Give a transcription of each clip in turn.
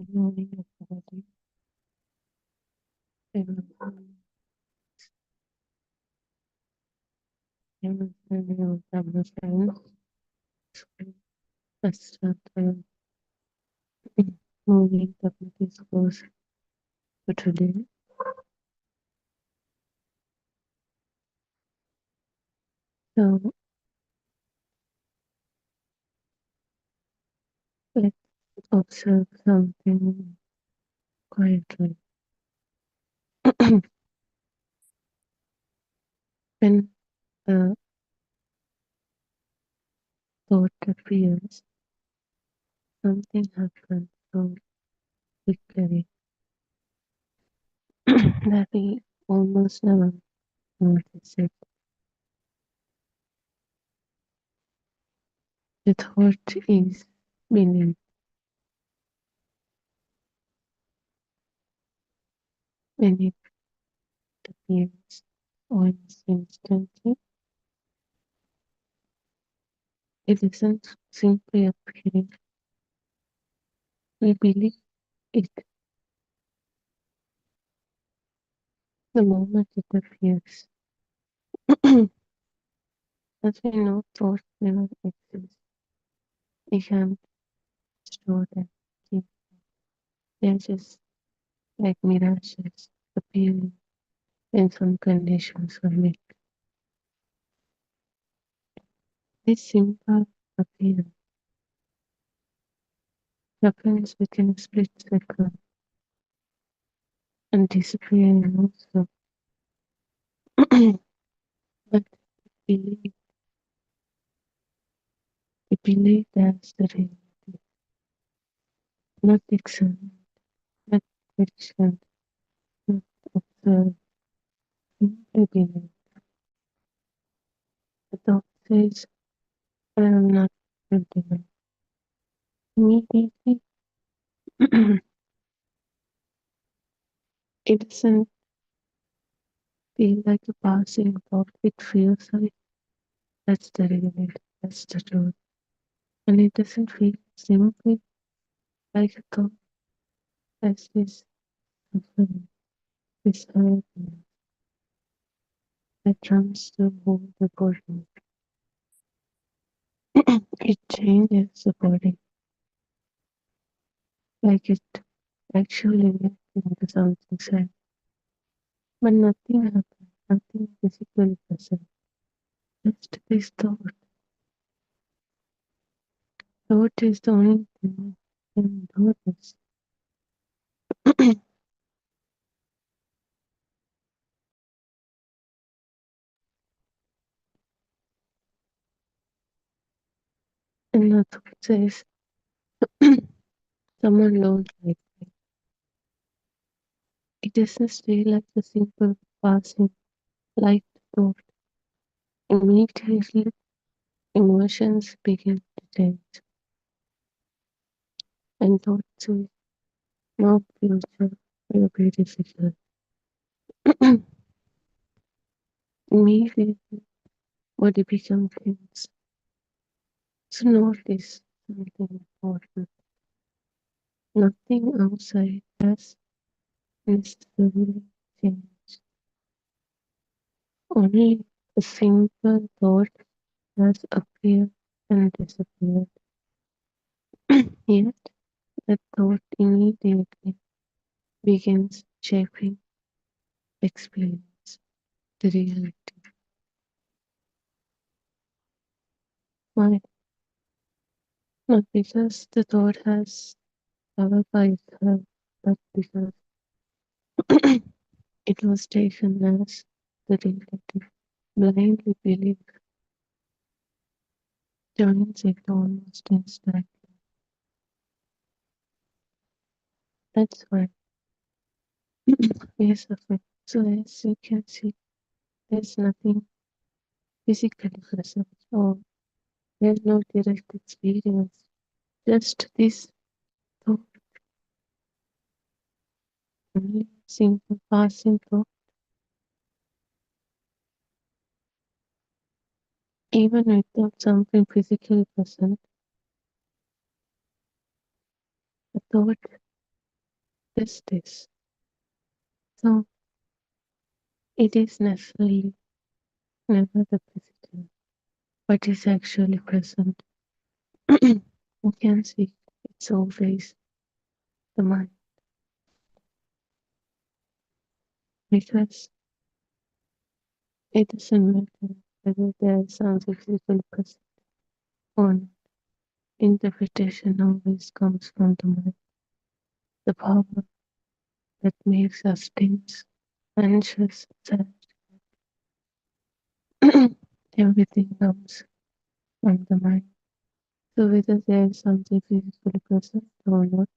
Moving your body, your abdomen, start moving the body close to today. So let's observe something quietly. When the thought appears, something happens so quickly that we almost never notice it. The thought is belief. When it appears almost instantly, it isn't simply appearing. We believe it the moment it appears. As we know, thoughts never exist. We can't store them. They're just like mirages appearing when some conditions are met. This simple appearance happens within a split second and disappearing also. But believe, we believe that's the reality, not examined, not questioned, not observed, simply believe. The thought says, I am not good enough. Immediately, it doesn't feel like a passing thought, it feels like that's the reality, that's the truth. And it doesn't feel simply like a thought, as this suffering, this hurt that runs through the body. It changes the body, like it actually went into something sad. But nothing happened, nothing physically present. Just this thought. Thought is the only thing that can do this. And the thought says, someone don't like me. It doesn't stay like a simple passing light thought. Immediately, emotions begin to change. And thought says, no future will be difficult. Immediately, body becomes tense. So notice something important. Nothing outside has necessarily changed. Only a simple thought has appeared and disappeared. Yet that thought immediately begins shaping experience, the reality. Why? Not because the thought has power by itself, but because it was taken as the reality. Blindly belief turns it almost instantly. That's why we are suffering. So as you can see, there's nothing physically present or there's no direct experience. Just this thought, only simple passing thought. Even without something physically present, a thought just this. So it is necessarily never the physical, but is actually present. You can see it's always the mind because it doesn't matter whether there is something physical present or not. Interpretation always comes from the mind, the power that makes us tense, anxious, sad. Everything comes from the mind. So whether there is something physically present or not,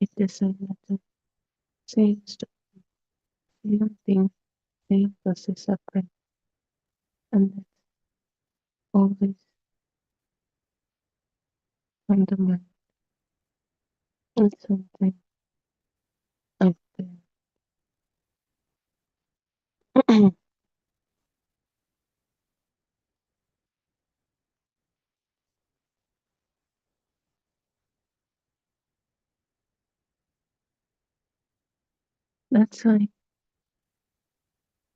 it doesn't matter. Same story, same thing, same process happen, and that's always from the mind. It's something out there. That's why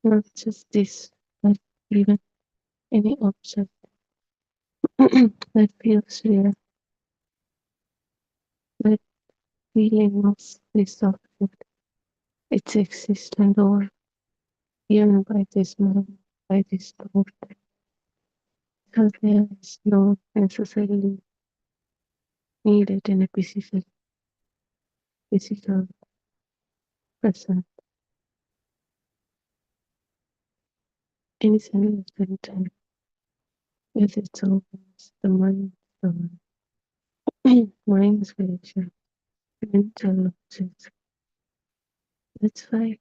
not just this, but even any object that feels real, that feeling of this object, its existence, or even by this mind, by this thought, because there is no necessarily needed in a physical present, any significant time, with its organs, the mind, the mind's creation, mental objects. That's why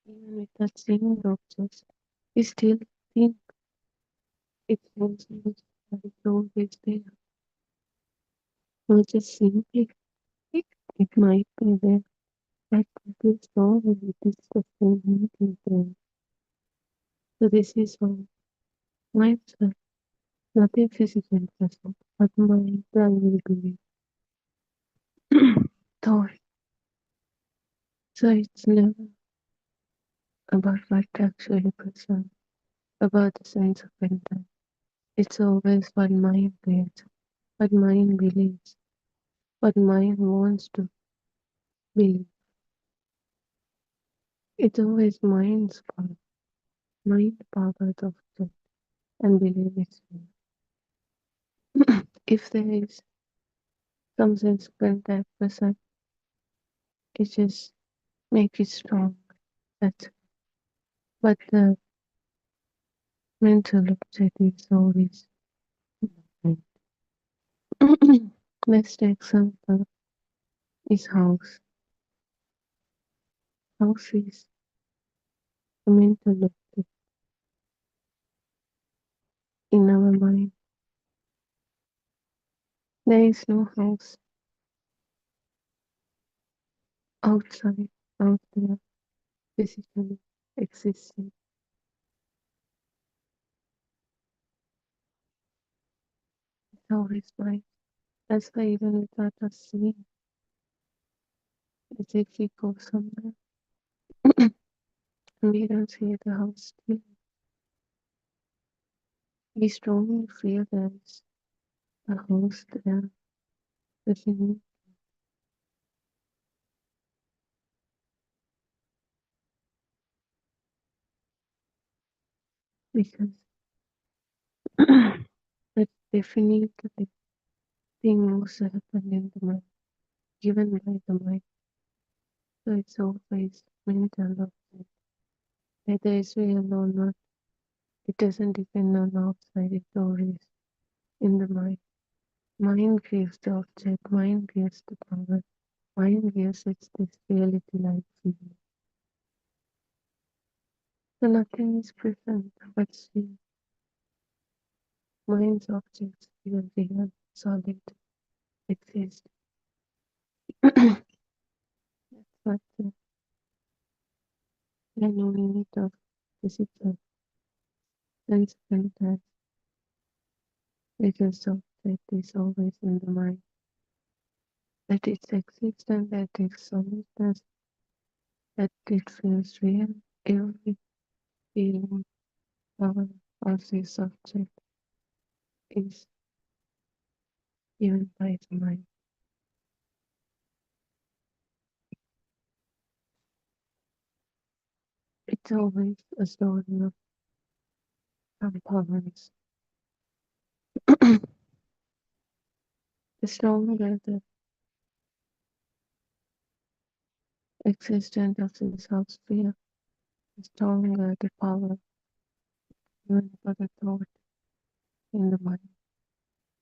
even with that same objects, we still think it's possible that it's always there. Or just simply it, it might be there, but it is always it is the same thing. So this is all mindset, nothing physical present, but mind primary belief. Thought. So it's never about what actually present, about the sense of intent. It's always what mind creates, what mind believes, what mind wants to believe. It's always mind's power, mind power of object and believe it's real. If there is some sense of intent present, it just make it strong. That's but the mental object is always mind. Best example is house. House is a mental object in our mind. There is no house outside, out there, physically existing. It's always mind. That's why even without us seeing, as if we go somewhere and we don't see the house still, we strongly feel there's a house there within. Because that definitely thing also happened in the mind, given by the mind. So it's always mental object. Whether it's real or not, it doesn't depend on outside, it always in the mind. Mind gives the object, mind gives the power, mind gives it this reality like feeling. So nothing is present, but still, mind's objects feel real, solid, exist. That's what the genuine unit of physical sense contact because object is always in the mind. that it exists and that it's solidness, that it feels real. Every feeling, power of this object is given by the mind. It's always a story of components. The stronger the existence of this subsphere, the stronger the power given for the thought in the mind.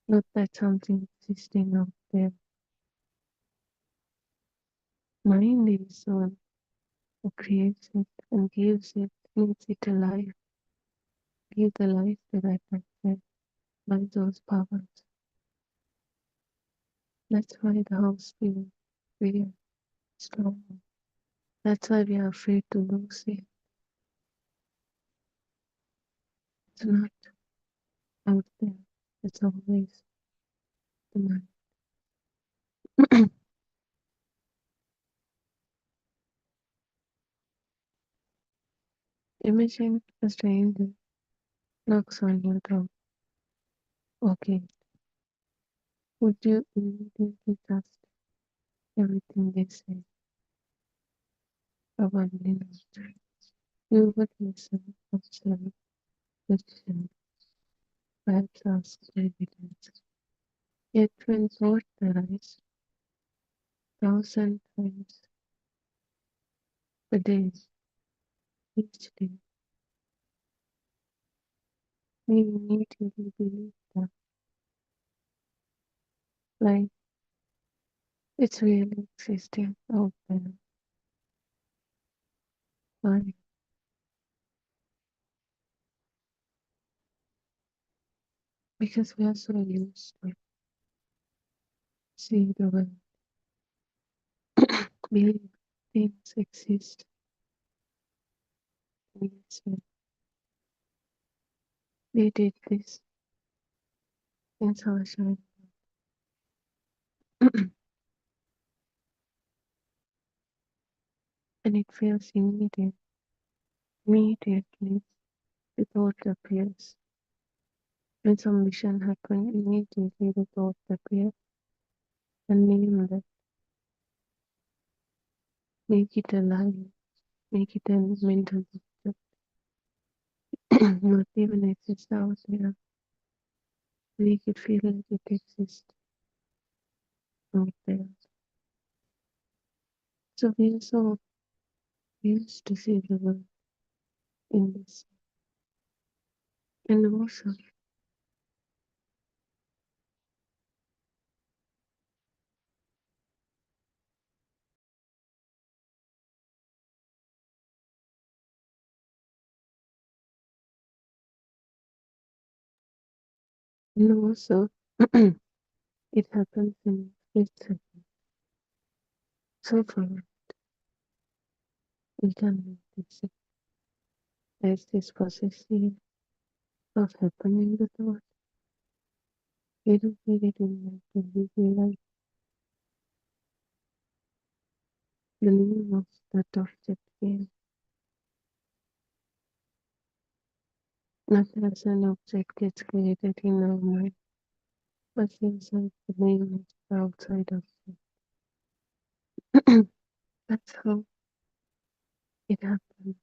Not that something existing out there. Mind is the one who creates it and gives it, makes it alive, gives the life to that object by those powers. That's why the house feels real, strong. That's why we are afraid to lose it. It's not out there. It's always the mind. Imagine a stranger knocks on your door. Okay, would you immediately trust everything they say? Probably not. You would listen, observe, question, perhaps ask for evidence. Yet when thought arise, 1,000 times a day, each day, we immediately believe that life is really existing out there. Why? Because we are so used to see the world, believe things exist in this way. We did this in sunshine, and it feels immediate. Immediately, the thought appears. When some vision happens, immediately the thought appears and name that, make it alive, make it a mental picture. Not even exist out there. Make it feel like it exists out there. So we are so used to see the world in this. And also it happens in split second. So far, we can notice it. There's this processing of happening the thought. We don't feel it in like we feel like the name of that object is not as an object gets created in our mind, but feels like the name of the outside object. That's how it happens.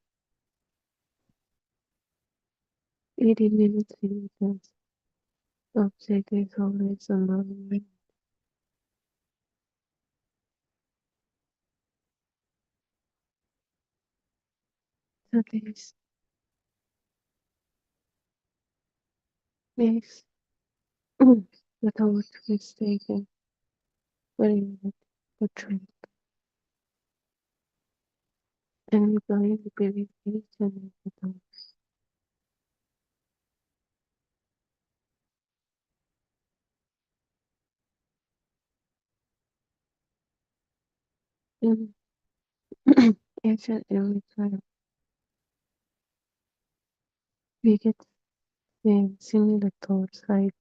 We didn't even see it as the object is always on our mind. So this makes the thought mistaken for reality, for truth, and we blindly believe each and every thought. And each and every time we get same similar thoughts like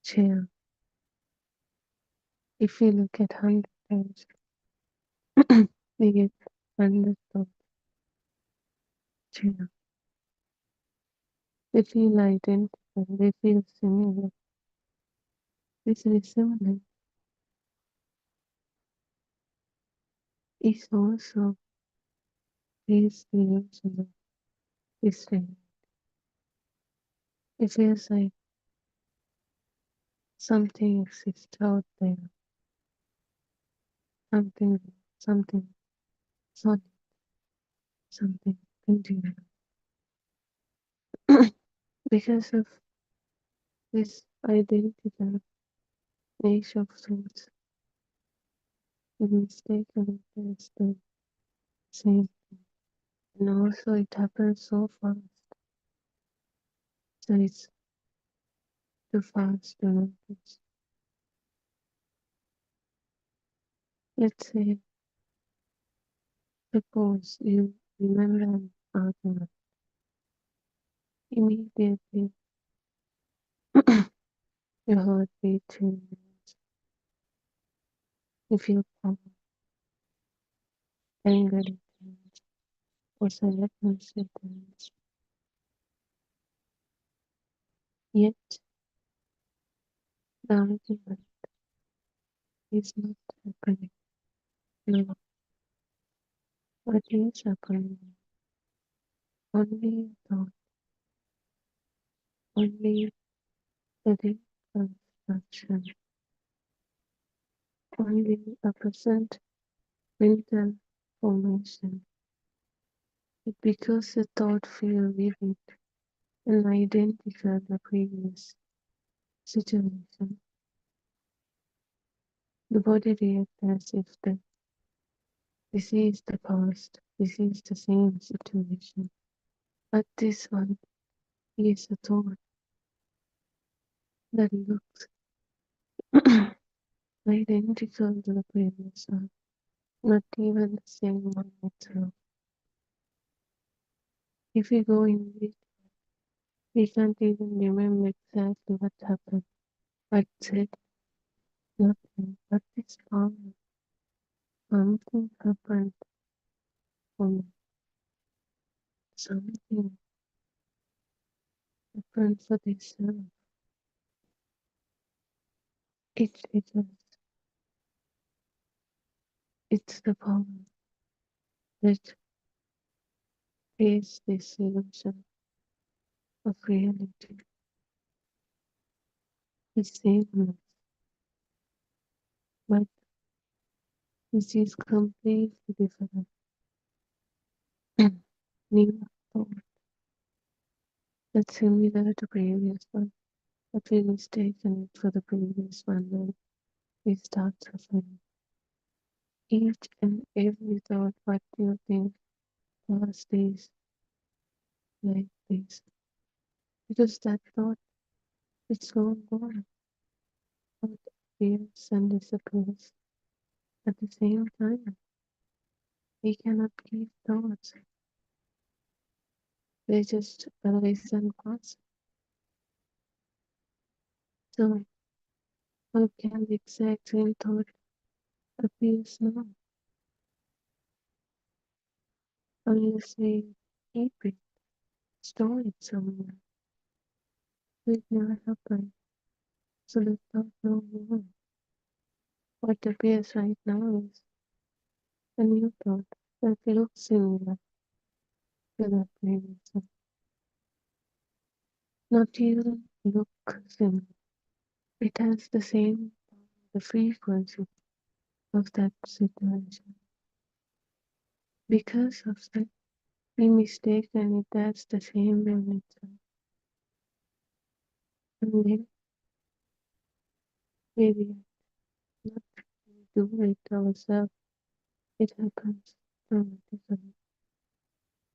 chair, If we look at 100 times, we get 100 thoughts. You they feel identical, they feel similar. This resemblance is also this illusion of this thing. It feels like something exists out there, something, something solid, something continuous. Because of this identical nature of thoughts, we mistaken it as the same. And also it happens so fast, so it's too fast to notice. Let's say, suppose you remember an argument. Immediately, your heartbeat changes. You feel calm, anger returns, or sadness returns. Yet, the argument is not happening. No, what is happening? Only thought, only the reconstruction, only a present mental formation. Because the thought feel vivid and identical the previous situation, the body reacts as if this is the past, this is the same situation. But this one is a thought that looks identical to the previous one, not even the same one itself. If we go in it, we can't even remember exactly what happened, what said, nothing, but this power, something happened for me, something happened for this self. It's because it's the power that creates this illusion of reality, the sameness, but this is completely different. New thought that's similar to previous one, but we mistaken it for the previous one and we start suffering. Each and every thought, what you think past is like this. Because that thought it's going on. Thought appears and disappears at the same time. We cannot keep thoughts. They just arise and pass. So how can the exact same thought appears now? Unless we keep it, store it somewhere. So it never happened. So the thought no more. What appears right now is a new thought that looks similar to the previous one. Not even look similar. It has the same the frequency of that situation. Because of that, we mistaken it as the same one itself. And then we react, not we do it ourselves. It happens automatically.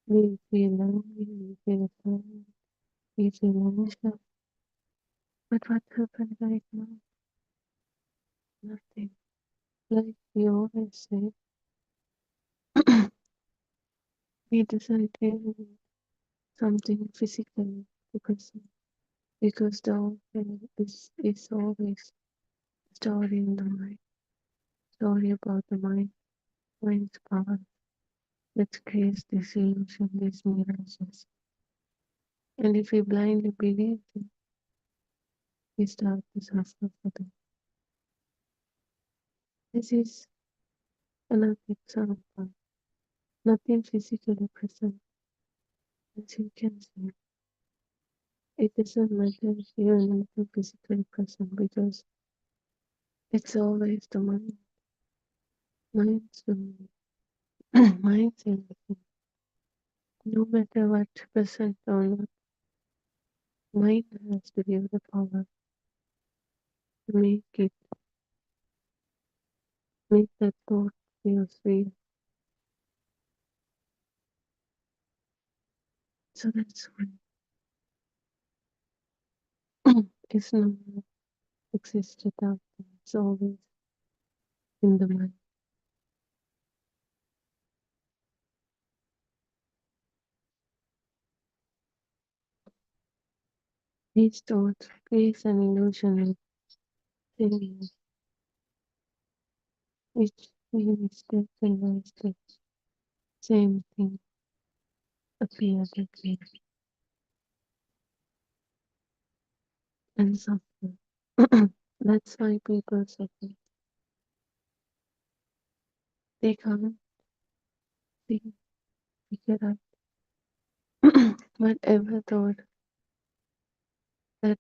We feel angry, we feel sad, we feel anxious. But what happened right now? Nothing. Like we always say, we doesn't really need something physical to perceive because the whole thing is always stored in the mind. story about the mind's power that creates this illusion, these mirages. And if we blindly believe them, we start to suffer for them. This is another example. Nothing physically present, as you can see. It doesn't matter if you're not physically present because it's always the mind. Mind's the mind's everything. No matter what present or not, mind has to give the power to make that thought feel real. So that's why it's not existed out there. It's always in the mind. These thoughts create an illusion of things which we step by step, same thing appears again and suffer. That's why people suffer. They can't see, figure out whatever thought that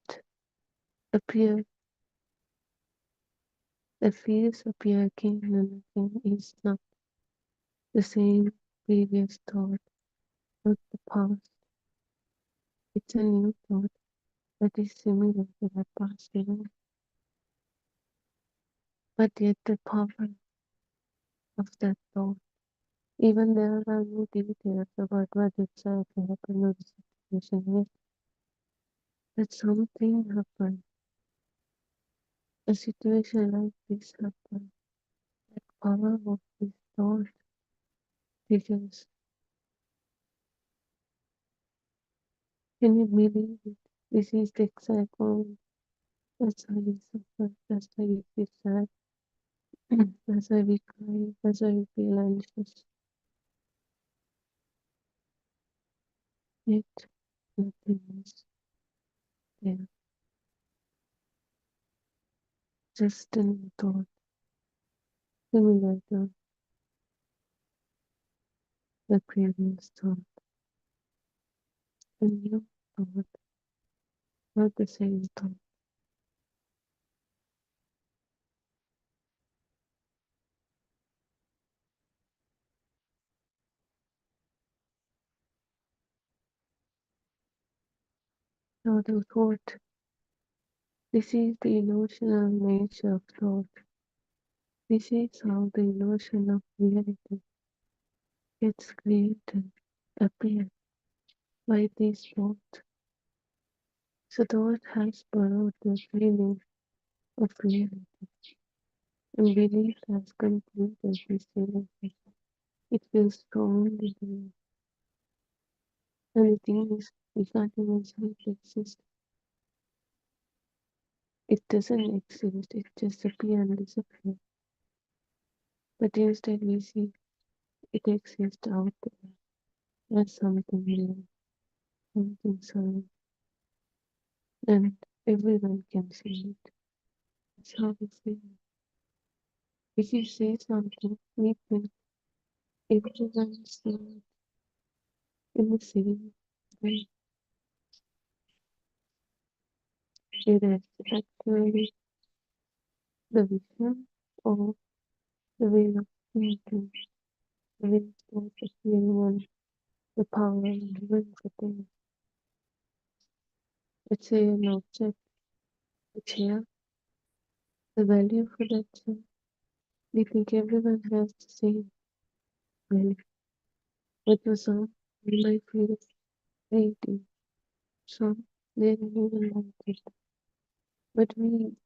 appear, the fears appear again and again is not the same previous thought of the past. It's a new thought that is similar to that past event, but yet the power of that thought, even there are no details about what exactly happened or the situation, yet that something happened, a situation like this happened, that power of this thought triggers. Can you believe it? This is the exact moment. That's how we suffer, that's why we feel sad, that's why we cry, that's why we feel anxious. Yet nothing is there. Just a new thought, similar to the previous thought. A new thought, not the same thought. So the thought, this is the emotional nature of thought. This is how the illusion of reality gets created, appear by these thoughts. So thought has borrowed the feeling of reality, and belief has concluded this reality. It feels strongly real. And the thing is, we can't even see it exists. It doesn't exist, it just appears and disappears. But instead we see it exists out there as something real, something solid, and everyone can see it. That's how we feel. If you say something, we think everyone sees it in the same way. It is actually the vision or the way of thinking, the way of appearing, the power of doing something. Let's say an object, a chair, the value for that chair. We think everyone has the same value. But for some, we might feel creative. Some, they don't even like it. But we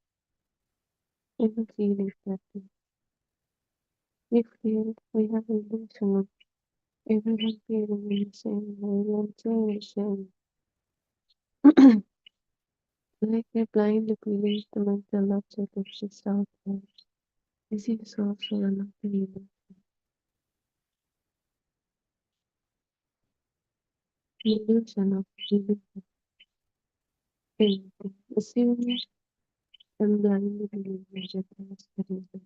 never feel it that way. We feel we have an illusion of everyone feeling in the same way and saying the same. Like we blindly believe the mental object exists out there. This is also one of the illusion of living painting. Assuming and blindly believe that that's the reason.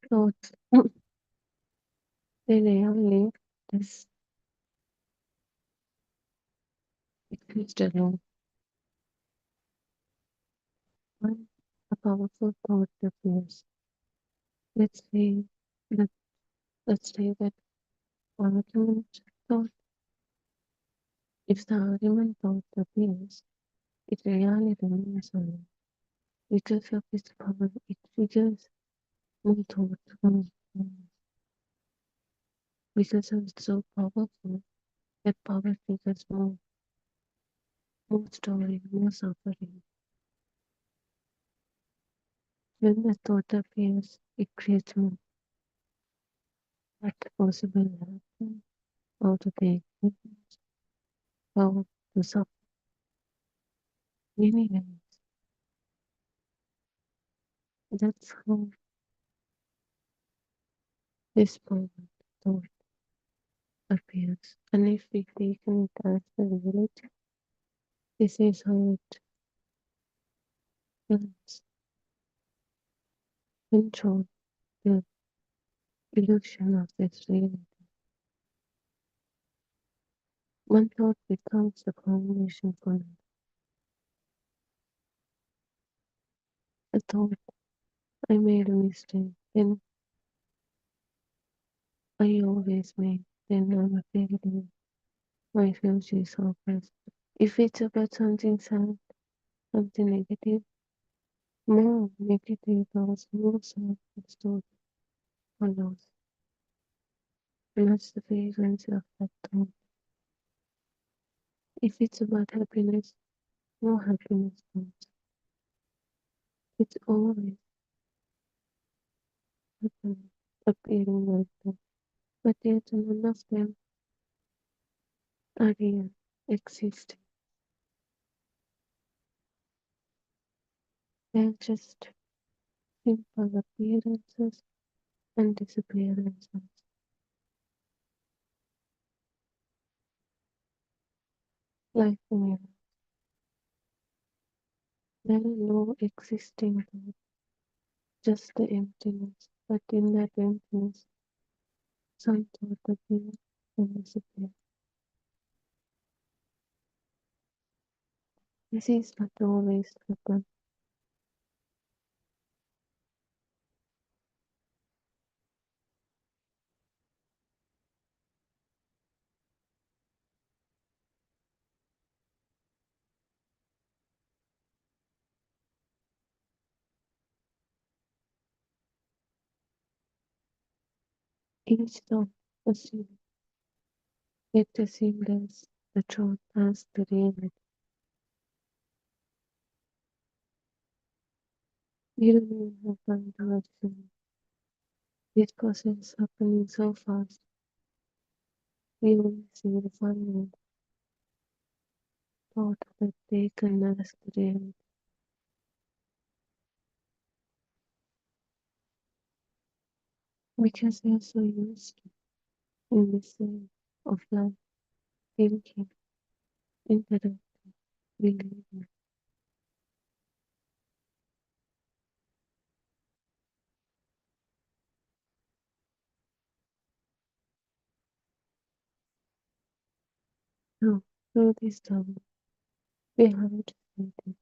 So they rarely this exist alone. When a powerful thought appears, let's say that let's say that argument thought, if the argument thought appears, it rarely remains alone. Because of its power, it triggers more thought, more. Because of it's so powerful, that power triggers more story, more suffering. When the thought appears, it creates more. What possible happen, how to take it, how to suffer. Many ways. That's how this power thought appears. And if we take it as the reality, this is how it feels. Control the illusion of this reality. One thought becomes the foundation for another. A thought, I made a mistake, then I always make, then I'm a failure. My future is hopeless. If it's about something sad, something negative, more negative thoughts, more sad thoughts follows. Match the frequency of that thought. If it's about happiness, more happiness thoughts. It's always happening, appearing like that. But yet none of them are real, existing. They're just simple appearances and disappearances. Like a mirror. There are no existing thoughts, just the emptiness. But in that emptiness, some thought appear and disappear. This is what always happens. Each thought assumed, it assumed as the truth, as the reality. You don't even have time to action. This process happening so fast, we only see the final thought that taken as the reality. Because we are so used to in this way of life, thinking, interacting, believing. So, through this time, we have to see this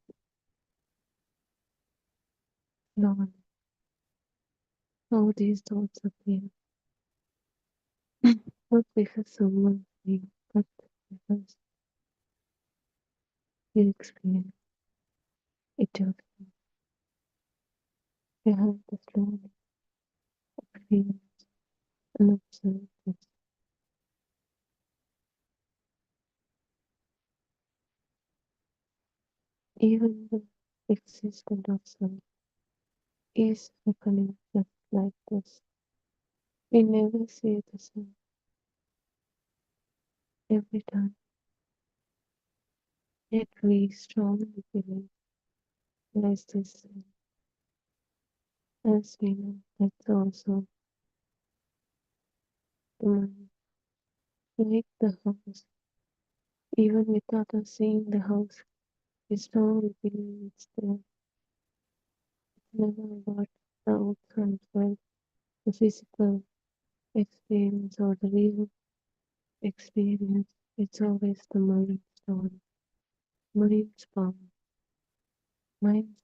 slowly, how these thoughts appear. Not because someone thinks, but because you experience it yourself. You have to slowly experience and observe this. Even the existence of self is happening just like this. We never see the sun every time, yet we strongly believe there's this sun. As we know, that's also the mind. Like the house, even without us seeing the house, we strongly believe it's there. It's never about the outside world, the physical experience or the real experience. It's always the mind story, mind's power, mind's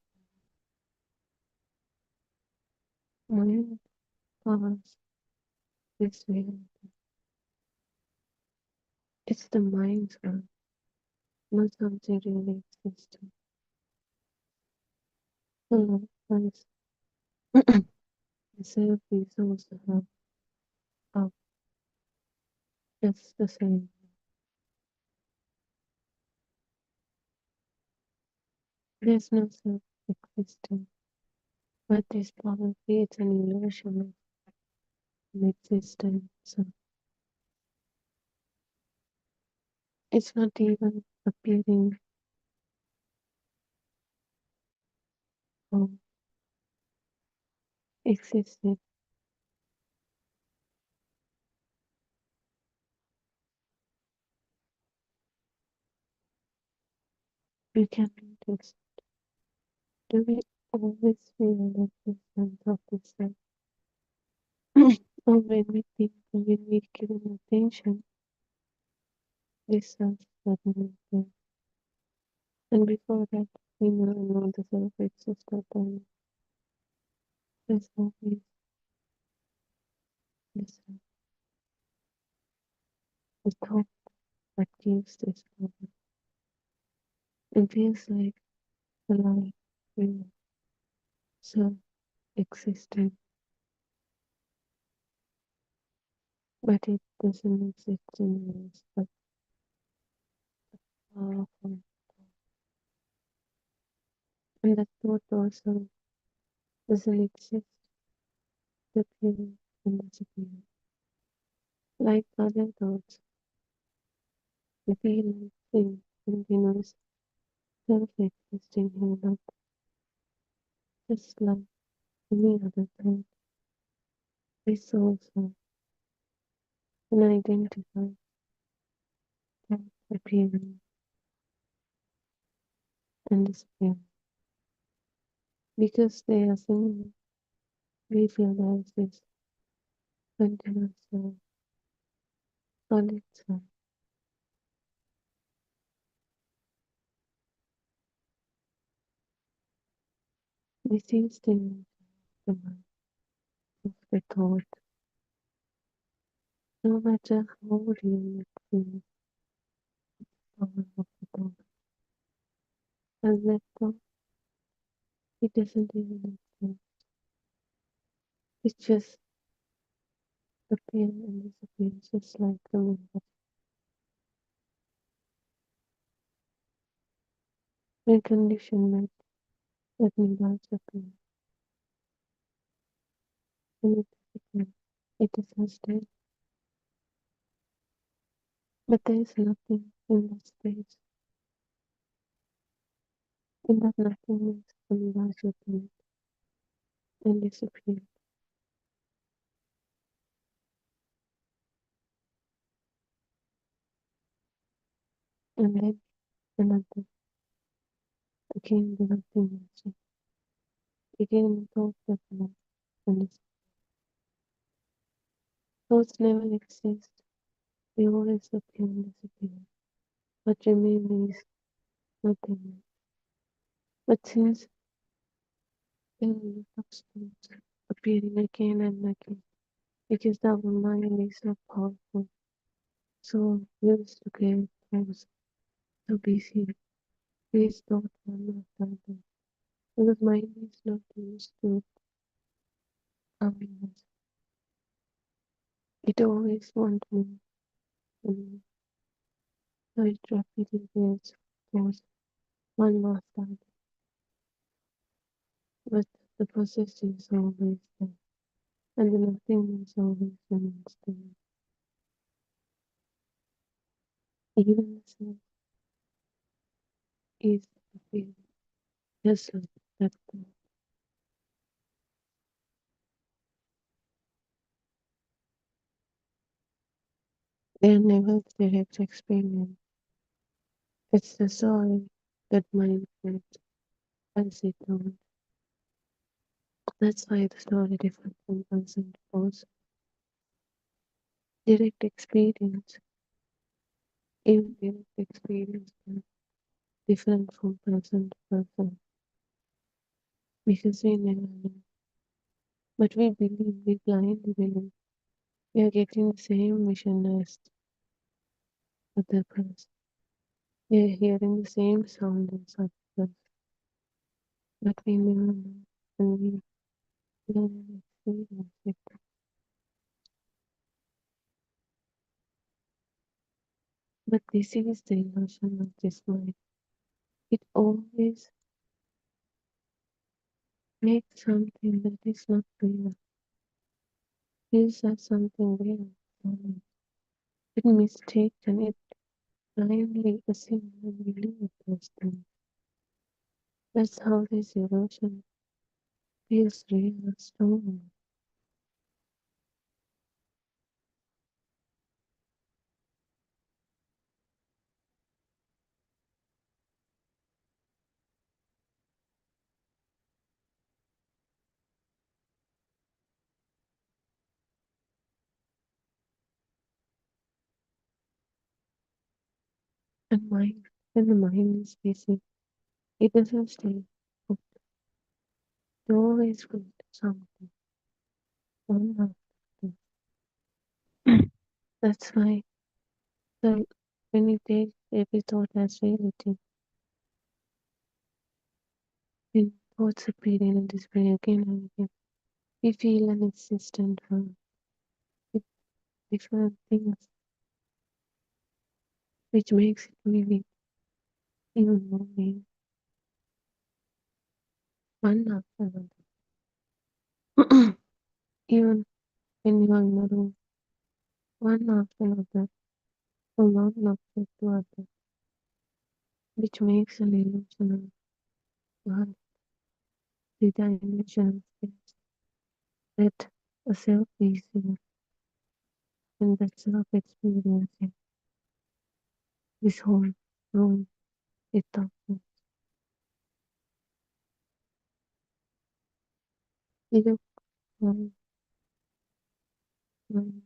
mind powers this reality. It's the mind's world, not something really existing. So, as the self is also have up just the same. There's no self existing, but this power creates an illusion of an existence. So it's not even appearing or existed. We can notice, do we always feel like the sense of the self? Or when we think, when we give an attention, this self suddenly appears. And before that, we never know the self exists at all. There's always the self, the thought that gives this power. It feels like the life, real, self existing, but it doesn't exist in us, but powerful. And that thought also doesn't exist, appear and disappear. Like other thoughts, we feel like things continuous self-existing here, but just like any other thought, this also an identified thought appearing and disappearing. Because they are similar, we feel there's this continuous solid self. This is the nature of the mind, of the thought, no matter how real it feels, power of the thought. As that thought, it doesn't even exist. It just appears and disappears just like the wind. When condition met, let me bounce appear, and it disappears. It is not dead, but there is nothing in that space. In that nothingness, the mirage appeared and disappeared. And then another, again the nothingness. Again the thought that left and disappeared. Thoughts never exist. They always appear and disappear. What remains is nothingness. But since there are a lot of thoughts appearing again and again, because our mind is so powerful, so used to get thoughts, so busy, these thoughts are not done. Because mind is not used to calmness. It always wants more and more. So it rapidly gets towards one last time. But the process is always there. And the nothingness always remains there. Even the self is the feeling. Just like that thought. They are never direct experience. It's the story that mind creates as it told. That's why the story differs from person to person. Direct experience, even direct experience can different from person to person because we never know. But we believe, we blindly believe we are getting the same vision as other person. We are hearing the same sound as other person, but we never know and we never experience it. But this is the illusion of this mind. It always makes something that is not real feels as something real. Only. It mistaken it blindly assume and believe those things. That's how this illusion feels real and strong. And mind, when the mind is busy, it doesn't stay put. It always will do something. One after the- That's why the, when you take every thought as reality, when thoughts appear and disappear again and again, we feel an existence from with different things, which makes it living even more meaning. One after another. Even when you are in a room, one after another, from one object to other, which makes an illusion of one three-dimensional space that a self is in, and that self experiencing this whole room without me. Either one mind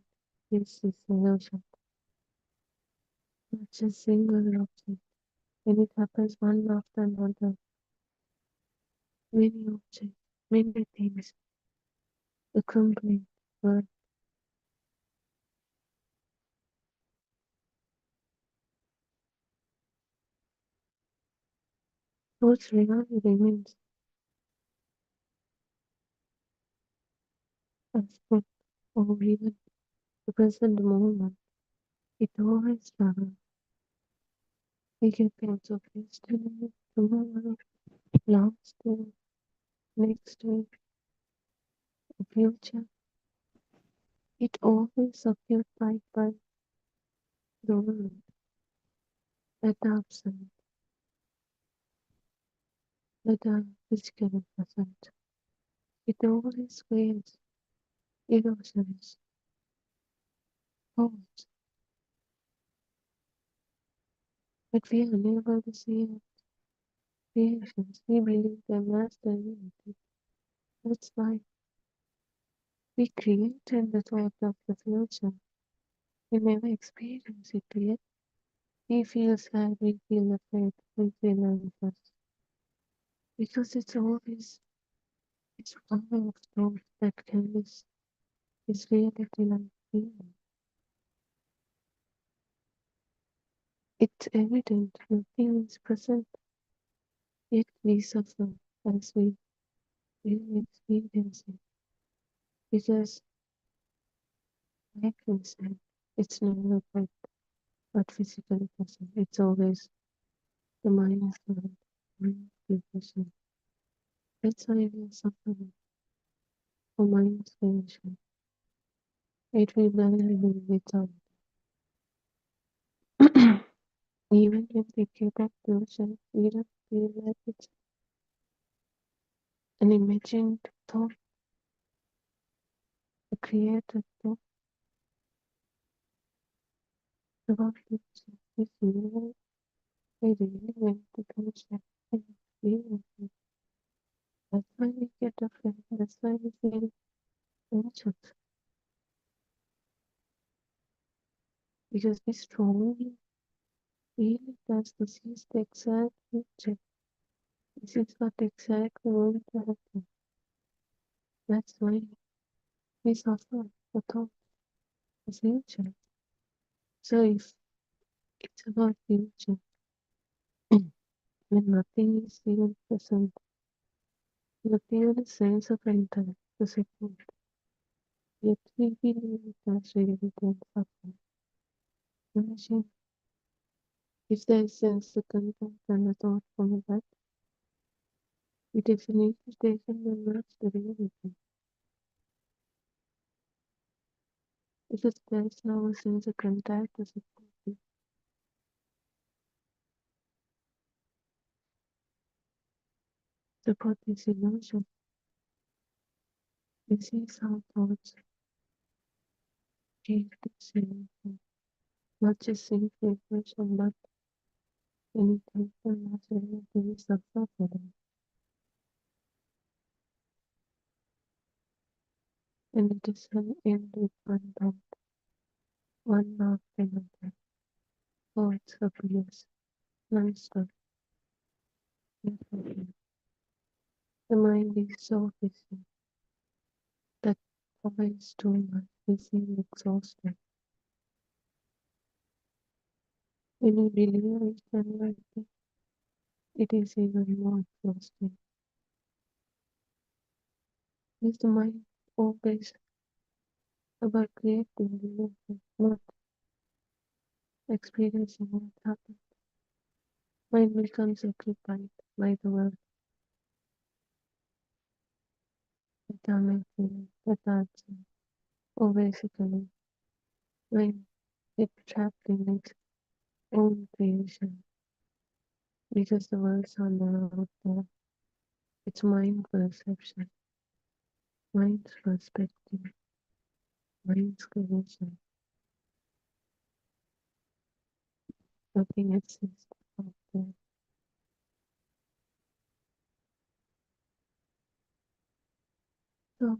is this illusion, not just single object. When it happens one after another, many objects, many things, the complete world, what reality remains as good or even the present moment. It always travels. We get thoughts of yesterday, tomorrow, last week, next week, the future. It always occupied by the world that are absent, that are physically present. It always creates illusions, thoughts, but we are unable to see creations. We believe them as the reality. That's why we created the thought of the future. We never experience it yet. We feel sad, we feel afraid, we feel anxious. Because it's always it's one of those that carries this reality like feeling. It's evident nothing is present, yet we suffer as we really experience it. Because, like we said, it's never quite but physically present. It's always the mind side, really present. That's why we are suffering for mind's creation. It will blindly be without. Even when we give up notion, we don't feel like it's an imagined thought, a created thought about which we feel we really went to concept and experience it. That's why we get afraid, that's why we feel anxious, because we strongly feel it as this is the exact future. This is what exactly going to happen. That's why we suffer the thought of future. So if it's about future, when nothing is even present, not even a sense of entire the second, yet we believe it as reality and suffering. Imagine if there is sense the content and the thought from that, we definitely taken the match the reality. Because there's no sense of contact to support this emotion. This is how thoughts change this emotion. Not just simply information, but anything from us reality is suffer for them. And it is an end with one thought, one after another. Thoughts appears. non-stop. The mind is so busy that always too much busy and exhausted. When you deliver it and it is even more exhausting. Is the mind always about creating the illusion, not experiencing what happened? Mind becomes occupied by the world, the damage, the thoughts, or basically, mind gets trapped in its own creation because the words are not out there. It's mind perception, mind's perspective, mind's creation. Nothing exists out there. So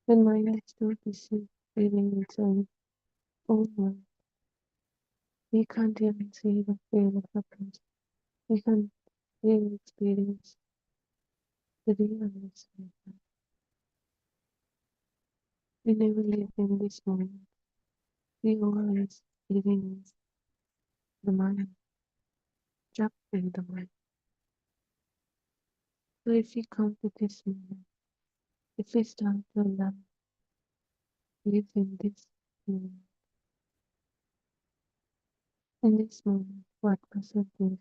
when mind is too busy feeling its own world, we can't even see the fear that happens. We can't really experience the realness of that. We never live in this moment. We always living in the mind, trapped in the mind. So if we come to this moment, if we start to allow, live in this moment, what percentage,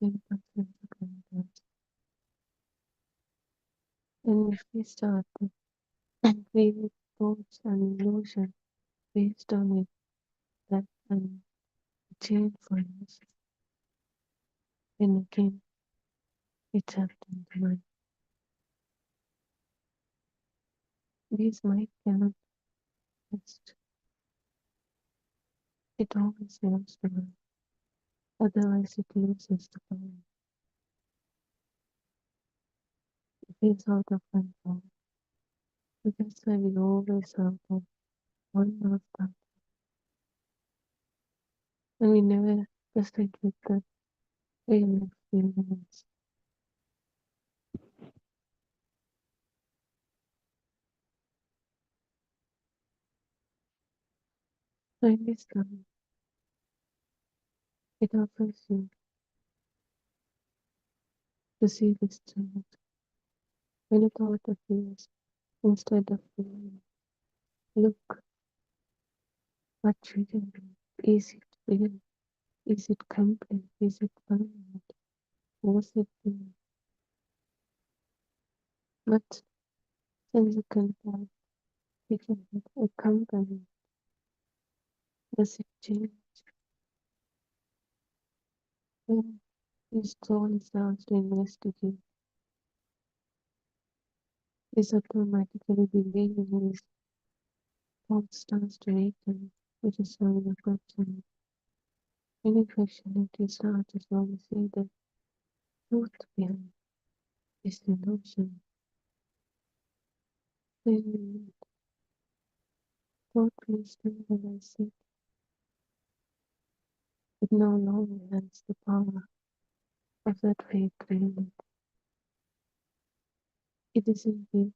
10% of content. And if we start to create thoughts and illusion based on it, that can change for us. And again, it's up to the mind. This mind cannot rest. It always wants to run. Otherwise, it loses the power. It feels out of control. So that's why we always have that one of that. And we never present with the real experience. So in this time, it offers you to see this truth. When a thought appears, instead of feeling, look what triggers it. Is it real? Is it complete? Is it permanent? Was it real? What sense of control? Because a company, does it change? When this soul starts to investigate, is automatically believing his thought starts to weaken, which is why the question. Any question it is not as long as see the truth behind this illusion. Then thought feels stabilize it. It no longer has the power of that fake reality. It isn't it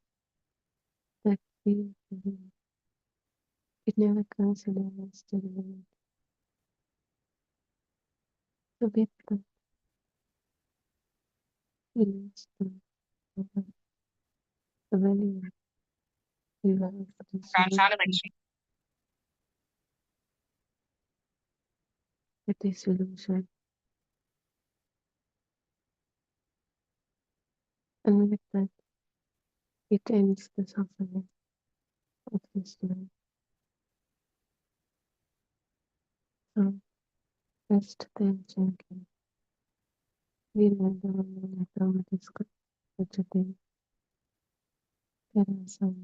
that feels real. It never considers the reality. So with the feelings the value you have the solution with this solution. And with that it ends the suffering of this life. So rest there gently. We remember when the discuss today. There are some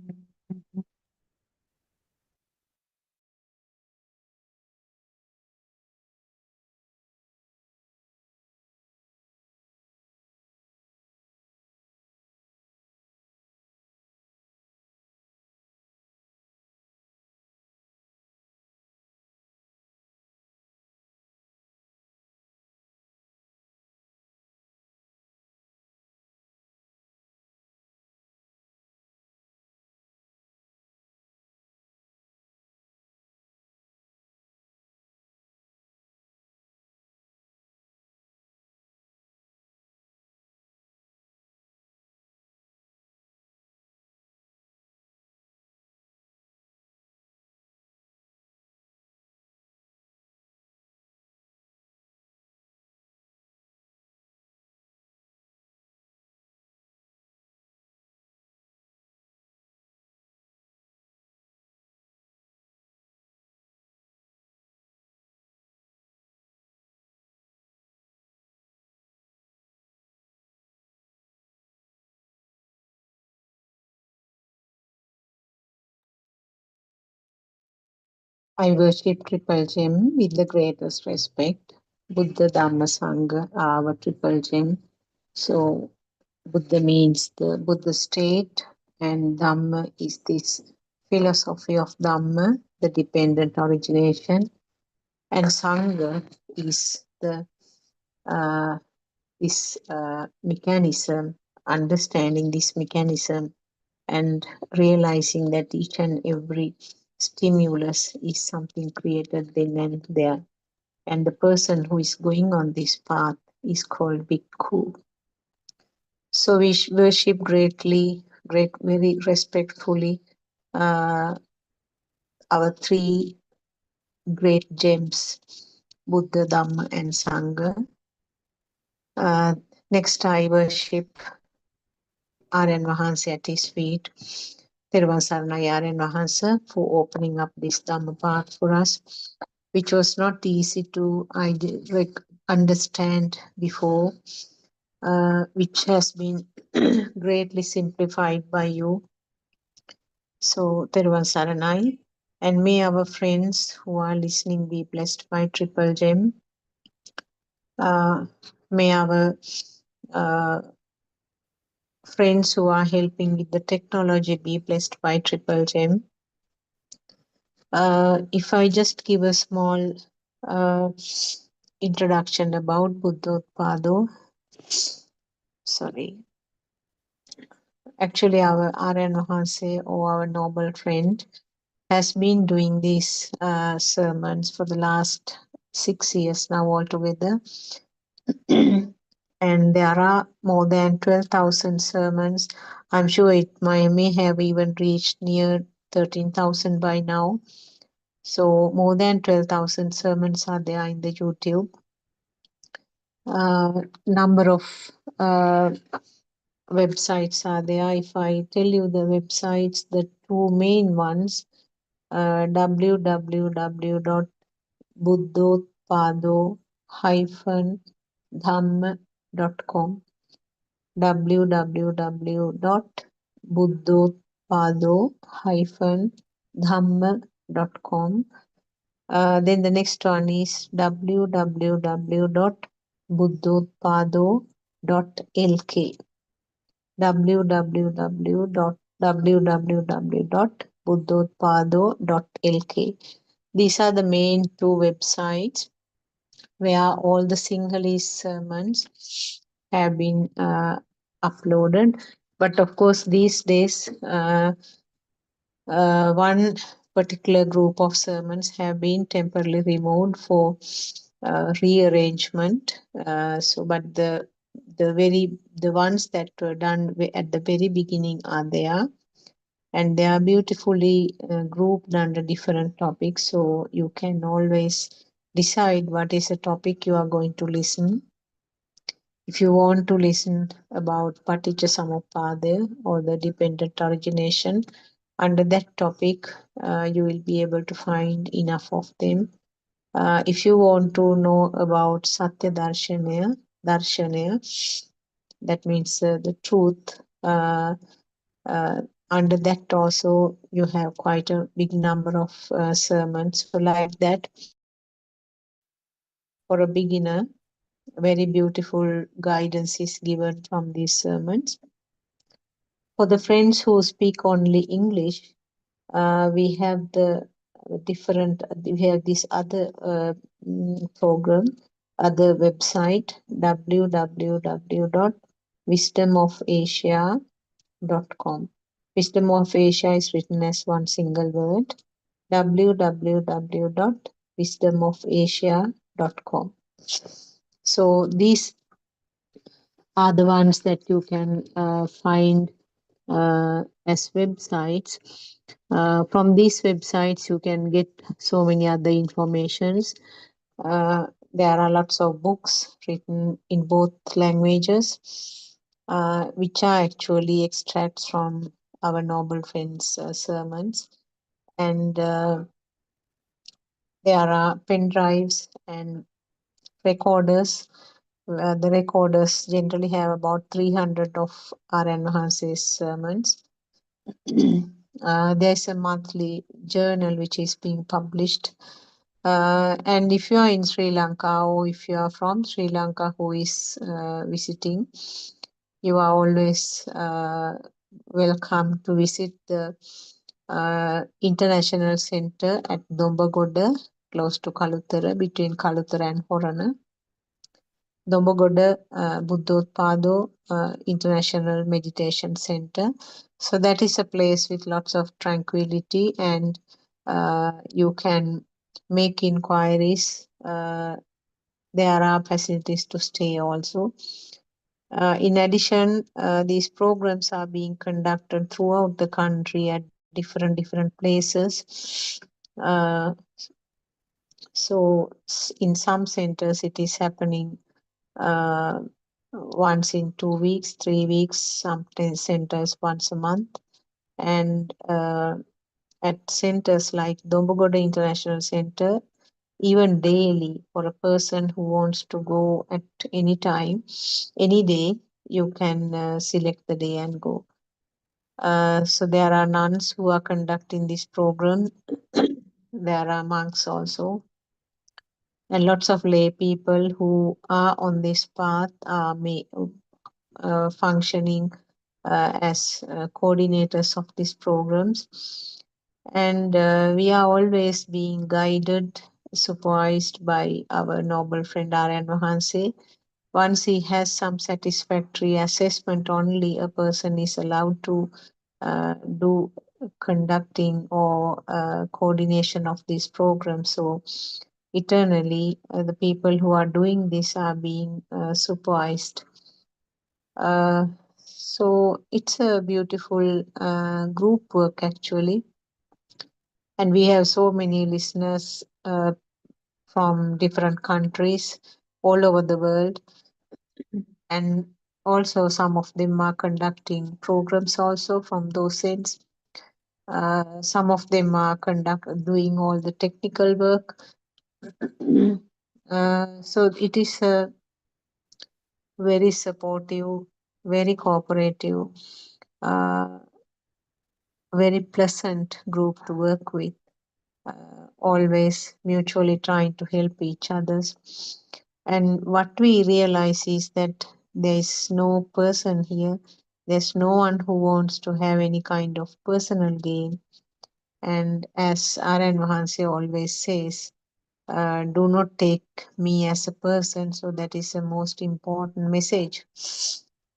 I worship Triple Gem with the greatest respect. Buddha Dhamma Sangha are our Triple Gem. So Buddha means the Buddha state, and Dhamma is this philosophy of Dhamma, the dependent origination, and Sangha is the this mechanism, understanding this mechanism, and realizing that each and every stimulus is something created then and there. And the person who is going on this path is called Bhikkhu. So we worship greatly, very respectfully uh, our three great gems, Buddha, Dhamma, and Sangha. Uh, Next, I worship Aryan Vahansa at his feet. Thiruvan Saranai Aryan Vahansa for opening up this Dhamma path for us, which was not easy to understand before, which has been greatly simplified by you. So, Thiruvan Saranai, and may our friends who are listening be blessed by Triple Gem. May our uh, friends who are helping with the technology be blessed by Triple Gem. If I just give a small uh, introduction about Buddothpado, sorry, actually our Aryan Mahanse or our noble friend has been doing these sermons for the last 6 years now altogether. And there are more than 12,000 sermons. I'm sure it may have even reached near 13,000 by now. So more than 12,000 sermons are there in the YouTube. Number of uh, websites are there. If I tell you the websites, the two main ones, www.buddhotpado-dhamma.com, www.buddhotpado-dhamma.com. Then the next one is www.buddhotpado.lk, www.buddhotpado.lk. These are the main two websites where all the Sinhalese sermons have been uploaded. But of course, these days, one particular group of sermons have been temporarily removed for rearrangement. But the ones that were done at the very beginning are there, and they are beautifully grouped under different topics. So you can always decide what is the topic you are going to listen. If you want to listen about Paticca or the dependent origination, under that topic, you will be able to find enough of them. If you want to know about Satya Darshana, that means the truth, under that also you have quite a big number of sermons. So like that, for a beginner, very beautiful guidance is given from these sermons. For the friends who speak only English, we have we have this other program, other website, www.wisdomofasia.com. Wisdom of Asia is written as one single word, www.wisdomofasia.com. So these are the ones that you can find as websites. From these websites, you can get so many other informations. There are lots of books written in both languages, which are actually extracts from our noble friends' sermons. And there are pen drives and recorders. The recorders generally have about 300 of R.N. Mahanse's sermons. There's a monthly journal which is being published. And if you are in Sri Lanka or if you are from Sri Lanka who is visiting, you are always welcome to visit the International Center at Dombagoda, close to Kaluthara, between Kaluthara and Horana. Dombagoda Buddothpado International Meditation Center. So that is a place with lots of tranquility, and you can make inquiries. There are facilities to stay also. In addition, these programs are being conducted throughout the country at different places. Uh, in some centers, it is happening uh, once in 2 weeks, 3 weeks, some centers once a month. And at centers like Dombagoda International Center, even daily, for a person who wants to go at any time, any day, you can select the day and go. So there are nuns who are conducting this program. There are monks also, and lots of lay people who are on this path are functioning as coordinators of these programs. And we are always being guided, supervised by our noble friend Aryan Mahanse. Once he has some satisfactory assessment, only a person is allowed to do conducting or coordination of these programs. So eternally, the people who are doing this are being supervised. So it's a beautiful group work actually, and we have so many listeners from different countries all over the world, and also some of them are conducting programs also from those ends. Some of them are doing all the technical work. So it is a very supportive, very cooperative, uh, very pleasant group to work with. Always mutually trying to help each others. And what we realize is that there is no person here, there's no one who wants to have any kind of personal gain. And as Aryan Mahansi always says, do not take me as a person. So that is the most important message.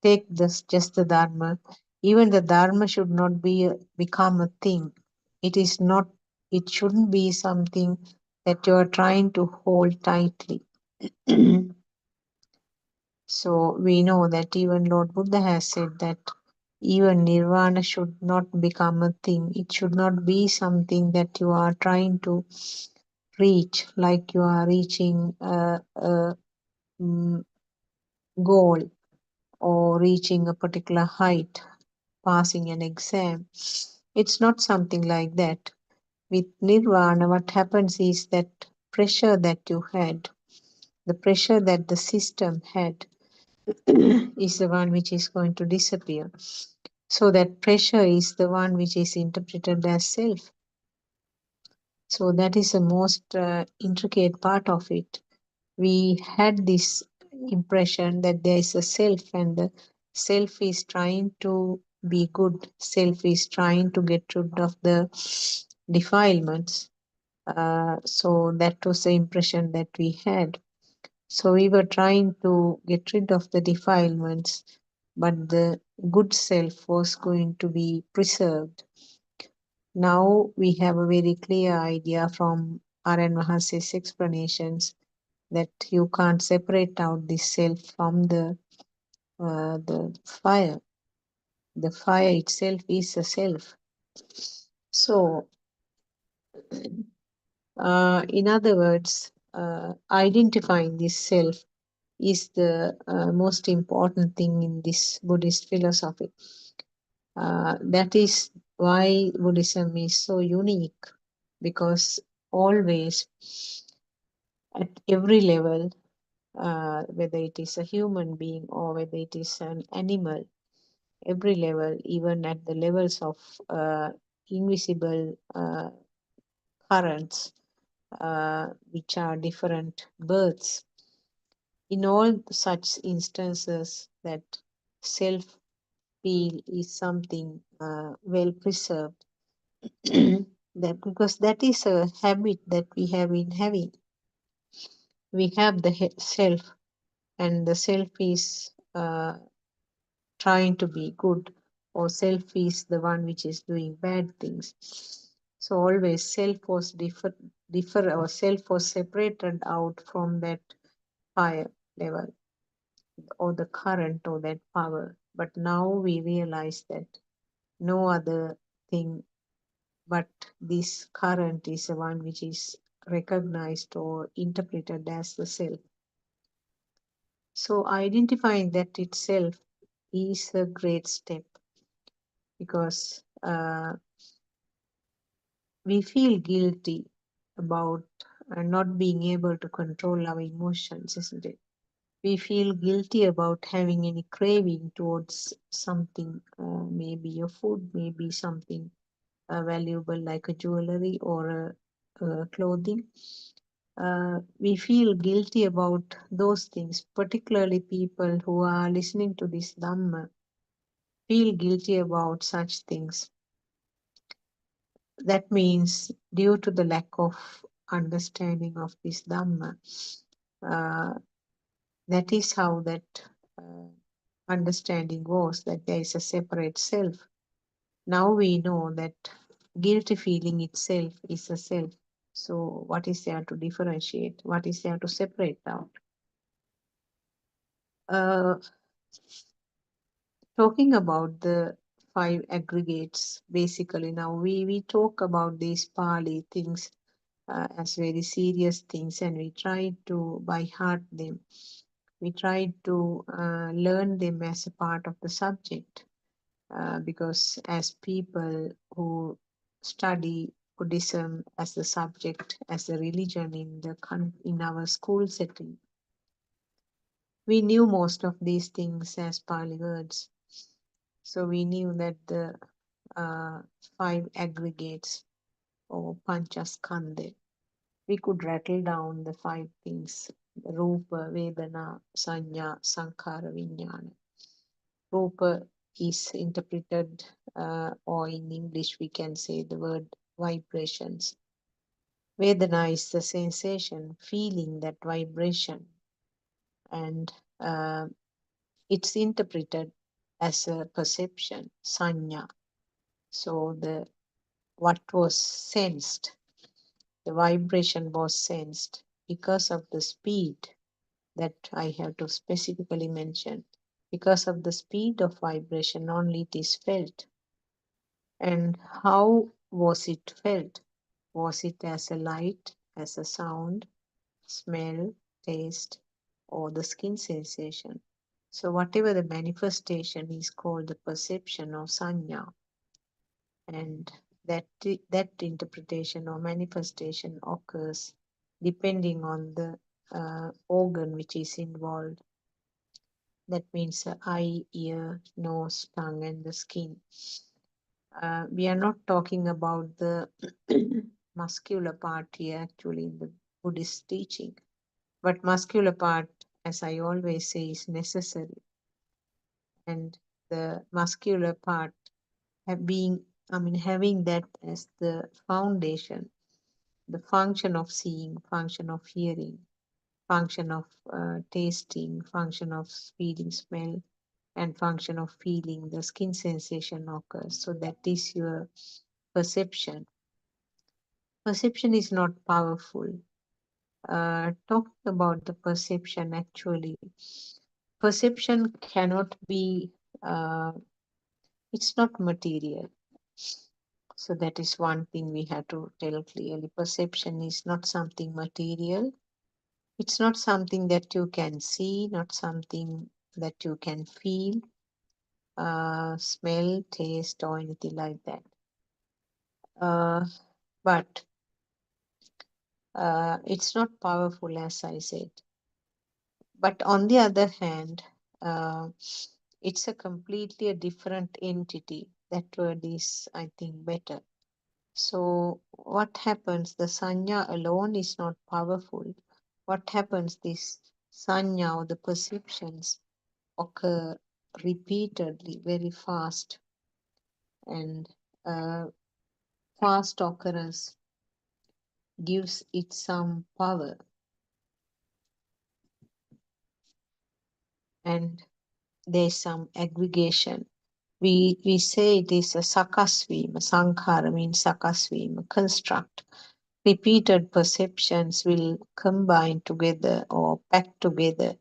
Take this just the Dharma. Even the Dharma should not become a thing. It is not. It shouldn't be something that you are trying to hold tightly. So we know that even Lord Buddha has said that even nirvana should not become a thing. It should not be something that you are trying to reach, like you are reaching a mm, goal or reaching a particular height, passing an exam. It's not something like that. With nirvana, what happens is that pressure that you had, the pressure that the system had, is the one which is going to disappear. So that pressure is the one which is interpreted as self. So that is the most intricate part of it. We had this impression that there is a self, and the self is trying to be good, self is trying to get rid of the defilements. So that was the impression that we had. So we were trying to get rid of the defilements, but the good self was going to be preserved. Now we have a very clear idea from Aryan Mahase's explanations that you can't separate out the self from the fire. The fire itself is a self. So, in other words, identifying this self is the most important thing in this Buddhist philosophy. That is why Buddhism is so unique, because always at every level, whether it is a human being or whether it is an animal, every level, even at the levels of invisible currents, which are different births. In all such instances, that self feel is something well preserved. That because that is a habit that we have been having. We have the self, and the self is trying to be good, or self is the one which is doing bad things. So always self was differ or self was separated out from that higher level or the current or that power. But now we realize that no other thing but this current is the one which is recognized or interpreted as the self. So identifying that itself is a great step, because we feel guilty about not being able to control our emotions, isn't it? We feel guilty about having any craving towards something, maybe a food, maybe something valuable like a jewelry or a clothing. We feel guilty about those things, particularly people who are listening to this Dhamma feel guilty about such things. That means due to the lack of understanding of this Dhamma, uh, that is how that uh, understanding was, that there is a separate self. Now we know that guilty feeling itself is a self. So what is there to differentiate? What is there to separate out? Uh, Talking about the five aggregates, basically now we talk about these Pali things as very serious things, and we try to by heart them. We try to learn them as a part of the subject, because as people who study Buddhism as the subject, as a religion in in our school setting, we knew most of these things as Pali words. So we knew that the uh, five aggregates or panchaskandha, we could rattle down the five things: Rupa, Vedana, Sanya, Sankhara, Vijnana. Rupa is interpreted, or in English we can say the word vibrations. Vedana is the sensation, feeling that vibration, and uh, it's interpreted as a perception, Sanya. So the what was sensed, the vibration was sensed because of the speed that I have to specifically mention. Because of the speed of vibration, only it is felt. And how was it felt? Was it as a light, as a sound, smell, taste, or the skin sensation? So, whatever the manifestation is called the perception or sanya, and that interpretation or manifestation occurs depending on the organ which is involved. That means the eye, ear, nose, tongue, and the skin. We are not talking about the muscular part here actually in the Buddhist teaching. But muscular part, as I always say, is necessary. And the muscular part having that as the foundation, the function of seeing, function of hearing, function of tasting, function of feeling smell, and function of feeling the skin sensation occurs. So that is your perception. Perception is not powerful. Talking about the perception, actually, perception cannot be, uh, it's not material. So that is one thing we have to tell clearly. Perception is not something material. It's not something that you can see, not something that you can feel, smell, taste, or anything like that. Uh, but it's not powerful, as I said. But on the other hand, uh, it's a completely a different entity. That word is, I think, better. So, what happens? The sanya alone is not powerful. What happens? This sanya or the perceptions occur repeatedly, very fast, and uh, fast occurrence gives it some power, and there's some aggregation. We say it is a sakasvima. Sankhara means sakasvima, construct. Repeated perceptions will combine together or pack together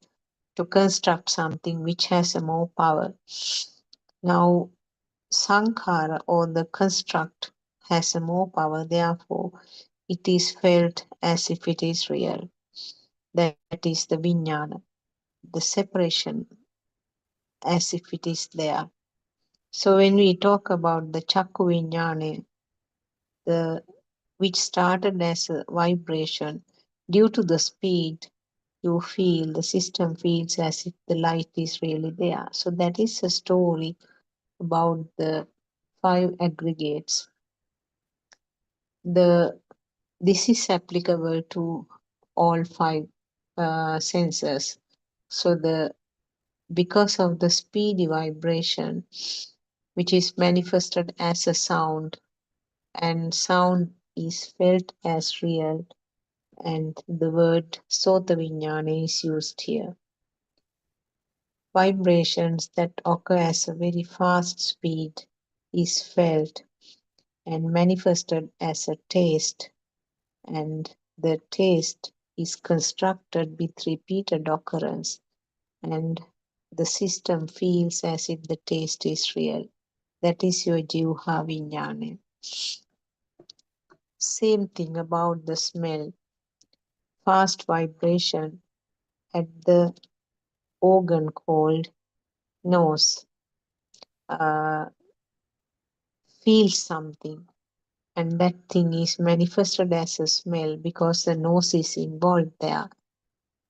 to construct something which has a more power. Now, sankhara or the construct has a more power, therefore, it is felt as if it is real. That is the vijnana, the separation as if it is there. So, when we talk about the chakku vijnana, the which started as a vibration, due to the speed you feel, the system feels as if the light is really there. So that is a story about the five aggregates. The this is applicable to all five senses. So the because of the speedy vibration, which is manifested as a sound, and sound is felt as real, and the word Sotavinyana is used here. Vibrations that occur as a very fast speed is felt and manifested as a taste, and the taste is constructed with repeated occurrence, and the system feels as if the taste is real. That is your Jivha Vinyana. Same thing about the smell. Fast vibration at the organ called nose uh, feels something, and that thing is manifested as a smell because the nose is involved there,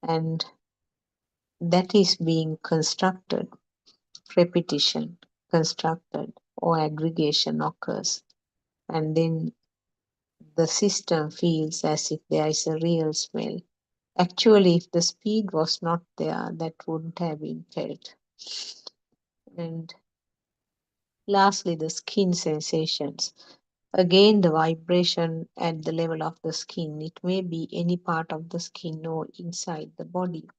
and that is being constructed. Repetition, constructed, or aggregation occurs, and then the system feels as if there is a real smell. Actually, if the speed was not there, that wouldn't have been felt. And lastly, the skin sensations. Again, the vibration at the level of the skin. It may be any part of the skin or inside the body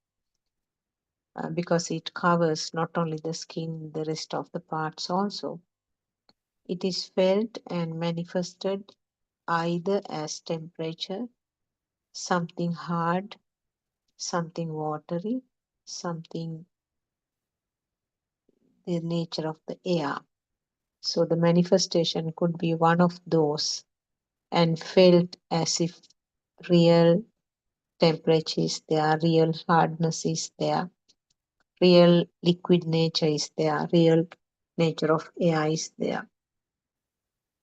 because it covers not only the skin, the rest of the parts also. It is felt and manifested either as temperature, something hard, something watery, something the nature of the air. So the manifestation could be one of those and felt as if real temperature is there, real hardness is there, real liquid nature is there, real nature of air is there.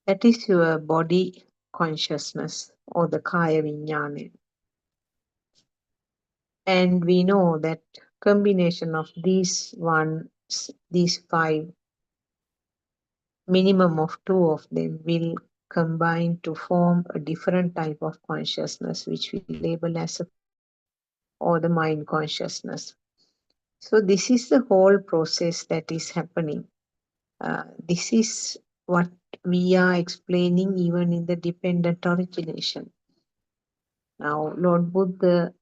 That is your body consciousness or the kaya vinyana. And we know that combination of these five, minimum of two of them will combine to form a different type of consciousness, which we label as a or the mind consciousness. So this is the whole process that is happening. This is what we are explaining even in the dependent origination. Now, Lord Buddha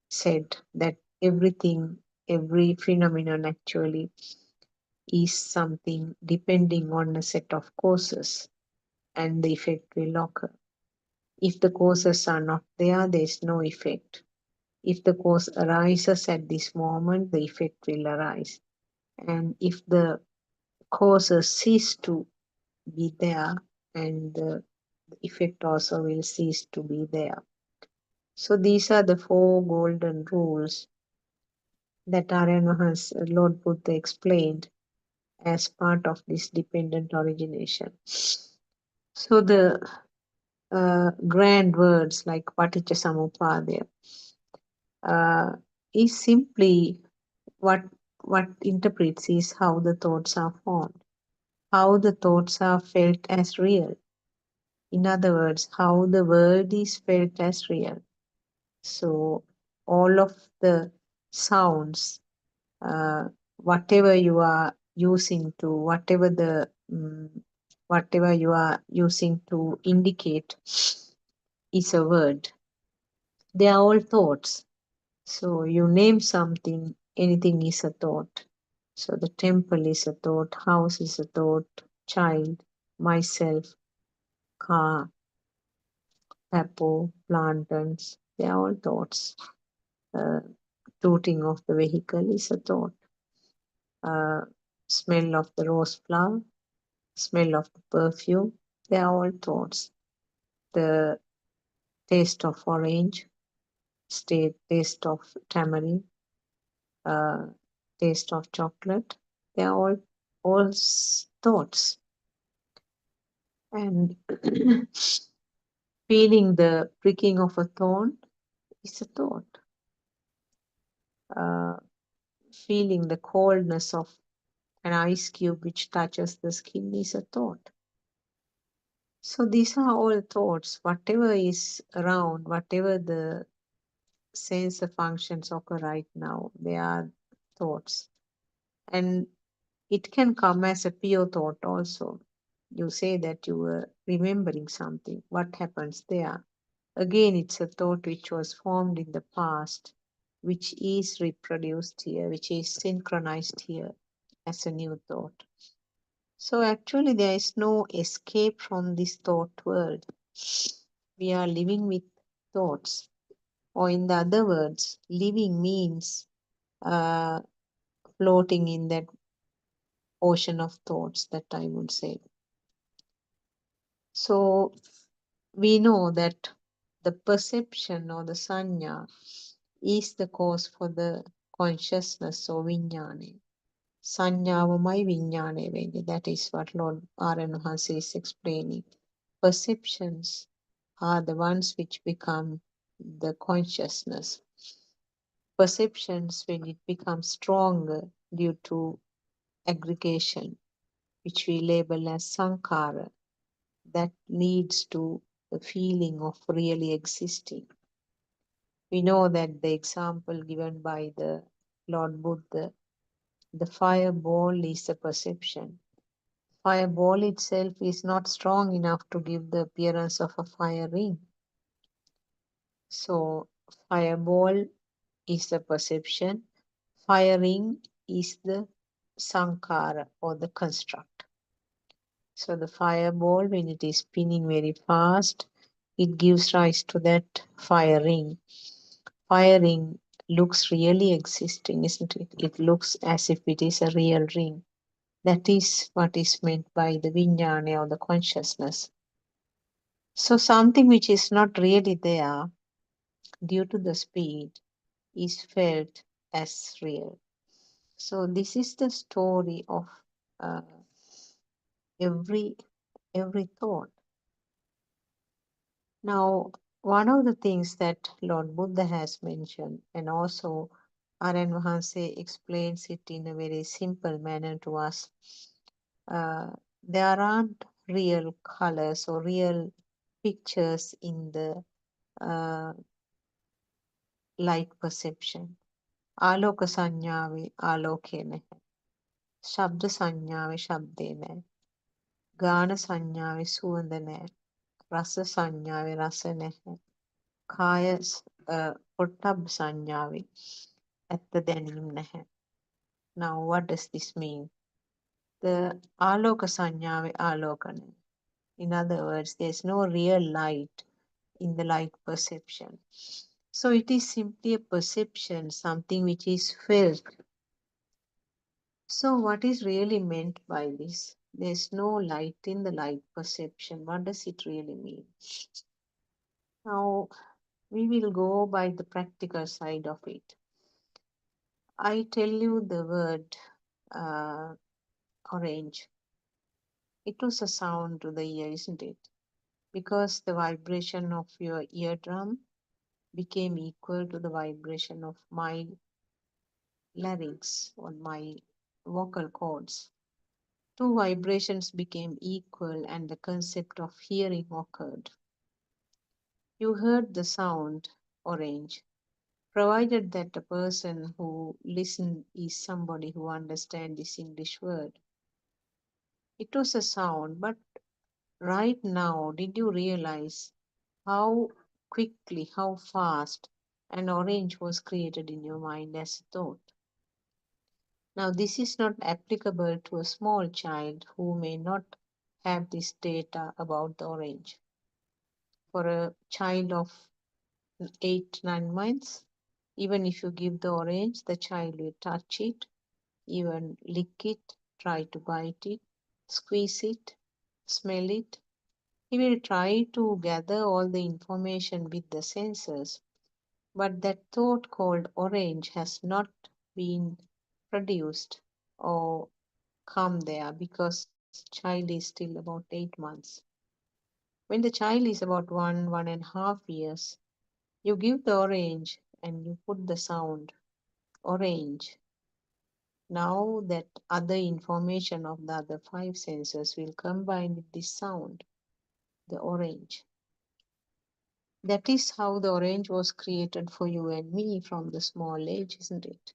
said that everything, every phenomenon actually is something depending on a set of causes, and the effect will occur. If the causes are not there, there is no effect. If the cause arises at this moment, the effect will arise. And if the causes cease to be there, and the effect also will cease to be there. So these are the four golden rules that Aryan Mahas Lord Buddha explained as part of this dependent origination. So the grand words like Paticca Samuppada uh, is simply what interprets is how the thoughts are formed, how the thoughts are felt as real. In other words, how the world is felt as real. So, all of the sounds, whatever you are using to, whatever you are using to indicate is a word. They are all thoughts. So you name something, anything is a thought. So the temple is a thought, house is a thought, child, myself, car, papo, plantains, they are all thoughts. Uh, Tooting of the vehicle is a thought. Uh, Smell of the rose flower, smell of the perfume, they are all thoughts. The taste of orange, taste of tamarind, uh, taste of chocolate, they are all thoughts. And feeling the pricking of a thorn is a thought. Uh, Feeling the coldness of an ice cube which touches the skin is a thought. So these are all thoughts. Whatever is around, whatever the sensor functions occur right now, they are thoughts. And it can come as a pure thought also. You say that you were remembering something. What happens there? Again, it's a thought which was formed in the past, which is reproduced here, which is synchronized here as a new thought. So actually, there is no escape from this thought world. We are living with thoughts. Or, in the other words, living means uh, floating in that ocean of thoughts, that I would say. So, we know that the perception or the sanya is the cause for the consciousness or විඥානය. සංඥාවමයි විඥානය වෙන්නේ. That is what Lord Aryan Mahansa is explaining. Perceptions are the ones which become the consciousness. Perceptions, when it becomes stronger due to aggregation, which we label as sankhara, that leads to the feeling of really existing. We know that the example given by the Lord Buddha, the fireball is a perception. Fireball itself is not strong enough to give the appearance of a fire ring. So, fireball is the perception, fire ring is the sankhara or the construct. So, the fireball, when it is spinning very fast, it gives rise to that fire ring. Fire ring looks really existing, isn't it? It looks as if it is a real ring. That is what is meant by the vijnana or the consciousness. So something which is not really there due to the speed is felt as real. So this is the story of uh, every thought. Now, one of the things that Lord Buddha has mentioned, and also Aryan Mahanse explains it in a very simple manner to us, there aren't real colors or real pictures in the uh, light perception. ආලෝක සංඥාවේ ආලෝකය නැහැ. ශබ්ද සංඥාවේ ශබ්දේ නැහැ. ගාන සංඥාවේ සුවඳ නැහැ. රස සංඥාවේ රස නැහැ. කාය පොට්ටබ්බ සංඥාවේ ඇත්ත දැනීම නැහැ. Now what does this mean? The ආලෝක සංඥාවේ ආලෝක නැහැ. In other words, there's no real light in the light perception. So it is simply a perception, something which is felt. So what is really meant by this? There's no light in the light perception. What does it really mean? Now we will go by the practical side of it. I tell you the word uh, orange. It was a sound to the ear, isn't it? Because the vibration of your eardrum became equal to the vibration of my larynx on my vocal cords. Two vibrations became equal and the concept of hearing occurred. You heard the sound orange, provided that the person who listened is somebody who understands this English word. It was a sound, but right now, did you realize how quickly, how fast an orange was created in your mind as a thought? Now, this is not applicable to a small child who may not have this data about the orange. For a child of 8, 9 months, even if you give the orange, the child will touch it, even lick it, try to bite it, squeeze it, smell it. He will try to gather all the information with the senses, but that thought called orange has not been produced or come there because child is still about 8 months. When the child is about 1.5 years, you give the orange and you put the sound orange. Now that other information of the other five senses will combine with this sound, the orange. That is how the orange was created for you and me from the small age, isn't it?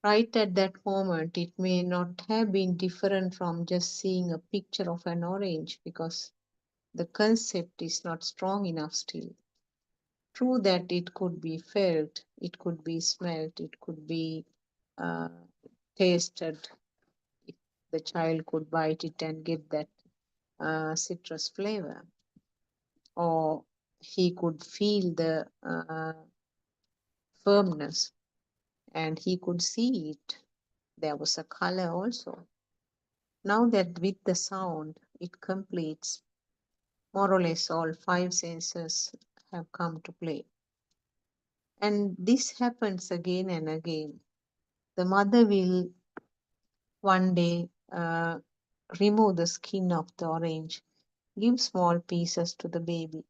Right at that moment, it may not have been different from just seeing a picture of an orange because the concept is not strong enough still. True that it could be felt, it could be smelt, it could be uh, tasted. If the child could bite it and get that citrus flavor, or he could feel the firmness and he could see it. There was a color also. Now that with the sound, it completes more or less all five senses have come to play. And this happens again and again. The mother will one day remove the skin of the orange, give small pieces to the baby.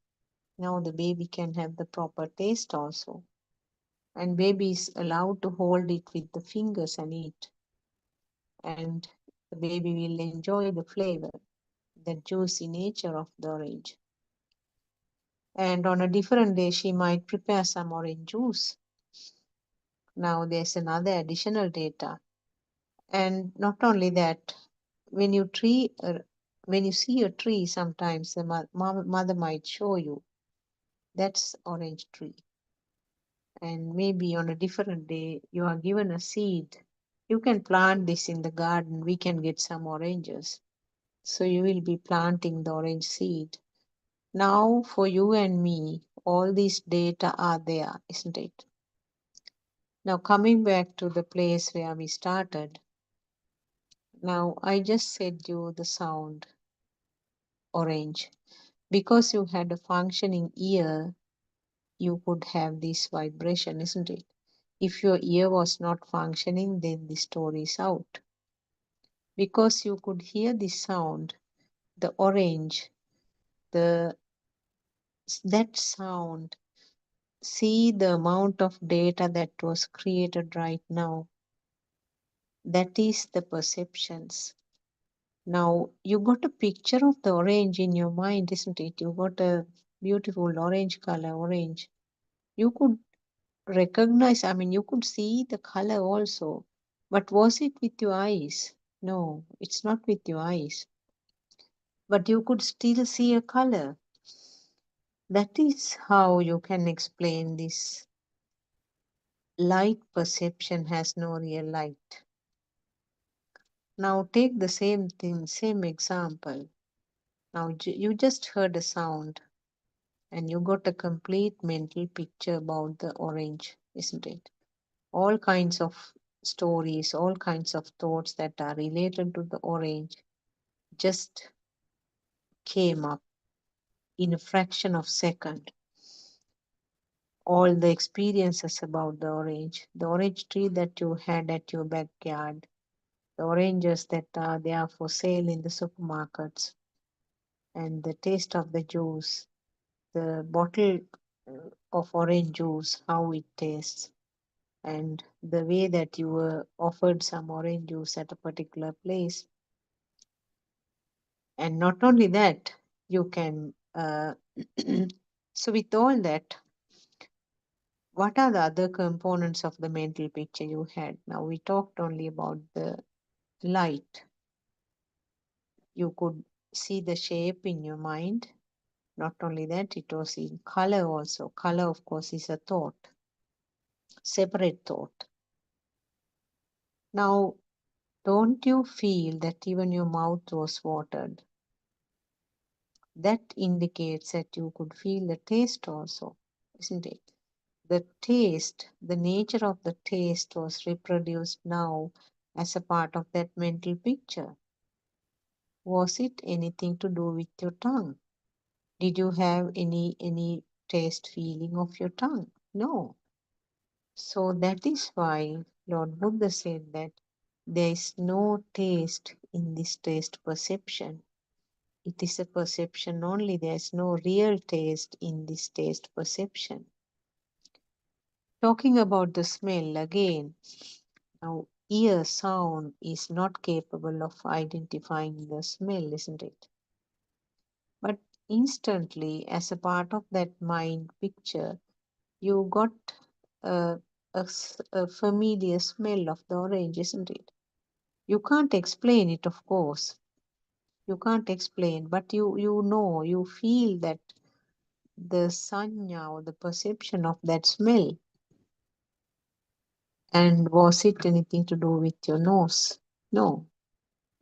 Now the baby can have the proper taste also. And baby is allowed to hold it with the fingers and eat. And the baby will enjoy the flavor, the juicy nature of the orange. And on a different day, she might prepare some orange juice. Now there's another additional data. And not only that, when you tree, when you see a tree, sometimes the mother might show you that's orange tree. And maybe on a different day, you are given a seed. You can plant this in the garden. We can get some oranges. So you will be planting the orange seed. Now, for you and me, all these data are there, isn't it? Now, coming back to the place where we started, now I just said you the sound orange. Because you had a functioning ear, you could have this vibration, isn't it? If your ear was not functioning, then the story is out. Because you could hear the sound, the orange, the that sound, see the amount of data that was created right now. That is the perceptions. Now you got a picture of the orange in your mind, isn't it? You got a beautiful orange color, orange. You could recognize, I mean, you could see the color also. But was it with your eyes? No, it's not with your eyes. But you could still see a color. That is how you can explain this. Light perception has no real light. Now take the same thing, same example. Now you just heard a sound and you got a complete mental picture about the orange, isn't it? All kinds of stories, all kinds of thoughts that are related to the orange just came up in a fraction of second. All the experiences about the orange tree that you had at your backyard, the oranges that are there for sale in the supermarkets, and the taste of the juice, the bottle of orange juice, how it tastes, and the way that you were offered some orange juice at a particular place. And not only that, you can, so with all that, what are the other components of the mental picture you had? Now, we talked only about the light. You could see the shape in your mind. Not only that, it was in color also. Color, of course, is a thought, separate thought. Now, don't you feel that even your mouth was watered? That indicates that you could feel the taste also, isn't it? The taste, the nature of the taste was reproduced now as a part of that mental picture. Was it anything to do with your tongue? Did you have any taste feeling of your tongue? No. So that is why Lord Buddha said that there is no taste in this taste perception. It is a perception only. There is no real taste in this taste perception. Talking about the smell again, now ear sound is not capable of identifying the smell, isn't it? But instantly, as a part of that mind picture, you got a, a familiar smell of the orange, isn't it? You can't explain it, of course. You can't explain, but you know, you feel that the sanya or the perception of that smell. And was it anything to do with your nose? No,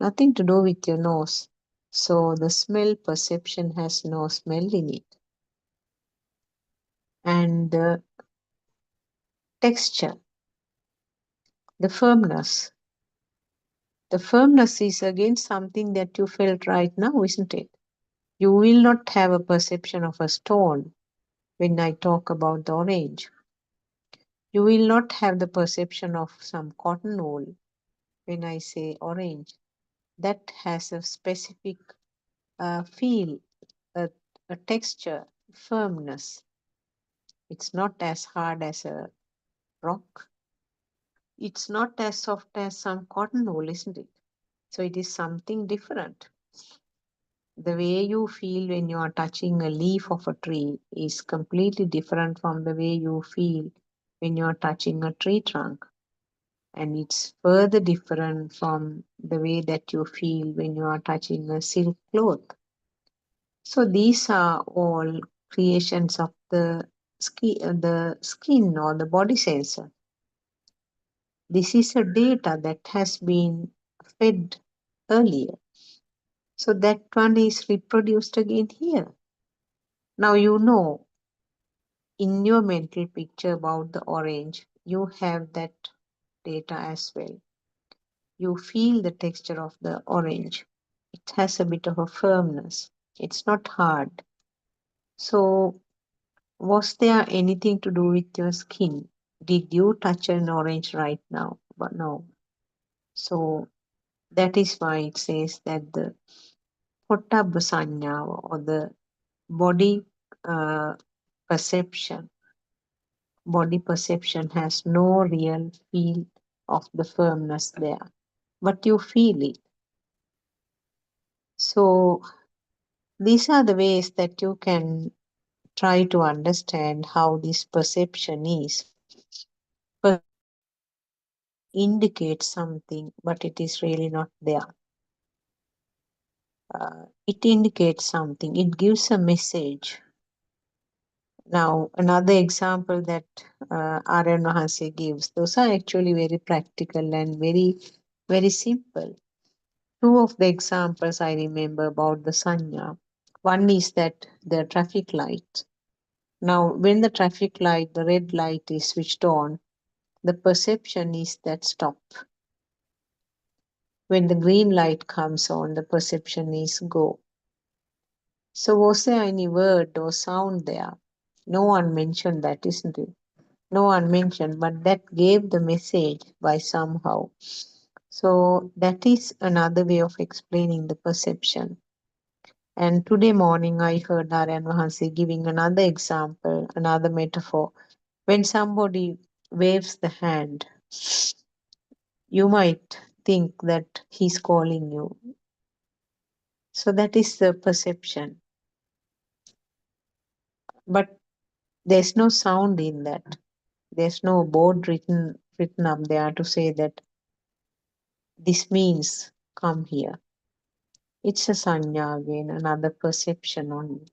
nothing to do with your nose. So the smell perception has no smell in it. And the texture, the firmness. The firmness is again something that you felt right now, isn't it? You will not have a perception of a stone when I talk about the orange. You will not have the perception of some cotton wool when I say orange. That has a specific feel, a, a texture, firmness. It's not as hard as a rock. It's not as soft as some cotton wool, isn't it? So it is something different. The way you feel when you are touching a leaf of a tree is completely different from the way you feel when you are touching a tree trunk. And it's further different from the way that you feel when you are touching a silk cloth. So these are all creations of the skin or the body sensor. This is a data that has been fed earlier. So that one is reproduced again here. Now you know in your mental picture about the orange, you have that data as well. You feel the texture of the orange. It has a bit of a firmness. It's not hard. So, was there anything to do with your skin? Did you touch an orange right now? But no. So, that is why it says that the Pottabhasanya or the body uh, perception, body perception has no real feel of the firmness there, but you feel it. So, these are the ways that you can try to understand how this perception is. Perception indicates something, but it is really not there. It indicates something, it gives a message. Now, another example that Aryan Mahanse gives, those are actually very practical and very simple. Two of the examples I remember about the sanya. One is that the traffic light. Now, when the traffic light, the red light is switched on, the perception is that stop. When the green light comes on, the perception is go. So, was there any word or sound there? No one mentioned that, isn't it? No one mentioned, but that gave the message by somehow. So, that is another way of explaining the perception. And today morning, I heard Narayan Mahansi giving another example, another metaphor. When somebody waves the hand, you might think that he's calling you. So that is the perception. But there's no sound in that. There's no board written up there to say that this means come here. It's a sanya again, another perception only.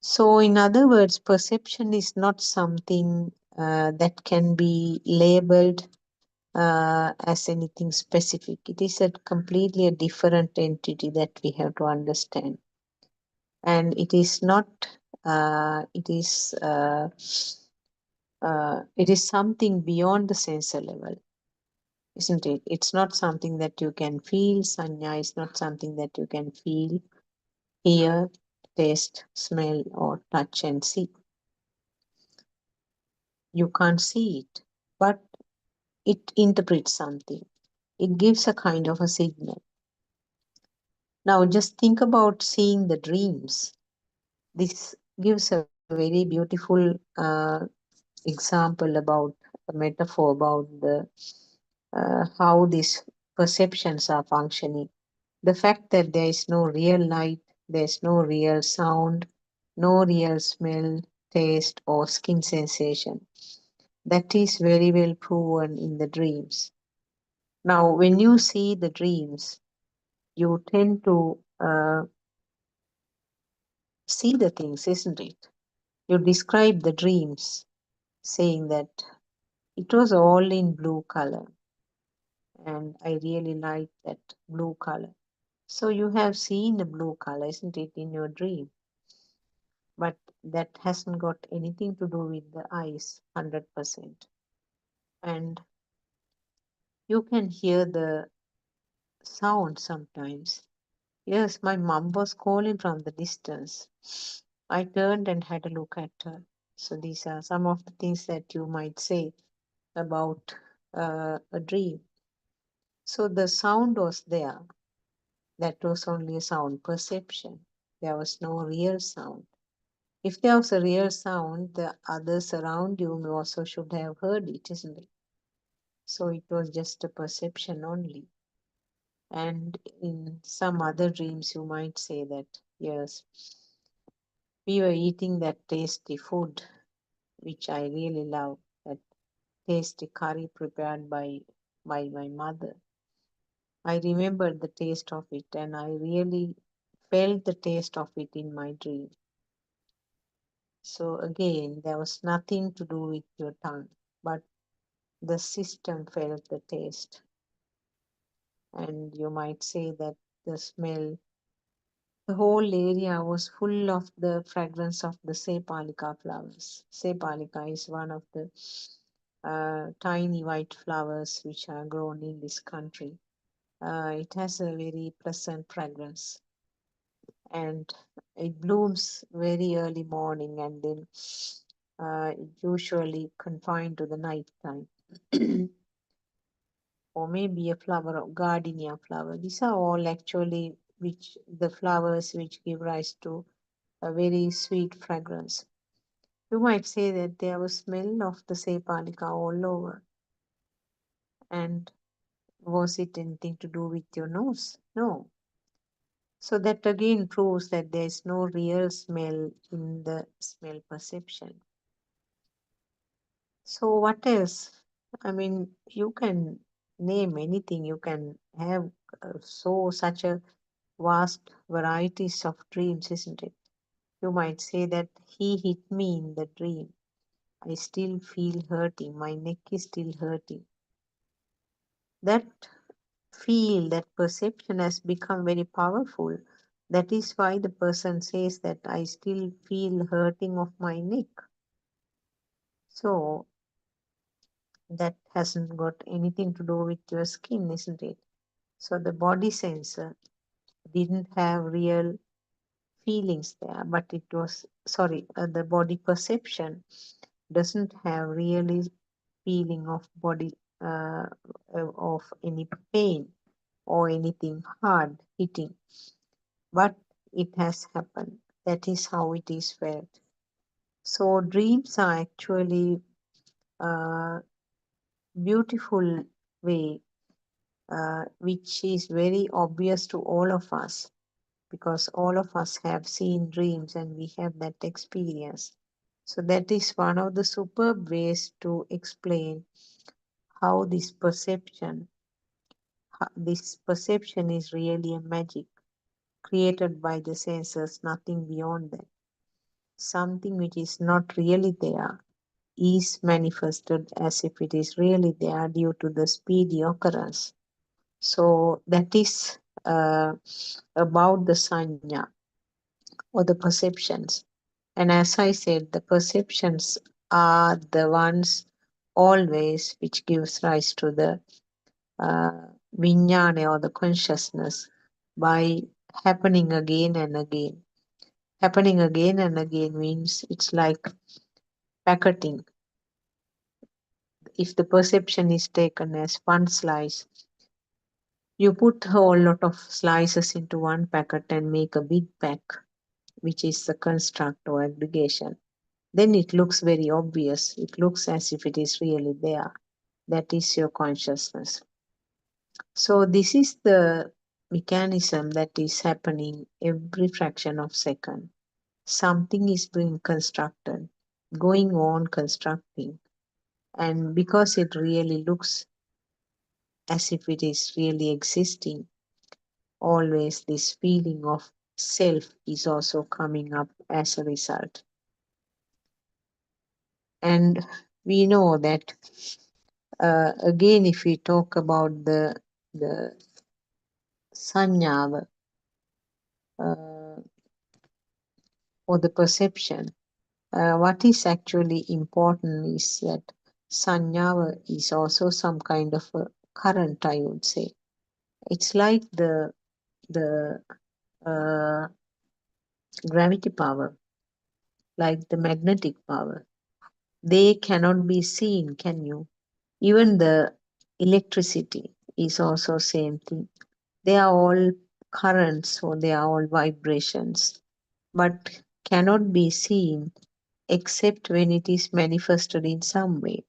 So, in other words, perception is not something that can be labeled as anything specific. It is a completely a different entity that we have to understand, and it is not. It is something beyond the sensor level, isn't it? It's not something that you can feel. Sanya is not something that you can feel, hear, taste, smell, or touch and see. You can't see it, but it interprets something. It gives a kind of a signal. Now, just think about seeing the dreams. This gives a very beautiful example about a metaphor about the how these perceptions are functioning. The fact that there is no real light, there's no real sound, no real smell, taste, or skin sensation. That is very well proven in the dreams. Now, when you see the dreams, you tend to see the things, isn't it? You describe the dreams saying that it was all in blue color, and I really like that blue color. So you have seen the blue color, isn't it, in your dream? But that hasn't got anything to do with the eyes, 100%. And you can hear the sound sometimes. Yes, my mom was calling from the distance. I turned and had a look at her. So these are some of the things that you might say about a dream. So the sound was there. That was only a sound perception. There was no real sound. If there was a real sound, the others around you also should have heard it, isn't it? So it was just a perception only. And in some other dreams, you might say that, yes, we were eating that tasty food, which I really love, that tasty curry prepared by my mother. I remembered the taste of it, and I really felt the taste of it in my dream. So again, there was nothing to do with your tongue, but the system felt the taste. And you might say that the smell, the whole area was full of the fragrance of the Sepalika flowers. Sepalika is one of the tiny white flowers which are grown in this country. It has a very pleasant fragrance, and it blooms very early morning, and then usually confined to the night time. Or maybe a flower of gardenia flower. These are all actually which the flowers which give rise to a very sweet fragrance. You might say that there was smell of the sepalika all over. And was it anything to do with your nose? No. So that again proves that there is no real smell in the smell perception. So what else? I mean, you can name anything. You can have such a vast varieties of dreams, isn't it? You might say that he hit me in the dream. I still feel hurting. My neck is still hurting. That feel, that perception has become very powerful. That is why the person says that I still feel hurting of my neck. So that hasn't got anything to do with your skin, isn't it? So the body sensor didn't have real feelings there, but it was, sorry, the body perception doesn't have really feeling of body of any pain or anything hard hitting, but it has happened. That is how it is felt. So dreams are actually a beautiful way which is very obvious to all of us because all of us have seen dreams and we have that experience. So, that is one of the superb ways to explain how this perception is really a magic created by the senses, nothing beyond that. Something which is not really there is manifested as if it is really there due to the speedy occurrence. So that is about the sanya or the perceptions. And as I said, the perceptions are the ones always which gives rise to the uh, vijnana or the consciousness by happening again and again. Happening again and again means it's like packaging. If the perception is taken as one slice, you put a whole lot of slices into one packet and make a big pack, which is the construct or aggregation. Then it looks very obvious. It looks as if it is really there. That is your consciousness. So this is the mechanism that is happening every fraction of second. Something is being constructed, going on constructing. And because it really looks as if it is really existing, always this feeling of self is also coming up as a result. And we know that again, if we talk about the sanyava uh, or the perception, what is actually important is that sanyava is also some kind of a current, I would say. It's like the gravity power, like the magnetic power. They cannot be seen, can you? Even the electricity is also same thing. They are all currents or they are all vibrations, but cannot be seen except when it is manifested in some way.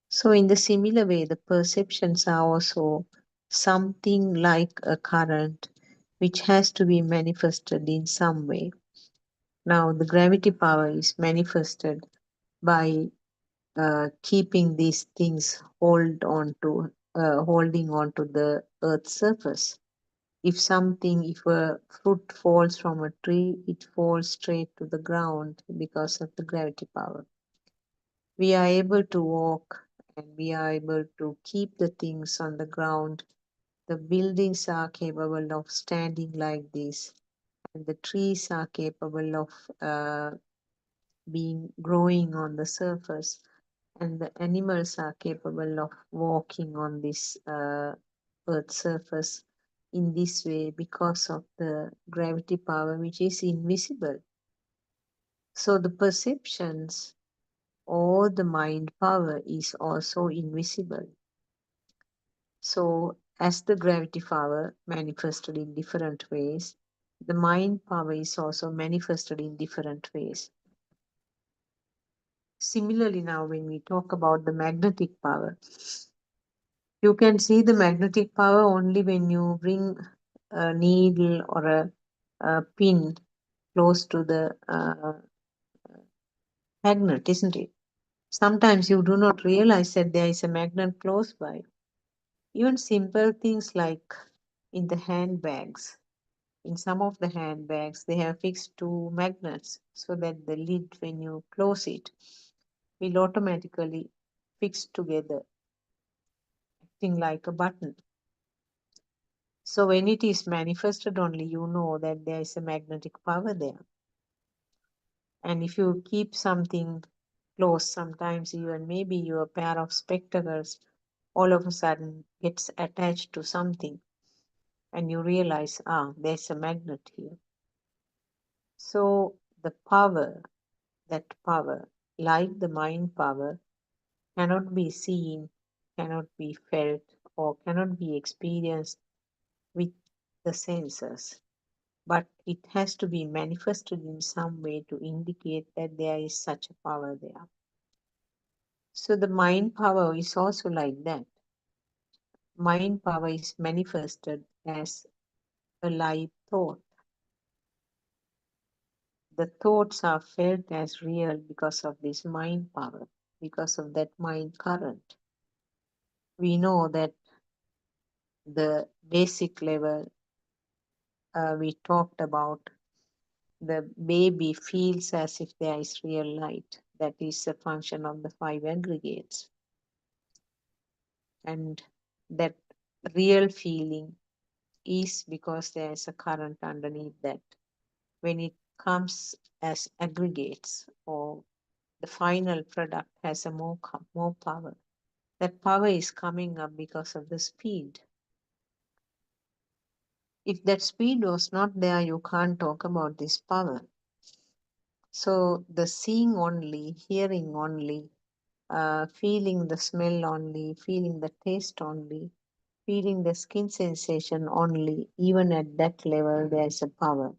So, in the similar way, the perceptions are also something like a current which has to be manifested in some way. Now, the gravity power is manifested by keeping these things holding on to the earth's surface. If a fruit falls from a tree, it falls straight to the ground because of the gravity power. We are able to walk and we are able to keep the things on the ground. The buildings are capable of standing like this, and the trees are capable of being growing on the surface, and the animals are capable of walking on this earth's surface in this way because of the gravity power which is invisible. So the perceptions or the mind power is also invisible. So as the gravity power manifested in different ways, the mind power is also manifested in different ways. Similarly, now when we talk about the magnetic power, you can see the magnetic power only when you bring a needle or a pin close to the magnet, isn't it? Sometimes you do not realize that there is a magnet close by. Even simple things like in the handbags. In some of the handbags, they have fixed two magnets so that the lid, when you close it, will automatically fix together, acting like a button. So when it is manifested only, you know that there is a magnetic power there. And if you keep something close, sometimes even maybe your pair of spectacles all of a sudden gets attached to something and you realize, there's a magnet here. So the power, that power, like the mind power, cannot be seen, cannot be felt, or cannot be experienced with the senses. But it has to be manifested in some way to indicate that there is such a power there. So the mind power is also like that. mind power is manifested as a live thought. The thoughts are felt as real because of this mind power, because of that mind current. We know that the basic level we talked about, the baby feels as if there is real light. That is a function of the five aggregates. And that real feeling is because there is a current underneath that. When it comes as aggregates, or the final product has a more power, that power is coming up because of the speed. If that speed was not there, you can't talk about this power. So the seeing only, hearing only, feeling the smell only, feeling the taste only, feeling the skin sensation only, even at that level, there is a power.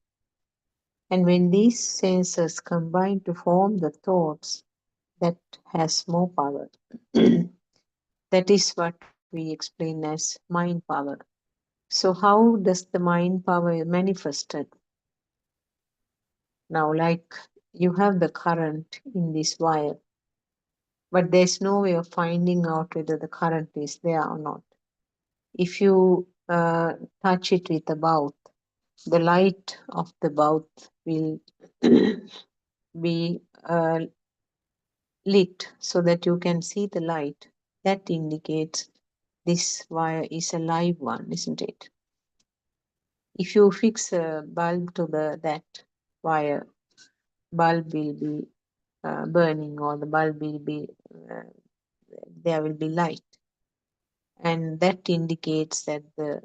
And when these senses combine to form the thoughts, that has more power. That is what we explain as mind power. So, how does the mind power manifested? Now, like you have the current in this wire, but there's no way of finding out whether the current is there or not. If you touch it with a bath, the light of the bath will be lit so that you can see the light. That indicates this wire is a live one, isn't it? If you fix a bulb to that wire, bulb will be burning, or the bulb will be uh, there will be light, and that indicates that the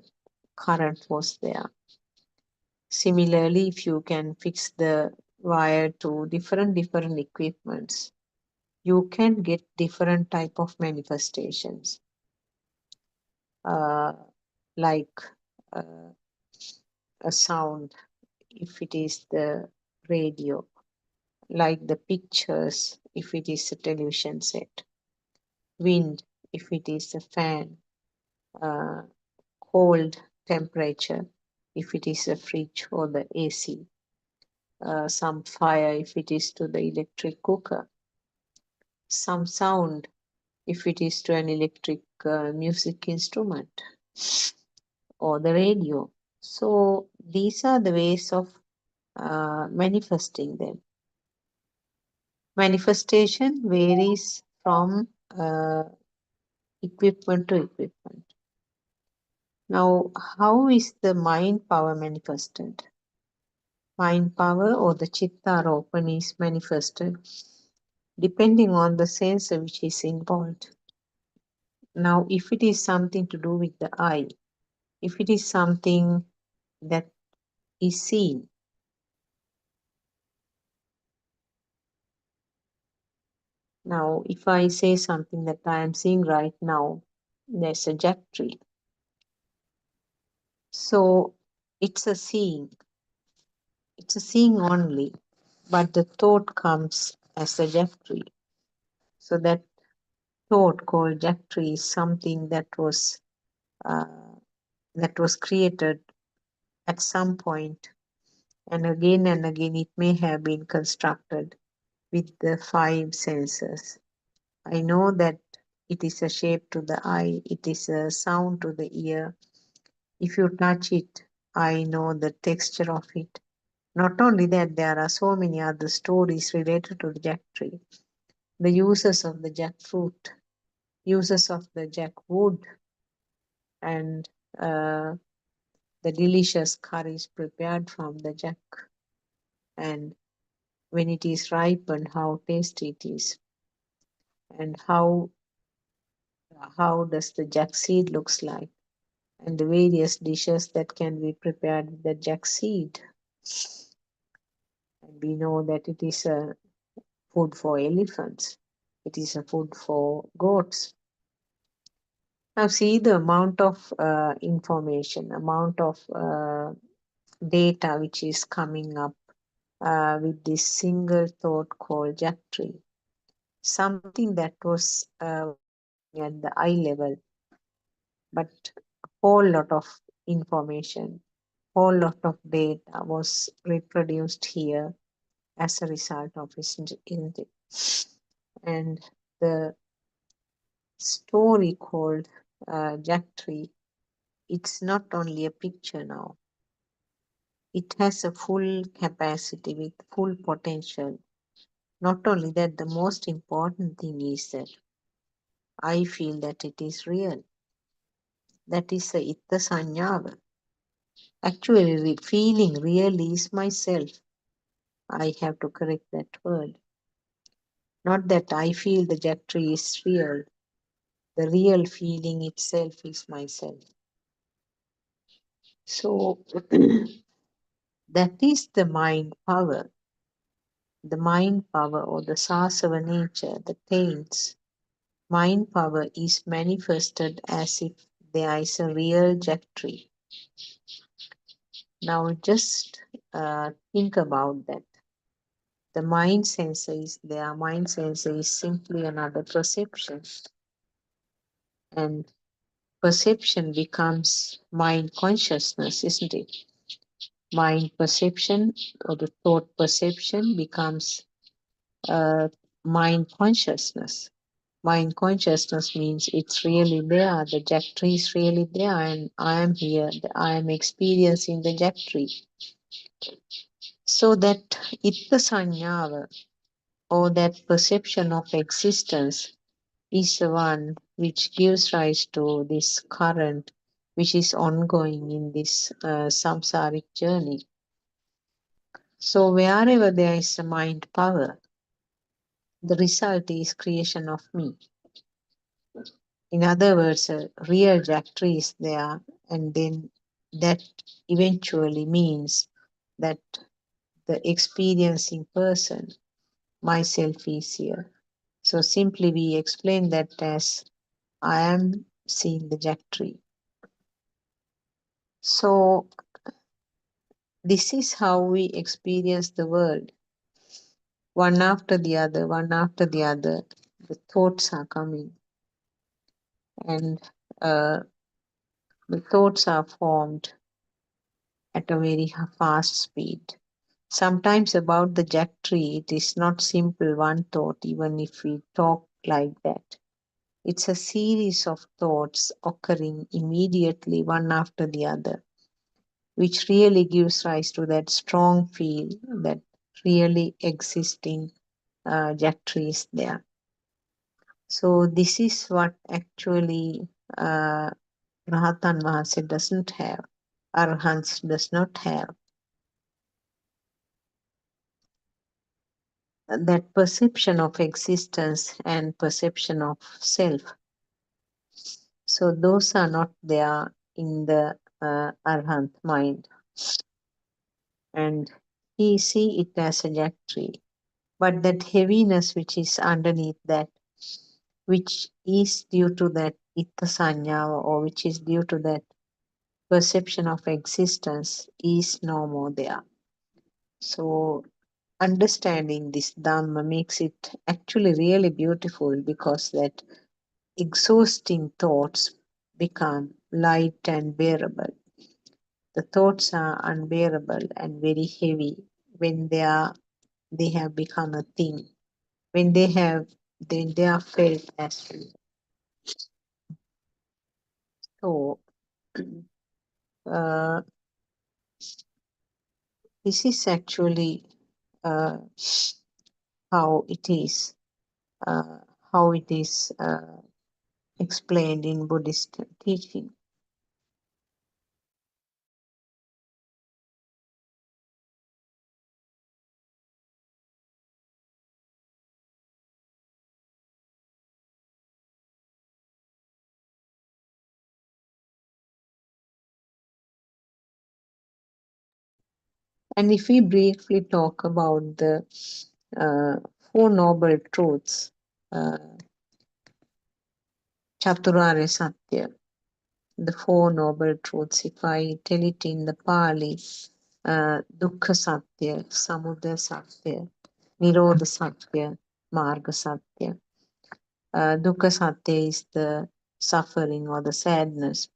current was there. Similarly, if you can fix the wire to different equipments, you can get different type of manifestations, uh, like uh, a sound if it is the radio, like the pictures if it is a television set, wind if it is a fan, uh, cold temperature if it is a fridge or the AC, some fire if it is to the electric cooker, some sound if it is to an electric music instrument or the radio. So these are the ways of manifesting them. Manifestation varies from equipment to equipment. Now, how is the mind power manifested? Mind power or the chitta open is manifested depending on the sensor which is involved. Now, if it is something to do with the eye, if it is something that is seen, now if I say something that I am seeing right now, there's a jack tree. So it's a seeing only, but the thought comes as a jack tree. So that thought called jack tree is something uh, that was created at some point, and again it may have been constructed with the five senses. I know that it is a shape to the eye, it is a sound to the ear. If you touch it, I know the texture of it. Not only that, there are so many other stories related to the jack tree. The uses of the jackfruit, uses of the jackwood, and uh, the delicious curries prepared from the jack, and when it is ripened, how tasty it is, and how does the jack seed looks like, and the various dishes that can be prepared with the jack seed. And we know that it is a food for elephants, it is a food for goats. Now see the amount of information, amount of data which is coming up with this single thought called jack tree. Something that was working at the eye level but a whole lot of information, whole lot of data was reproduced here as a result of his isn't it? And the story called Jack Tree, it's not only a picture now, it has a full capacity with full potential. Not only that, the most important thing is that I feel that it is real. That is a itta sanyava. Actually, feeling really is myself. I have to correct that word. Not that I feel the Jack Tree is real. The real feeling itself is myself. So that is the mind power or the sasava nature, the taints. Mind power is manifested as if there is a real Jack Tree. Now just think about that. The mind sensor is there. Mind sensor is simply another perception. And perception becomes mind consciousness, isn't it? Mind perception or the thought perception becomes mind consciousness. Mind consciousness means it's really there, the Jack Tree is really there, and I am here, I am experiencing the Jack Tree. So that itta sanyava or that perception of existence is the one which gives rise to this current which is ongoing in this samsaric journey. So wherever there is a mind power, the result is creation of me. In other words, a real Jack Tree is there, and then that eventually means that the experiencing person, myself, is here. So simply we explain that as I am seeing the Jack Tree. So this is how we experience the world, one after the other, one after the other. The thoughts are coming, and uh, the thoughts are formed at a very fast speed. Sometimes about the Jack Tree, it is not simple one thought, even if we talk like that. It's a series of thoughts occurring immediately, one after the other, which really gives rise to that strong feel that really existing Jack Tree is there. So this is what actually Rahatan Mahase doesn't have, Arhants does not have. That perception of existence and perception of self. So those are not there in the Arhant mind. And he see it as a Jack Tree. But that heaviness which is underneath that, which is due to that itta sanyava, or which is due to that perception of existence, is no more there. So understanding this Dhamma makes it actually really beautiful, because that exhausting thoughts become light and bearable. The thoughts are unbearable and very heavy when they have become a thing. When they are felt as real. So uh, this is actually uh, how it is, uh, how it is explained in Buddhist teaching. And if we briefly talk about the uh, Four Noble Truths, uh, Chaturarya Satya, the Four Noble Truths, if I tell it in the Pali, Dukkha Satya, Samudaya Satya, Nirodha Satya, Marga Satya. Dukkha Satya is the suffering or the sadness.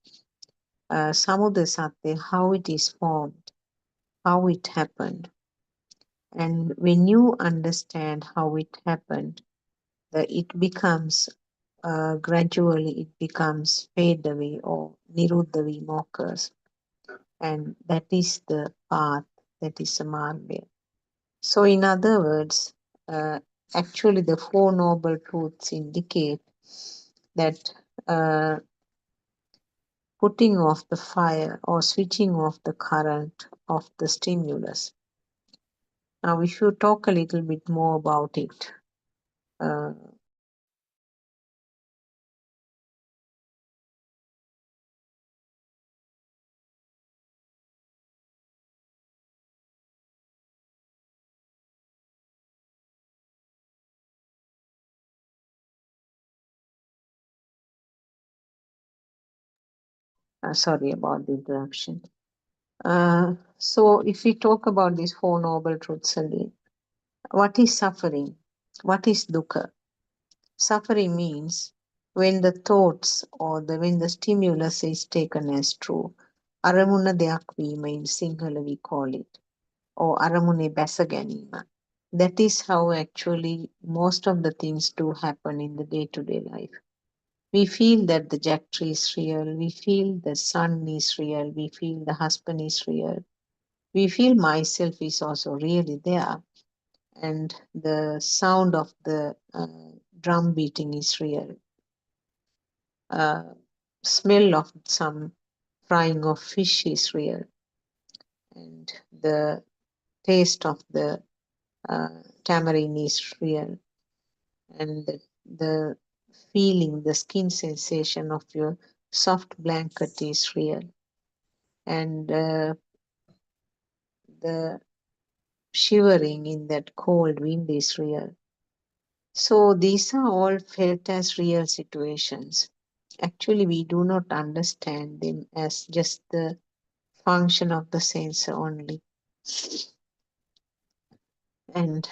Samudra Satya, how it is formed, how it happened. And when you understand how it happened, it becomes gradually it becomes fade away or niruddhavi mockers, and that is the path, that is the marga. So, in other words, uh, actually, the Four Noble Truths indicate that uh, putting off the fire or switching off the current of the stimulus. Now, we should talk a little bit more about it. Uh, Sorry about the interruption. So, if we talk about these Four Noble Truths again, what is suffering? What is dukkha? Suffering means when the thoughts or when the stimulus is taken as true. Aramuna deyak veema in Sinhala we call it, or aramune basa ganima. That is how actually most of the things do happen in the day-to-day life. We feel that the jack tree is real, we feel the sun is real, we feel the husband is real, we feel myself is also really there, and the sound of the drum beating is real. Smell of some frying of fish is real, and the taste of the tamarind is real, and the feeling, the skin sensation of your soft blanket is real, and the shivering in that cold wind is real. So these are all felt as real situations. Actually, we do not understand them as just the function of the sensor only. And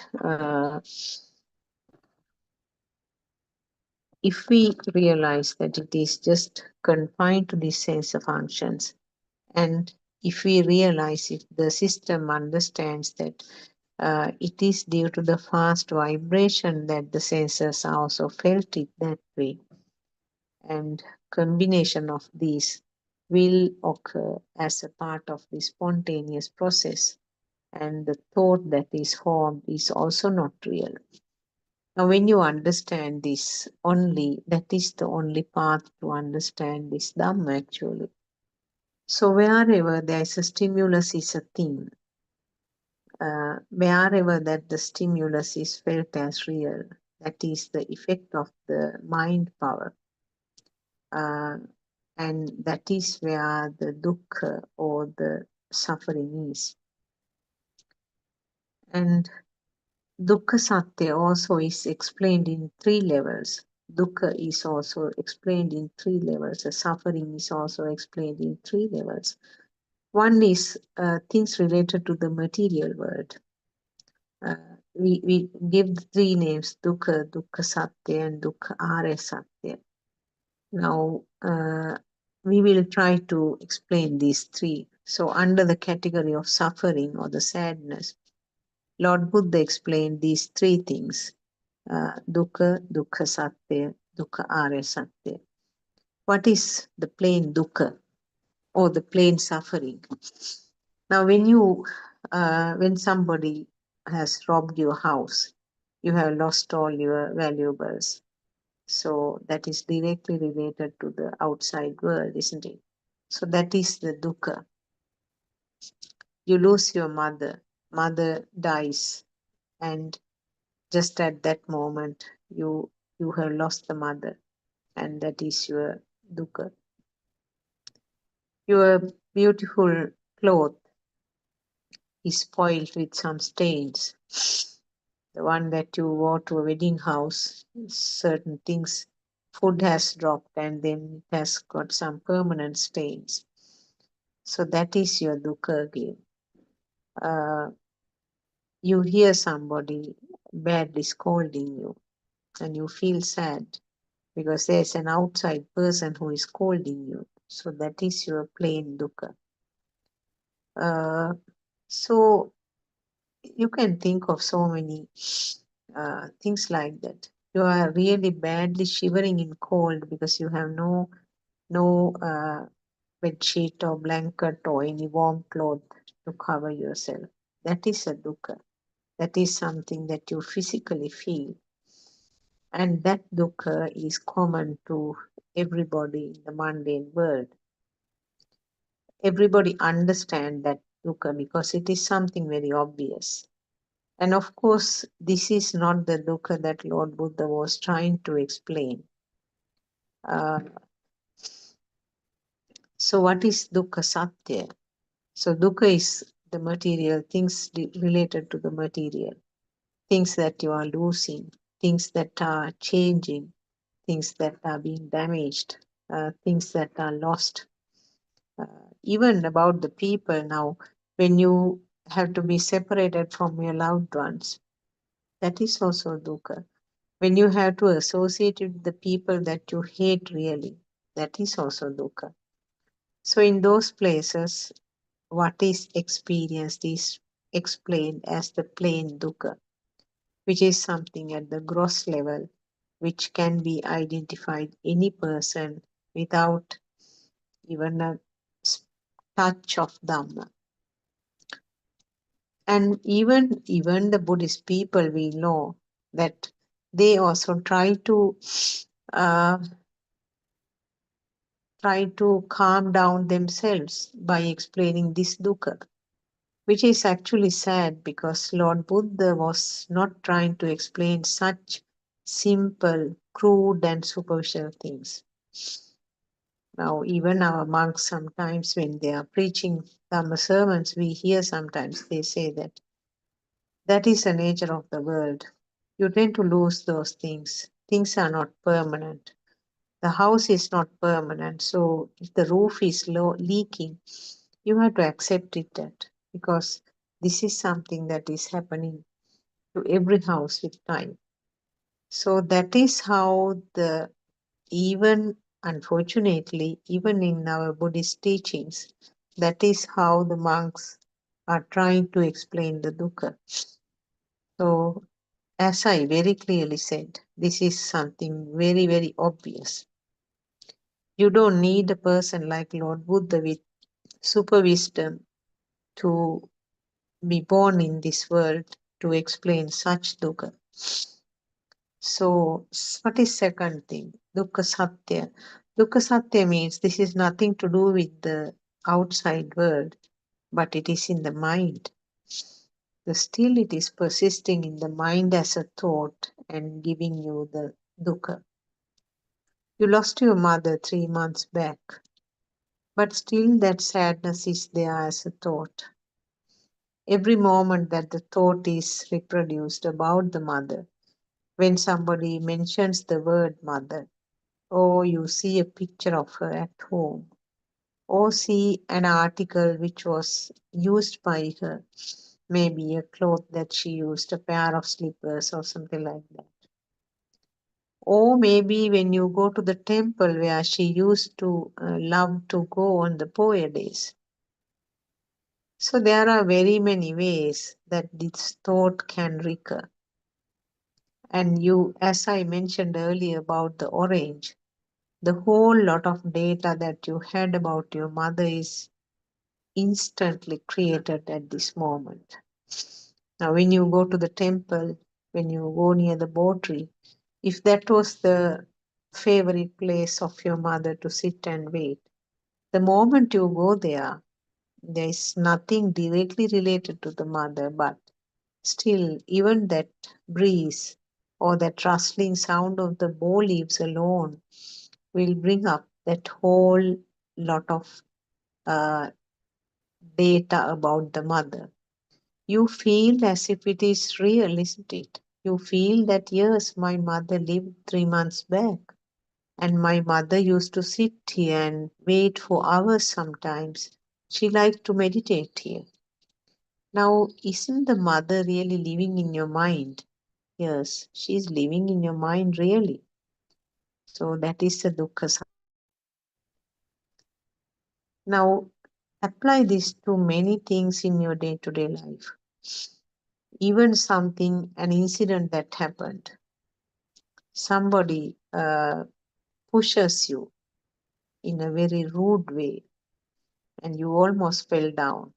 if we realize that it is just confined to these sensor functions, and if we realize, if the system understands that it is due to the fast vibration that the sensors are also felt it that way, and combination of these will occur as a part of the spontaneous process, and the thought that is formed is also not real. Now, when you understand this only, that is the only path to understand this Dhamma actually. So, wherever there is a stimulus is a thing, wherever that the stimulus is felt as real, that is the effect of the mind power. Uh, and that is where the dukkha or the suffering is. And dukkha satya also is explained in three levels. Dukkha is also explained in three levels. The suffering is also explained in three levels. One is things related to the material world. We give the three names, dukkha, dukkha satya, and dukkha are satya. Now, we will try to explain these three. So, under the category of suffering or the sadness, Lord Buddha explained these three things: dukkha, dukkha satya, dukkha are satya. What is the plain dukkha or the plain suffering? Now, when somebody has robbed your house, you have lost all your valuables. So that is directly related to the outside world, isn't it? So that is the dukkha. You lose your mother, mother dies, and just at that moment you have lost the mother, and that is your dukkha. Your beautiful cloth is spoiled with some stains. The one that you wore to a wedding house, certain things, food has dropped and then it has got some permanent stains. So that is your dukkha again. Uh, you hear somebody badly scolding you and you feel sad. because there's an outside person who is scolding you. So that is your plain dukkha. Uh, so you can think of so many things like that. You are really badly shivering in cold because you have no bed sheet or blanket or any warm cloth to cover yourself. That is a dukkha. That is something that you physically feel, and that dukkha is common to everybody in the mundane world. Everybody understand that dukkha because it is something very obvious. And of course, this is not the dukkha that Lord Buddha was trying to explain. Uh, so, what is dukkha satya? So, dukkha is the material, things related to the material, things that you are losing, things that are changing, things that are being damaged, things that are lost. Uh, Even about the people now, when you have to be separated from your loved ones, that is also dukkha. When you have to associate with the people that you hate really, that is also dukkha. So, in those places, what is experienced is explained as the plain dukkha, which is something at the gross level, which can be identified any person without even a s- touch of Dhamma. And even the Buddhist people we know that they also uh, try to calm down themselves by explaining this dukkha, which is actually sad because Lord Buddha was not trying to explain such simple, crude, and superficial things. Now, even our monks sometimes, when they are preaching Dhamma sermons, we hear sometimes they say that that is the nature of the world. You tend to lose those things. Things are not permanent. The house is not permanent. So if the roof is leaking, you have to accept it that because this is something that is happening to every house with time. So that is how the even unfortunately, even in our Buddhist teachings, that is how the monks are trying to explain the dukkha. So as I very clearly said, this is something very, very obvious. You don't need a person like Lord Buddha with super wisdom to be born in this world to explain such dukkha. So, what is second thing? Dukkha satya. Dukkha satya means this is nothing to do with the outside world, but it is in the mind. The still it is persisting in the mind as a thought and giving you the dukkha. You lost your mother 3 months back, but still that sadness is there as a thought. Every moment that the thought is reproduced about the mother, when somebody mentions the word mother, or you see a picture of her at home, or see an article which was used by her, maybe a cloth that she used, a pair of slippers, or something like that. Or maybe when you go to the temple where she used to love to go on the poor days. So there are very many ways that this thought can recur. And you, as I mentioned earlier about the orange, the whole lot of data that you had about your mother is instantly created at this moment. Now, when you go to the temple, when you go near the Bodri, if that was the favorite place of your mother to sit and wait, the moment you go there, there is nothing directly related to the mother, but still, even that breeze or that rustling sound of the bow leaves alone will bring up that whole lot of uh, data about the mother. You feel as if it is real, isn't it? You feel that, yes, my mother lived 3 months back, and my mother used to sit here and wait for hours sometimes. She liked to meditate here. Now, isn't the mother really living in your mind? Yes, she's living in your mind really. So that is the dukkha. Now apply this to many things in your day to day life. Even something, an incident that happened, somebody pushes you in a very rude way and you almost fell down,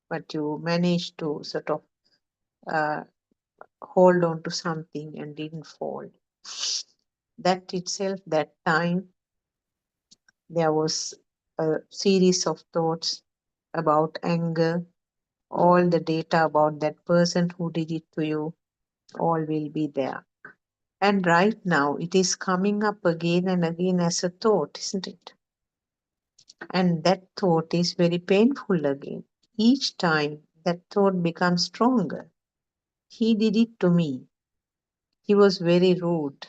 but you managed to sort of uh, hold on to something and didn't fall. That itself, that time, there was a series of thoughts about anger, all the data about that person who did it to you, all will be there. And right now, it is coming up again and again as a thought, isn't it? And that thought is very painful again. Each time that thought becomes stronger. He did it to me. He was very rude.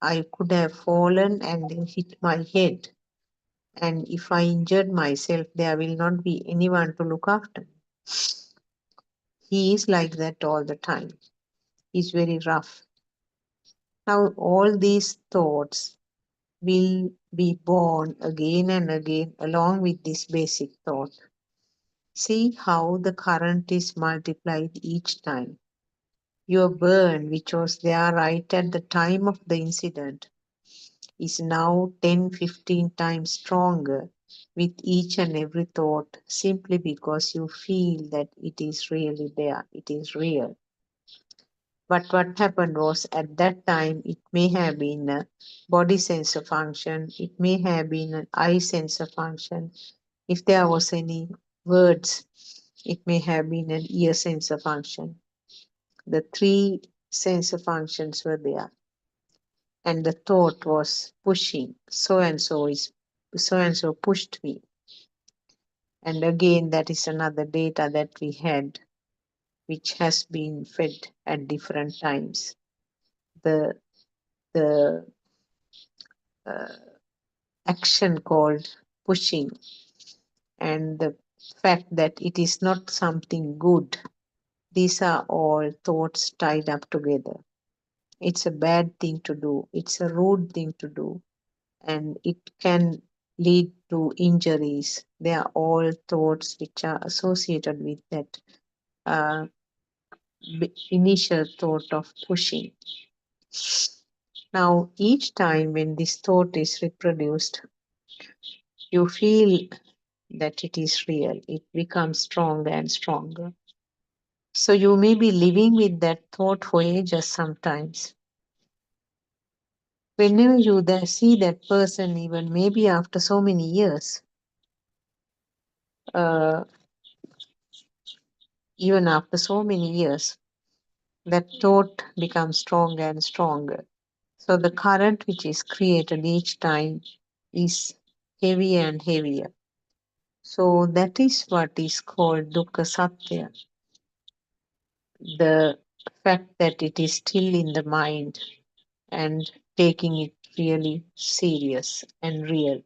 I could have fallen and then hit my head. And if I injured myself, there will not be anyone to look after me. He is like that all the time. He's very rough. Now, all these thoughts will be born again and again along with this basic thought. See how the current is multiplied each time. Your burn, which was there right at the time of the incident, is now 10, 15 times stronger with each and every thought simply because you feel that it is really there, it is real. But what happened was at that time, it may have been a body sensor function, it may have been an eye sensor function. If there was any words, it may have been an ear sensor function. The three sensor functions were there. And the thought was pushing, so and so pushed me. And again, that is another data that we had, which has been fed at different times. The uh, action called pushing and the fact that it is not something good. These are all thoughts tied up together. It's a bad thing to do. It's a rude thing to do. And it can lead to injuries. They are all thoughts which are associated with that uh, initial thought of pushing. Now, each time when this thought is reproduced, you feel that it is real. It becomes stronger and stronger. So you may be living with that thought for ages sometimes. Whenever you see that person, even maybe after so many years, uh, even after so many years, that thought becomes stronger and stronger. So the current which is created each time is heavier and heavier. So that is what is called dukkha satya, the fact that it is still in the mind and taking it really serious and real.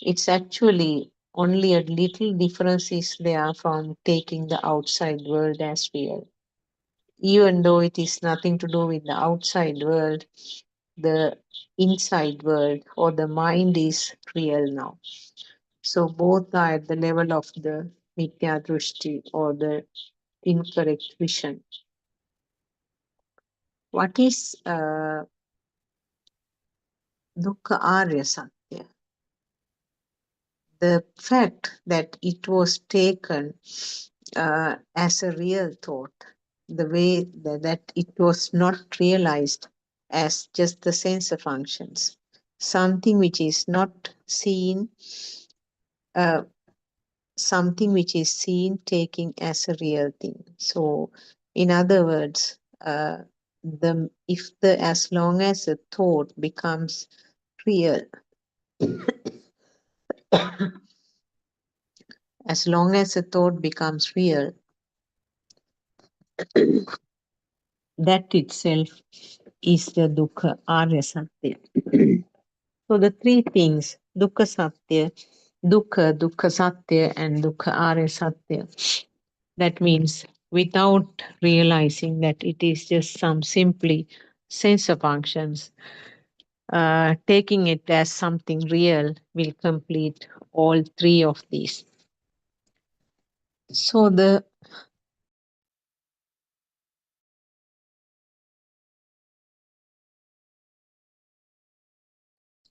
It's actually only a little difference is there from taking the outside world as real. Even though it is nothing to do with the outside world, the inside world or the mind is real now. So both are at the level of the mithya drushti or the incorrect vision. What is dukkha arya satya? The fact that it was taken as a real thought, the way that it was not realized as just the sensor functions, something which is not seen, uh, something which is seen taking as a real thing. So, in other words, the if the as long as a thought becomes real, as long as a thought becomes real, that itself is the dukkha arya satya. So the three things, dukkha satya, dukkha satya, and dukkha arya satya. That means without realizing that it is just some simply sensor functions, taking it as something real will complete all three of these. So the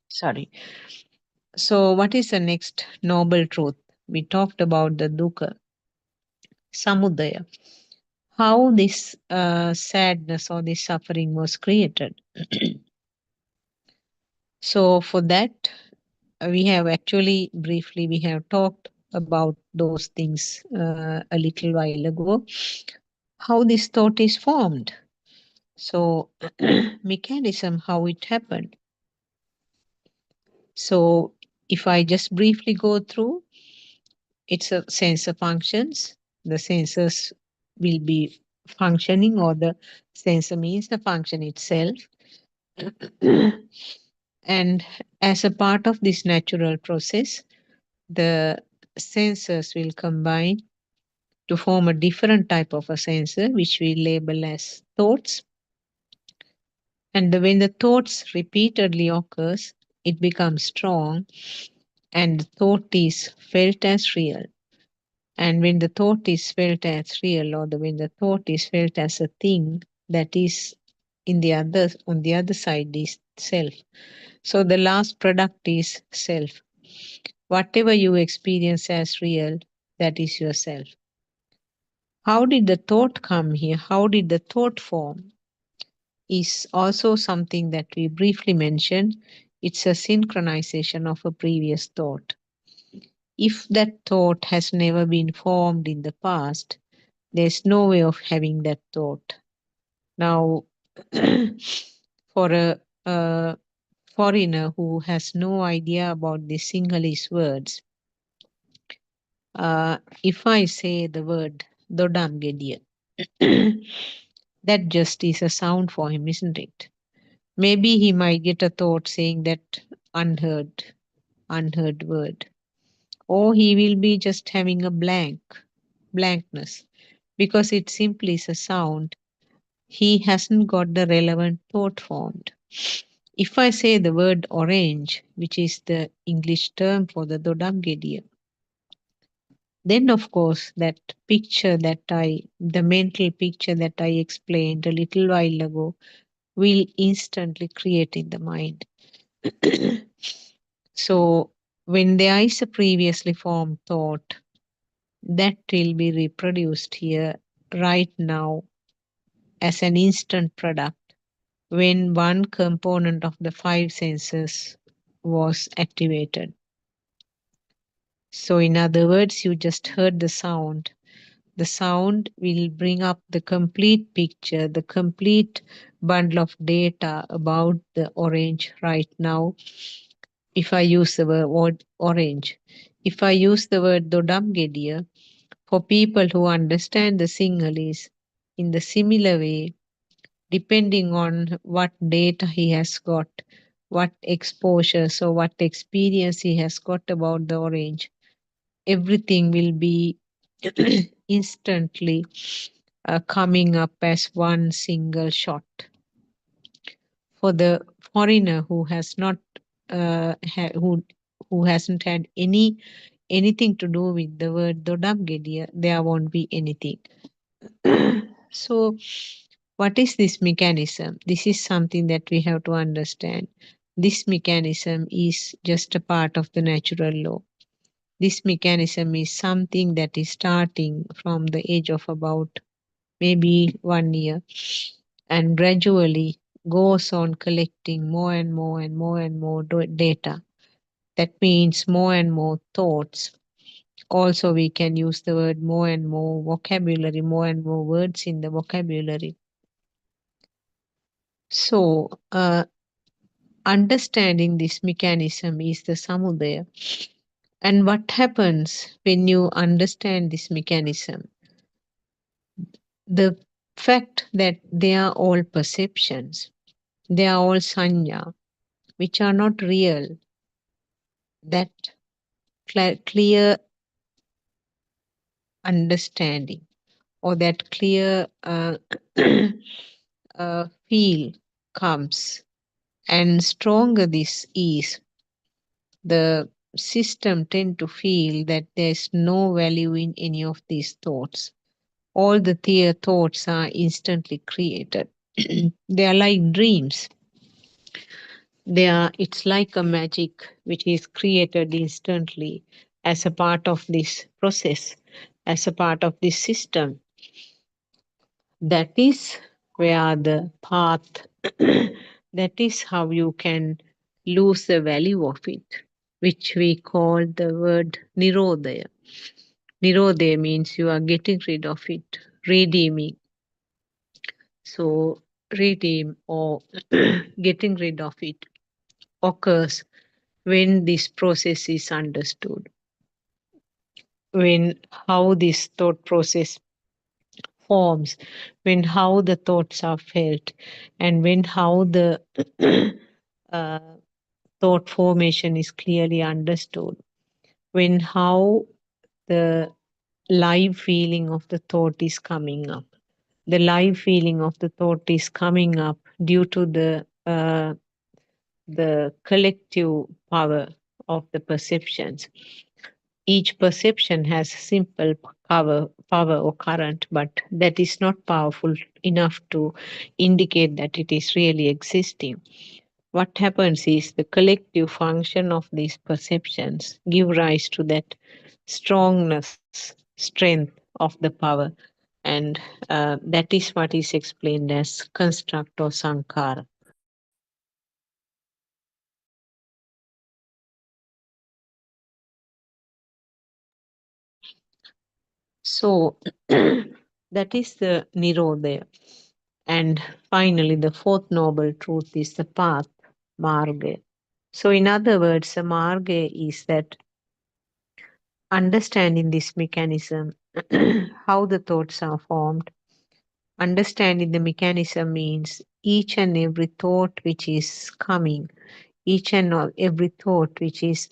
sorry. So what is the next noble truth? We talked about the dukkha, samudaya, how this sadness or this suffering was created. So for that, we have actually briefly we have talked about those things a little while ago. How this thought is formed. So mechanism, how it happened. So if I just briefly go through, it's a sensor functions. The sensors will be functioning, or the sensor means the function itself. And as a part of this natural process, the sensors will combine to form a different type of a sensor, which we label as thoughts. And when the thoughts repeatedly occurs, it becomes strong, and the thought is felt as real. And when the thought is felt as real, or when the thought is felt as a thing that is in the other on the other side is self. So the last product is self. Whatever you experience as real, that is yourself. How did the thought come here? How did the thought form? Is also something that we briefly mentioned. It's a synchronization of a previous thought. If that thought has never been formed in the past, there's no way of having that thought. Now, for a foreigner who has no idea about the Sinhalese words, if I say the word Dodam Gediya, that just is a sound for him, isn't it? Maybe he might get a thought saying that unheard word. Or he will be just having a blankness, because it simply is a sound. He hasn't got the relevant thought formed. If I say the word orange, which is the English term for the Dodamgediya, then of course the mental picture that I explained a little while ago will instantly create in the mind. So when there is a previously formed thought, that will be reproduced here right now as an instant product when one component of the five senses was activated. So, in other words, you just heard the sound. The sound will bring up the complete picture, the complete bundle of data about the orange right now. If I use the word orange, if I use the word Dodamgediya, for people who understand the Sinhalese in the similar way, depending on what data he has got, what exposure, so what experience he has got about the orange, everything will be instantly coming up as one single shot. For the foreigner who has not who hasn't had anything to do with the word Dodamgediya, there won't be anything. So, what is this mechanism? This is something that we have to understand. This mechanism is just a part of the natural law. This mechanism is something that is starting from the age of about maybe 1 year and gradually goes on collecting more and more and more and more data. That means more and more thoughts. Also, we can use the word more and more vocabulary, more and more words in the vocabulary. So, understanding this mechanism is the samudaya. And what happens when you understand this mechanism? The fact that they are all perceptions, they are all sanya, which are not real, that clear understanding or that clear feel comes And stronger this is, the system tend to feel that there's no value in any of these thoughts. All the clear thoughts are instantly created. They are like dreams. It's like a magic which is created instantly as a part of this process, as a part of this system. That is where the path, that is how you can lose the value of it, which we call the word nirodhaya. Nirodhaya means you are getting rid of it, redeeming. So, redeem or getting rid of it occurs when this process is understood, when how this thought process forms, when how the thoughts are felt, and when how the uh, thought formation is clearly understood, when how the live feeling of the thought is coming up. The live feeling of the thought is coming up due to the collective power of the perceptions. Each perception has simple power or current, but that is not powerful enough to indicate that it is really existing. What happens is the collective function of these perceptions give rise to that strongness, strength of the power, and that is what is explained as construct or sankara. So that is the Nirodha. And finally, the fourth noble truth is the path, marga. So, in other words, the marga is that understanding this mechanism, how the thoughts are formed. Understanding the mechanism means each and every thought which is coming, each and every thought which is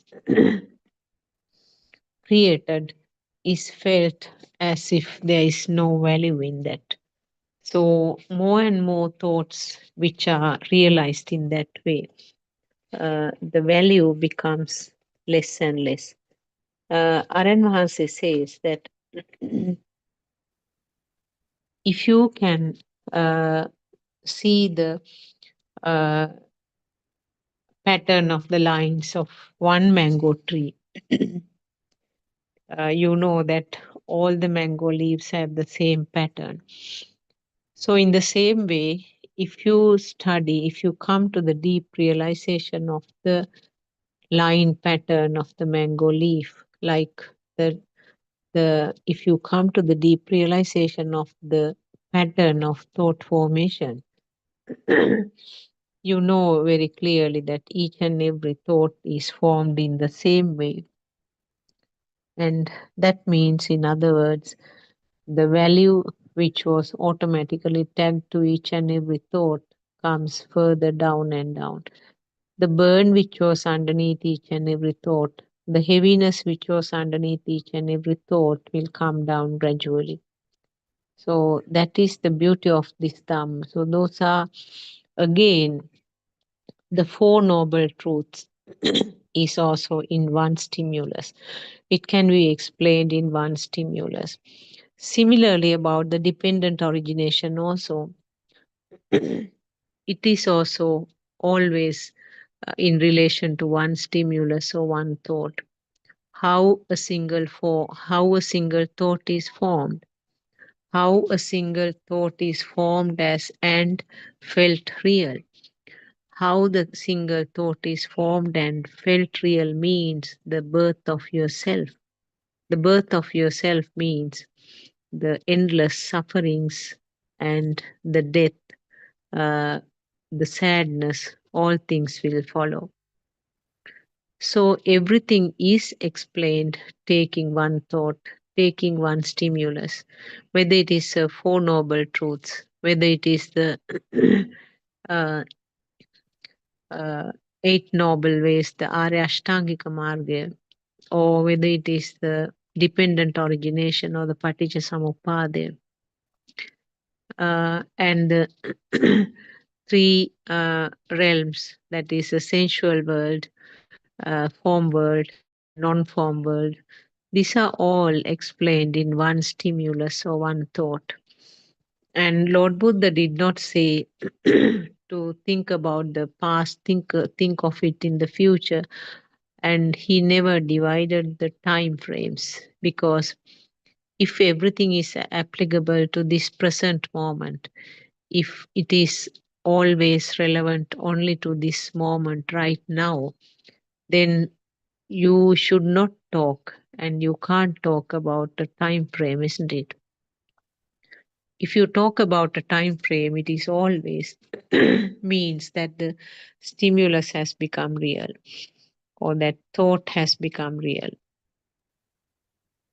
created is felt as if there is no value in that. So, more and more thoughts which are realized in that way, the value becomes less and less. Aran Mahanse says that if you can uh, see the uh, pattern of the lines of one mango tree, you know that all the mango leaves have the same pattern. So, in the same way, if you study, if you come to the deep realization of the line pattern of the mango leaf, like the if you come to the deep realization of the pattern of thought formation, you know very clearly that each and every thought is formed in the same way. And that means, in other words, the value which was automatically tagged to each and every thought comes further down and down. The burn which was underneath each and every thought, the heaviness which was underneath each and every thought will come down gradually. So that is the beauty of this Dham. So those are again the four noble truths is also in one stimulus. It can be explained in one stimulus. Similarly, about the dependent origination also, it is also always in relation to one stimulus or one thought. How a single thought is formed, how a single thought is formed as and felt real. How the single thought is formed and felt real means the birth of yourself. The birth of yourself means the endless sufferings and the death, uh, the sadness, all things will follow. So everything is explained taking one thought, taking one stimulus, whether it is Four Noble Truths, whether it is the uh, uh, Eight Noble Ways, the Arya Ashtangika Marga, or whether it is the dependent origination or the Paticca Samuppada. And three realms, that is the sensual world, form world, and non form world. These are all explained in one stimulus or one thought. And Lord Buddha did not say to think about the past, think of it in the future, and he never divided the time frames, because if everything is applicable to this present moment, if it is always relevant only to this moment right now, then you should not talk, and you can't talk about a time frame, isn't it? If you talk about a time frame, it is always means that the stimulus has become real, or that thought has become real.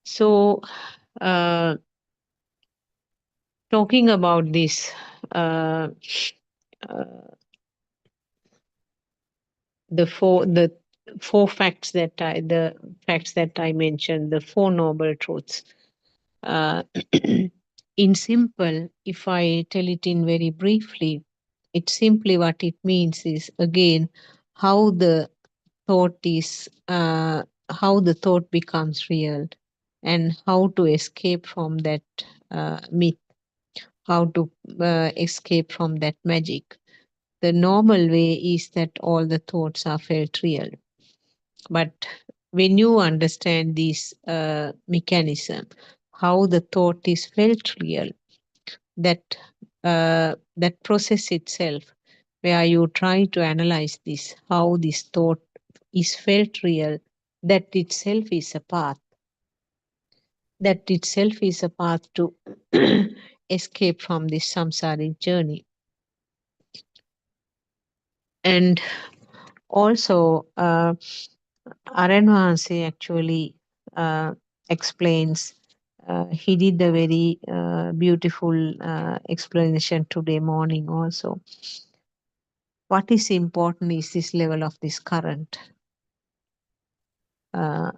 So, uh, talking about this, uh, uh, the four facts that I mentioned, the four noble truths. Uh, in simple, if I tell it in very briefly, it simply what it means is, again, how the thought is how the thought becomes real, and how to escape from that myth, how to escape from that magic. The normal way is that all the thoughts are felt real, but when you understand this mechanism, how the thought is felt real, that that process itself, where you try to analyze this, how this thought is felt real, that itself is a path. That itself is a path to escape from this samsaric journey. And also, Aranvansi actually explains, he did a very beautiful explanation today morning also. What is important is this level of this current. Uh,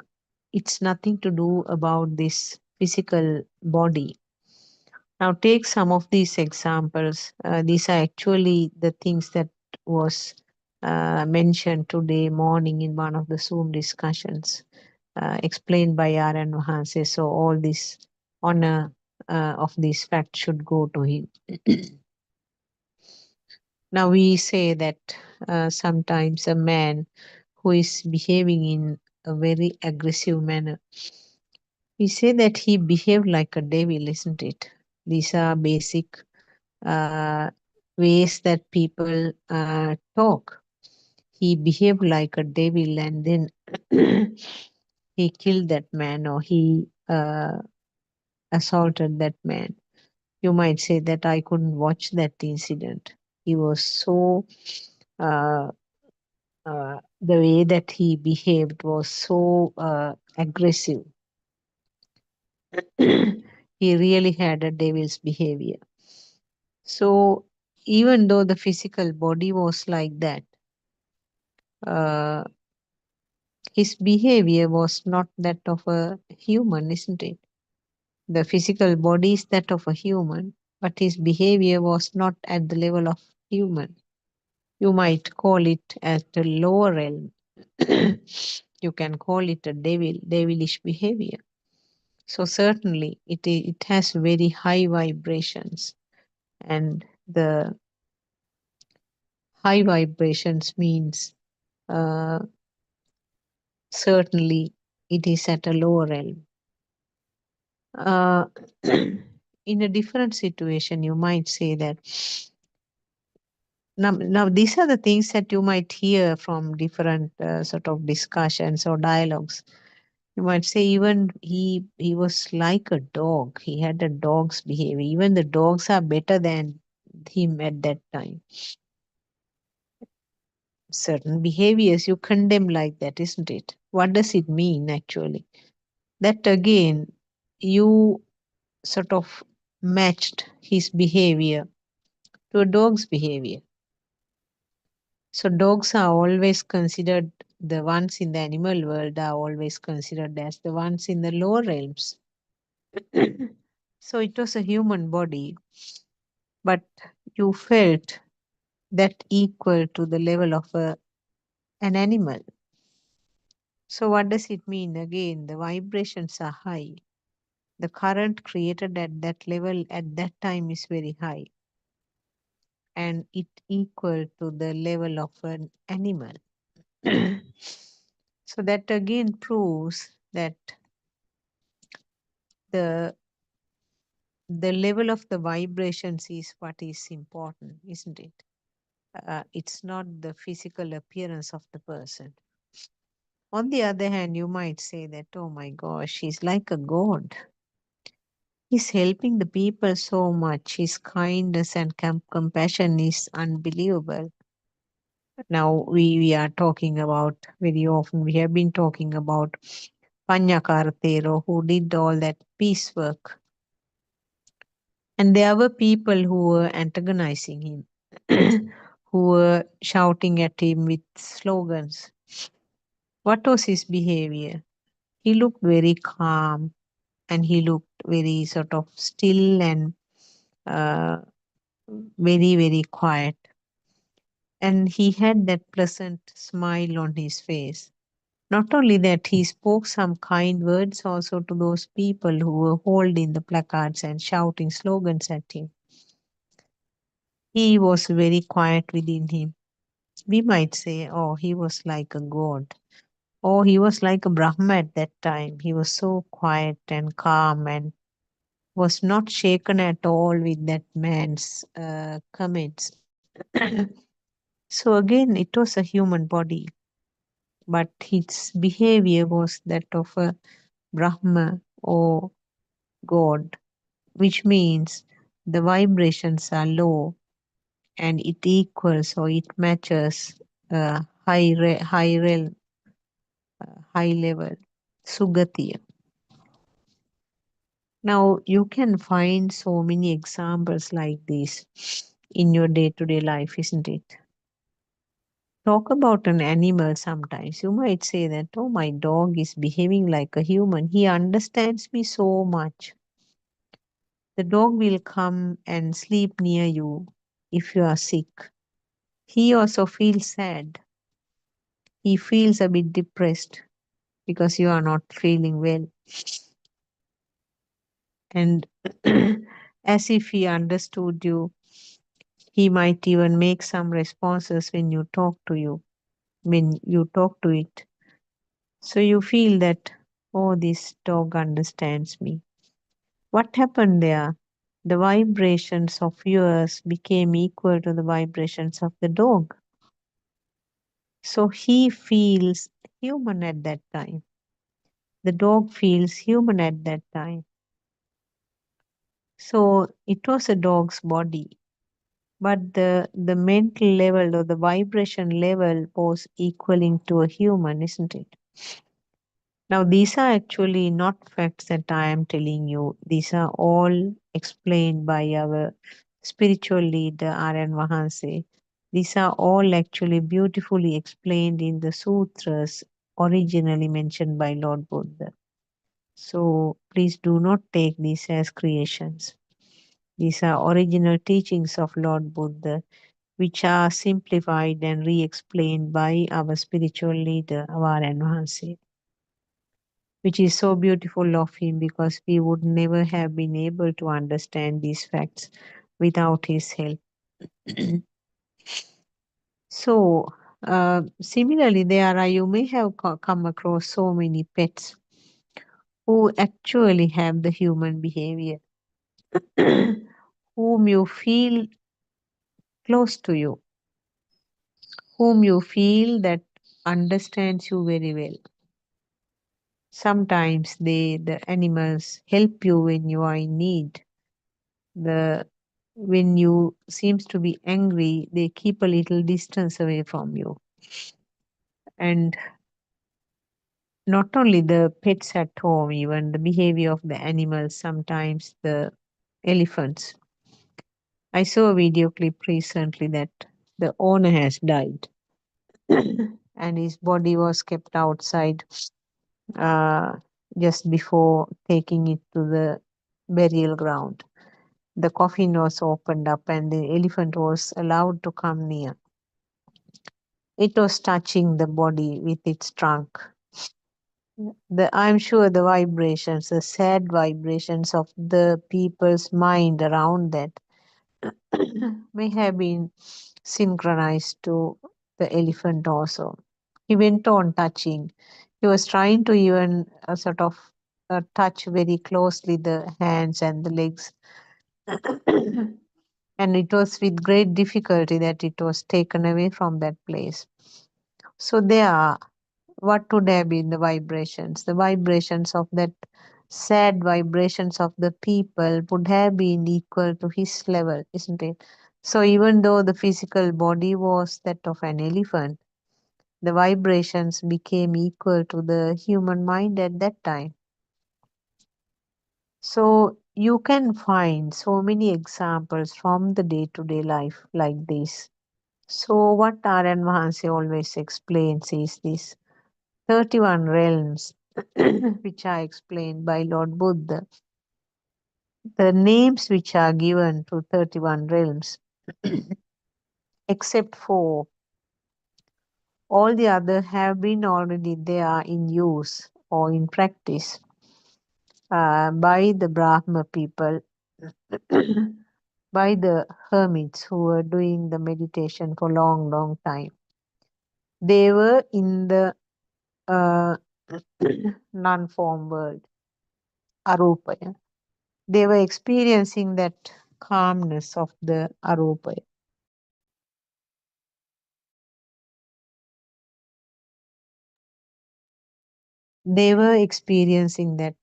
it's nothing to do about this physical body. Now take some of these examples. These are actually the things that was mentioned today morning in one of the Zoom discussions, explained by R.N. Mahanse. So all this honor of this fact should go to him. Now we say that sometimes a man who is behaving in a very aggressive manner, we say that he behaved like a devil, isn't it? These are basic uh, ways that people talk. He behaved like a devil, and then he killed that man, or he assaulted that man. You might say that I couldn't watch that incident. He was so, uh, the way that he behaved was so aggressive. He really had a devil's behavior. So, even though the physical body was like that, uh, his behavior was not that of a human, isn't it? The physical body is that of a human, but his behavior was not at the level of human. You might call it at a lower realm. You can call it a devilish behavior. So certainly it has very high vibrations, and the high vibrations means uh, certainly it is at a lower realm. Uh, in a different situation, you might say that now these are the things that you might hear from different sort of discussions or dialogues. You might say even he was like a dog. He had a dog's behavior. Even the dogs are better than him at that time. Certain behaviors you condemn like that, isn't it? What does it mean actually? That again, you sort of matched his behavior to a dog's behavior. So dogs are always considered, the ones in the animal world are always considered as the ones in the lower realms. So it was a human body, but you felt that equal to the level of an animal. So, what does it mean? Again, the vibrations are high. The current created at that level at that time is very high, and it equal to the level of an animal. So that again proves that the the level of the vibrations is what is important, isn't it? It's not the physical appearance of the person. On the other hand, you might say that, oh my gosh, he's like a god. He's helping the people so much. His kindness and compassion is unbelievable. Now we are talking about very often, we have been talking about Panyakartero who did all that peace work. And there were people who were antagonizing him, who were shouting at him with slogans. What was his behavior? He looked very calm and he looked very sort of still and uh, very, very quiet. And he had that pleasant smile on his face. Not only that, he spoke some kind words also to those people who were holding the placards and shouting slogans at him. He was very quiet within him. We might say, oh, he was like a god. Oh, he was like a Brahma at that time. He was so quiet and calm and was not shaken at all with that man's comments. So again, it was a human body, but its behavior was that of a Brahma or God, which means the vibrations are low and it equals or it matches high realm, high level, Sugatiya. Now you can find so many examples like this in your day-to-day life, isn't it? Talk about an animal sometimes. You might say that, oh, my dog is behaving like a human. He understands me so much. The dog will come and sleep near you if you are sick. He also feels sad. He feels a bit depressed because you are not feeling well. And as if he understood you, he might even make some responses when you talk to it. So you feel that, oh, this dog understands me. What happened there? The vibrations of yours became equal to the vibrations of the dog. So he feels human at that time. The dog feels human at that time. So it was a dog's body, but the mental level or the vibration level was equaling to a human, isn't it? Now, these are actually not facts that I am telling you. These are all explained by our spiritual leader, Aryan Mahanse. These are all actually beautifully explained in the sutras originally mentioned by Lord Buddha. So please do not take these as creations. These are original teachings of Lord Buddha, which are simplified and re explained by our spiritual leader, Aryan Mahanse, which is so beautiful of him because we would never have been able to understand these facts without his help. So, similarly, you may have come across so many pets who actually have the human behavior, whom you feel close to you, whom you feel that understands you very well. Sometimes the animals help you when you are in need. The when you seems to be angry, they keep a little distance away from you. And not only the pets at home, even the behavior of the animals, sometimes the elephants. I saw a video clip recently that the owner has died and his body was kept outside uh, just before taking it to the burial ground. The coffin was opened up and the elephant was allowed to come near. It was touching the body with its trunk. I'm sure the vibrations, the sad vibrations of the people's mind around that may have been synchronized to the elephant also. He went on touching. He was trying to even sort of touch very closely the hands and the legs. And it was with great difficulty that it was taken away from that place. So there, what would have been the vibrations? The vibrations of that sad vibrations of the people would have been equal to his level, isn't it? So even though the physical body was that of an elephant, the vibrations became equal to the human mind at that time. So you can find so many examples from the day to day life like this. So what R.N. Mahansi always explains is this 31 realms, which are explained by Lord Buddha. The names which are given to 31 realms, except for all the other have been already there in use or in practice by the Brahma people, by the hermits who were doing the meditation for long, long time. They were in the uh, non-form world, Arupaya. They were experiencing that calmness of the Arupaya. They were experiencing that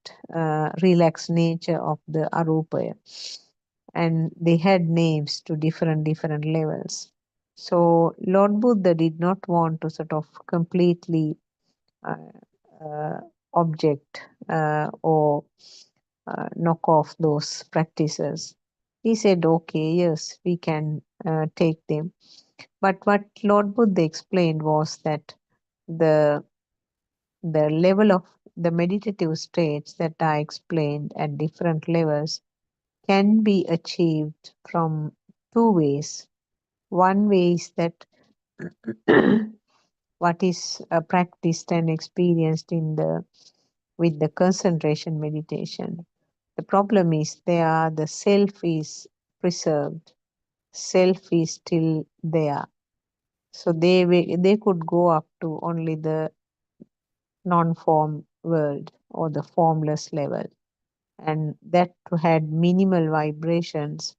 relaxed nature of the Arupaya, and they had names to different levels. So Lord Buddha did not want to sort of completely uh, uh, object or knock off those practices. He said, okay, yes, we can take them. But what Lord Buddha explained was that the the level of the meditative states that are explained at different levels can be achieved from two ways. One way is that what is practiced and experienced in the with the concentration meditation. The problem is there the self is preserved, self is still there. So they could go up to only the non-form world or the formless level, and that had minimal vibrations.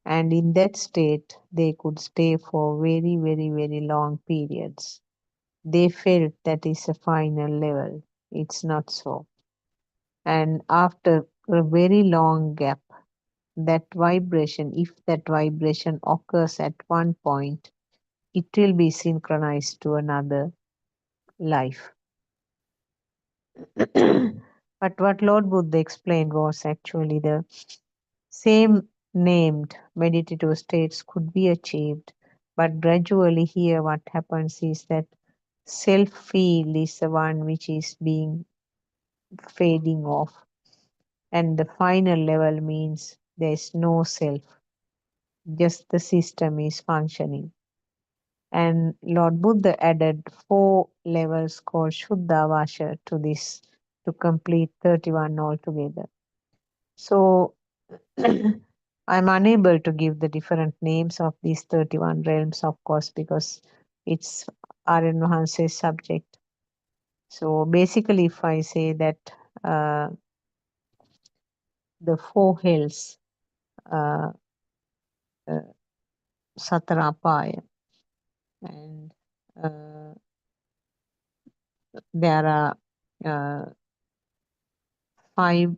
And in that state, they could stay for very long periods. They felt that is a final level. It's not so. And after a very long gap, that vibration, if that vibration occurs at one point, it will be synchronized to another life. But what Lord Buddha explained was actually the same named meditative states could be achieved, but gradually here what happens is that self feel is the one which is being fading off, and the final level means there is no self, just the system is functioning. And Lord Buddha added 4 levels called Shuddhavasha to this to complete 31 altogether. So I'm unable to give the different names of these 31 realms, of course, because it's R.N. Mahanse's subject. So basically, if I say that uh, the 4 hells, uh, uh, Satarapaya, and uh, there are uh, 5,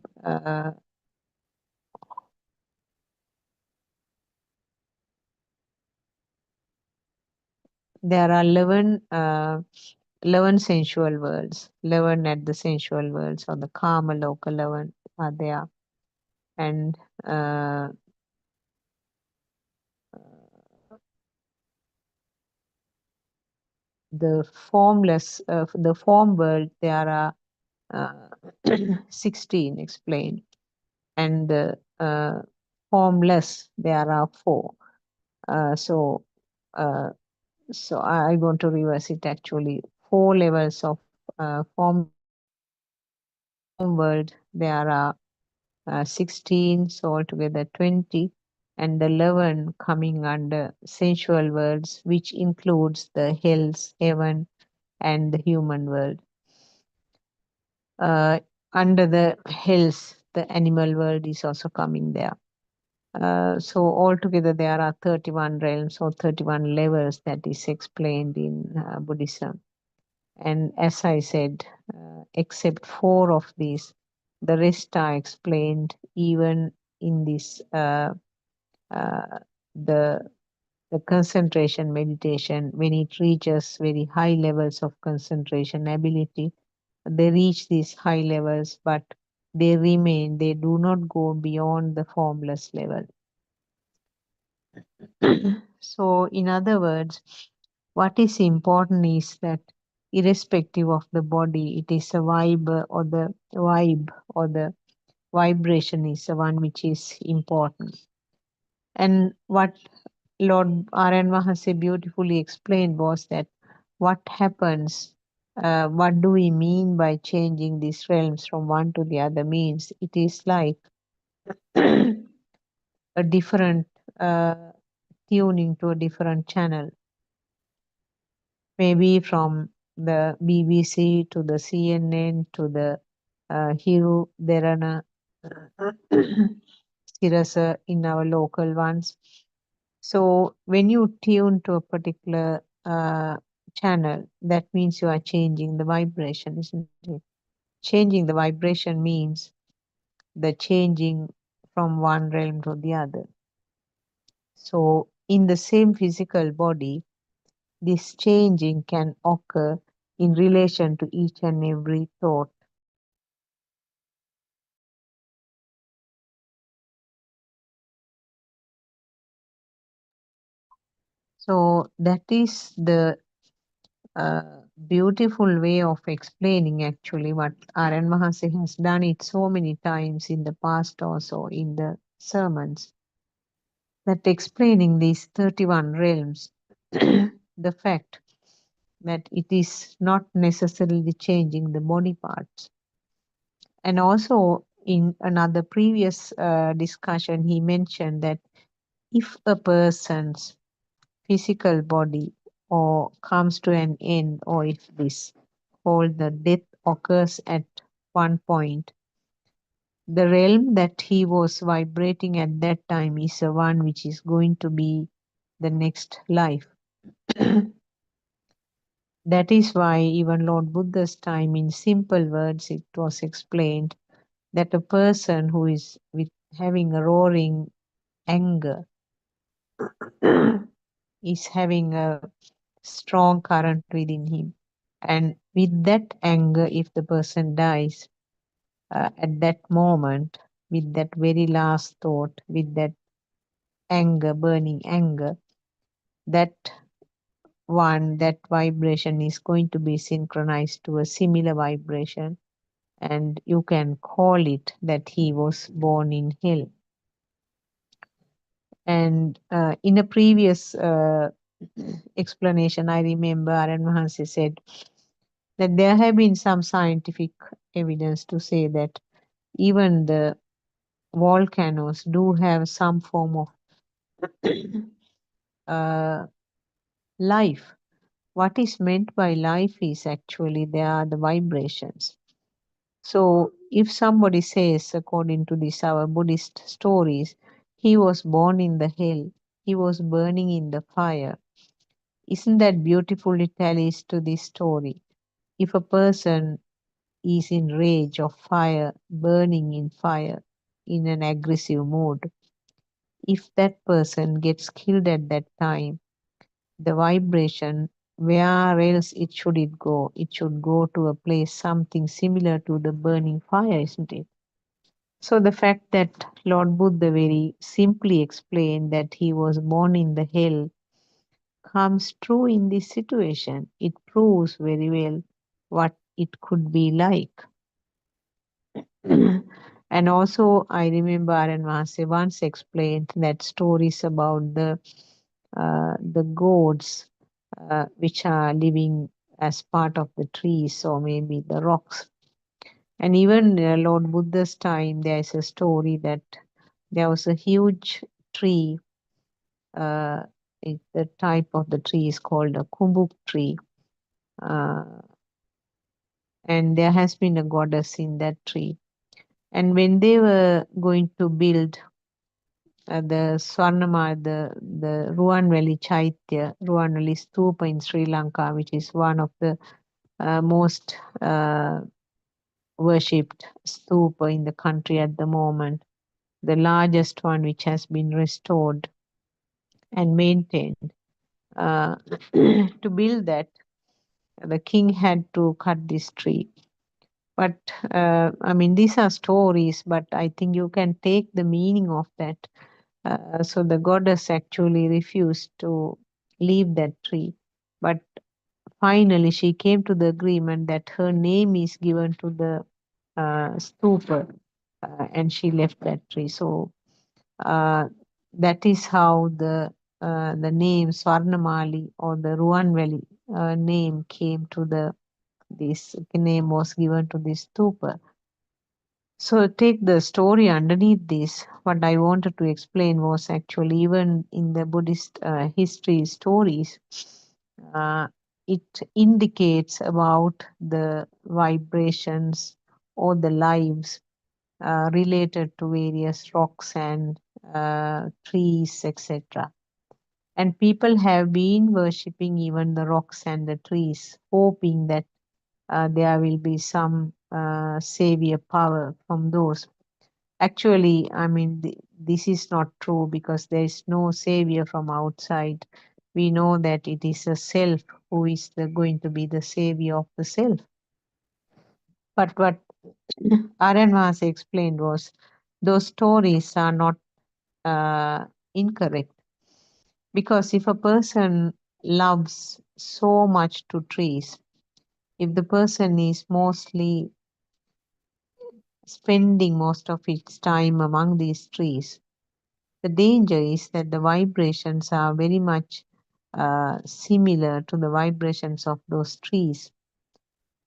there are 11 sensual worlds, 11 at the sensual worlds, or the Kama Loka 11 are there. And the formless, the form world, there are uh, 16 explained. And the formless, there are four. Uh, so, uh, I'm going to reverse it actually. Four levels of form world. There are 16, so altogether 20, and the 11 coming under sensual worlds, which includes the hells, heaven, and the human world. Uh, Under the hills, the animal world is also coming there. So altogether, there are 31 realms or 31 levels that is explained in Buddhism. And as I said, except four of these, the rest are explained even in this uh, the the concentration meditation. When it reaches very high levels of concentration ability, they reach these high levels, but they remain, they do not go beyond the formless level. So, in other words, what is important is that irrespective of the body, it is a vibe or the vibration is the one which is important. And what Lord R.N. Mahase beautifully explained was that what happens, what do we mean by changing these realms from one to the other means it is like a different uh, tuning to a different channel, maybe from the BBC to the CNN to the Hiru Derana Sirasa in our local ones. So when you tune to a particular channel, that means you are changing the vibration, isn't it? Changing the vibration means the changing from one realm to the other. So in the same physical body, this changing can occur in relation to each and every thought. So that is the beautiful way of explaining actually what R.N. Mahasi has done it so many times in the past also in the sermons, that explaining these 31 realms, the fact that it is not necessarily changing the body parts. And also in another previous discussion, he mentioned that if a person's physical body or comes to an end, or if this called the death occurs at one point, the realm that he was vibrating at that time is the one which is going to be the next life. That is why even Lord Buddha's time, in simple words, it was explained that a person who is with having a roaring anger is having a strong current within him. And with that anger, if the person dies at that moment, with that very last thought, with that anger, burning anger, that that vibration is going to be synchronized to a similar vibration. And you can call it that he was born in hell. And in a previous explanation, I remember Aran Mahansi said that there have been some scientific evidence to say that even the volcanoes do have some form of uh, life. What is meant by life is actually there are the vibrations. So if somebody says, according to this our Buddhist stories, he was born in the hell, he was burning in the fire, isn't that beautifully tallies to this story? If a person is in rage of fire, burning in fire, in an aggressive mood, if that person gets killed at that time, the vibration, where else it go? It should go to a place something similar to the burning fire, isn't it? So the fact that Lord Buddha very simply explained that he was born in the hell comes true in this situation. It proves very well what it could be like. And also, I remember Aran Mahase once explained that stories about the gods which are living as part of the trees or maybe the rocks. And even Lord Buddha's time, there is a story that there was a huge tree. Uh, the type of the tree is called a kumbuk tree. Uh, and there has been a goddess in that tree. And when they were going to build the Swarnama, the Ruanveli Chaitya, Ruanveli Stupa in Sri Lanka, which is one of the most worshipped stupa in the country at the moment, the largest one which has been restored and maintained. Uh, to build that, the king had to cut this tree. But I mean, these are stories, but I think you can take the meaning of that. So the goddess actually refused to leave that tree. But finally, she came to the agreement that her name is given to the stupa, and she left that tree. So uh, that is how the name Swarnamali or the Ruanveli name came to this name was given to this stupa. So take the story underneath this. What I wanted to explain was actually even in the Buddhist history stories, uh, it indicates about the vibrations or the lives related to various rocks and trees, etc. And people have been worshipping even the rocks and the trees, hoping that there will be some savior power from those. Actually, I mean, this is not true because there is no savior from outside. We know that it is a self who is going to be the savior of the self. But what Aran explained was those stories are not uh, incorrect, because if a person loves so much to trees, if the person is mostly spending most of its time among these trees, the danger is that the vibrations are very much similar to the vibrations of those trees.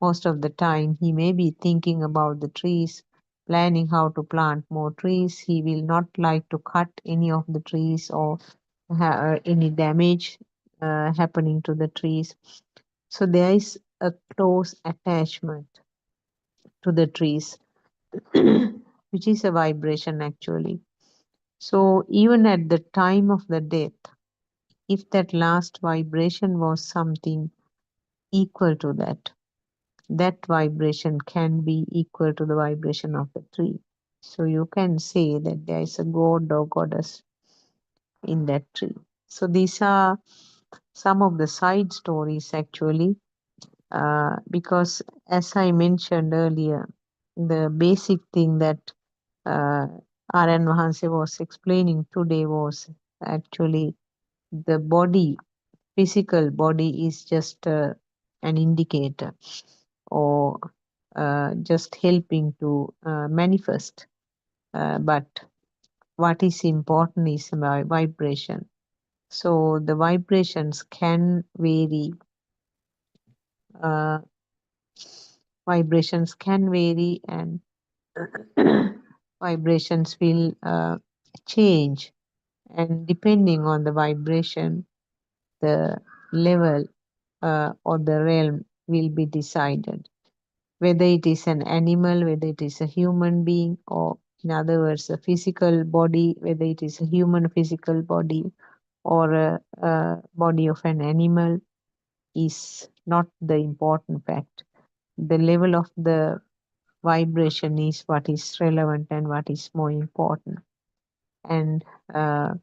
Most of the time, he may be thinking about the trees, planning how to plant more trees. He will not like to cut any of the trees or any damage happening to the trees. So there is a close attachment to the trees, which is a vibration actually. So even at the time of the death, if that last vibration was something equal to that, that vibration can be equal to the vibration of the tree. So you can say that there is a god or goddess in that tree. So these are some of the side stories actually, because as I mentioned earlier, the basic thing that uh, R.N. Mahanse was explaining today was actually the body, physical body is just an indicator or just helping to manifest. But what is important is vibration. So the vibrations can vary. Uh, Vibrations can vary, and vibrations will change. And depending on the vibration, the level or the realm will be decided. Whether it is an animal, whether it is a human being, or in other words, a physical body, whether it is a human physical body or a body of an animal, is not the important fact. The level of the vibration is what is relevant and what is more important. And uh,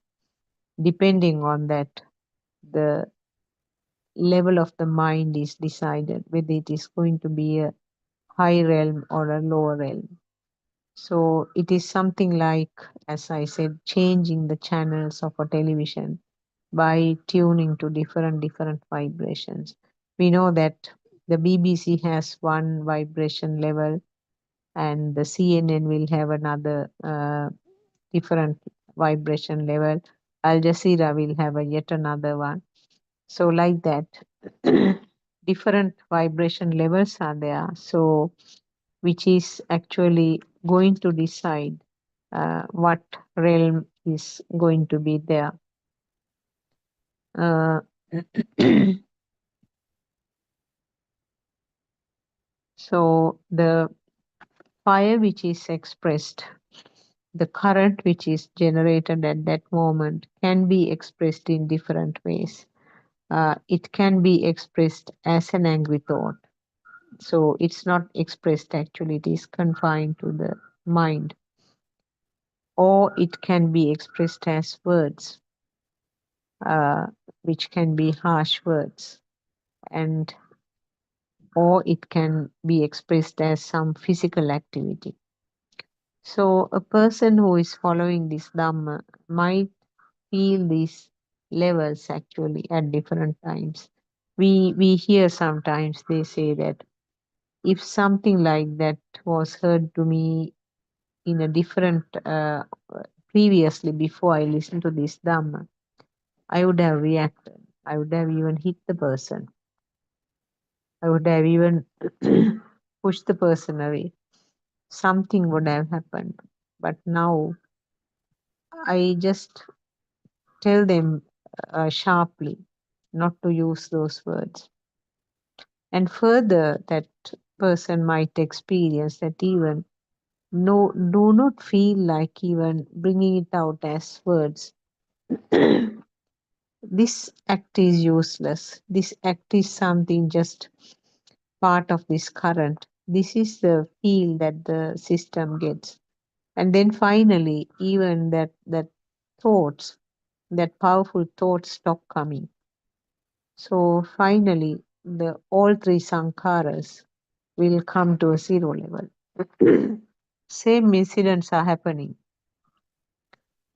depending on that, the level of the mind is decided whether it is going to be a high realm or a lower realm. So it is something like, as I said, changing the channels of a television by tuning to different vibrations. We know that the BBC has one vibration level, and the CNN will have another different vibration level. Al Jazeera will have a yet another one. So like that, different vibration levels are there. So which is actually going to decide what realm is going to be there. Uh, so the fire which is expressed, the current which is generated at that moment can be expressed in different ways. It can be expressed as an angry thought. So it's not expressed actually, it is confined to the mind. Or it can be expressed as words, uh, which can be harsh words. And or it can be expressed as some physical activity. So a person who is following this Dhamma might feel these levels actually at different times. We hear sometimes they say that if something like that was heard to me in a different previously before I listened to this Dhamma, I would have reacted. I would have even hit the person. I would have even pushed the person away. Something would have happened. But now I just tell them sharply not to use those words. And further, that person might experience that even no, do not feel like even bringing it out as words. This act is useless. This act is something just part of this current. This is the feel that the system gets. And then finally, even that thoughts, that powerful thoughts stop coming. So finally, the all three sankharas will come to a zero level. Same incidents are happening.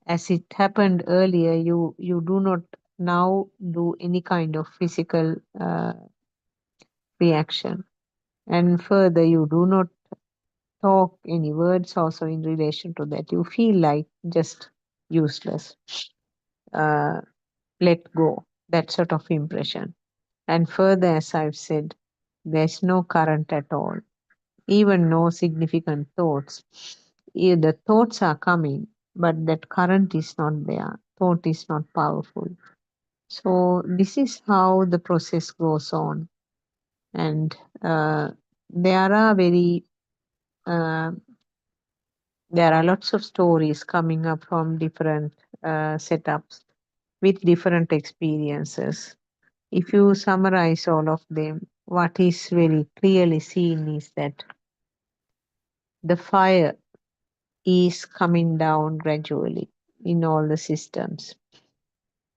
As it happened earlier, you do not now do any kind of physical reaction. And further, you do not talk any words also in relation to that. You feel like just useless. Uh, Let go. That sort of impression. And further, as I've said, there's no current at all, even no significant thoughts. The thoughts are coming, but that current is not there. Thought is not powerful. So this is how the process goes on, and there are very uh, there are lots of stories coming up from different setups with different experiences. If you summarize all of them, what is very clearly seen is that the fire is coming down gradually in all the systems.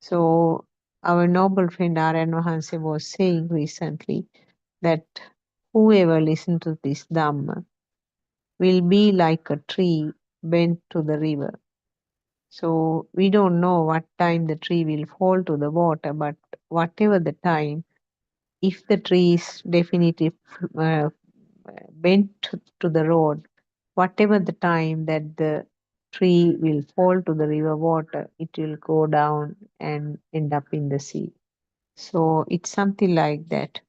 So our noble friend R.N. Mahanse was saying recently that whoever listens to this Dhamma will be like a tree bent to the river. So we don't know what time the tree will fall to the water, but whatever the time, if the tree is definitely uh, bent to the road, whatever the time that the tree will fall to the river water, it will go down and end up in the sea. So it's something like that.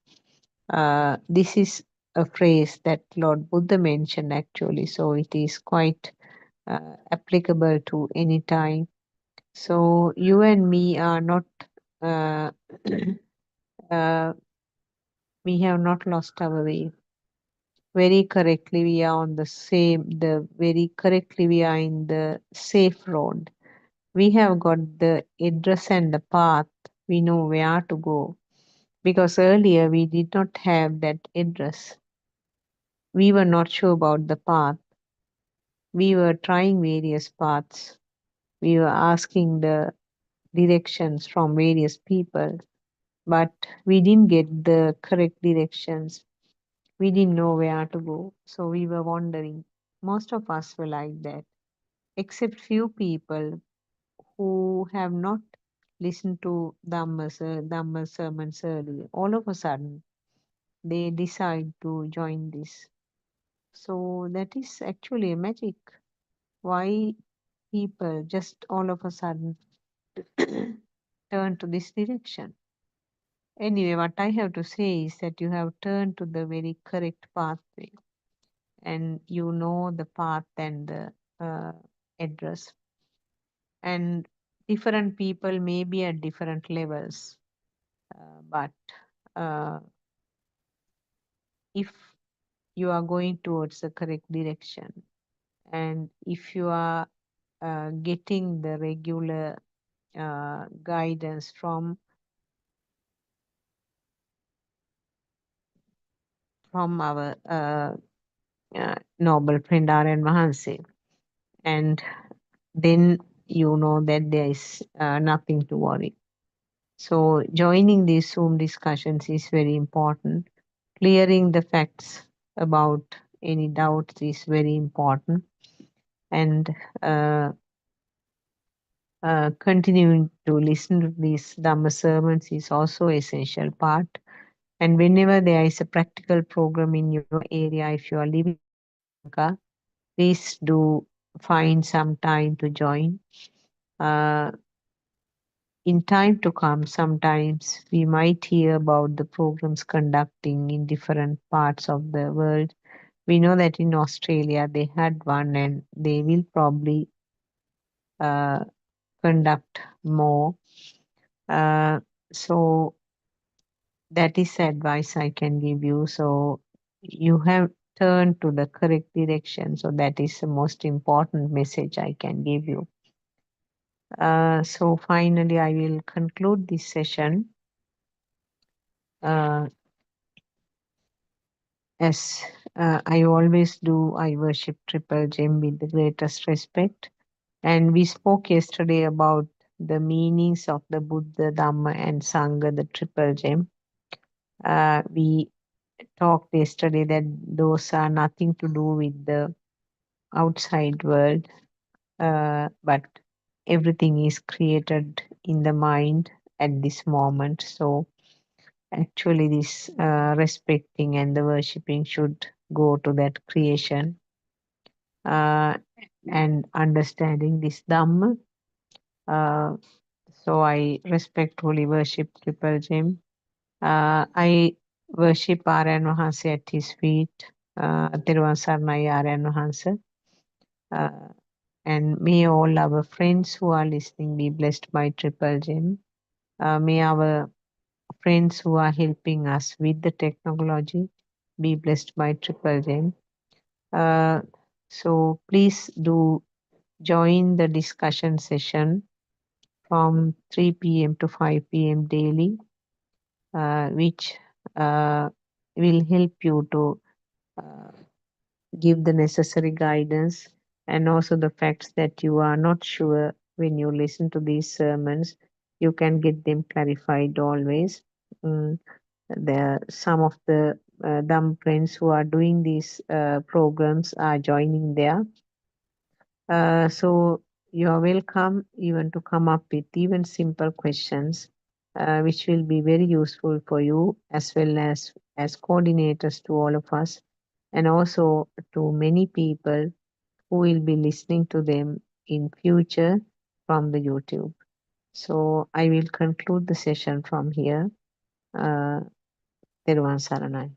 This is a phrase that Lord Buddha mentioned actually, so it is quite applicable to any time. So you and me are not, uh, uh, we have not lost our way. Very correctly, we are on the same, the very correctly, we are in the safe road. We have got the address and the path. We know where to go. Because earlier we did not have that address. We were not sure about the path. We were trying various paths. We were asking the directions from various people, but we didn't get the correct directions. We didn't know where to go, so we were wandering. Most of us were like that, except few people who have not listened to Dhamma sermons earlier. All of a sudden, they decide to join this. So that is actually a magic. Why people just all of a sudden turn to this direction? Anyway, what I have to say is that you have turned to the very correct pathway, and you know the path and the address. And different people may be at different levels, but uh, if you are going towards the correct direction, and if you are getting the regular guidance from our noble friend R.N. Mahanse, and then you know that there is nothing to worry. So joining these Zoom discussions is very important. Clearing the facts about any doubts is very important, and uh, continuing to listen to these Dhamma sermons is also essential part. And whenever there is a practical program in your area, if you are living in Sri Lanka, please do find some time to join. Uh, in time to come, sometimes we might hear about the programs conducting in different parts of the world. We know that in Australia they had one, and they will probably uh, conduct more. Uh, so that is the advice I can give you. So you have turned to the correct direction. So that is the most important message I can give you. So finally, I will conclude this session. Uh, as I always do, I worship Triple Gem with the greatest respect. And we spoke yesterday about the meanings of the Buddha, Dhamma, and Sangha, the Triple Gem. We talked yesterday that those are nothing to do with the outside world, but everything is created in the mind at this moment. So actually, this respecting and the worshipping should go to that creation, uh, and understanding this Dhamma. Uh, so I respectfully worship Triple Gem. I worship Aryan Mahansa at his feet. Thiruvan Saranai Aryan Mahansa. Uh, and may all our friends who are listening be blessed by Triple Gem. May our friends who are helping us with the technology be blessed by Triple Gem. Uh, so please do join the discussion session from 3 p.m. to 5 p.m. daily, which will help you to uh, give the necessary guidance, and also the facts that you are not sure when you listen to these sermons, you can get them clarified always. Mm, some of the dumb friends who are doing these programs are joining there. So you are welcome even to come up with even simple questions, which will be very useful for you as well as coordinators to all of us, and also to many people who will be listening to them in future from the YouTube. So I will conclude the session from here. Uh, Teruvan Saranai.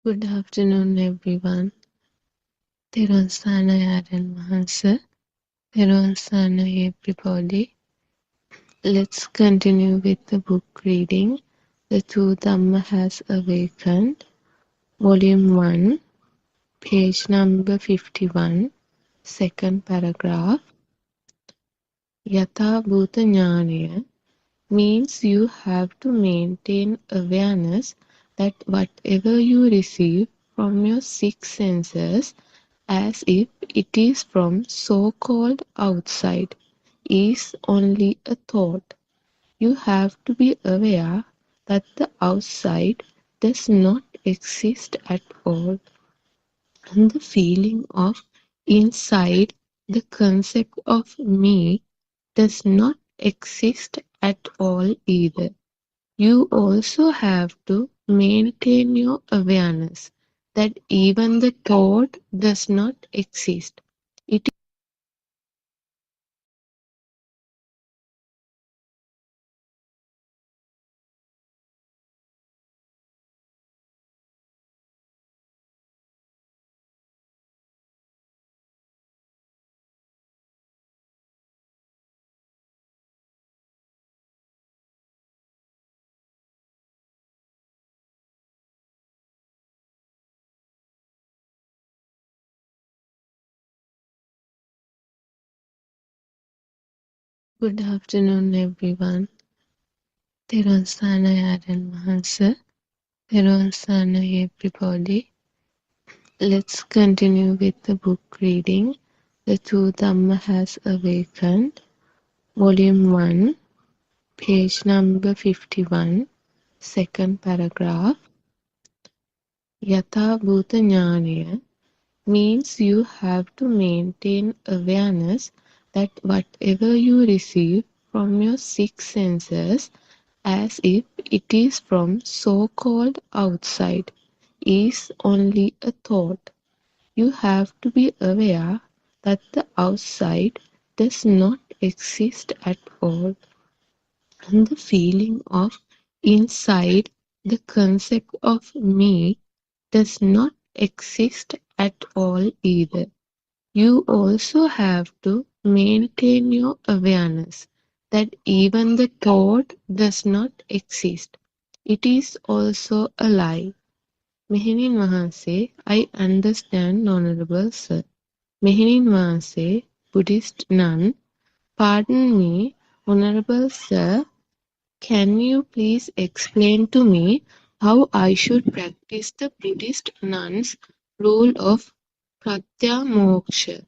Good afternoon, everyone. Therun Sanayaran Mahansa. Therun Sana, everybody. Let's continue with the book reading. The True Dhamma Has Awakened, Volume 1, page number 51, second paragraph. Yatha Bhuta Jnanaya means you have to maintain awareness that whatever you receive from your six senses, as if it is from so-called outside, is only a thought. You have to be aware that the outside does not exist at all, and the feeling of inside, the concept of me, does not exist at all either. You also have to maintain your awareness that even the thought does not exist. It Good afternoon, everyone. Therun Sanayaran Mahansa. Therun Sana, everybody. Let's continue with the book reading. The True Dhamma Has Awakened, Volume 1, page number 51, second paragraph. Yatha Bhuta Jnanaya means you have to maintain awareness that whatever you receive from your six senses, as if it is from so-called outside, is only a thought. You have to be aware that the outside does not exist at all, and the feeling of inside, the concept of me, does not exist at all either. You also have to maintain your awareness that even the thought does not exist. It is also a lie. Mehenin Mahanse, I understand, Honorable Sir. Mehenin Mahanse, Buddhist nun, pardon me, Honorable Sir, can you please explain to me how I should practice the Buddhist nun's rule of pratyamoksha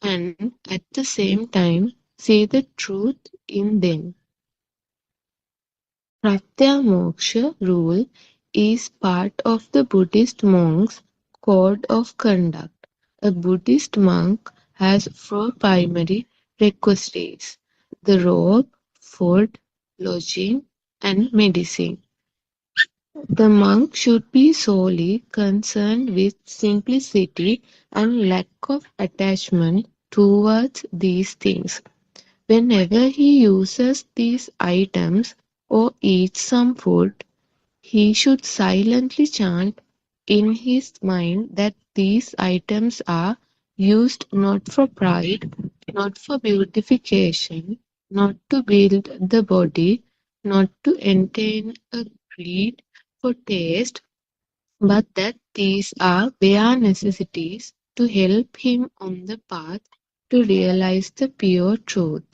and at the same time say the truth in them? Pratyamoksha rule is part of the Buddhist monk's code of conduct. A Buddhist monk has four primary requisites: the robe, food, lodging, and medicine. The monk should be solely concerned with simplicity and lack of attachment towards these things. Whenever he uses these items or eats some food, he should silently chant in his mind that these items are used not for pride, not for beautification, not to build the body, not to entertain a greed for taste, but that these are bare necessities to help him on the path to realize the pure truth.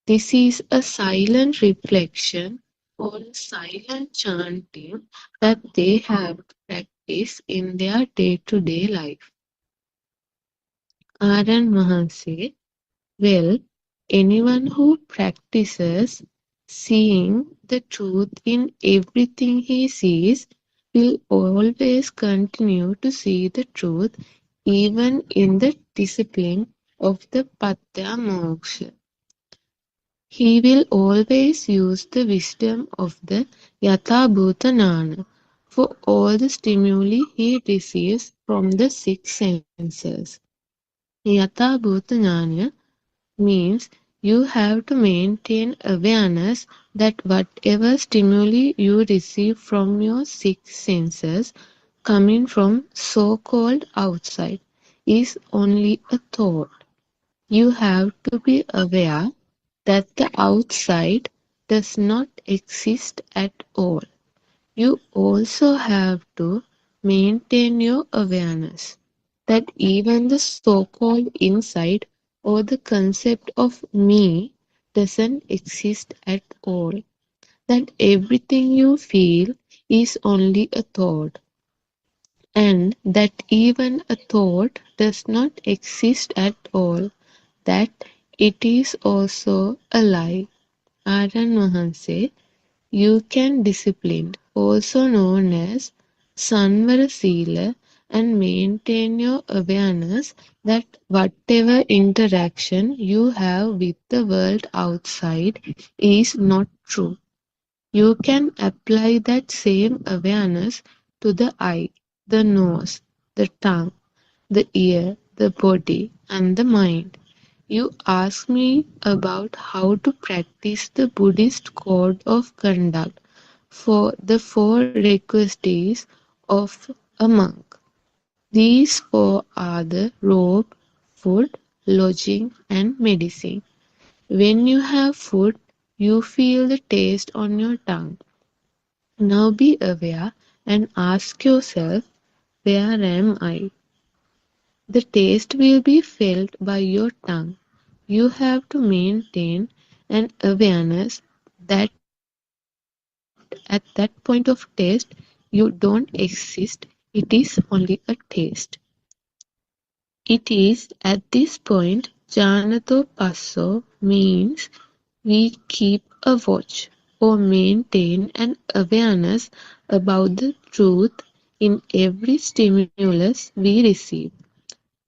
This is a silent reflection or a silent chanting that they have to practice in their day-to-day life. Aran Mahanse, well, anyone who practices seeing the truth in everything he sees will always continue to see the truth even in the discipline of the Patya Moksha. He will always use the wisdom of the Yatha Bhuta Jnana for all the stimuli he receives from the six senses. Yatha Bhuta Jnana means you have to maintain awareness that whatever stimuli you receive from your six senses coming from so-called outside is only a thought. You have to be aware that the outside does not exist at all. You also have to maintain your awareness that even the so-called inside or the concept of me doesn't exist at all. That everything you feel is only a thought, and that even a thought does not exist at all, that it is also a lie. Aran Mahanse, you can discipline, also known as Sanvara Sila, and maintain your awareness that whatever interaction you have with the world outside is not true. You can apply that same awareness to the eye, the nose, the tongue, the ear, the body, and the mind. You ask me about how to practice the Buddhist code of conduct for the four requisites of a monk. These four are the robe, food, lodging, and medicine. When you have food, you feel the taste on your tongue. Now be aware and ask yourself, where am I? The taste will be felt by your tongue. You have to maintain an awareness that at that point of taste you don't exist, it is only a taste. It is at this point Janato Passo means we keep a watch or maintain an awareness about the truth in every stimulus we receive.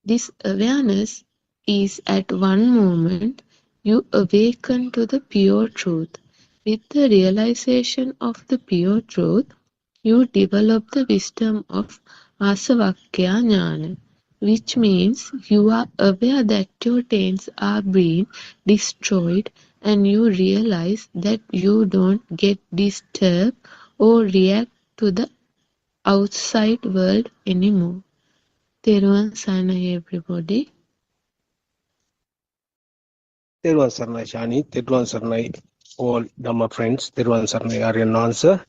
This awareness is at one moment you awaken to the pure truth. With the realization of the pure truth, you develop the wisdom of Asavakya Jnana, which means you are aware that your taints are being destroyed and you realize that you don't get disturbed or react to the outside world anymore. Teruvan Sarnai, everybody. Terwan Sarnai Shani, Terwan Sarnai, all Dhamma friends, Terwan Sarnai Aryan answer.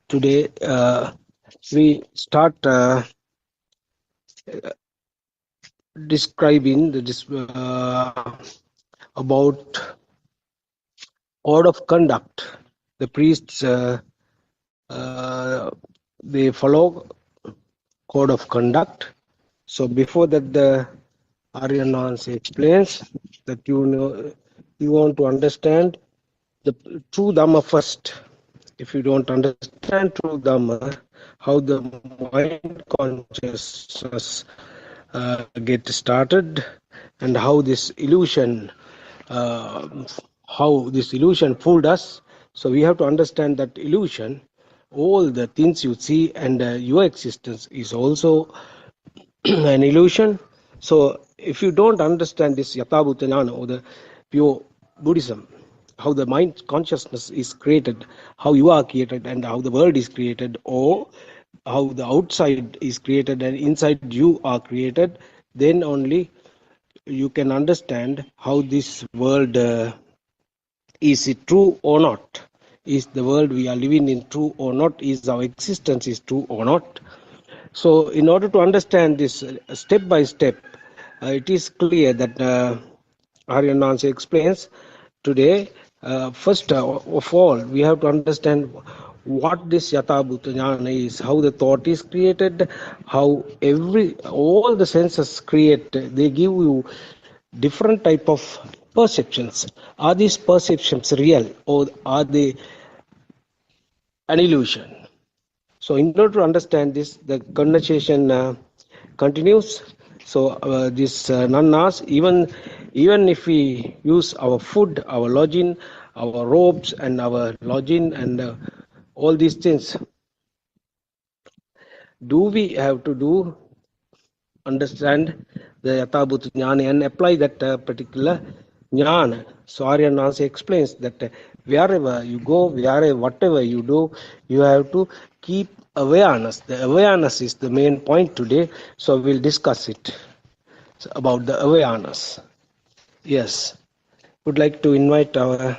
Today we start describing about code of conduct. The priests they follow code of conduct. So before that, the Aryan answer explains that you want to understand the true Dhamma first. If you don't understand true Dhamma, how the mind consciousness get started, and uh, how this illusion fooled us. So we have to understand that illusion. All the things you see and your existence is also an illusion. So if you don't understand this Yathabhuta Jnana or the pure Buddhism, how the mind consciousness is created, how you are created, and how the world is created, or how the outside is created and inside you are created, then only you can understand how this world is it true or not. Is the world we are living in true or not? Is our existence is true or not? So, in order to understand this step by step, it is clear that Aryan Nancy explains today. First of all, we have to understand what this Yatha Bhuta Jnana is, how the thought is created, how all the senses create. They give you different type of perceptions. Are these perceptions real or are they an illusion? So in order to understand this, the conversation continues. So this nun asks, even if we use our food, our lodging, our robes, and our lodging, and all these things, do we have to do understand the Yathabhuta Jnana and apply that particular Jnana? So Aryan Nansi explains that wherever you go, whatever you do, you have to keep awareness. The awareness is the main point today, so we'll discuss it. So about the awareness. Yes, would like to invite our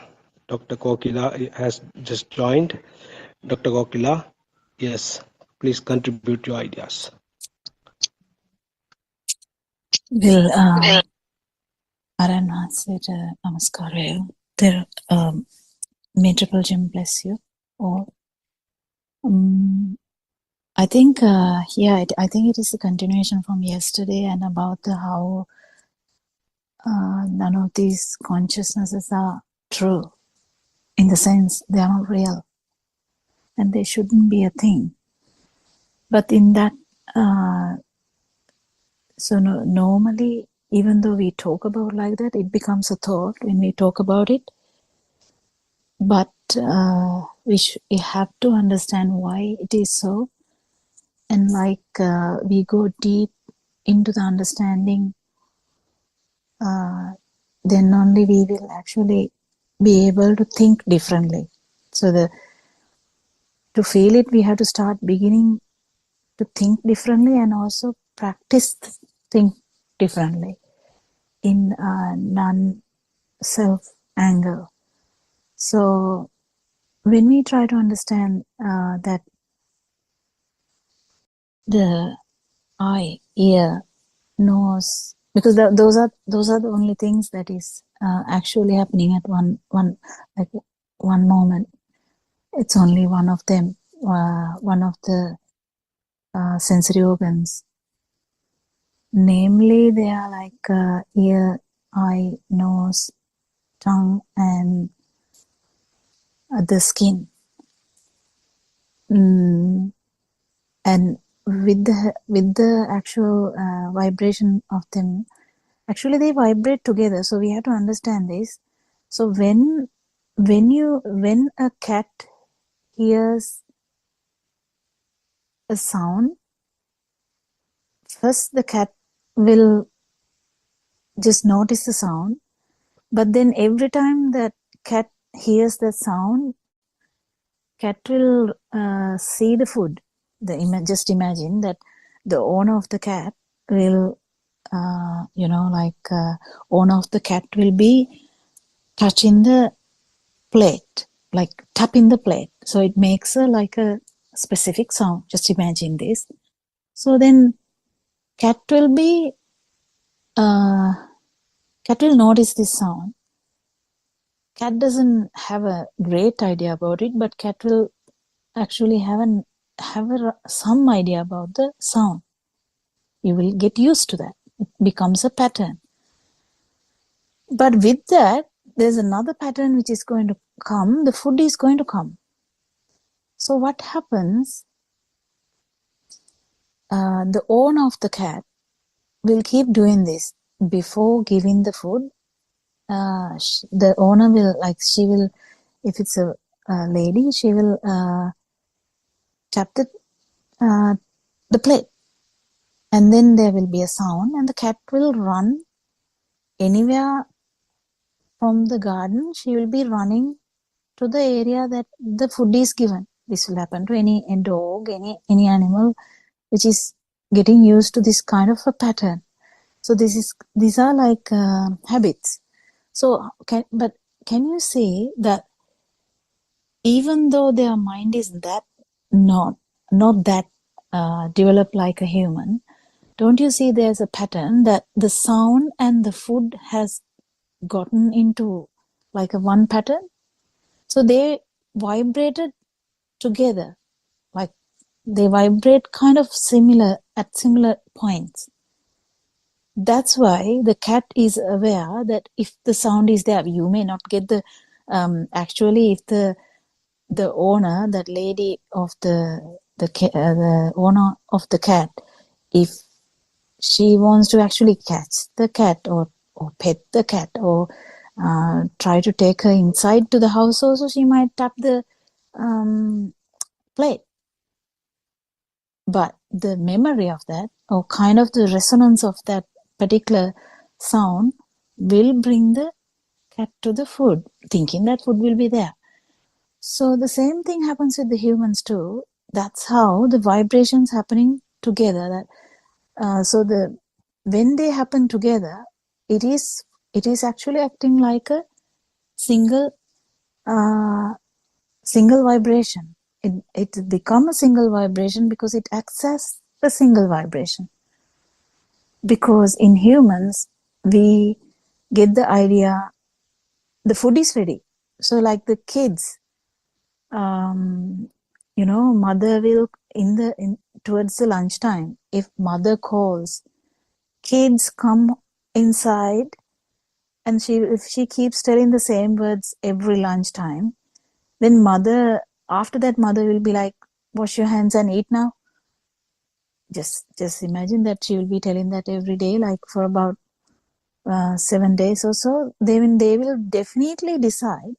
Dr. Kokila has just joined. Dr. Kokila, yes, please contribute your ideas. Well, Aranasir Namaskar. There, Metropolitan Jim, bless you. Or, I think, I think it is a continuation from yesterday and about how none of these consciousnesses are true, in the sense they are not real and they shouldn't be a thing. But in that, normally, even though we talk about like that, it becomes a thought when we talk about it. But we have to understand why it is so. And we go deep into the understanding, then only we will actually be able to think differently. So to feel it, we have to start beginning to think differently and also practice think differently in non-self angle. So when we try to understand that the eye, ear, nose, because those are the only things that is actually happening at one moment. It's only one of them, one of the sensory organs. Namely, they are like ear, eye, nose, tongue, and the skin. And with the actual vibration of them, actually they vibrate together. So we have to understand this. So when a cat hears a sound, first the cat will just notice the sound, but then every time that cat hears the sound, cat will see the food. Just imagine that the owner of the cat will, owner of the cat will be touching the plate, like tapping the plate. So it makes a specific sound. Just imagine this. So then cat will notice this sound. Cat doesn't have a great idea about it, but cat will actually have some idea about the sound. You will get used to that. It becomes a pattern. But with that, there's another pattern which is going to come. The food is going to come. So what happens? The owner of the cat will keep doing this. Before giving the food, the owner will, if it's a lady, she will tap the plate. And then there will be a sound and the cat will run anywhere from the garden. She will be running to the area that the food is given. This will happen to any dog, any animal which is getting used to this kind of a pattern. So these are like habits. So can you say that even though their mind is not that developed like a human, don't you see there's a pattern that the sound and the food has gotten into like a one pattern? So they vibrated together, like they vibrate kind of similar at similar points. That's why the cat is aware that if the sound is there, you may not get the actually if the owner, that lady of the owner of the cat, if she wants to actually catch the cat or pet the cat or try to take her inside to the house also, she might tap the plate. But the memory of that, or kind of the resonance of that particular sound, will bring the cat to the food, thinking that food will be there. So the same thing happens with the humans too. that's how the vibrations happening together. So when they happen together, it is actually acting like a single uh, single vibration. It become a single vibration because it acts as a single vibration. Because in humans, we get the idea the food is ready. So like the kids, mother will in towards the lunchtime. If mother calls, kids come inside, and if she keeps telling the same words every lunchtime, then after that mother will be like, wash your hands and eat now. Just imagine that she will be telling that every day, like for about 7 days or so. They will definitely decide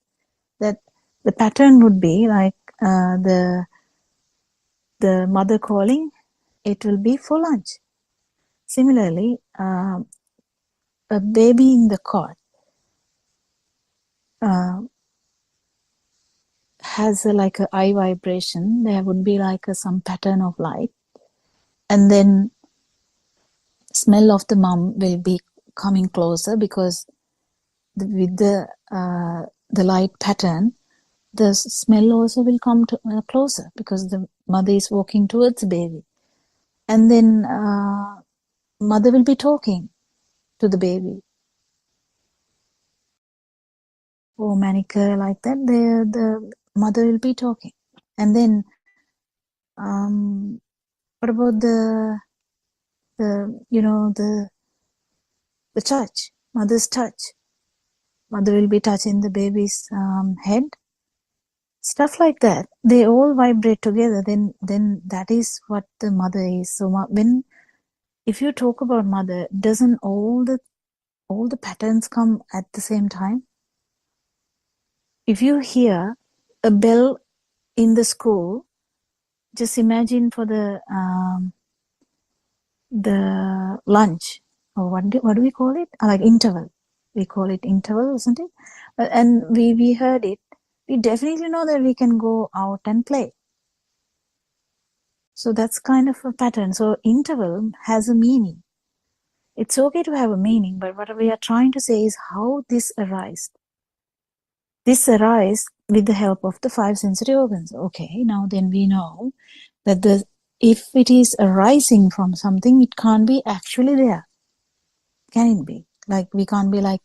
that the pattern would be like the mother calling, it will be for lunch. Similarly, a baby in the cot uh, has like a eye vibration. There would be like some pattern of light, and then smell of the mom will be coming closer because with the light pattern, the smell also will come closer because the mother is walking towards the baby, and then mother will be talking to the baby. Or manicure like that, the mother will be talking. And then what about the touch, mother's touch? Mother will be touching the baby's head, stuff like that. They all vibrate together. Then that is what the mother is. So when if you talk about mother, doesn't all the patterns come at the same time? If you hear a bell in the school, just imagine for the lunch, or what do we call it? Like interval. We call it interval, isn't it? And we heard it. We definitely know that we can go out and play. So that's kind of a pattern. So interval has a meaning. It's okay to have a meaning, but what we are trying to say is how this arises. This arises with the help of the 5 sensory organs. Okay, now then we know that if it is arising from something, it can't be actually there. Can it be? Like we can't be like,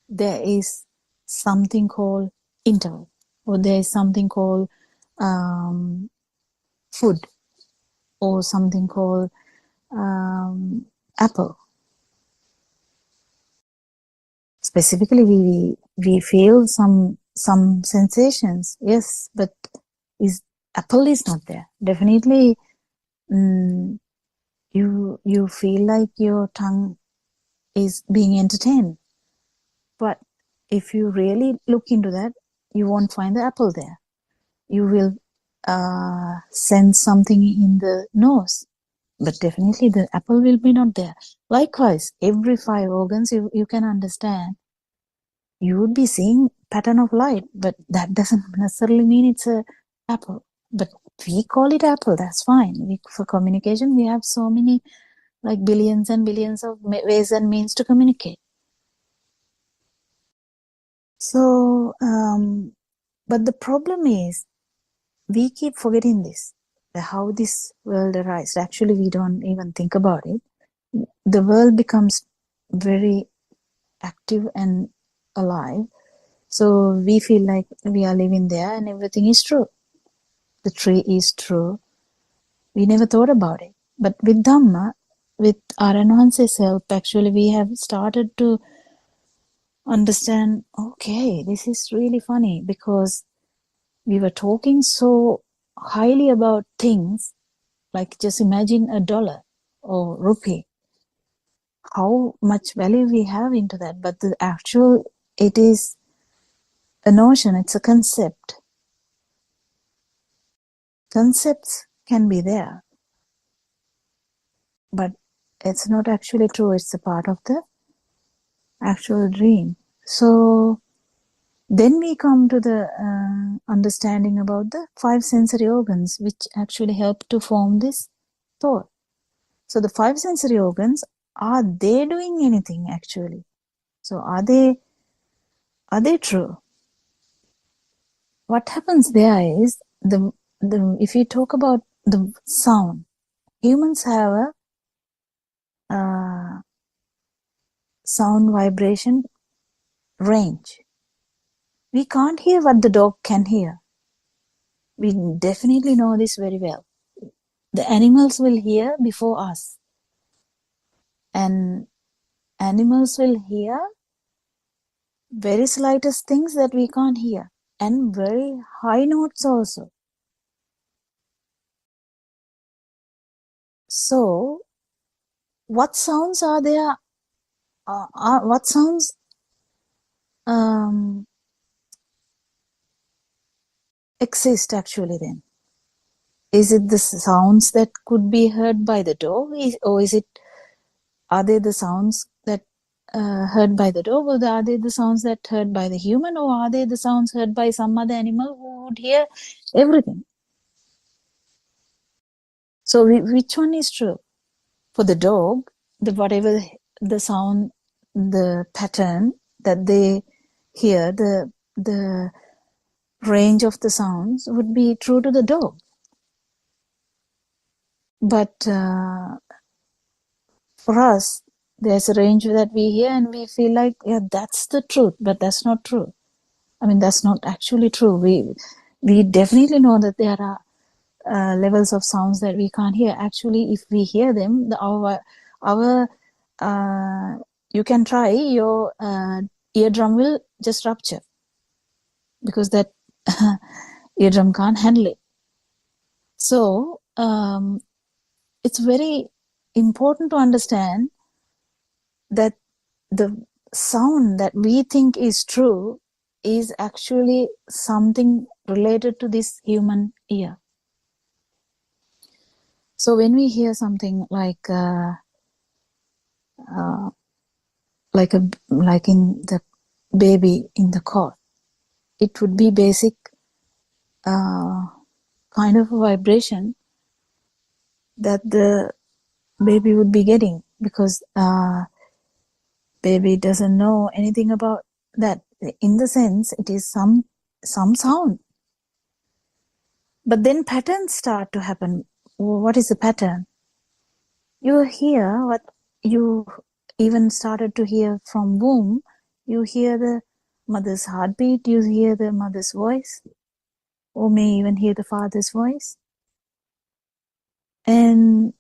there is something called interval, or there is something called food, or something called apple. Specifically, we feel some sensations, yes, but is apple is not there. Definitely, you feel like your tongue is being entertained, but if you really look into that, you won't find the apple there. You will sense something in the nose, but definitely the apple will be not there. Likewise, every 5 organs you can understand, you would be seeing pattern of light, but that doesn't necessarily mean it's a apple. But we call it apple, that's fine. For communication, we have so many, like billions and billions of ways and means to communicate. So, but the problem is, we keep forgetting this, how this world arises. Actually, we don't even think about it. The world becomes very active and alive. So we feel like we are living there and everything is true. The tree is true. We never thought about it. But with Dhamma, with our enhances help, actually we have started to understand, okay, this is really funny, because we were talking so highly about things, like just imagine a dollar or rupee, how much value we have into that. But the actual, it is a notion, it's a concept. Concepts can be there, but it's not actually true. It's a part of the actual dream. So Then we come to the understanding about the 5 sensory organs, which actually help to form this thought. So the 5 sensory organs, are they doing anything actually? So are they true? What happens there is the if you talk about the sound, humans have a sound vibration range. We can't hear what the dog can hear. We definitely know this very well. The animals will hear before us, and animals will hear very slightest things that we can't hear, and very high notes also. So what sounds are there? What sounds exist actually then? Is it the sounds that could be heard by the dog, or are they the sounds that heard by the dog, or are they the sounds that heard by the human, or are they the sounds heard by some other animal who would hear everything? So which one is true? For the dog, whatever the sound, the pattern that they hear, the range of the sounds would be true to the dog. But for us, there's a range that we hear and we feel like, yeah, that's the truth, but that's not true. I mean, that's not actually true. We definitely know that there are levels of sounds that we can't hear. Actually, if we hear them, our you can try, your eardrum will just rupture, because that eardrum can't handle it. So it's very important to understand that the sound that we think is true is actually something related to this human ear. So when we hear something like in the baby in the cot, it would be basic kind of a vibration that the baby would be getting, because baby doesn't know anything about that. In the sense, it is some sound. But then patterns start to happen. What is the pattern? You hear what you even started to hear from womb. You hear the mother's heartbeat, you hear the mother's voice, or may even hear the father's voice. And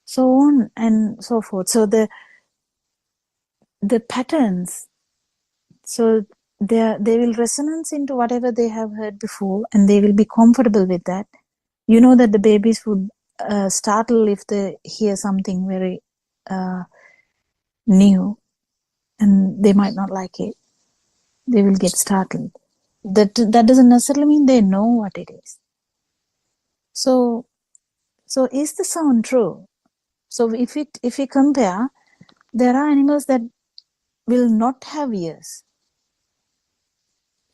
so on and so forth. So the patterns, so they will resonance into whatever they have heard before, and they will be comfortable with that. You know that the babies would startle if they hear something very new, and they might not like it. They will get startled. That doesn't necessarily mean they know what it is. So is the sound true? So if we compare, there are animals that will not have ears,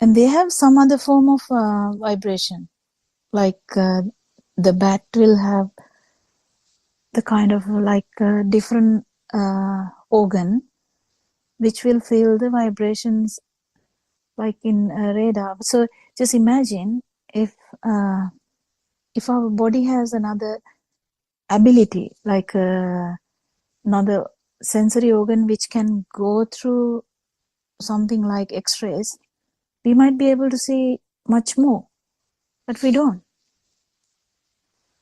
and they have some other form of vibration, like the bat will have the kind of like different organ which will feel the vibrations like in radar. So just imagine if our body has another ability, like another sensory organ which can go through something like x-rays, we might be able to see much more, but we don't.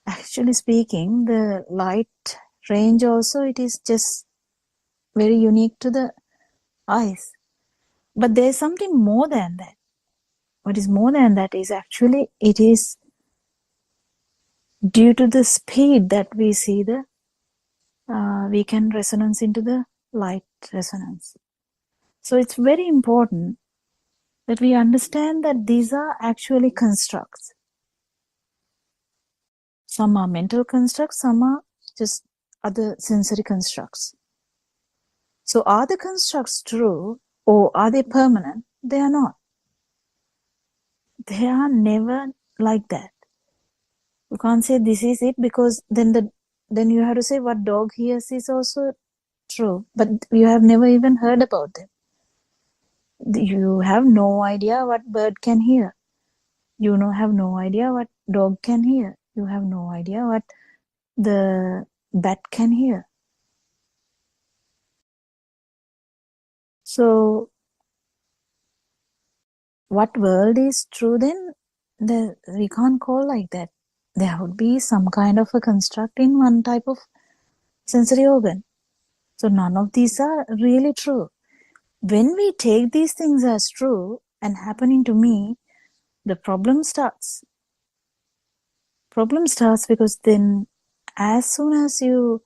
Actually speaking, the light range also, it is just very unique to the eyes. But there's something more than that. What is more than that is actually, it is due to the speed that we see we can resonance into the light resonance. So it's very important that we understand that these are actually constructs. Some are mental constructs, some are just other sensory constructs. So are the constructs true, Or are they permanent? They are not. They are never like that. You can't say this is it, because then you have to say what dog hears is also true, but you have never even heard about them. You have no idea what bird can hear. You have no idea what dog can hear. You have no idea what the bat can hear. So what world is true then? We can't call like that. There would be some kind of a construct in one type of sensory organ. So none of these are really true. When we take these things as true and happening to me, the problem starts. Problem starts because then as soon as you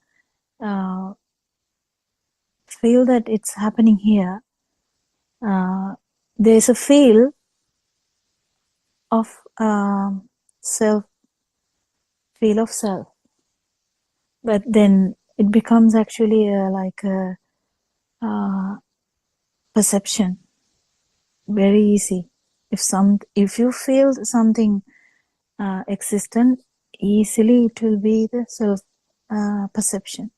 feel that it's happening here, there's a feel of self, feel of self. But then it becomes actually like a perception, very easy. If you feel something existent, easily it will be the self perception,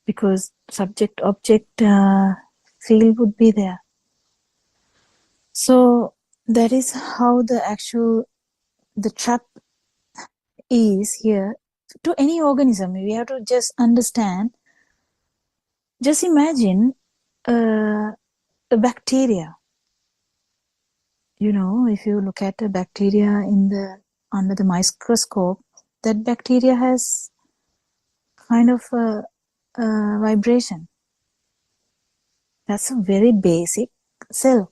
because subject object feel would be there. So that is how the trap is here to any organism. We have to just understand, just imagine a bacteria. If you look at a bacteria under the microscope, that bacteria has kind of a vibration. That's a very basic cell,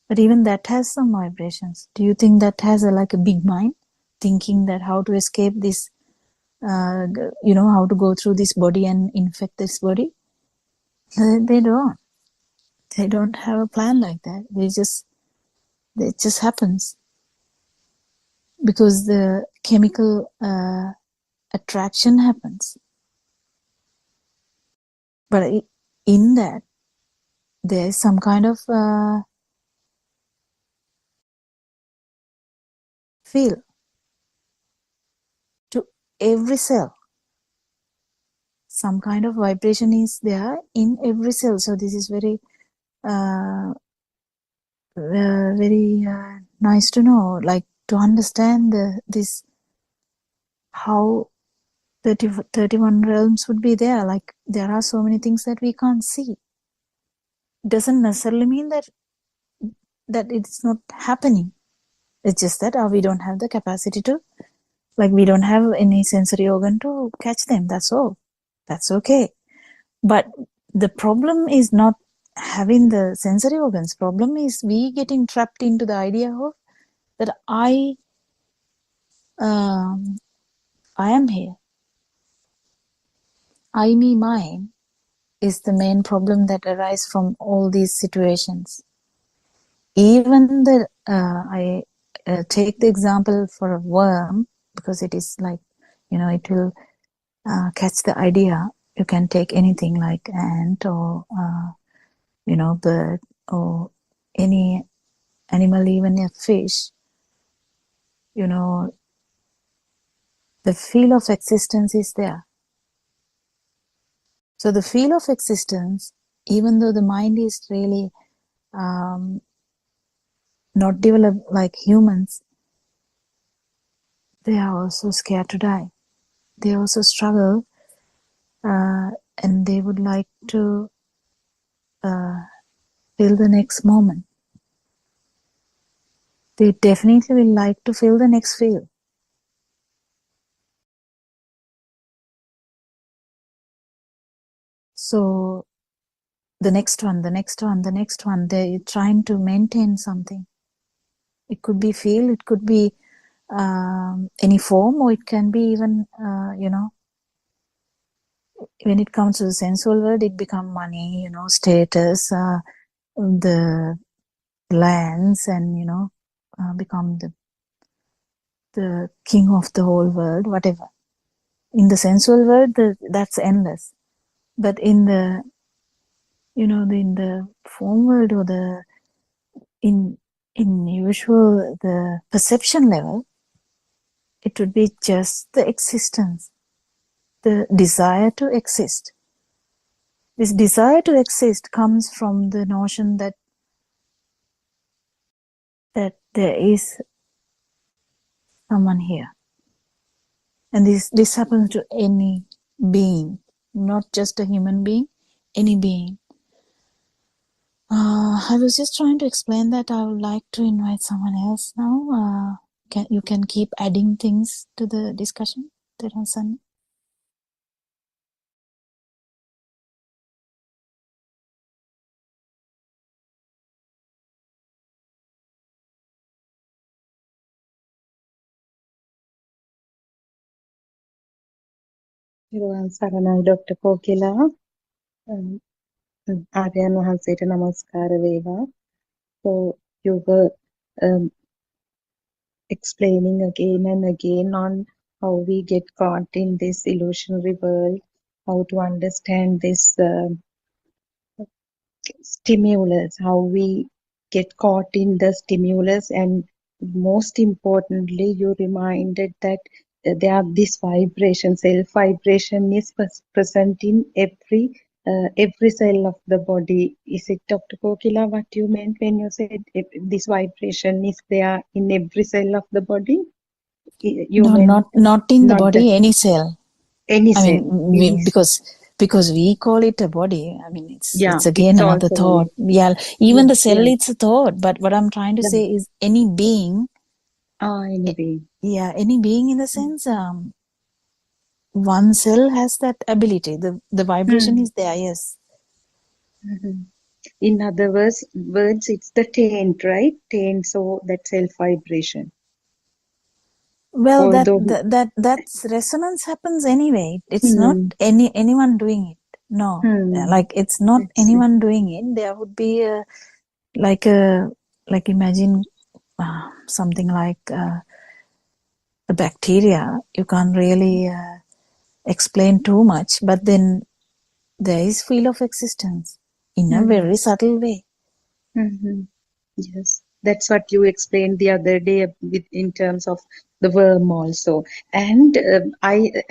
but even that has some vibrations. Do you think that has like a big mind, thinking that how to escape this, how to go through this body and infect this body? They don't. They don't have a plan like that. It just happens because the chemical attraction happens. But in that, there is some kind of feel to every cell. Some kind of vibration is there in every cell. So this is very nice to know, like to understand this, how 31 realms would be there. Like there are so many things that we can't see. Doesn't necessarily mean that it's not happening. It's just that we don't have the capacity to, like we don't have any sensory organ to catch them. That's all. That's okay. But the problem is not having the sensory organs. Problem is we getting trapped into the idea of that I am here. I, me, mine is the main problem that arises from all these situations. Even I take the example for a worm, because it is like, it will catch the idea. You can take anything like ant or, bird or any animal, even a fish, the feel of existence is there. So the feel of existence, even though the mind is really not developed like humans, they are also scared to die. They also struggle, and they would like to feel the next moment. They definitely will like to feel the next feel. So the next one, they're trying to maintain something. It could be feel, it could be any form, or it can be even, when it comes to the sensual world, it become money, status, the lands, and, become the king of the whole world, whatever. In the sensual world, that's endless. But in the in the form world or in usual the perception level, it would be just the existence, the desire to exist. This desire to exist comes from the notion that there is someone here. And this happens to any being, not just a human being, any being. I was just trying to explain that. I would like to invite someone else now. You can keep adding things to the discussion, Teran-san. නිර්වාණ සරණයි doctor කෝකිලා ආර්යයන් වහන්සේට නමස්කාර වේවා. So you were um, explaining again and again on how we get caught in this illusionary world, how to understand this stimulus, how we get caught in the stimulus, and most importantly, you reminded that there are this vibration, self vibration is present in every cell of the body. Is it, Dr. Kokila, what you meant when you said this vibration is there in every cell of the body? You No, meant not in the not body, the, any cell. any I cell. mean, because we call it a body. I mean, Yeah, it's again it's another also thought. Yeah, even yeah, the cell, yeah. it's a thought. But what I'm trying to say is any being. Anyway. Yeah, any being in the sense, one cell has that ability. The vibration is there, yes. Mhm. In other words, it's the taint, right? Taint, so that self vibration. Well, Although, that's resonance happens anyway. It's not hmm, anyone doing it. No, like it's not let's see. anyone doing it. There would be like imagine something like a bacteria. You can't really explain too much, but then there is feel of existence in a very subtle way. Mm-hmm. Yes, that's what you explained the other day in terms of the worm also. And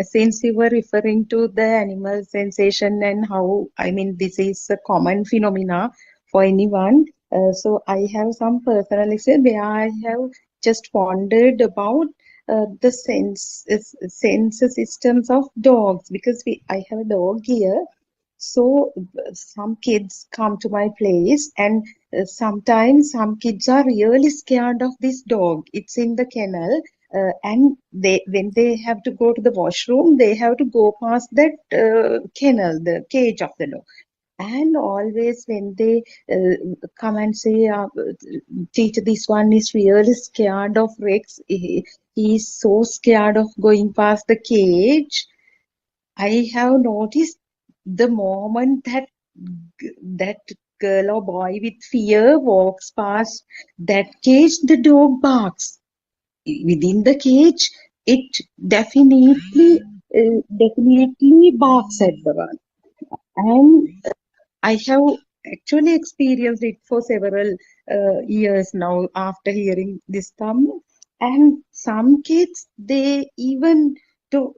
since you were referring to the animal sensation and how, I mean, this is a common phenomena for anyone. So I have some personal experience where I have just wondered about the sense systems of dogs, because I have a dog here. So some kids come to my place, and sometimes some kids are really scared of this dog. It's in the kennel, and when they have to go to the washroom, they have to go past that kennel, the cage of the dog. And always when they come and say, teacher, this one is really scared of Rex. He is so scared of going past the cage. I have noticed the moment that girl or boy with fear walks past that cage, the dog barks. Within the cage, it definitely barks at the one. And I have actually experienced it for several years now after hearing this Tamil. And some kids, they even don't,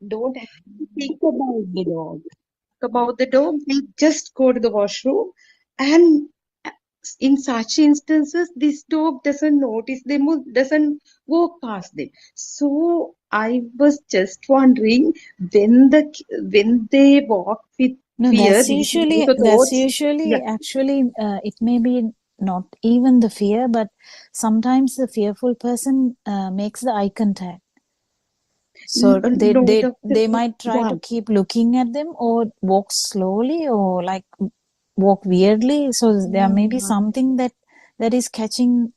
don't actually think about the dog. They just go to the washroom, and in such instances, this dog doesn't notice them or doesn't walk past them. So I was just wondering, when they walk with No, fear, that's these usually thoughts. Yeah. actually it may be not even the fear, but sometimes the fearful person makes the eye contact. So No, doctor. they might try Yeah. to keep looking at them or walk slowly or like walk weirdly. So there may be something that is catching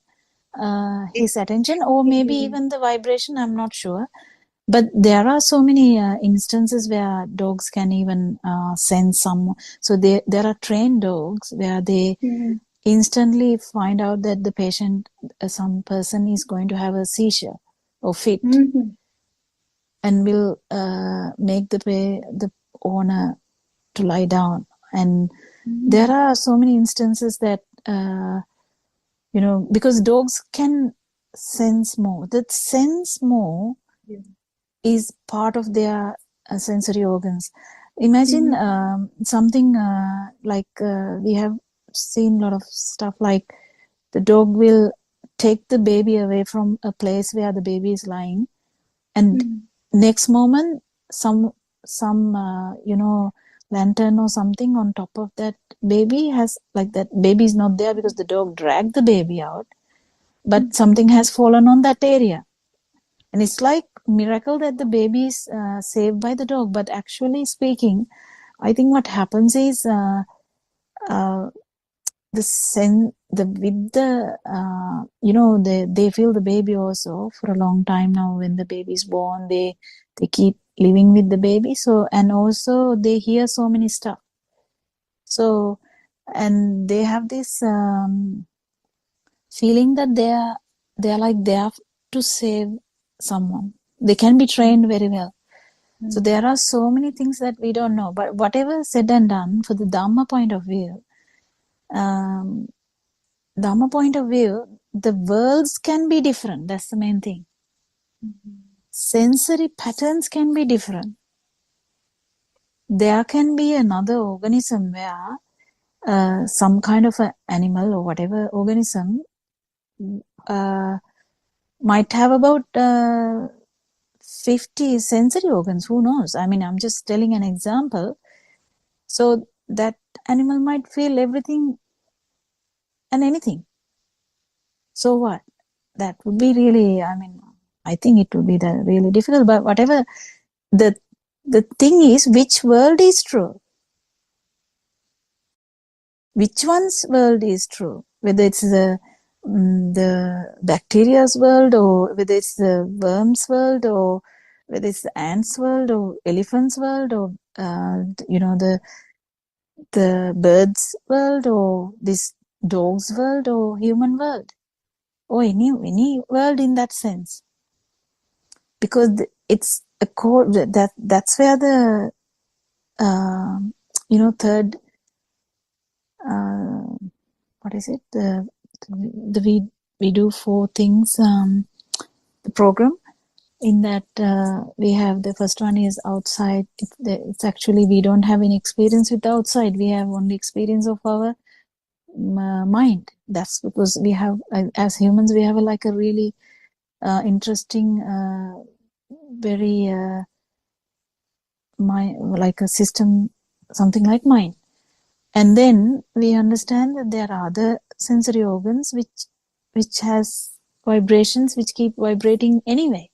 his attention, or maybe even the vibration. I'm not sure. But there are so many instances where dogs can even sense some. So there are trained dogs where they instantly find out that the patient, some person is going to have a seizure or fit, and will make the owner to lie down. And There are so many instances that, because dogs can sense more. That sense more Yeah. is part of their sensory organs. Imagine something like we have seen a lot of stuff like the dog will take the baby away from a place where the baby is lying, and next moment some lantern or something on top of that baby has, like, that baby is not there because the dog dragged the baby out, but something has fallen on that area, and it's like miracle that the baby is saved by the dog. But actually speaking, I think what happens is they feel the baby also for a long time now. When the baby is born, they keep living with the baby. So, and also they hear so many stuff. So, and they have this feeling that they're like there to save someone. They can be trained very well. So there are so many things that we don't know. But whatever said and done, for the Dhamma point of view, the worlds can be different. That's the main thing. Sensory patterns can be different. There can be another organism where some kind of an animal or whatever organism might have about 50 sensory organs. Who knows? I mean, I'm just telling an example. So that animal might feel everything and anything. So what? That would be really, I mean, I think it would be really difficult. But whatever, the thing is, which world is true? Which one's world is true? Whether it's the bacteria's world, or whether it's the worm's world, or whether it's the ant's world, or elephant's world, or the bird's world, or this dog's world, or human world, or any world in that sense. Because it's a core that's where the third what is it, the we do 4 things, the program, in that we have the first one is outside. It's actually we don't have any experience with the outside. We have only experience of our mind. That's because we have, as humans, we have like a really interesting very like a system, something like mind. And then we understand that there are other sensory organs which has vibrations which keep vibrating anyway.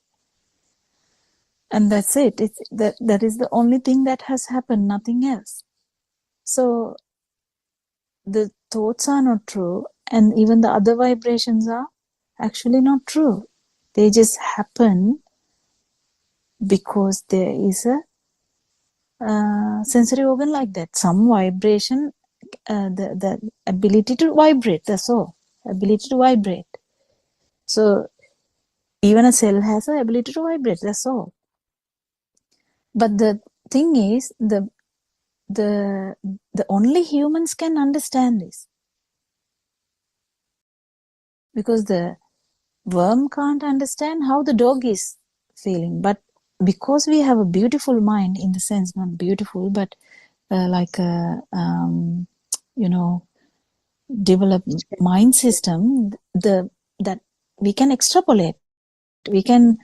And that's it. That is the only thing that has happened, nothing else. So the thoughts are not true, and even the other vibrations are actually not true. They just happen because there is a sensory organ like that. Some vibration, the ability to vibrate, that's all. Ability to vibrate. So even a cell has an ability to vibrate, that's all. But the thing is, the only humans can understand this. Because the worm can't understand how the dog is feeling. But because we have a beautiful mind, in the sense, not beautiful, but like a developed mind system, that we can extrapolate, we can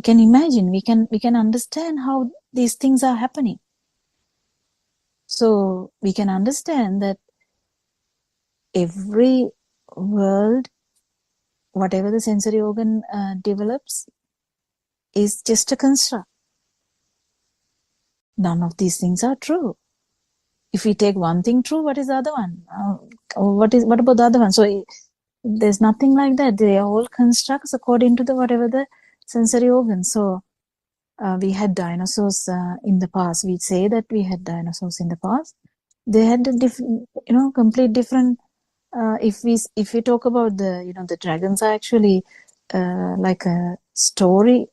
imagine, we can understand how these things are happening. So we can understand that every world, whatever the sensory organ develops, is just a construct. None of these things are true. If we take one thing true, what is the other one? What about the other one? So there's nothing like that. They are all constructs according to whatever the sensory organs. So we had dinosaurs in the past. We say that we had dinosaurs in the past. They had a complete different. If we talk about the dragons are actually like a story,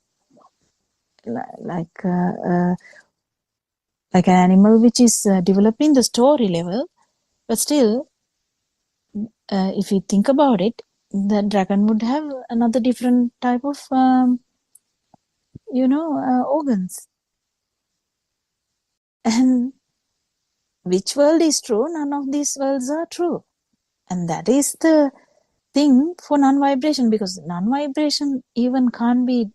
like an animal which is developing the story level, But still, if you think about it, the dragon would have another different type of, organs. And which world is true? None of these worlds are true. And that is the thing for non-vibration, because non-vibration even can't be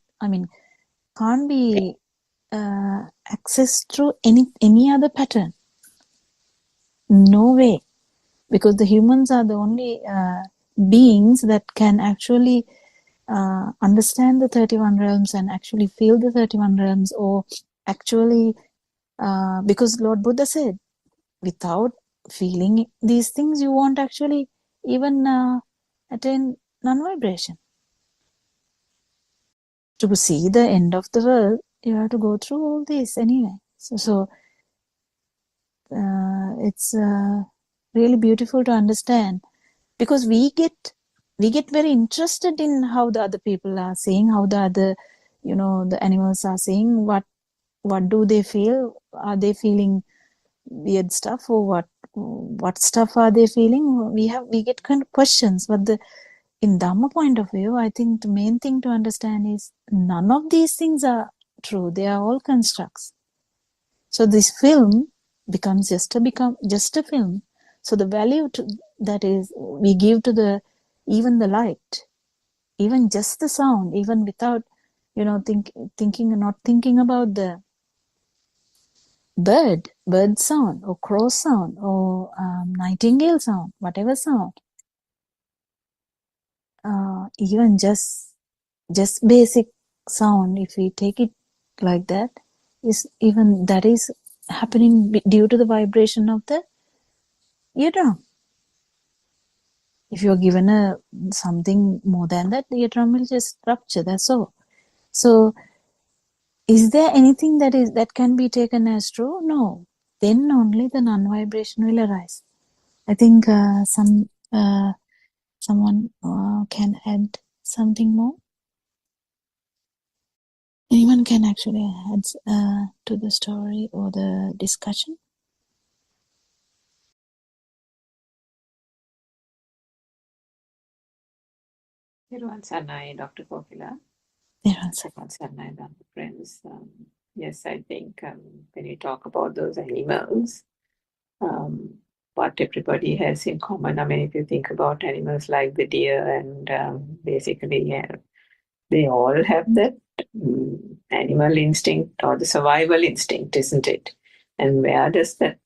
accessed through any other pattern. No way. Because the humans are the only beings that can actually understand the 31 realms and actually feel the 31 realms, or actually, because Lord Buddha said, without feeling these things, you won't actually even attain non-vibration. To see the end of the world, you have to go through all this anyway. So it's really beautiful to understand, because we get very interested in how the other people are saying, how the other, the animals are saying, what do they feel? Are they feeling weird stuff, or what stuff are they feeling? We get kind of questions, but in Dhamma point of view, I think the main thing to understand is none of these things are true. They are all constructs. So this film becomes just a film. So the value that is we give to even the light, even just the sound, even without not thinking about the bird sound or crow sound or nightingale sound, whatever sound, even just basic sound, if we take it like that, that is happening due to the vibration of the eardrum. If you're given something more than that, the eardrum will just rupture. That's all. So, is there anything that can be taken as true? No. Then only the non-vibration will arise. I think someone can add something more. Anyone can actually add to the story or the discussion. Everyone Sanai, Dr. Kokila. Everyone Sanai, Dr. Friends. Yes, I think when you talk about those animals, what everybody has in common, I mean, if you think about animals like the deer and basically they all have that animal instinct or the survival instinct, isn't it? And where does that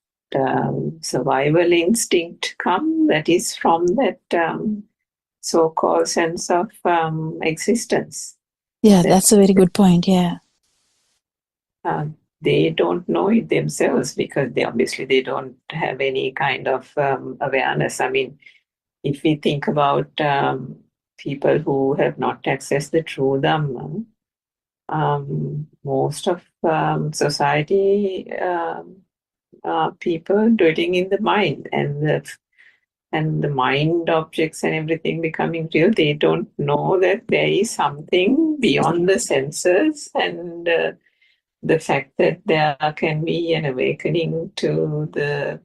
survival instinct come? That is from that so-called sense of existence. Yeah, that's a very good point. Yeah. They don't know it themselves because they don't have any kind of awareness. I mean, if we think about people who have not accessed the true Dhamma, most of society people dwelling in the mind and the mind objects and everything becoming real, they don't know that there is something beyond the senses, and the fact that there can be an awakening to the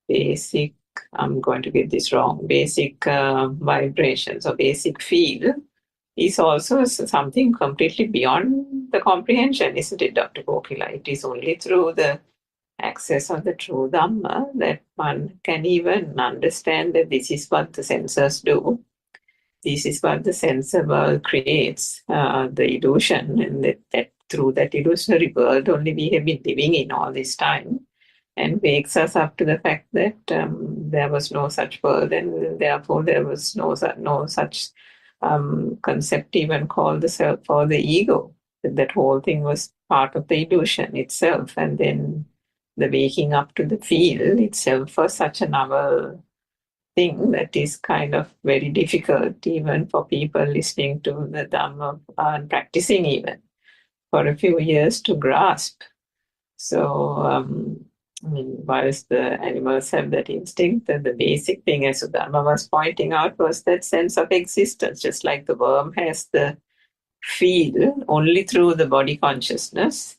basic, I'm going to get this wrong, basic vibrations or basic feel is also something completely beyond the comprehension, isn't it, Dr. Kokila? It is only through the access of the true Dhamma that one can even understand that this is what the senses do. This is what the sensor world creates, the illusion, and that through that illusionary world only we have been living in all this time, and wakes us up to the fact that there was no such world, and therefore there was no such concept even called the self or the ego. That whole thing was part of the illusion itself, and then the waking up to the feel itself was such a novel thing that is kind of very difficult even for people listening to the Dhamma and practicing even for a few years to grasp. So, I mean, whilst the animals have that instinct, that the basic thing, as Dhamma was pointing out, was that sense of existence, just like the worm has the feel only through the body consciousness.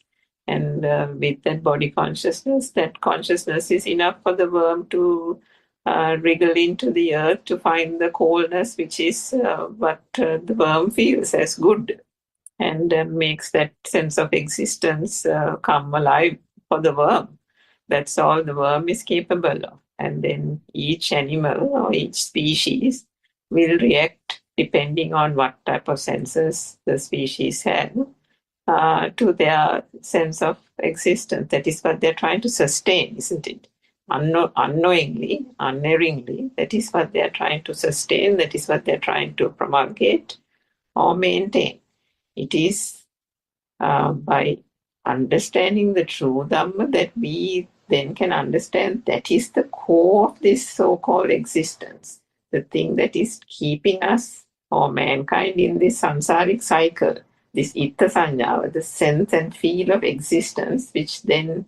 And with that body consciousness, that consciousness is enough for the worm to wriggle into the earth to find the coolness, which is what the worm feels as good, and makes that sense of existence come alive for the worm. That's all the worm is capable of. And then each animal or each species will react depending on what type of senses the species have to their sense of existence. That is what they're trying to sustain, isn't it? Unknowingly, unerringly, that is what they're trying to sustain, that is what they're trying to promulgate or maintain. It is by understanding the true Dhamma that we then can understand that is the core of this so-called existence, the thing that is keeping us or mankind in this samsaric cycle, this itta sanjava, the sense and feel of existence, which then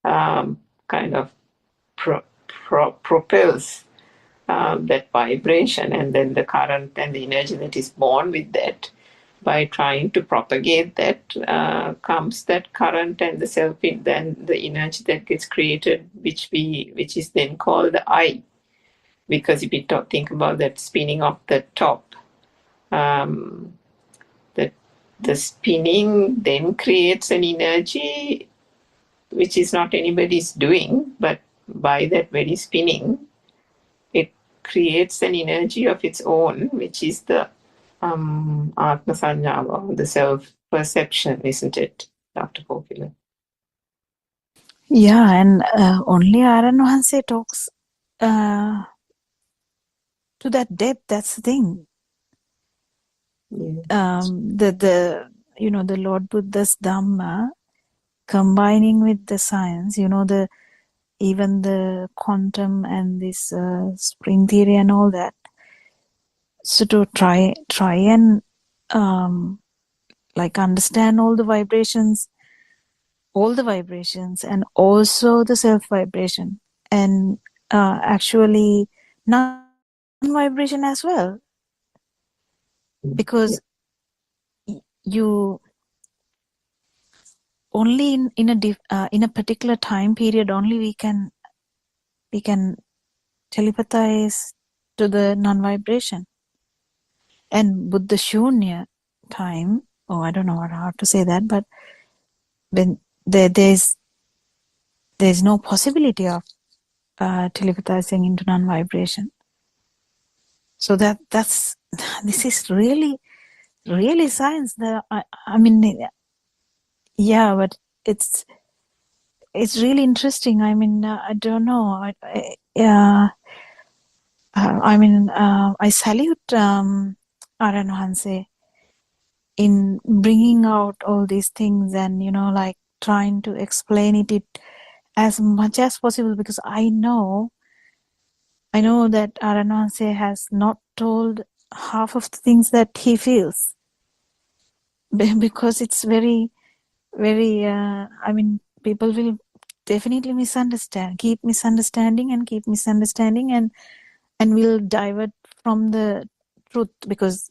kind of propels that vibration, and then the current and the energy that is born with that. By trying to propagate that comes that current and the self, then the energy that gets created, which is then called the I. Because if you think about that spinning of the top, the spinning then creates an energy which is not anybody's doing, but by that very spinning, it creates an energy of its own, which is the Atma Sanyava, the self-perception, isn't it, Dr. Kokila? Yeah, and only Aran Wahanse talks to that depth. That's the thing. Yeah. The Lord Buddha's Dhamma combining with the science, even the quantum and this spring theory and all that. So to try and understand all the vibrations and also the self vibration, and actually non-vibration as well, because you only in a particular time period only we can telepathize to the non-vibration. And Buddha Shunya time, I don't know how to say that, but when there's no possibility of telepathizing into non-vibration. So that's this is really science. I mean, yeah, but it's really interesting. I mean, I don't know. I salute Aran Hanse in bringing out all these things and trying to explain it as much as possible, because I know that Aran Hanse has not told half of the things that he feels, because it's very, very people will definitely keep misunderstanding and will divert from the truth, because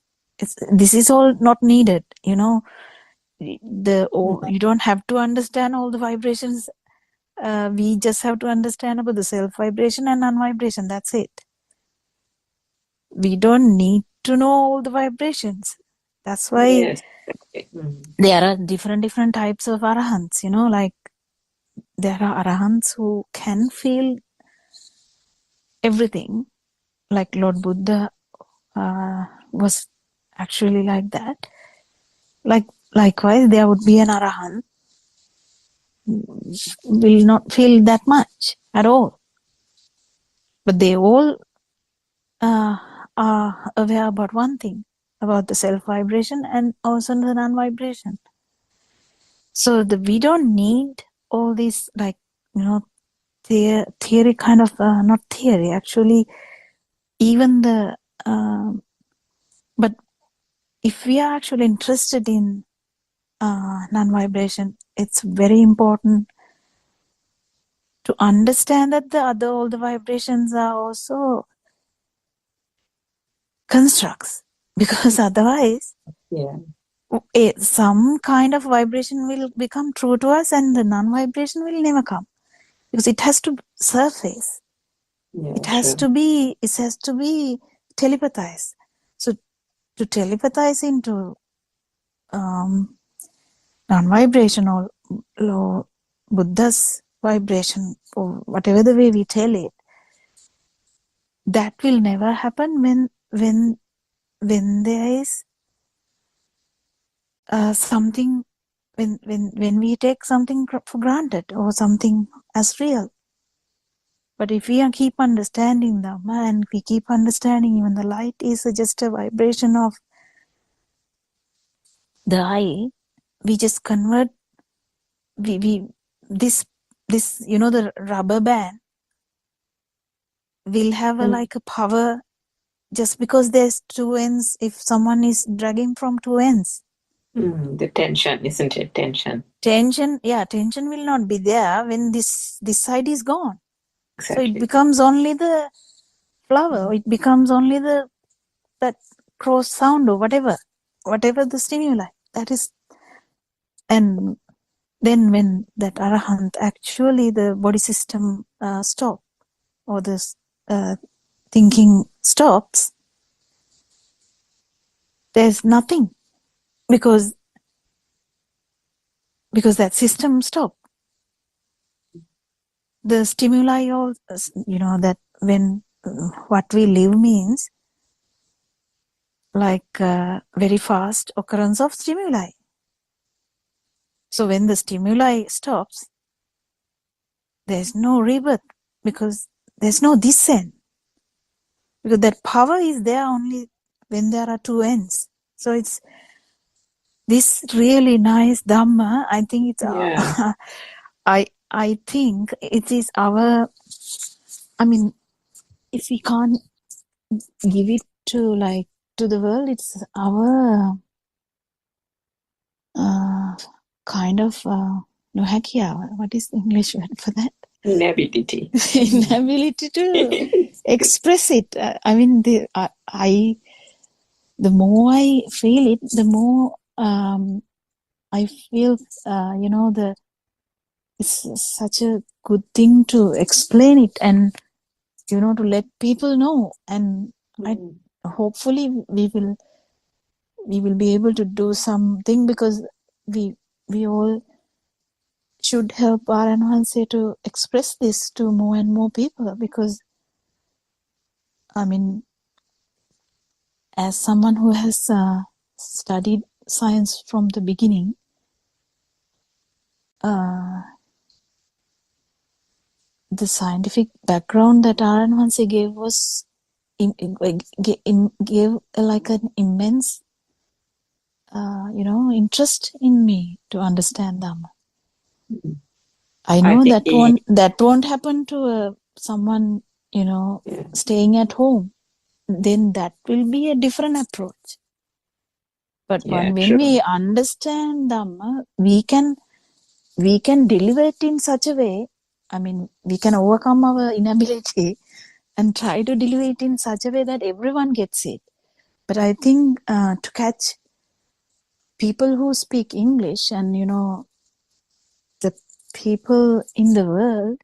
this is all not needed. You don't have to understand all the vibrations. We just have to understand about the self vibration and non-vibration. That's it. We don't need to know all the vibrations. That's why Yes. there are different types of arahants. Like there are arahants who can feel everything, like Lord Buddha was actually like that. Likewise, there would be an arahant will not feel that much at all, but they all are aware about one thing, about the self vibration and also the non-vibration. So we don't need all these theory kind of not theory actually, even the but if we are actually interested in non-vibration, it's very important to understand that all the vibrations are also constructs, because otherwise some kind of vibration will become true to us and the non-vibration will never come, because it has to surface. Yeah, It has true. to be telepathized. So to telepathize into non-vibrational or Buddha's vibration, or whatever the way we tell it, that will never happen when there is something, when we take something for granted or something as real. But if we keep understanding Dhamma, and we keep understanding even the light is just a vibration of the eye, we just convert, we this the rubber band will have a like a power just because there's two ends. If someone is dragging from two ends, The tension, isn't it? Tension. tension will not be there when this side is gone. So it Exactly. becomes only the flower, it becomes only that cross sound or whatever the stimuli that is. And then when that arahant, actually the body system stop, or this thinking stops, there's nothing, because that system stopped. The stimuli, all that when what we live means like very fast occurrence of stimuli. So when the stimuli stops, there's no rebirth, because there's no descent, because that power is there only when there are two ends. So it's this really nice Dhamma. I think it's Yeah. I think it is our, I mean, if we can't give it to the world, it's our kind of what is the English word for that? Inability. Inability to express it. I mean, the more I feel it, the more I feel it's such a good thing to explain it, and to let people know. And hopefully we will be able to do something, because we all should help Aranhanse to express this to more and more people, because I mean, as someone who has studied science from the beginning, the scientific background that Aranhanse gave was gave like an immense interest in me to understand Dhamma. I know think that won't happen to someone staying at home. Then that will be a different approach. But when true. we understand Dhamma, we can deliver it in such a way. I mean, we can overcome our inability and try to deliver it in such a way that everyone gets it. But I think to catch people who speak English, and the people in the world,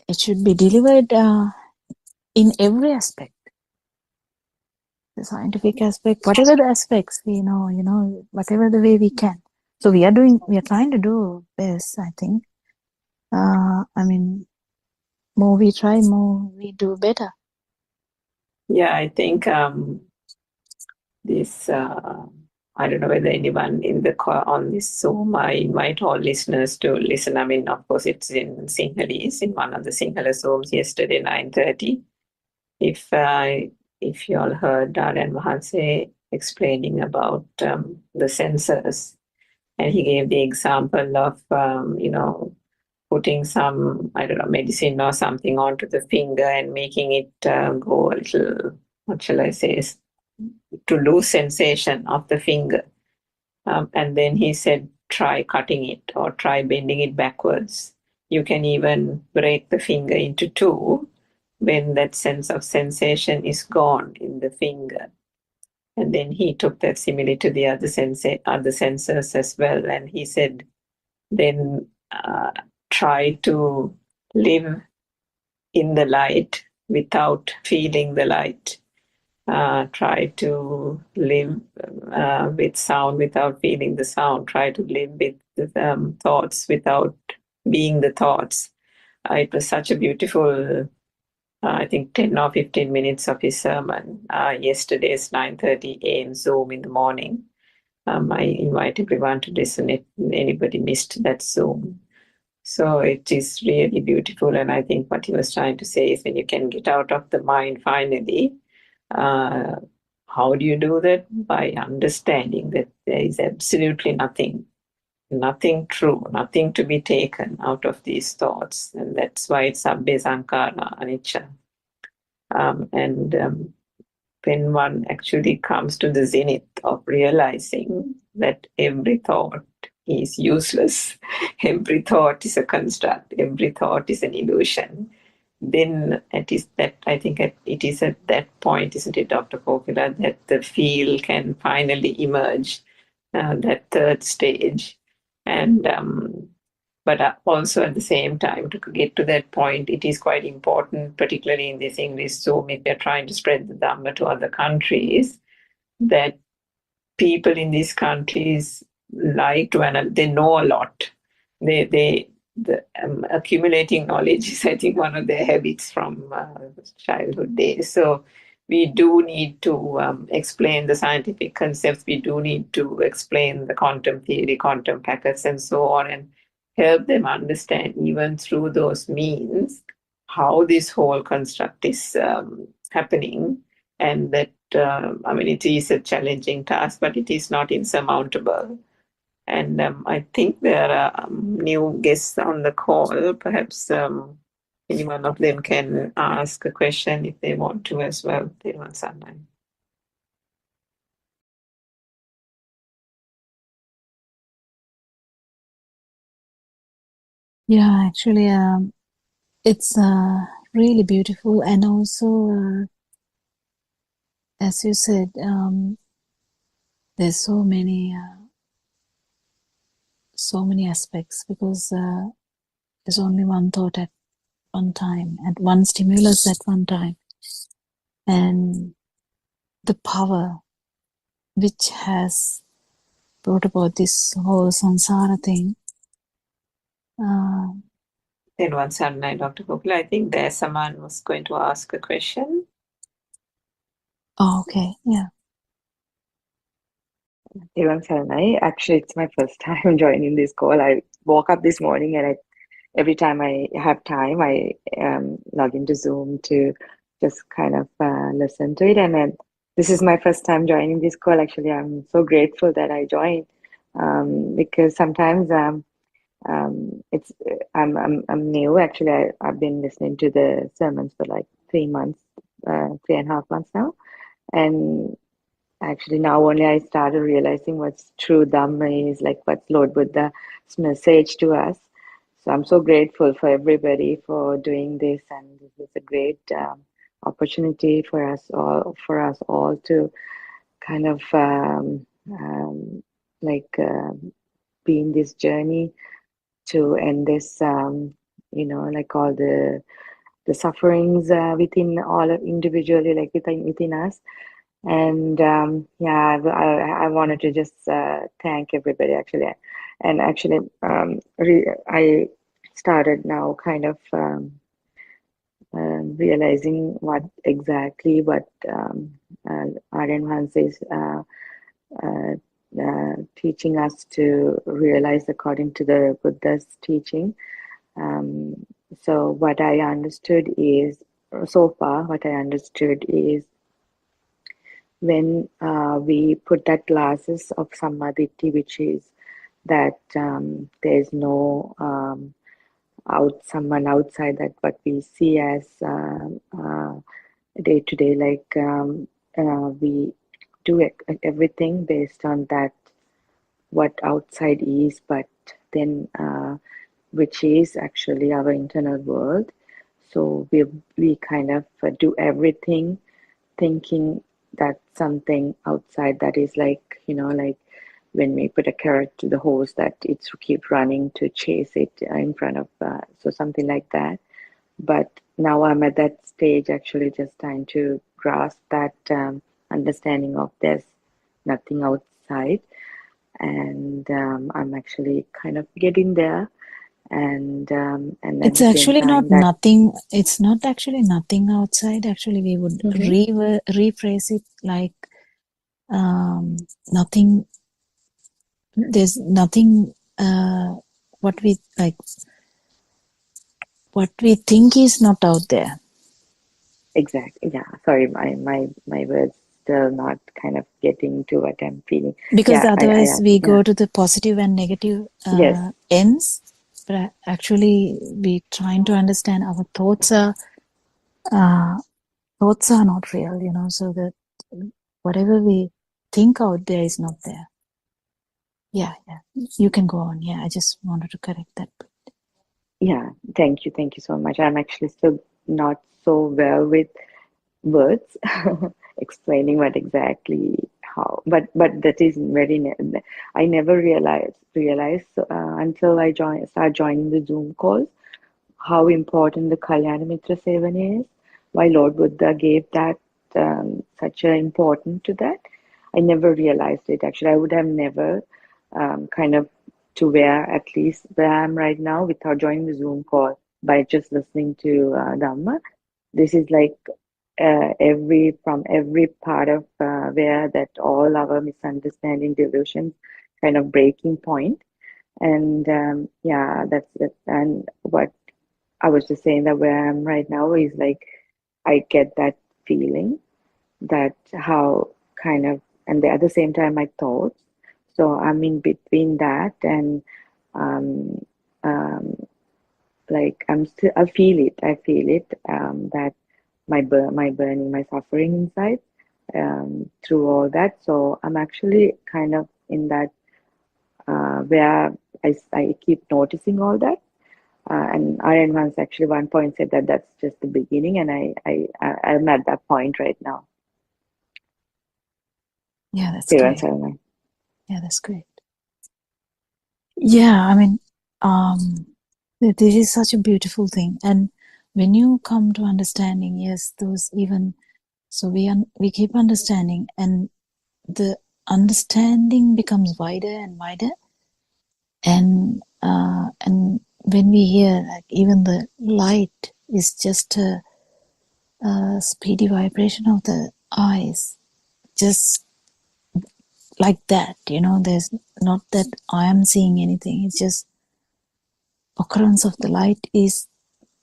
it should be delivered in every aspect. The scientific aspect, whatever the aspects, whatever the way we can. So we are trying to do best, I think. I mean, more we try, more we do better. Yeah, I think this, I don't know whether anyone in the on this Zoom, I invite all listeners to listen. I mean, of course, it's in Sinhalese, in one of the Sinhala Zooms yesterday, 9:30. If you all heard Daran Mahanse explaining about the senses, and he gave the example of, putting some, I don't know, medicine or something onto the finger and making it go a little, what shall I say, to lose sensation of the finger. And then he said, try cutting it or try bending it backwards. You can even break the finger into two when that sense of sensation is gone in the finger. And then he took that simile to the other senses as well. And he said, then try to live in the light without feeling the light. Try to live with sound without feeling the sound. Try to live with thoughts without being the thoughts. It was such a beautiful, I think, 10 or 15 minutes of his sermon. Yesterday's 9:30 a.m. Zoom in the morning. I invite everyone to listen if anybody missed that Zoom. So it is really beautiful. And I think what he was trying to say is when you can get out of the mind finally, how do you do that? By understanding that there is absolutely nothing true, nothing to be taken out of these thoughts. And that's why it's Sabbe Sankara Anicca. When one actually comes to the zenith of realizing that every thought is useless, every thought is a construct, every thought is an illusion, then it is that I think it is at that point, isn't it, Dr. Kokila, that the feel can finally emerge, that third stage. And but also at the same time, to get to that point, it is quite important, particularly in this English Zoom, if they're trying to spread the Dhamma to other countries, that people in these countries like to analyze, they know a lot. The accumulating knowledge is, I think, one of their habits from childhood days. So we do need to explain the scientific concepts. We do need to explain the quantum theory, quantum packets, and so on, and help them understand, even through those means, how this whole construct is happening. And that, I mean, it is a challenging task, but it is not insurmountable. And I think there are new guests on the call. Perhaps any one of them can ask a question if they want to as well. They want sometime. Yeah, actually, it's really beautiful, and also, as you said, there's so many aspects, because there's only one thought at one time, and one stimulus at one time, and the power which has brought about this whole samsara thing. Then one Sunday, Dr. Kokila, I think there's someone was going to ask a question. Oh, okay, yeah. Actually, it's my first time joining this call. I woke up this morning, and every time I have time, I log into Zoom to just kind of listen to it. And then this is my first time joining this call. Actually, I'm so grateful that I joined, because sometimes it's I'm new. Actually, I've been listening to the sermons for like 3 months, 3.5 months now, and actually now only I started realizing what's true Dhamma is, like what's Lord Buddha's message to us. So I'm so grateful for everybody for doing this, and this is a great opportunity for us all to kind of be in this journey to end this, like all the sufferings within all individually, like within us. And I wanted to just thank everybody, actually. And actually, I started now kind of realizing what Aryan Hans is teaching us to realize according to the Buddha's teaching. So what I understood is when we put that glasses of Sammaditthi, which is that there's no someone outside, that what we see as day to day, like we do everything based on that, what outside is, but then which is actually our internal world. So we kind of do everything thinking that something outside that is like when we put a carrot to the horse, that it's keep running to chase it in front of, so something like that. But now I'm at that stage, actually just trying to grasp that understanding of there's nothing outside, and I'm actually kind of getting there, and at It's the same actually not time that nothing. It's not actually nothing outside. Actually, we would Mhm. rephrase it like nothing. There's nothing. What we like. What we think is not out there. Exactly, yeah. Sorry, my words still not kind of getting to what I'm feeling. Because Yeah, otherwise we yeah, go to the positive and negative yes, ends. But actually, we trying to understand our uh, thoughts are not real. So that whatever we think out there is not there. Yeah. You can go on. Yeah, I just wanted to correct that. yeah. Thank you so much. I'm actually still not so well with words explaining what exactly how, but that is very I never realized until I start joining the Zoom calls how important the Kalyana Mitra Sevan is, why Lord Buddha gave that such an importance to that. I never realized it. Actually, I would have never kind of to where at least where I am right now without joining the Zoom call by just listening to Dhamma. This is like every part of where that all our misunderstanding delusions kind of breaking point, and yeah, that's it. And what I was just saying, that where I am right now is like I get that feeling that how kind of, and at the same time my thoughts, so I'm in between that, and um, um, like I'm still, I feel it, that my burning, my suffering inside, through all that. So I'm actually kind of in that where I keep noticing all that. And Aryan once actually one point said that that's just the beginning, and I'm at that point right now. Yeah, that's Here, great. Yeah, that's great. Yeah, I mean, this is such a beautiful thing, and when you come to understanding, yes, those even so we keep understanding, and the understanding becomes wider and wider, and when we hear like even the light is just a speedy vibration of the eyes, just like that, there's not that I am seeing anything, it's just occurrence of the light is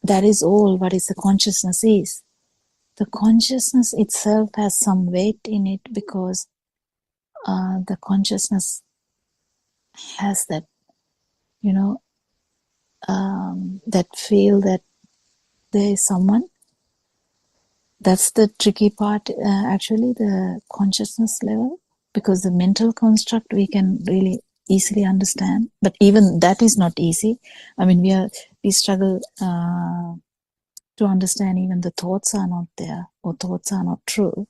that is all what is the consciousness is. The consciousness itself has some weight in it because the consciousness has that, you know, that feel that there is someone. That's the tricky part, actually, the consciousness level, because the mental construct we can really easily understand, but even that is not easy. I mean, we struggle to understand even the thoughts are not there or thoughts are not true.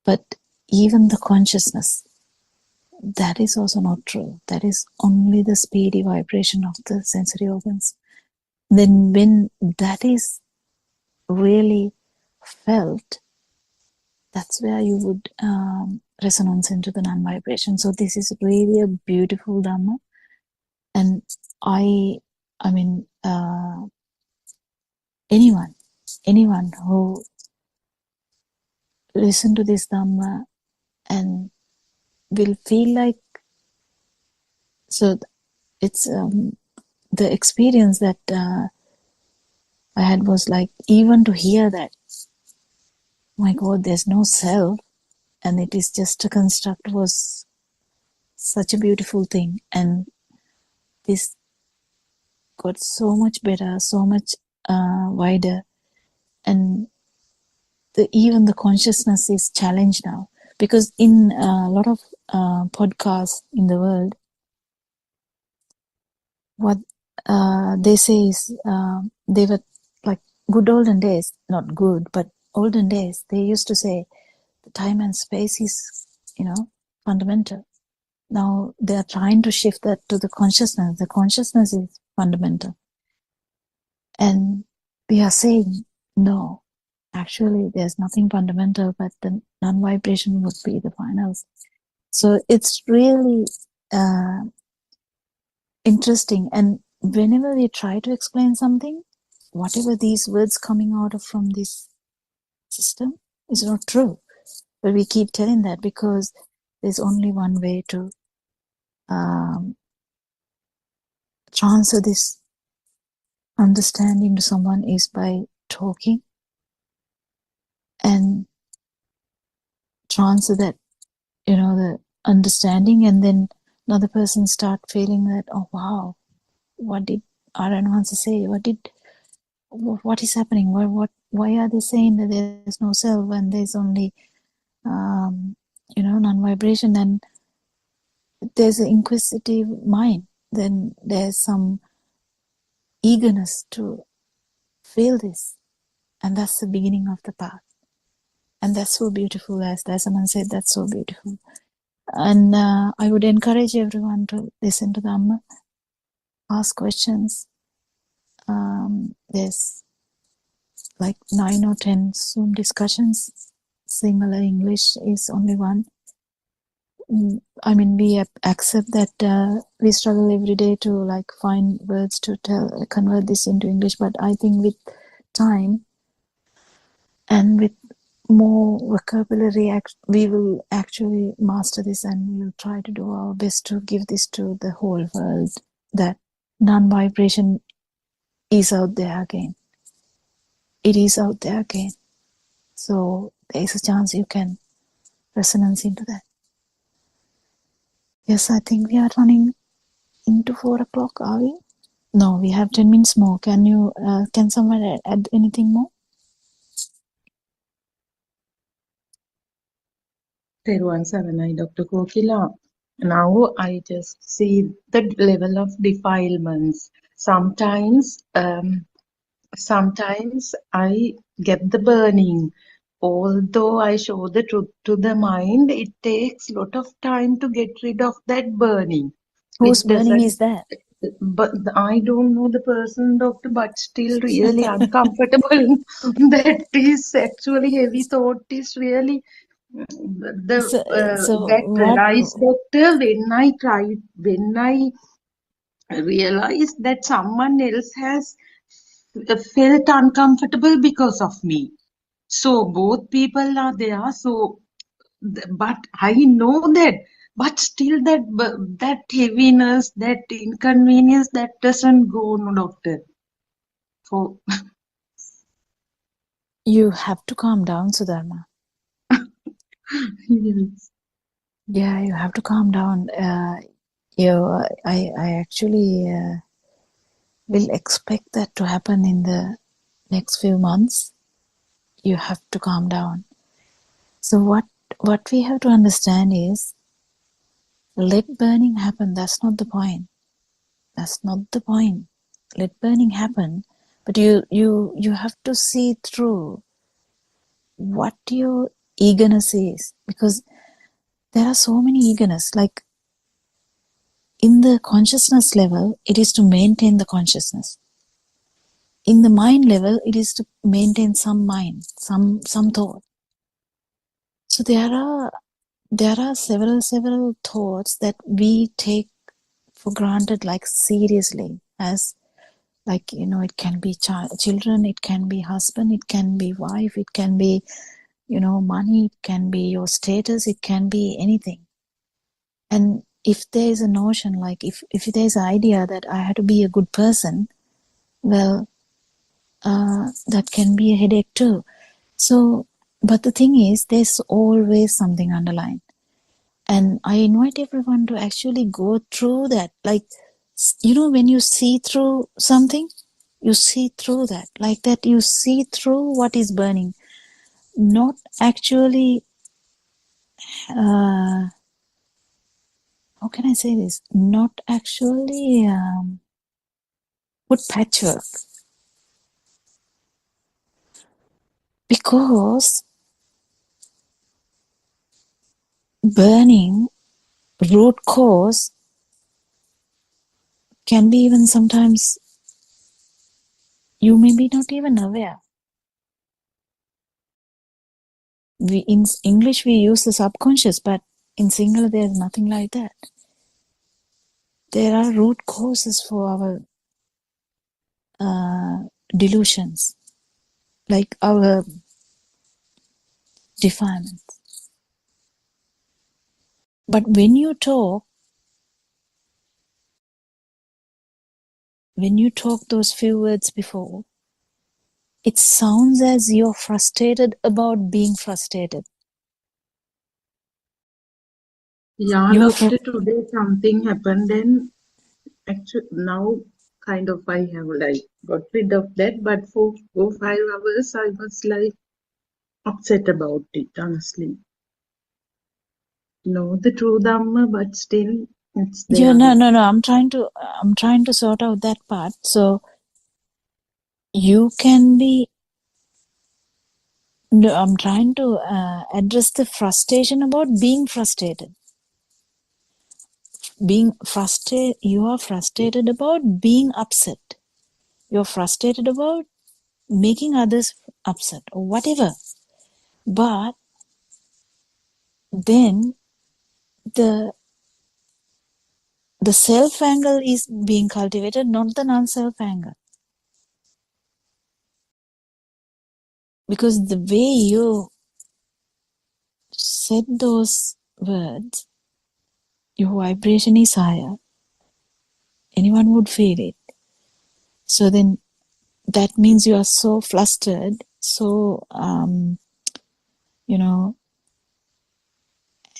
But even the consciousness, that is also not true. That is only the speedy vibration of the sensory organs. Then when that is really felt, that's where you would resonance into the non-vibration. So this is really a beautiful Dhamma. And I mean, anyone who listen to this Dhamma and will feel like, so it's the experience that I had was like, even to hear that, my God, there's no self and it is just a construct, was such a beautiful thing. And this got so much better, so much wider, and even the consciousness is challenged now, because in a lot of podcasts in the world, what they say is they were like good olden days, not good, but olden days, they used to say the time and space is, fundamental. Now they are trying to shift that to the consciousness. The consciousness is fundamental. And we are saying, no, actually there's nothing fundamental, but the non-vibration would be the final. So it's really interesting. And whenever we try to explain something, whatever these words coming out of from this system is not true. But we keep telling that because there's only one way to transfer this understanding to someone is by talking and transfer that, the understanding, and then another person start feeling that, oh wow, what did Aranwansi say? What is happening? Why are they saying that there's no self when there's only non-vibration? And there's an inquisitive mind, then there's some eagerness to feel this, and that's the beginning of the path. And that's so beautiful, as someone said, that's so beautiful. And I would encourage everyone to listen to them, ask questions. There's like 9 or 10 Zoom discussions. Similar English is only one. I mean, we accept that we struggle every day to like find words to convert this into English. But I think with time and with more vocabulary, we will actually master this, and we will try to do our best to give this to the whole world, that non-vibration is out there again. It is out there again. So there is a chance you can resonance into that. Yes, I think we are running into 4 o'clock, are we? No, we have 10 minutes more. Can someone add anything more? Teruvan Saranai, Dr. Kokila. Now I just see the level of defilements. Sometimes I get the burning. Although I show the truth to the mind, it takes a lot of time to get rid of that burning. Whose It burning doesn't, is that? but I don't know the person, doctor, but still really uncomfortable. That is actually heavy thought is really So that what? arise, doctor, when I realized that someone else has felt uncomfortable because of me. So both people are there. So, but I know that, but still that heaviness, that inconvenience, that doesn't go, no, doctor. So You have to calm down, Sudharma. yes. Yeah, you have to calm down. I actually will expect that to happen in the next few months. You have to calm down. So what we have to understand is, let burning happen. That's not the point. That's not the point. Let burning happen, but you have to see through what your eagerness is, because there are so many eagerness. Like in the consciousness level, it is to maintain the consciousness. In the mind level, it is to maintain some mind, some thought. So there are several thoughts that we take for granted, like seriously, as like, it can be children, it can be husband, it can be wife, it can be, money, it can be your status, it can be anything. And if there is a notion, like if there is an idea that I have to be a good person, well, that can be a headache too. So, but the thing is, there's always something underlined. And I invite everyone to actually go through that. Like, when you see through something, you see through that. Like that, you see through what is burning. Not actually, how can I say this? Not actually put patchwork. Because burning root cause can be even sometimes you may be not even aware. In English we use the subconscious, but in Sinhala there's nothing like that. There are root causes for our delusions, like our defilements. But when you talk those few words before, it sounds as you're frustrated about being frustrated. Yeah, You're doctor, today something happened, and actually now kind of I have like got rid of that, but for 5 hours I was like upset about it, honestly. Know the true Dhamma, but still it's yeah, there. no. I'm trying to sort out that part. So you can be. No, I'm trying to address the frustration about being frustrated. Being frustrated, you are frustrated about being upset. You're frustrated about making others upset or whatever. But then the self angle is being cultivated, not the non-self angle. Because the way you said those words, your vibration is higher. Anyone would feel it. So then that means you are so flustered, so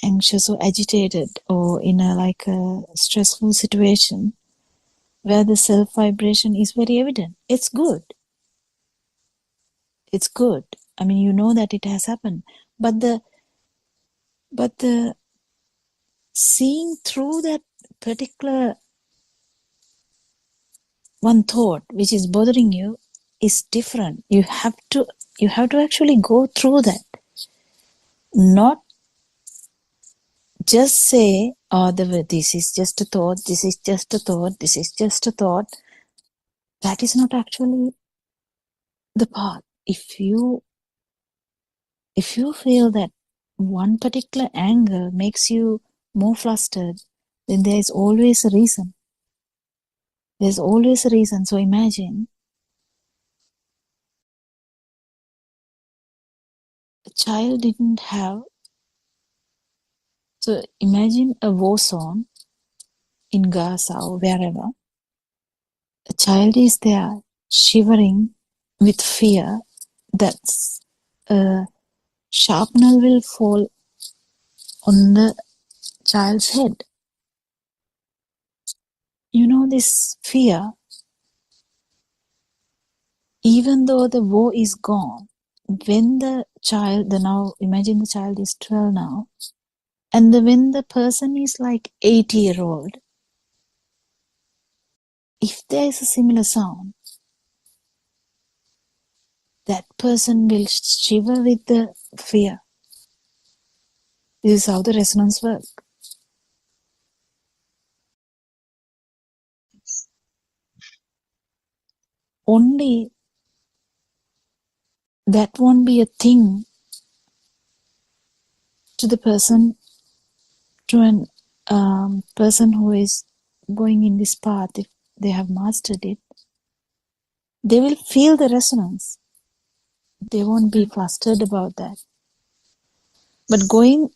anxious or agitated, or in a stressful situation where the self vibration is very evident. It's good. It's good. I mean, you know that it has happened, but the seeing through that particular one thought which is bothering you is different. You have to actually go through that, not just say, oh, this is just a thought, this is just a thought, this is just a thought. That is not actually the path. If you feel that one particular anger makes you more flustered, then there is always a reason. There's always a reason. So imagine a child didn't have. So imagine a war zone in Gaza or wherever. A child is there shivering with fear that a sharpener will fall on the child's head. This fear, even though the war is gone, when the child, now imagine the child is 12 now, and when the person is like 80-year-old, if there is a similar sound, that person will shiver with the fear. This is how the resonance works. Only that won't be a thing to the person, to an person who is going in this path. If they have mastered it, they will feel the resonance. They won't be flustered about that. But going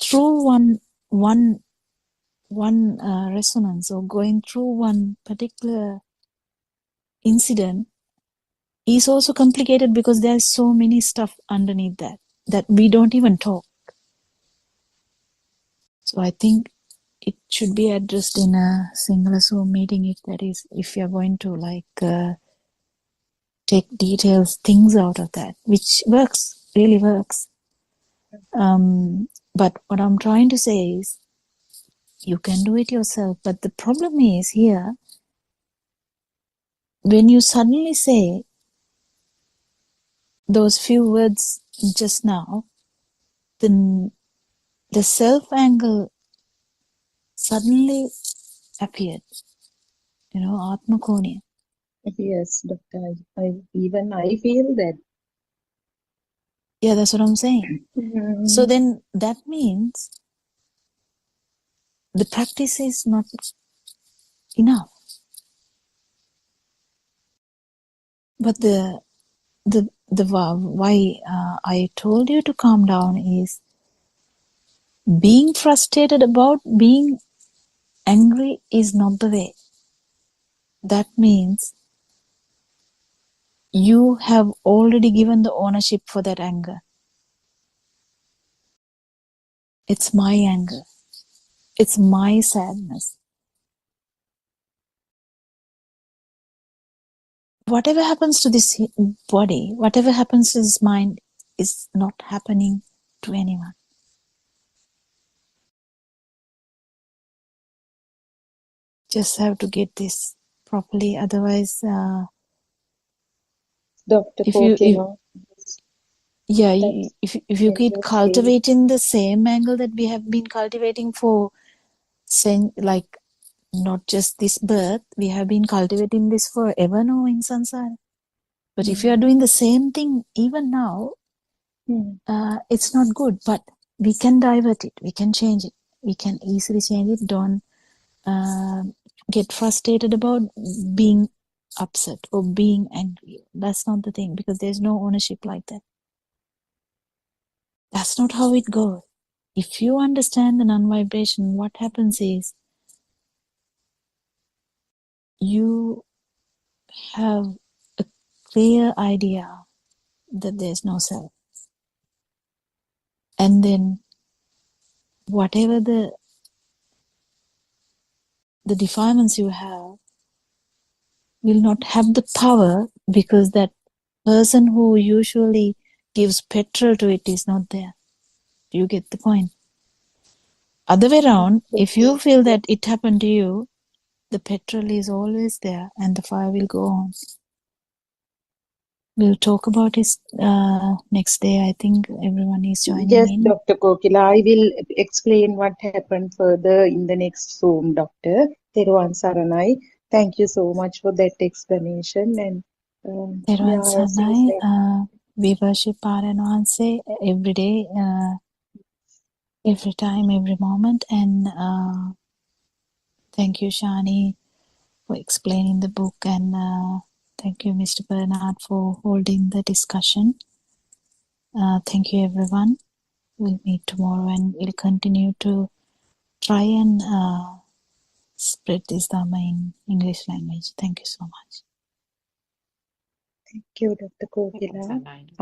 through one resonance, or going through one particular incident, is also complicated because there's so many stuff underneath that we don't even talk. So I think it should be addressed in a single Zoom meeting, if you're going to take details, things out of that, which really works. But what I'm trying to say is, you can do it yourself. But the problem is here, when you suddenly say those few words just now, the self angle suddenly appeared. Atma Konya. Yes, Doctor. Even I feel that. Yeah, that's what I'm saying. So Mm, then that means the practice is not enough. But the why I told you to calm down is being frustrated about being angry is not the way. That means you have already given the ownership for that anger. It's my anger. It's my sadness. Whatever happens to this body, whatever happens to this mind is not happening to anyone. Just have to get this properly. Otherwise, Dr. if you Kokila, yeah, that's if you what keep you're saying. cultivating the same angle that we have been cultivating for, like not just this birth, we have been cultivating this forever now in samsara. But if you are Mm, doing the same thing even now, mm, it's not good. But we can divert it. We can change it. We can easily change it. Don't get frustrated about being upset or being angry. That's not the thing, because there's no ownership like that. That's not how it goes. If you understand the non-vibration, what happens is you have a clear idea that there's no self. And then whatever the defilements you have will not have the power, because that person who usually gives petrol to it is not there. Do you get the point? Other way around, if you feel that it happened to you, the petrol is always there and the fire will go on. We'll talk about it next day. I think everyone is joining yes, in. Dr. Kokila, I will explain what happened further in the next Zoom, Doctor. Teruvan Saranai. Thank you so much for that explanation. And Therwan yeah, as you Sarnai, said, we worship Paran Wanse every day, every time, every moment. And thank you, Shani, for explaining the book. And thank you, Mr. Bernard, for holding the discussion. Thank you, everyone. We'll meet tomorrow and we'll continue to try and spread this Dharma in English language. Thank you so much. thank you, Dr. Kokila.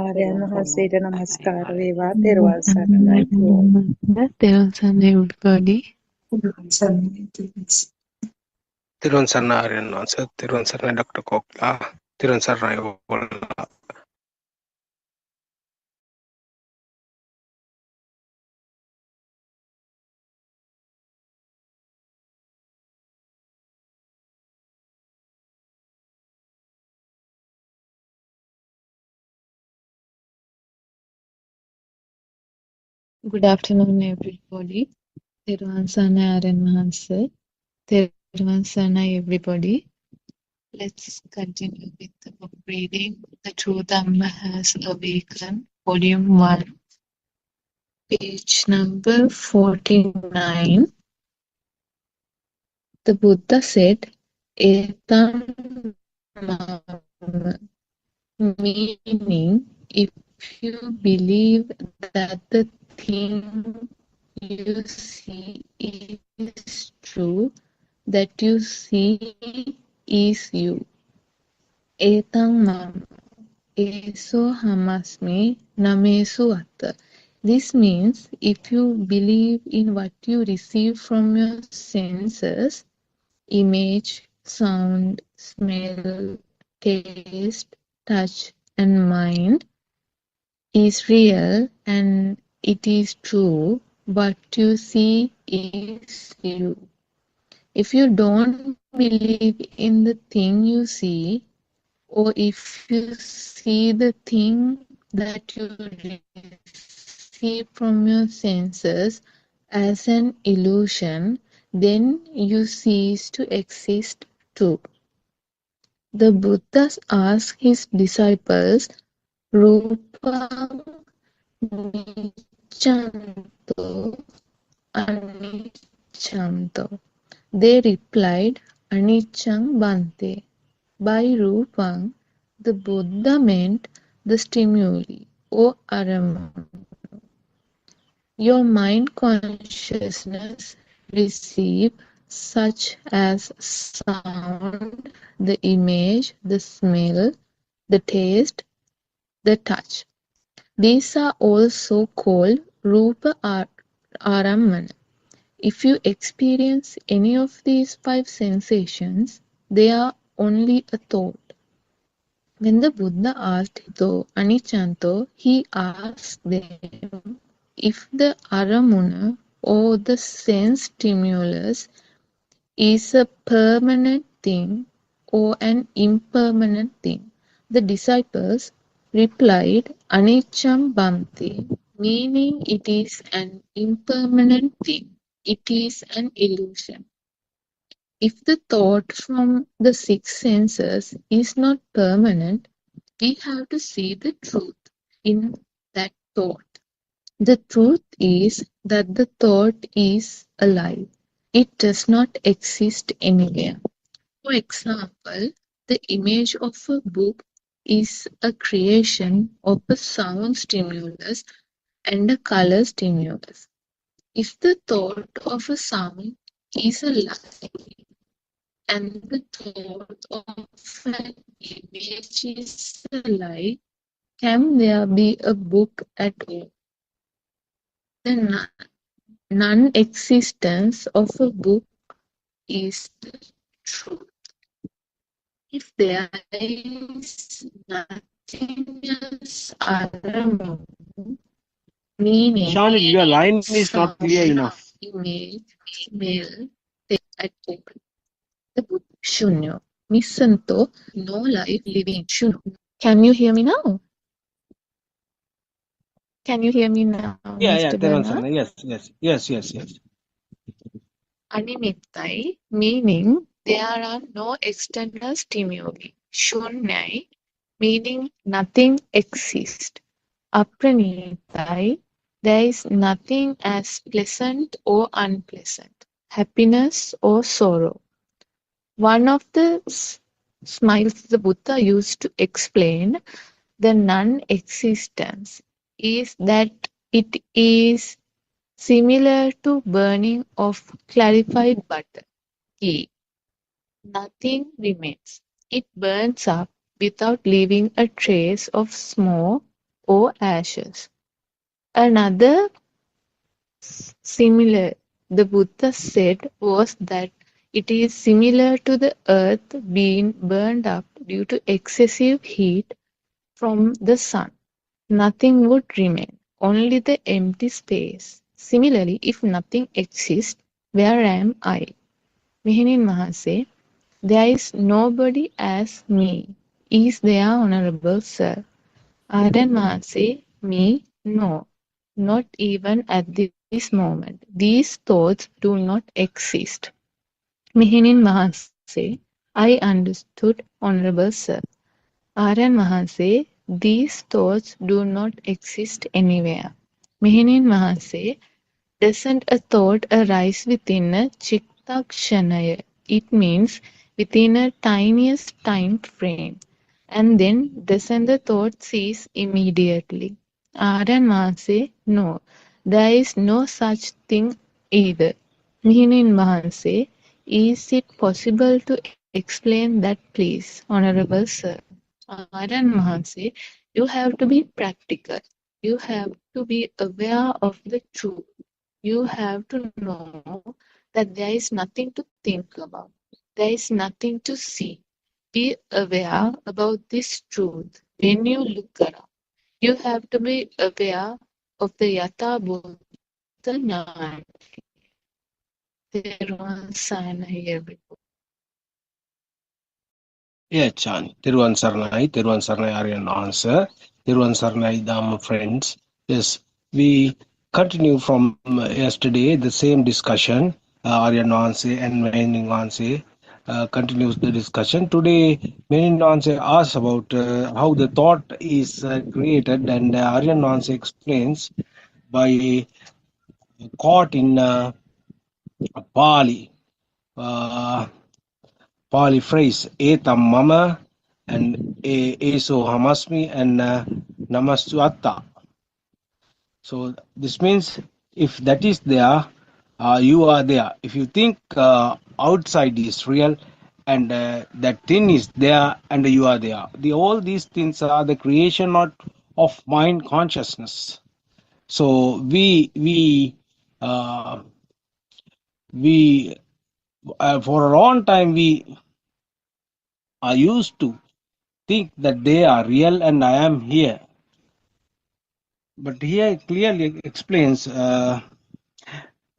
ආර්යයන් Teruvan වහන්සේට Sarnai. නමස්කාර Teruvan වේවා. Sarnai. තෙරුවන් සරණයි to all. There was an everybody. Tirun Sarna Aryan answer, Tirun Sarna Dr. Kokla, Tirun Sarna Yola. Good afternoon, everybody. Teruvan Sarnai Aryan Mahansa. Teruvan Sarnai, everybody. Let's continue with the book reading. The True Dhamma Has Awakened, Volume 1, page number 49. The Buddha said, Etam Mama, meaning, if you believe that the thing you see is true, that you see is you. Etang mam, eso hamasmi namesu atta. This means if you believe in what you receive from your senses, image, sound, smell, taste, touch, and mind, is real and it is true, what you see is you. If you don't believe in the thing you see, or if you see the thing that you receive from your senses as an illusion, then you cease to exist too. The Buddha asked his disciples, Rupam Nichanto Anichanto. They replied, Anichang Bante. By Rupam, the Buddha meant the stimuli or arama. Your mind consciousness receive such as sound, the image, the smell, the taste, the touch. These are also called Rupa Aramana. If you experience any of these five sensations, they are only a thought. When the Buddha asked Hito Anichanto, he asked them if the aramuna or the sense stimulus is a permanent thing or an impermanent thing. The disciples replied Anicham Bhante, meaning it is an impermanent thing. It is an illusion. If the thought from the six senses is not permanent, we have to see the truth in that thought. The truth is that the thought is alive. It does not exist anywhere. For example, the image of a book is a creation of a sound stimulus and a color stimulus. If the thought of a sound is a lie and the thought of an image is a lie, can there be a book at all? The non-existence of a book is the truth. If there is nothing else other meaning, Shanil, your line is not sound, clear enough. image, smell, taste at all. The Buddha Shunyo, Nisanto, no life living Shunyo. Can you hear me now? Can you hear me now, Yeah, Mr. Teran Bernard? Sarna. Yes. Animittai, meaning there are no external stimuli. Shunyai, meaning nothing exists. Apranittai, there is nothing as pleasant or unpleasant, happiness or sorrow. One of the smiles the Buddha used to explain the non-existence is that it is similar to burning of clarified butter, ghee. Nothing remains. It burns up without leaving a trace of smoke or ashes. Another similar the Buddha said was that it is similar to the earth being burned up due to excessive heat from the sun. Nothing would remain, only the empty space. Similarly, if nothing exists, where am I? Mehenin Mahase, there is nobody as me. Is there, Honorable Sir? Aryan Mahase, me? No, not even at this moment. These thoughts do not exist. Mehenin Mahase, I understood, Honorable Sir. Aryan Mahase, these thoughts do not exist anywhere. Mehenin Mahase, doesn't a thought arise within a chittakshanaya? It means within a tiniest time frame. And then doesn't the thought cease immediately? Aryan Mahase, no, there is no such thing either. Mihinin Mahase, is it possible to explain that, please, Honorable Sir? Aryan Mahase, you have to be practical. You have to be aware of the truth. You have to know that there is nothing to think about. There is nothing to see. Be aware about this truth when you look around. You have to be aware of the Yatha Bhuta Jnana. Teruvan Saranayi, everyone. Yeah, Chan. Tiruvan Sarnai are an answer. Tiruvan Sarnai, Dhamma friends. Yes, we continue from yesterday the same discussion. Arya Nuance and Many Nuance continues the discussion. Today, Many Nuance asks about how the thought is created, and Arya Nuance explains by caught in Pali, uh, Pali phrase, Etam Mama and Eso Hamasmi and Namastu Atta. So this means if that is there, you are there. If you think outside is real and that thing is there and you are there, all these things are the creation not of mind consciousness. So we for a long time we are used to think that they are real and I am here. But here it clearly explains in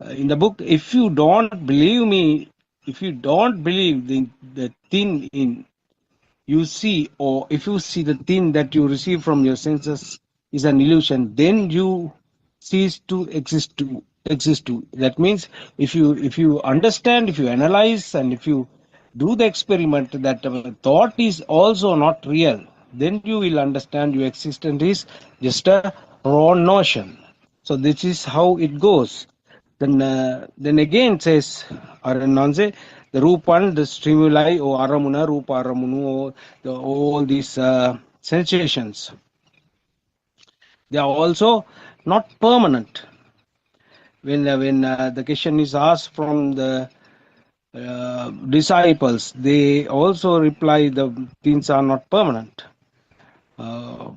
the book, if you don't believe me, if you don't believe the thing in you see, or if you see the thing that you receive from your senses is an illusion, then you cease to exist to. That means if you understand, if you analyze, and if you do the experiment that thought is also not real, then you will understand your existence is just a raw notion. So this is how it goes. Then again says Arananse, the Rupan, the stimuli or Aramuna, Rupa Aramunu, or all these sensations, they are also not permanent. When the question is asked from the disciples, they also reply the things are not permanent. Uh,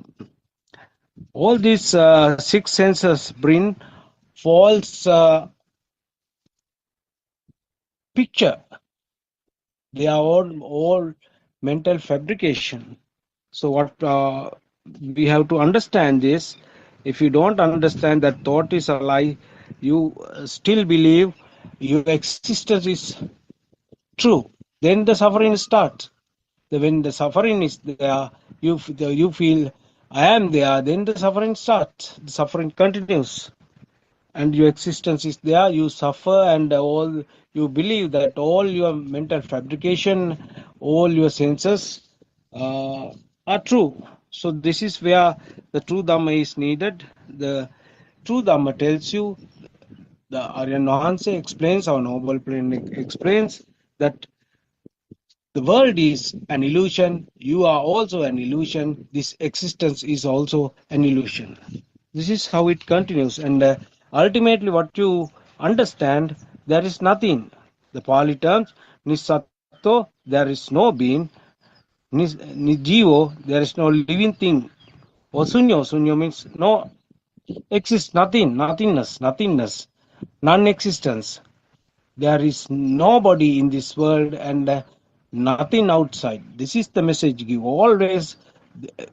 all these six senses bring false picture. They are all mental fabrication. So what we have to understand is, if you don't understand that thought is a lie, you still believe your existence is true. Then the suffering starts. When the suffering is there, you feel I am there. Then the suffering starts. The suffering continues, and your existence is there. You suffer, and all you believe that all your mental fabrication, all your senses are true. So this is where the true Dhamma is needed. The true Dhamma tells you, the Aryan Mahanse explains, our Noble Plane explains, that the world is an illusion, you are also an illusion, this existence is also an illusion. This is how it continues, and ultimately what you understand, there is nothing. The Pali terms, Nisatto, there is no being, Nijivo, there is no living thing, or Sunyo means no exist, nothing, nothingness, non-existence. There is nobody in this world and nothing outside. This is the message give. Always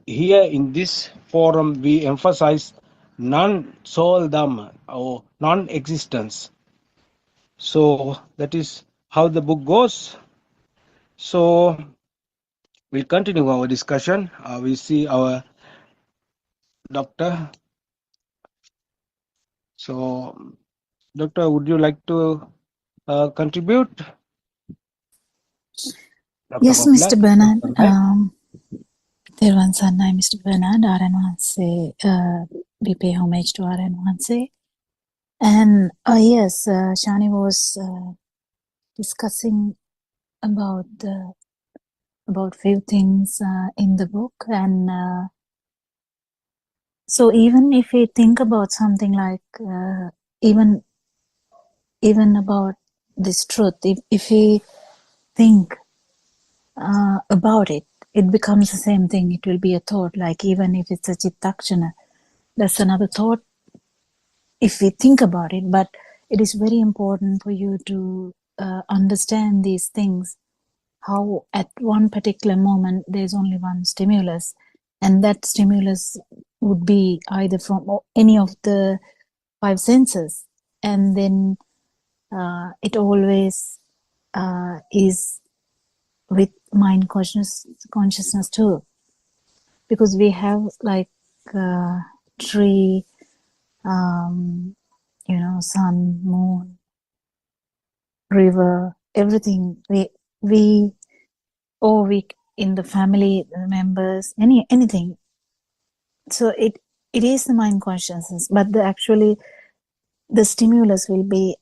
here in this forum we emphasize non-soul dhamma or non-existence. So that is how the book goes. So we'll continue our discussion. We see our doctor. So doctor, would you like to contribute? Dr. Yes, Mr. Gopinath, Bernard. right? Therwan Sannai, Mr. Bernard, Aranwanse, we pay homage to Aranwanse. And yes, Shani was discussing about few things in the book, and so even if we think about something like even about this truth, if we think about it, it becomes the same thing. It will be a thought, like even if it's a chittakshana, that's another thought if we think about it. But it is very important for you to understand these things, how at one particular moment there's only one stimulus, and that stimulus would be either from any of the five senses, and then it always is with mind consciousness too, because we have like tree, sun, moon, river, everything. We in the family members, anything. So it is the mind consciousness, but the stimulus will be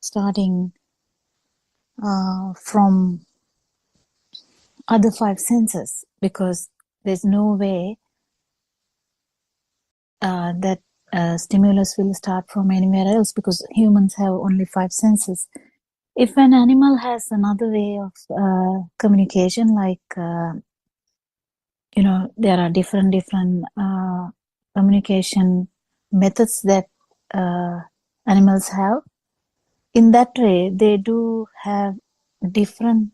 starting from other five senses, because there's no way that stimulus will start from anywhere else, because humans have only five senses. If an animal has another way of communication, like there are different communication methods that animals have. In that way, they do have different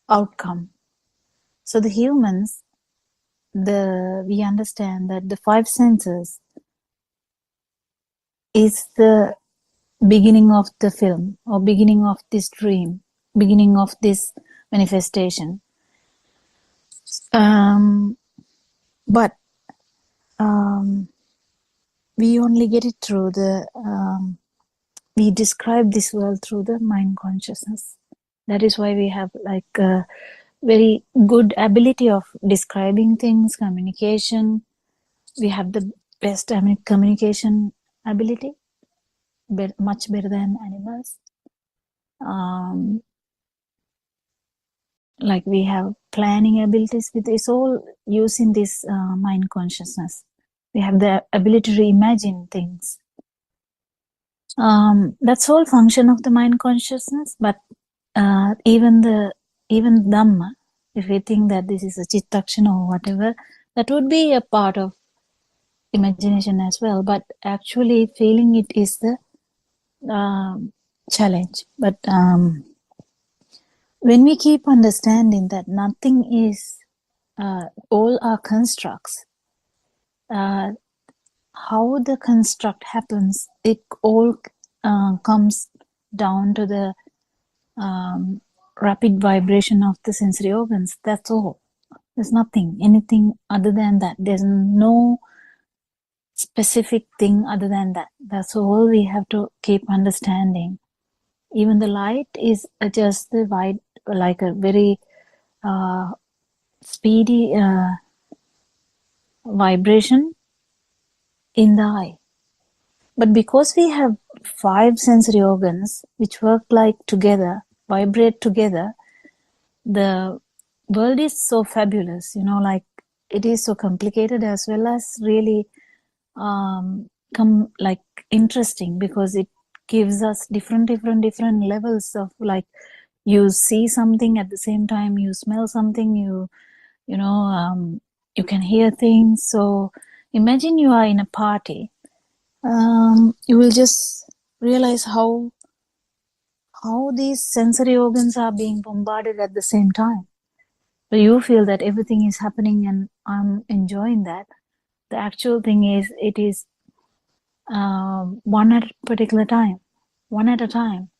outcome. So the humans, we understand that the five senses is the beginning of the film, or beginning of this dream, beginning of this manifestation. But we only get it through we describe this world through the mind consciousness. That is why we have like a very good ability of describing things, communication. We have the best communication ability, much better than animals. Like we have planning abilities, with it's all using this mind consciousness. We have the ability to imagine things. That's all function of the mind consciousness. But even Dhamma, if we think that this is a Chittakshana or whatever, that would be a part of imagination as well. But actually feeling it is the challenge. But when we keep understanding that nothing is, all are constructs, how the construct happens, it all comes down to the rapid vibration of the sensory organs. That's all. There's anything other than that. There's no specific thing other than that. That's all we have to keep understanding. Even the light is just the white, like a very speedy vibration in the eye. But because we have five sensory organs which work like together, vibrate together, the world is so fabulous, like it is so complicated as well as really like interesting, because it gives us different levels of, like, you see something at the same time, you smell something, you can hear things. So imagine you are in a party. You will just realize how these sensory organs are being bombarded at the same time. But you feel that everything is happening and I'm enjoying that. The actual thing is, it is one at a particular time, one at a time.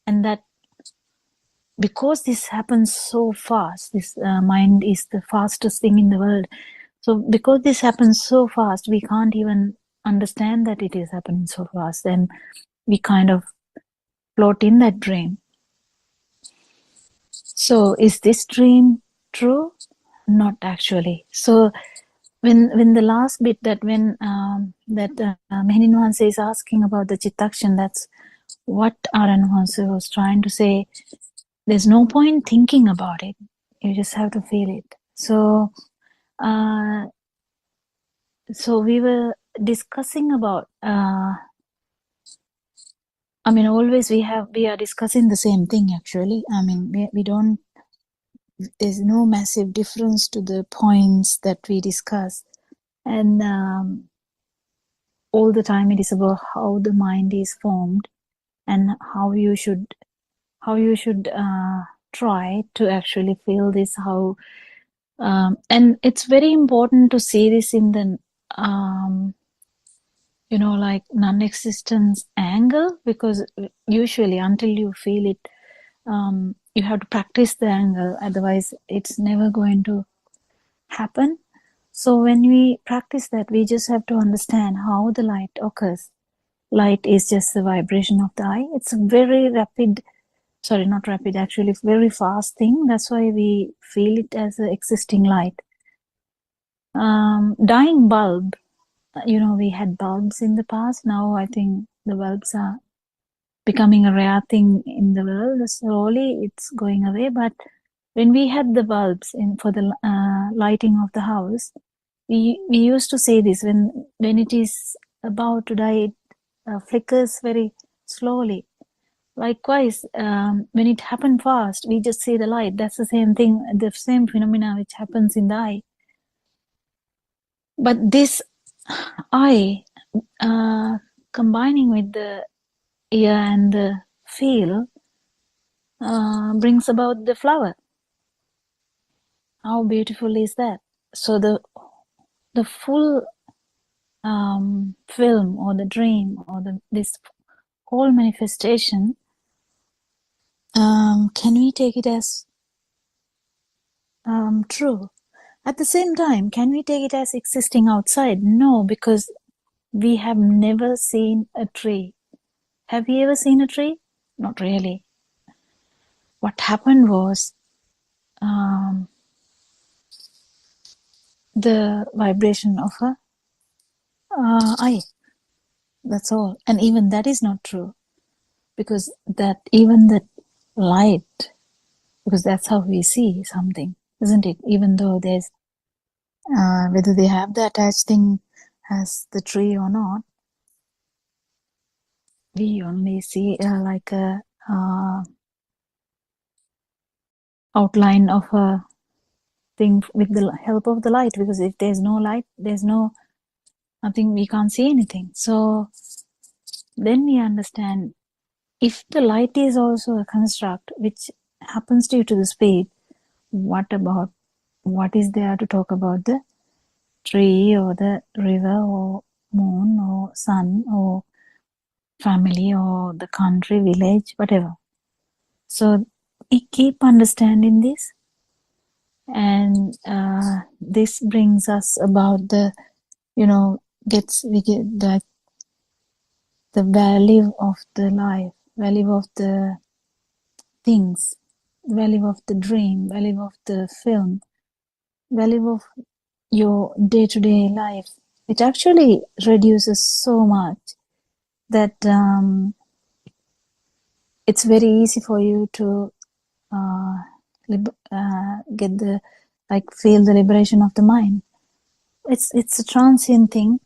And that, because this happens so fast, this mind is the fastest thing in the world. So because this happens so fast, we can't even understand that it is happening so fast. Then we kind of float in that dream. So is this dream true? Not actually. So when the last bit, that when Mehenin Wahanse is asking about the Chittakshan, that's what Aran Wahanse was trying to say. There's no point thinking about it. You just have to feel it. So we were discussing about, always we are discussing the same thing actually. We don't, there's no massive difference to the points that we discuss. And all the time it is about how the mind is formed and how you should try to actually feel this, how and it's very important to see this in the like non-existence angle, because usually until you feel it, you have to practice the angle, otherwise it's never going to happen. So when we practice that, we just have to understand how the light occurs. light is just the vibration of the eye. It's a very rapid, sorry, not rapid, actually very fast thing. That's why we feel it as an existing light. Dying bulb, we had bulbs in the past. Now I think the bulbs are becoming a rare thing in the world. Slowly it's going away. But when we had the bulbs for the lighting of the house, we used to say this, when it is about to die, it flickers very slowly. Likewise, when it happened fast, we just see the light. That's the same thing, the same phenomena which happens in the eye. But this eye, combining with the ear and the feel, brings about the flower. How beautiful is that? So the full film or the dream or this whole manifestation, can we take it as true? At the same time, can we take it as existing outside? No, because we have never seen a tree. Have you ever seen a tree? Not really. What happened was the vibration of a eye. That's all. And even that is not true, because that even the light, because that's how we see something, isn't it? Even though there's whether they have the attached thing as the tree or not, we only see like a outline of a thing with the help of the light, because if there's no light, there's nothing, we can't see anything. So then we understand, if the light is also a construct which happens due to the speed, what is there to talk about the tree or the river or moon or sun or family or the country, village, whatever. So we keep understanding this, and this brings us about the, we get that the value of the life, value of the things, value of the dream, value of the film, value of your day-to-day life. It actually reduces so much that it's very easy for you to get feel the liberation of the mind. It's a transient thing,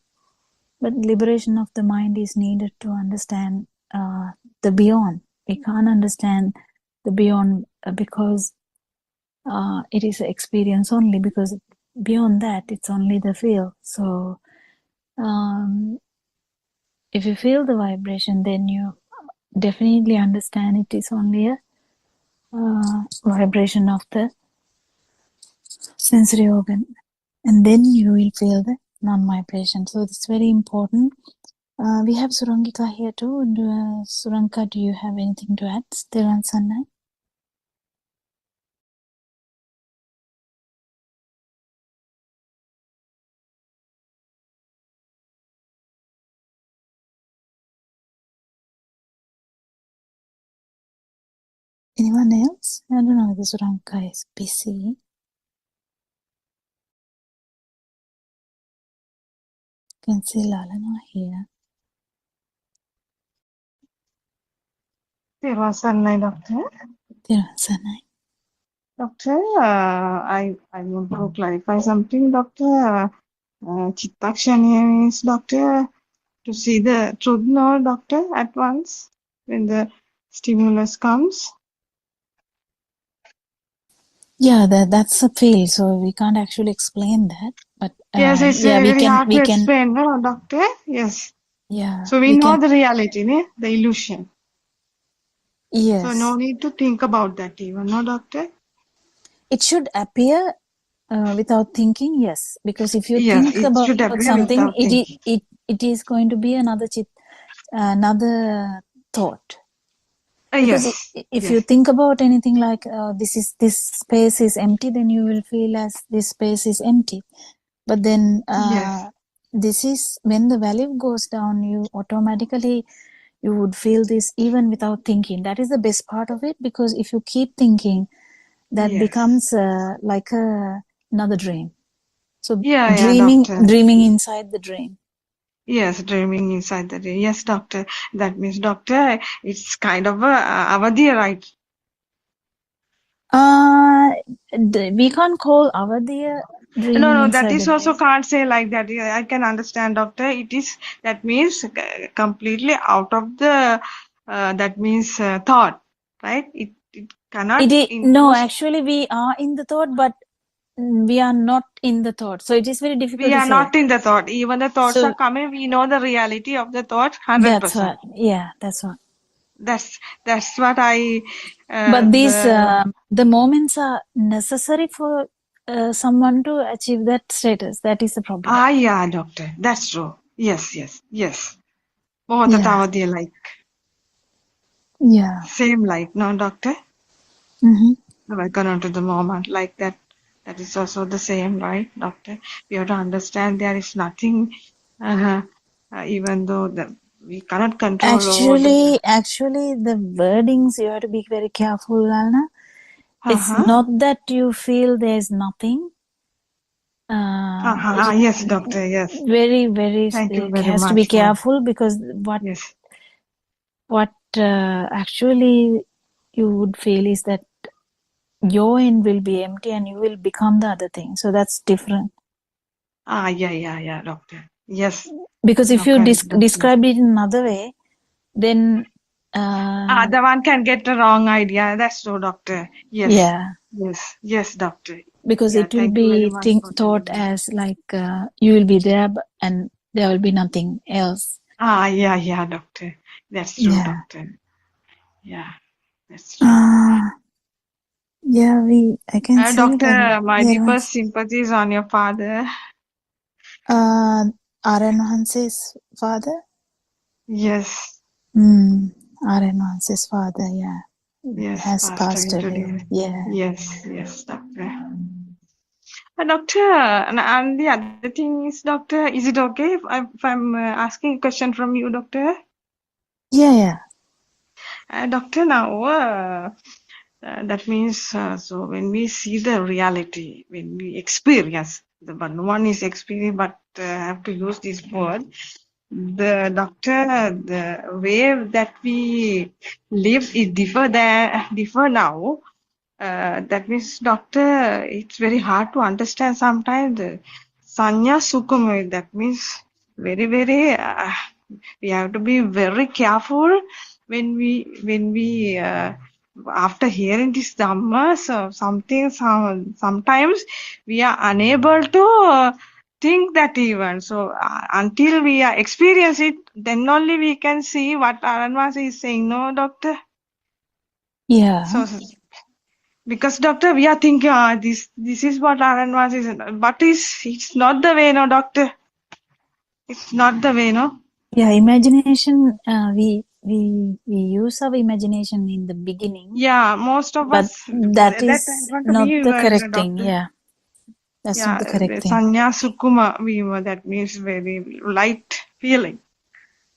but liberation of the mind is needed to understand the beyond. We can't understand the beyond because it is an experience only, because beyond that it's only the feel. So if you feel the vibration, then you definitely understand it is only a vibration of the sensory organ, and then you will feel the non-vibration. So it's very important. We have Surangika here too. And, Suranka, do you have anything to add? Still on Sunday? Anyone else? I don't know whether Suranka is busy. Can see Lalana here. There was Sanai, doctor. There on Sunday. Doctor, I want to clarify something, doctor. Chittakshani means, doctor, to see the truth, no, doctor, at once when the stimulus comes. Yeah, that's a feel, so we can't actually explain that. But Yes, it's yeah, very hard to we can. explain, no, doctor? Yes. Yeah. So we know the reality, ne? The illusion. Yes. So no need to think about that even, no, doctor? It should appear without thinking, yes. Because if you Yes, think it about should appear something, without thinking. it is going to be another thought. Because Yes. if you think about anything like this space is empty, then you will feel as this space is empty. But then Yes. this is when the value goes down, you automatically you would feel this even without thinking. That is the best part of it, because if you keep thinking, that Yes. becomes like another dream. So Yeah, dreaming doctor. inside the dream. Yes, dreaming inside the day. Yes, doctor. That means, doctor, it's kind of a avadhi, right? We can't call Avadiya No, dreaming no, that inside is the also dream. can't say like that. Yeah, I can understand, doctor. It is, that means completely out of the, that means thought, right? It cannot No, impose. actually we are in the thought, but we are not in the thought. So it is very difficult We to are say. not in the thought. Even the thoughts are So coming. We know the reality of the thought that's 100%. what, yeah, that's what. That's what I, But these the, the moments are necessary for someone to achieve that status. That is the problem. yeah, doctor. That's true. Yes, yes, yes. Both the Yeah, avadhi like. yeah. Same like, no, doctor? Mm-hmm. Welcome on to the moment like that. That is also the same, right, doctor? We have to understand there is nothing, even though we cannot control over the. Actually, the wordings you have to be very careful, Lana. It's Uh-huh. not that you feel there's nothing. It is Yes, doctor. Yes. very, very. Thank you It very has to be much for. careful, because Yes. what actually you would feel is that your end will be empty and you will become the other thing. So that's different. Yeah, doctor. Yes, Because if you're you correct, doctor. describe it in another way, then The one can get the wrong idea. That's true, doctor. Yes, yeah, yes, doctor. because Yeah, it will thank you very be much for thought telling me. as like you will be there and there will be nothing else. Yeah, doctor. That's true, Yeah. doctor. Yeah, that's true. Yeah, I can see that. Doctor, my Yeah, deepest sympathies on your father. Aryan Hanse's father. Yes, Aryan Hanse's father, yeah, yes, has passed passed away away. today. Yeah. Yes, doctor. Doctor, and the other thing is, doctor, is it okay if I'm asking a question from you, doctor? Yeah. Doctor, now, that means, so when we see the reality, when we experience, the one is experience, but I have to use this word, the doctor, the way that we live is differ now. That means, doctor, it's very hard to understand sometimes. Sanya Sukuma, that means very, we have to be very careful when we after hearing this Dhamma, so sometimes we are unable to think that even. So until we experience it, then only we can see what Aranvas is saying. No, doctor? Yeah. So because doctor, we are thinking, this is what Aranvas is, but it's not the way, no, doctor. It's not the way, no. Yeah, imagination. We use our imagination in the beginning. Yeah, most of But us, that that is I want to not be the correct thing. doctor. Yeah, that's not Yeah, the correct thing. Sanya Sukuma Viva, that means very light feeling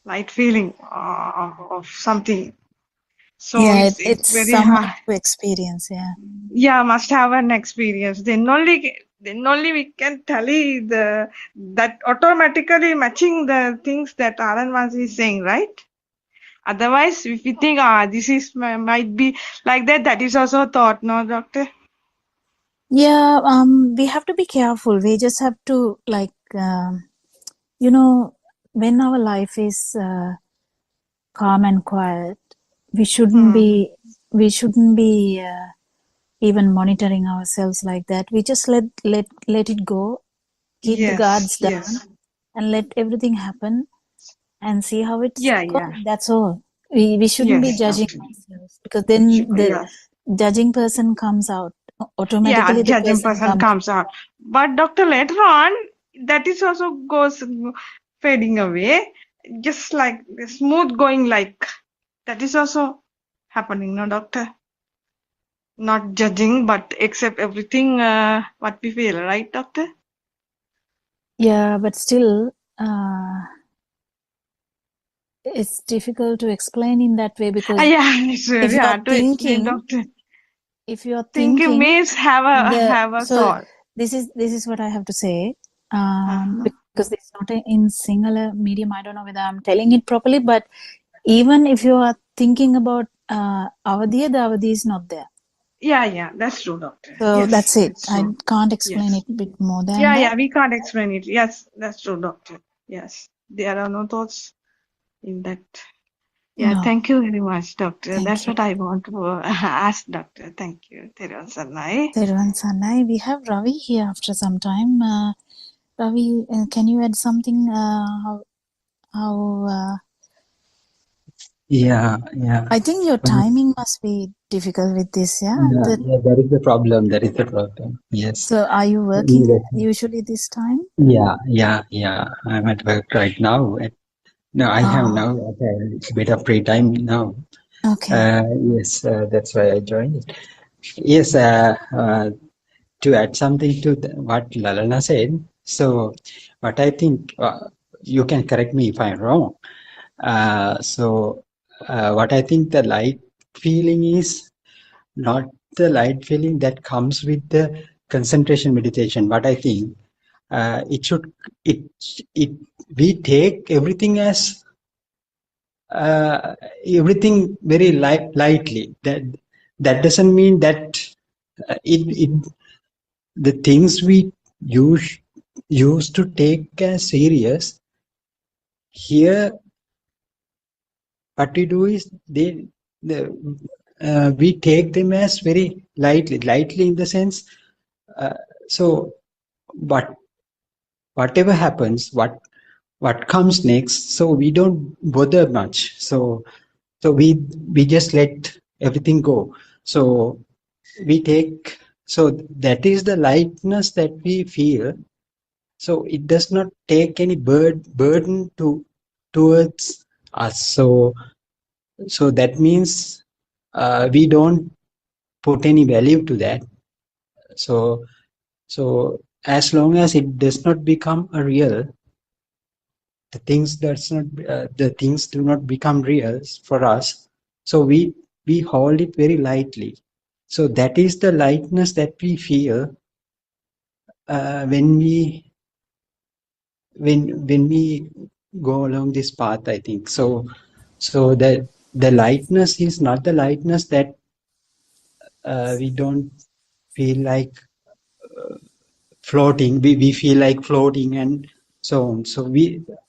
of something. So Yeah, it's it's very someone hard. to experience. Yeah. Yeah, must have an experience. Then only we can tally that automatically matching the things that Alan is saying, right? Otherwise, if we think, this is might be like that, that is also a thought, no, doctor? Yeah, we have to be careful. We just have to when our life is calm and quiet, we shouldn't be even monitoring ourselves like that. We just let it go, keep the guards Yes, down, and let everything happen and see how it's yeah, going. That's all. We shouldn't be yes, judging doctor. ourselves, because then the Yes. judging person comes out. Yeah, Automatically the judging person person comes. comes out. But doctor, later on, that is also goes fading away. Just like smooth going, like that is also happening, no, doctor? Not judging, but accept everything what we feel, right, doctor? Yeah, but still, it's difficult to explain in that way because Yeah, it's if you are to explain, thinking, doctor. thinking, Thinking means have a so thought. this is what I have to say. Uh-huh. Because it's not in singular medium. I don't know whether I'm telling it properly, but even if you are thinking about avadiya, the avadi is not there. Yeah, that's true, doctor. So Yes, that's it. that's I true. can't explain Yes. it a bit more than Yeah, that. we can't explain it. Yes, that's true, doctor. Yes, there are no thoughts in that. Yeah, No, thank you very much, doctor. thank That's you. what I want to ask, doctor. Thank you. Therivan Sarnai. Therivan Sarnai. We have Ravi here after some time. Ravi, can you add something? How Yeah. I think your Um, timing must be difficult with this, yeah? yeah, that is the problem. That is the problem. Yes. So are you working usually this time? Yeah. I'm at work right now. No, I have Oh, now a bit of free time now. okay. Yes, that's why I joined. Yes, to add something to what Lalana said. So, what I think, you can correct me if I'm wrong. What I think the light feeling is not the light feeling that comes with the concentration meditation. What I think, it should, it, we take everything as everything very lightly. That doesn't mean that it the things we used to take as serious. Here, what we do is we take them as very lightly in the sense. Uh, so, but whatever happens, what comes next, so we don't bother much. So we just let everything go. So we take, so that is the lightness that we feel. So it does not take any burden towards us. So that means we don't put any value to that. So as long as it does not become a real, the things do not become real for us. So we hold it very lightly. So that is the lightness that we feel when we go along this path, I think. So the lightness is not the lightness that we don't feel like floating. We feel like floating and so on. So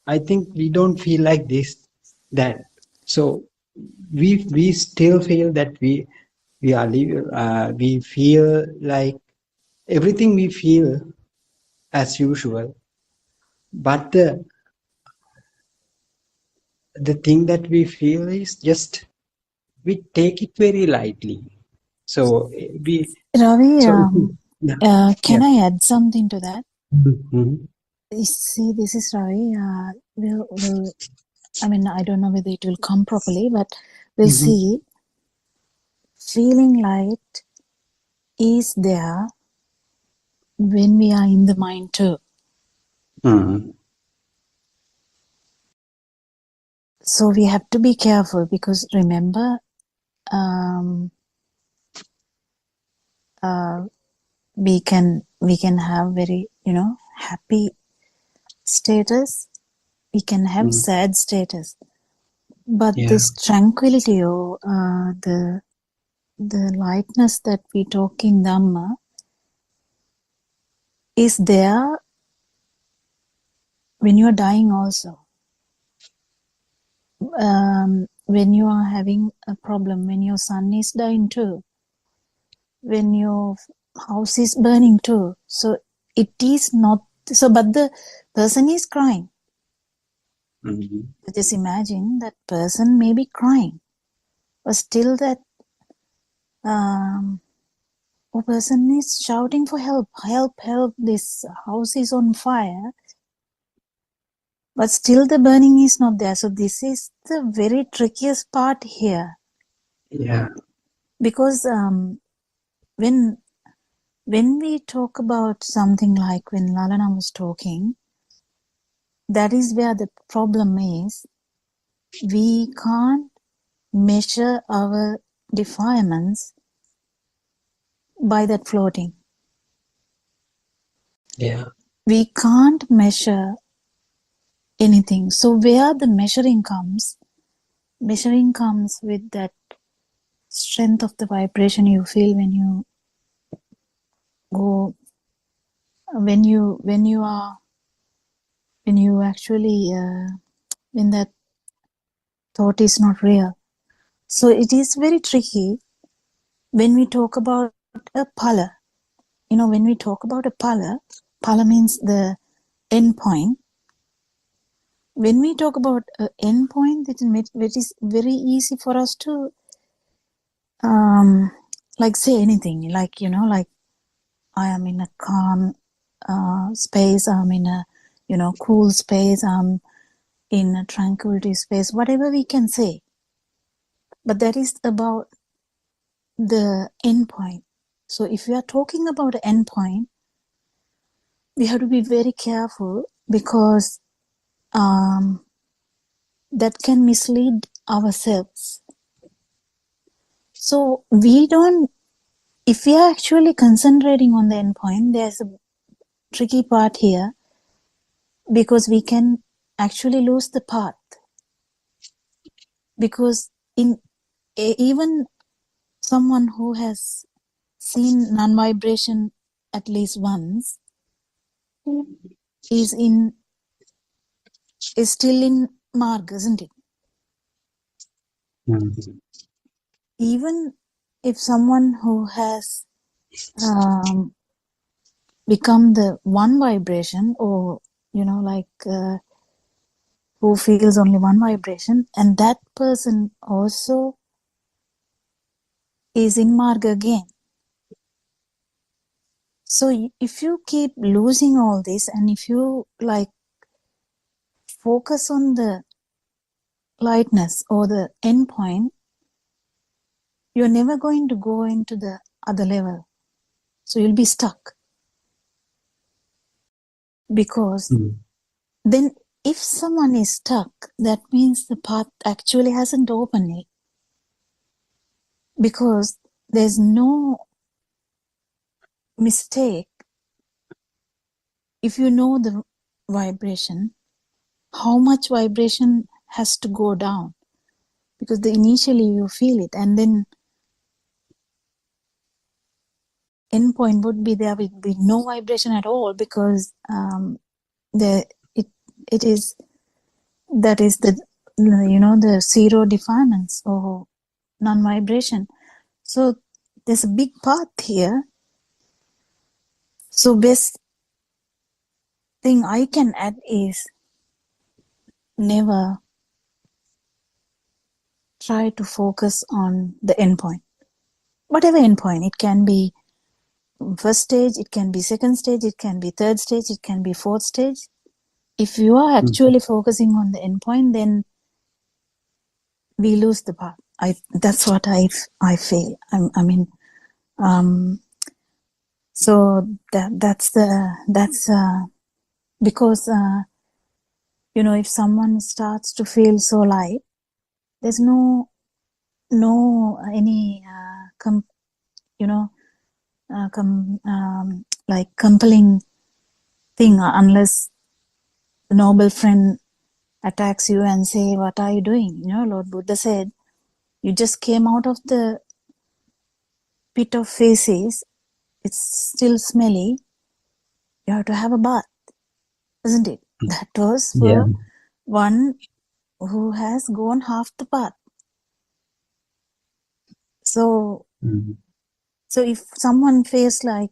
I think we don't feel like that. So we still feel that we feel like everything we feel as usual, but the thing that we feel is just we take it very lightly. So we Ravi, so yeah. can I add something to that? Mhm. See, this is Ravi. I mean, I don't know whether it will come properly, but we'll Mhm. see. Feeling light is there when we are in the mind too. Mhm. So we have to be careful because remember, we can have very happy status. We can have Mhm. sad status, but Yeah. this tranquility or the lightness that we talk in Dhamma is there when you are dying also. When you are having a problem, when your son is dying too, when your house is burning too. So it is not so, but the person is crying. Mhm. Just imagine that person may be crying, but still that person is shouting for help, help, this house is on fire, but still the burning is not there. So this is the very trickiest part here, Yeah. because when we talk about something like when Lalana was talking, that is where the problem is. We can't measure our defilements by that floating. Yeah. We can't measure anything. So where the measuring comes with that strength of the vibration you feel when you go, when you actually when that thought is not real. So it is very tricky when we talk about a pala. When we talk about a pala means the end point. When we talk about an end point, it is very easy for us to like say anything, like like I am in a calm space, I'm in a cool space, I'm in a tranquility space, whatever we can say. But that is about the end point. So if we are talking about an end point, we have to be very careful, because that can mislead ourselves. So if we are actually concentrating on the end point, there's a tricky part here, because we can actually lose the path. Because even someone who has seen non-vibration at least once is still in marg, isn't it? Mm-hmm. Even if someone who has become the one vibration, or who feels only one vibration, and that person also is in marg again. So if you keep losing all this, and if you focus on the lightness or the end point, you're never going to go into the other level. So you'll be stuck. Because then if someone is stuck, that means the path actually hasn't opened yet. Because there's no mistake. If you know the vibration, how much vibration has to go down? Because initially you feel it, and then end point would be there will be no vibration at all, because it is that is the the zero defilements or non-vibration. So there's a big path here. So best thing I can add is never try to focus on the endpoint. Whatever endpoint, it can be first stage, it can be second stage, it can be third stage, it can be fourth stage. If you are actually focusing on the endpoint, then we lose the path. That's what I feel. So that's because if someone starts to feel so light, there's no any like compelling thing, unless the noble friend attacks you and say, what are you doing? Lord Buddha said, you just came out of the pit of feces, it's still smelly, you have to have a bath, isn't it? That was for one who has gone half the path. So so if someone feels try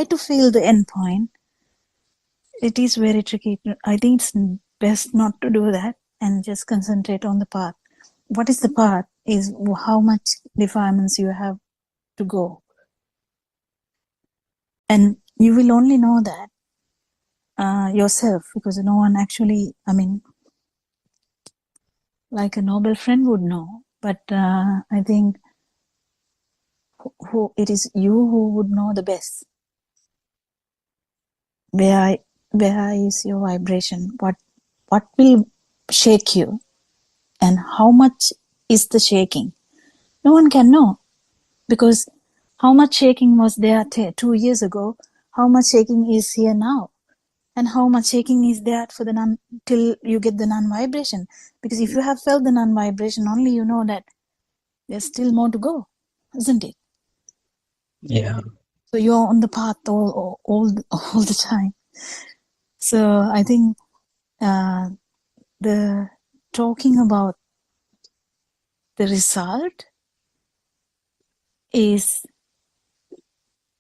to feel the end point, it is very tricky. I think it's best not to do that and just concentrate on the path. What is the path is how much defilements you have to go. And you will only know that yourself, because no one actually, like a noble friend would know. But I think it is you who would know the best. Where where is your vibration? What will shake you? And how much is the shaking? No one can know, because how much shaking was there 2 years ago? How much shaking is here now? And how much shaking is there for the non till you get the non-vibration? Because if you have felt the non-vibration, only you know that there's still more to go, isn't it? Yeah. So you're on the path all the time. So I think the talking about the result is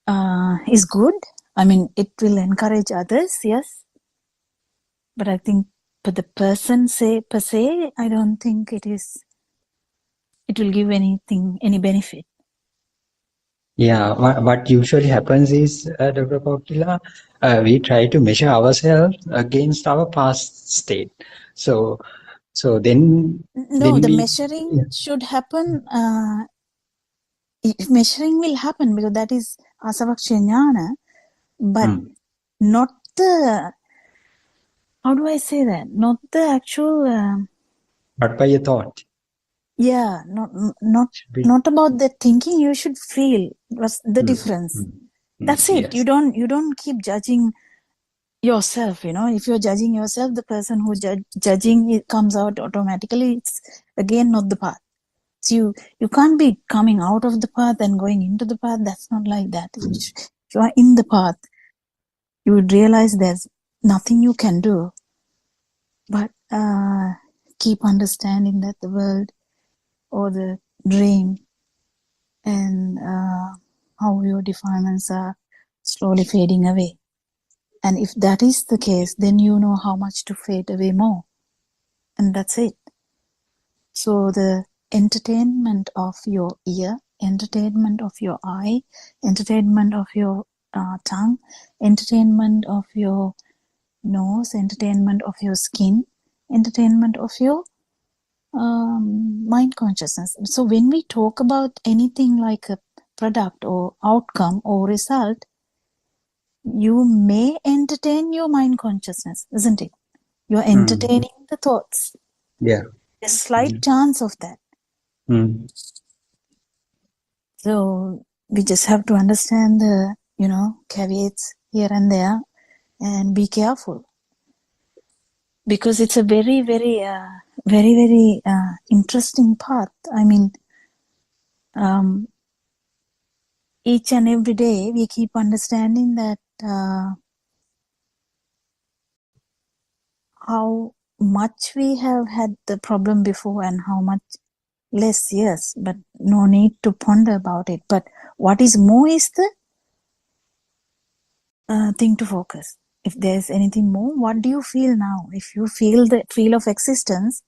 good. I mean, it will encourage others, yes. But I think for the person per se, I don't think it will give any benefit. Yeah, what usually happens is, Dr. Pautila, we try to measure ourselves against our past state. So then No, the we, measuring yeah. should happen. Measuring will happen because that is asavaksya jnana, but not the, how do I say that? Not the actual. But by your thought. Yeah, Be, not about the thinking. You should feel what's the difference. That's it. yes. You don't keep judging yourself. If you're judging yourself, the person who judging it comes out automatically. It's again not the path. So you can't be coming out of the path and going into the path. That's not like that. If you are in the path, you would realize there's nothing you can do, but keep understanding that the world or the dream and how your defilements are slowly fading away. And if that is the case, then you know how much to fade away more. And that's it. So the entertainment of your ear, entertainment of your eye, entertainment of your tongue, entertainment of your nose, entertainment of your skin, entertainment of your mind consciousness. So when we talk about anything like a product or outcome or result, you may entertain your mind consciousness, isn't it? You're entertaining the thoughts. Yeah. There's a slight chance of that. So we just have to understand the, caveats here and there and be careful. Because it's a very, very, very, very interesting path. I mean, each and every day we keep understanding that how much we have had the problem before and how much less, yes, but no need to ponder about it. But what is more is the thing to focus. If there's anything more, what do you feel now? If you feel the feel of existence,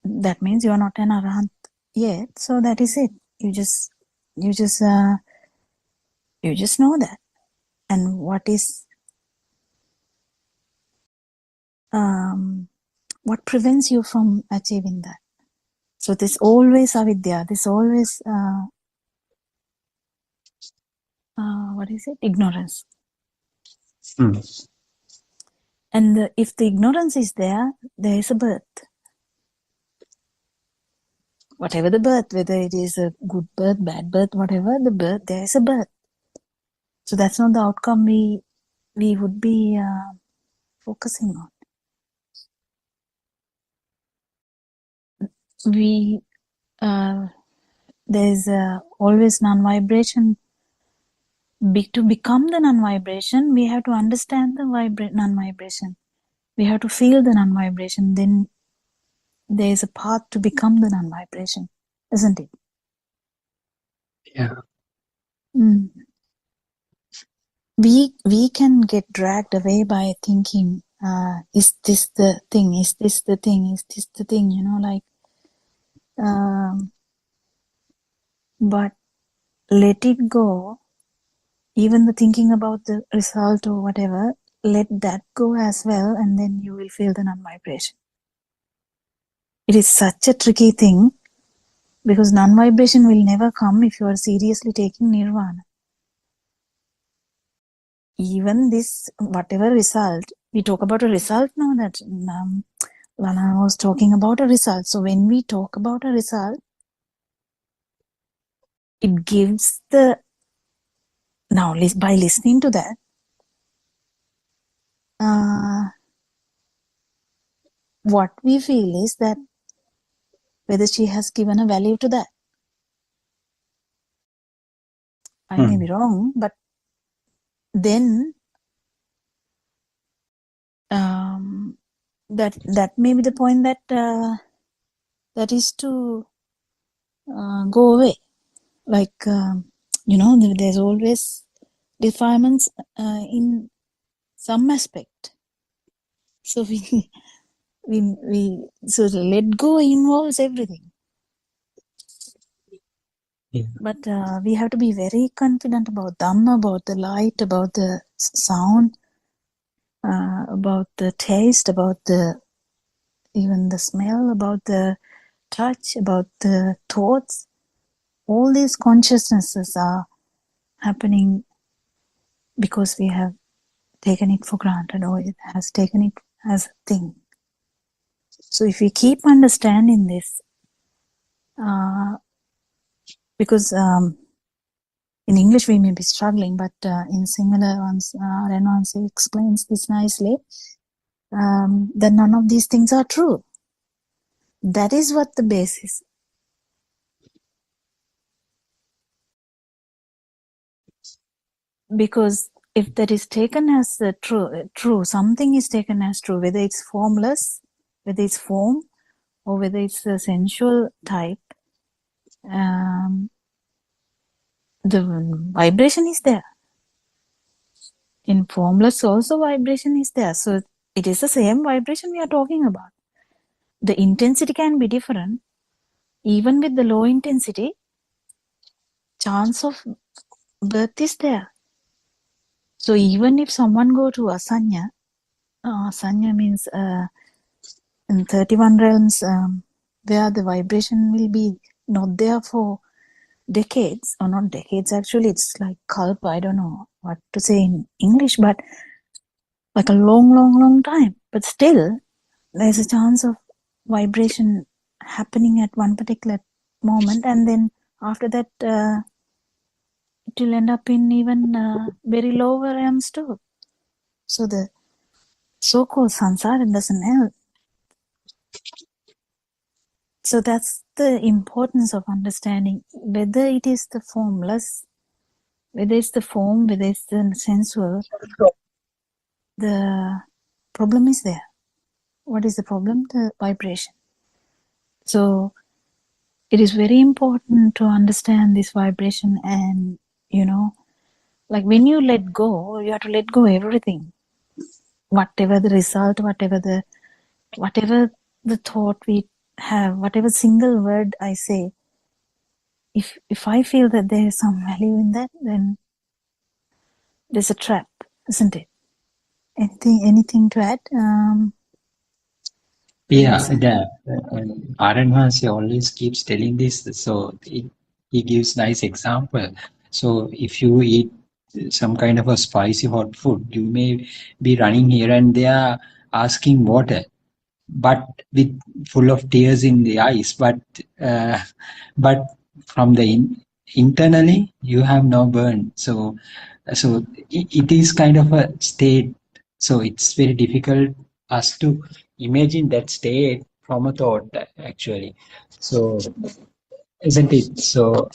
that means you're not an arahant yet. So that is it. You just know that. And what is what prevents you from achieving that? So there's always avidya, there's always what is it? Ignorance. And if the ignorance is there is a birth. Whatever the birth, whether it is a good birth, bad birth, whatever the birth, there is a birth. So that's not the outcome we would be focusing on. There's always non-vibration. To become the non-vibration, we have to understand the non-vibration. We have to feel the non-vibration. Then there is a path to become the non-vibration, isn't it? Yeah. We can get dragged away by thinking, is this the thing? Is this the thing? Is this the thing? But let it go. Even the thinking about the result or whatever, let that go as well, and then you will feel the non-vibration. It is such a tricky thing because non-vibration will never come if you are seriously taking nirvana. even this, whatever result, we talk about a result now that Lana was talking about a result. So when we talk about a result, it gives the, now by listening to that, what we feel is that whether she has given a value to that. I may be wrong, but then that may be the point that that is to go away. Like there's always defilements in some aspect. So we so let go involves everything. Yeah. But we have to be very confident about Dhamma, about the light, about the sound, about the taste, about even the smell, about the touch, about the thoughts. All these consciousnesses are happening because we have taken it for granted, or it has taken it as a thing. So if we keep understanding this, because in English we may be struggling, but in Sinhala, Renwansi explains this nicely, that none of these things are true. That is what the basis. Because if that is taken as true, something is taken as true, whether it's formless, whether it's form, or whether it's the sensual type, the vibration is there. In formless also vibration is there. So it is the same vibration we are talking about. The intensity can be different. Even with the low intensity, chance of birth is there. So even if someone go to asanya, asanya means in 31 realms where the vibration will be not there for decades, or not decades actually, it's like kalpa, I don't know what to say in English, but like a long time. But still, there's a chance of vibration happening at one particular moment, and then after that it will end up in even very lower realms too. So the so-called samsara doesn't help. So that's the importance of understanding whether it is the formless, whether it's the form, whether it's the sensual, the problem is there. What is the problem? The vibration. So it is very important to understand this vibration, and like when you let go, you have to let go everything. Whatever the result, whatever the thought we have, whatever single word I say, if I feel that there is some value in that, then there's a trap, isn't it? Anything to add? Yeah, the Aranvasi always keeps telling this, so he gives nice example. So if you eat some kind of a spicy hot food, you may be running here and there asking water, but with full of tears in the eyes. But from the internally, you have no burn. So it is kind of a state. So it's very difficult us to imagine that state from a thought actually. So isn't it? So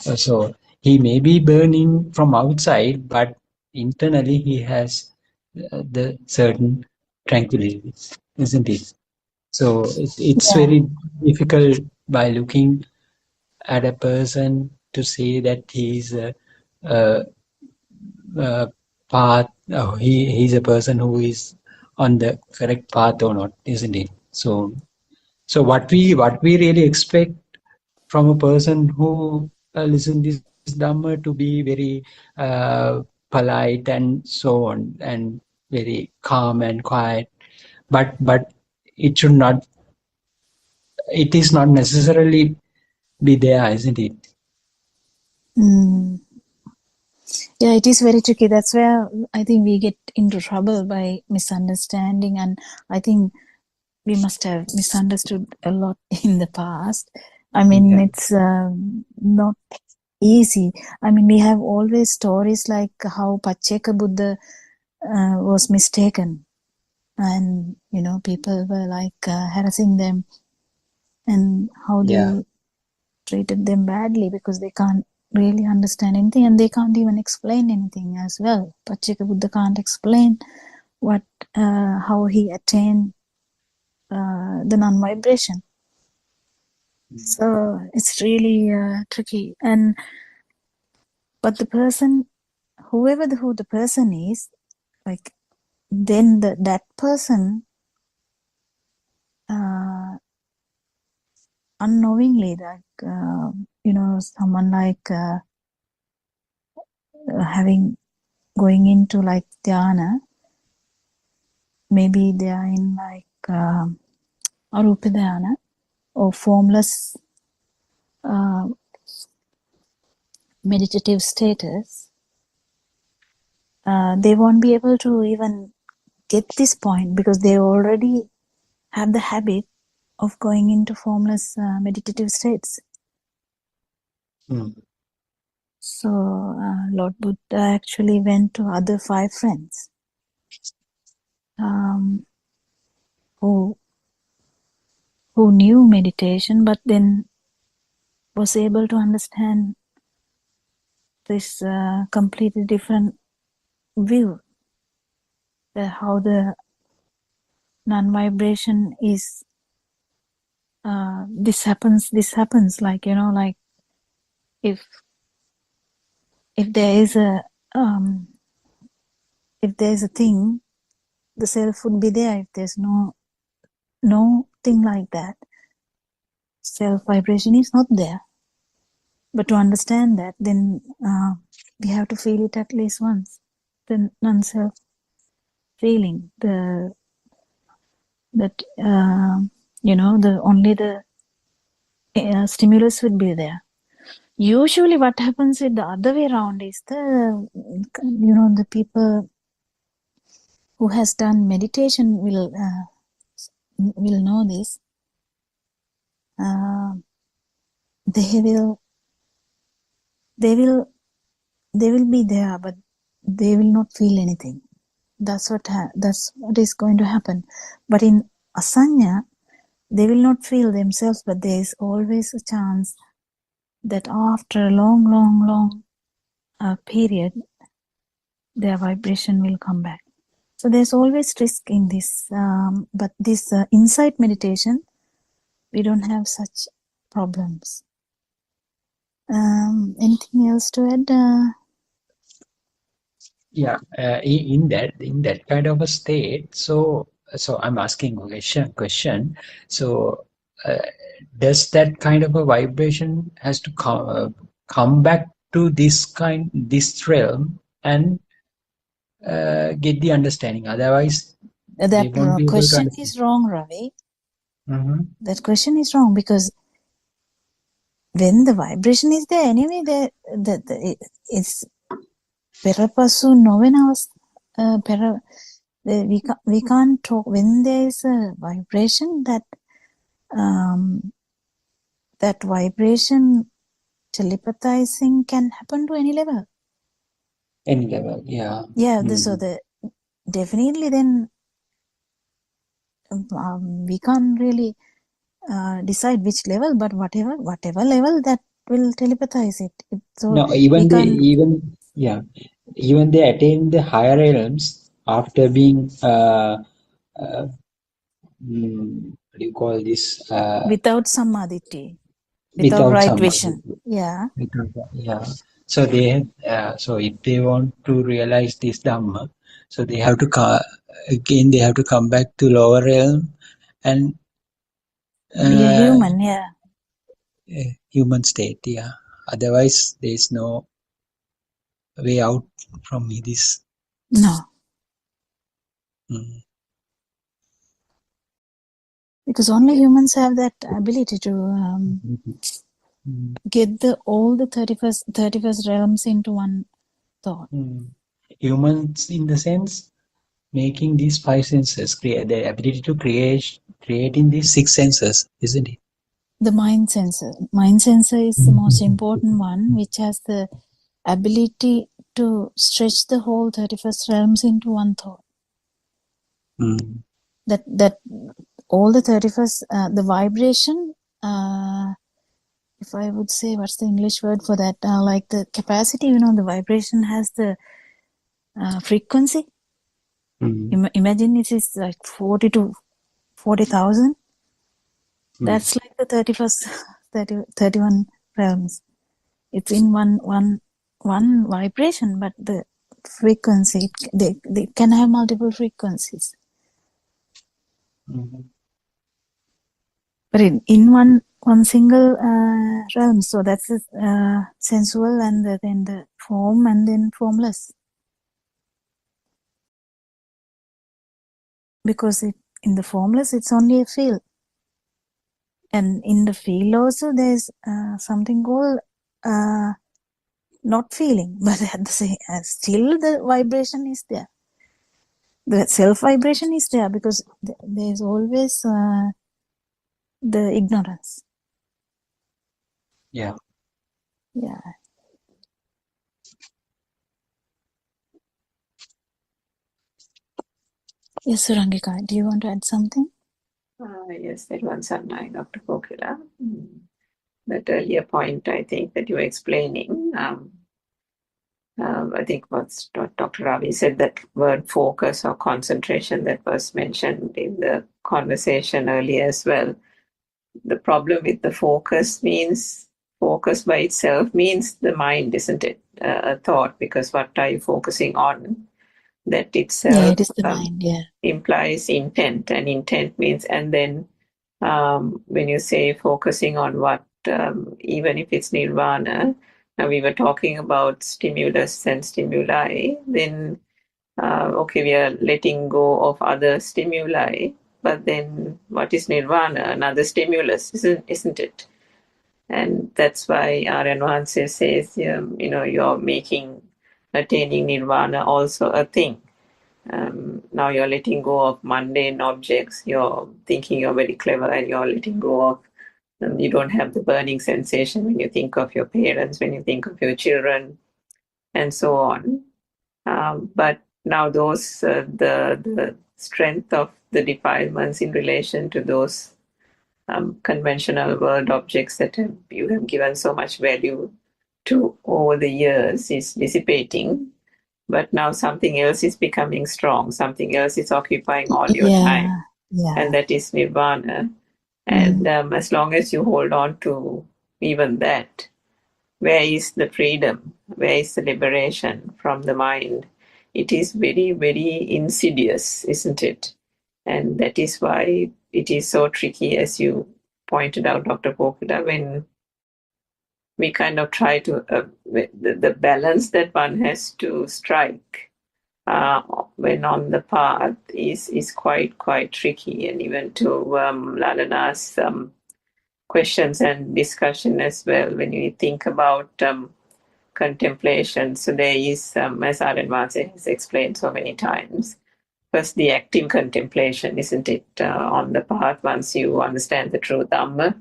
he may be burning from outside, but internally he has the certain tranquility, isn't it? So it's Yeah. very difficult by looking at a person to say that he's a path. Oh, he's a person who is on the correct path or not, isn't it? So what we really expect from a person who listen this Dhamma to be very polite and so on, and very calm and quiet, but it should not. It is not necessarily be there, isn't it? Yeah, it is very tricky. That's where I think we get into trouble by misunderstanding, and I think we must have misunderstood a lot in the past. I mean, Yeah, it's not easy. I mean, we have always stories like how Pacheka Buddha was mistaken, and people were like harassing them, and how yeah, they treated them badly because they can't really understand anything, and they can't even explain anything as well. Pacheka Buddha can't explain what how he attained the non-vibration. So it's really tricky. But the person, who the person is, like, then that person unknowingly, like someone like having going into like dhyana, maybe they are in like arupa dhyana or formless meditative status. They won't be able to even get this point because they already have the habit of going into formless meditative states. mm, So Lord Buddha actually went to other 5 friends who knew meditation, but then was able to understand this completely different view, how the non-vibration is. This happens, like like if there is a thing, the self would be there. If there's no thing like that, self vibration is not there. But to understand that, then we have to feel it at least once, the non-self feeling, that the only the stimulus would be there. Usually what happens with the other way around is the people who has done meditation will know this. They will be there, but they will not feel anything. That's what is going to happen. But in asanya, they will not feel themselves, but there is always a chance that after a long period, their vibration will come back. So there's always risk in this. But this insight meditation, we don't have such problems. Anything else to add? yeah. In that kind of a state, so I'm asking a question. So, does that kind of a vibration has to come back to this realm and get the understanding? Otherwise, they That won't be able to question understand. is wrong, Ravi. Mm-hmm. That question is wrong because when the vibration is there anyway, it's perapasu novenas. We can't talk when there is a vibration that vibration telepathizing can happen to any level. Any level, yeah. Yeah, so Mm. definitely then we can't really decide which level, but whatever level that will telepathize it. So No, we can't. even they attain the higher realms after being what do you call this? Without samadhi, without Without right samadhi. vision. Yeah. Yeah. So so if they want to realize this Dhamma, so they have to they have to come back to lower realm and Be a uh, human. Yeah. human state. Yeah. Otherwise, there is no way out from this. No, Mm. because only humans have that ability to Mm. get all the 31st realms into one thought. Humans, in the sense, making these five senses, create the ability to creating these six senses, isn't it? The mind sensor. Mind sensor is the most important one, which has the ability to stretch the whole 31st realms into one thought. That all the 31st, the vibration, if I would say, what's the English word for that? Like the capacity, the vibration has the frequency. Imagine it is like 40 to 40,000. That's like the 31 realms. It's in one vibration, but the frequency, they can have multiple frequencies. But in one single realm, so that's the sensual, and then the form, and then formless. Because in the formless, it's only a field. And in the field also, there's something called not feeling, but at the same, still the vibration is there. The self vibration is there, because there's always the ignorance. Yeah. Yeah. Yes, Surangika, do you want to add something? Yes, that one Sanai, Dr. Kokila. That earlier point, I think, that you were explaining, I think what Dr. Ravi said, that word focus or concentration that was mentioned in the conversation earlier as well. The problem with the focus by itself means the mind, isn't it? A thought, because what are you focusing on? That itself, yeah, it is the mind, yeah, implies intent, and intent means, and then when you say focusing on what, even if it's nirvana, now we were talking about stimulus and stimuli, then okay, we are letting go of other stimuli, but then what is nirvana? Another stimulus, isn't it? And that's why our advances says, you're making attaining nirvana also a thing. Now you're letting go of mundane objects. You're thinking you're very clever, and you're letting go of, you don't have the burning sensation when you think of your parents, when you think of your children, and so on. But now those, the strength of the defilements in relation to those conventional world objects that you have given so much value to over the years is dissipating. But now something else is becoming strong, something else is occupying all your time, and that is nirvana. And as long as you hold on to even that, where is the freedom? Where is the liberation from the mind? It is very, very insidious, isn't it? And that is why it is so tricky, as you pointed out, Dr. Kokila, when we kind of try to, the balance that one has to strike when on the path is quite tricky. And even to Lalana's questions and discussion as well, when you think about contemplation. So there is, as Aranvase has explained so many times, first the active contemplation, isn't it, on the path, once you understand the true Dhamma,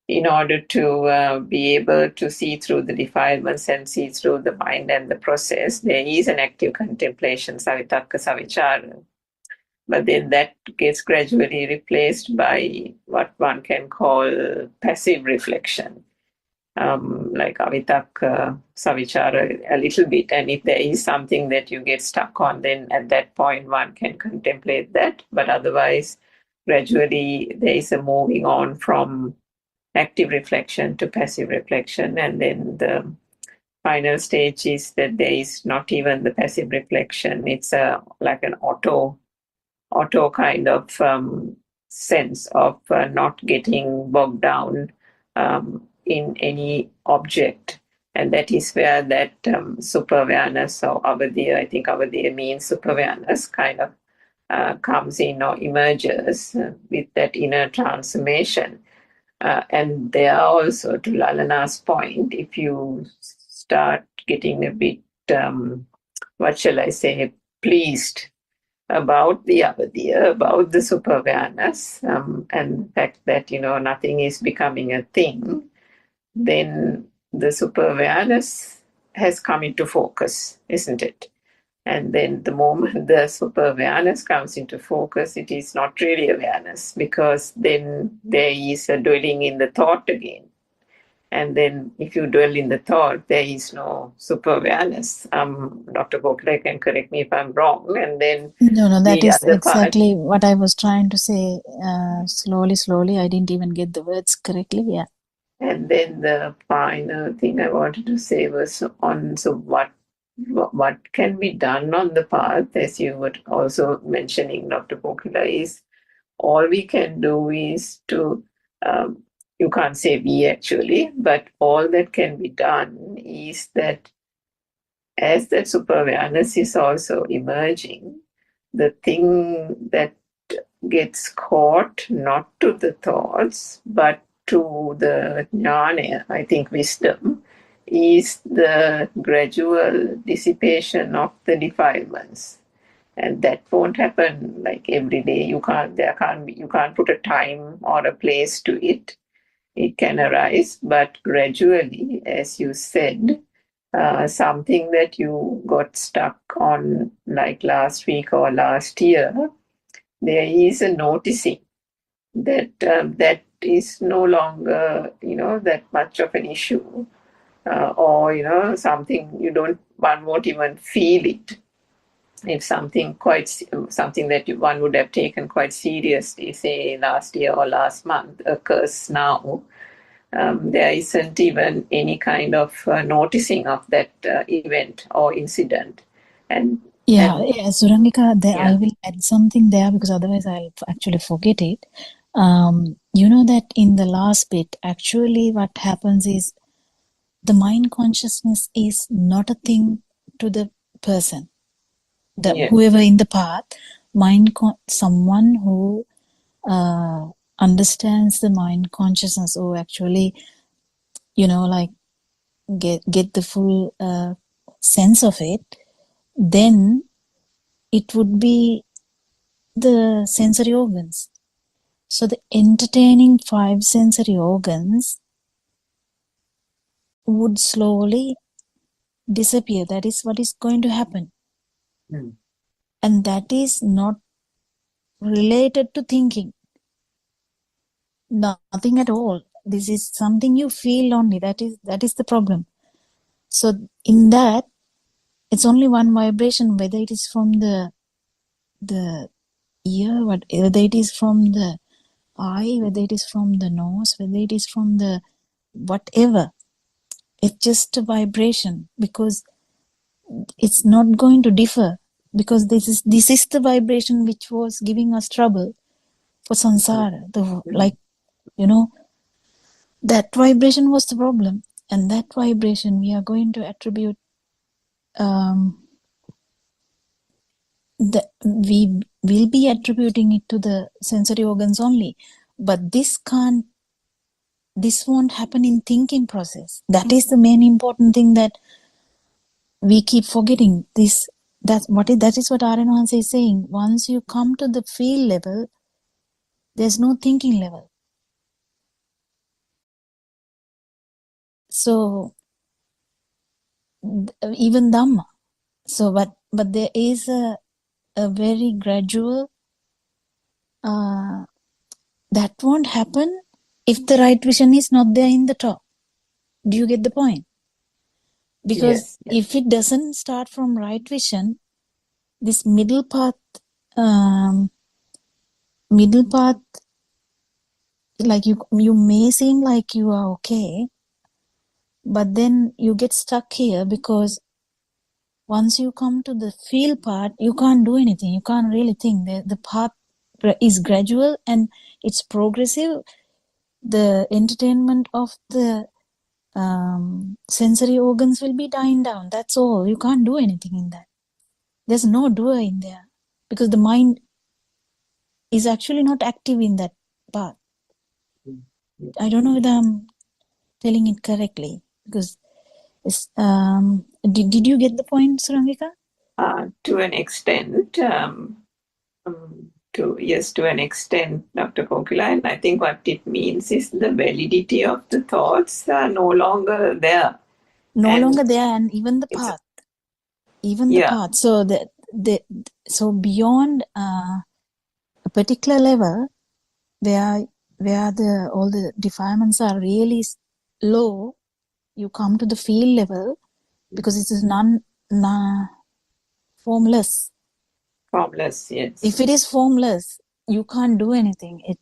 in order to be able to see through the defilements and see through the mind and the process, there is an active contemplation, savitakka savichara. But then that gets gradually replaced by what one can call passive reflection, like avitakka savichara a little bit. And if there is something that you get stuck on, then at that point one can contemplate that. But otherwise, gradually there is a moving on from active reflection to passive reflection. And then the final stage is that there is not even the passive reflection. It's like an auto kind of sense of not getting bogged down in any object. And that is where that super-awareness, or avadhiya, I think avadhiya means super-awareness, kind of comes in or emerges with that inner transformation. And there also, to Lalana's point, if you start getting a bit what shall I say, pleased about the avadya, about the super awareness, and the fact that, nothing is becoming a thing, then the super awareness has come into focus, isn't it? And then the moment the super awareness comes into focus, it is not really awareness, because then there is a dwelling in the thought again. And then if you dwell in the thought, there is no super awareness. Dr. Gokula can correct me if I'm wrong. And then No, that the is other part, exactly what I was trying to say. Slowly. I didn't even get the words correctly. Yeah. and then the final thing I wanted to say was on, so what can be done on the path, as you were also mentioning, Dr. Gokula, is all we can do is to, you can't say we actually, but all that can be done is that as that super awareness is also emerging, the thing that gets caught not to the thoughts but to the jnana, I think wisdom, is the gradual dissipation of the defilements. And that won't happen like every day. You can't put a time or a place to it. It can arise, but gradually, as you said, something that you got stuck on like last week or last year, there is a noticing that that is no longer, that much of an issue, or something one won't even feel it. If something that one would have taken quite seriously, say last year or last month, occurs now, there isn't even any kind of noticing of that event or incident. And Surangika, I yeah, will add something there because otherwise I'll actually forget it. You know that in the last bit, actually what happens is the mind consciousness is not a thing to the person. yeah, Whoever in the path, someone who understands the mind consciousness, or actually, like get the full sense of it, then it would be the sensory organs. So the entertaining 5 sensory organs would slowly disappear. That is what is going to happen. And that is not related to thinking. Nothing at all. This is something you feel only. That is the problem. So in that, it's only one vibration, whether it is from the ear, whether it is from the eye, whether it is from the nose, whether it is from the whatever. It's just a vibration, because it's not going to differ, because this is the vibration which was giving us trouble for samsara. That vibration was the problem, and that vibration we are going to attribute. We will be attributing it to the sensory organs only, but this won't happen in thinking process. That is the main important thing that we keep forgetting. That is what Aryan is saying. Once you come to the feel level, there's no thinking level. So even Dhamma. So but there is a very gradual that won't happen if the right vision is not there in the top. Do you get the point? Because yes. if it doesn't start from right vision, this middle path, like you may seem like you are okay, but then you get stuck here, because once you come to the feel part, you can't do anything. You can't really think. The path is gradual and it's progressive. The entertainment of the sensory organs will be dying down. That's all. You can't do anything in that. There's no doer in there, because the mind is actually not active in that part. I don't know whether I'm telling it correctly, because it's, Did you get the point, Surangika? To an extent, to an extent, Dr. Kokila, and I think what it means is the validity of the thoughts are no longer there. No And longer there, and even the it's- path. Even the Yeah. path. So so beyond a particular level where all the defilements are really low, you come to the field level because it is formless. Formless, yes. If it is formless, you can't do anything. It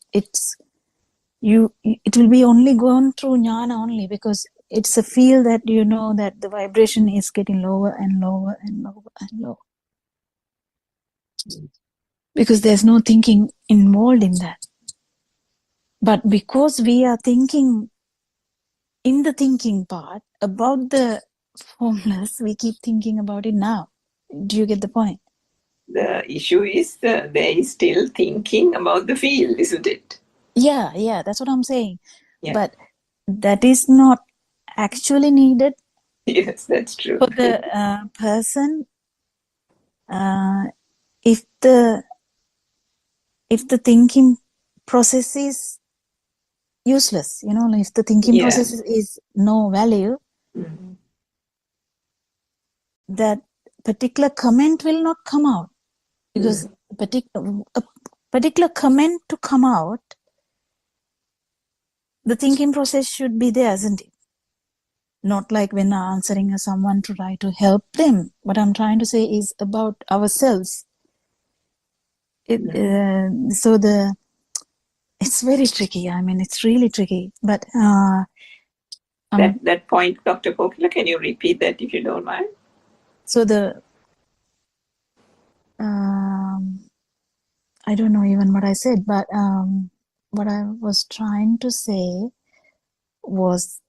will be only gone through jnana only, because it's a feel that you know that the vibration is getting lower and lower and lower and lower. Because there's no thinking involved in that. But because we are thinking in the thinking part about the formless, we keep thinking about it now. Do you get the point? The issue is there is still thinking about the field, isn't it? Yeah, that's what I'm saying. Yeah. But that is not actually needed. Yes, that's true. For the person, if the thinking process is useless, if the thinking process is no value, that particular comment will not come out, because a particular comment to come out, the thinking process should be there, isn't it? Not like when answering someone to try to help them. What I'm trying to say is about ourselves. So it's very tricky. I mean, it's really tricky. But that point, Dr. Kokila, can you repeat that if you don't mind? So I don't know even what I said, but what I was trying to say was,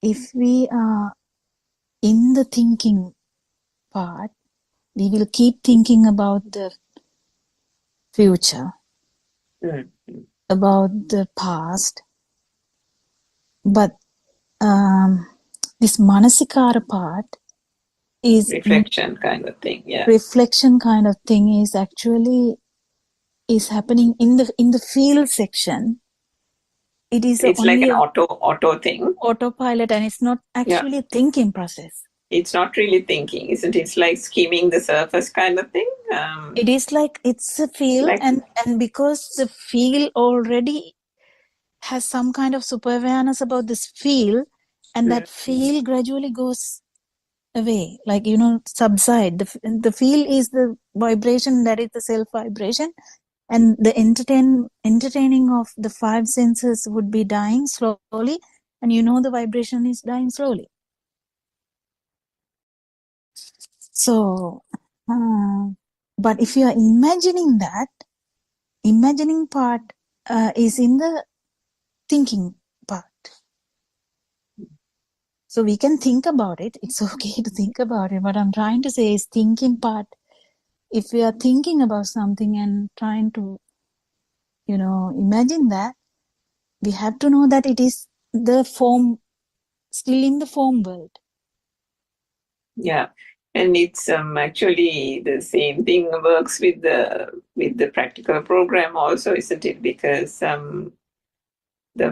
if we are in the thinking part, we will keep thinking about the future, about the past. But this manasikara part is reflection kind of thing. Yeah. Reflection kind of thing is actually happening in the field section. It's only like an auto thing. Autopilot, and it's not actually a thinking process. It's not really thinking, isn't it? It's like skimming the surface kind of thing. It is like it's a field, and because the field already has some kind of super awareness about this field, and that field gradually goes away, like subside. The field is the vibration, that is the self vibration, and the entertaining of the five senses would be dying slowly, and the vibration is dying slowly. So but if you are imagining part is in the thinking part. So we can think about it. It's okay to think about it. What I'm trying to say is thinking part. If we are thinking about something and trying to, imagine that, we have to know that it is the form, still in the form world. Yeah. And it's actually the same thing works with the practical program also, isn't it? Because the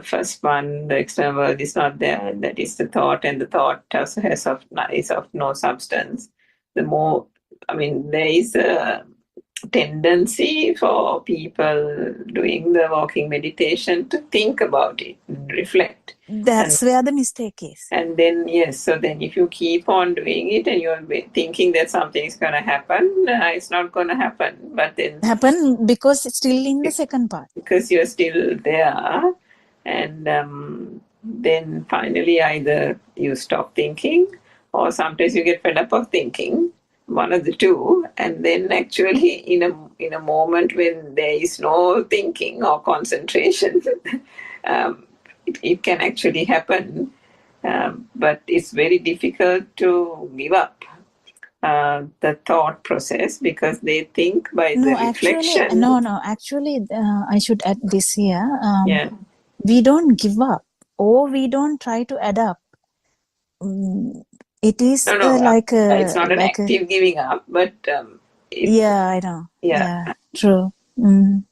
first one, the external world is not there, and that is the thought, and the thought also is of no substance. The more, there is a tendency for people doing the walking meditation to think about it, reflect. That's where the mistake is. And then, so then if you keep on doing it and you're thinking that something is going to happen, it's not going to happen. But then happen because it's still in the second part. Because you're still there. And then finally either you stop thinking, or sometimes you get fed up of thinking, one of the two. And then actually in a moment when there is no thinking or concentration, it can actually happen. But it's very difficult to give up the thought process, because they think by the reflection. Actually, I should add this here. We don't give up, or we don't try to adapt. It is No, like it's not an like a active giving up, but it, yeah, I know. yeah. Yeah, true. When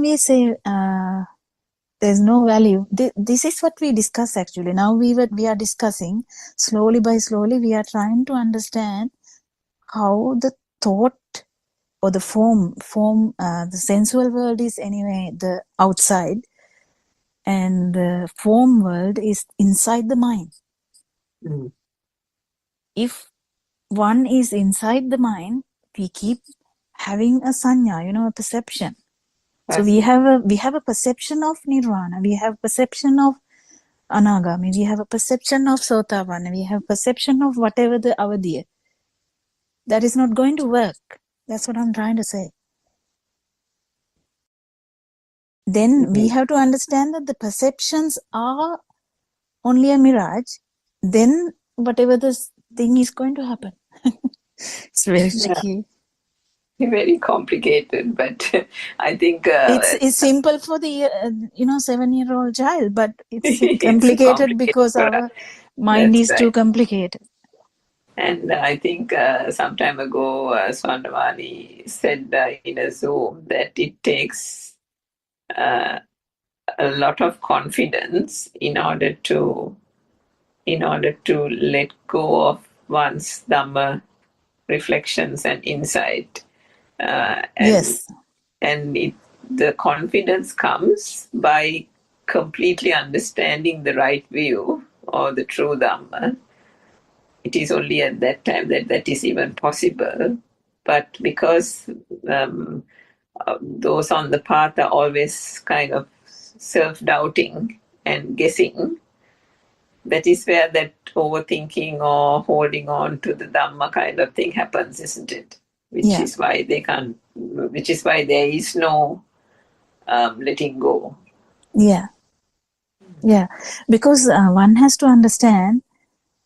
we say there's no value, this is what we discuss actually. Now we are discussing slowly by slowly. We are trying to understand how the thought or the form the sensual world is anyway the outside, and the form world is inside the mind. Mm. If one is inside the mind, we keep having a sanya, a perception. So we have a perception of nirvana, we have perception of anagami, we have a perception of sotapanna, we have perception of whatever the avadiya. That is not going to work. That's what I'm trying to say. Then we have to understand that the perceptions are only a mirage. Then whatever this thing is going to happen. It's very tricky. Very complicated, but I think It's simple for the 7-year-old child, but it's it's complicated because for our us. mind That's is right. too complicated. And I think some time ago, Swandamani said in a Zoom that it takes a lot of confidence in order to let go of one's Dhamma reflections and insight. Yes. And the confidence comes by completely understanding the right view or the true Dhamma. It is only at that time that is even possible. But because those on the path are always kind of self-doubting and guessing, that is where that overthinking or holding on to the Dhamma kind of thing happens, isn't it? Which is why there is no letting go. Yeah. Because one has to understand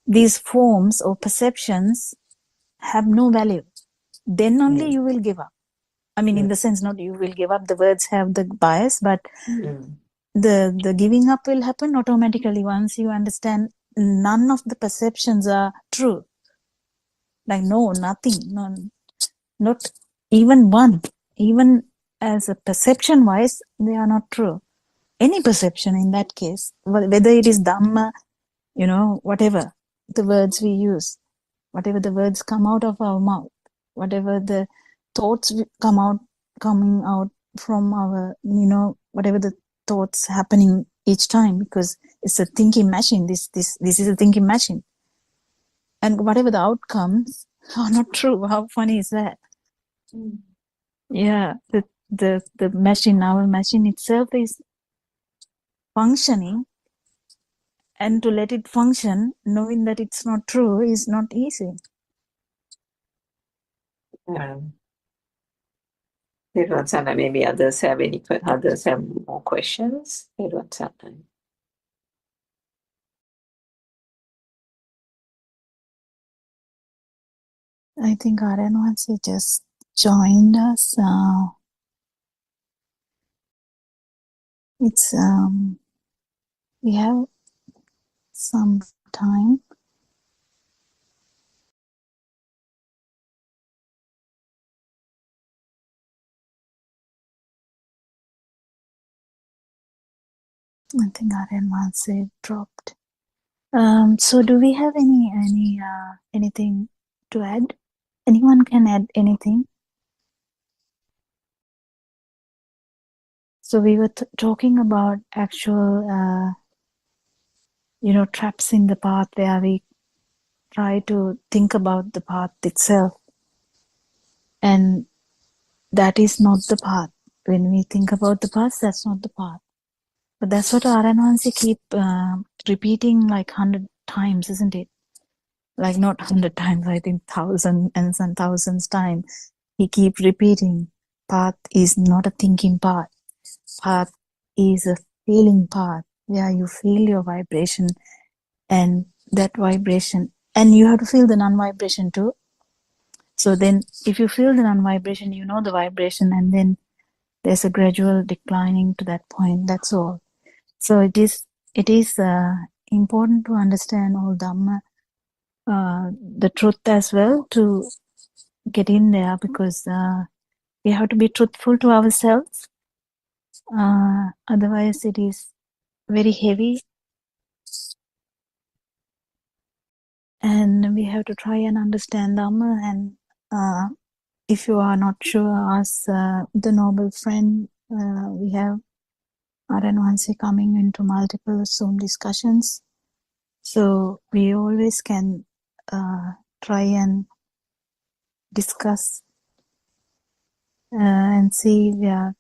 these forms or perceptions have no value. Then only you will give up. I mean, in the sense, not you will give up. The words have the bias, but the giving up will happen automatically once you understand none of the perceptions are true. Like nothing, not even one. Even as a perception wise, they are not true. Any perception in that case, whether it is Dhamma, whatever the words we use, whatever the words come out of our mouth, whatever the thoughts coming out from our, whatever the thoughts happening each time, because it's a thinking machine. This is a thinking machine, and whatever the outcomes are not true. How funny is that? Yeah, the machine, our machine itself is functioning, and to let it function knowing that it's not true is not easy. Sana, maybe others have more questions. Sana. I think Aranwansi just joined us. It's we have some time. I think Aranwansi dropped. So do we have anything to add? Anyone can add anything? So we were talking about actual, traps in the path where we try to think about the path itself. And that is not the path. When we think about the path, that's not the path. But that's what Aranwansi keep repeating like 100 times, isn't it? Like not 100 times, I think 1,000 and some thousands times. He keep repeating, path is not a thinking path. Path is a feeling path where you feel your vibration, and that vibration, and you have to feel the non-vibration too. So then if you feel the non-vibration, you know the vibration, and then there's a gradual declining to that point. That's all. So it is important to understand all Dhamma the truth as well to get in there, because we have to be truthful to ourselves. Otherwise, it is very heavy, and we have to try and understand Dhamma. And if you are not sure, ask the noble friend. We have Aryan Wansi coming into multiple Zoom discussions, so we always can try and discuss and see where,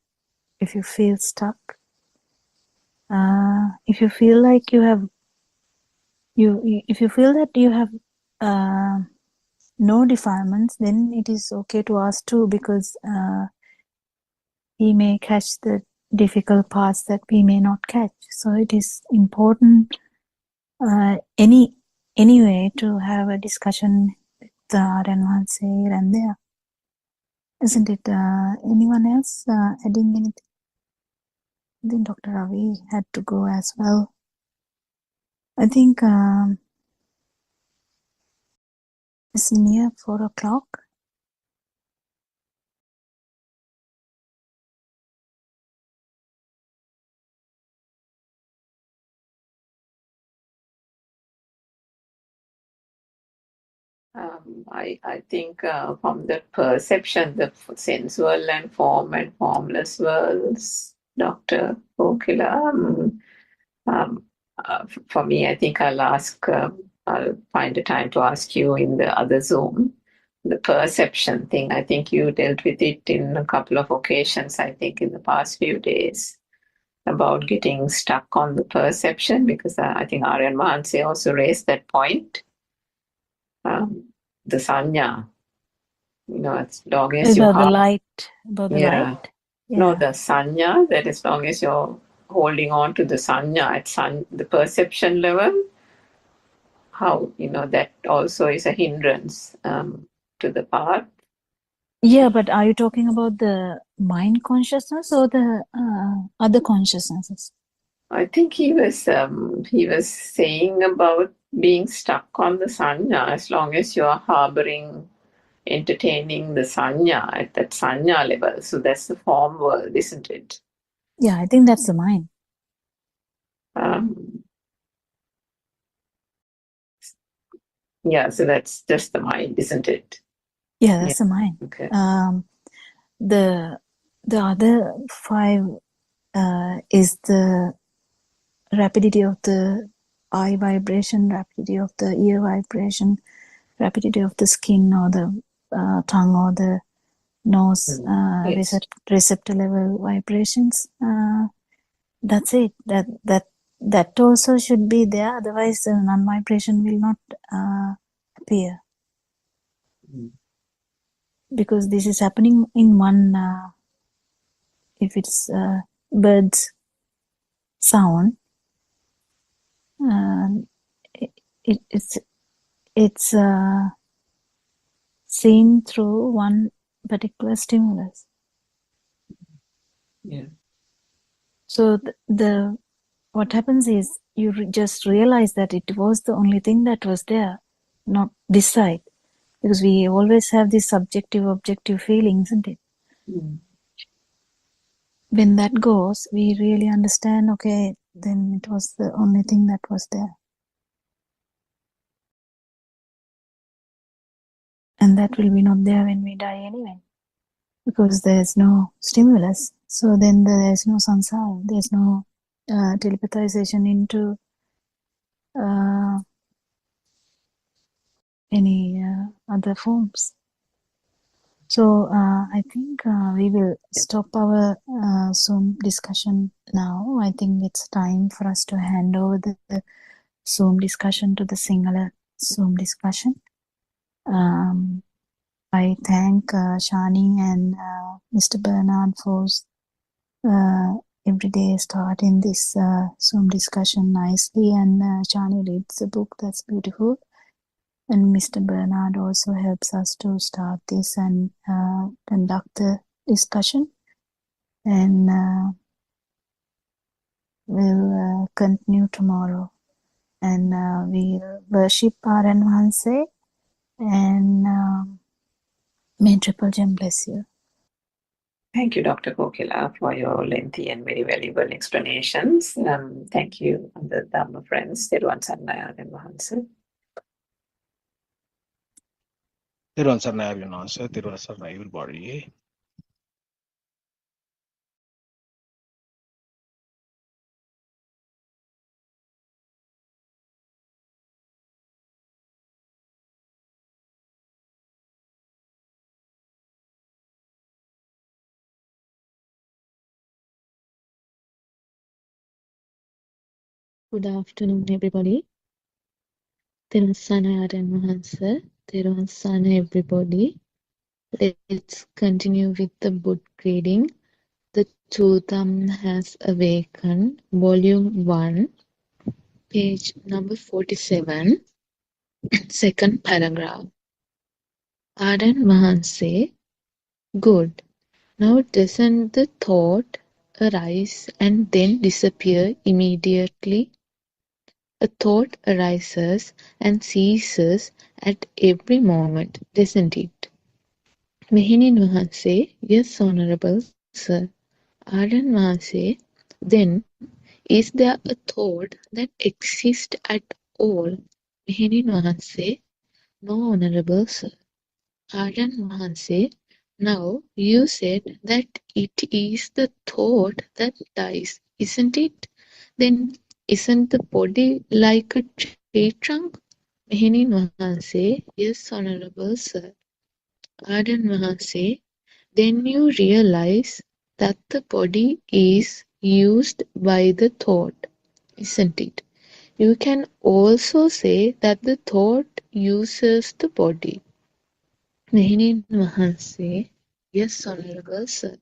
if you feel stuck, if you feel like you have if you feel that you have no defilements, then it is okay to ask too, because he may catch the difficult parts that we may not catch. So it is important anyway to have a discussion with the Aryan Wansi here and there, isn't it? Anyone else adding anything? I think Dr. Ravi had to go as well. I think it's near 4 o'clock. I think from the perception, the sensual and form and formless worlds, Dr. Kokila, for me, I think I'll find a time to ask you in the other Zoom. The perception thing, I think you dealt with it in a couple of occasions, I think, in the past few days, about getting stuck on the perception, because I think Aryan Wansi also raised that point. The sanya, as long as you About the have, light, about the yeah. light. No, Yeah. the sanya, that as long as you're holding on to the sanya at the perception level, how, that also is a hindrance to the path. Yeah, but are you talking about the mind consciousness or the other consciousnesses? I think he was saying about being stuck on the sanya, as long as you're harboring, entertaining the sanya at that sanya level. So that's the form world, isn't it? Yeah, I think that's the mind. Yeah, so that's just the mind, isn't it? Yeah, that's the mind. Okay. The other 5 is the rapidity of the eye vibration, rapidity of the ear vibration, rapidity of the skin or the tongue or the nose, Yes. receptor level vibrations. That's it. That also should be there. Otherwise, non-vibration will not appear. Because this is happening in one. If it's bird's sound, it's seen through one particular stimulus. Yeah. So what happens is you just realize that it was the only thing that was there, not this side, because we always have this subjective objective feeling, isn't it? When that goes, we really understand, okay, then it was the only thing that was there. And that will be not there when we die anyway, because there's no stimulus. So then there's no samsara, there's no telepathization into any other forms. So I think we will stop our Zoom discussion now. I think it's time for us to hand over the Zoom discussion to the Sinhala Zoom discussion. I thank Shani and Mr. Bernard for every day starting this Zoom discussion nicely, and Shani reads the book. That's beautiful. And Mr. Bernard also helps us to start this and conduct the discussion. And we'll continue tomorrow. and we'll worship Aran Hanse and may Triple Gem bless you. Thank you, Dr. Kokila, for your lengthy and very valuable explanations. Thank you, the Dharma friends, Teruvan Sannaya and Mahansa. Thiruvan Sarnaya Vinasa, Thiruvan Sarnaya everybody. Good afternoon, everybody. Terasana Mahansa, Terasana, everybody. Let's continue with the book reading. The Trutham Has Awakened, Volume 1, page number 47, second paragraph. Aran Mahanse, good. Now doesn't the thought arise and then disappear immediately? A thought arises and ceases at every moment, doesn't it? Mehenin Mahanse, yes, Honorable Sir. Arden Mahanse, then is there a thought that exists at all? Mehenin Mahanse, no, Honorable Sir. Arden Mahanse, now you said that it is the thought that dies, isn't it? Then isn't the body like a tree trunk? Mehenin Mahanse, yes, Honorable Sir. Arden Mahanse, then you realize that the body is used by the thought, isn't it? You can also say that the thought uses the body. Mehenin Mahanse, yes, Honorable Sir.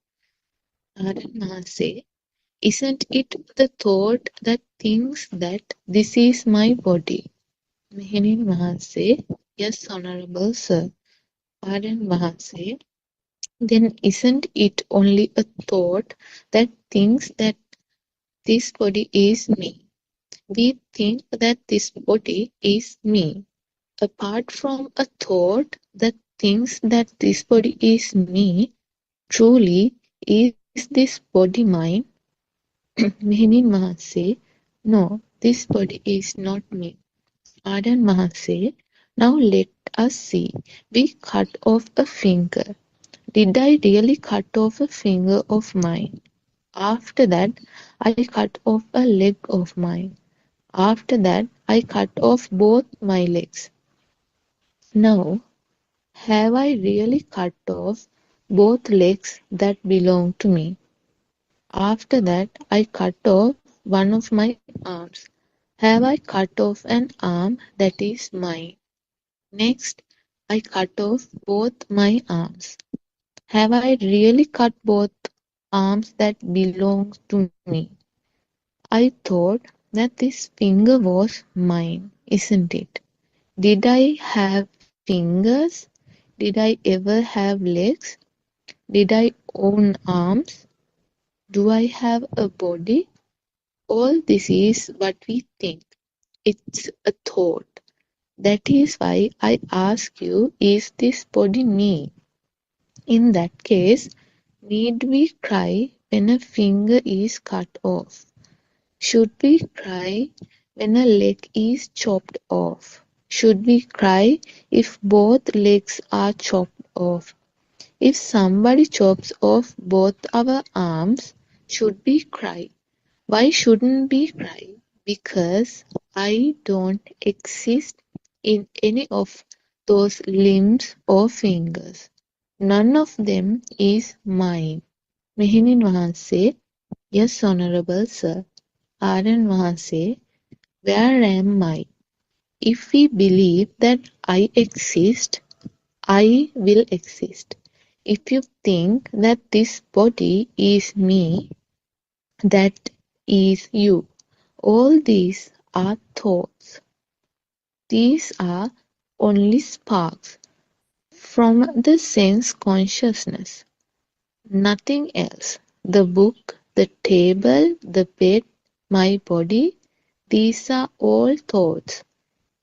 Arden Mahanse, isn't it the thought that thinks that this is my body? Mehenin Mahanse, yes, Honorable Sir. Arden Mahanse, then isn't it only a thought that thinks that this body is me? We think that this body is me. Apart from a thought that thinks that this body is me, truly, is this body mine? Mehenin Mahanse, no, this body is not me. Ardan Mahanse, now let us see. We cut off a finger. Did I really cut off a finger of mine? After that, I cut off a leg of mine. After that, I cut off both my legs. Now, have I really cut off both legs that belong to me? After that, I cut off one of my arms. Have I cut off an arm that is mine? Next, I cut off both my arms. Have I really cut both arms that belong to me? I thought that this finger was mine, isn't it? Did I have fingers? Did I ever have legs? Did I own arms? Do I have a body? All this is what we think. It's a thought. That is why I ask you, is this body me? In that case, need we cry when a finger is cut off? Should we cry when a leg is chopped off? Should we cry if both legs are chopped off? If somebody chops off both our arms, should we cry? Why shouldn't we cry? Because I don't exist in any of those limbs or fingers. None of them is mine. Mehenin Mahanse, yes, Honorable Sir. Aryan Mahanse, where am I? If we believe that I exist, I will exist. If you think that this body is me, that is you. All these are thoughts. These are only sparks from the sense consciousness. Nothing else. The book, the table, the bed, my body, These are all thoughts.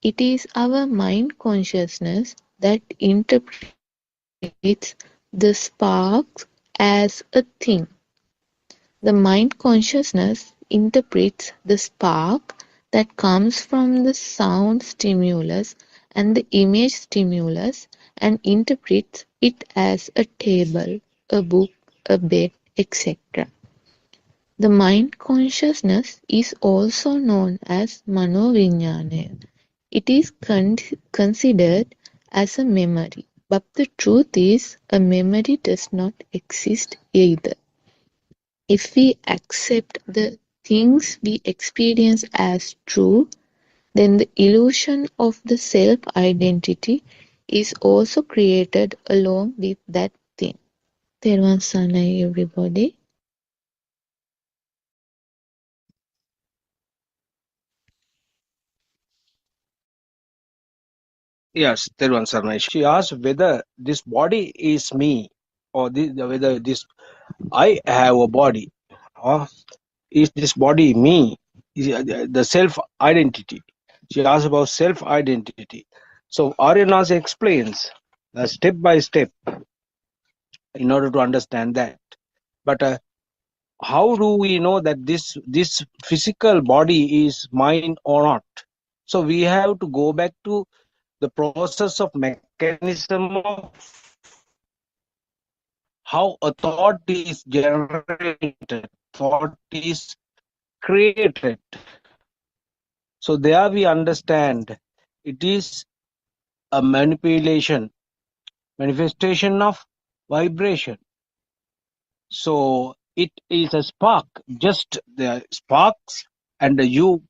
It is our mind consciousness that interprets the sparks as a thing. The mind consciousness interprets the spark that comes from the sound stimulus and the image stimulus and interprets it as a table, a book, a bed, etc. The mind consciousness is also known as Manovinyana. It is considered as a memory, but the truth is a memory does not exist either. If we accept the things we experience as true, then the illusion of the self-identity is also created along with that thing. Therwan Sanai, everybody. Yes, Terwan Sarnai. She asked whether this body is me or whether this I have a body. Or is this body me? Is the self identity? She asked about self identity. So Aryanas explains step by step in order to understand that. But how do we know that this physical body is mine or not? So we have to go back to the process of mechanism of how a thought is generated, thought is created. So there we understand it is a manifestation of vibration. So it is a spark, just the sparks, and you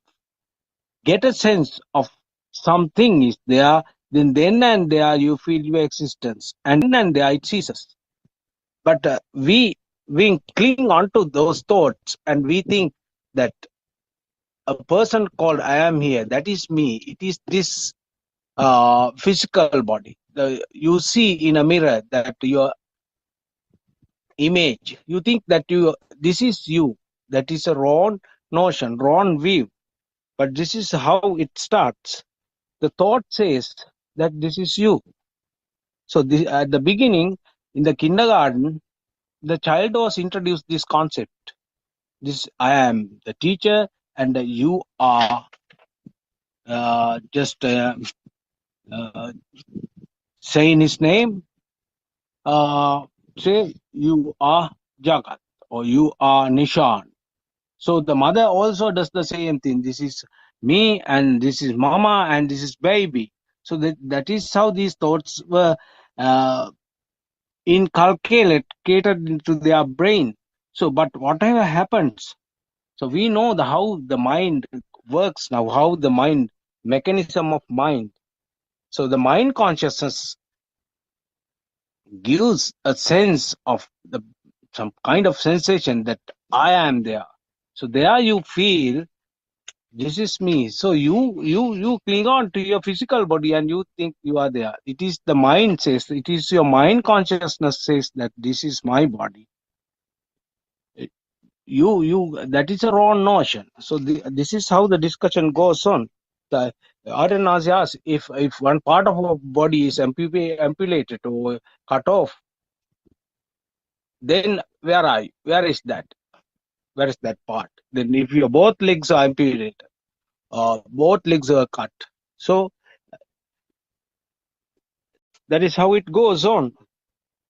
get a sense of something is there, then and there you feel your existence, and there it ceases. But we cling on to those thoughts and we think that a person called I am here, that is me. It is this physical body. You see in a mirror that your image, you think that this is you. That is a wrong notion, wrong view. But this is how it starts. The thought says that this is you. So at the beginning, in the kindergarten, the child was introduced this concept. This I am the teacher, and you are just saying his name. Say you are Jagat or you are Nishan. So the mother also does the same thing. This is me, and this is mama, and this is baby. So that is how these thoughts were uh, inculcated into their brain. So, but whatever happens, so we know how the mind works now, how the mind, mechanism of mind. So the mind consciousness gives a sense of some kind of sensation that I am there. So there you feel this is me. So you cling on to your physical body and you think you are there. It is the mind says, it is your mind consciousness says that this is my body. You that is a wrong notion. So this is how the discussion goes on. The Aryanas asks if one part of our body is amputated or cut off, then where are you? Where is that? Where is that part? Then if your both legs are amputated, both legs are cut, so that is how it goes on.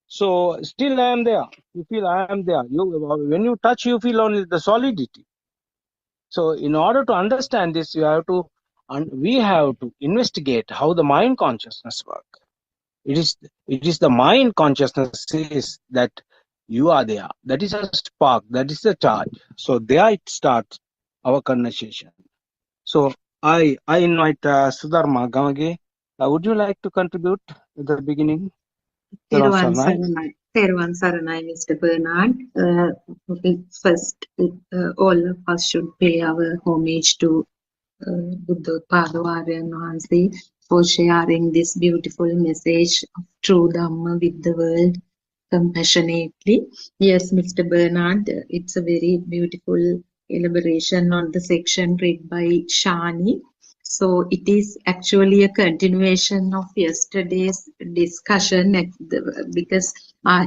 So still I am there. You feel I am there. When you touch, you feel only the solidity. So in order to understand this, we have to investigate how the mind consciousness works. It is the mind consciousness says that you are there. That is a spark. That is the charge. So there it starts our conversation. So I invite Sudharma Gamage. Would you like to contribute at the beginning? Therwan Saranai, Mr. Bernard. First, all of us should pay our homage to Buddothpado Aryan Wahanse for sharing this beautiful message of true Dhamma with the world compassionately. Yes, Mr. Bernard, it's a very beautiful elaboration on the section read by Shani. So it is actually a continuation of yesterday's discussion because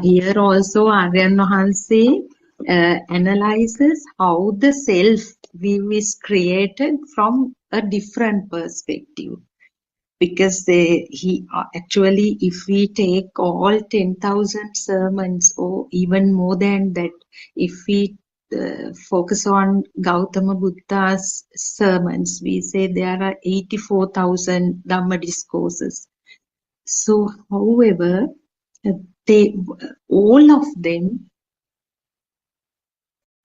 here also Aryan Mahanse analyzes how the self view is created from a different perspective. Because actually, if we take all 10,000 sermons or even more than that, if we focus on Gautama Buddha's sermons, we say there are 84,000 Dhamma discourses. So, however, they all of them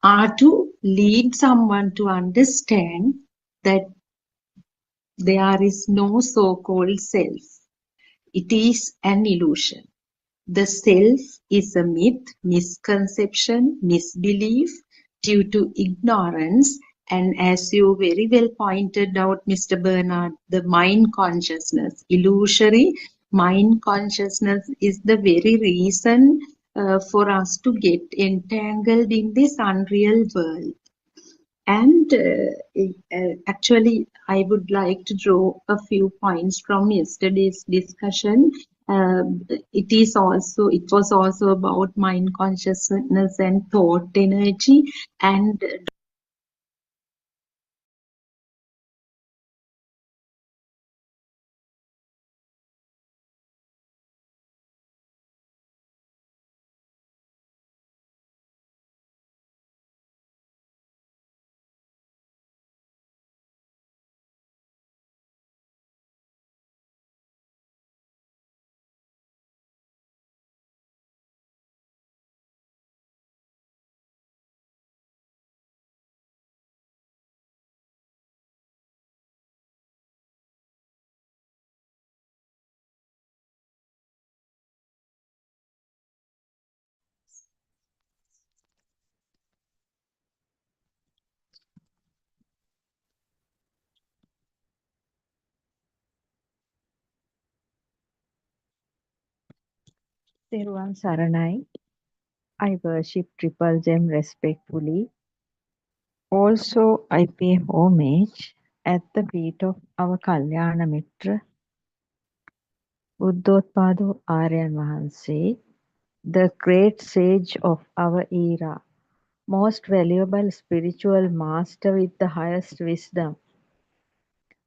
are to lead someone to understand that there is no so-called self. It is an illusion. The self is a myth, misconception, misbelief due to ignorance. And as you very well pointed out, Mr. Bernard, the mind consciousness, illusory mind consciousness is the very reason for us to get entangled in this unreal world. And actually, I would like to draw a few points from yesterday's discussion. It was also about mind consciousness and thought energy. And Teruvan Saranai, I worship Triple Gem respectfully. Also, I pay homage at the feet of our Kalyana Mitra, Buddothpado Aryan Mahanse, the great sage of our era, most valuable spiritual master with the highest wisdom.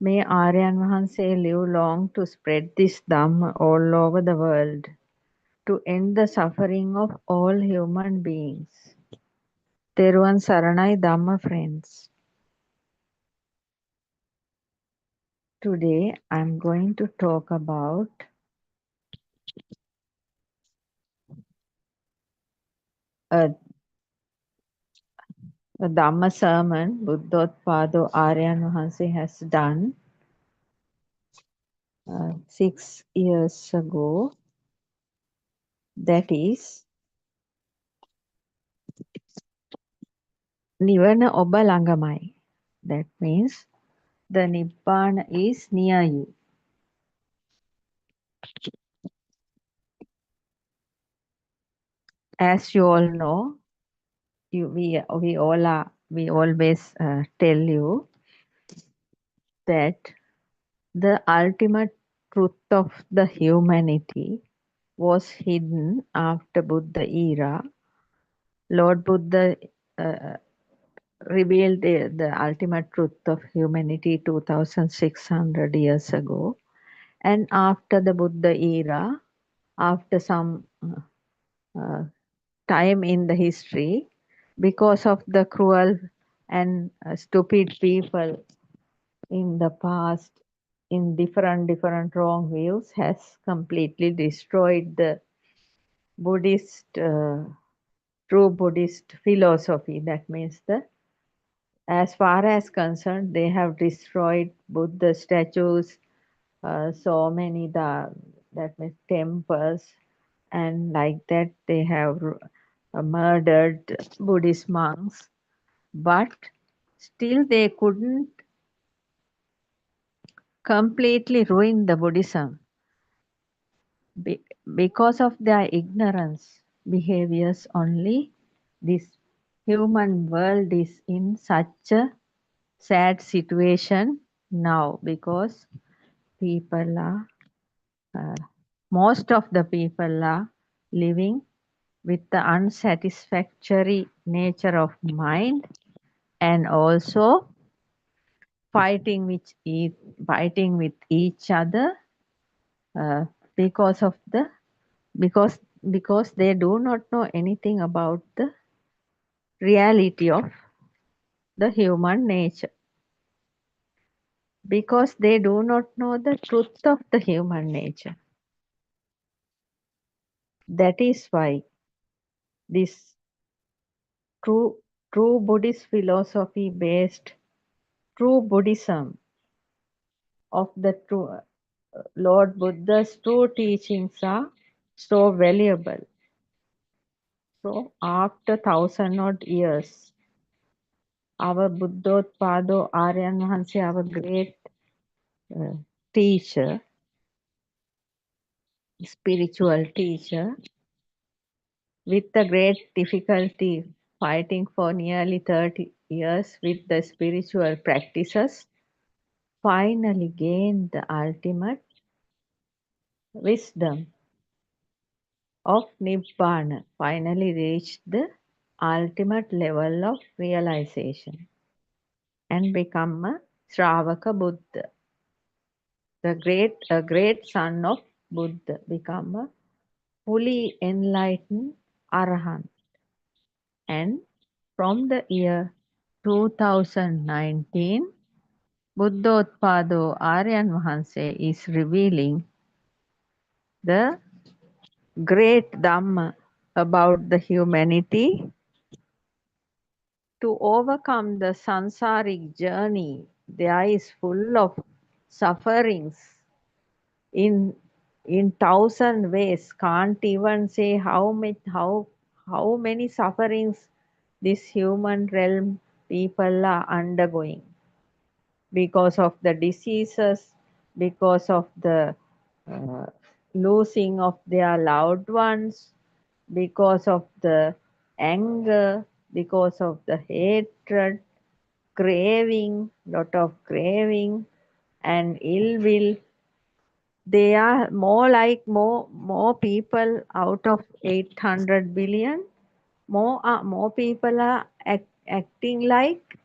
May Aryan Mahanse live long to spread this Dhamma all over the world, to end the suffering of all human beings. Teruvan Saranai Dhamma friends. Today I'm going to talk about a Dhamma sermon Buddothpado Aryan Mahanse has done 6 years ago. That is Nivana Oba Langamai. That means the Nibbana is near you. As you all know, we always tell you that the ultimate truth of the humanity was hidden after Buddha era. Lord Buddha revealed the ultimate truth of humanity 2600 years ago. And after the Buddha era, after some time in the history, because of the cruel and stupid people in the past in different wrong views, has completely destroyed the Buddhist true Buddhist philosophy. That means as far as concerned, they have destroyed Buddha statues, so many that means temples, and like that they have murdered Buddhist monks, but still they couldn't completely ruin the Buddhism because of their ignorance behaviors only. This human world is in such a sad situation now because people are most of the people are living with the unsatisfactory nature of mind and also fighting fighting with each other uh, because of the because because they do not know anything about the reality of the human nature, because they do not know the truth of the human nature. That is why this true true Buddhist philosophy based true Buddhism of the true Lord Buddha's true teachings are so valuable. So after 1,000 odd years, our Buddothpado Aryan Mahansi, our great uh, teacher, spiritual teacher, with the great difficulty fighting for nearly 30 years with the spiritual practices, finally gained the ultimate wisdom of Nibbana, finally reached the ultimate level of realization and become a Shravaka Buddha, a great son of Buddha, become a fully enlightened Arahant. And from the year 2019, Buddothpado Aryan Mahanse is revealing the great Dhamma about the humanity to overcome the sansaric journey. There is full of sufferings in thousand ways. Can't even say how many sufferings this human realm people are undergoing because of the diseases, because of the uh, losing of their loved ones, because of the anger, because of the hatred, craving, lot of craving and ill will. They are more people out of 800 billion. More people are acting like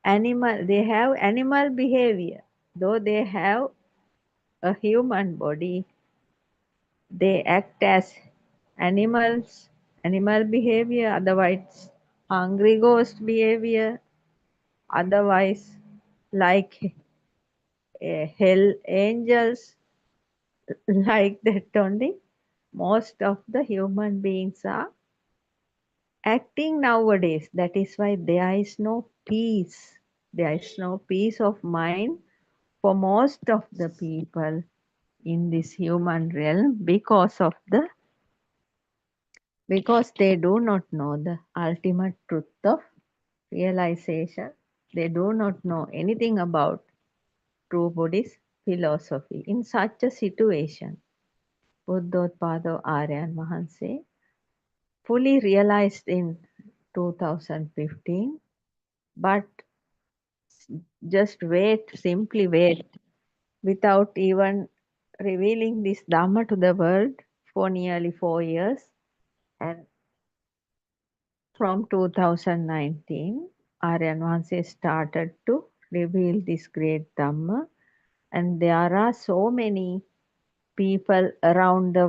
animal. They have animal behavior, though they have a human body. They act as animals, animal behavior, otherwise hungry ghost behavior, otherwise like hell angels, like that only. Most of the human beings are acting nowadays. That is why there is no peace. There is no peace of mind for most of the people in this human realm because they do not know the ultimate truth of realization. They do not know anything about true Buddhist philosophy. In such a situation, Buddothpado Aryan Mahanse fully realized in 2015, but just wait, simply wait, without even revealing this Dhamma to the world for nearly 4 years. And from 2019, Aryan Mahanse started to reveal this great Dhamma, and there are so many people around the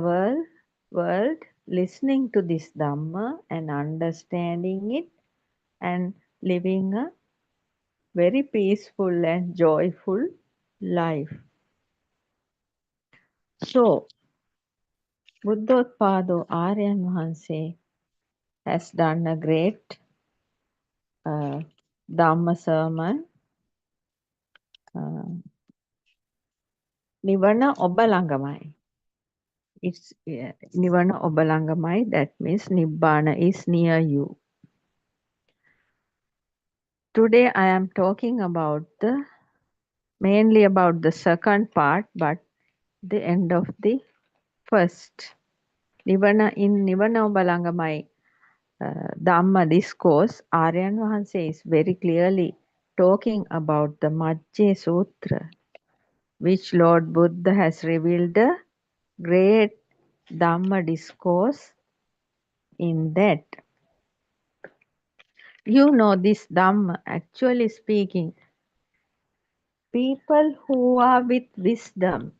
world listening to this Dhamma and understanding it and living a very peaceful and joyful life. So, Buddothpado Aryan Mahanse has done a great Dhamma sermon, Nivana Obalangamai. It's Nivana Obalangamai, that means Nibbana is near you. Today I am talking about mainly about the second part, but the end of the first. In Nivana Obalangamai, Dhamma discourse, Aryan Vahanse is very clearly talking about the Majje Sutra, which Lord Buddha has revealed the great Dhamma discourse in that. You know, this Dhamma, actually speaking, people who are with wisdom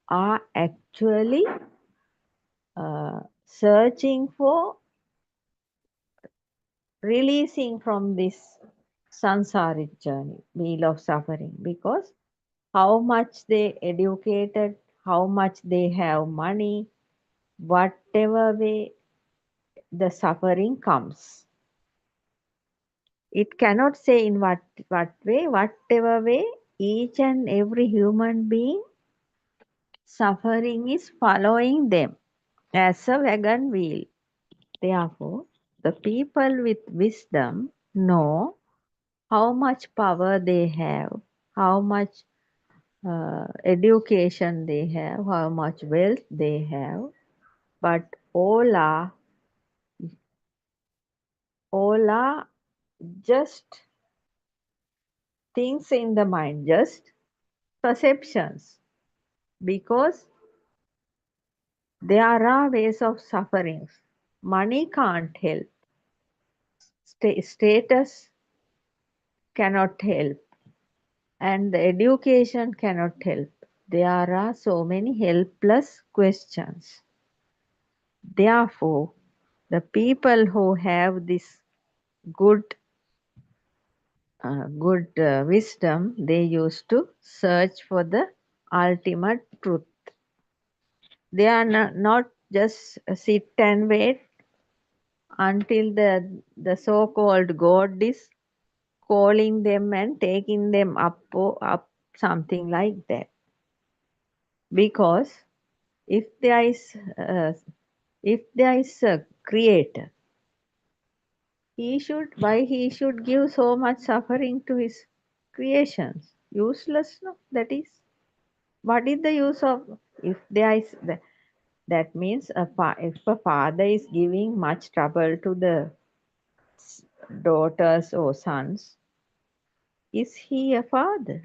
are actually searching for releasing from this sansaric journey, wheel of suffering, because how much they educated, how much they have money, whatever way the suffering comes. It cannot say in what way, whatever way, each and every human being suffering is following them as a wagon wheel. Therefore, the people with wisdom know how much power they have, how much education they have, how much wealth they have, but all are just things in the mind, just perceptions, because there are ways of sufferings. Money can't help, status cannot help, and the education cannot help. There are so many helpless questions. Therefore, the people who have this good wisdom, they used to search for the ultimate truth. They are not just sit and wait until the so-called God is calling them and taking them up, up, something like that. Because if there is a creator, why he should give so much suffering to his creations? Useless, no? That is, what is the use of, if there is that means if a father is giving much trouble to the daughters or sons, is he a father?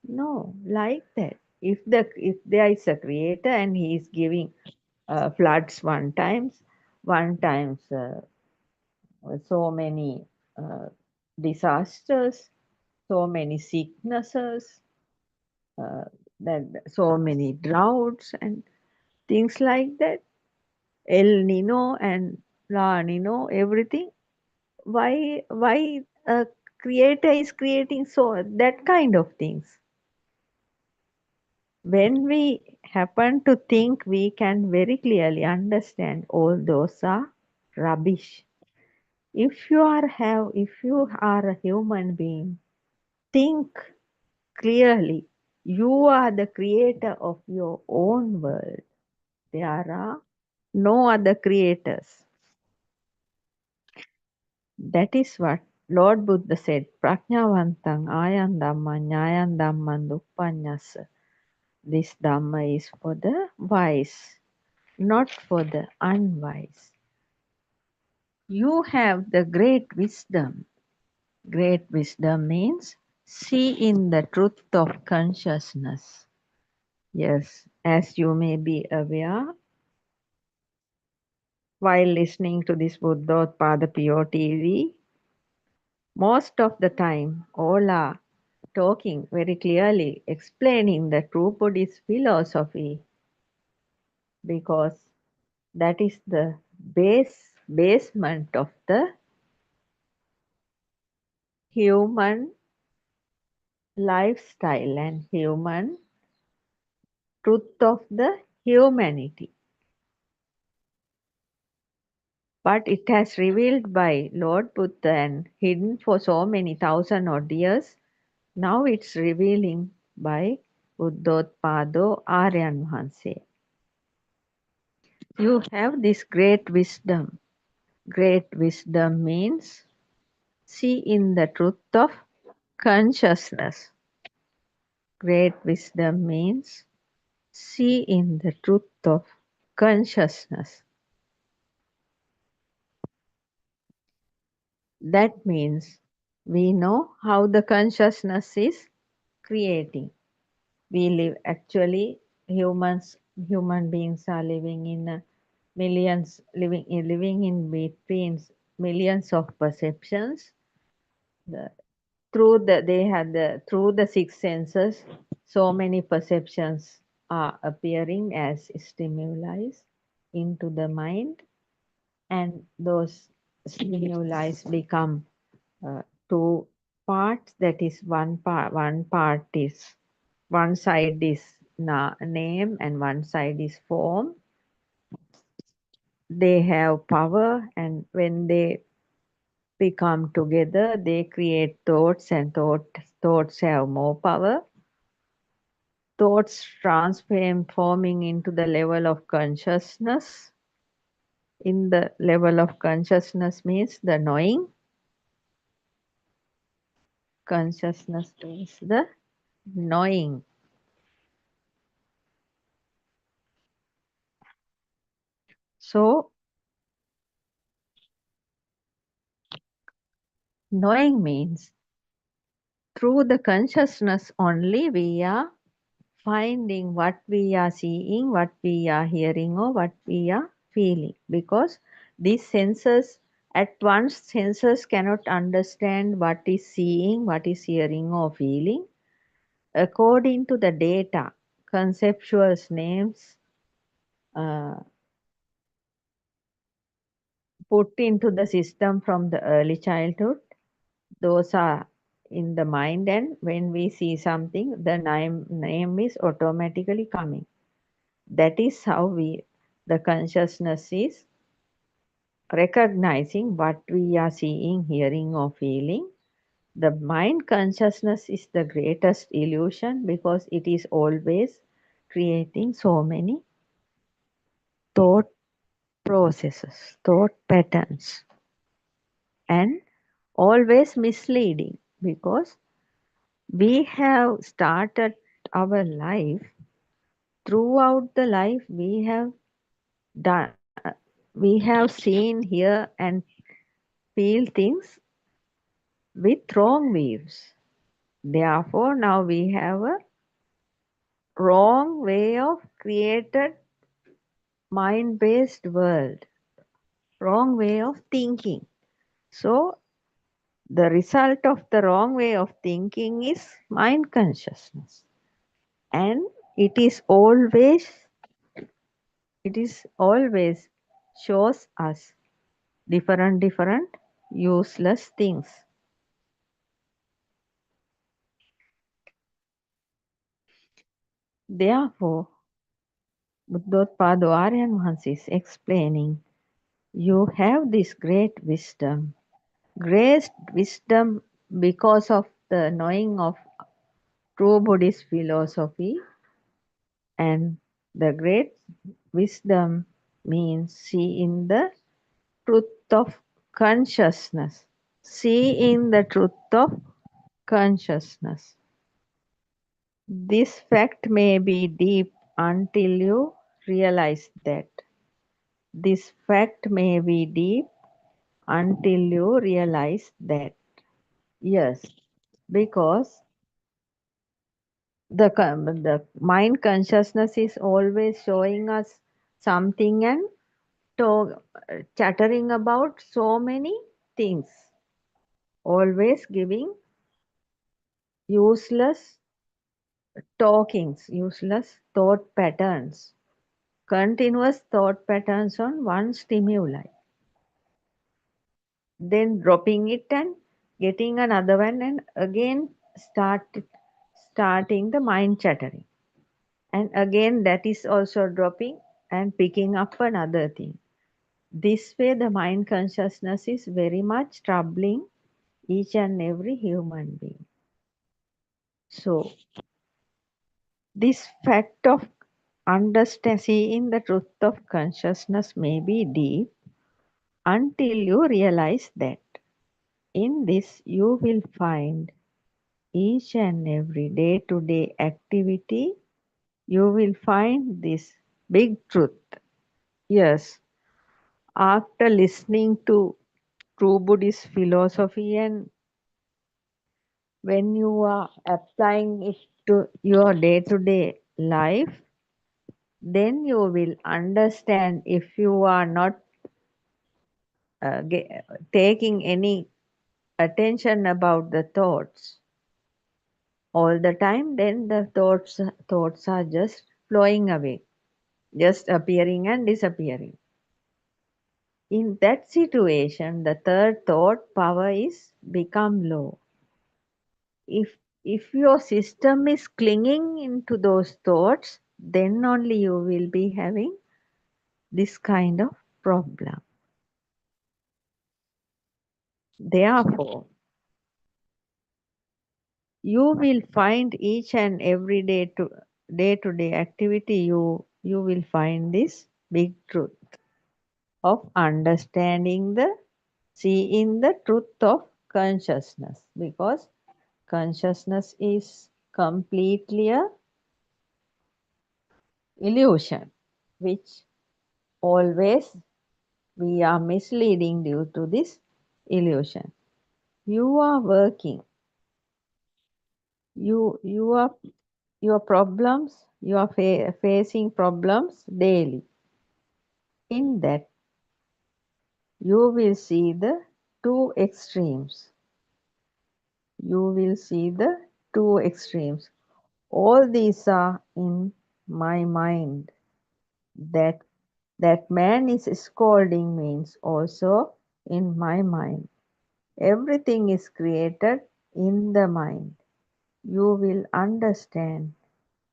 No, like that. If there is a creator and he is giving floods one times so many disasters, so many sicknesses, uh, so many droughts and things like that, El Nino and La Nino, everything. Why a creator is creating so that kind of things? When we happen to think, we can very clearly understand all those are rubbish. If you are a human being, think clearly. You are the creator of your own world. There are no other creators. That is what Lord Buddha said, Prajnavantang ayam dhamma nyayam dhamman duppanyasa. This dhamma is for the wise, not for the unwise. You have the great wisdom. Great wisdom means see in the truth of consciousness. Yes, as you may be aware, while listening to this Buddothpado PeoTV, most of the time all are talking very clearly, explaining the true Buddhist philosophy, because that is the basement of the human lifestyle and human truth of the humanity. But it has revealed by Lord Buddha and hidden for so many thousand odd years. Now it's revealing by Buddothpado Aryan Vahanse. You have this great wisdom. Great wisdom means see in the truth of consciousness. Great wisdom means see in the truth of consciousness. That means we know how the consciousness is creating. We live actually, human beings are living in living in between millions of perceptions. The, they have through the six senses, so many perceptions are appearing as stimuli into the mind, and those stimuli become two parts. That is one part is, one side is name and one side is form. They have power, and when they become together they create thoughts, and thoughts have more power. Thoughts transforming into the level of consciousness. In the level of consciousness means the knowing. Consciousness means the knowing. So knowing means through the consciousness only we are finding what we are seeing, what we are hearing, or what we are feeling. Because these senses, at once senses cannot understand what is seeing, what is hearing or feeling. According to the data, conceptual names uh, put into the system from the early childhood, those are in the mind, and when we see something, the name is automatically coming. That is how the consciousness is recognizing what we are seeing, hearing, or feeling. The mind consciousness is the greatest illusion because it is always creating so many thought processes, thought patterns, and always misleading because we have started our life. Throughout the life we have done, we have seen, hear, and feel things with wrong views. Therefore now we have a wrong way of created mind based world, wrong way of thinking. So the result of the wrong way of thinking is mind consciousness, and it is always shows us different useless things. Therefore, Buddothpado Aryan Vahansi is explaining, you have this great wisdom because of the knowing of true Buddhist philosophy, and the great wisdom means seeing the truth of consciousness. See in the truth of consciousness. This fact may be deep until you realize that. This fact may be deep until you realize that. Yes, because the mind consciousness is always showing us something and chattering about so many things, always giving useless talkings, useless thought patterns, continuous thought patterns on one stimuli, then dropping it and getting another one, and again starting the mind chattering, and again that is also dropping and picking up another thing. This way the mind consciousness is very much troubling each and every human being. So this fact of seeing the truth of consciousness may be deep until you realize that. In this you will find each and every day-to-day activity, you will find this big truth. Yes, after listening to true Buddhist philosophy, and when you are applying it to your day-to-day life, then you will understand if you are not taking any attention about the thoughts all the time, then the thoughts are just flowing away, just appearing and disappearing. In that situation, the third thought power is become low. If your system is clinging into those thoughts, then only you will be having this kind of problem. Therefore, you will find each and every day-to-day activity, you will find this big truth of understanding the seeing the truth of consciousness, because consciousness is completely a illusion, which always we are misleading due to this illusion. You are working, you are your problems, you are facing problems daily. In that, you will see the two extremes. You will see the two extremes. All these are in my mind. That man is scolding means also in my mind. Everything is created in the mind. You will understand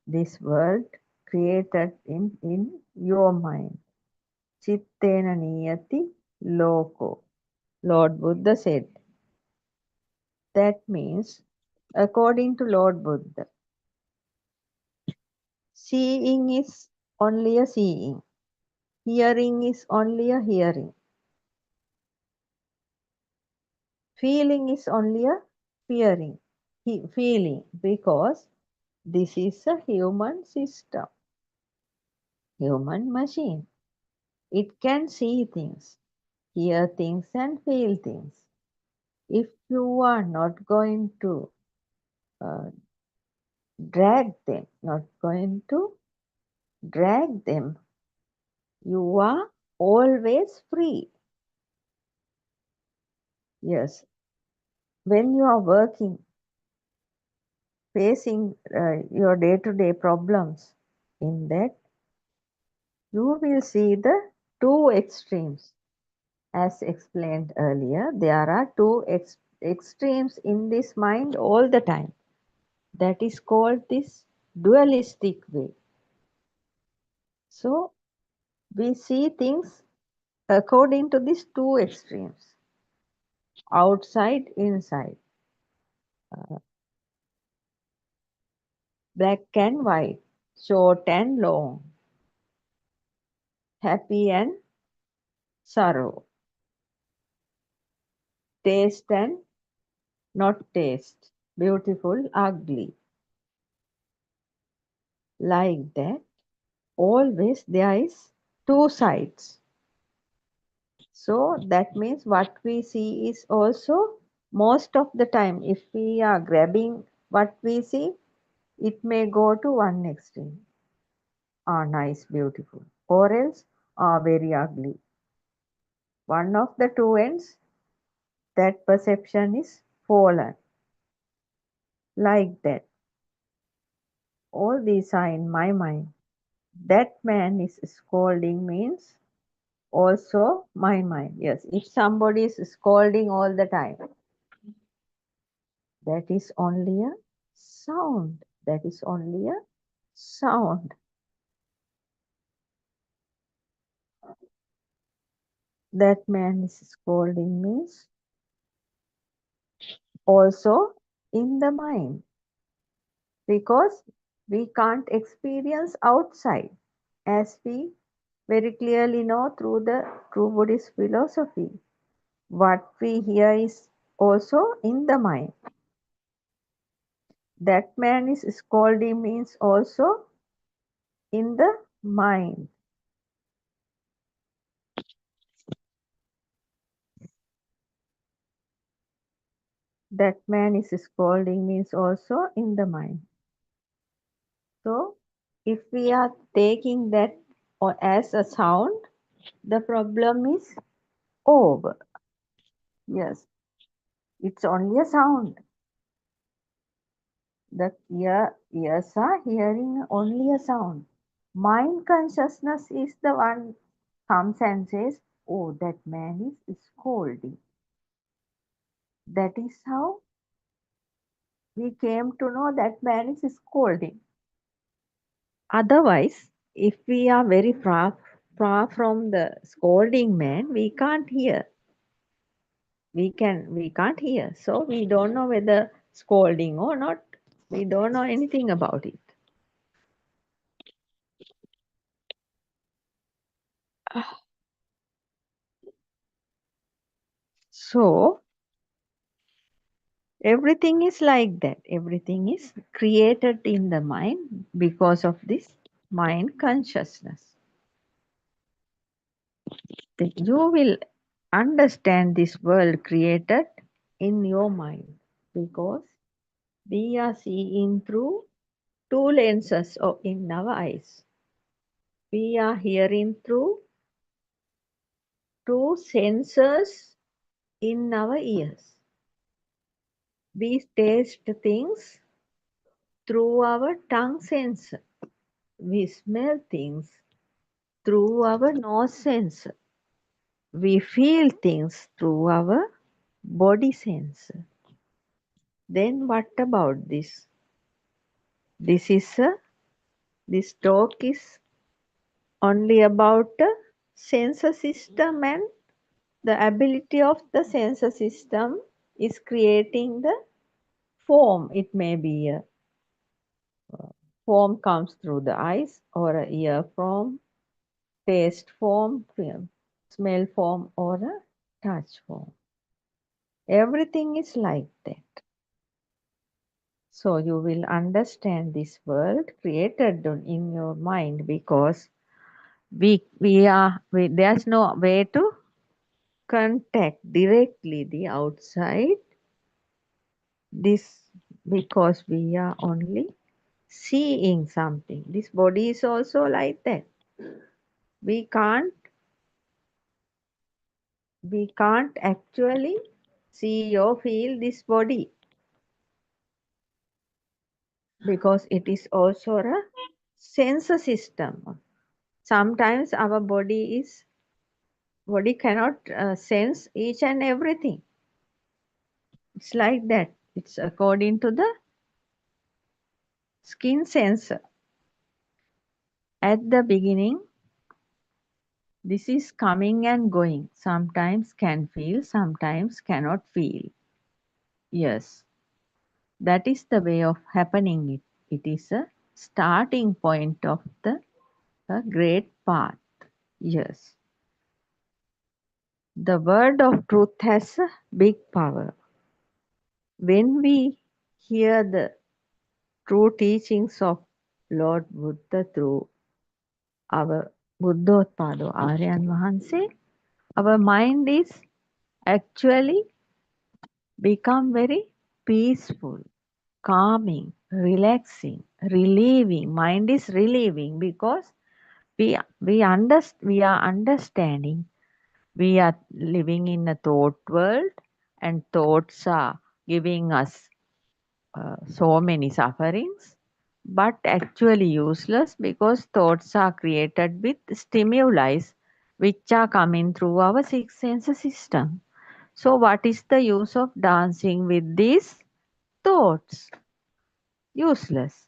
this world created in your mind. Chittena niyati loko. Lord Buddha said. That means, according to Lord Buddha, seeing is only a seeing. Hearing is only a hearing. Feeling is only a feeling, because this is a human system, human machine. It can see things, hear things, and feel things. If you are not going to uh, not going to drag them, you are always free. Yes, when you are working, facing your day-to-day problems, in that you will see the two extremes. As explained earlier, there are two extremes in this mind all the time. That is called this dualistic way. So we see things according to these two extremes, outside, inside, black and white, short and long, happy and sorrow, taste and not taste, beautiful, ugly. Like that, always there is two sides. So that means what we see is also, most of the time, if we are grabbing what we see, it may go to one extreme. Ah, nice, beautiful. Or else, ah, very ugly. One of the two ends, that perception is fallen. Like that. All these are in my mind. That man is scolding means also my mind. Yes, if somebody is scolding all the time, that is only a sound. That is only a sound. That man is scolding means also in the mind, because we can't experience outside, as we very clearly know through the true Buddhist philosophy. What we hear is also in the mind. That man is scolding means also in the mind. that man is scolding means also in the mind. So if we are taking that as a sound, the problem is over. Yes, it's only a sound. The ears are hearing only a sound. Mind consciousness is the one comes and says, oh, that man is scolding. That is how we came to know that man is scolding. Otherwise, if we are very far from the scolding man, we can't hear. We can't hear. So we don't know whether scolding or not. We don't know anything about it. So everything is like that. Everything is created in the mind because of this mind consciousness. You will understand this world created in your mind because we are seeing through two lenses in our eyes. We are hearing through two sensors in our ears. We taste things through our tongue sensor. We smell things through our nose sensor. We feel things through our body sensor. Then what about this? This talk is only about the sensor system, and the ability of the sensor system is creating the form. It may be a form comes through the eyes, or a ear form, taste form, smell form, or a touch form. Everything is like that. So you will understand this world created in your mind because there's no way to contact directly the outside. This because we are only seeing something. This body is also like that. We can't actually see or feel this body because it is also a sensor system. Sometimes our body cannot sense each and everything. It's like that. It's according to the skin sensor. At the beginning, this is coming and going. Sometimes can feel, sometimes cannot feel. Yes, that is the way of happening. It is a starting point of the great path. Yes. The word of truth has a big power. When we hear the true teachings of Lord Buddha through our Buddothpado Aryan Vahanse, our mind is actually become very peaceful, calming, relaxing, relieving. Mind is relieving because we are understanding. We are living in a thought world, and thoughts are giving us so many sufferings, but actually useless because thoughts are created with stimuli which are coming through our six sense system. So, what is the use of dancing with these thoughts? Useless.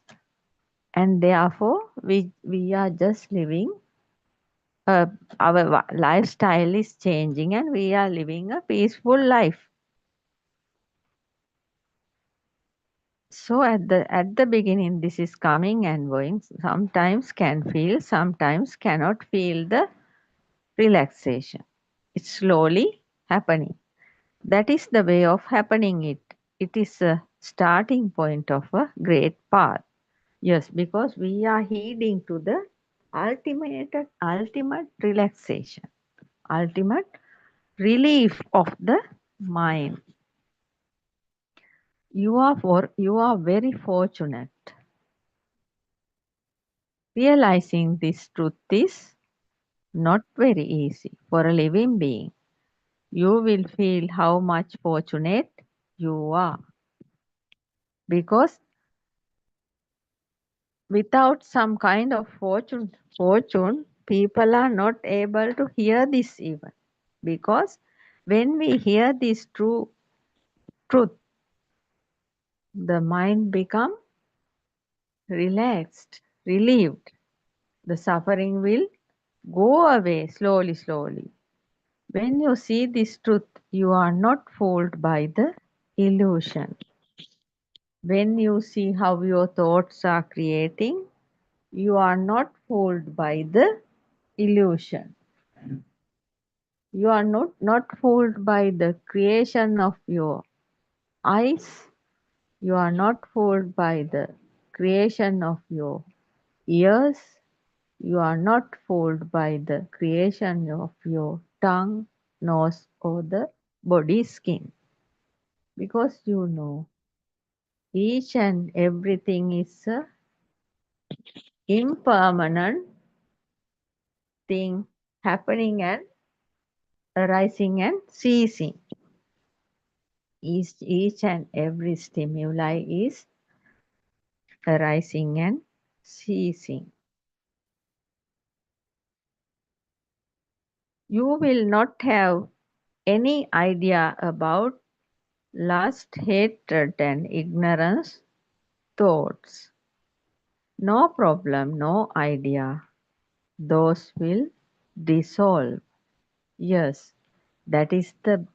And therefore, we are just living, our lifestyle is changing, and we are living a peaceful life. So at the beginning, this is coming and going. Sometimes can feel, sometimes cannot feel the relaxation. It's slowly happening. That is the way of happening it. It is a starting point of a great path. Yes, because we are heading to the ultimate relaxation, ultimate relief of the mind. You are very fortunate. Realizing this truth is not very easy for a living being. You will feel how much fortunate you are, because without some kind of fortune, people are not able to hear this even. Because when we hear this truth, the mind become relaxed, relieved. The suffering will go away slowly, slowly. When you see this truth, you are not fooled by the illusion. When you see how your thoughts are creating, you are not fooled by the illusion. You are not fooled by the creation of your eyes. You are not fooled by the creation of your ears. You are not fooled by the creation of your tongue, nose, or the body skin. Because you know each and everything is a impermanent thing happening and arising and ceasing. Each and every stimuli is arising and ceasing. You will not have any idea about lust, hatred, and ignorance thoughts. No problem, no idea. Those will dissolve. Yes, that is the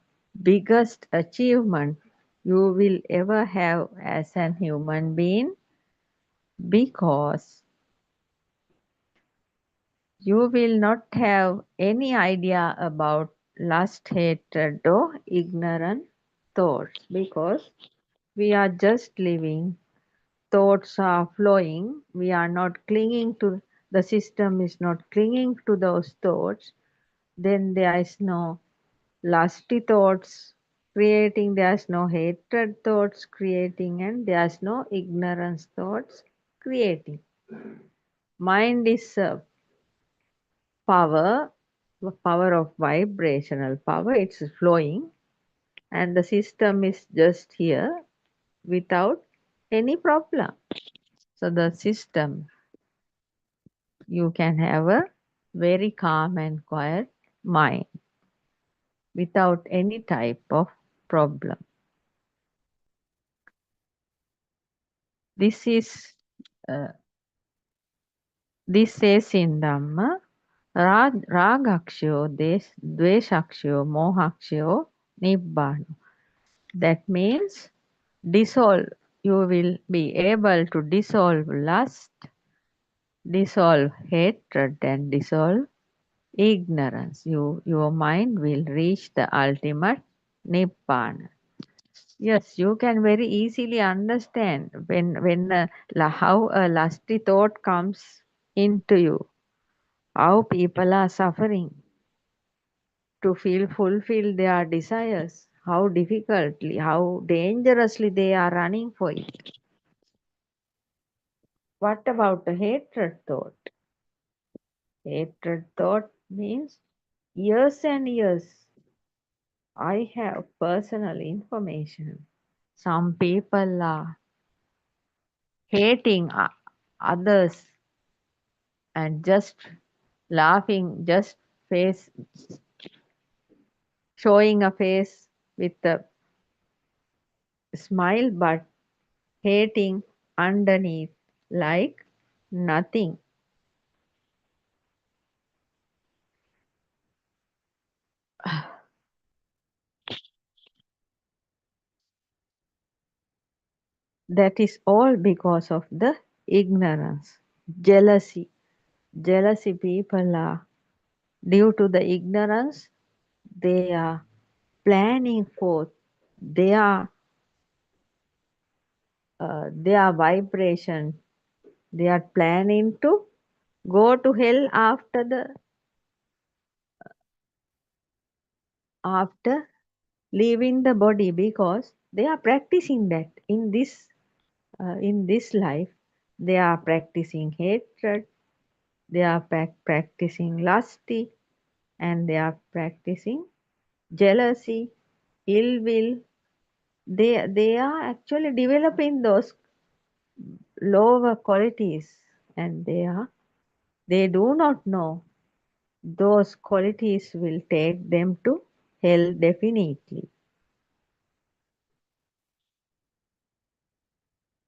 biggest achievement you will ever have as an human being, because you will not have any idea about lust, hatred, or ignorant thoughts, because we are just living. Thoughts are flowing. We are not clinging to the system, is not clinging to those thoughts. Then there is no lusty thoughts creating, there's no hatred thoughts creating, and there's no ignorance thoughts creating. Mind is a power, power of vibrational power, it's flowing, and the system is just here without any problem. So the system, you can have a very calm and quiet mind without any type of problem. This is uh, this says in Dhamma, Ragakshayo, Dveshakshayo, Mohakshayo, Nibbana. That means dissolve. You will be able to dissolve lust, dissolve hatred, and dissolve ignorance. Your mind will reach the ultimate Nibbana. Yes, you can very easily understand how a lusty thought comes into you, how people are suffering to fulfill their desires, how difficultly, how dangerously they are running for it. What about the hatred thought? Hatred thought means years and years. I have personal information. Some people are hating others and just laughing, just face showing a face with a smile, but hating underneath like nothing. That is all because of the ignorance, jealousy. Jealousy people are, due to the ignorance, they are planning for their vibration. They are planning to go to hell after leaving the body, because They are practicing that in this life. They are practicing hatred. They are practicing lusty, and they are practicing jealousy, ill will. They are actually developing those lower qualities, and they do not know those qualities will take them to hell definitely.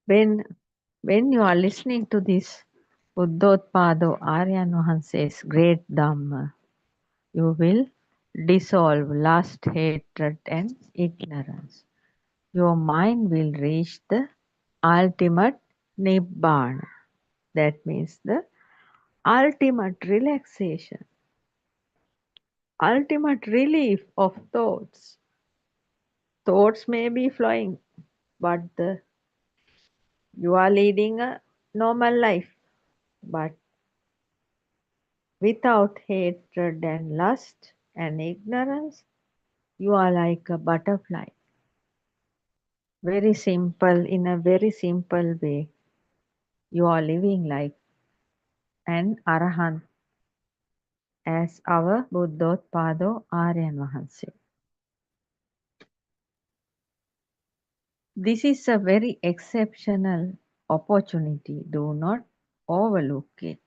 When you are listening to this Buddothpado Aryan Wahanse's great Dhamma, you will dissolve lust, hatred, and ignorance. Your mind will reach the ultimate Nibbana. That means the ultimate relaxation, ultimate relief of thoughts. Thoughts may be flowing, but you are leading a normal life. But without hatred and lust and ignorance, you are like a butterfly. Very simple, in a very simple way. You are living like an arahant, as our Buddothpado Aryan Wahanse. This is a very exceptional opportunity. Do not overlook it.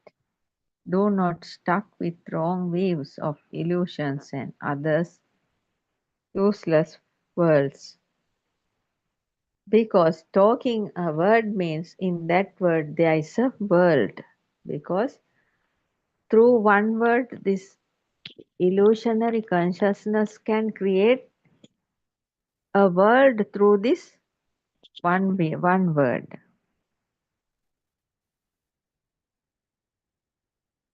Do not stuck with wrong views of illusions and others useless words. Because talking a word means in that word there is a world. Because through one word, this illusionary consciousness can create a world through this one word.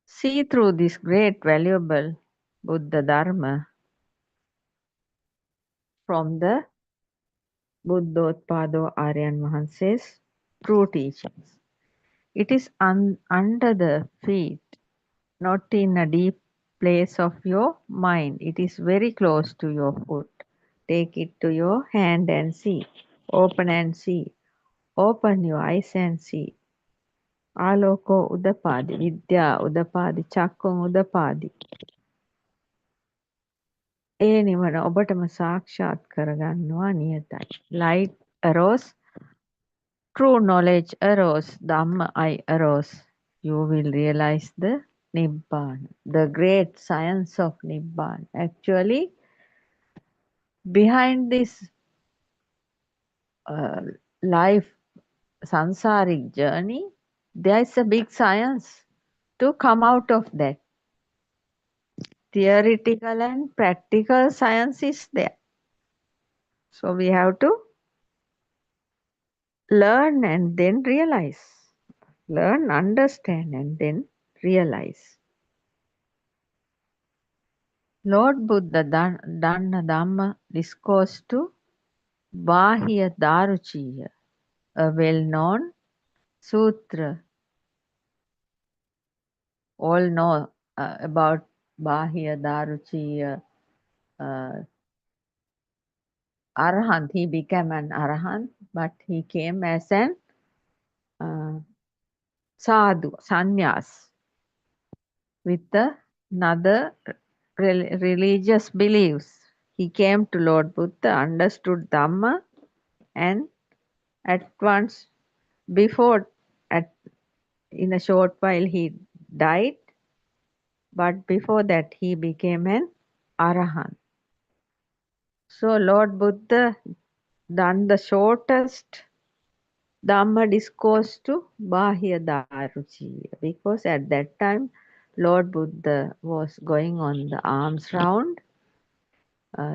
See through this great valuable Buddha Dharma from the Buddothpado Aryan Wahanse's true teachings. It is under the feet, not in a deep place of your mind. It is very close to your foot. Take it to your hand and see. Open and see. Open your eyes and see. Aloko udapadi, vidya udapadi, චක්කුම් udapadi. ඒ නිවන ඔබටම සාක්ෂාත් කරගන්නවා නියතයි. Light arose, true knowledge arose, Dhamma I arose. You will realize the Nibbana, the great science of Nibbana. Actually, behind this life, sansaric journey, there is a big science to come out of that. Theoretical and practical science is there. So we have to learn and then realize. Learn, understand, and then realize. Lord Buddha Dhanna Dhamma discourse to Bahya Daruchiya, a well-known sutra. All know about Bahya Daruchiya. Arahant, he became an Arahant, but he came as an sadhu, sannyas, with another religious beliefs. He came to Lord Buddha, understood Dhamma, and at once, in a short while, he died. But before that, he became an Arahant. So Lord Buddha done the shortest Dhamma discourse to Bahya Daruchiya, because at that time Lord Buddha was going on the alms round.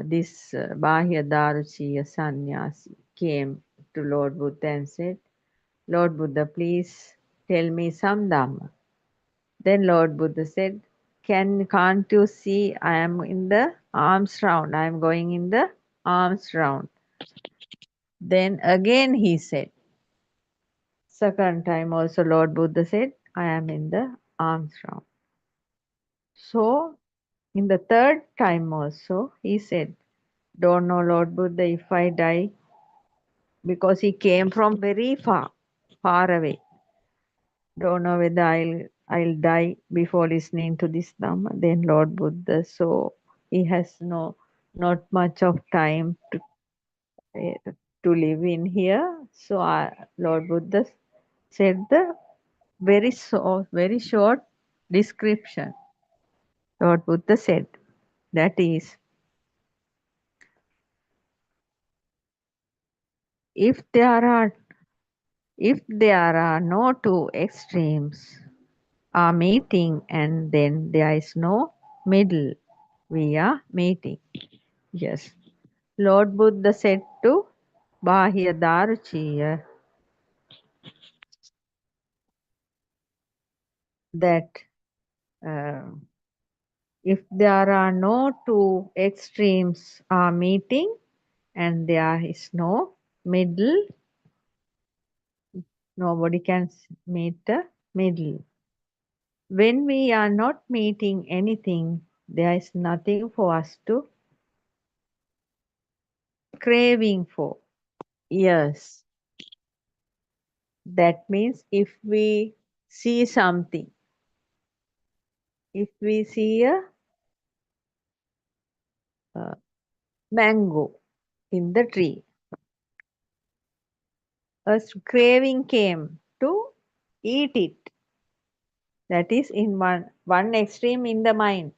This Bahya Daruchiya sannyasi came to Lord Buddha and said, Lord Buddha, please tell me some Dhamma. Then Lord Buddha said, can't you see I am in the alms round? I am going in the alms round. Then again he said, second time also Lord Buddha said, I am in the alms round. So in the third time also he said, don't know Lord Buddha, if I die, because he came from very far away. Don't know whether I'll die before listening to this Dhamma. Then Lord Buddha, so he has not much of time to live in here. So Lord Buddha said the very short description. Lord Buddha said, that is, if there are no two extremes are meeting and then there is no middle, we are meeting. Yes. Lord Buddha said to Bahya Daruchiya that uh, if there are no two extremes are meeting and there is no middle, nobody can meet the middle. When we are not meeting anything, there is nothing for us to craving for. Yes, that means if we see something, if we see a mango in the tree, a craving came to eat it. That is in one extreme in the mind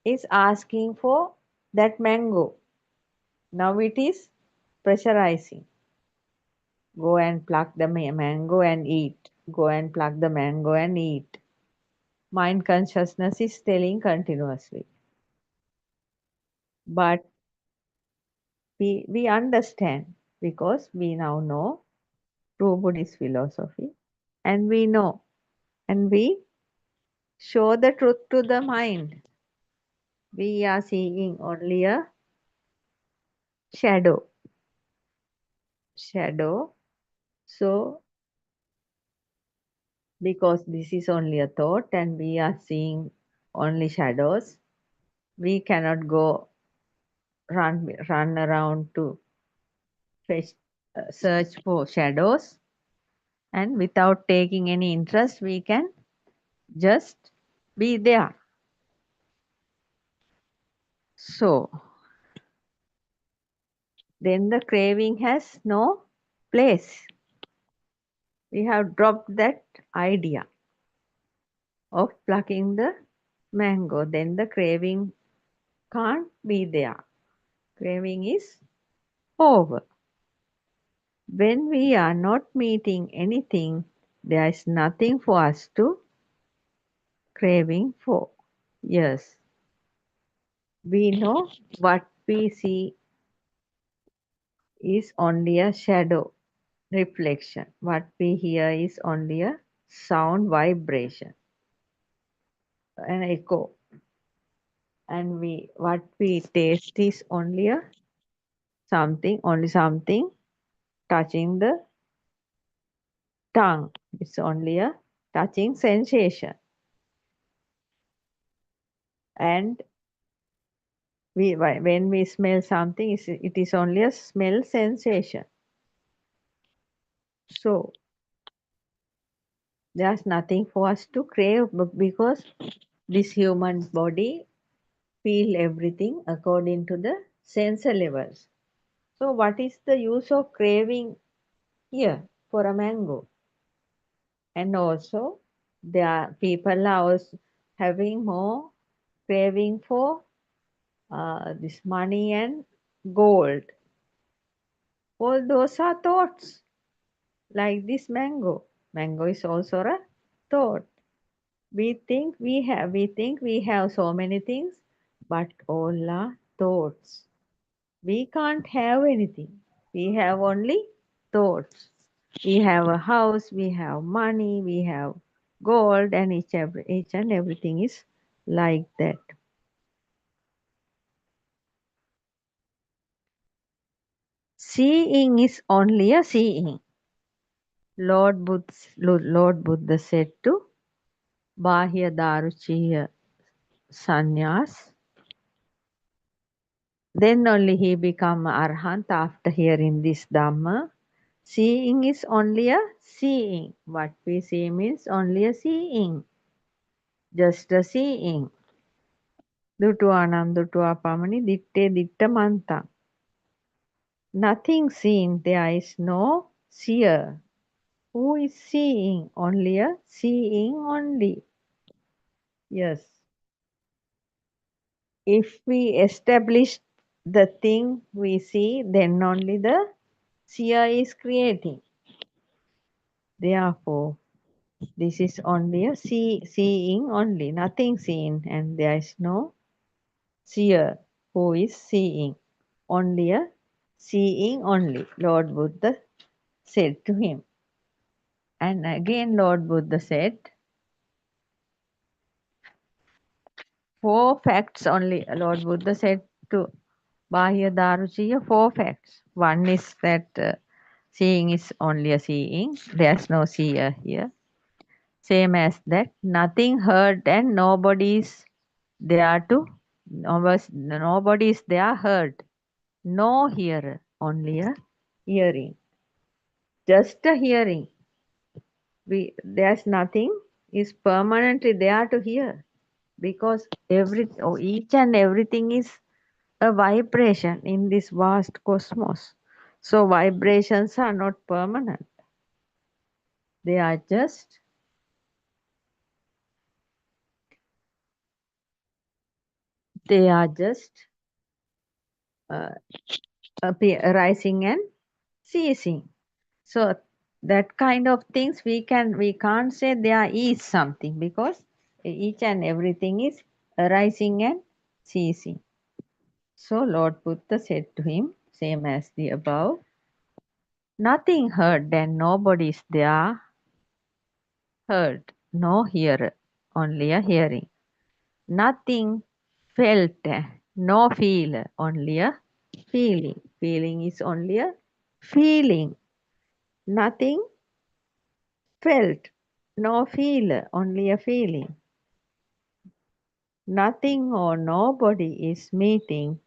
is asking for that mango. Now it is pressurizing. Go and pluck the mango and eat. Go and pluck the mango and eat. Mind consciousness is telling continuously. But we understand because we now know true Buddhist philosophy and we know and we show the truth to the mind. We are seeing only a shadow. So because this is only a thought and we are seeing only shadows, we cannot go run around to fetch, search for shadows, and without taking any interest we can just be there. So then the craving has no place. We have dropped that idea of plucking the mango. Then the craving can't be there. Craving is over. When we are not meeting anything, there is nothing for us to craving for. Yes, we know what we see is only a shadow reflection. What we hear is only a sound vibration, an echo. And what we taste is only something touching the tongue. It's only a touching sensation. And when we smell something, it is only a smell sensation. So there's nothing for us to crave because this human body feel everything according to the sensor levels. So what is the use of craving here for a mango? And also there are people are also having more craving for this money and gold. All those are thoughts like this mango. Mango is also a thought. We think we have so many things, but all are thoughts. We can't have anything. We have only thoughts. We have a house, we have money, we have gold, and each and everything is like that. Seeing is only a seeing. Lord Buddha said to Bahya Daruchiya Sannyas. Then only he become arhat after hearing this Dhamma. Seeing is only a seeing. What we see means only a seeing. Just a seeing. Dutuanam dutua pamani ditte ditta manta. Nothing seen, there is no seer. Who is seeing? Only a seeing only. Yes. If we establish the thing we see, then only the seer is creating. Therefore, this is only a seeing only, nothing seen, and there is no seer who is seeing. Only a seeing only, Lord Buddha said to him. And again Lord Buddha said, 4 facts only. Lord Buddha said to Bahya Daruchiya 4 facts. One is that seeing is only a seeing. There's no seer here. Same as that, nothing heard and nobody is there to, nobody is there heard. No hearer, only a hearing. Just a hearing. There's nothing is permanently there to hear, because each and everything is a vibration in this vast cosmos. So vibrations are not permanent. They are just uh, rising and ceasing. So that kind of things we can't say there is something, because each and everything is arising and ceasing. So Lord Buddha said to him, same as the above, nothing heard and nobody is there heard, no hearer, only a hearing. Nothing felt, no feeler, only a feeling. Feeling is only a feeling. Nothing felt, no feeler, only a feeling. Nothing or nobody is meeting,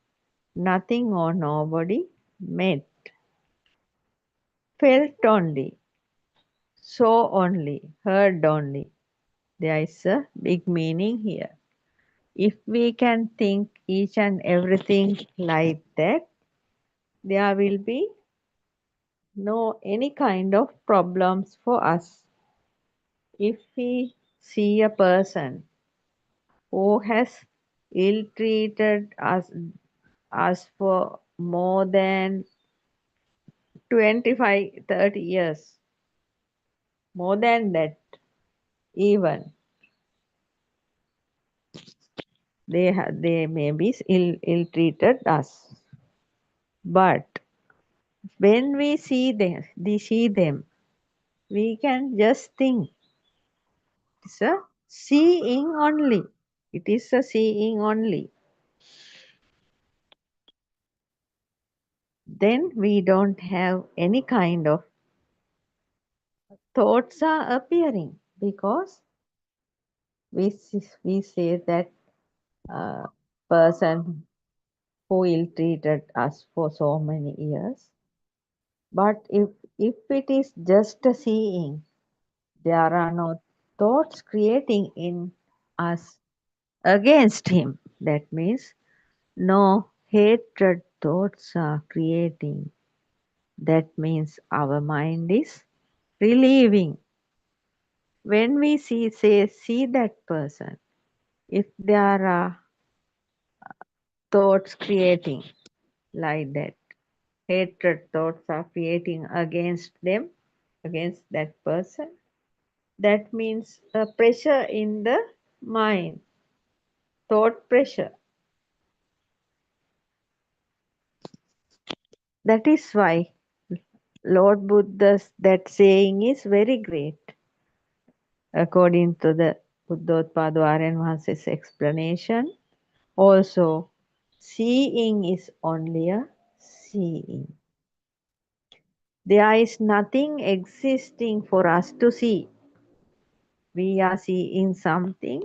nothing or nobody met. Felt only, saw only, heard only. There is a big meaning here. If we can think each and everything like that, there will be no any kind of problems for us. If we see a person who has ill-treated us for more than 25, 30 years, more than that even, they may be ill-treated us. But when we see them, we can just think it's a seeing only. It is a seeing only. Then we don't have any kind of thoughts are appearing, because we say that person who ill-treated us for so many years. But if it is just a seeing, there are no thoughts creating in us against him. That means no hatred thoughts are creating. That means our mind is relieving. When we see that person, if there are thoughts creating like that, hatred thoughts are creating against them, against that person, that means a pressure in the mind, thought pressure. That is why Lord Buddha's that saying is very great. According to the Buddothpado Aryan Mahasaya's explanation, also seeing is only a seeing. There is nothing existing for us to see. We are seeing something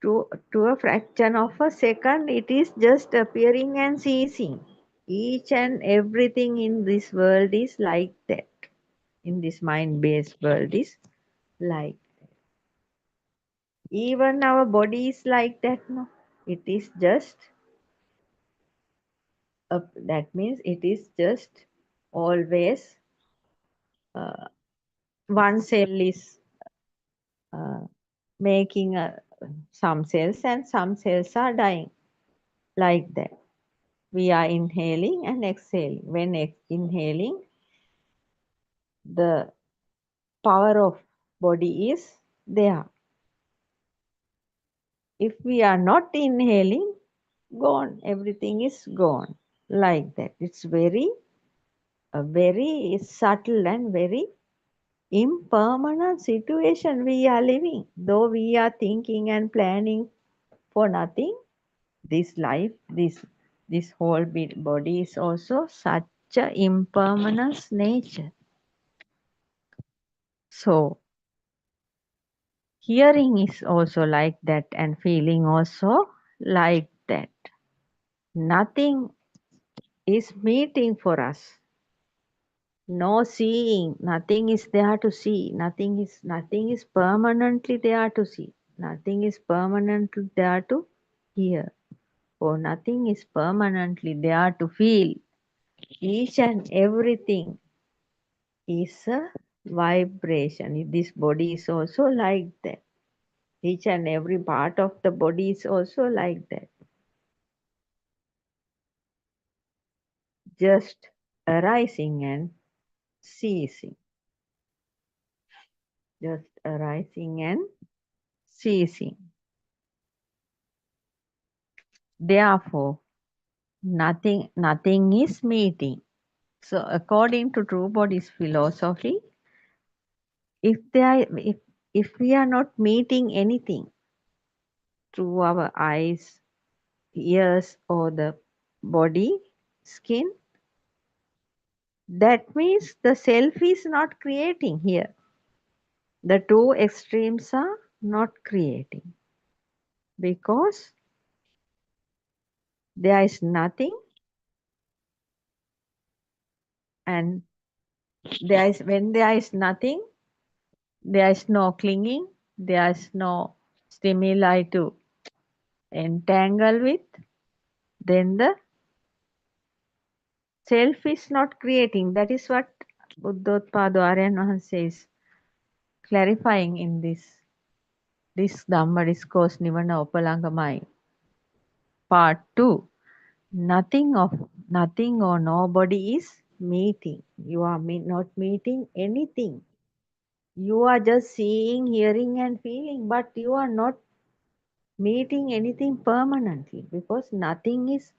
to a fraction of a second. It is just appearing and ceasing. Each and everything in this world is like that. In this mind-based world is like that. Even our body is like that, no? It is just, that means it is just always one cell is uh, making some cells and some cells are dying, like that. We are inhaling and exhaling. When inhaling, the power of body is there. If we are not inhaling, gone. Everything is gone. Like that. It's a very subtle and very impermanent situation we are living. Though we are thinking and planning for nothing, this life, this whole body is also such a impermanence nature. So hearing is also like that and feeling also like that. Nothing is meeting for us. No seeing, nothing is there to see. Nothing is permanently there to see. Nothing is permanently there to hear. Or nothing is permanently there to feel. Each and everything is a vibration. This body is also like that. Each and every part of the body is also like that. Just arising and ceasing. Just arising and ceasing. Therefore, nothing is meeting. So according to True Body's philosophy, if we are not meeting anything through our eyes, ears, or the body, skin, that means the self is not creating here. The two extremes are not creating because there is nothing, and when there is nothing, there is no clinging, there is no stimuli to entangle with, then the self is not creating. That is what Buddothpado Aryan Wahanse is clarifying in this Dhamma discourse Nivana Upalangamai part 2. Nothing or nobody is meeting. You are not meeting anything. You are just seeing, hearing and feeling, but you are not meeting anything permanently because nothing is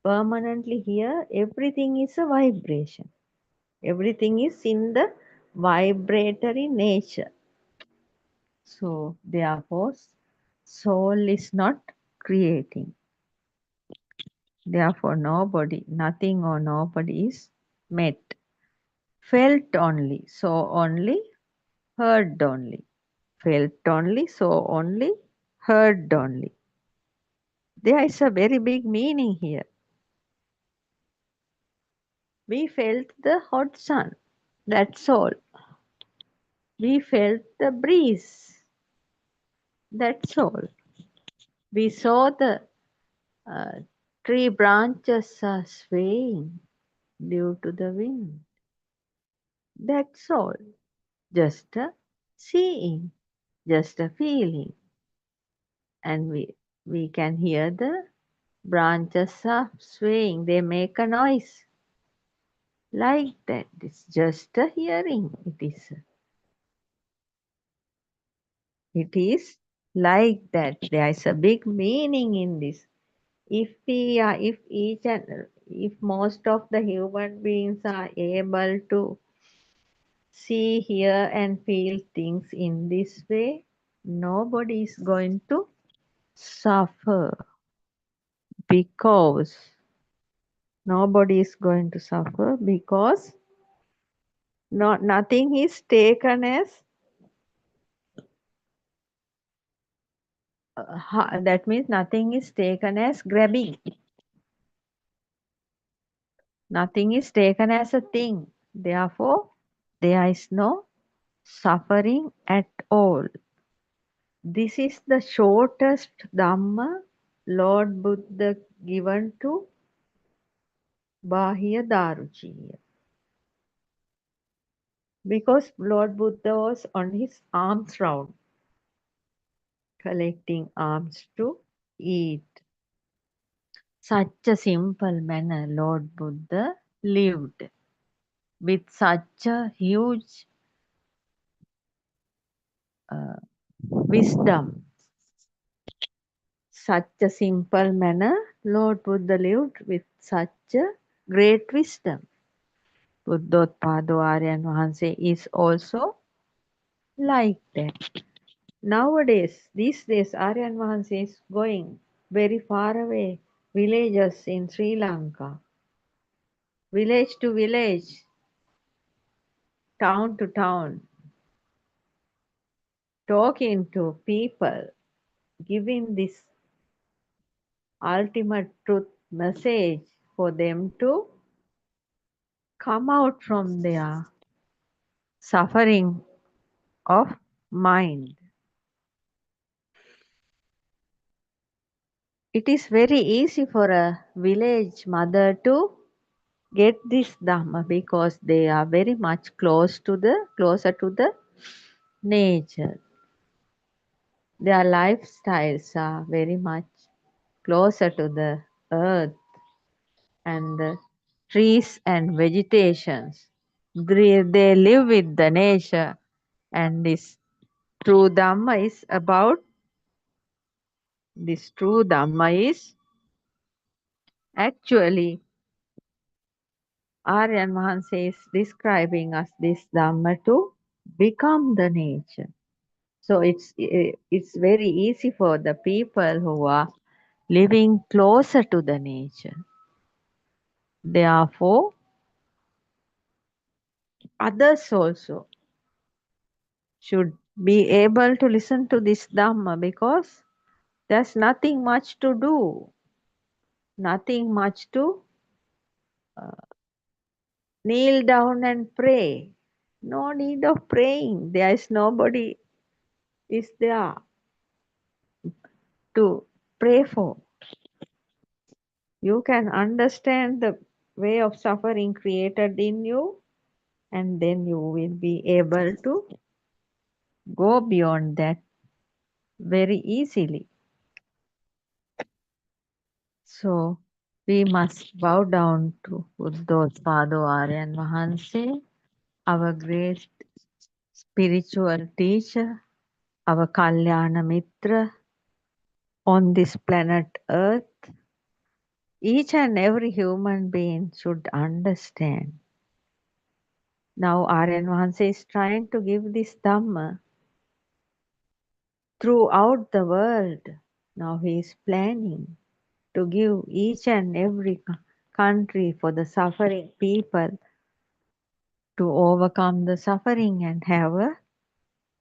permanently here. Everything is a vibration. Everything is in the vibratory nature. So therefore, soul is not creating. Therefore, nothing or nobody is met. Felt only, so only, heard only. Felt only, so only, heard only. There is a very big meaning here. We felt the hot sun, that's all. We felt the breeze, that's all. We saw the uh, tree branches are swaying due to the wind. That's all. Just a seeing, just a feeling. And we can hear the branches are swaying. They make a noise like that. It's just a hearing. It is like that. There is a big meaning in this. If most of the human beings are able to see, hear, and feel things in this way, nobody is going to suffer because nobody is going to suffer because nothing is taken as that means nothing is taken as grabbing. Nothing is taken as a thing. Therefore, there is no suffering at all. This is the shortest Dhamma Lord Buddha given to Bahya Daruchiya. Because Lord Buddha was on his alms round, collecting alms to eat. Such a simple manner Lord Buddha lived with such a huge wisdom. Such a simple manner Lord Buddha lived with such a great wisdom. Buddothpado Aryan Vahanse is also like that. Nowadays, these days, Aryan Vahanse is going very far away, villages in Sri Lanka, village to village, town to town, talking to people, giving this ultimate truth message for them to come out from their suffering of mind. It is very easy for a village mother to get this Dhamma because they are very much closer to the nature. Their lifestyles are very much closer to the earth and the trees and vegetations. They live with the nature, and this true Dhamma is about this true Dhamma is actually Aryan Mahansa is describing us this Dhamma to become the nature. So it's very easy for the people who are living closer to the nature. Therefore, others also should be able to listen to this Dhamma because there's nothing much to do, nothing much to kneel down and pray. No need of praying. There is nobody is there to pray for. You can understand the way of suffering created in you, and then you will be able to go beyond that very easily. So we must bow down to Buddothpado Aryan Vahanse, our great spiritual teacher, our Kalyana Mitra on this planet Earth. Each and every human being should understand. Now Aryan Vahanse is trying to give this Dhamma throughout the world. Now he is planning to give each and every country for the suffering people to overcome the suffering and have a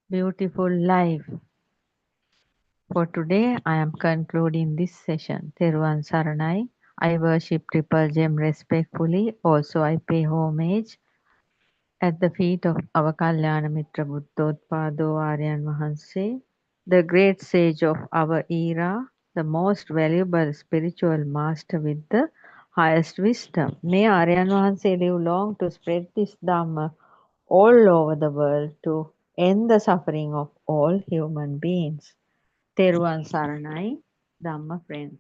beautiful life. For today, I am concluding this session. Theruvan Saranai. I worship Triple Gem respectfully. Also, I pay homage at the feet of our Kalyana Mitra Buddothpado Aryan Mahanse, the great sage of our era, the most valuable spiritual master with the highest wisdom. May Aryan Mahanse live long to spread this Dhamma all over the world to end the suffering of all human beings. Theruvan Saranai, Dhamma friends.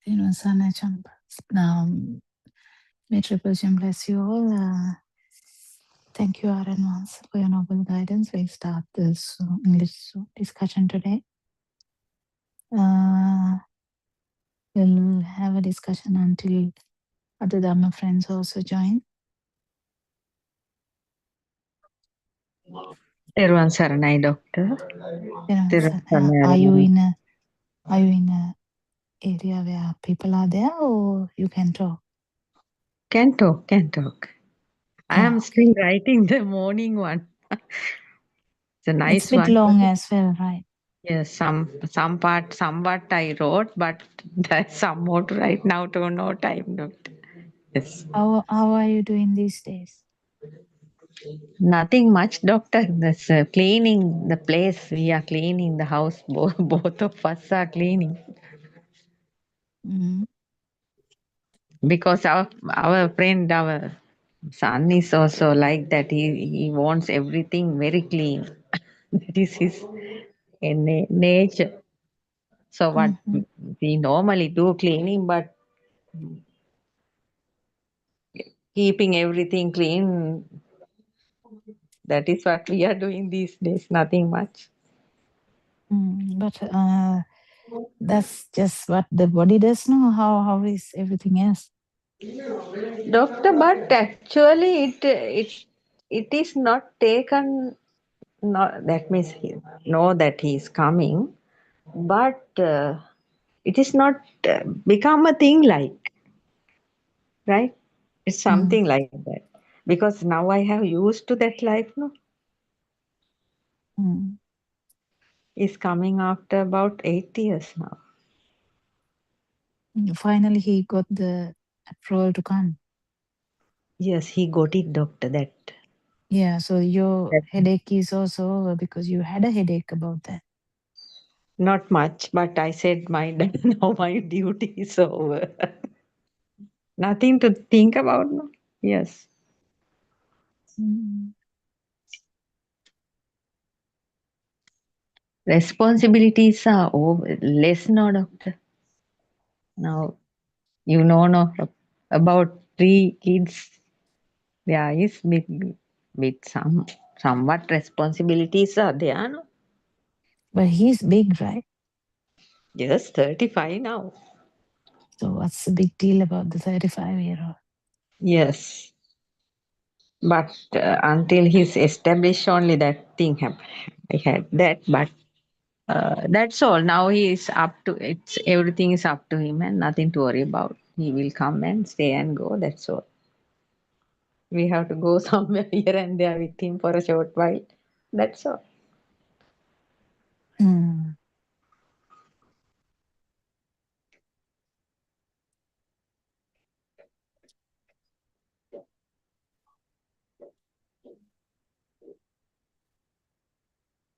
May Triple Gem bless you all. Thank you, Aaron, once for your noble guidance. We'll start this English discussion today. We'll have a discussion until other Dhamma friends also join. Teruvan Saranai, Doctor. Are you in a area where people are there, or you can talk? Can talk, can talk. I am still writing the morning one. It's a nice It's a bit one. long as well, right? Yes, some part, somewhat I wrote, but there's some more to write now. To no time, Doctor. Yes. How are you doing these days? Nothing much, Doctor. That's cleaning the place. We are cleaning the house. Both of us are cleaning. Mm. Because our friend, our son is also like that. He wants everything very clean. That is his nature. So what we normally do cleaning, but keeping everything clean, that is what we are doing these days. Nothing much. But that's just what the body does. No, how is everything else? Doctor, but actually it is not taken. Not that means he know that he is coming, but it is not become a thing like, right? It's something like that, because now I have used to that life. No, is coming after about 8 years now. Finally, he got the approval to come. Yes, he got it, Doctor. That. Yeah, so your headache is also over because you had a headache about that. Not much, but I said now my duty is over. Nothing to think about. No? Yes. Responsibilities are less now, Doctor. Now, no, about 3 kids. There is with somewhat responsibilities are there. No? But he's big, right? Yes, 35 now. So what's the big deal about the 35-year-old? Yes. But until he's established, only that thing I had that. But that's all. Now he is up to it's everything is up to him and nothing to worry about. He will come and stay and go. That's all. We have to go somewhere here and there with him for a short while. That's all.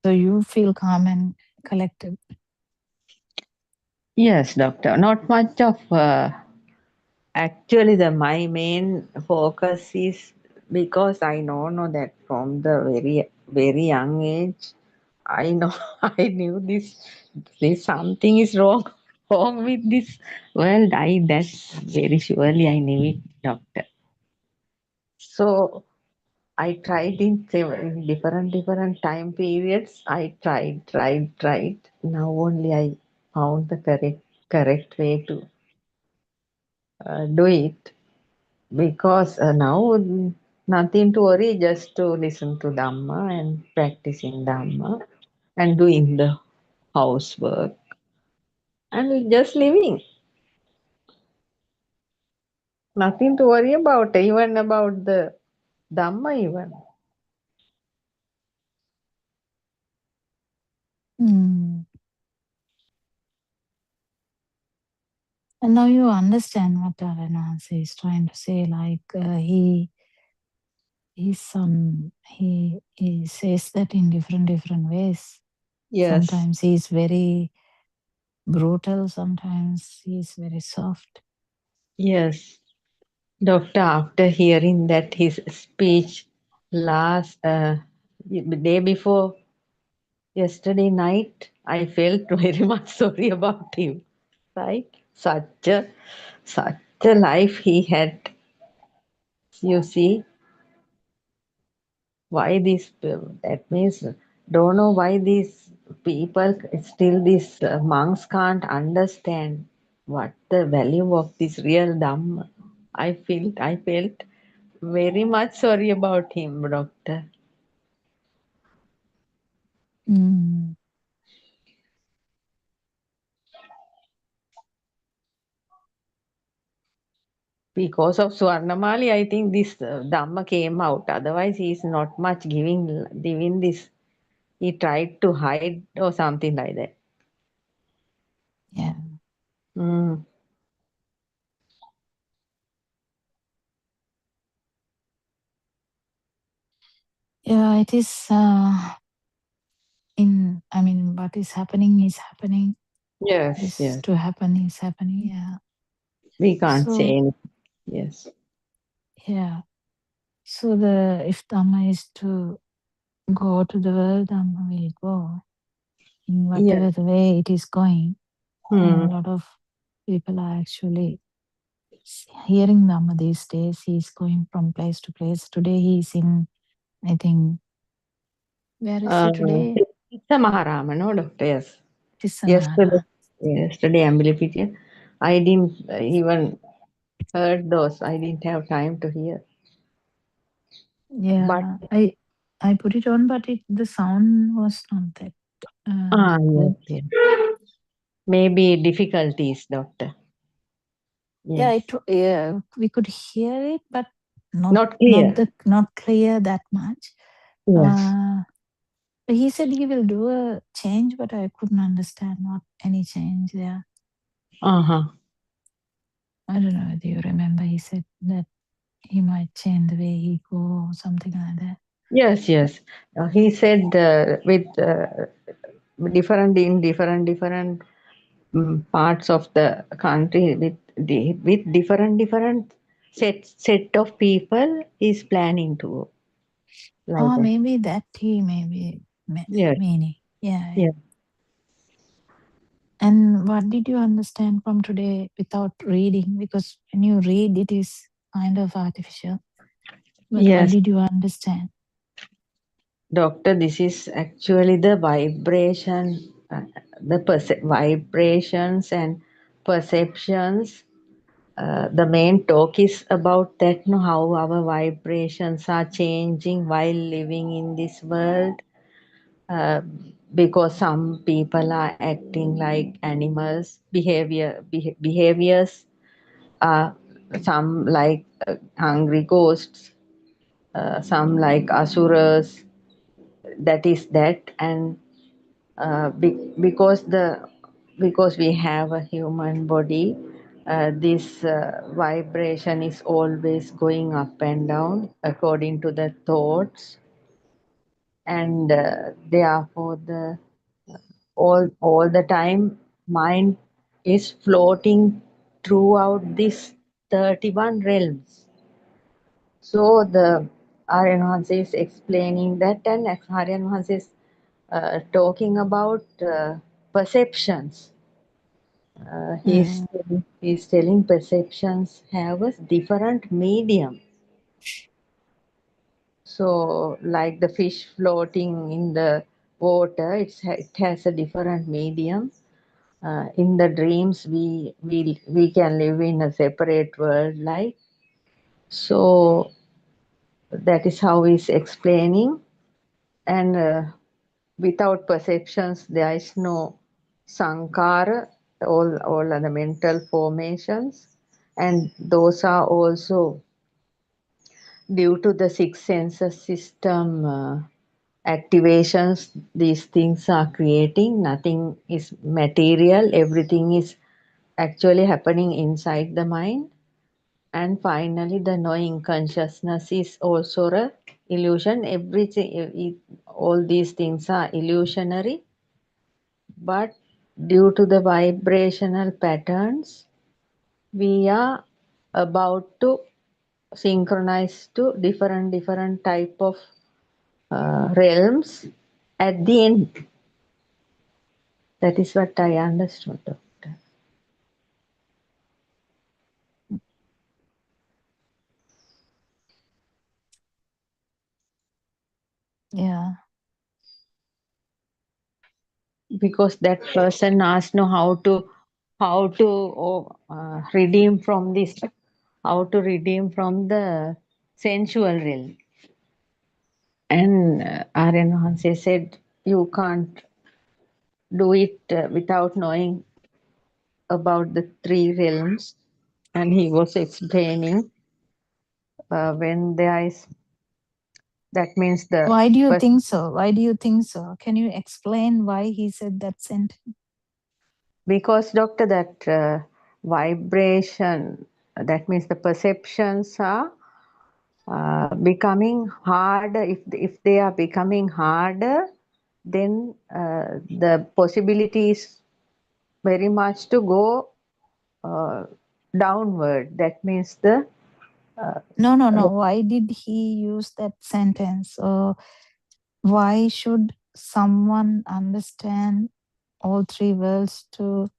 So you feel calm and collected? Yes, Doctor. Not much of. Actually, my main focus is because I know that from the very young age, I know I knew this something is wrong with this world. That's very surely I knew it, Doctor. So I tried in different time periods. I tried. Now only I found the correct way to do it, because now nothing to worry, just to listen to Dhamma and practicing Dhamma and doing the housework and just living. Nothing to worry about, even about the Dhamma even. And now you understand what Aranasi is trying to say. Like he says that in different ways. Yes. Sometimes he's very brutal. Sometimes he's very soft. Yes, Doctor. After hearing that his speech last day before yesterday night, I felt very much sorry about him. Right? such a such a life he had. You see, why this? That means don't know why these people still these monks can't understand what the value of this real Dhamma. I felt very much sorry about him, doctor. Mm. Because of Swarnamali, I think this Dhamma came out. Otherwise, he is not much giving this. He tried to hide or something like that. Yeah. Mm. Yeah, it is what is happening is happening. Yes, This yes. to happen is happening, yeah. We can't say So, anything. Yes. yeah. So if Dhamma is to go to the world, Dhamma will go in Yes. whatever the way it is going. And Hmm. a lot of people are actually hearing Dhamma these days. He's going from place to place. Today he's in, I think, where is he today? It's a Maharama, no, doctor? Yes. Yesterday, Tissamara. yesterday, Ambilipitiya, I didn't even heard those. I didn't have time to hear. But Yeah, I put it on, but the sound was not that yes, good. yes. Maybe difficulties, doctor. Yeah, Yes. we could hear it, but not Not clear. not clear that much. Yes. Uh, he said he will do a change, but I couldn't understand what any change there. Uh-huh. I don't know whether you remember. He said that he might change the way he go or something like that. Yes, yes. He said with different parts of the country with different set of people is planning to like Oh, that. maybe that he maybe Yes. meaning. Yeah, yeah. Yes. And what did you understand from today without reading? Because when you read, it is kind of artificial. But what Yes. did you understand? Doctor, this is actually the vibration, vibrations and perceptions. The main talk is about that, no, how our vibrations are changing while living in this world. Uh, because some people are acting like animals, behaviors are some like hungry ghosts, some like asuras. That is that, and because we have a human body, this vibration is always going up and down according to the thoughts, and therefore the all the time mind is floating throughout these 31 realms. So the Aryan Mahansa is explaining that, and Aryan Mahansa is talking about perceptions. Mm. He's telling perceptions have a different medium. So, like the fish floating in the water, it has a different medium. In the dreams, we can live in a separate world, like so. That is how he's explaining, and without perceptions, there is no sankara. All are the mental formations, and those are also due to the six senses system activations these things are creating. Nothing is material, everything is actually happening inside the mind. And finally the knowing consciousness is also a illusion. Everything all these things are illusionary, but due to the vibrational patterns we are about to synchronize to different type of realms at the end. That is what I understood, doctor. Yeah. Because that person asked know how to redeem from this, how to redeem from the sensual realm. And Aryan Hanse said, you can't do it without knowing about the three realms. And he was explaining when there is, that means the Why do you first, think so? Why do you think so? Can you explain why he said that sentence? because doctor, that vibration, that means the perceptions are becoming harder. If they are becoming harder, then the possibility is very much to go downward. That means the No. Why did he use that sentence? Or why should someone understand all three worlds to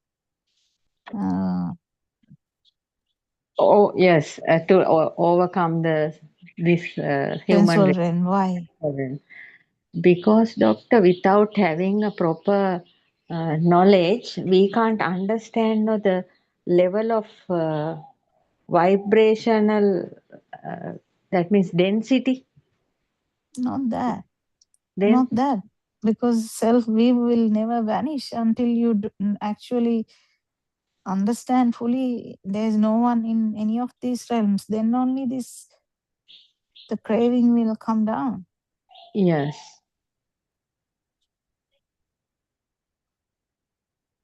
oh yes, to overcome this human sensual realm? Why? realm. Because doctor, without having a proper knowledge, we can't understand the level of vibrational, that means density. Not that. Then Not that. Because self-view will never vanish until you actually understand fully there is no one in any of these realms. Then only the craving will come down. yes,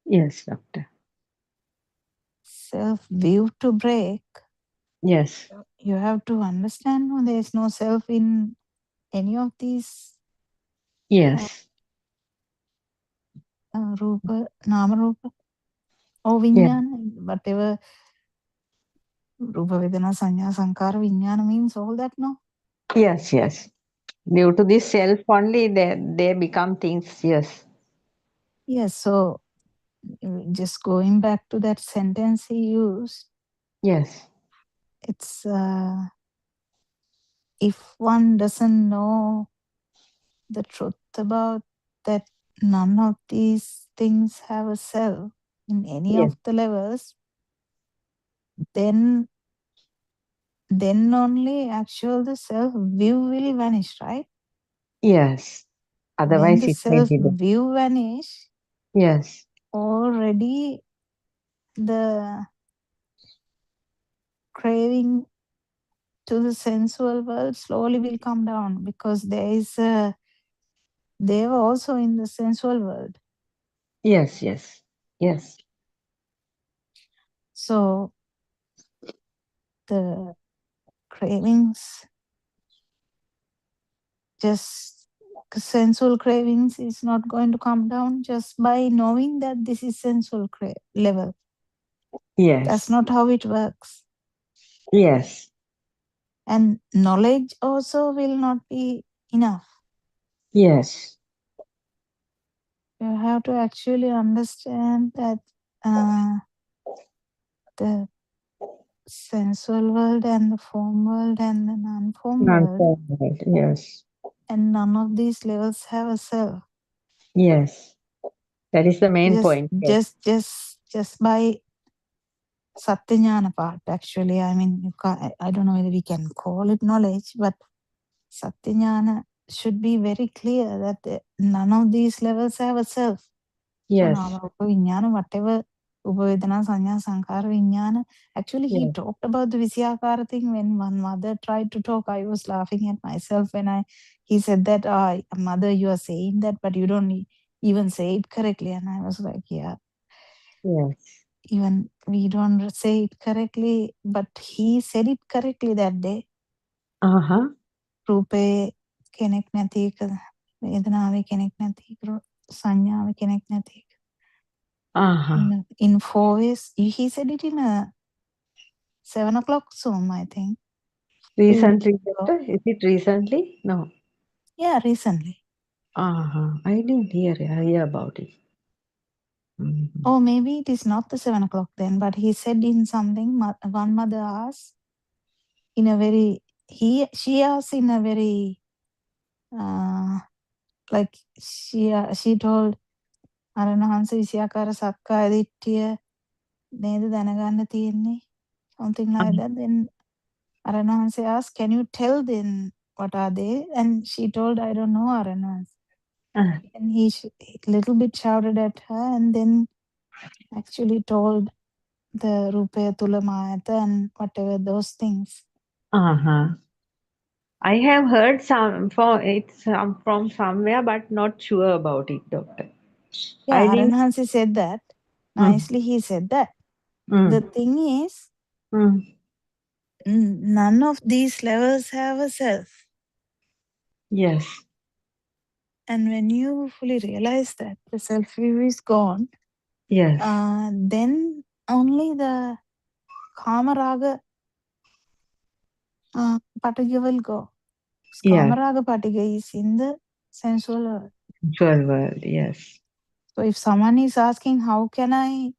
yes, doctor. Self-view to break, Yes, you have to understand there is no self in any of these yes, rupa, nama rupa, or yes, vijnana, whatever rupa vedana sanya sankara vijnana means, all that, no? yes, yes. Due to this self only, they become things. Yes, Yes, so just going back to that sentence he used, yes, it's if one doesn't know the truth about that none of these things have a self in any yes, of the levels, then only actual the self view will vanish, right? yes. When Otherwise, the it may self be the view vanish, yes, already the craving to the sensual world slowly will come down, because they were also in the sensual world. yes, yes, yes, So the cravings, just sensual cravings, is not going to come down just by knowing that this is sensual level. That's yes, not how it works. yes, And knowledge also will not be enough. yes, You have to actually understand that the sensual world and the form world and the non-form world, non-formal. Yes, and none of these levels have a self. yes. That is the main Just point. Yes, by Satyajnana part, actually. I mean, I don't know whether we can call it knowledge, but Satyajnana should be very clear that none of these levels have a self. So yes, Nama Rupa Vijnana, whatever Upavedana Sanya Sankara Vijnana. Actually, he yes, talked about the Visyakara thing when one mother tried to talk. I was laughing at myself when he said that, mother, you are saying that, but you don't even say it correctly. And I was like, yeah, yes. even we don't say it correctly, but he said it correctly that day. Uh-huh. Rupe kenek nathi එක, වේදනාවේ කෙනෙක් නැති එක, සංඥාවේ කෙනෙක් නැති එක. Uh-huh. In 4 ways, he said it in a 7 o'clock Zoom, I think. Few days Recently, ago. doctor? Is it recently? No. Yeah, recently. Uh-huh. I didn't hear about it. Mhm. Oh, maybe it is not the 7 o'clock then, but he said in something, one mother asked in a very, she asked in a very like she told අරණහන්සේ විසියාකාර සක්කාය දිට්ඨිය නේද දැනගන්න තියෙන්නේ, something like that. Then අරණහන්සේ asked, can you tell them what are they? And she told, I don't know, අරණහන්සේ. And he little bit shouted at her and then actually told the Rupaya Tulamayata and whatever those things. I have heard from somewhere, but not sure about it, doctor. Yeah, I didn't. Aranhansi said that. Nicely he said that. The thing is, none of these levels have a self. Yes. And when you fully realize that the self view is gone, yes, then only the Kama Raga Patiga will go. Kama Raga Patiga is in the sensual world. Sensual world, yes. So if someone is asking, how can I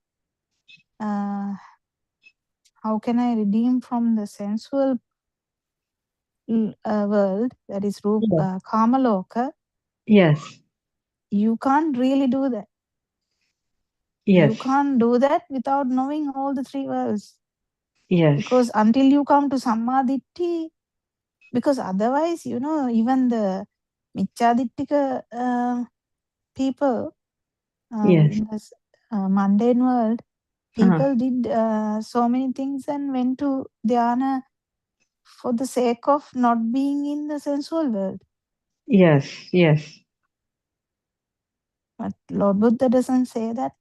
redeem from the sensual world, that is Kama Loka? Yes. You can't really do that. Yes. You can't do that without knowing all the three worlds. Yes. Because until you come to Sammaditthi, because otherwise, even the Michchadittika people Yes. in this mundane world, people did so many things and went to dhyana for the sake of not being in the sensual world. Yes, yes. But Lord Buddha doesn't say that.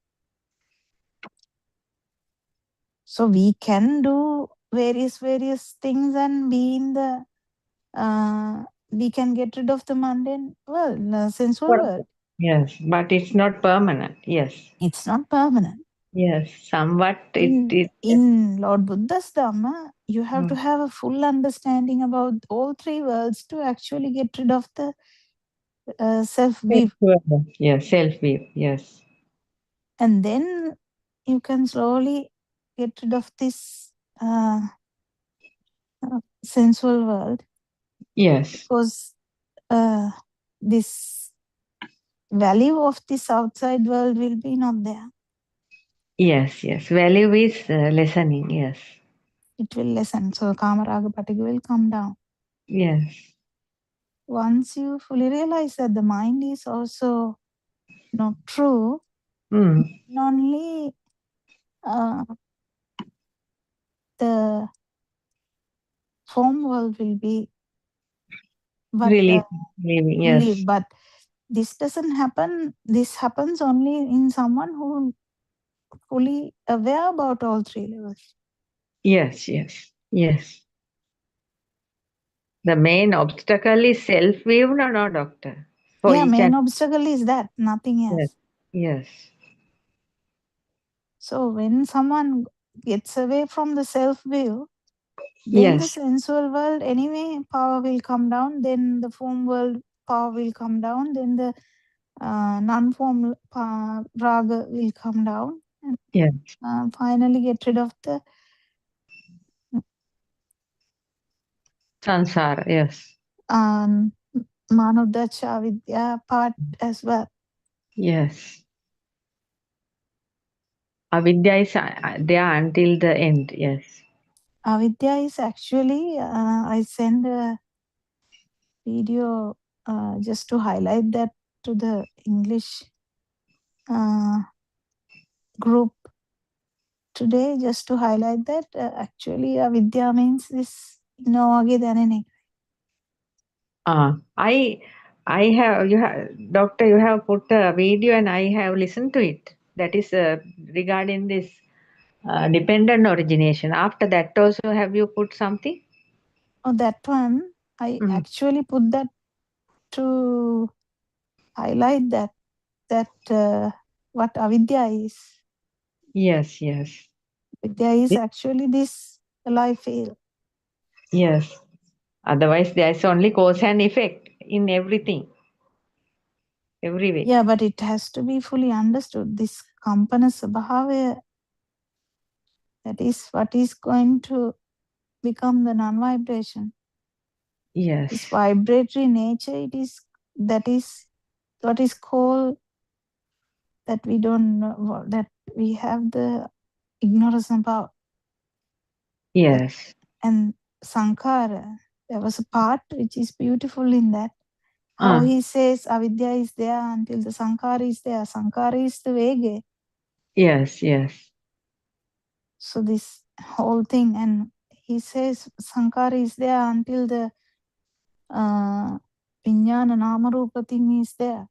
So we can do various things and be in the we can get rid of the mundane world, the sensual world. Yes, but it's not permanent. Yes. It's not permanent. Yes, somewhat in Lord Buddha's Dhamma, you have to have a full understanding about all three worlds to actually get rid of the self-view. Yes, self-view, yes. And then you can slowly get rid of this sensual world. Yes. Because this value of this outside world will be not there. Yes, yes. Value is lessening, yes. It will lessen. So Kama Raga Patiga will come down. Yes. Once you fully realize that the mind is also not true, not only the form world will be yes. But this doesn't happen. This happens only in someone who fully aware about all three levels. Yes, yes, yes. The main obstacle is self-view, no, doctor. Main obstacle is that, nothing else. Yes. So when someone gets away from the self-view, then the sensual world anyway power will come down, then the form world power will come down, then the non-form raga will come down, and finally get rid of the Sansara, yes. Manudacca Vidya part as well. Yes. Avidya is there until the end, yes. Avidya is actually, I send a video just to highlight that to the English group today, just to highlight that actually Avidya means this Innovage Dhanane. Doctor, you have put a video and I have listened to it. That is regarding this dependent origination. After that also, have you put something? Oh, that one, I actually put that to highlight that what Avidya is. Yes, yes. Avidya is actually this life field. Yes. Otherwise, there is only cause and effect in everything. Every way. Yeah, but it has to be fully understood. This Kampana Sabhava, that is what is going to become the non-vibration. Yes. This vibratory nature, that is what is called, that we don't know, that we have the ignorance about. Yes. And Sankara, there was a part which is beautiful in that. How he says avidya is there until the Sankara is there. Sankara is the Vege. Yes, yes. So this whole thing, and he says Sankara is there until the Vijnana Namarupa thing is there.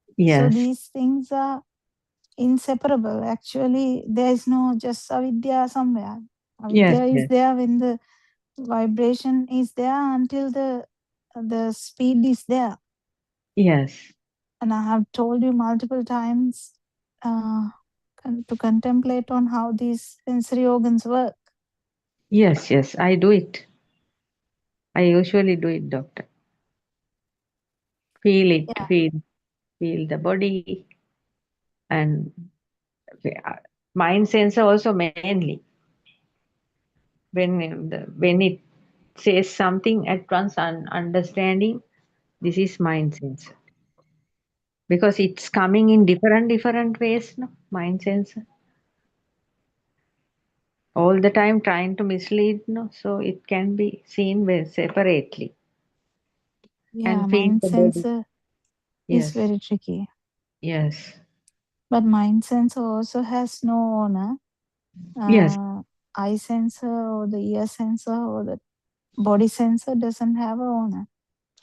So Yes. these things are inseparable. Actually, there is no just avidya somewhere. Yes, Avidya is yes. there when the vibration is there until the speed is there. Yes. And I have told you multiple times to contemplate on how these sensory organs work. Yes, yes. I do it. I usually do it, doctor. Feel it, Yeah. feel the body, and mind sensor also mainly. When it says something at once, understanding, this is mind sensor. Because it's coming in different ways, no? Mind sensor. All the time trying to mislead, no? So it can be seen separately. Yeah, And feel mind the body. sensor is Yes. very tricky. Yes. But mind sensor also has no owner. Yes. Eye sensor or the ear sensor or the body sensor doesn't have a owner.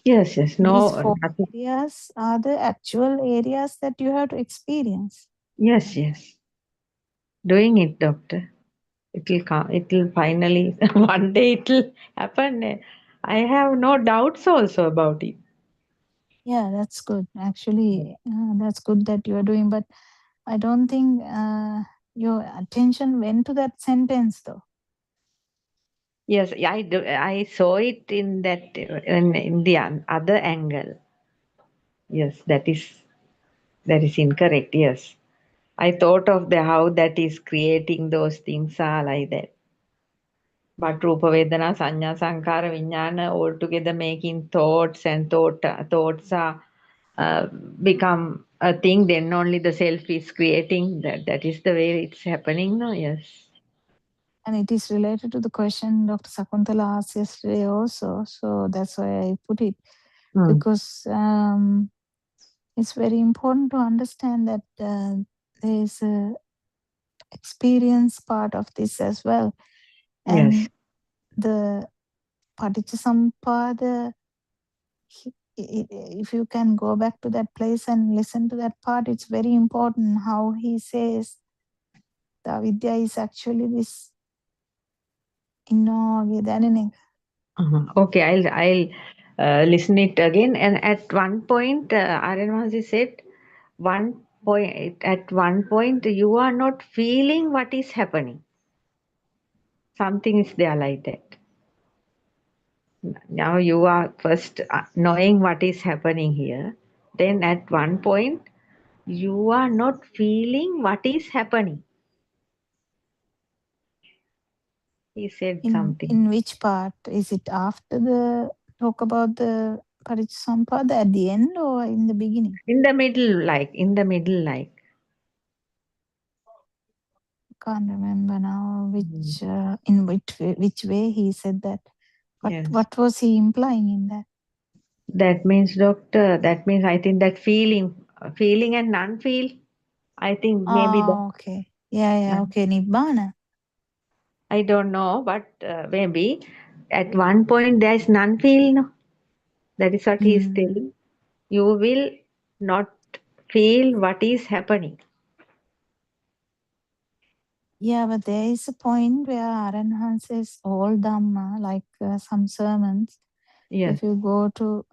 Yes, yes. These No, four nothing. areas are the actual areas that you have to experience. Yes, yes. Doing it, doctor. It will come. It will finally, one day it will happen. I have no doubts also about it. Yeah, that's good. Actually, that's good that you are doing. But I don't think your attention went to that sentence, though. Yes, I do. I saw it in that in the other angle. Yes, that is incorrect. Yes, I thought of the how that is creating those things are like that. But Rupa Vedana, Sanya, Sankara, Vijnana all together making thoughts, and thoughts are become a thing. Then only the self is creating that. That is the way it's happening. No, yes. And it is related to the question Dr. Sakuntala asked yesterday also. So that's why I put it. Because it's very important to understand that there is a experience part of this as well. Yes. And the Paticcasamuppada, if you can go back to that place and listen to that part, it's very important how he says the avidya is actually this Okay, I'll listen it again. And at one point, Aryan Maharshi said, at one point, you are not feeling what is happening. Something is there like that. Now you are first knowing what is happening here. Then at one point, you are not feeling what is happening. He said something. In which part? Is it after the talk about the Paticcasamuppada at the end or in the beginning? In the middle, like. Can't remember now in which way he said that. Yes. What was he implying in that? That means, doctor, that means I think that feeling and non-feel, I think maybe that. Okay. Yeah, okay. Nibbana. I don't know, but maybe at one point there is non-feel, no? That is what he is telling. You will not feel what is happening. Yeah, but there is a point where Arahant says all Dhamma, like some sermons. Yes. If you go to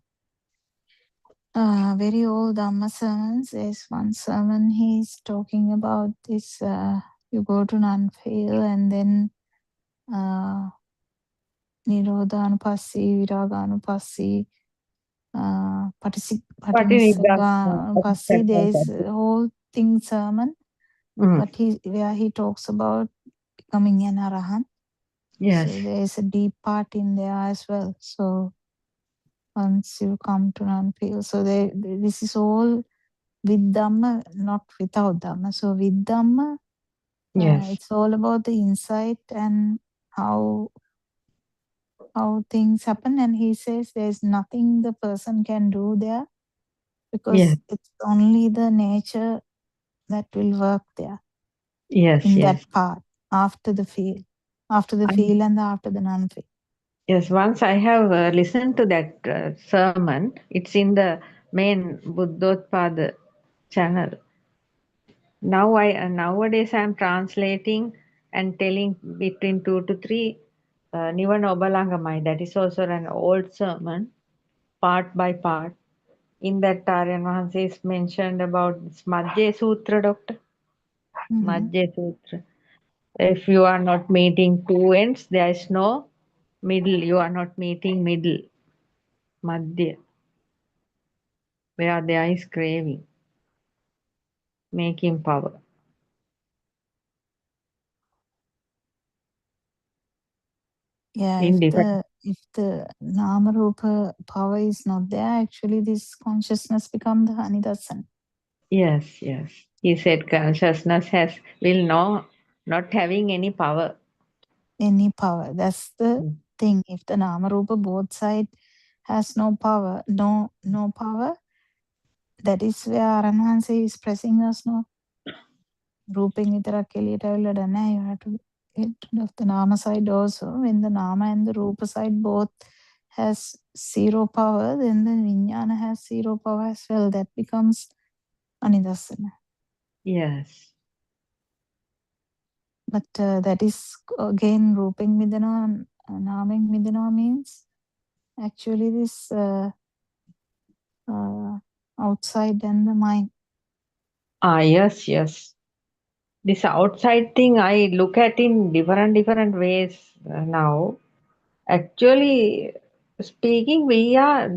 very old Dhamma sermons, there's one sermon he's talking about this. You go to non-feel and then Nirodhanupassi, Viraganupassi, Patisagganupassi. There is a whole thing sermon, but where he talks about becoming an arahant. Yes. So there is a deep part in there as well. So once you come to non-feel. So this is all with Dhamma, not without Dhamma. So with Dhamma, Yes. it's all about the insight and how things happen. And he says there's nothing the person can do there because Yes. it's only the nature that will work there Yes. in that Yes. part after the feel I, and after the non-feel. yes. Once I have listened to that sermon. It's in the main Buddothpado channel. Now nowadays I'm translating and telling between 2 to 3 Nivana Obalangamai. That is also an old sermon, part by part. In that Aryan Mahansa is mentioned about this Madhya Sutra, doctor. Mhm. Madhya Sutra. If you are not meeting two ends, there is no middle. You are not meeting middle. Madhya. Where there is craving, making power. Yeah, In different. if the nama rupa power is not there, actually this consciousness become the Hanidasan. Yes, yes. He said consciousness will not having any power. Any power. That's the Mm. thing. If the nama rupa both side has no power, no power, that is where Aranhansa is pressing us no. Grouping විතරක් එළියට ඇවිල්ලා නැහැ. You have to get rid of the nama side also. When the nama and the rupa side both has zero power, then the vijnana has zero power as well. That becomes anidasana. Yes. But that is again grouping midana, naming midana means actually this outside and the mind. Yes, yes. This outside thing I look at in different ways now. Actually, speaking,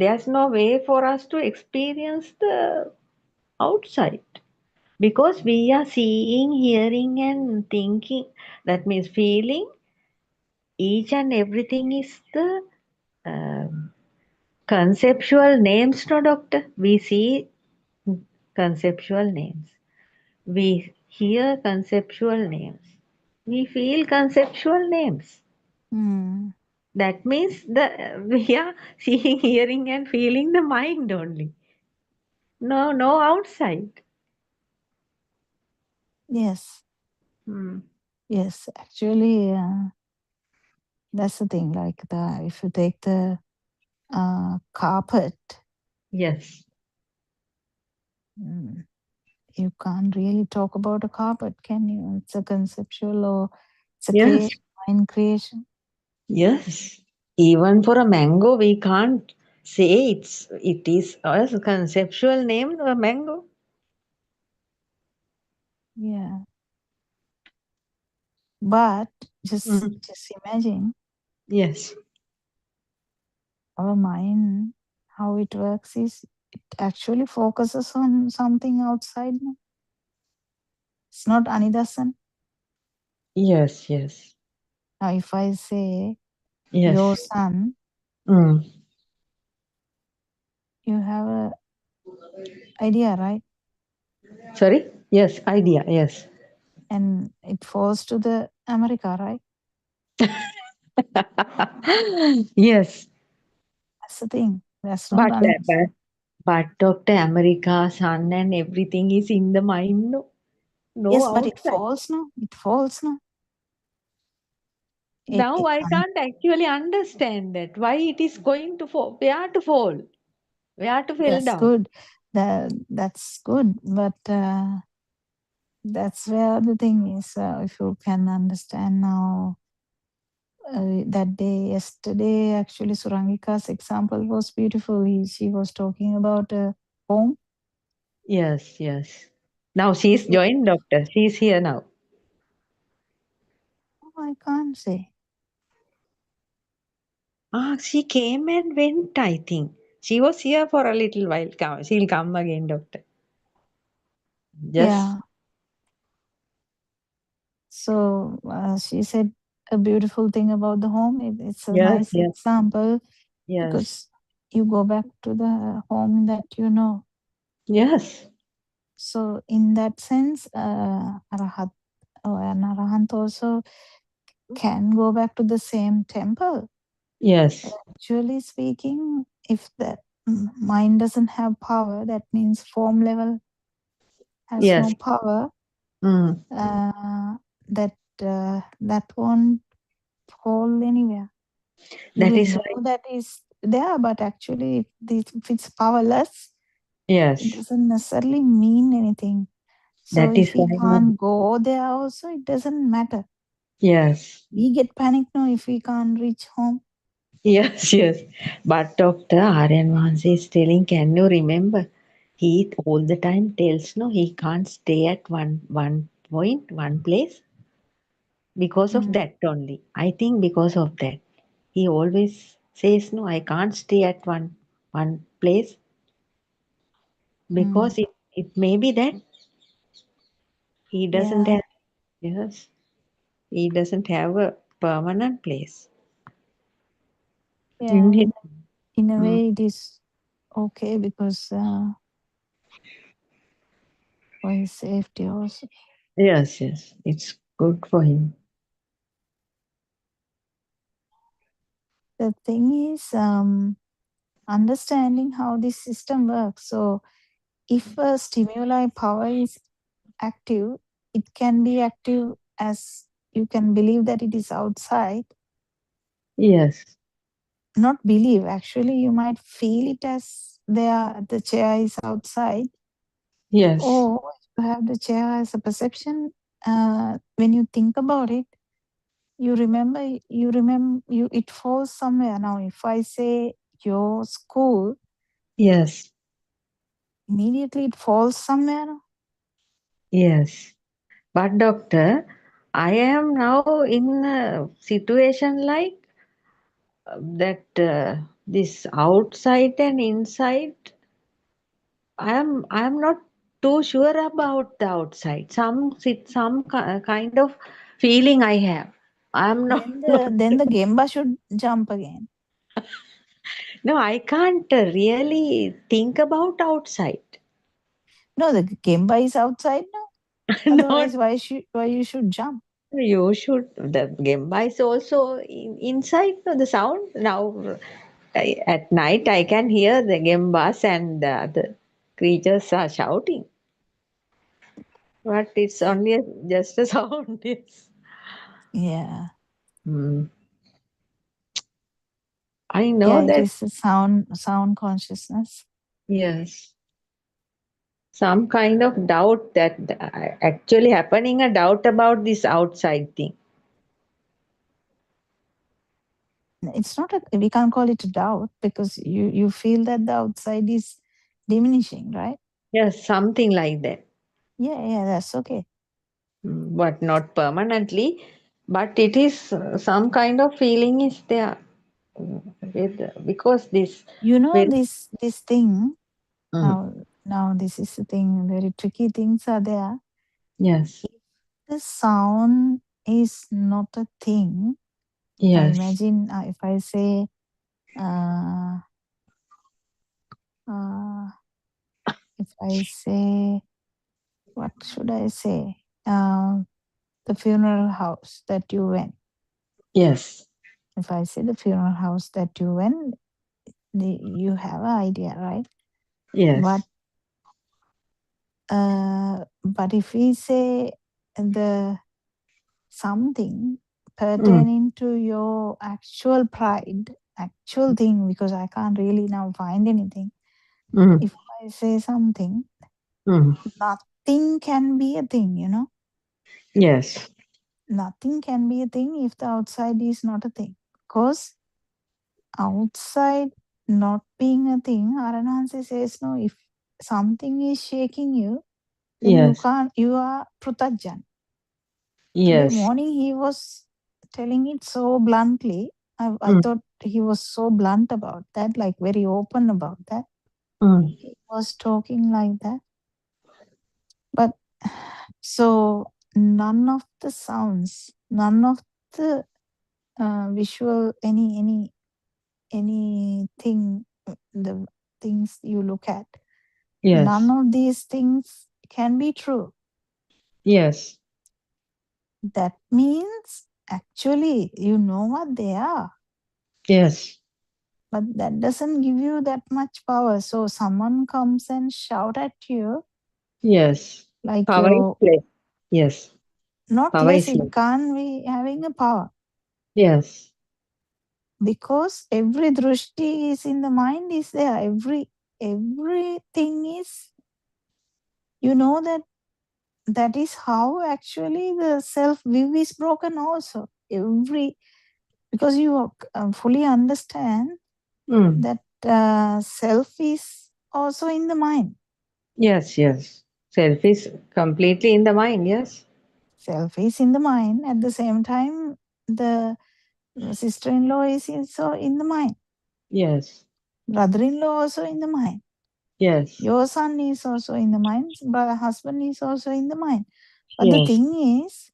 there's no way for us to experience the outside because we are seeing, hearing, and thinking. That means feeling. Each and everything is the um, conceptual names, no, doctor. We see conceptual names. We hear conceptual names. We feel conceptual names. Hmm. That means we are seeing, hearing, and feeling the mind only. No outside. Yes. Hmm. Yes. Actually, that's the thing. Like if you take the carpet, Yes. you can't really talk about a carpet, can you? It's a conceptual or it's a Yes. mind creation. Yes. Even for a mango, we can't say it is a conceptual name, a mango. Yeah. But just Mm. imagine Yes. our mind, how it works is it actually focuses on something outside. No? It's not Anidasan. Yes. Yes. Now, if I say your Yes. son, Mm. you have a idea, right? Sorry? Yes. Idea. Yes. And it falls to the America, right? Yes. That's the thing. That's not But, Anidasan. but Dr. America, sun and everything is in the mind. No Yes, but it outside. falls, no? It falls, no? Now I can't actually understand that. Why it is going to fall? Where to fall? Where to fall That's down? good. That's good. But that's where the thing is. If you can understand now, that day, yesterday, actually, Surangika's example was beautiful. She was talking about home. Yes, yes. Now she's So, joined, doctor. She's here now. I can't say. She came and went, I think. She was here for a little while. She'll come again, doctor. Just, Yeah. So she said a beautiful thing about the home. It's a yes, nice yes, example yes. because you go back to the home that you know. Yes. So in that sense, Arahat or an Arahant also can go back to the same temple. Yes. Actually speaking, if the mind doesn't have power, that means form level has Yes. no power. Mm. That won't fall anywhere. You That will is know why. that is there, but actually, if it's powerless, it Yes. doesn't necessarily mean anything. So That if is we why. can't go there, also it doesn't matter. Yes. We get panicked now if we can't reach home. Yes, yes. But Dr. Aryan Vansi is telling, can you remember? He all the time tells, no, he can't stay at one point, one place because of Mm. that only. I think because of that. He always says, no, I can't stay at one place Mm. because it may be that he doesn't Yeah, have, yes, he doesn't have a permanent place in yeah. his. In a Mm, way, it is okay because for his safety also. yes, yes, it's good for him. The thing is, understanding how this system works. So, if a stimuli power is active, it can be active as you can believe that it is outside. Yes, Not believe, actually, you might feel it as there, the chair is outside, yes, or you have the chair as a perception. When you think about it, you it falls somewhere. Now, if I say your school, yes, immediately it falls somewhere. yes. But doctor, I am now in a situation like that this outside and inside. I am not too sure about the outside. Some kind of feeling I have. I'm not. Then the Gemba should jump again. No, I can't really think about outside. No, the Gemba is outside now. Not Otherwise, why you should jump? you should. The Gemba is also inside no, the sound. Now at night I can hear the Gembas and the other creatures are shouting. But it's only just a sound. Yes. Yeah. Hmm. I Yeah, know it that. is a sound consciousness. Yes. Some kind of doubt that actually happening, a doubt about this outside thing. It's not a, we can't call it a doubt because you feel that the outside is diminishing, right? Yes, something like that. Yeah, that's okay. But not permanently, but it is some kind of feeling is there because this You know very. this thing Mm, now this is the thing. Very tricky things are there. yes, If the sound is not a thing, now yes, imagine if I say uh, uh, if I say what should I say? The funeral house that you went. yes, If I say the funeral house that you went, you have an idea, right? But yes, if we say the something mm, pertaining to your actual pride, actual thing, because I can't really now find anything. mm, If I say something, mm, nothing can be a thing, yes, nothing can be a thing if the outside is not a thing. Because outside not being a thing, Aranhansi says, no, if something is shaking you, then yes, you are prutajan. Today yes, morning he was telling it so bluntly. I mm, thought he was so blunt about that, like very open about that. mm, He was talking like that. But so none of the sounds, none of the visual, anything the things you look at, Yes. none of these things can be true. Yes. That means actually you know what they are, Yes. but that doesn't give you that much power. So someone comes and shout at you, Yes. like Power is your less. Yes. not Power less, is it less. can't be having a power, Yes. because every drushti is in the mind, is there. Everything is, you know, that is how actually the self view is broken also. Because you fully understand Mm. that self is also in the mind. Yes. Yes. Self is completely in the mind. Yes. Self is in the mind. At the same time, the sister-in-law is also in the mind. Yes. Brother-in-law also in the mind. Yes. Your son is also in the mind. But husband is also in the mind. But the Yes. thing is,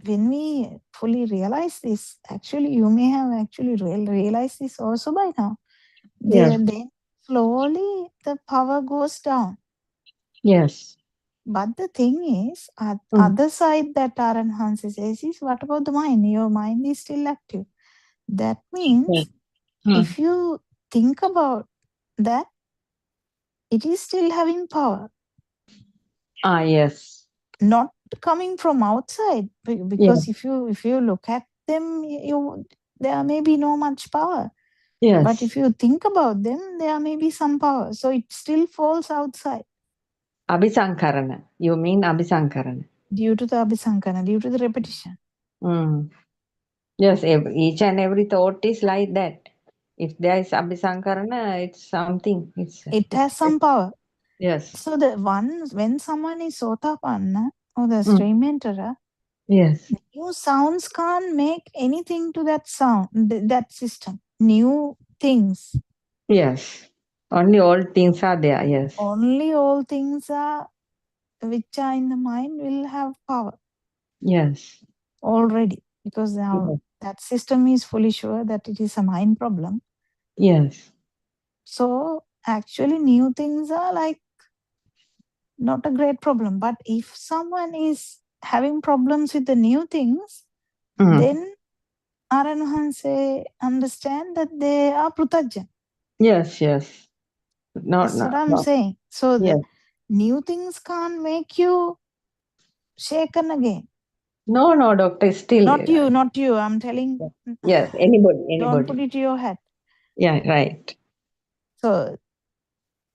when we fully realize this, actually, you may have actually realized this also by now. Yes. Then slowly the power goes down. Yes. But the thing is, Mm. other side that Aranhansa says is, what about the mind? Your mind is still active. That means Yes. Mm. if you think about that, it is still having power, Ah. Yes. not coming from outside. Yes. Because if you look at them, there may be no much power. But Yes. if you think about them, there may be some power. So it still falls outside Abhisankarana. You mean Abhisankarana? due to the abhisankana, due to the repetition. Mm. Yes. Each and every thought is like that. If there is Abhisankarana, it's something. It has some power. Yes. So when someone is sotapanna or the Mm. stream enterer, Yes. new sounds can't make anything to that sound, that system. New things. Yes. Only old things are there. Yes. Only all things which are in the mind will have power Yes. already, because now Yes. that system is fully sure that it is a mind problem. Yes. So actually new things are like not a great problem. But if someone is having problems with the new things, Mm. then Aranuhanse understand that they are prutajan. Yes. Yes. No. That's No. what I'm No. saying. So Yes. the new things can't make you shaken again. No. No. Doctor. Still. Not you. I'm telling, Yes. Anybody. don't put Anybody. it to your head. Yeah. Right. So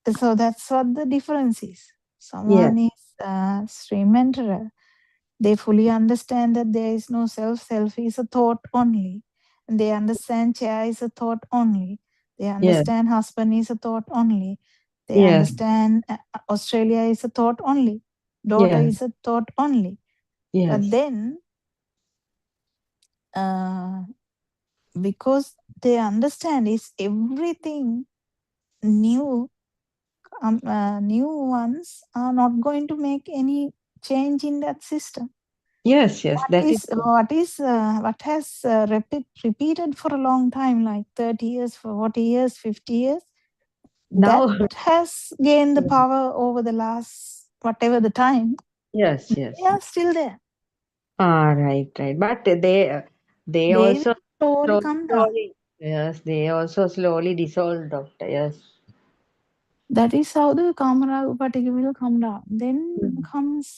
that's what the difference is. Yes. Someone is stream enterer. They fully understand that there is no self. Self is a thought only. And they understand chair is a thought only. They Yes. understand husband is a thought only. They Yes. understand Australia is a thought only. Daughter Yes. is a thought only. Yes. But then, uh, because they understand is everything new, new ones are not going to make any change in that system. Yes. Yes. That is true. What has repeated for a long time, like 30 years, 40 years, 50 years, that Now. has gained the power over the last whatever the time. Yes. Yes. They are still there. Ah. Right. Right. But they They will also slowly come down. slowly. Yes. They also slowly dissolve. Doctor. Yes. That is how the Kamara Upatika will come down. Then Mm. comes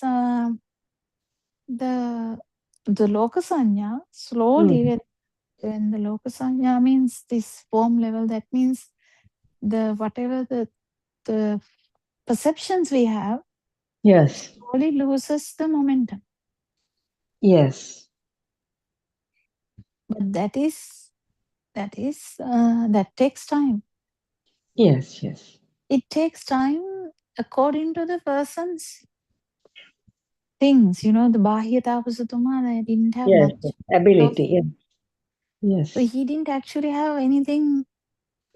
the Lokasanya. Slowly, Mm. when the Lokasanya means this form level, that means the whatever the perceptions we have Yes. slowly loses the momentum. Yes. But that takes time. Yes. Yes. It takes time according to the person's things. The Bahya Tapasatuma, they didn't have Yes. much of, Ability. Yes. so Yes. he didn't actually have anything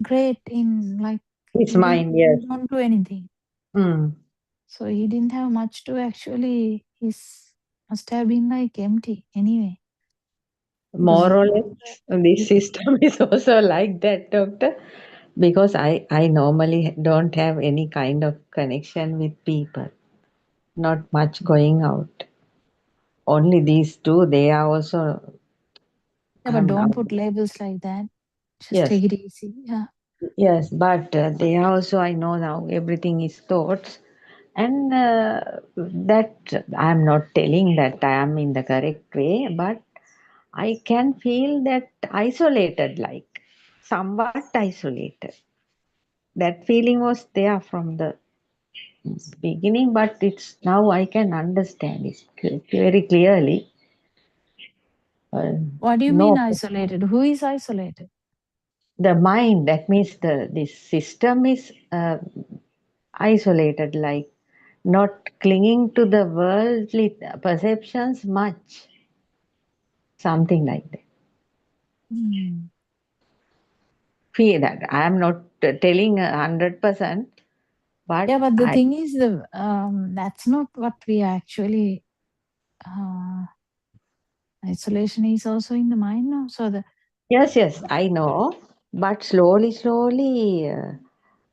great in, like, His he mind. Yes. don't do anything. Mm. So he didn't have much to actually, his must have been like empty anyway. More Because or less, this system is also like that, doctor. Because I normally don't have any kind of connection with people. Not much going out. Only these two, they are also, Yeah, but I'm don't now, put labels like that. Just yes, take it easy. Yeah. yes, but they are also, I know now everything is thoughts. And that I'm not telling that I am in the correct way, but I can feel that isolated, like somewhat isolated. That feeling was there from the beginning, but it's now I can understand it very clearly. Uh, What do you mean no, isolated? Who is isolated? the mind, that means the this system is isolated, like not clinging to the worldly perceptions much, something like that. Hmm. Feel that I am not telling 100%, but Yeah, but the I, thing is, that's not what we actually. Uh, Isolation is also in the mind now. So the yes, yes, I know, but slowly, slowly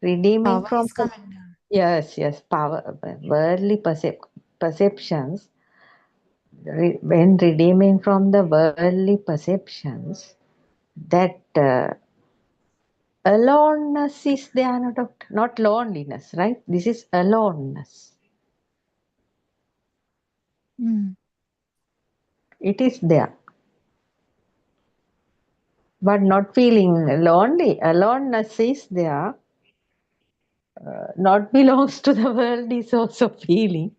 redeeming power from is the, coming down. yes, yes, power, worldly perceptions, when redeeming from the worldly perceptions, that aloneness is there, not loneliness, right? This is aloneness. Mm. It is there, but not feeling lonely. Aloneness is there, not belongs to the world is also feeling.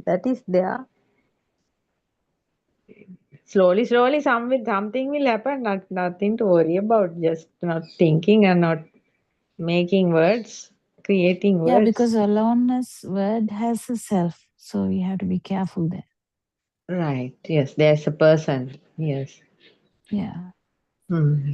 That is there. Slowly, slowly, something will happen. Nothing to worry about. Just not thinking and not making words, creating Yeah, words. because aloneness word has a self. So you have to be careful there. Right. Yes, there's a person. Yes. Yeah. Hmm.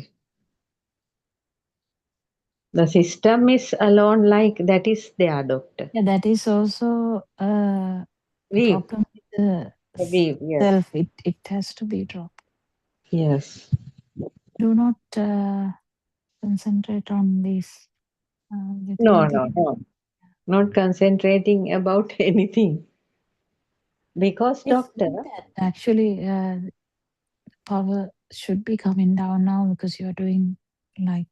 The system is alone, like that is there, doctor. Yeah, that is also a We, problem with the yes, self. It has to be dropped. yes. Do not concentrate on this. You No, think no, no. Not concentrating about anything. Because, I feel doctor, that actually power should be coming down now because you're doing like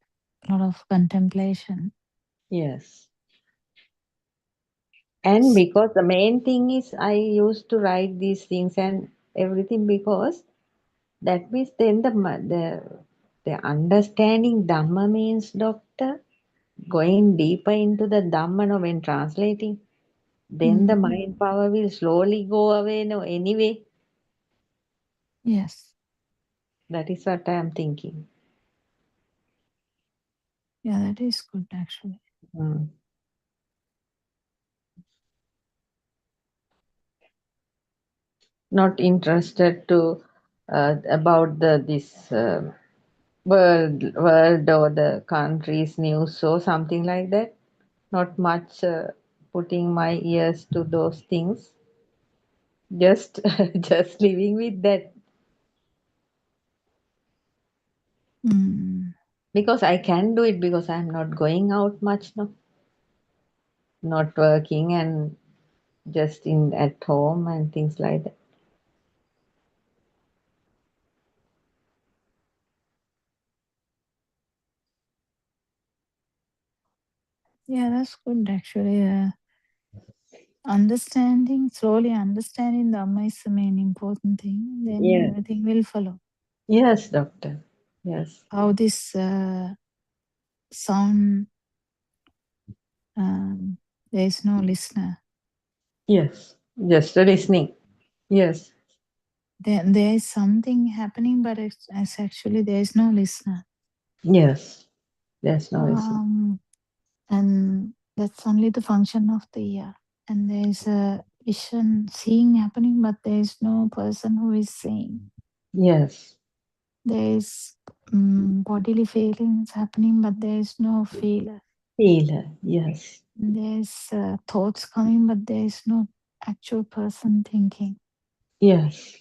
a lot of contemplation. yes. And because the main thing is, I used to write these things and everything because that means then the understanding Dhamma means, doctor, going deeper into the Dhamma no, when translating, then the Mm. mind power will slowly go away no, anyway. Yes. That is what I am thinking. Yeah, that is good actually. Mm. Not interested to about the this world or the country's news or something like that. Not much putting my ears to those things. Just just living with that Mm. because I can do it because I'm not going out much now, not working and just in at home and things like that. Yeah, that's good actually. Slowly understanding Dhamma is the main important thing. Then Yeah. everything will follow. Yes, doctor. Yes. How this sound, um, there is no listener. Yes. Just listening. Yes. There is something happening, but it's actually there is no listener. Yes. There's no listening. And that's only the function of the ear. And there is a vision, seeing happening, but there is no person who is seeing. Yes. There is bodily feelings happening, but there is no feeler. Healer. Yes. There's thoughts coming, but there is no actual person thinking. Yes.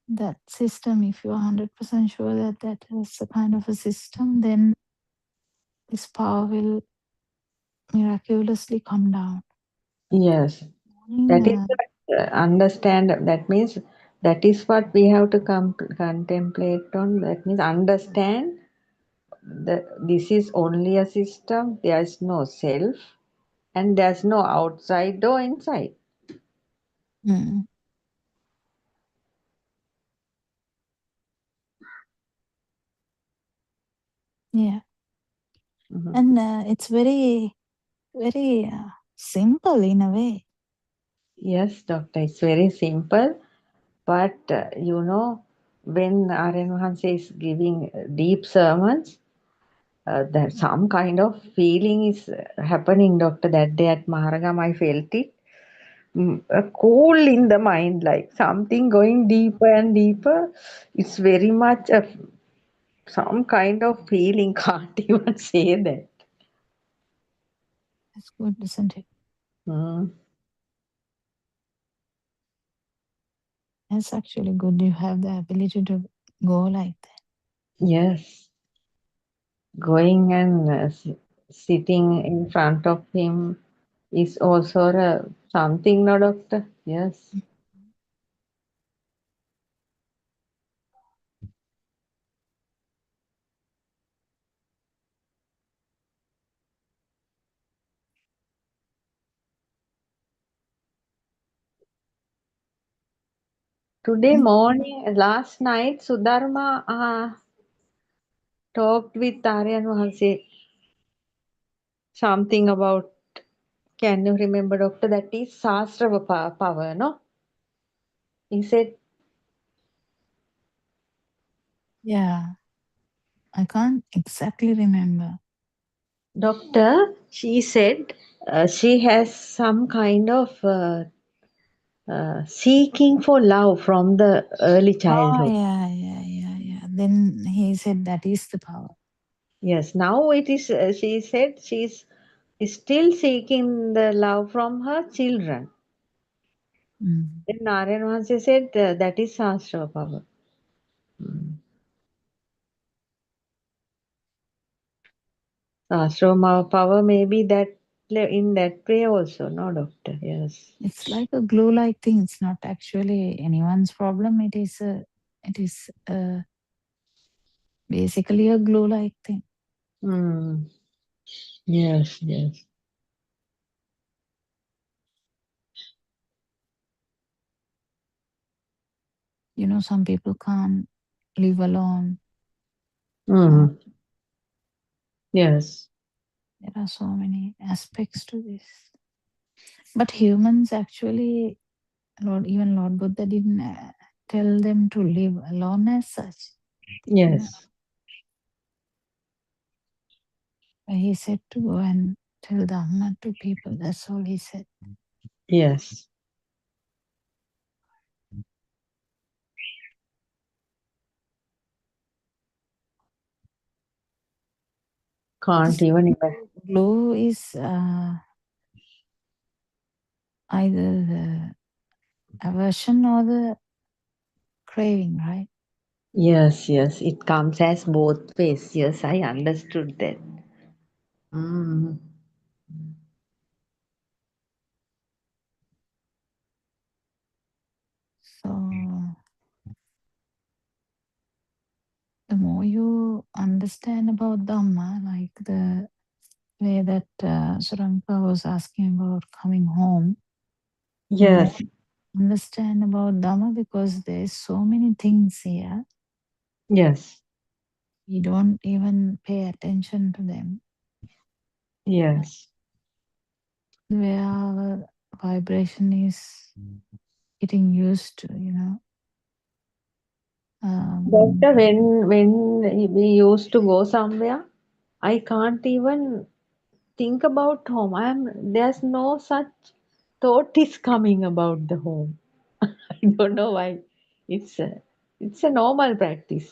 that system, if you're 100% sure that that is a kind of a system, then this power will miraculously come down. Yes, Morning, that is what, understand. That means that is what we have to contemplate on. That means understand that this is only a system. There is no self, and there's no outside or inside. mm, yeah, Mhm. and it's very, very simple in a way. Yes, doctor, it's very simple. But when Aryan Mahansa is giving deep sermons, that some kind of feeling is happening, doctor. That day at Maharagam, I felt it. Cool in the mind, like something going deeper and deeper. It's very much some kind of feeling. Can't even say that. It's good, isn't it? Mm, It's actually good you have the ability to go like that. yes, going and sitting in front of him is also something, no, doctor? Yes. Today Mm. morning, last night, Sudharma talked with Aryan Mahanse something about, can you remember, doctor? That is Sastra power, no? He said, Yeah, I can't exactly remember. doctor, she said she has some kind of seeking for love from the early Oh, childhood. yeah. Then he said that is the power. Yes, now it is, she said she's still seeking the love from her children. Mm. Then Narayan Mahansa said that is Sastra power. Mm. Sastra power may be that in that way also, no, doctor? Yes. It's like a glue-like thing. It's not actually anyone's problem. It is basically a glue-like thing. Mm. Yes, yes. You know, some people can't live alone. Uh, Mm. Yes. there are so many aspects to this. But humans actually, even Lord Buddha didn't tell them to live alone as such. You know, Yes. he said to go and tell Dhamma to people. That's all he said. Yes. Can't This even imagine. glue is either the aversion or the craving, right? Yes, yes. It comes as both ways. Yes, I understood that. Mm. So the more you understand about Dhamma, like the way that Suranka was asking about coming home, the more Yes. you understand about Dhamma, because there's so many things here, Yes. we don't even pay attention to them. Yes. Where our vibration is getting used to, you know. Doctor, when we used to go somewhere, I can't even think about home. There's no such thought is coming about the home. I don't know why. It's a normal practice.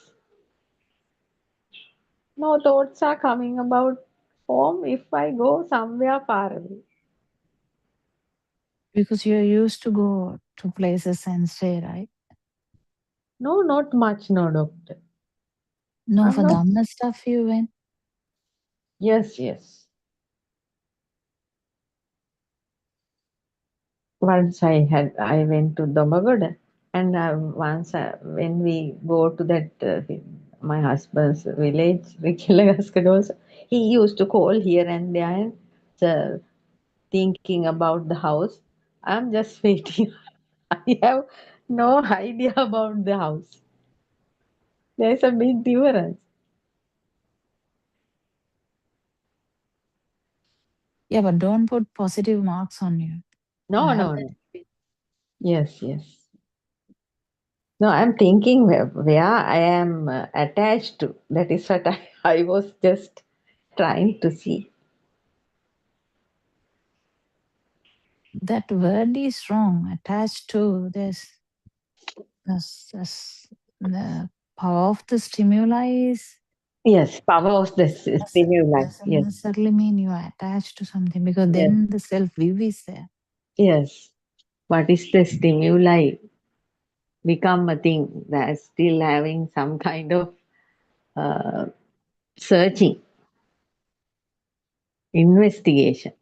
No thoughts are coming about home if I go somewhere far away. Because you're used to go to places and stay, right? No, not much, no, doctor. No, I'm for not. Dhamma stuff you went. Yes, yes. Once I went to Domagoda, and once when we go to that my husband's village, Vikilagaskad also, he used to call here and there and uh, thinking about the house. I'm just waiting. I have no idea about the house. There's a big difference. Yeah, but don't put positive marks on you. You No, have no, that. no. Yes, yes. No, I'm thinking where I am attached to. That is what I was just trying to see. That word is wrong. Attached to this the power of the stimuli is Yes, power of the stimuli. doesn't Yes, necessarily mean you are attached to something because yes, then the self view is there. yes. What is the stimuli become a thing that's still having some kind of uh, searching, investigation.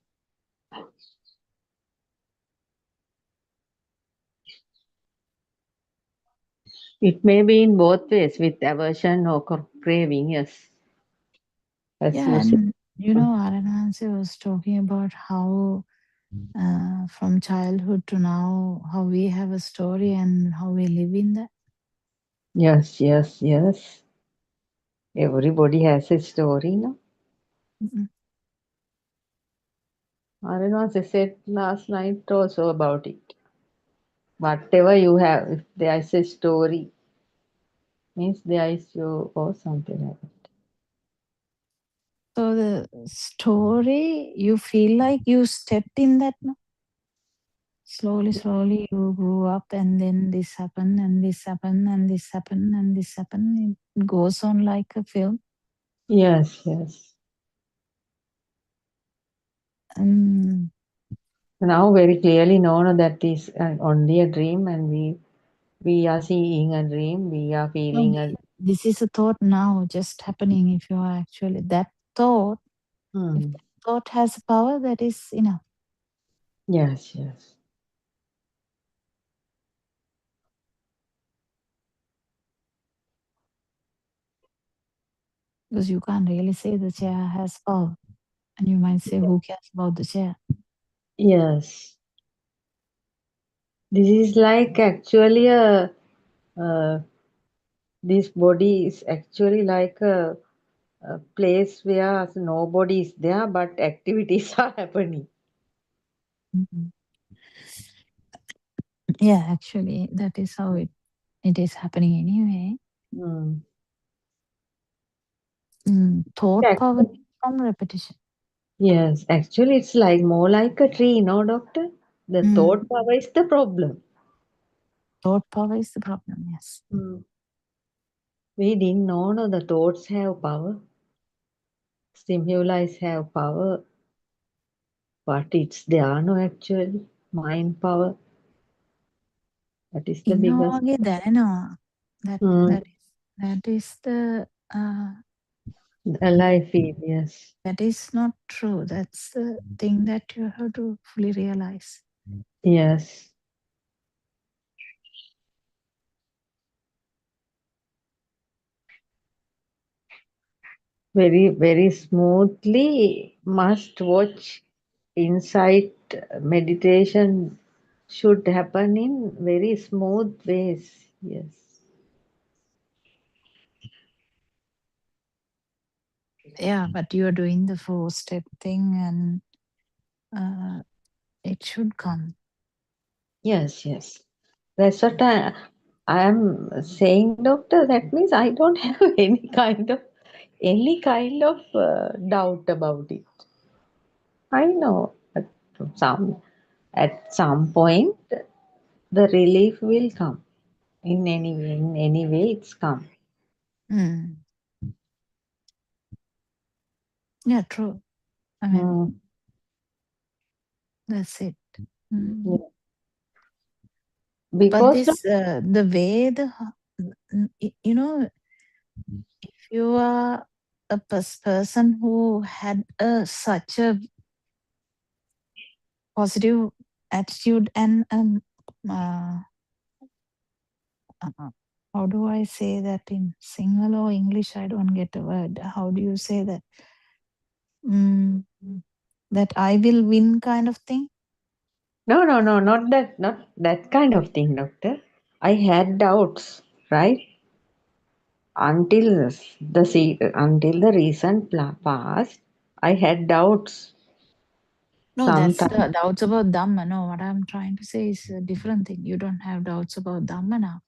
It may be in both ways with aversion or craving, yes, as Yeah, you said. and Aranansi was talking about how from childhood to now, how we have a story and how we live in that. Yes, yes, yes. Everybody has a story, no? Mm. Arinwas said last night also about it. Whatever you have, if there is a story, means there is you or something like that. So the story, you feel like you stepped in that, no? Slowly, you grew up, and then this happened, and this happened, and this happened, and this happened. It goes on like a film. Yes, yes. Um, Now very clearly known that is only a dream, and we are seeing a dream, we are no, feeling a. this is a thought now just happening. If you are actually that thought, if Hmm. that thought has power, that is enough. Yes, yes. Because you can't really say the chair has power. And you might say, who cares about the chair? Yes. This is like actually uh, this body is actually like a place where nobody is there, but activities are happening. Mhm. Yeah, actually, that is how it is happening anyway. Hmm. Thought power Ac- from repetition. Yes, actually, it's like more like a tree, no, doctor? The Mm. thought power is the problem. Thought power is the problem, yes. Hmm. We didn't know, no, the thoughts have power, stimuli have power, but it's there, no, actually. Mind power, that is the biggest. Innove දැනෙනවා. Hmm. That is the Alive feel, yes. that is not true. That's the thing that you have to fully realize. Yes. Very, very smoothly must watch insight meditation should happen in very smooth ways. Yes. Yeah, but you are doing the 4-step thing and it should come. Yes, yes. That's what I am saying, doctor. That means I don't have any kind of doubt about it. I know some at some point the relief will come in any way. In any way, it's come. Mm. Yeah, true. I mean, Mm. that's it. Yeah. But Because this the way the you know, if you are a person who had such a positive attitude and uh, how do I say that in Sinhala or English? I don't get a word. How do you say that? Mm, that I will win kind of thing. No, no, no, not that kind of thing, doctor. I had doubts, right? Until the recent past, I had doubts No, that's sometimes. the doubts about Dhamma. No, what I'm trying to say is a different thing. You don't have doubts about Dhamma now.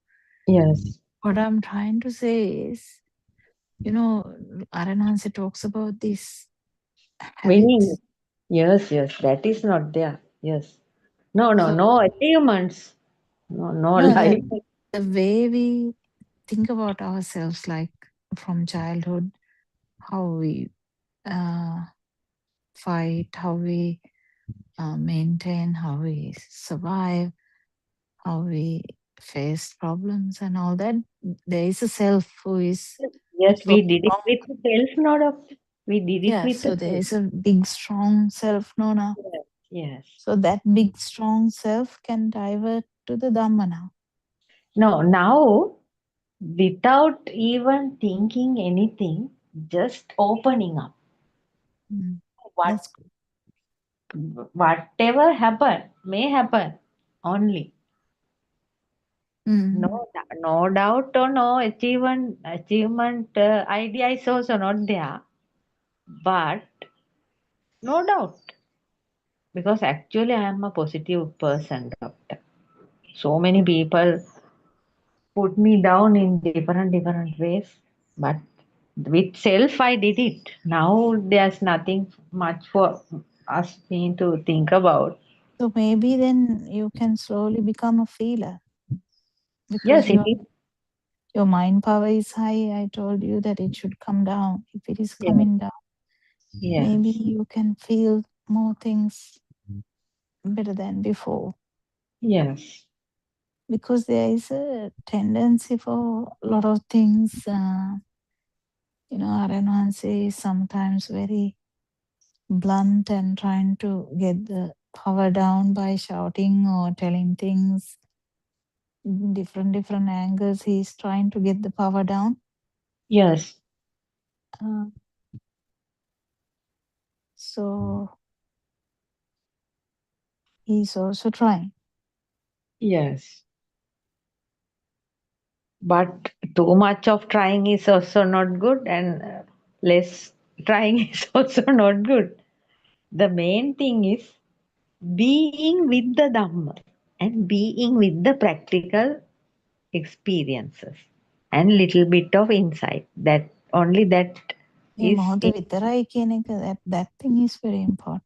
Yes, What I'm trying to say is, you know, Aranhanse talks about these winning. habits. Yes, yes, that is not there. Yes. No, no, So, no achievements. No, no no, life. the way we think about ourselves, like from childhood, how we uh, fight, how we maintain, how we survive, how we face problems, and all that. There is a self who is Yes, so we did it strong. with the self, no, doctor. We did it Yeah, with the so there self. is a big, strong self, Nona. Yes, yes. So that big, strong self can divert to the Dhamma now. No, now without even thinking anything, just opening up. Mm, What that's good. whatever happen may happen only. Mm, No doubt or no achievement idea is also not there. But no doubt, because actually I am a positive person, doctor. So many people put me down in different ways, but with self I did it. Now there's nothing much for us need to think about. so maybe then you can slowly become a feeler because Yes, it is. your mind power is high. I told you that it should come down. If it is Yes, coming down, maybe yes, you can feel more things better than before. yes, Because there is a tendency for a lot of things. Aranwansi is sometimes very blunt and trying to get the power down by shouting or telling things in different angles. He's trying to get the power down. yes, Uh, so he's also trying. yes. But too much of trying is also not good, and less trying is also not good. The main thing is being with the Dhamma and being with the practical experiences and little bit of insight. That only that මේ is මොහොත විතරයි කියන එක, that thing is very important.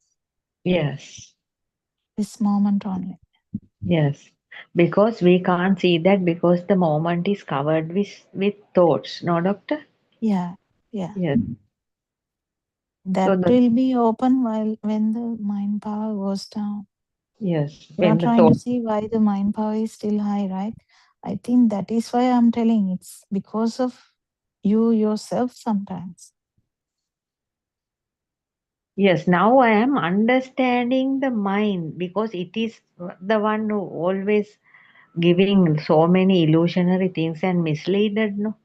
yes, This moment only. yes. Because we can't see that because the moment is covered with thoughts, no, doctor? Yeah, yeah. Yes. So That the will be open while when the mind power goes down. yes, You are when the trying to thought see why the mind power is still high, right? I think that is why I'm telling it's because of you yourself sometimes. yes, now I am understanding the mind because it is the one who always giving so many illusionary things and misleaded, no?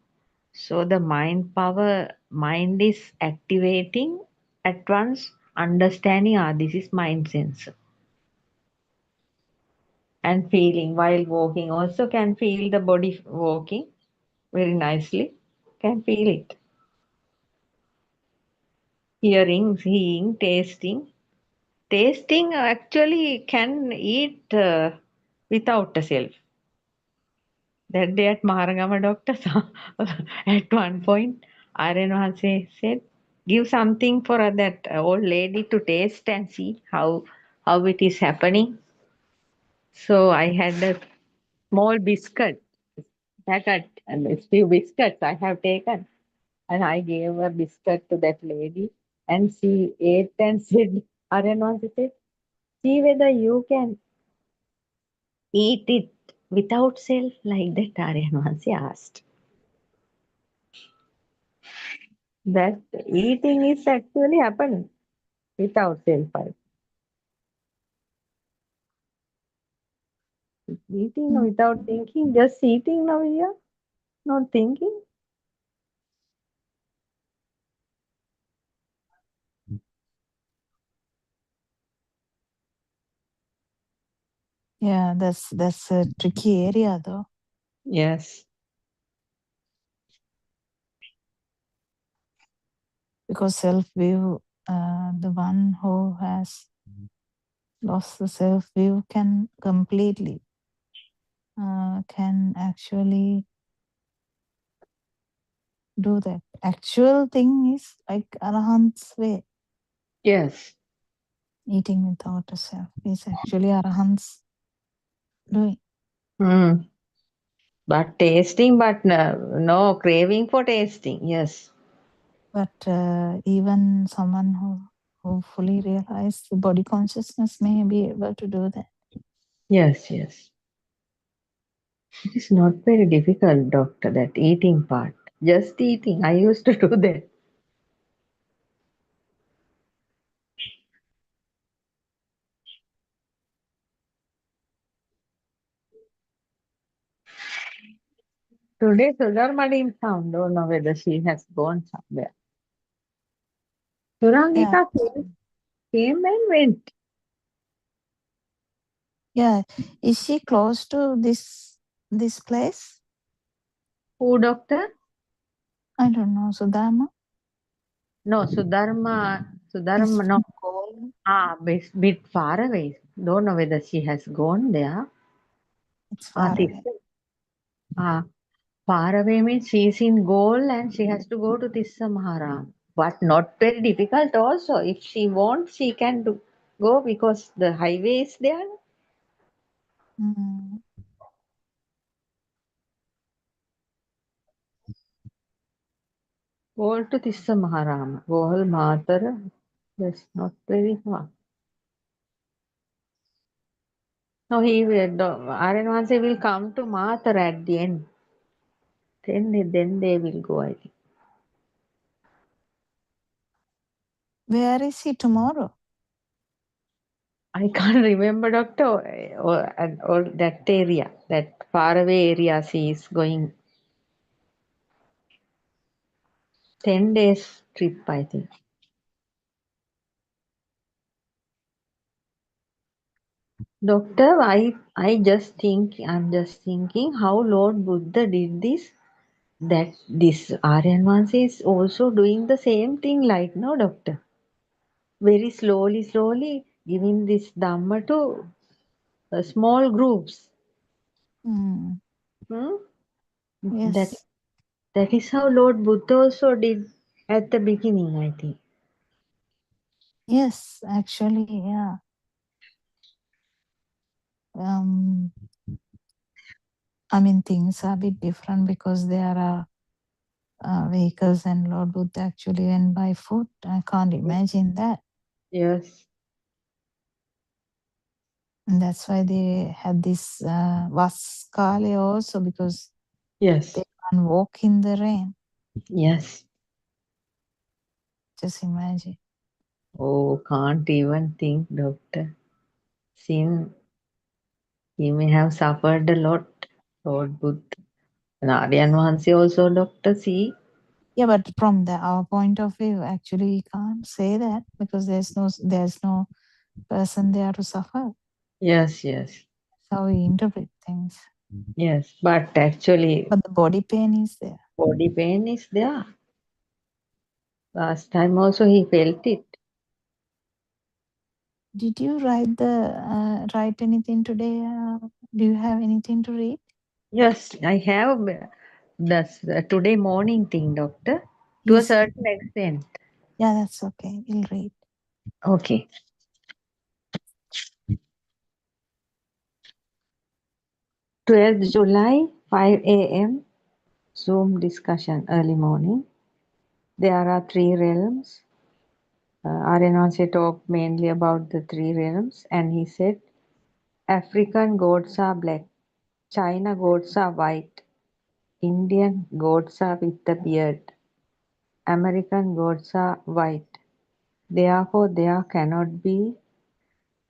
So the mind is activating at once, understanding, this is mind sensor. And feeling while walking also can feel the body walking very nicely, can feel it. Hearing, seeing, tasting. Tasting actually can eat without a self. That day at Maharangama doctor, at one point, Aryan said, give something for that old lady to taste and see how it is happening. So I had a small biscuit packet and a few biscuits I have taken. And I gave a biscuit to that lady and she ate and said, Aryan said, see whether you can eat it without self, like that Aryan once asked. That eating is actually happening without self. Eating Mm. without thinking, just eating now here, not thinking. Yeah, that's a tricky area though, Yes. because self view, the one who has lost the self view can completely can actually do that. Actual thing is like Arahant's way. Yes. Eating without a self is actually Arahant's doing. Mm. But tasting, but no craving for tasting. Yes. But even someone who fully realizes the body consciousness may be able to do that. Yes, yes. It is not very difficult, doctor, that eating part. Just eating. I used to do that. Today, Sudharma didn't come. Don't know whether she has gone somewhere. Yeah, Surangika came and went. yeah. Is she close to this place? Who, doctor? I don't know. Sudama No, Sudharma. is Sudharma, no. from Goa. Bit far away. Don't know whether she has gone there. It's far This, away. far away means she is in goal and she has to go to Tissa Maharam. But not very difficult also. If she wants, she can go because the highway is there. Mm. Goal to Tissa Maharam. Goal Matara. That's not very far. No, Arenvanse will come to Matara at the end. Then they will go, I think. Where is he tomorrow? I can't remember, doctor, or that area, that faraway area she is going. 10 days trip, I think. Doctor, I'm just thinking how Lord Buddha did this. That this Aryanvansi is also doing the same thing, like no, doctor. Very slowly, giving this Dhamma to small groups. Mm. Hmm? That Yes, that is how Lord Buddha also did at the beginning, I think. yes. Actually, yeah. Um, I mean, things are a bit different because there are vehicles and Lord Buddha actually went by foot. I can't imagine that. Yes, And that's why they had this Vaskale also because yes, they can't walk in the rain. yes. Just imagine. Oh, can't even think, doctor. Sin, he may have suffered a lot, Lord Buddha. And Aryan Vahansi also, doctor, see. Yeah, but from our point of view, actually, we can't say that because there's no person there to suffer. Yes, yes, That's how we interpret things. yes. But actually, But the body pain is there. body pain is there. Last time also he felt it. Did you write anything today? Do you have anything to read? Yes, I have this today morning thing, doctor, to a Please read. certain extent. Yeah, that's okay. We'll read. Okay. 12th July, 5 a.m. Zoom discussion early morning. There are three realms. Arenanse talked mainly about the three realms and he said African gods are black, China goats are white. Indian goats are with a beard. American goats are white. Therefore, there cannot be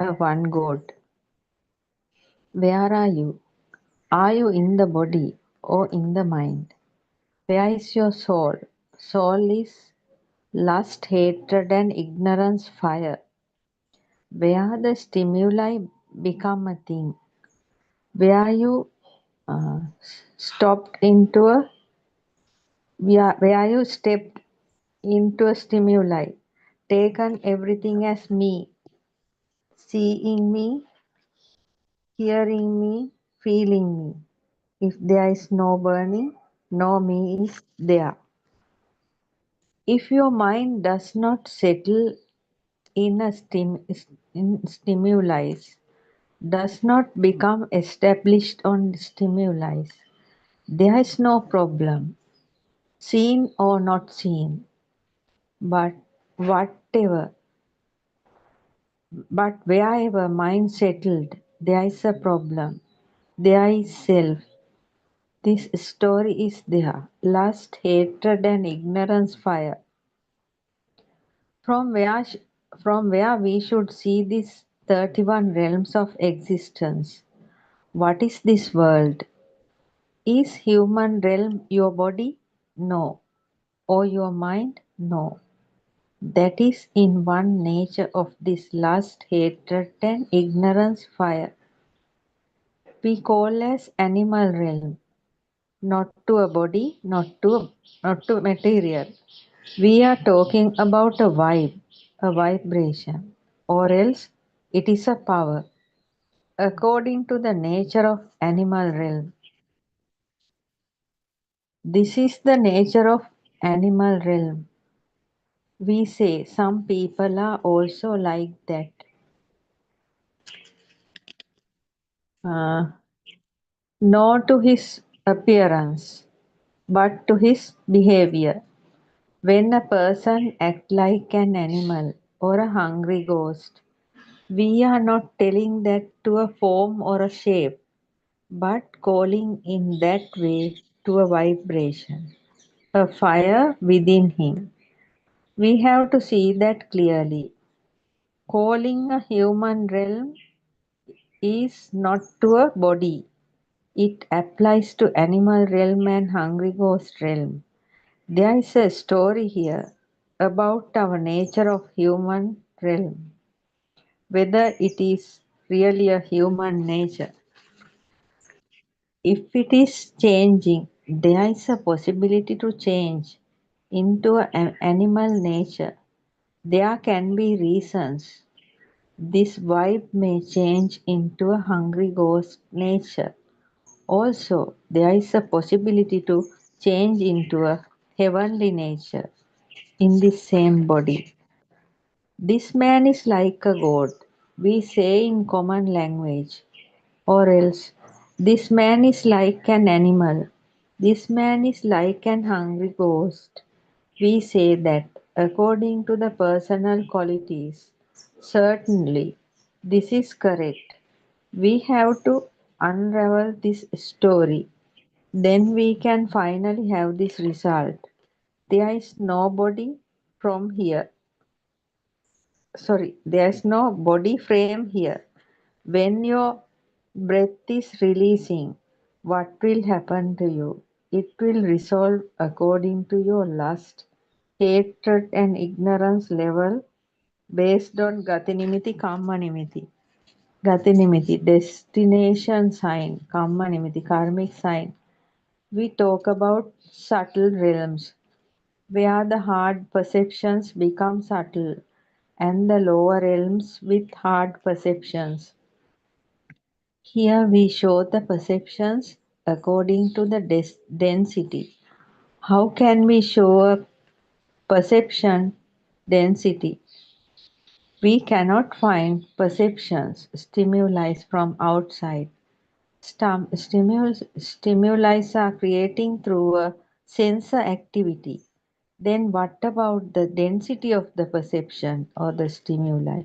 a one goat. Where are you? Are you in the body or in the mind? Where is your soul? Soul is lust, hatred, and ignorance fire. Where the stimuli become a thing. Where you stopped into a where you stepped into a stimuli, taken everything as me, seeing me, hearing me, feeling me. If there is no burning, no me is there. If your mind does not settle in a stimuli, does not become established on stimuli, there is no problem, seen or not seen. But whatever, but wherever mind settled, there is a problem. There is self. This story is there. Lust, hatred, and ignorance fire. From where, from where we should see these 31 realms of existence. What is this world? Is human realm your body? No. Or your mind? No. That is in one nature of this lust, hatred, and ignorance fire. We call as animal realm, not to a body, not to material. We are talking about a vibe, a vibration, or else it is a power. According to the nature of animal realm, this is the nature of animal realm. We say some people are also like that. Uh, no to his appearance, but to his behavior. When a person acts like an animal or a hungry ghost, we are not telling that to a form or a shape, but calling in that way to a vibration, a fire within him. We have to see that clearly. Calling a human realm is not to a body. It applies to animal realm and hungry ghost realm. There is a story here about our nature of human realm, whether it is really a human nature. If it is changing, there is a possibility to change into an animal nature. There can be reasons. This vibe may change into a hungry ghost nature. Also, there is a possibility to change into a heavenly nature in the same body. This man is like a god, we say in common language, or else this man is like an animal, this man is like an hungry ghost. We say that according to the personal qualities. Certainly, this is correct. We have to unravel this story. Then we can finally have this result. There is nobody from here. Sorry, there is no body frame here. When your breath is releasing, what will happen to you? It will resolve according to your lust, hatred, and ignorance level based on Gati Nimiti, Kamma Nimiti. Gati Nimiti, destination sign, Kamma Nimiti, karmic sign. We talk about subtle realms where the hard perceptions become subtle and the lower realms with hard perceptions. Here we show the perceptions according to the density. How can we show a perception density? We cannot find perceptions, stimuli from outside. Stimuli are creating through a sensor activity. Then what about the density of the perception or the stimuli?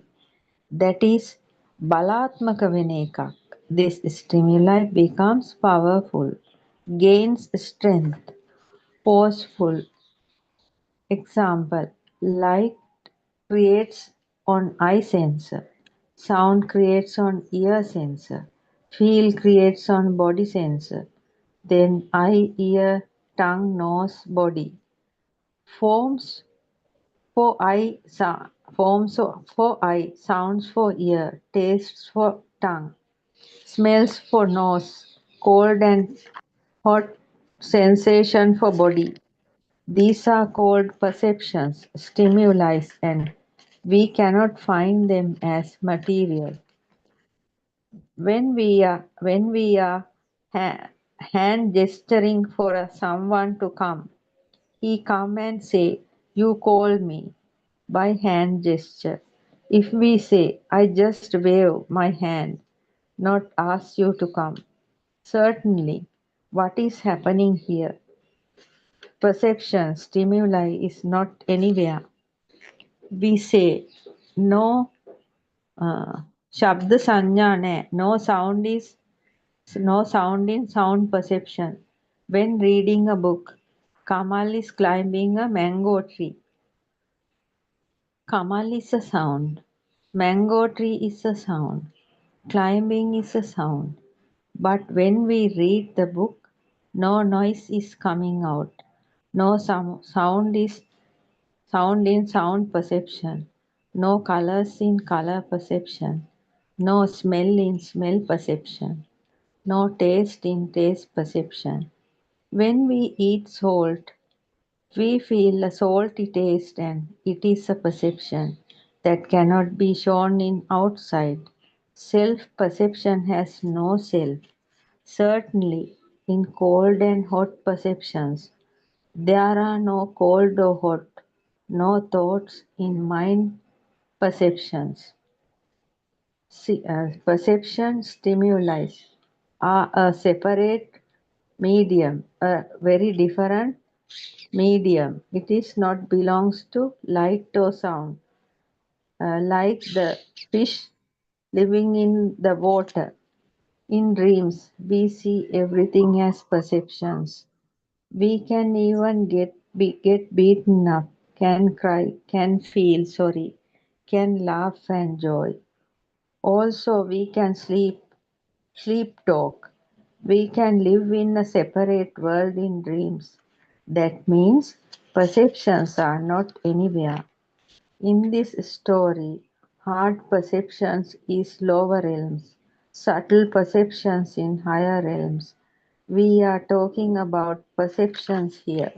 That is balatmaka vinekak. This stimuli becomes powerful, gains strength, forceful. Example, light creates on eye sensor, sound creates on ear sensor, feel creates on body sensor, then eye, ear, tongue, nose, body. Forms for eye, sounds for ear, tastes for tongue, smells for nose, cold and hot sensation for body. These are called perceptions, stimuli, and we cannot find them as material. When we are hand gesturing for someone to come, he come and say, "You call me," by hand gesture. If we say, "I just wave my hand," not ask you to come. Certainly, what is happening here? Perception, stimuli is not anywhere. We say, no shabda sanya nahi, no sound in sound perception. When reading a book, Kamal is climbing a mango tree. Kamal is a sound. Mango tree is a sound. Climbing is a sound. But when we read the book, no noise is coming out. No sound in sound perception. No colors in color perception. No smell in smell perception. No taste in taste perception. When we eat salt, we feel a salty taste, and it is a perception that cannot be shown in outside. Self-perception has no self. Certainly, in cold and hot perceptions, there are no cold or hot, no thoughts in mind perceptions. Perception stimuli are a separate medium, a very different medium. It is not belongs to light or sound. Like the fish living in the water. In dreams, we see everything as perceptions. We can even get beaten up, can cry, can feel sorry, can laugh and joy. Also, we can sleep talk. We can live in a separate world in dreams. That means perceptions are not anywhere. In this story, hard perceptions is lower realms, subtle perceptions in higher realms. We are talking about perceptions here.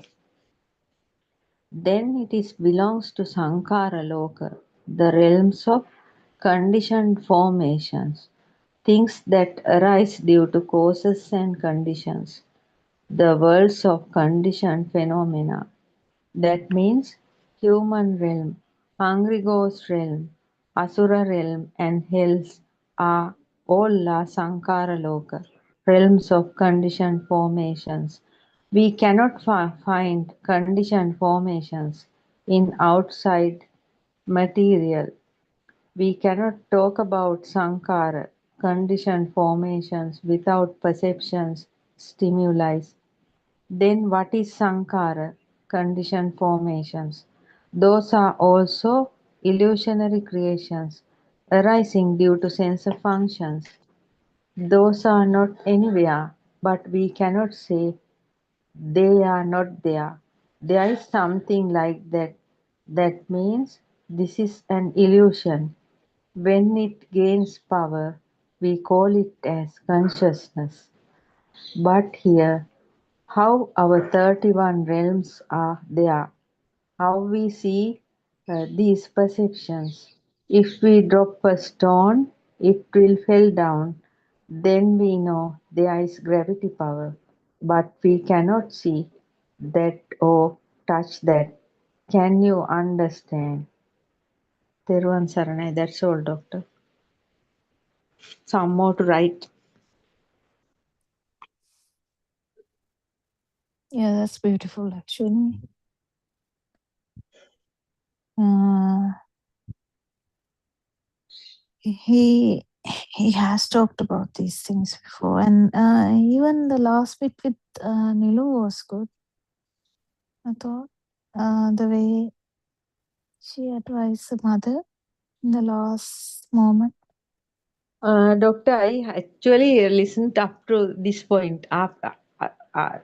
Then it is belongs to Sankara Loka, the realms of conditioned formations, things that arise due to causes and conditions, the worlds of conditioned phenomena. That means human realm, hungry ghost realm, asura realm, and hells are all la Sankara Loka, realms of conditioned formations. We cannot find conditioned formations in outside material. We cannot talk about Sankara, conditioned formations without perceptions, stimuli. Then what is Sankara, conditioned formations? Those are also illusionary creations arising due to sensor functions. Those are not anywhere, but we cannot say they are not there. There is something like that. That means this is an illusion. When it gains power, we call it as consciousness. But here, how our 31 realms are there, how we see these perceptions. If we drop a stone, it will fall down. Then we know there is gravity power, but we cannot see that or touch that. Can you understand? Teruvan Saranai, that's all, doctor. Some more to write. Yeah, that's beautiful actually. Uh, he he has talked about these things before, and even the last bit with Nilu was good. I thought the way she advised the mother in the last moment. Doctor, I actually listened up to this point.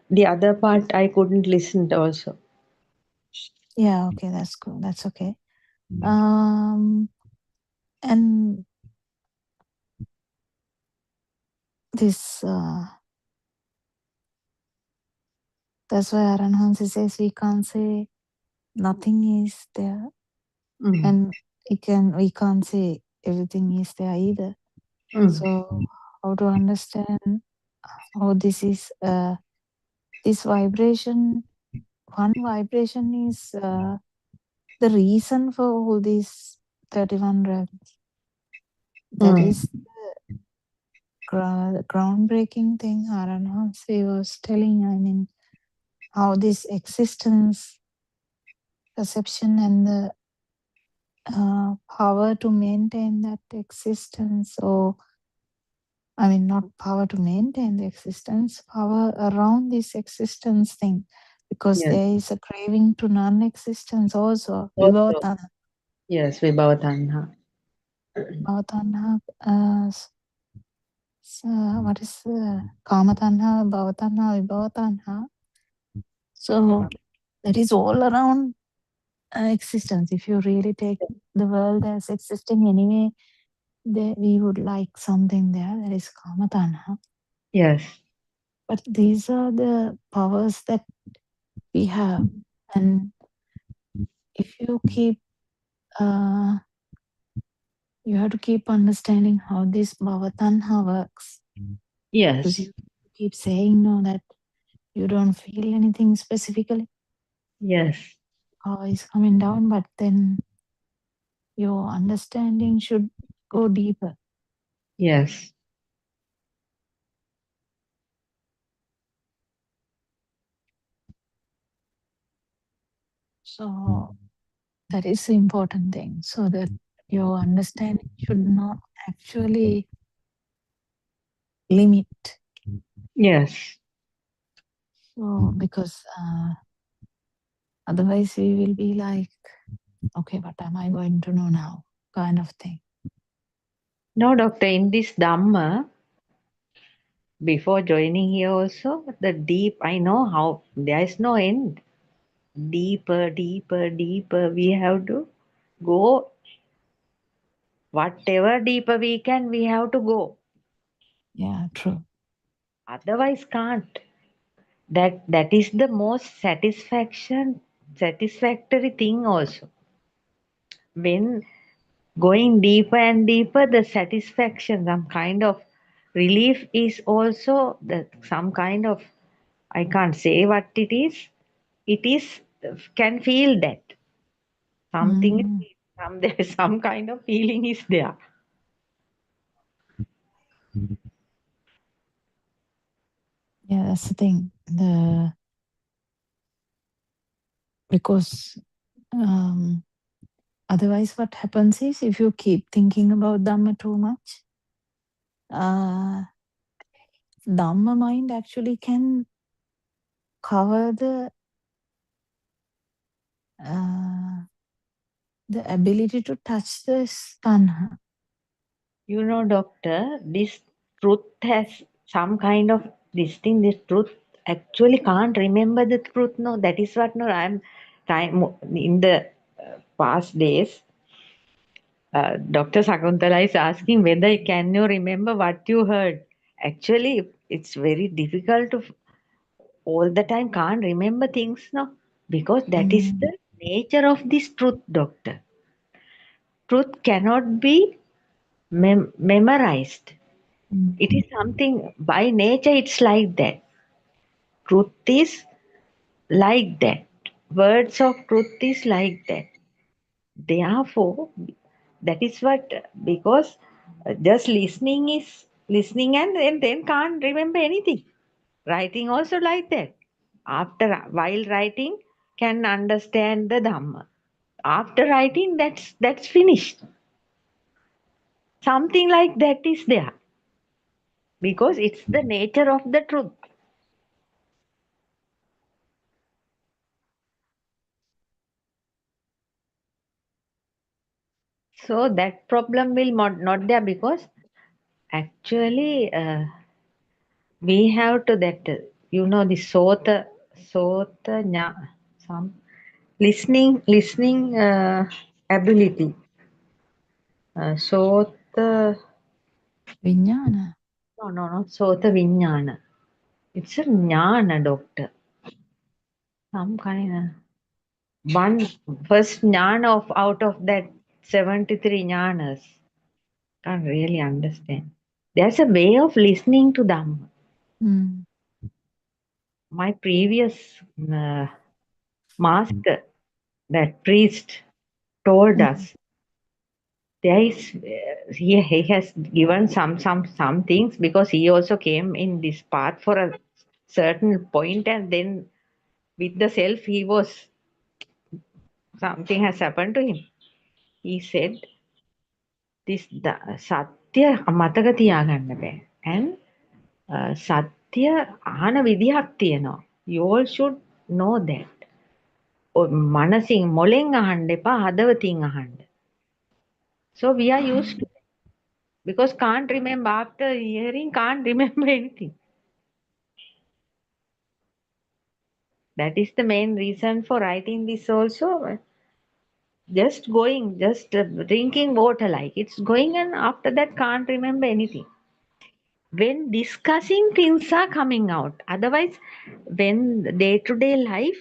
The other part I couldn't listen to also. Yeah, okay, that's good. That's okay. And this that's why Aranhansi says we can't say nothing is there, and we can't say everything is there either. So how to understand how this is this vibration? One vibration is the reason for all these 31 realms. That is the groundbreaking thing Aranhansi was telling. I mean, how this existence, perception, and the power to maintain that existence, or I mean, not power to maintain the existence, power around this existence thing, because Yes. there is a craving to non-existence also. Also, Vibhavatanha. yes, Vibhavatanha. Bhavatanha, what is Kamatanha, Bhavatanha, Vibhavatanha. So that is all around existence. If you really take the world as existing anyway, we would like something there. That is Kamatanha. Yes. But these are the powers that we have. And if you keep, you have to keep understanding how this Bhavatanha works. Because Yes. you keep saying no, that you don't feel anything specifically. Yes. Power is coming down, but then your understanding should go deeper. Yes. So that is the important thing. So that your understanding should not actually limit. Yes. So because otherwise we will be like, okay, what am I going to know now? Kind of thing. No, doctor, in this Dhamma, before joining here also, the deep, I know how there is no end. Deeper, deeper, deeper. We have to go whatever deeper we can, we have to go. Yeah, true. Otherwise, can't. That is the most satisfactory thing also. When going deeper and deeper, the satisfaction, some kind of relief is also some kind of, I can't say what it is. It is, can feel that something, there is some kind of feeling is there. Yeah, that's the thing. Because otherwise what happens is, if you keep thinking about Dhamma too much, Dhamma mind actually can cover the ability to touch this tanha. You know, doctor, this truth has some kind of this thing, this truth actually can't remember the truth. No, that is what, no, I'm time in the past days. Dr. Sakuntala is asking whether can you remember what you heard. Actually, it's very difficult to all the time can't remember things, no, because that is the nature of this truth, doctor. Truth cannot be memorized. It is something by nature, it's like that. Truth is like that. Words of truth is like that. Therefore, that is what, because just listening is listening and then can't remember anything. Writing also like that. After, while writing, can understand the Dhamma. After writing, that's finished. Something like that is there because it's the nature of the truth. So that problem will not there because actually we have to that the sota some listening ability. Sota Vijnana. no sota vijnana. It's a jnana, doctor. Some kind of one first jnana of out of that 73 jnanas. Can't really understand. There's a way of listening to them. Mm. My previous master, that priest, told Mm. us there is he has given some things because he also came in this path for a certain point and then with the self he was something has happened to him. He said this සත්‍ය මතක තියාගන්න බෑ and සත්‍ය අහන විදිහක් තියෙනවා. You all should know that. මනසින් මොලෙන් අහන්න එපා හදවතින් අහන්න. So we are used to it. Because can't remember after hearing, can't remember anything. That is the main reason for writing this also. Just going, just drinking water like it's going and after that can't remember anything. When discussing things are coming out. Otherwise, when day-to-day life,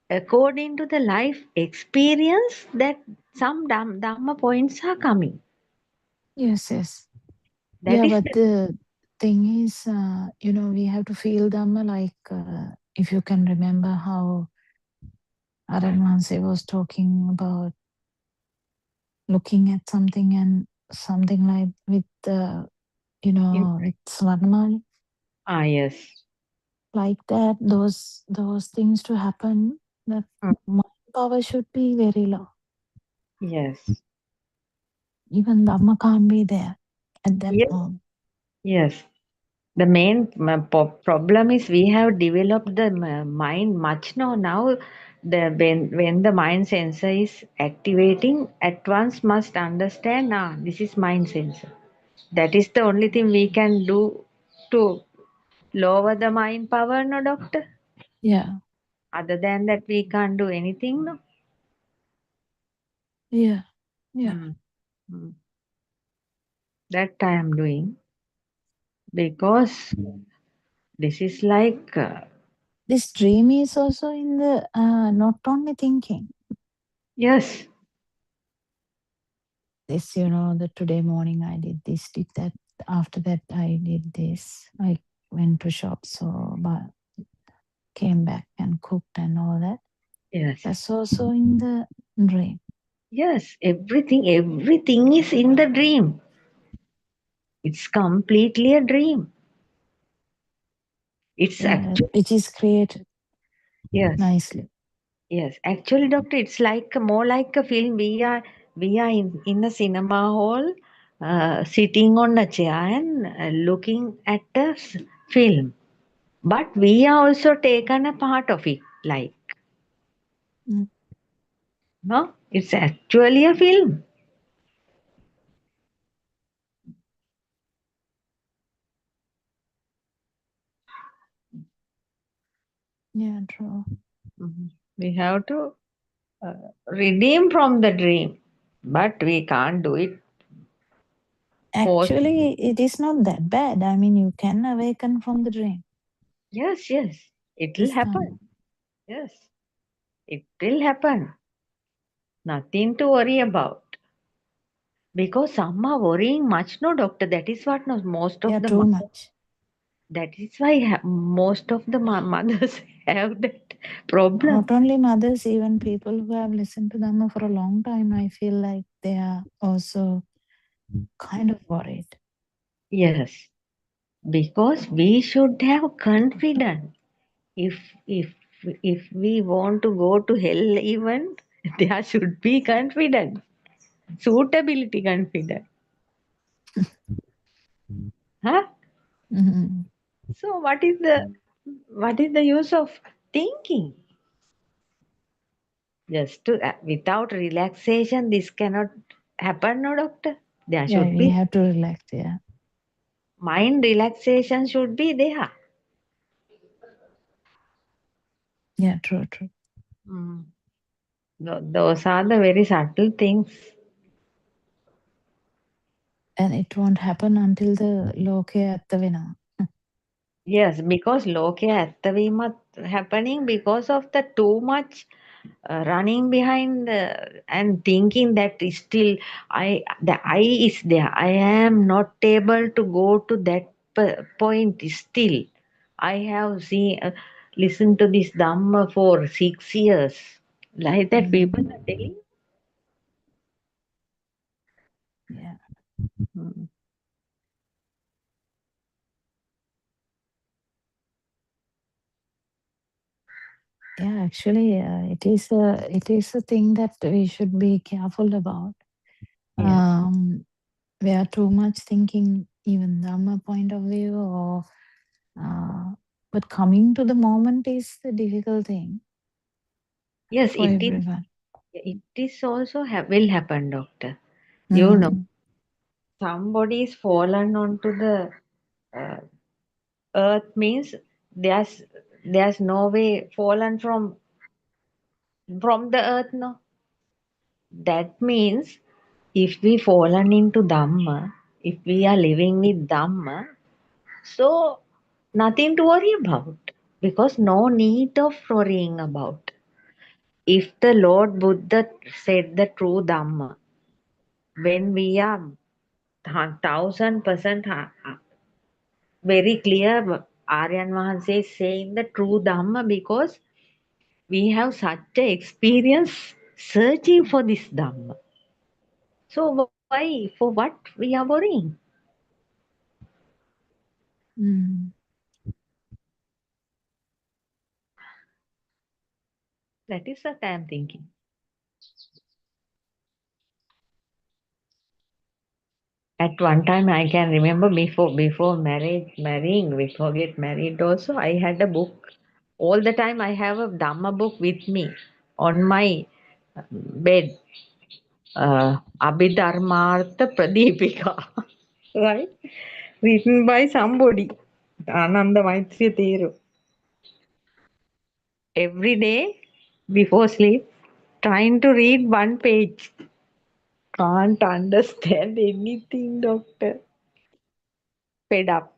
according to the life experience, that some Dhamma points are coming. Yes, yes. That Yeah, is but the thing is, we have to feel Dhamma like, if you can remember how Aranwanse was talking about looking at something and something like with with Swarnamali. yes. Like that, those things to happen, that mind power should be very low. Yes. Even Dhamma can't be there at that Yes. moment. Yes. The main problem is we have developed the mind much now. When the mind sensor is activating, at once must understand, this is mind sensor. That is the only thing we can do to lower the mind power, no, doctor? Yeah. Other than that, we can't do anything, no? Yeah. Yeah. Mm. That I am doing because this is like This dream is also in the not only thinking. yes. This, the today morning I did this, did that. After that I did this. I went to shop, so but came back and cooked and all that. Yes. That's also in the dream. Yes, everything is in the dream. It's completely a dream. It's actually Which is created yes, nicely. yes. Actually, doctor, it's like more like a film. We are in a cinema hall, sitting on a chair and looking at a film. But we are also taken a part of it. Like Mm. no, it's actually a film. Yeah, true. We have to redeem from the dream, but we can't do it. Actually, it is not that bad. I mean, you can awaken from the dream. Yes, it will This happen. time. Yes, it will happen. Nothing to worry about. Because some are worrying much, no, doctor. That is what no, most of Yeah, the too mothers. much. That is why most of the mothers have that problem. Not only mothers, even people who have listened to Dhamma for a long time, I feel like they are also kind of worried. Yes, because we should have confidence. If if we want to go to hell, even there should be confidence. suitability considered. Huh? Mm-hmm. So what is the use of thinking? Just to without relaxation, this cannot happen, no, doctor. There Yeah, should we be have to relax. Yeah, mind relaxation should be there. yeah, true, true. Mm. Those are the very subtle things. And it won't happen until the loke atta වෙනවා. Yes, because lokaya ඇත්තවීමත් happening because of the too much running behind and thinking that still the I is there. I am not able to go to that point still. I have seen listened to this Dhamma for 6 years. Like that Mm. people are telling. Yeah, Hmm. yeah. Actually, it is a thing that we should be careful about. Yes. We are too much thinking, even Dhamma point of view, or but coming to the moment is the difficult thing Yes, for everyone. it is also will happen, doctor. You know, Mm. somebody is fallen onto the uh, earth means there's no way fallen from the earth, no. That means if we fallen into Dhamma, if we are living with Dhamma, so nothing to worry about because no need of worrying about. If the Lord Buddha said the true Dhamma, when we are 1000% very clear, Aryan Mahanse is saying the true Dhamma because we have such a experience searching for this Dhamma. So why, for what we are worrying? Mm. That is what I am thinking. At one time, I can remember before marrying, before get married also, I had a book. All the time, I have a Dhamma book with me on my bed. Abhidharmartha Pradipika, right? Written by somebody, Ananda Maitreya Theru. Every day before sleep, trying to read one page. Can't understand anything, doctor. Fed up.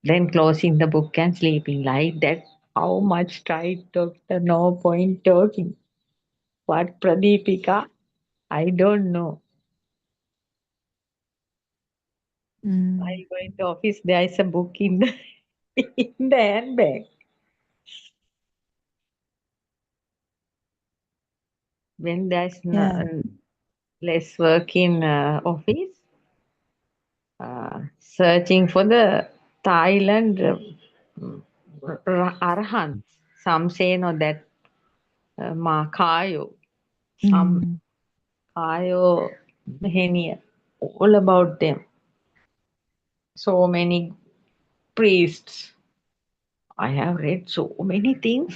Then closing the book and sleeping like that. How much tried, doctor? No point talking. What Pradipika? I don't know. Mm. I go in the office, there is a book in the in the handbag. When there's Yeah. less work in office, searching for the Thailand arhants. Some say no that Makayo, some Mm. Kayo, Henia, all about them. So many priests. I have read so many things.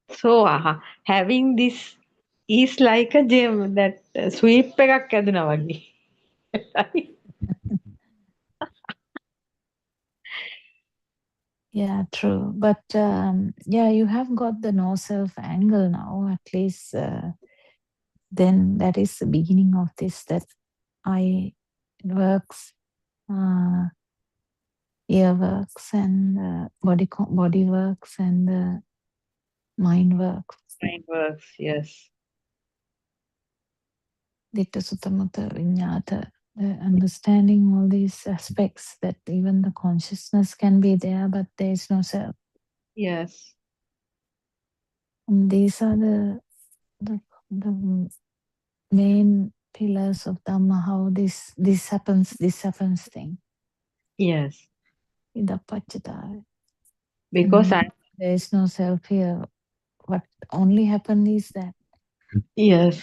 So having this is like a gem that sweep එකක් ඇදුනා වගේ. Right? Yeah, true. But yeah, you have got the no self angle now. At least then that is the beginning of this. That I works, uh, ear works, and body works, and mind works. Mind works, yes. Ditta Sutta Mutta Vinyata. Understanding all these aspects that even the consciousness can be there, but there is no self. Yes. And these are the main pillars of Dhamma, how this happens thing. Yes. Idapachita. Because And there is no self here. What only happened is that. Yes.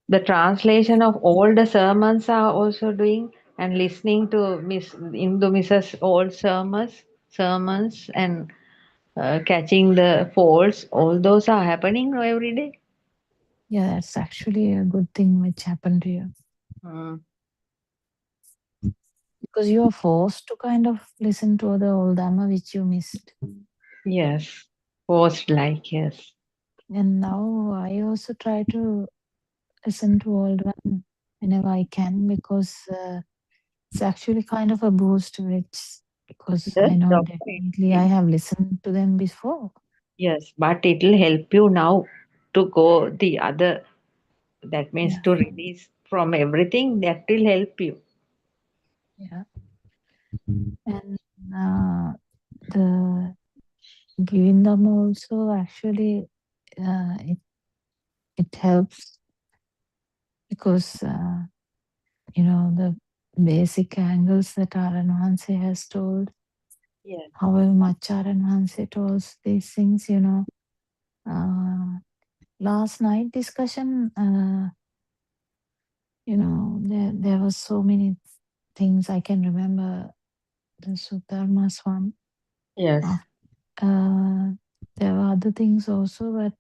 The translation of all the sermons are also doing, and listening to Miss Indu Mrs. old sermons and catching the faults. All those are happening every day. Yeah, that's actually a good thing which happened to you. Mm. Because you are forced to kind of listen to the old Dhamma which you missed. Yes. Post like, yes. And now I also try to listen to old one whenever I can, because it's actually kind of a boost which, because Yes, I know definitely I doctor. have listened to them before. Yes, but it will help you now to go the other. That means Yeah, to release from everything. That will help you. yeah. And the giving them also actually it helps, because the basic angles that Aranwanse has told, Yes. however much Aranwanse told these things, last night discussion, there was so many things I can remember. The Sudharma's one. Yes. Uh, there were other things also, but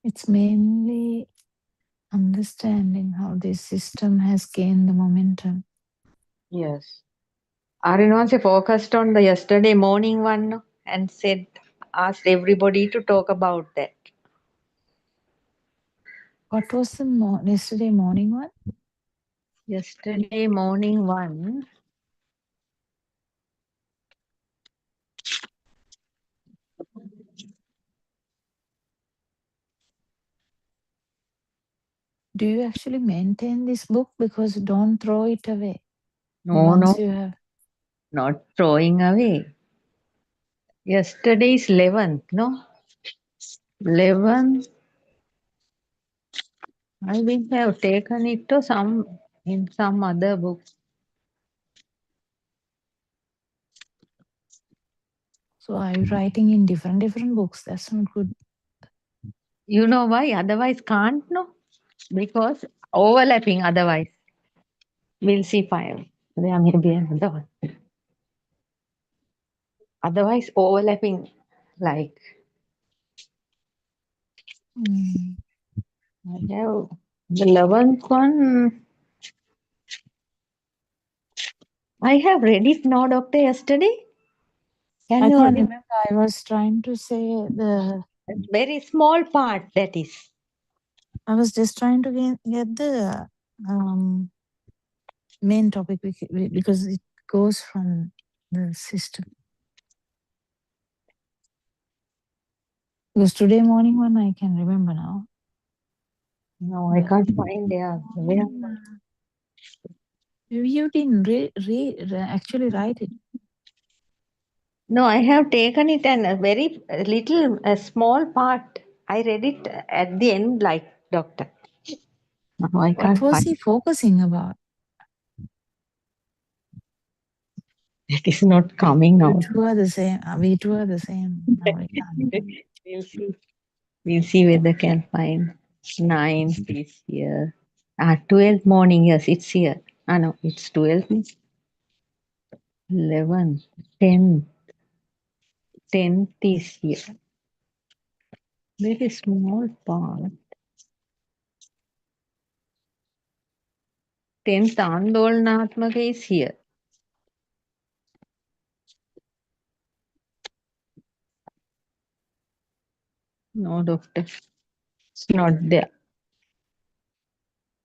it's mainly understanding how this system has gained the momentum. Yes. Arinonse focused on the yesterday morning one and asked everybody to talk about that. What was the yesterday morning one? Yesterday morning one. Do you actually maintain this book? Because don't throw it away No, once no, you have. not throwing away. Yesterday is 11th, no? 11. I will have taken it to in some other book. So are you writing in different books? That's not good. You know why? Otherwise can't, no? Because overlapping otherwise. We'll see fire. There may be another one. Otherwise overlapping, like Mm. I have the 11th one. I have read it now, doctor, yesterday. Can I you can't read? remember. I was trying to say Very small part, that is. I was just trying to get the main topic because it goes from the system. Because today morning one I can remember now. No, I But can't find there. Where? you didn't actually write it. No, I have taken it and a very a small part. I read it at the end, like doctor. No, I What can't was find. he focusing about? It is not coming You now. two are the same. We two are the same. Now I can't remember. We'll see. We'll see whether can find 9th is here. 12th morning, yes, it's here. Ah, no, it's 12th. 11th, 10th. 10th is here. Very small part. 10th Andolnatmaka is here. No, doctor. It's not there.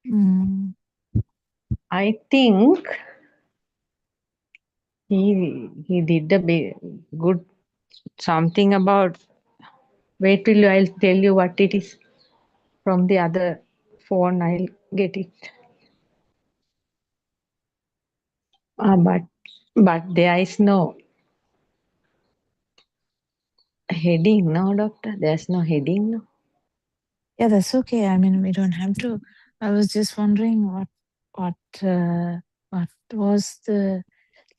Mm. I think he did a good something about. Wait till I'll tell you what it is from the other phone. I'll get it. But there is no heading, no, doctor. There's no heading, no. Yeah, that's okay. I mean, we don't have to. I was just wondering what was the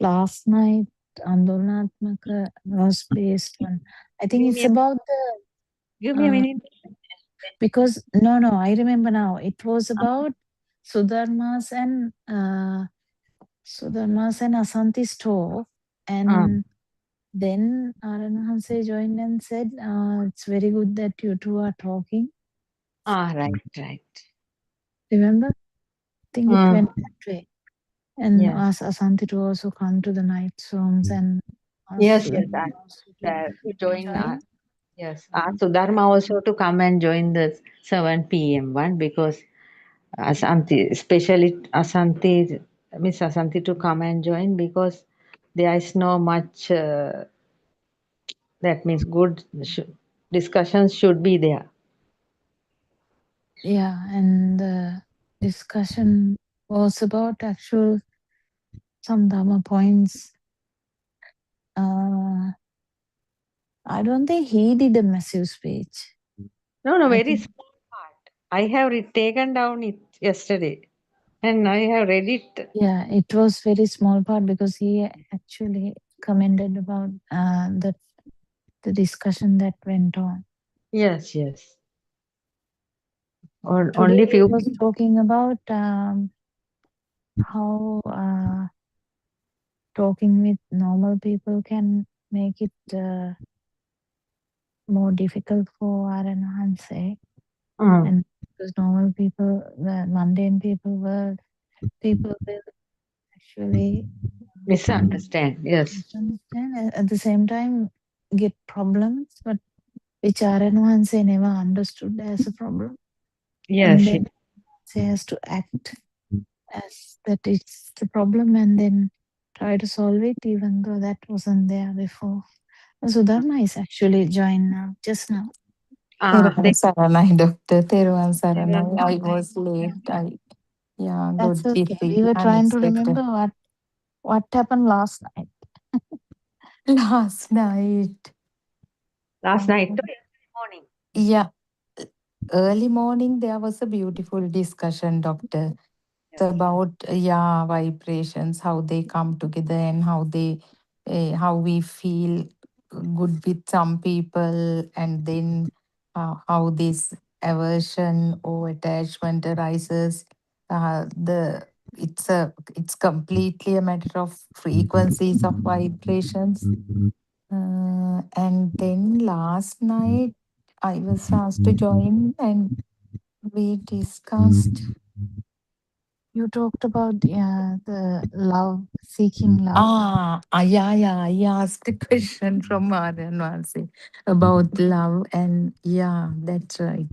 last night Andolnatmaka was based on. I think it's Union. about the Give me a Uh, minute. because no, I remember now. It was about Sudharma's and Asanti's talk, Ah, and then Aranahanse joined and said, "It's very good that you two are talking." right, right. Remember? I think it Ah, went that way. And yes, asked Asanti to also come to the night songs and asked yes, yes. Sudharma also to To join. join. Yes, ask Sudharma also to come and join the 7 p.m. one because Asanti, especially Asanti, Miss Asanti to come and join because there is no much. That means good discussions should be there. Yeah, and the discussion was about actual some Dharma points. I don't think he did a massive speech. No, no, I very think, small part. I have taken down it yesterday and I have read it. yeah, it was very small part because he actually commented about the discussion that went on. Yes, yes. Or Today only he few. was talking about how talking with normal people can make it more difficult for Aranahanse. Uh, And because normal people, the mundane people will actually Misunderstand. Yes, misunderstand, at the same time get problems, but which Aranahanse never understood as a problem. And yes, then he has to act as that it's the problem and then try to solve it even though that wasn't there before. So Dharma is actually joined now, just now. they, Theruvan Saranai, Doctor. Theruvan they Saranai. I were. was late. Yeah, That's got okay. busy, We were trying to unexpected. remember what happened last night. Last night, Last night to um, yesterday morning. yeah, early morning, there was a beautiful discussion, Doctor. It's Yes. about, vibrations, how they come together and how we feel good with some people, and then how this aversion or attachment arises. It's completely a matter of frequencies of vibrations. And then last night I was asked to join, and we discussed. You talked about the love, seeking love. Yeah. I asked a question from Aryan Valsi about love, and yeah, that's right.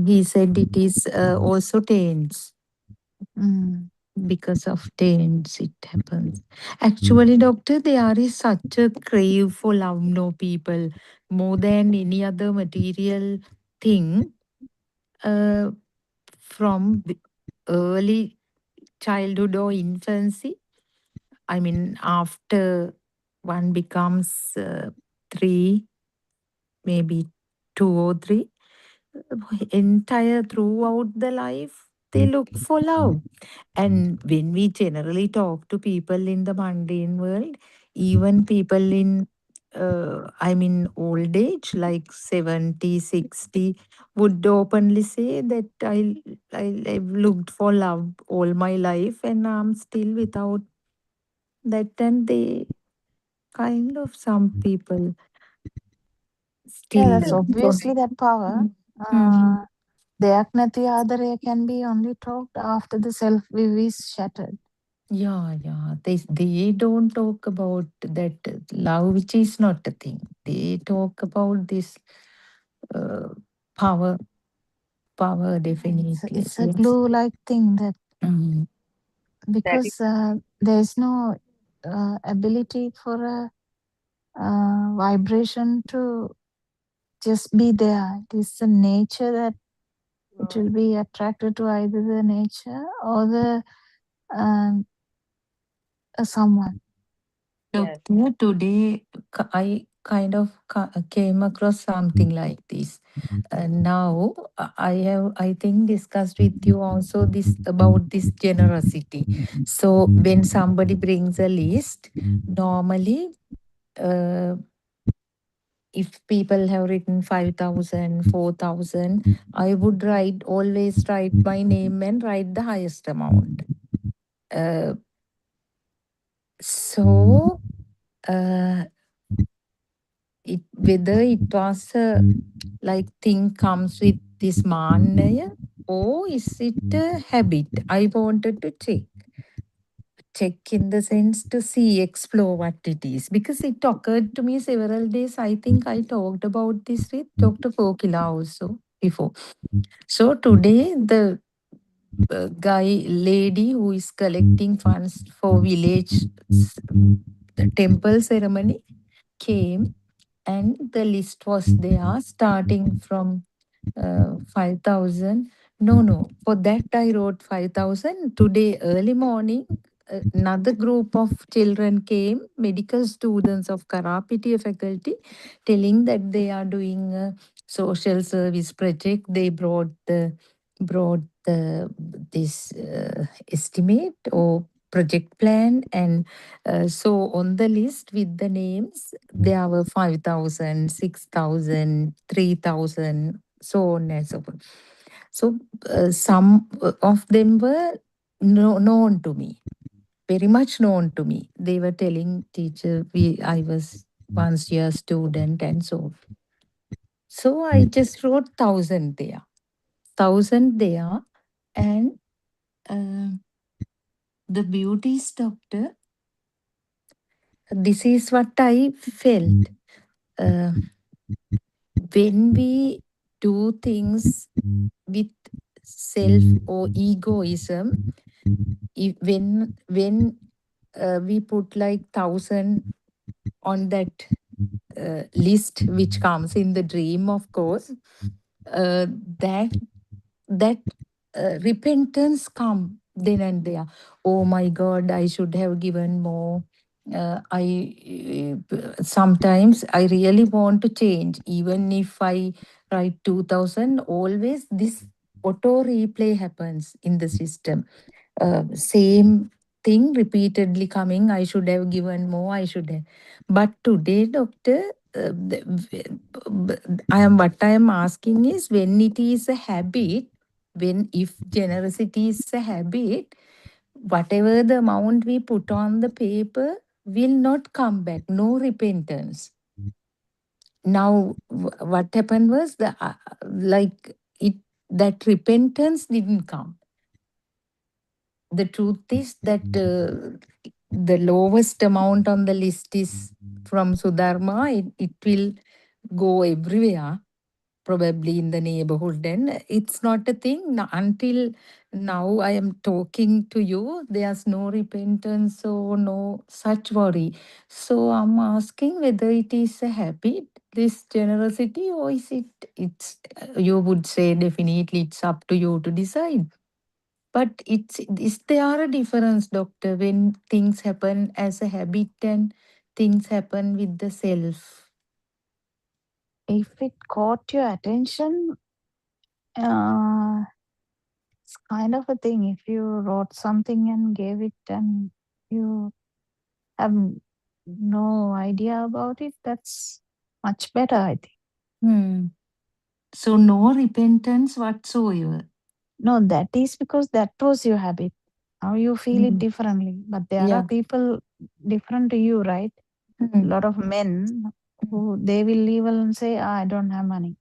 He said it is also taints. Mm. Because of taints, it happens. Actually, doctor, there is such a crave for love, no people, more than any other material thing. Uh, from early childhood or infancy, I mean, after one becomes three, maybe two or three, entire throughout the life, they look for love. And when we generally talk to people in the mundane world, even people in, old age, like 70, 60, would openly say that I've looked for love all my life and I'm still without that. And they kind of, some people Yeah, still that's look for. obviously that power. Mhm. දෙයක් නැති ආදරය can be only talked after the self view is shattered. Yeah. They don't talk about that love, which is not a thing. They talk about this uh, power, power definitely. It's a Yes. glue-like thing that Mhm. That is because there's no ability for a vibration to just be there. It is the nature that it will be attracted to either the nature or the um, someone. yes. Doctor, today I kind of came across something like this. Now I think discussed with you also this about this generosity. So when somebody brings a list, normally uh, if people have written 5,000, 4,000, I would always write my name and write the highest amount. Uh, so, uh, whether it was a like thing comes with this manaya or is it a habit? I wanted to check in the sense to see, explore what it is. Because it occurred to me several days. I think I talked about this with Dr. Kokila also before. So today, the lady who is collecting funds for village the temple ceremony came, and the list was there starting from 5,000. No. For that, I wrote 5,000. Today, early morning, another group of children came, medical students of Karapitiya faculty, telling that they are doing a social service project. They brought this estimate or project plan, and so on the list with the names there were 5,000, 6,000, 3,000, so on and so forth. So some of them were known to me, very much known to me. They were telling teacher, I was once your student and so. So I just wrote 1,000 there. 1,000 there. And uh, the beauty's doctor, this is what I felt. Uh, when we do things with self or egoism, when we put like 1,000 on that list, which comes in the dream, of course, uh, that that repentance come then and there. Oh my God, I should have given more. I sometimes I really want to change, even if I write 2,000. Always this auto replay happens in the system. Same thing repeatedly coming. I should have given more. I should have. But today, doctor, I am asking is when it is a habit, when if generosity is a habit, whatever the amount we put on the paper will not come back. No repentance. Now, what happened was like it that repentance didn't come. The truth is that the lowest amount on the list is from Sudharma. It will go everywhere, probably in the neighborhood. And it's not a thing until now I am talking to you. There's no repentance or no such worry. So I'm asking whether it is a habit, this generosity, or it's, you would say definitely it's up to you to decide. But is there a difference, doctor, when things happen as a habit and things happen with the self? If it caught your attention, it's kind of a thing. If you wrote something and gave it and you have no idea about it, that's much better, I think. Hmm. So no repentance whatsoever. No, that is because that was your habit. Now you feel it Mm. differently. But there are Yeah. people different to you, right? A Mm. lot of men Mm. who they will leave and say, I don't have money.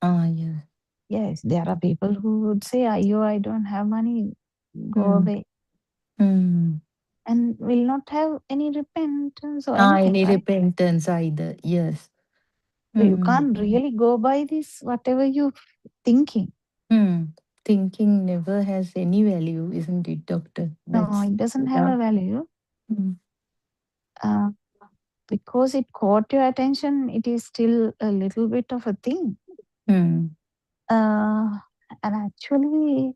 Yeah. Yes, there are people who would say, I don't have money, go Mm. away. Mm. And will not have any repentance or anything, Any right? repentance either. Yes. So you Mm. can't really go by this, whatever you thinking. Mm. Thinking never has any value, isn't it, doctor? No, That's it doesn't have yeah. a value. Mm. Uh, because it caught your attention, it is still a little bit of a thing. Mm. Uh, and actually,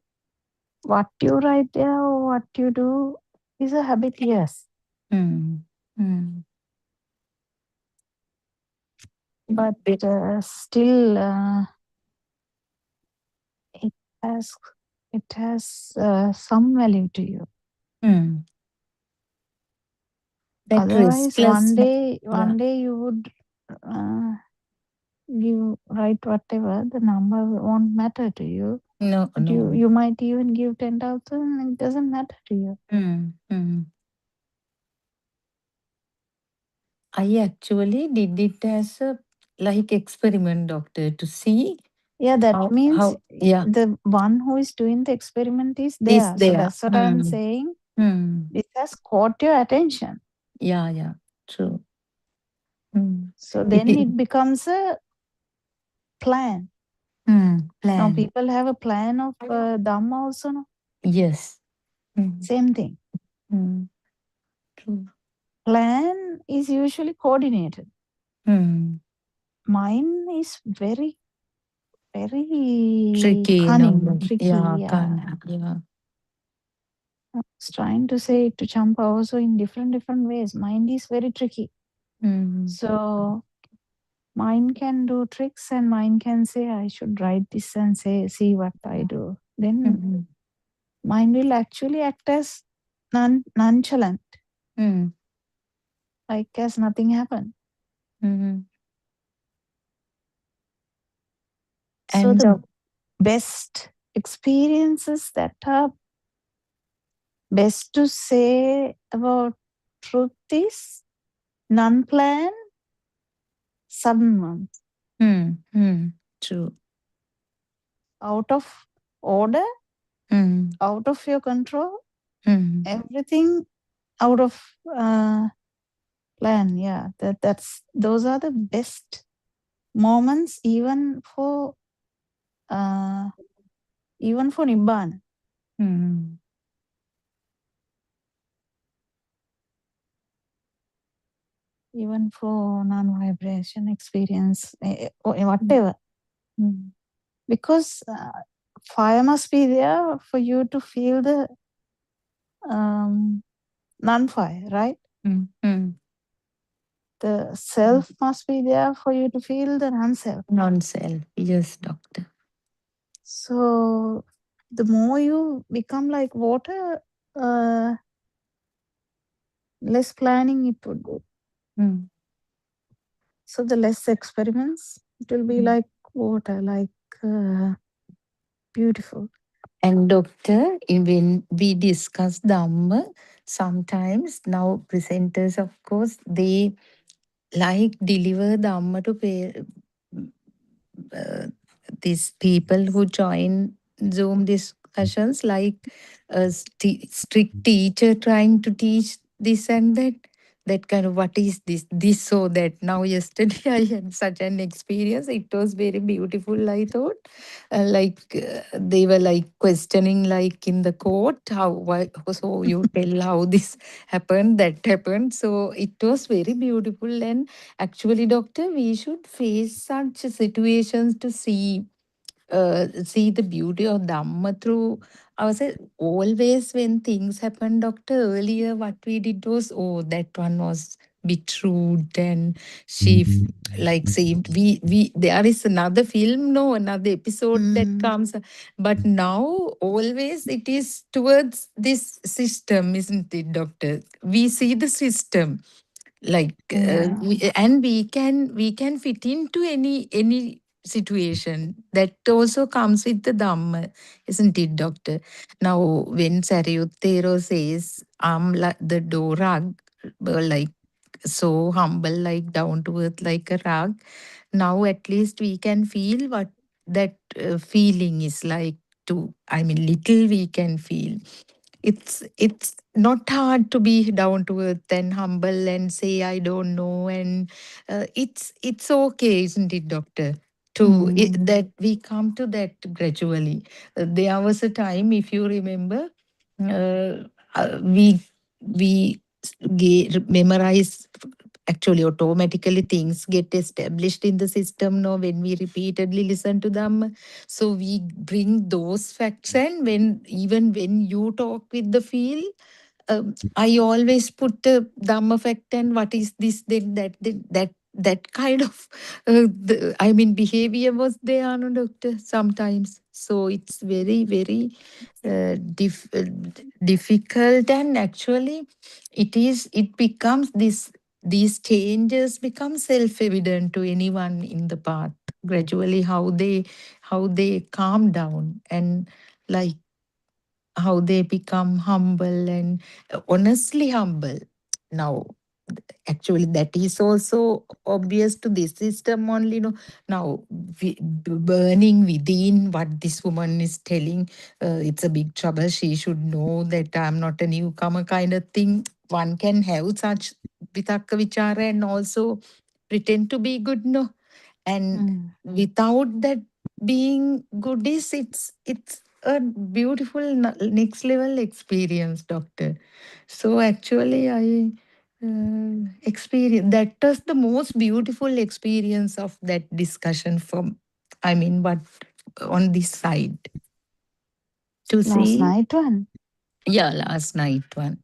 what you write there or what you do is a habit, yes. Mm. Mm. But still, it has some value to you. Mm. That Otherwise, one restlessness. day, Yeah. one day you would give write whatever, the number won't matter to you. No, But you no. you might even give 10,000. It doesn't matter to you. I actually did it as a like experiment, doctor, to see Yeah, that means how yeah the one who is doing the experiment is is there. So there. that's what I'm saying. This has caught your attention. Yeah, yeah, true. So then it becomes a plan. Now Plan. people have a plan of Dhamma also. No? Yes. Same thing. True. Plan is usually coordinated. Mine is very, very Tricky, cunning, tricky. Yeah, Yeah. yeah. I was trying to say it to Champa also in different ways. Mind is very tricky. So mind can do tricks and mind can say, I should write this and say, see what I do. Then mind will actually act as nonchalant, like as nothing happened. So And the best experiences that are best to say about truth is non-planned, sudden ones. True. Out of order, out of your control, everything out of plan. Yeah, those are the best moments, even for nibbana. Even for non-vibration experience, whatever. Because fire must be there for you to feel the non-fire, right? The self must be there for you to feel the non-self. Non-self. Yes, doctor. So the more you become like water, less planning it would go. So the less experiments, it will be like water, like beautiful. And doctor, when we discuss Dhamma, sometimes now presenters, of course, they like deliver Dhamma to uh, these people who join Zoom discussions, like a strict teacher trying to teach this and that. That kind of what is this so that. Now yesterday I had such an experience. It was very beautiful, I thought. They were like questioning, like in the court, how why so you tell how this happened, that happened. So it was very beautiful. And actually, doctor, we should face such situations to see the beauty of Dhamma through ourselves. Always when things happen, doctor, earlier what we did was, oh, that one was bit rude, and she like saved. We there is another film, no, another episode that comes, but now always it is towards this system, isn't it, doctor? We see the system, like and we can fit into any situation. That also comes with the Dhamma, isn't it, doctor? Now when Sarayuttero says like the do rag, like so humble, like down to earth, like a rag, now at least we can feel what that feeling is like. To I mean, little we can feel. It's not hard to be down to earth and humble and say I don't know, and it's okay, isn't it, doctor? That we come to that gradually. There was a time, if you remember, uh, we memorize, actually automatically things get established in the system now when we repeatedly listen to them. So we bring those facts, and when you talk with the feel, I always put the Dhamma fact and what is this, that kind of I mean behavior was there, no, doctor, sometimes. So it's very very difficult, and actually it becomes this these changes become self-evident to anyone in the path. Gradually, how they calm down, and like how they become humble and honestly humble now. Actually, that is also obvious to this system only. No, now burning within what this woman is telling, it's a big trouble. She should know that I'm not a newcomer, kind of thing. One can have such vitakka vichara and also pretend to be good. No, and Mm. without that being good is, it's a beautiful next level experience, doctor. So actually I experience that was the most beautiful experience of that discussion from, I mean, but on this side to Last see. night one. Yeah, last night one.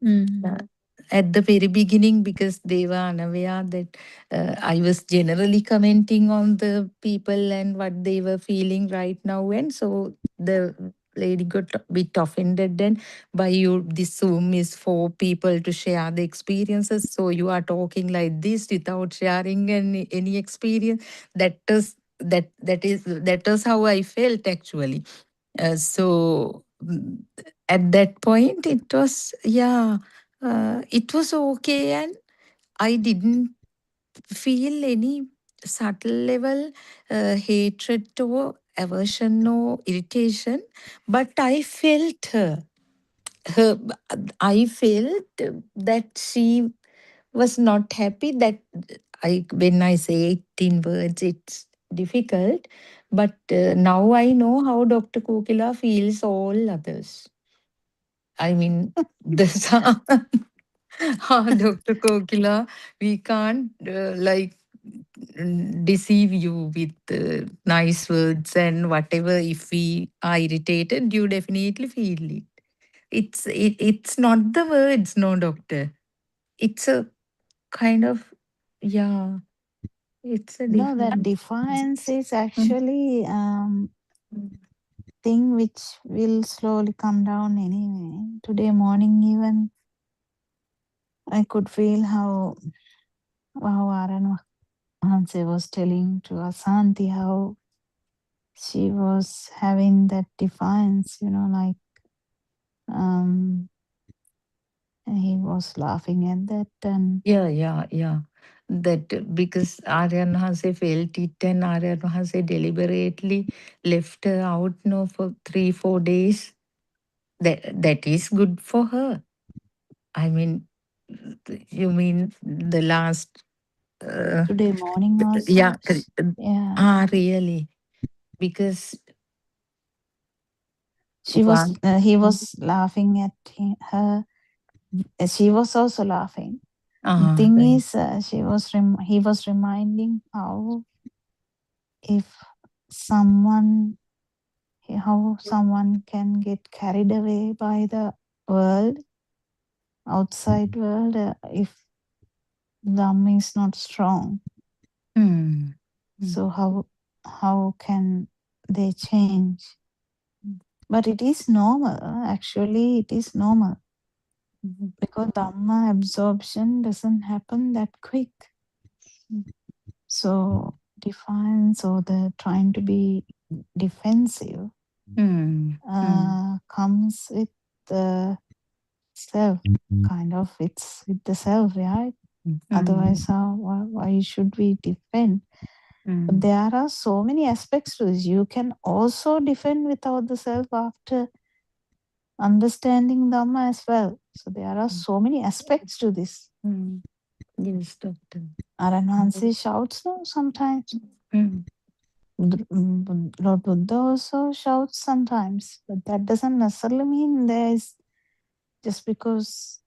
Mm. uh, at the very beginning, because they were unaware that I was generally commenting on the people and what they were feeling right now. And so the lady got a bit offended. Then, by you, this Zoom is for people to share the experiences. So you are talking like this without sharing any experience. That was how I felt actually. So at that point, it was, yeah, it was okay, and I didn't feel any subtle level hatred or aversion or irritation, but I felt her. I felt that she was not happy. That I, when I say it in words, it's difficult. But now I know how Dr. Kokila feels all others. I mean, the Dr. Kokila, we can't deceive you with nice words and whatever. If we are irritated, you definitely feel it. It's not the words, no, doctor. It's a kind of, yeah. It's a No, that different. defiance is Mm, actually mm. thing which will slowly come down anyway. Today morning even I could feel how Arana Hanse was telling to Asanti how she was having that defiance, like um and he was laughing at that. And Yeah, yeah, yeah. That because Aryan Hase felt it, and Aryan Hase deliberately left her out, no, for 3-4 days. That is good for her. I mean, you mean the last? Uh, today morning yeah. also, yeah, Really? Because he one. was laughing at her. She was also laughing. The Ah, thing right. is, he was reminding if someone how someone can get carried away by the world, outside world, if Dhamma is not strong. Hmm. Hmm. So how can they change? But it is normal. Actually, it is normal Mhm. because Dhamma absorption doesn't happen that quick. So defiance or the trying to be defensive Hmm. Hmm. comes with the self. Kind of, it's with the self, right? Hmm. Otherwise, why should we defend? But Hmm. there are so many aspects to this. You can also defend without the self after understanding Dhamma as well. So there are so many aspects to this. Hmm. Yes, doctor. Aranhansi shouts no sometimes. Hmm. Lord Buddha also shouts sometimes, but that doesn't necessarily mean there is just because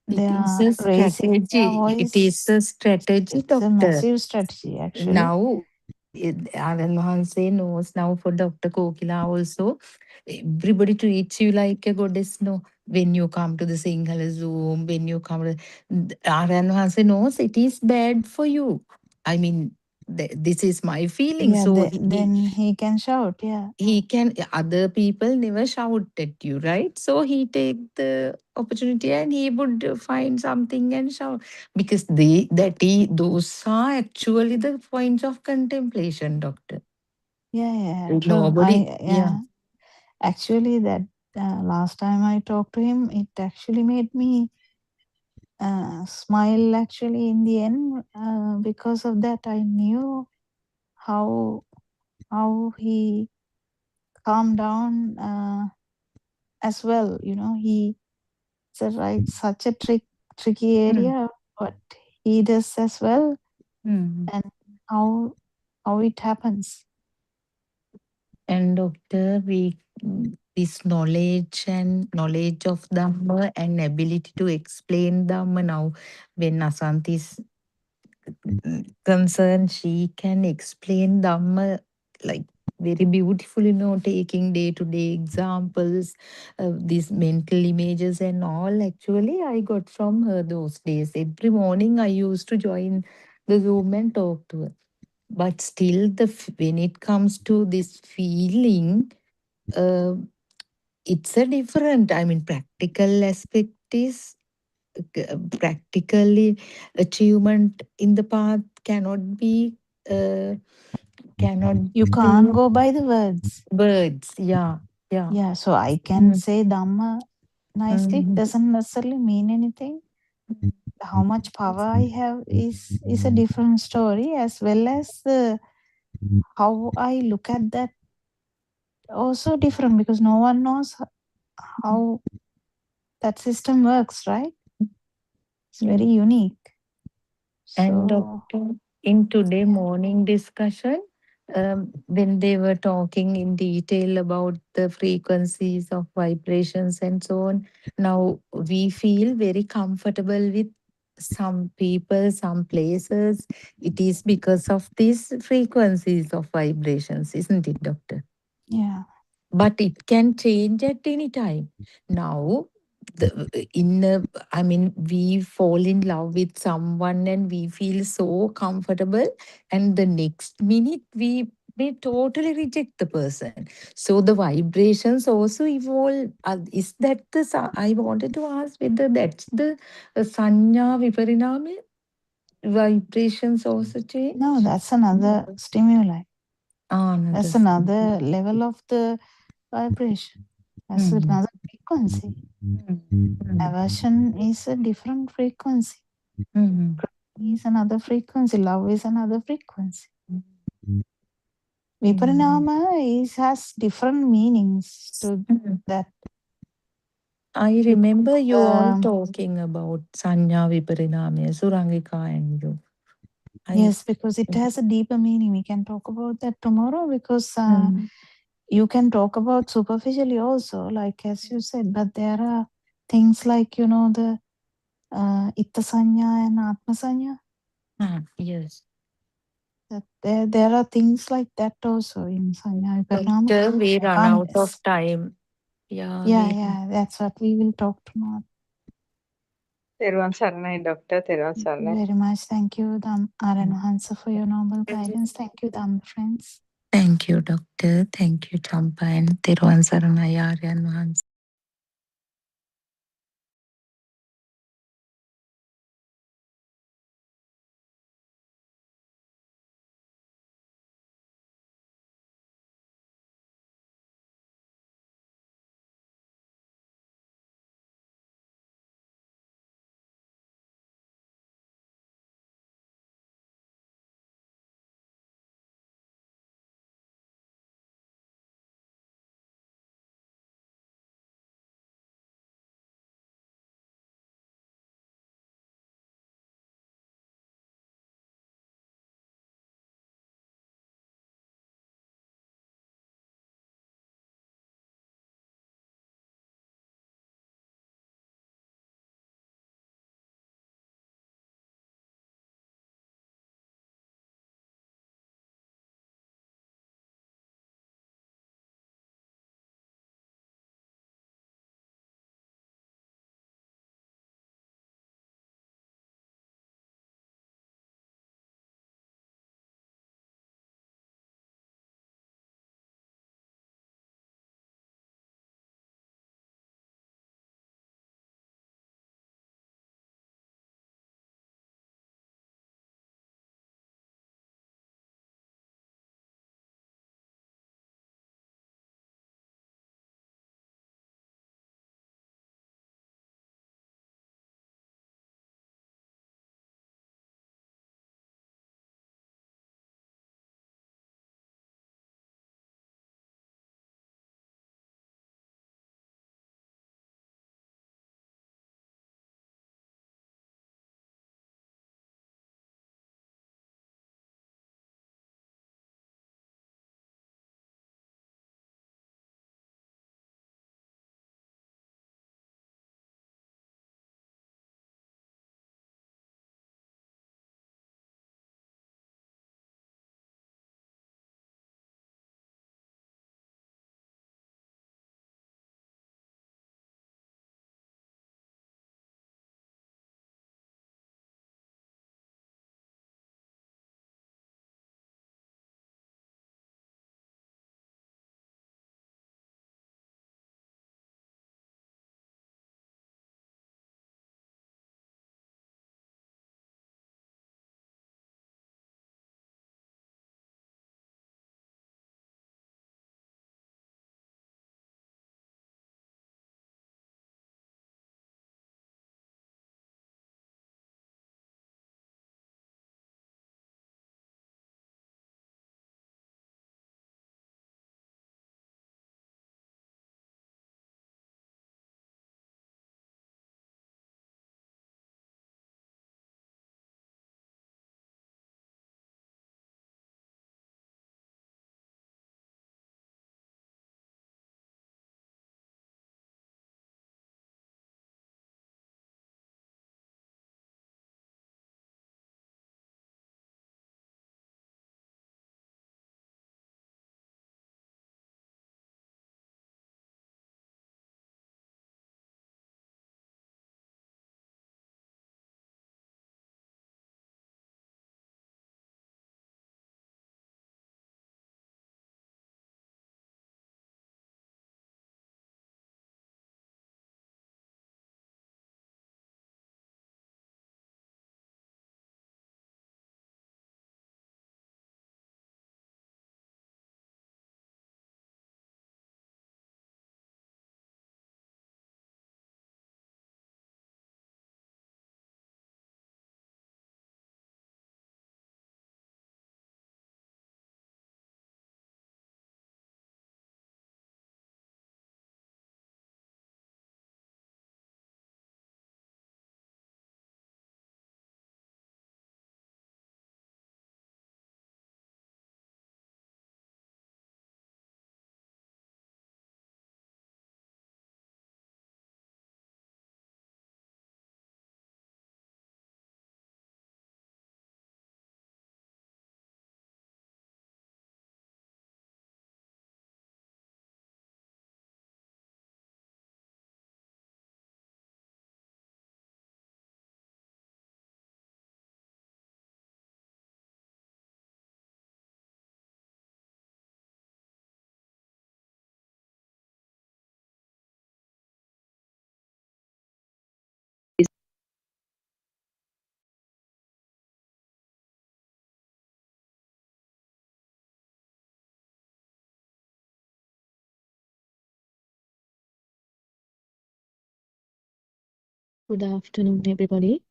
It they is are a raising their strategy. It is voice. a strategy, It's a doctor. massive strategy, actually. Now, Alan Hanse knows now for Dr. Kokila also. Everybody treats you like a goddess. No, when you come to the Sinhala Zoom, when you come to Alan Hanse knows it is bad for you. I mean, this is my feeling. Yeah, So then he can shout. Yeah. he can, other people never shout at you, right? So he take the opportunity and he would find something and shout, because those are actually the points of contemplation, doctor. Yeah, yeah, true. Nobody, yeah. Yeah. Actually, that last time I talked to him, it actually made me smile. Actually, in the end, because of that, I knew how he calmed down as well. You know, it's a right such a tricky Mm. area, what he does as well, Mm. and how it happens. And doctor, this knowledge of Dhamma and ability to explain Dhamma now, when Asant is concerned, she can explain Dhamma like very beautifully, taking day-to-day examples, these mental images and all. Actually, I got from her those days. Every morning I used to join the Zoom and talk to her. But still, when it comes to this feeling, uh, it's a different, I mean, practical aspect is practically achievement in the path cannot be uh, cannot You can't do go by the words. birds. Yeah, yeah. Yeah, so I can Mm, say Dhamma nicely. It mm, doesn't necessarily mean anything. How much power I have is a different story, as well as how I look at that also different, because no one knows how that system works, right? It's yeah. very unique. And So in today yeah, morning discussion, when they were talking in detail about the frequencies of vibrations and so on, now we feel very comfortable with some people, some places. It is because of these frequencies of vibrations, isn't it, doctor? yeah. But it can change at any time. Now, I mean, we fall in love with someone and we feel so comfortable, and the next minute we totally reject the person. So the vibrations also evolve. Is that I wanted to ask whether that's the sanya viparinami, vibrations also No, change. that's another stimuli. Ah, no, That's that's. another level of the vibration. That's Mm, another frequency. mm, mm, Aversion is a different frequency. mm, Is another frequency. Love is another frequency. mm. Viparinama has different meanings to Mm. that. I remember Because, you all talking about Sanya Viparinamya, Surangika and you. I yes, because it has a deeper meaning. We can talk about that tomorrow, because mm, you can talk about superficially also, like as you said, but there are things like, the Itta Sanya and Atma Sanya. yes. That there are things like that also in Sanya Viparinama. Doctor, we I run can't. out of time. Yeah, Yeah, yeah, that's what we will talk tomorrow. තෙරුවන් සරණයි doctor තෙරුවන් සරණයි. Very much. Thank you, Aranahansa, for your noble guidance. Thank you, friends. Thank you, Doctor. Thank you, Champa and Tiruvan Saranayaryan. Good afternoon, everybody.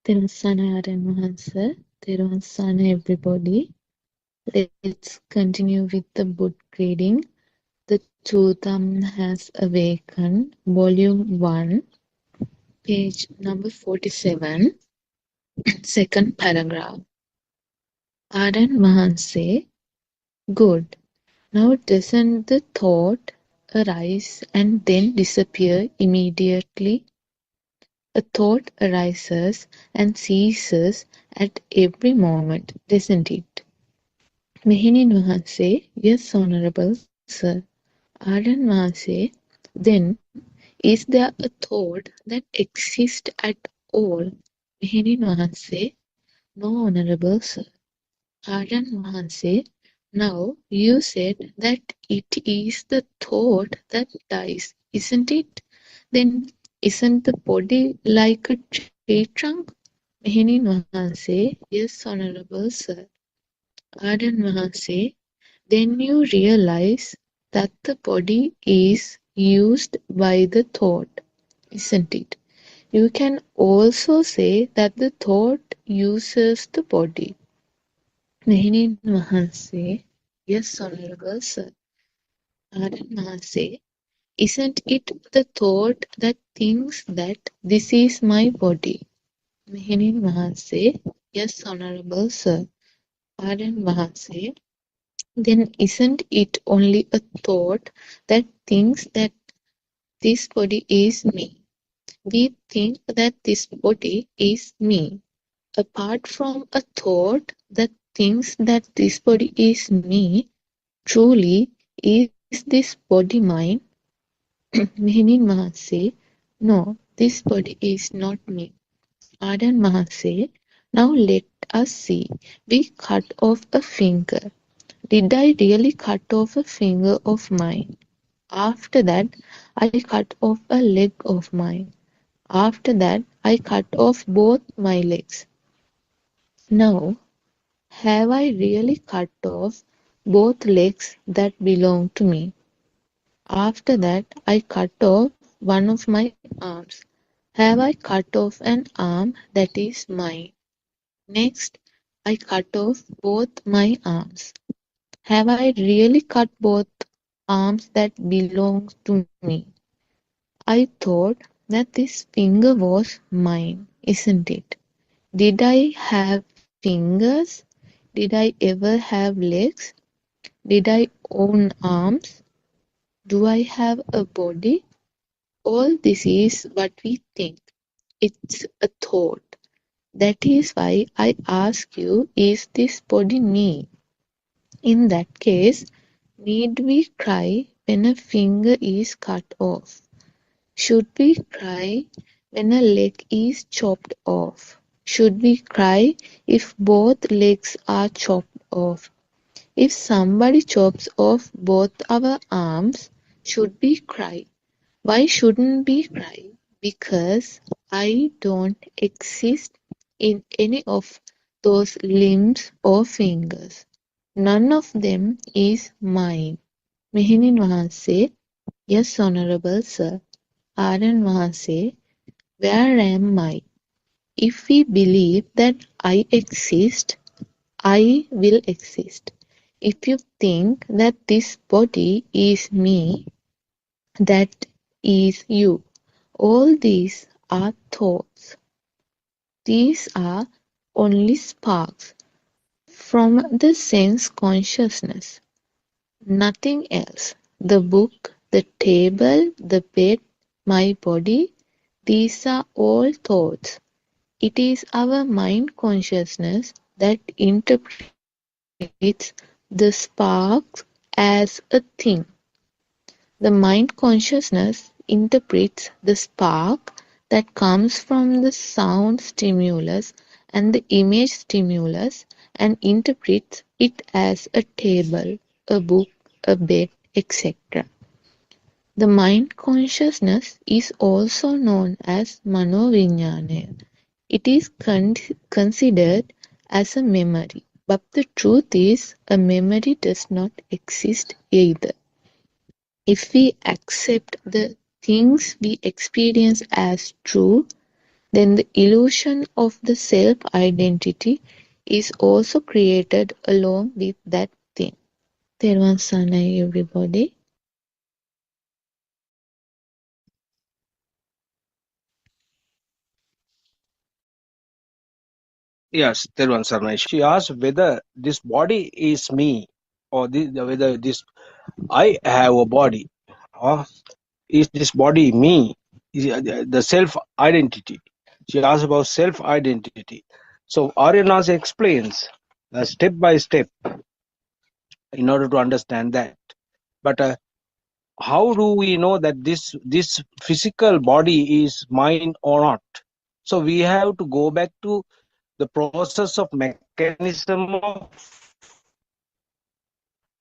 Terasana Aranmahansa, Terasana, everybody. Let's continue with the book reading. The Trutham Has Awakened, Volume 1, page number 47, second paragraph. Aran Mahanse, good. Now doesn't the thought arise and then disappear immediately? A thought arises and ceases at every moment, doesn't it? Mehenin Mahanse, yes, Honourable Sir. Arden Mahanse, then is there a thought that exists at all? Mehenin Mahanse, no, Honourable Sir. Arden Mahanse, now you said that it is the thought that dies, isn't it? Then isn't the body like a tree trunk? Mehenin Mahanse, yes, Honourable Sir. Arden Mahanse, then you realize that the body is used by the thought, isn't it? You can also say that the thought uses the body. Mehenin Mahanse, yes, Honourable Sir. Arden Mahanse, isn't it the thought that thinks that this is my body? Mehenin Mahanse, yes, Honourable Sir. Arden Mahanse, then isn't it only a thought that thinks that this body is me? We think that this body is me. Apart from a thought that thinks that this body is me, truly, is this body mine? Mehenin Mahase, no, this body is not me. Ardan Mahase, now let us see. We cut off a finger. Did I really cut off a finger of mine? After that, I cut off a leg of mine. After that, I cut off both my legs. Now, have I really cut off both legs that belong to me? After that, I cut off one of my arms. Have I cut off an arm that is mine? Next, I cut off both my arms. Have I really cut both arms that belong to me? I thought that this finger was mine, isn't it? Did I have fingers? Did I ever have legs? Did I own arms? Do I have a body? All this is what we think. It's a thought. That is why I ask you, is this body me? In that case, need we cry when a finger is cut off? Should we cry when a leg is chopped off? Should we cry if both legs are chopped off? If somebody chops off both our arms, should we cry? Why shouldn't we cry? Because I don't exist in any of those limbs or fingers. None of them is mine. Mehenin Mahanse, yes, Honourable Sir. Aryan Mahanse, where am I? If we believe that I exist, I will exist. If you think that this body is me, that is you. All these are thoughts. These are only sparks from the sense consciousness, nothing else. The book, the table, the bed, my body, these are all thoughts. It is our mind consciousness that interprets the sparks as a thing. The mind consciousness interprets the spark that comes from the sound stimulus and the image stimulus and interprets it as a table, a book, a bed, etc. The mind consciousness is also known as Manovinyana. It is considered as a memory, but the truth is a memory does not exist either. If we accept the things we experience as true, then the illusion of the self-identity is also created along with that thing. Therwan Sanai, everybody. Yes, Terwan Sarnai. She asked whether this body is me, or whether this I have a body, or is this body me? Is the self identity? She asked about self identity. So Aryanas explains step by step in order to understand that. But how do we know that this physical body is mine or not? So we have to go back to the process of mechanism of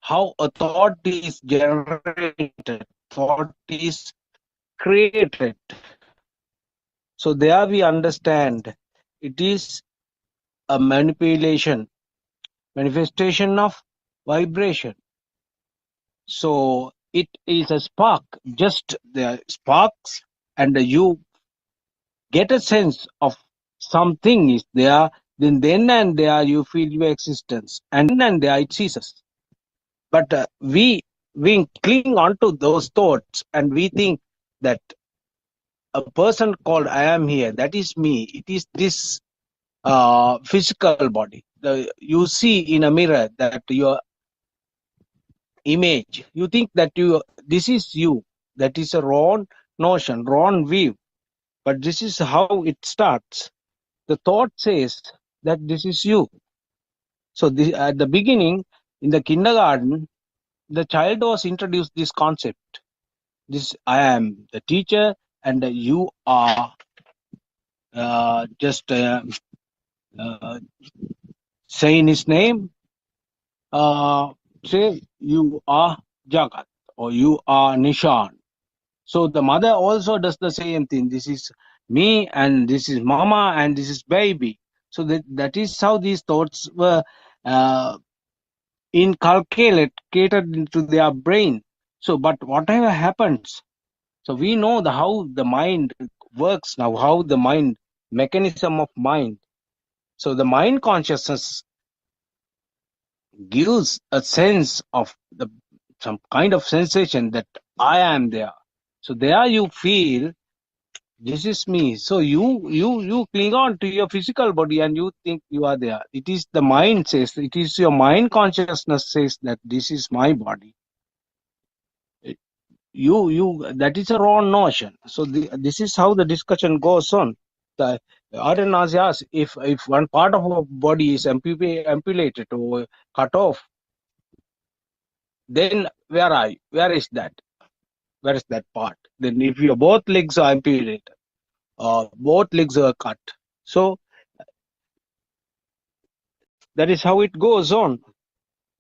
how a thought is generated, thought is created. So there we understand it is a manifestation of vibration. So it is a spark, just the sparks, and you get a sense of something is there, then and there you feel your existence, and there it ceases. But we cling on to those thoughts, and we think that a person called I am here, that is me. It is this physical body. You see in a mirror that your image. You think that this is you. That is a wrong notion, wrong view. But this is how it starts. The thought says that this is you. So at the beginning, in the kindergarten, the child was introduced this concept. This I am the teacher, and you are just saying his name. Say you are Jagat or you are Nishan. So the mother also does the same thing. This is me, and this is mama, and this is baby. So that is how these thoughts were uh, inculcated into their brain. So, but whatever happens, so we know how the mind works now, how the mind, mechanism of mind. So the mind consciousness gives a sense of some kind of sensation that I am there. So there you feel this is me. So you cling on to your physical body and you think you are there. It is the mind says, it is your mind consciousness says that this is my body. You that is a wrong notion. So this is how the discussion goes on. The Aryanas asks if one part of our body is amputated or cut off, then where are you? Where is that? Where is that part? Then if your both legs are amputated or both legs are cut, so that is how it goes on.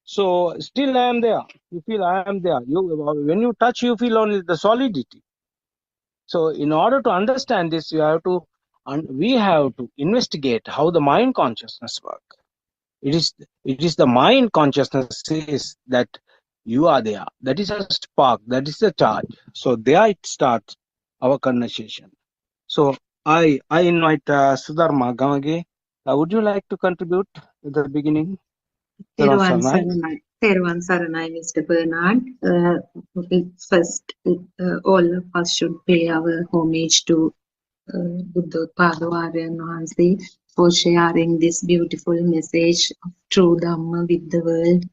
So still I am there. You feel I am there. When you touch, you feel only the solidity. So in order to understand this, we have to investigate how the mind consciousness works. It is the mind consciousness says that you are there. That is a spark. That is a charge. So there it starts our conversation. So I invite Sudharma Gamage. Would you like to contribute at the beginning? Therwan Saranai, Mr. Bernard. First, all of us should pay our homage to Buddothpado Aryan Wahanse for sharing this beautiful message of true Dhamma with the world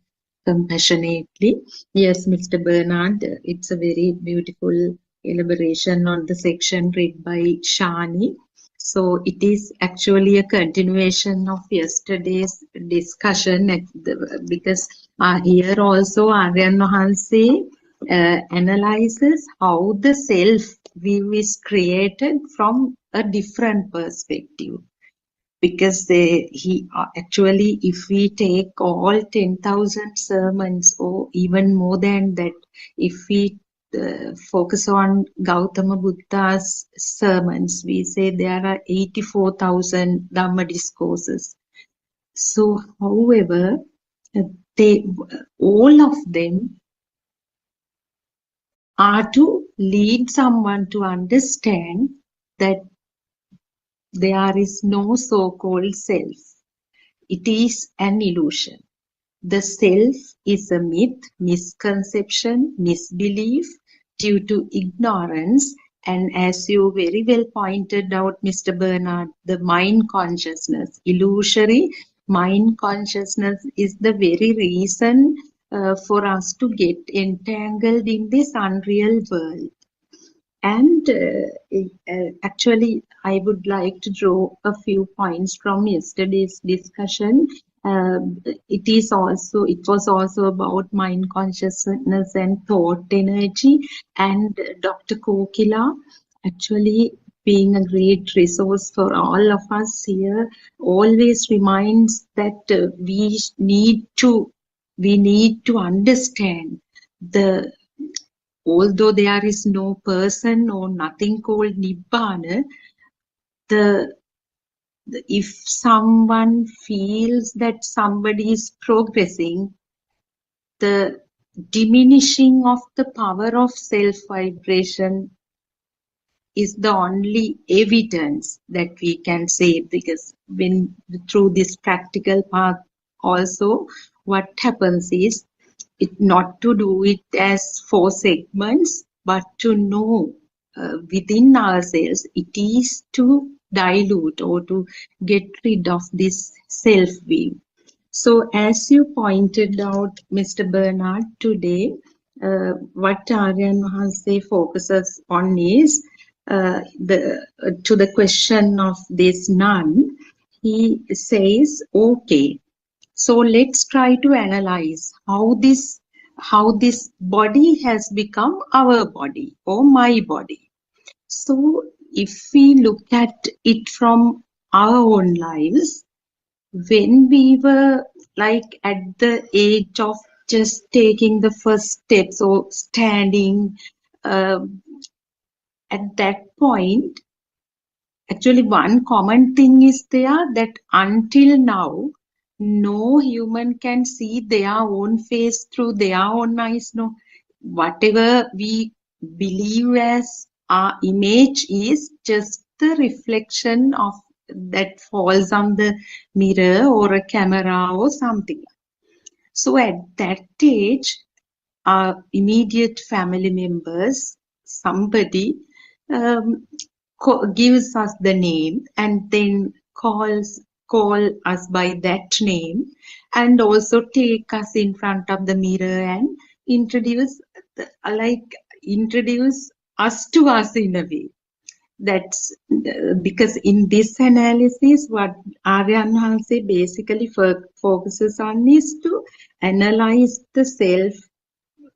compassionately. Yes, Mr. Bernard, it's a very beautiful elaboration on the section read by Shani. So it is actually a continuation of yesterday's discussion because here also Aryan Wahanse analyzes how the self view is created from a different perspective. Because actually, if we take all 10,000 sermons or even more than that, if we focus on Gautama Buddha's sermons, we say there are 84,000 Dhamma discourses. So, however, all of them are to lead someone to understand that there is no so-called self. It is an illusion. The self is a myth, misconception, misbelief due to ignorance. And as you very well pointed out, Mr. Bernard, the mind consciousness, illusory mind consciousness is the very reason for us to get entangled in this unreal world. And actually, I would like to draw a few points from yesterday's discussion. It was also about mind consciousness and thought energy. And Dr. Kokila, actually being a great resource for all of us here, always reminds that we need to understand the although there is no person or nothing called Nibbana, if someone feels that somebody is progressing, the diminishing of the power of self-vibration is the only evidence that we can say, because when through this practical path also, what happens is not to do it as 4 segments, but to know within ourselves, it is to dilute or to get rid of this self-view. So as you pointed out, Mr. Bernard, today, what Aryan Mahanse focuses on is to the question of this nun. He says, okay, so let's try to analyze how this body has become our body or my body. So if we look at it from our own lives, when we were like at the age of just taking the first steps or standing, at that point, actually one common thing is there, that until now, no human can see their own face through their own eyes. No, whatever we believe as our image is just the reflection of that falls on the mirror or a camera or something. So at that age, our immediate family members, somebody gives us the name and then call us by that name, and also take us in front of the mirror and introduce us to us in a way. That's because in this analysis, what Aryan Hanse basically focuses on is to analyze the self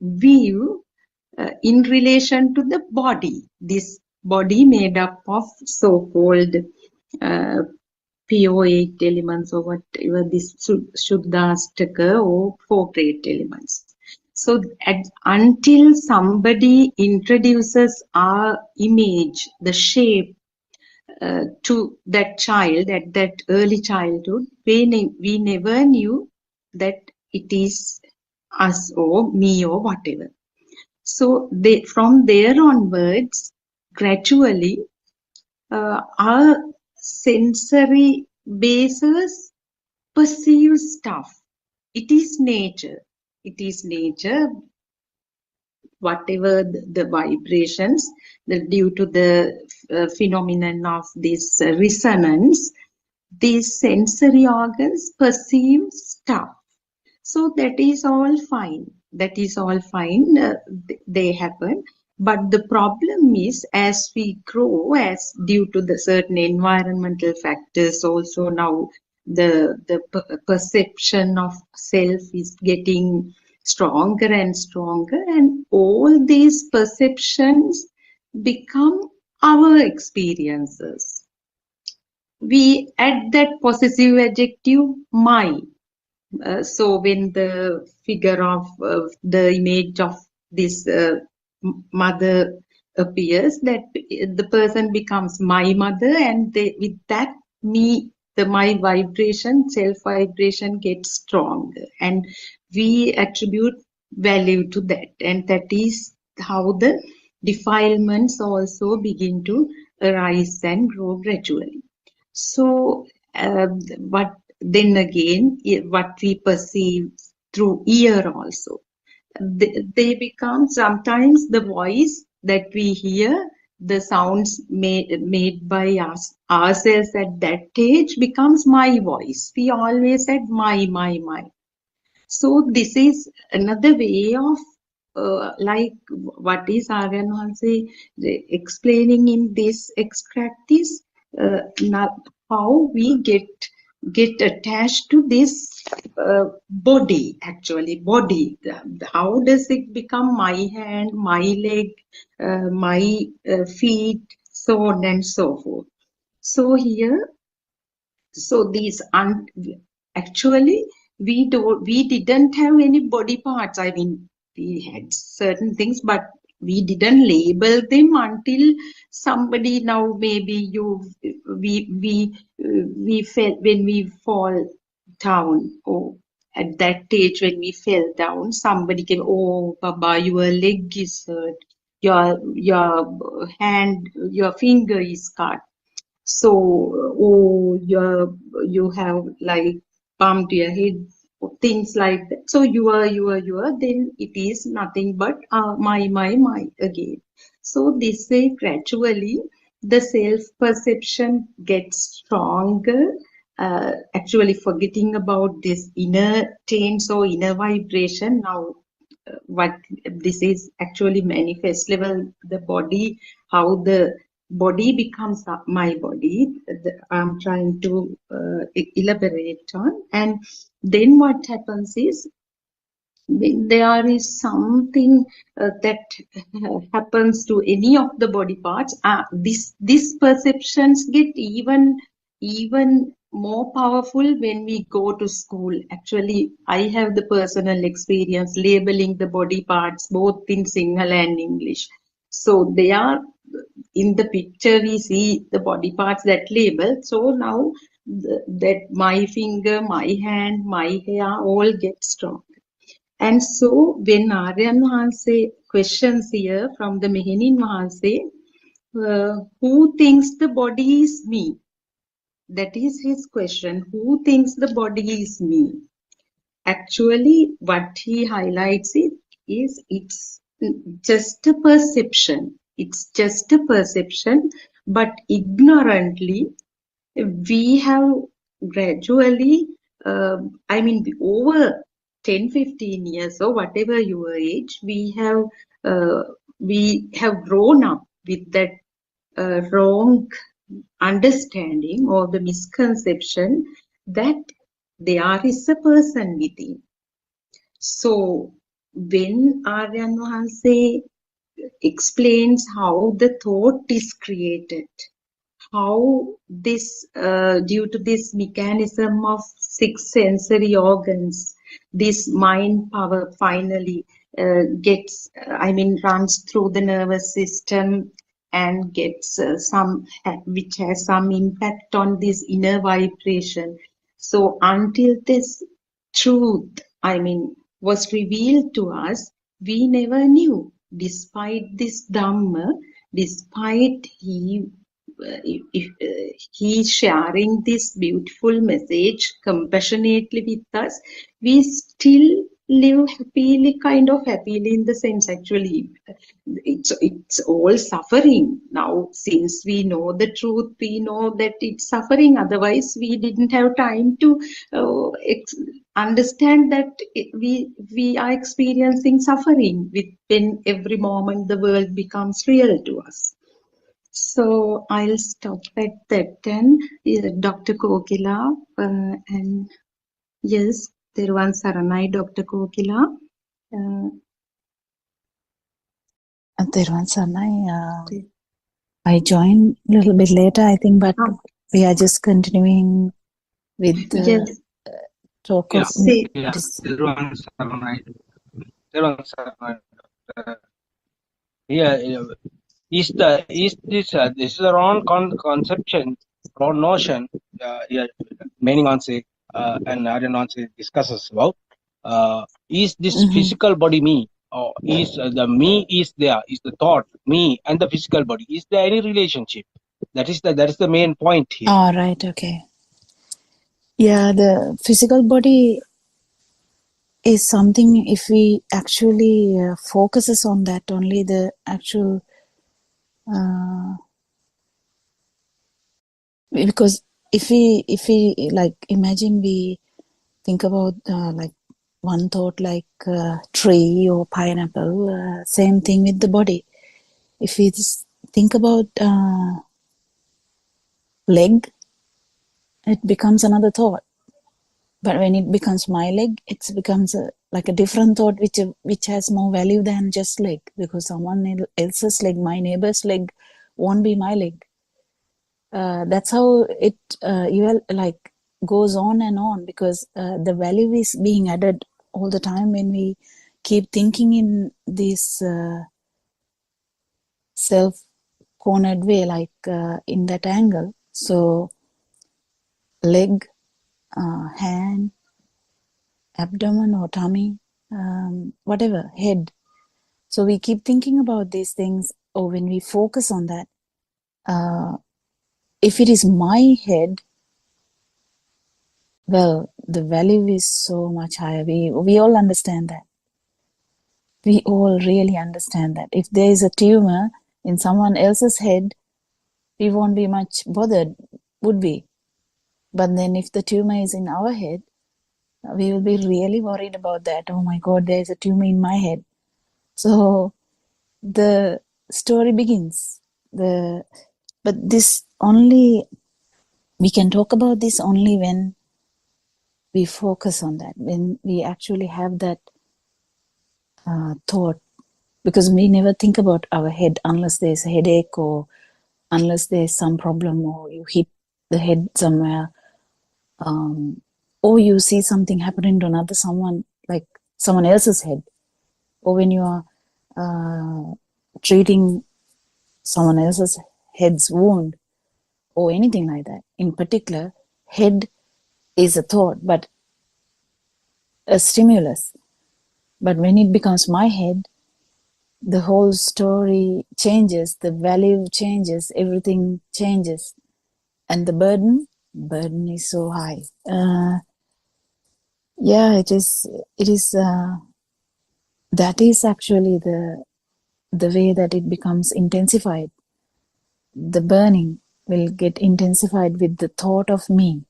view in relation to the body. This body made up of so-called PO8 elements or whatever, this Shuddhastaka or 4 great elements. So until somebody introduces our image, the shape to that child at that early childhood, we never knew that it is us or me or whatever. So from there onwards, gradually, our sensory bases perceive stuff. It is nature. It is nature. Whatever the vibrations, due to the phenomenon of this resonance, these sensory organs perceive stuff. So that is all fine. That is all fine. They happen. But the problem is, as we grow, as due to the certain environmental factors, also now the perception of self is getting stronger and stronger, and all these perceptions become our experiences. We add that possessive adjective, my. So when the figure of the image of this mother appears, that the person becomes my mother, and with that my vibration, self vibration gets stronger, and we attribute value to that, and that is how the defilements also begin to arise and grow gradually. So, but then again, what we perceive through ear also, they become sometimes the voice that we hear, the sounds made by us ourselves at that age becomes my voice. We always said my. So this is another way of like what is Aryan Hanse explaining in this extract is how we get attached to this body, actually body. How does it become my hand, my leg, my feet, so on and so forth. So here, so these actually we didn't have any body parts. I mean, we had certain things, but we didn't label them until somebody, now maybe we felt when we fall down, or at that age when we fell down, somebody came, oh Baba, your leg is hurt, your hand, your finger is cut. So, oh, you have like bumped your head, things like that. So you are, then it is nothing but my again. So this way, gradually, the self-perception gets stronger, actually forgetting about this inner tense or inner vibration. Now, what this is actually manifest level, the body, how the body becomes my body, I'm trying to elaborate on. And then what happens is, when there is something that happens to any of the body parts, this perceptions get even more powerful when we go to school. Actually, I have the personal experience labeling the body parts both in Sinhala and English. So they are in the picture, we see the body parts that label. So now that my finger, my hand, my hair all get strong. And so when Aryan Mahanse questions here from the Mehenin Mahanse, who thinks the body is me? That is his question. Who thinks the body is me? Actually, what he highlights is it's just a perception. It's just a perception, but ignorantly, we have gradually, I mean, over 10-15 years or whatever your age, we have grown up with that wrong understanding or the misconception that there is a person within. So when Aryan Mahanse explains how the thought is created, how this, due to this mechanism of 6 sensory organs, this mind power finally gets, runs through the nervous system and gets which has some impact on this inner vibration. So until this truth, was revealed to us, we never knew. Despite this Dhamma, despite he's sharing this beautiful message compassionately with us, we still live happily, kind of happily, in the sense, actually it's all suffering. Now, since we know the truth, we know that it's suffering. Otherwise, we didn't have time to understand that we are experiencing suffering when every moment the world becomes real to us. So I'll stop at that. Then Dr. Kokila, and yes, Thiruvan Saranai, Dr. Kokila. Thiruvan Saranai, I joined a little bit later, I think, but we are just continuing with the talk of this. Is this is the wrong conception, wrong notion? Meaning on and Aryan on discusses about. Is this physical body me? is the me is there, is the thought, me and the physical body. Is there any relationship? That is the main point here. All right, okay. Yeah, the physical body is something, if we actually focuses on that only, the actual because if we like imagine, we think about like one thought like tree or pineapple, same thing with the body. If we just think about leg, it becomes another thought. But when it becomes my leg, it becomes like a different thought, which has more value than just leg, because someone else's leg, my neighbor's leg, won't be my leg. That's how it like goes on and on, because the value is being added all the time when we keep thinking in this self-cornered way, like in that angle. So leg, hand, abdomen or tummy, whatever, head. So we keep thinking about these things, or when we focus on that, if it is my head, well, the value is so much higher. We all understand that. We all really understand that. If there is a tumor in someone else's head, we won't be much bothered, would we? But then if the tumor is in our head, we will be really worried about that. Oh my God, there is a tumor in my head. So the story begins. But this only, we can talk about this only when we focus on that, when we actually have that thought, because we never think about our head unless there's a headache, or unless there's some problem, or you hit the head somewhere, or you see something happening to another someone, like someone else's head, or when you are treating someone else's head's wound, or anything like that. In particular, head is a thought, but a stimulus. But when it becomes my head, the whole story changes, the value changes, everything changes. And the burden is so high. Yeah, it is, that is actually the way that it becomes intensified. The burning will get intensified with the thought of me.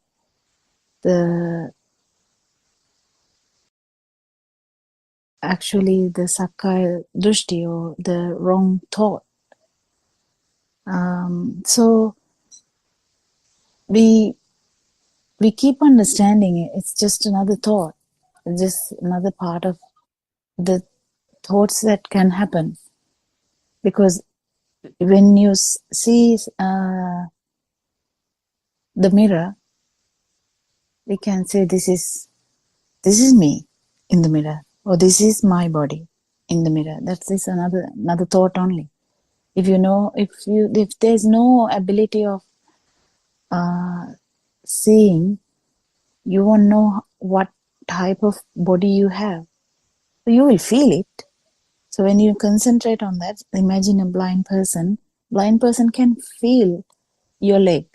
Actually the sakkaya drushti, or the wrong thought. So we keep understanding it. It's just another thought, just another part of the thoughts that can happen. Because when you see the mirror, we can say this is me in the mirror, or this is my body in the mirror. That is another thought only. If there's no ability of seeing, you won't know what type of body you have. So you will feel it. So when you concentrate on that, imagine a blind person. Blind person can feel your leg.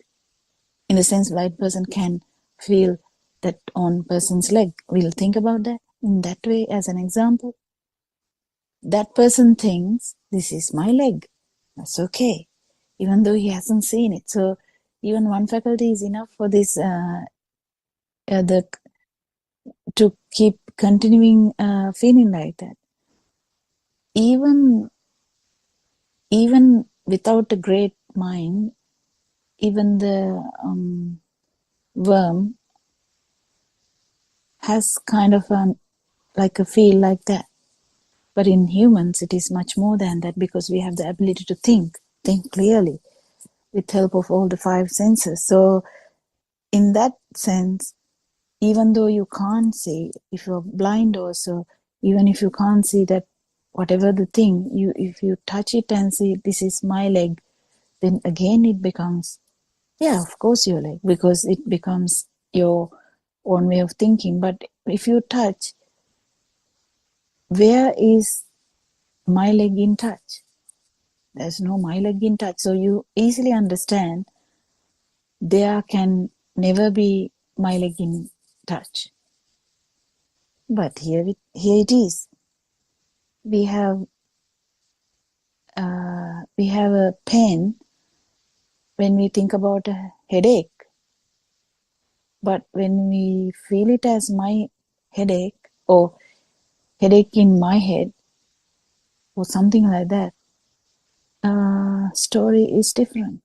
In the sense, blind person can feel that on person's leg. We'll think about that in that way as an example. That person thinks, this is my leg. That's okay, even though he hasn't seen it. So even one faculty is enough for this to keep continuing feeling like that. Even without a great mind, even the worm has kind of like a feel like that. But in humans, it is much more than that, because we have the ability to think clearly with help of all the five senses. So in that sense, even though you can't see, if you're blind also, even if you can't see that whatever the thing, if you touch it and see this is my leg, then again it becomes, yeah, of course your leg, because it becomes your own way of thinking. But if you touch, where is my leg in touch. There's no my leg in touch. So you easily understand there can never be my leg in touch. But here it is. We have a pain when we think about a headache. But when we feel it as my headache or headache in my head or something like that, story is different.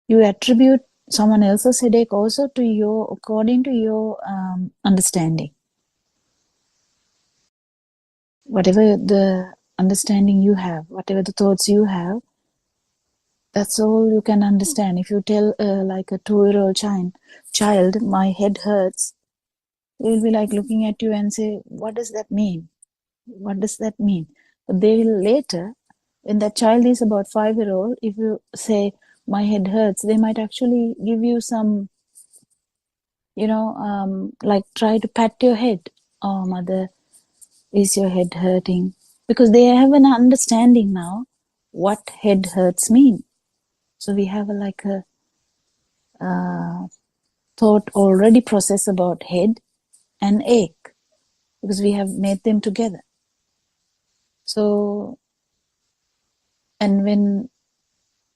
You attribute someone else's headache also to your, according to your understanding. Whatever the understanding you have, whatever the thoughts you have, that's all you can understand. If you tell like a 2-year-old child, my head hurts, they will be like looking at you and say, what does that mean? What does that mean? But they will later, when that child is about 5-year-old, if you say, my head hurts, they might actually give you some, like try to pat your head. Oh, mother, is your head hurting? Because they have an understanding now what head hurts mean. So we have like a thought already process about head and ache because we have made them together. So, and when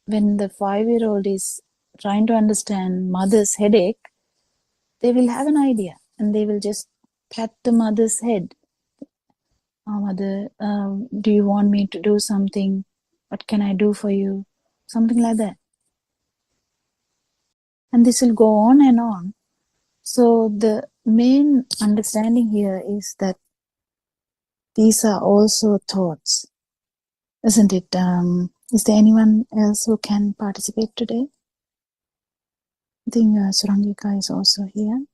the 5-year-old is trying to understand mother's headache, they will have an idea and they will just pat the mother's head. Oh, mother, do you want me to do something? What can I do for you? Something like that. And this will go on and on. So the main understanding here is that these are also thoughts, isn't it? Is there anyone else who can participate today? I think Surangika is also here.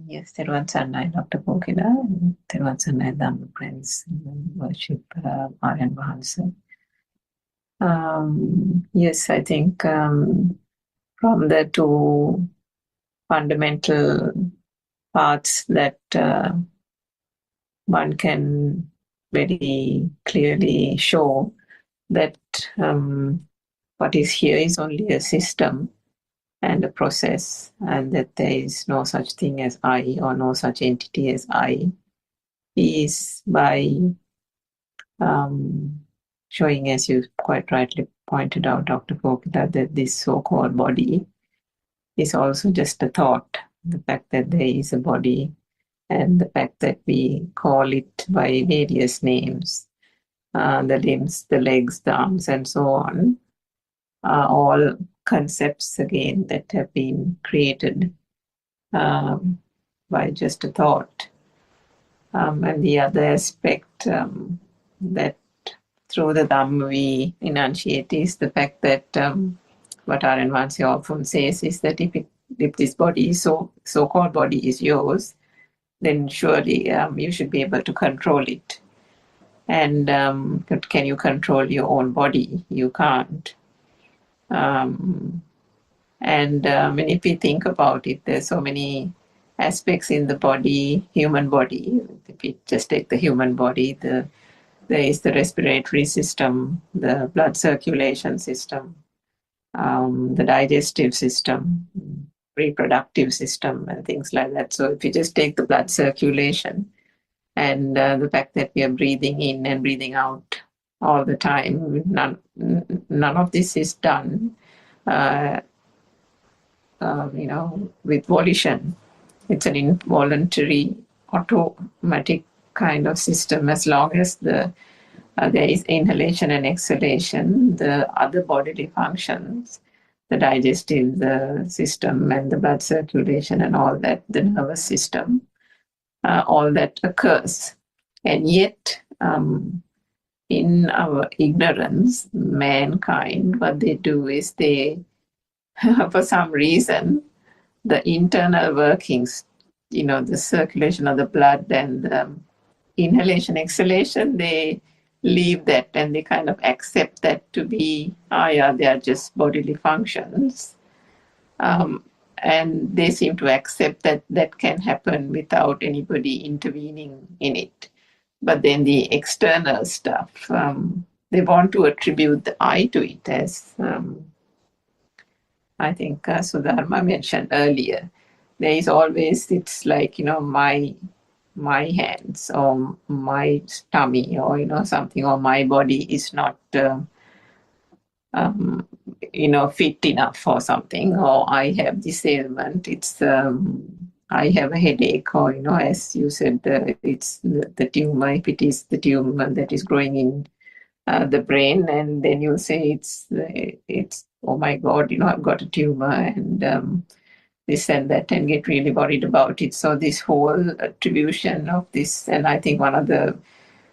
Yes, Teruvan Sannai, Dr. Pokila, and Teruvan Sannai, Dhamma Prince, worship Aryan Vahansa. Yes, I think from the two fundamental parts that one can very clearly show that what is here is only a system and a process, and that there is no such thing as I or no such entity as I, is by showing, as you quite rightly pointed out, Dr. Pokita, that this so-called body is also just a thought. The fact that there is a body and the fact that we call it by various names, the limbs, the legs, the arms, and so on, are all concepts again that have been created by just a thought. And the other aspect that through the Dhamma we enunciate is the fact that what Aryan Vahansa often says is that if this body is so-called body is yours, then surely you should be able to control it. And can you control your own body? You can't. And if we think about it, there's so many aspects in the body, human body. If we just take the human body, there is the respiratory system, the blood circulation system, the digestive system, reproductive system, and things like that. So if you just take the blood circulation and the fact that we are breathing in and breathing out all the time, none of this is done with volition. It's an involuntary, automatic kind of system. As long as there is inhalation and exhalation, the other bodily functions, the digestive the system and the blood circulation and all that, the nervous system, all that occurs. And yet, in our ignorance, mankind, what they do is they, for some reason, the internal workings, the circulation of the blood and the inhalation, exhalation, they leave that and they kind of accept that to be, yeah, they are just bodily functions. And they seem to accept that that can happen without anybody intervening in it. But then the external stuff, they want to attribute the I to it, as I think Sudharma mentioned earlier. There is always, it's like, my hands or my tummy or something, or my body is not fit enough or something, or I have this ailment, it's I have a headache, or as you said, it's the tumor, if it is the tumor that is growing in the brain, and then you'll say it's oh my God, I've got a tumor, and this and that, and get really worried about it. So this whole attribution of this, and I think one of the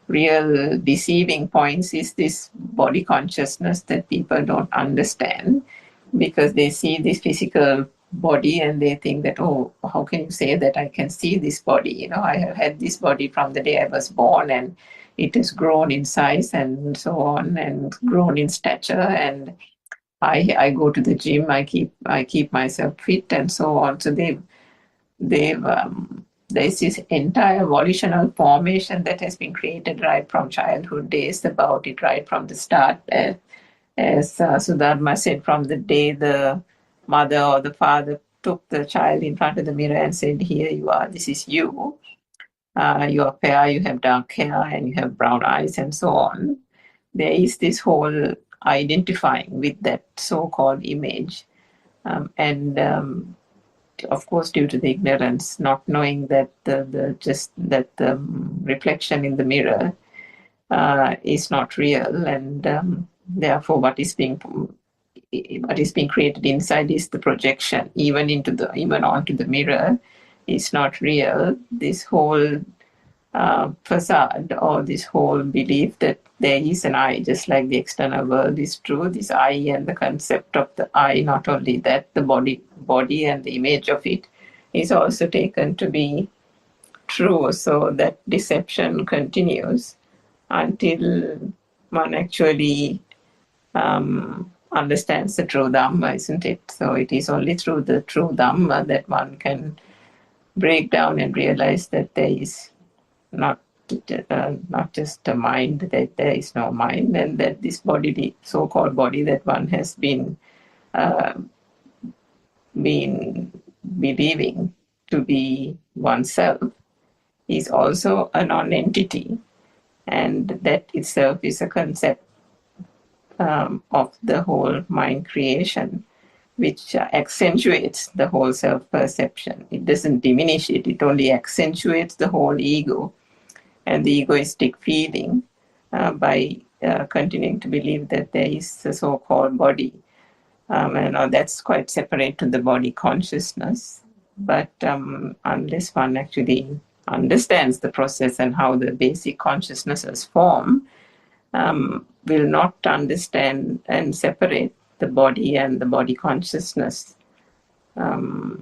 real deceiving points is this body consciousness that people don't understand, because they see this physical body and they think that, oh, how can you say that I can see this body? I have had this body from the day I was born, and it has grown in size and so on, and grown in stature, and I go to the gym, I keep myself fit and so on. So there's this entire volitional formation that has been created right from childhood days about it, right from the start. As Sudharma said, from the day the mother or the father took the child in front of the mirror and said, here you are, this is you. You are fair, you have dark hair, and you have brown eyes, and so on. There is this whole identifying with that so-called image. And of course, due to the ignorance, not knowing that the reflection in the mirror is not real, and therefore what is being created inside is the projection, even onto the mirror, is not real. This whole facade, or this whole belief that there is an I, just like the external world is true, this I and the concept of the I, not only that, the body and the image of it is also taken to be true. So that deception continues until one actually understands the true Dhamma, isn't it? So it is only through the true Dhamma that one can break down and realize that there is not just a mind, that there is no mind, and that this body, the so-called body that one has been believing to be oneself, is also a non-entity, and that itself is a concept of the whole mind creation, which accentuates the whole self-perception. It doesn't diminish it, it only accentuates the whole ego and the egoistic feeling by continuing to believe that there is a so-called body. And that's quite separate to the body consciousness. But unless one actually understands the process and how the basic consciousnesses form, will not understand and separate the body and the body consciousness. So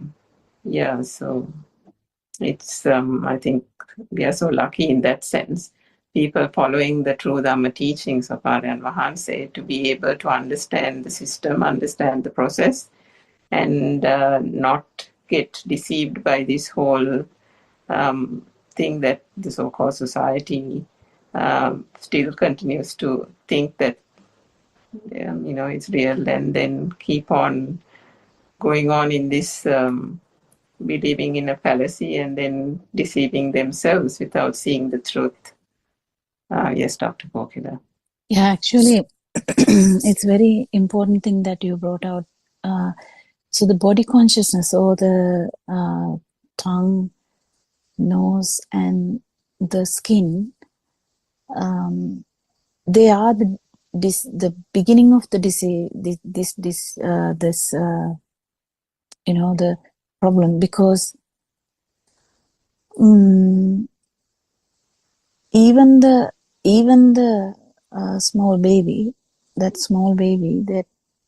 it's, I think we are so lucky in that sense, people following the true Dhamma teachings of Aryan Mahanse, to be able to understand the system, understand the process, and not get deceived by this whole thing that the so-called society still continues to think that it's real, and then keep on going on in this believing in a fallacy and then deceiving themselves without seeing the truth. Yes, Dr. Kokila. Yeah, actually, it's very important thing that you brought out. So the body consciousness, or the tongue, nose, and the skin, they are the beginning of the disease. The problem, because even the small baby, that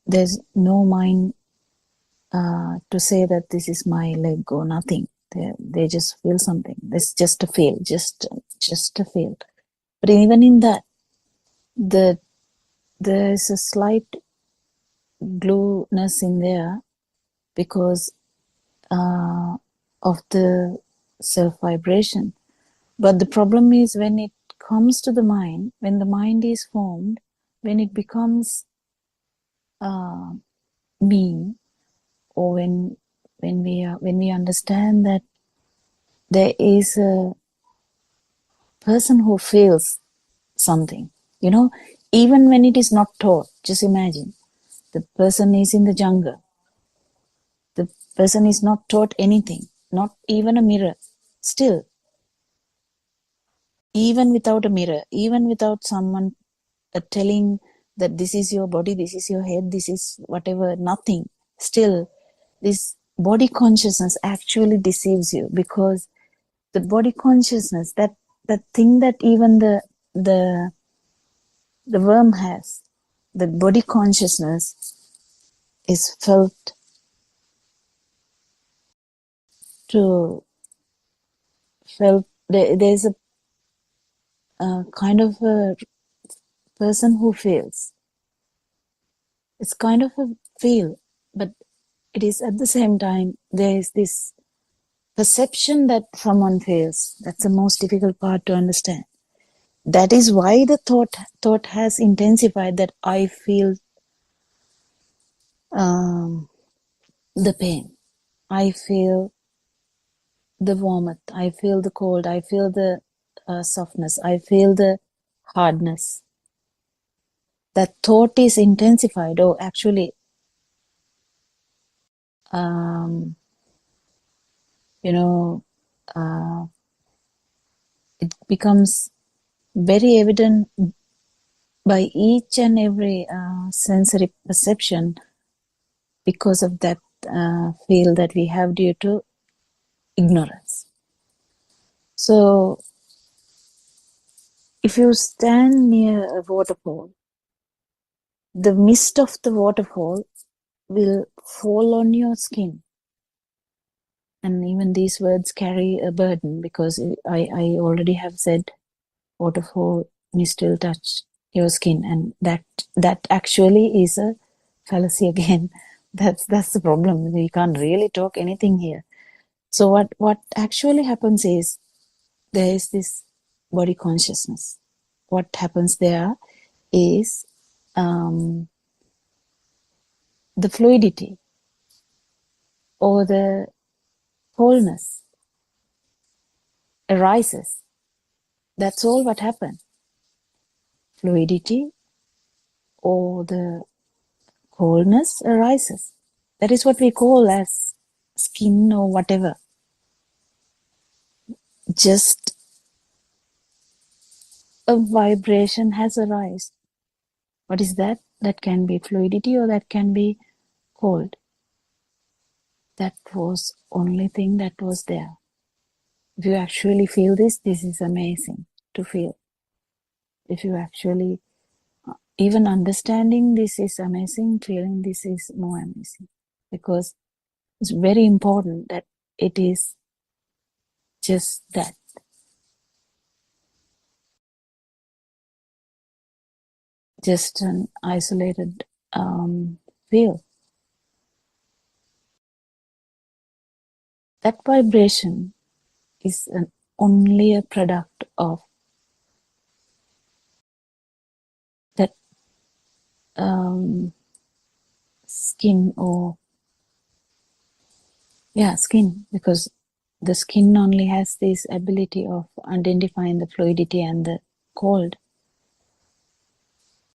there's no mind to say that this is my leg or nothing. They just feel something. It's just a feel, just a feel. But even in that, there's a slight glueness in there because of the self vibration. But the problem is when it comes to the mind, when the mind is formed, when it becomes me, or when we understand that there is a person who feels something, you know, even when it is not taught. Just imagine the person is in the jungle, the person is not taught anything, not even a mirror. Still, even without a mirror, even without someone telling that this is your body, this is your head, this is whatever, nothing, still this body consciousness actually deceives you, because the body consciousness, that thing that even the worm has, the body consciousness is felt there's a kind of a person who feels. It's kind of a feel, but it is at the same time there is this perception that someone feels. That's the most difficult part to understand. That is why the thought has intensified, that I feel the pain, I feel the warmth, I feel the cold, I feel the softness, I feel the hardness. That thought is intensified. Or actually, you know, it becomes very evident by each and every sensory perception because of that feel that we have due to ignorance. So if you stand near a waterfall, the mist of the waterfall will fall on your skin. And even these words carry a burden, because I already have said waterfall mist will touch your skin, and that actually is a fallacy again. That's the problem. We can't really talk anything here. So what actually happens is there is this body consciousness. What happens there is the fluidity or the wholeness arises. That's all what happens. Fluidity or the wholeness arises. That is what we call as skin or whatever. Just a vibration has arisen. What is that? That can be fluidity or that can be cold. That was only thing that was there. If you actually feel this is amazing to feel. If you actually even understanding this is amazing, feeling this is more amazing, because it's very important that it is just that. Just an isolated feel. That vibration is only a product of that skin, or skin, because the skin only has this ability of identifying the fluidity and the cold.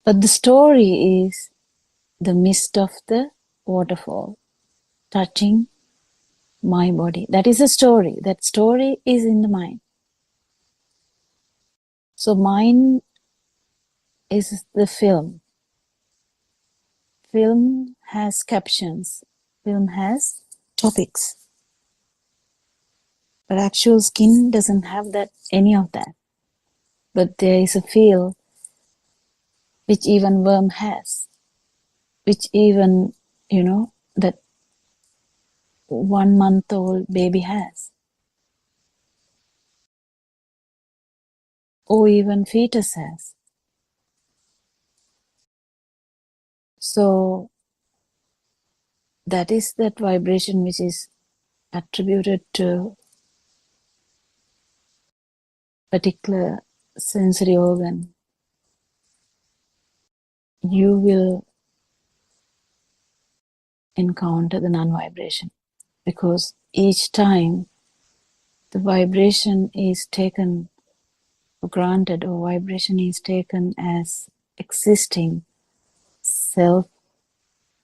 But the story is the mist of the waterfall touching my body. That is a story. That story is in the mind. So mind is the film. Film has captions. Film has topics. But actual skin doesn't have that, any of that. But there is a feel which even worm has, which even, that 1 month old baby has, or even fetus has. So that is that vibration which is attributed to particular sensory organ. You will encounter the non-vibration, because each time the vibration is taken for granted, or vibration is taken as existing, self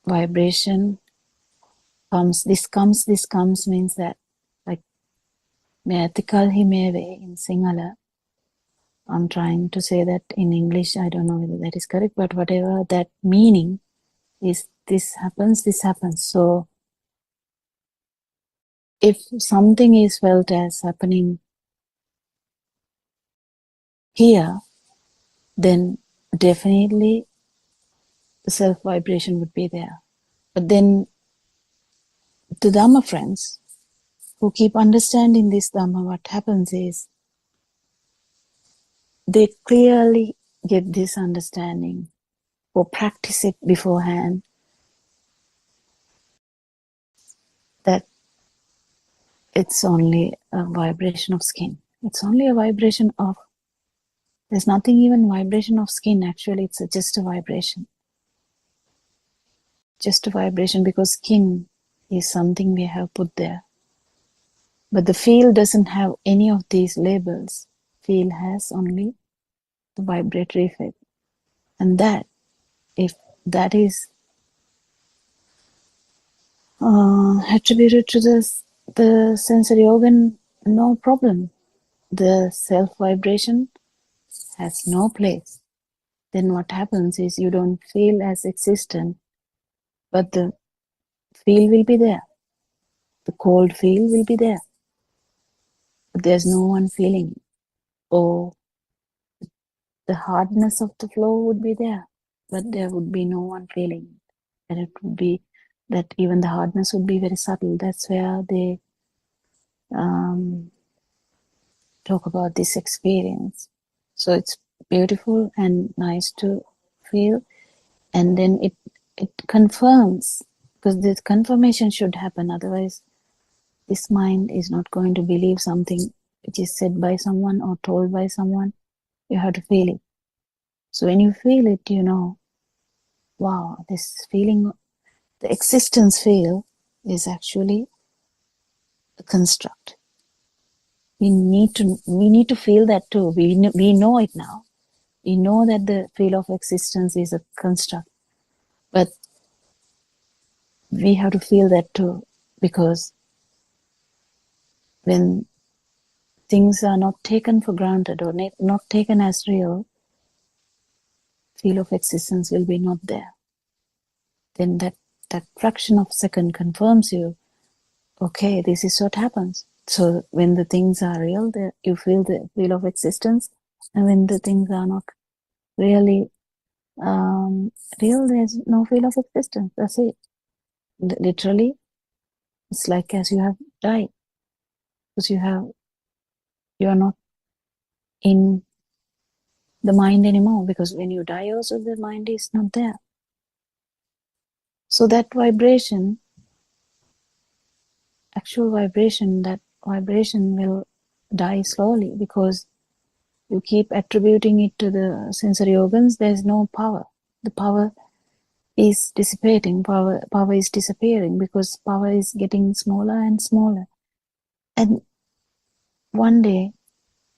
vibration comes, this comes means that, like Meatikal Himeve in Sinhala. I'm trying to say that in English, I don't know whether that is correct, but whatever that meaning is, this happens, this happens. So if something is felt as happening here, then definitely the self vibration would be there. But then the Dhamma friends who keep understanding this Dhamma, what happens is they clearly get this understanding or practice it beforehand, that it's only a vibration of skin. It's only a vibration of, there's nothing even vibration of skin, actually it's just a vibration. Just a vibration, because skin is something we have put there. But the field doesn't have any of these labels. Field has only the vibratory effect. And that, if that is attributed to the sensory organ, no problem. The self vibration has no place. Then what happens is you don't feel as existent, but the feel will be there. The cold feel will be there. But there's no one feeling it. Or the hardness of the flow would be there, but there would be no one feeling it. And it would be that even the hardness would be very subtle. That's where they talk about this experience. So it's beautiful and nice to feel. And then it confirms, because this confirmation should happen. Otherwise, this mind is not going to believe something which is said by someone or told by someone. You have to feel it. So when you feel it, you know, wow, this feeling, the existence feel is actually a construct. We need to feel that too. We know it now. We know that the feel of existence is a construct, but we have to feel that too, because when things are not taken for granted or not taken as real, feel of existence will be not there. Then that fraction of second confirms you, okay, this is what happens. So when the things are real, you feel the feel of existence, and when the things are not really real, there's no feel of existence. That's it. Literally, it's like as you have died, because you are not in the mind anymore, because when you die also the mind is not there. So that vibration, actual vibration, that vibration will die slowly, because you keep attributing it to the sensory organs. There's no power. The power is dissipating, power is disappearing, because power is getting smaller and smaller. And one day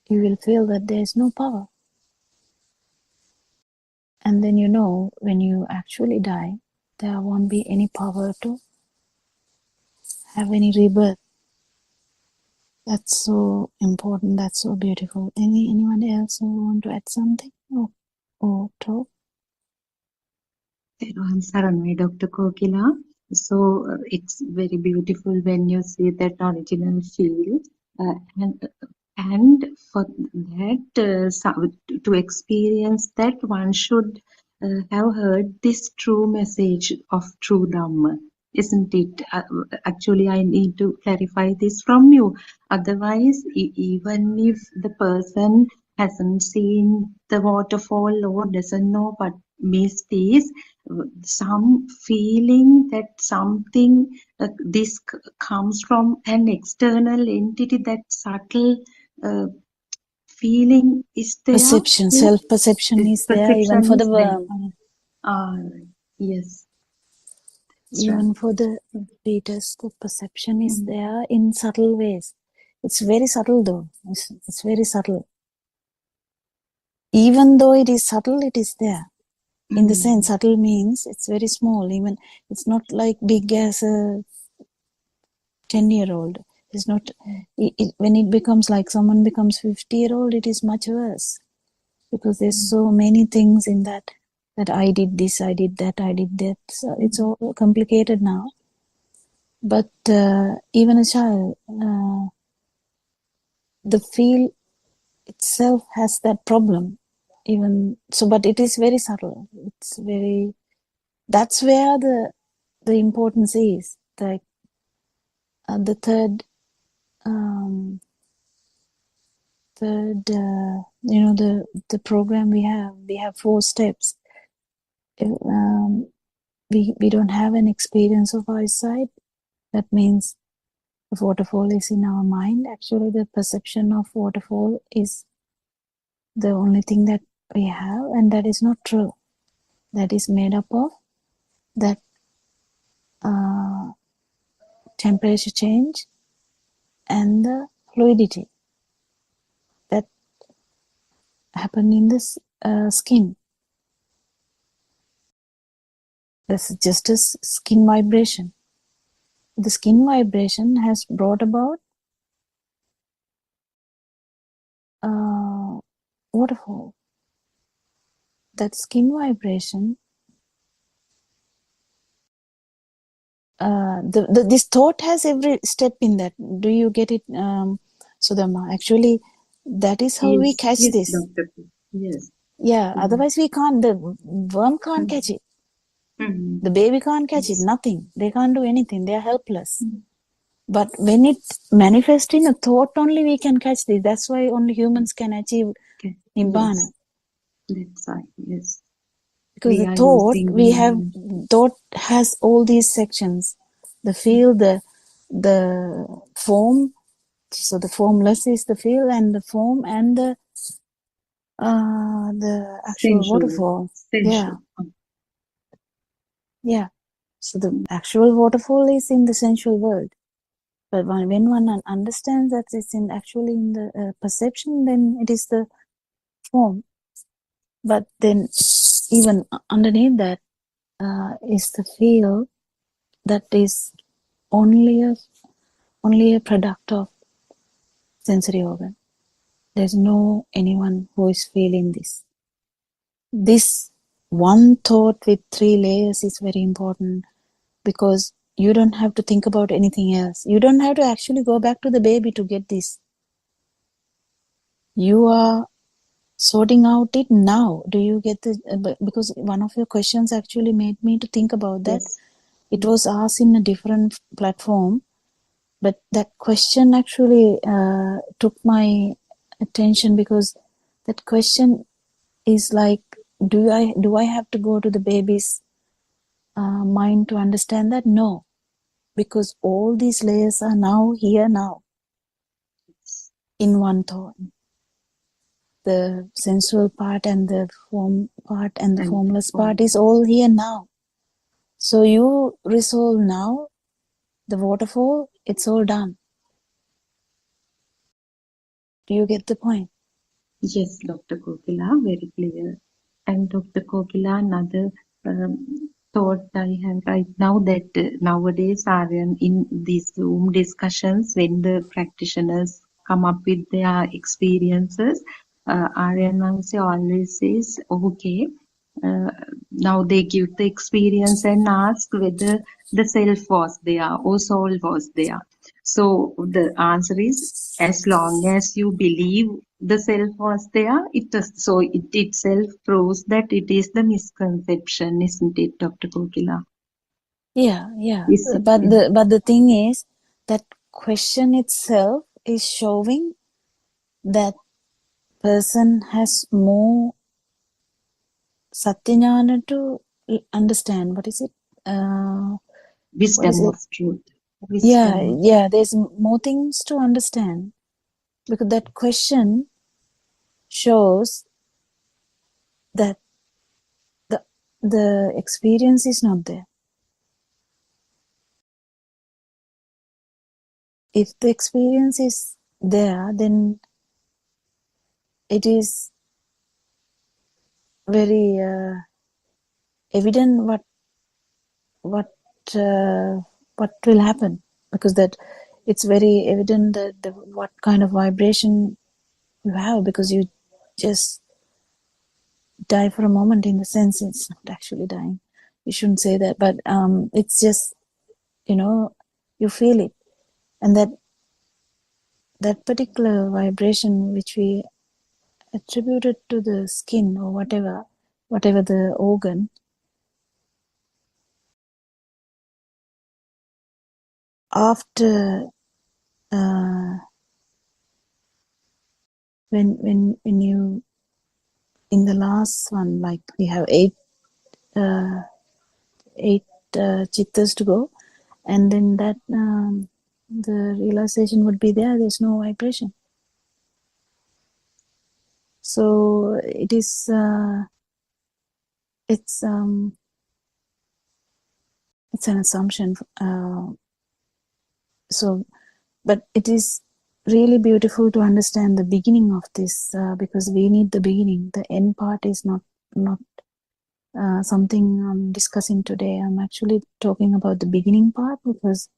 you will feel that there is no power. And then you know, when you actually die, there won't be any power to have any rebirth. That's so important. That's so beautiful. Anyone else who want to add something or talk? I'm Saranai, Dr. Kokila. So it's very beautiful when you see that original feel, and for that to experience that, one should have heard this true message of true Dhamma, isn't it? Actually, I need to clarify this from you. Otherwise, even if the person hasn't seen the waterfall or doesn't know what mist is, some feeling that something this comes from an external entity, that subtle feeling is there. Perception, self-perception is there even Perception for the is there. worm. Yes, that's Even right. for the fetus, the perception is there in subtle ways. It's very subtle though. It's very subtle. Even though it is subtle, it is there. In the sense, subtle means it's very small. Even it's not like big as a 10-year-old. It's not. When it becomes like someone becomes 50-year-old, it is much worse because there's so many things in that. That I did this, I did that, I did that. So it's all complicated now. But even a child, the feel itself has that problem. Even so, but it is very subtle. It's very. That's where the importance is. Like the third, the program we have 4 steps. We don't have an experience of eyesight. That means the waterfall is in our mind. Actually, the perception of waterfall is the only thing that we have, and that is not true. That is made up of that temperature change and the fluidity that happen in the skin. That's just a skin vibration. The skin vibration has brought about waterfall. That skin vibration, this thought has every step in that. Do you get it, Sudama? Actually, that is how we catch this. Doctor. Yes. Yeah, otherwise we can't. The worm can't catch it. The baby can't catch it. Nothing. They can't do anything. They are helpless. But when it manifests in a thought, only we can catch this. That's why only humans can achieve Nibbana. Yes. That's right. Yes. Because the thought has all these sections. The feel, the form. So the formless is the feel, and the form, and the actual sensual. waterfall. Yeah. So the actual waterfall is in the sensual world. But when one understands that it's actually in the perception, then it is the form. But then even underneath that is the feel that is only a product of sensory organ. There's no anyone who is feeling this. This one thought with 3 layers is very important because you don't have to think about anything else. You don't have to actually go back to the baby to get this. You are sorting out it now. Do you get the because one of your questions actually made me to think about that. Yes. It was asked in a different platform, but that question actually took my attention because that question is like, do I have to go to the baby's mind to understand that? No, because all these layers are now here now in one thought. The sensual part and the form part and the formless part is all here now. So you resolve now the waterfall, it's all done. Do you get the point? Yes, Dr. Kokila, very clear. And Dr. Kokila, another thought I have right now that nowadays are in these Zoom discussions when the practitioners come up with their experiences, Aryan always says, okay, now they give the experience and ask whether the self was there or soul was there. So the answer is, as long as you believe the self was there, it itself proves that it is the misconception, isn't it, Dr. Kokila? Yeah. But the thing is that question itself is showing that person has more satyajnana to understand. What is it? What is Wisdom it? of truth. Yeah, Wisdom. yeah. There's more things to understand because that question shows that the experience is not there. If the experience is there, then it is very evident what what will happen, because that it's very evident that what kind of vibration you have, because you just die for a moment. In the sense, it's not actually dying, you shouldn't say that, but it's just, you feel it, and that particular vibration which we attributed to the skin or whatever the organ, after when you, in the last one, like we have eight chittas to go, and then that the realization would be there's no vibration. So it is it's an assumption, so but it is really beautiful to understand the beginning of this, because we need the beginning. The end part is not something I'm discussing today. I'm actually talking about the beginning part, because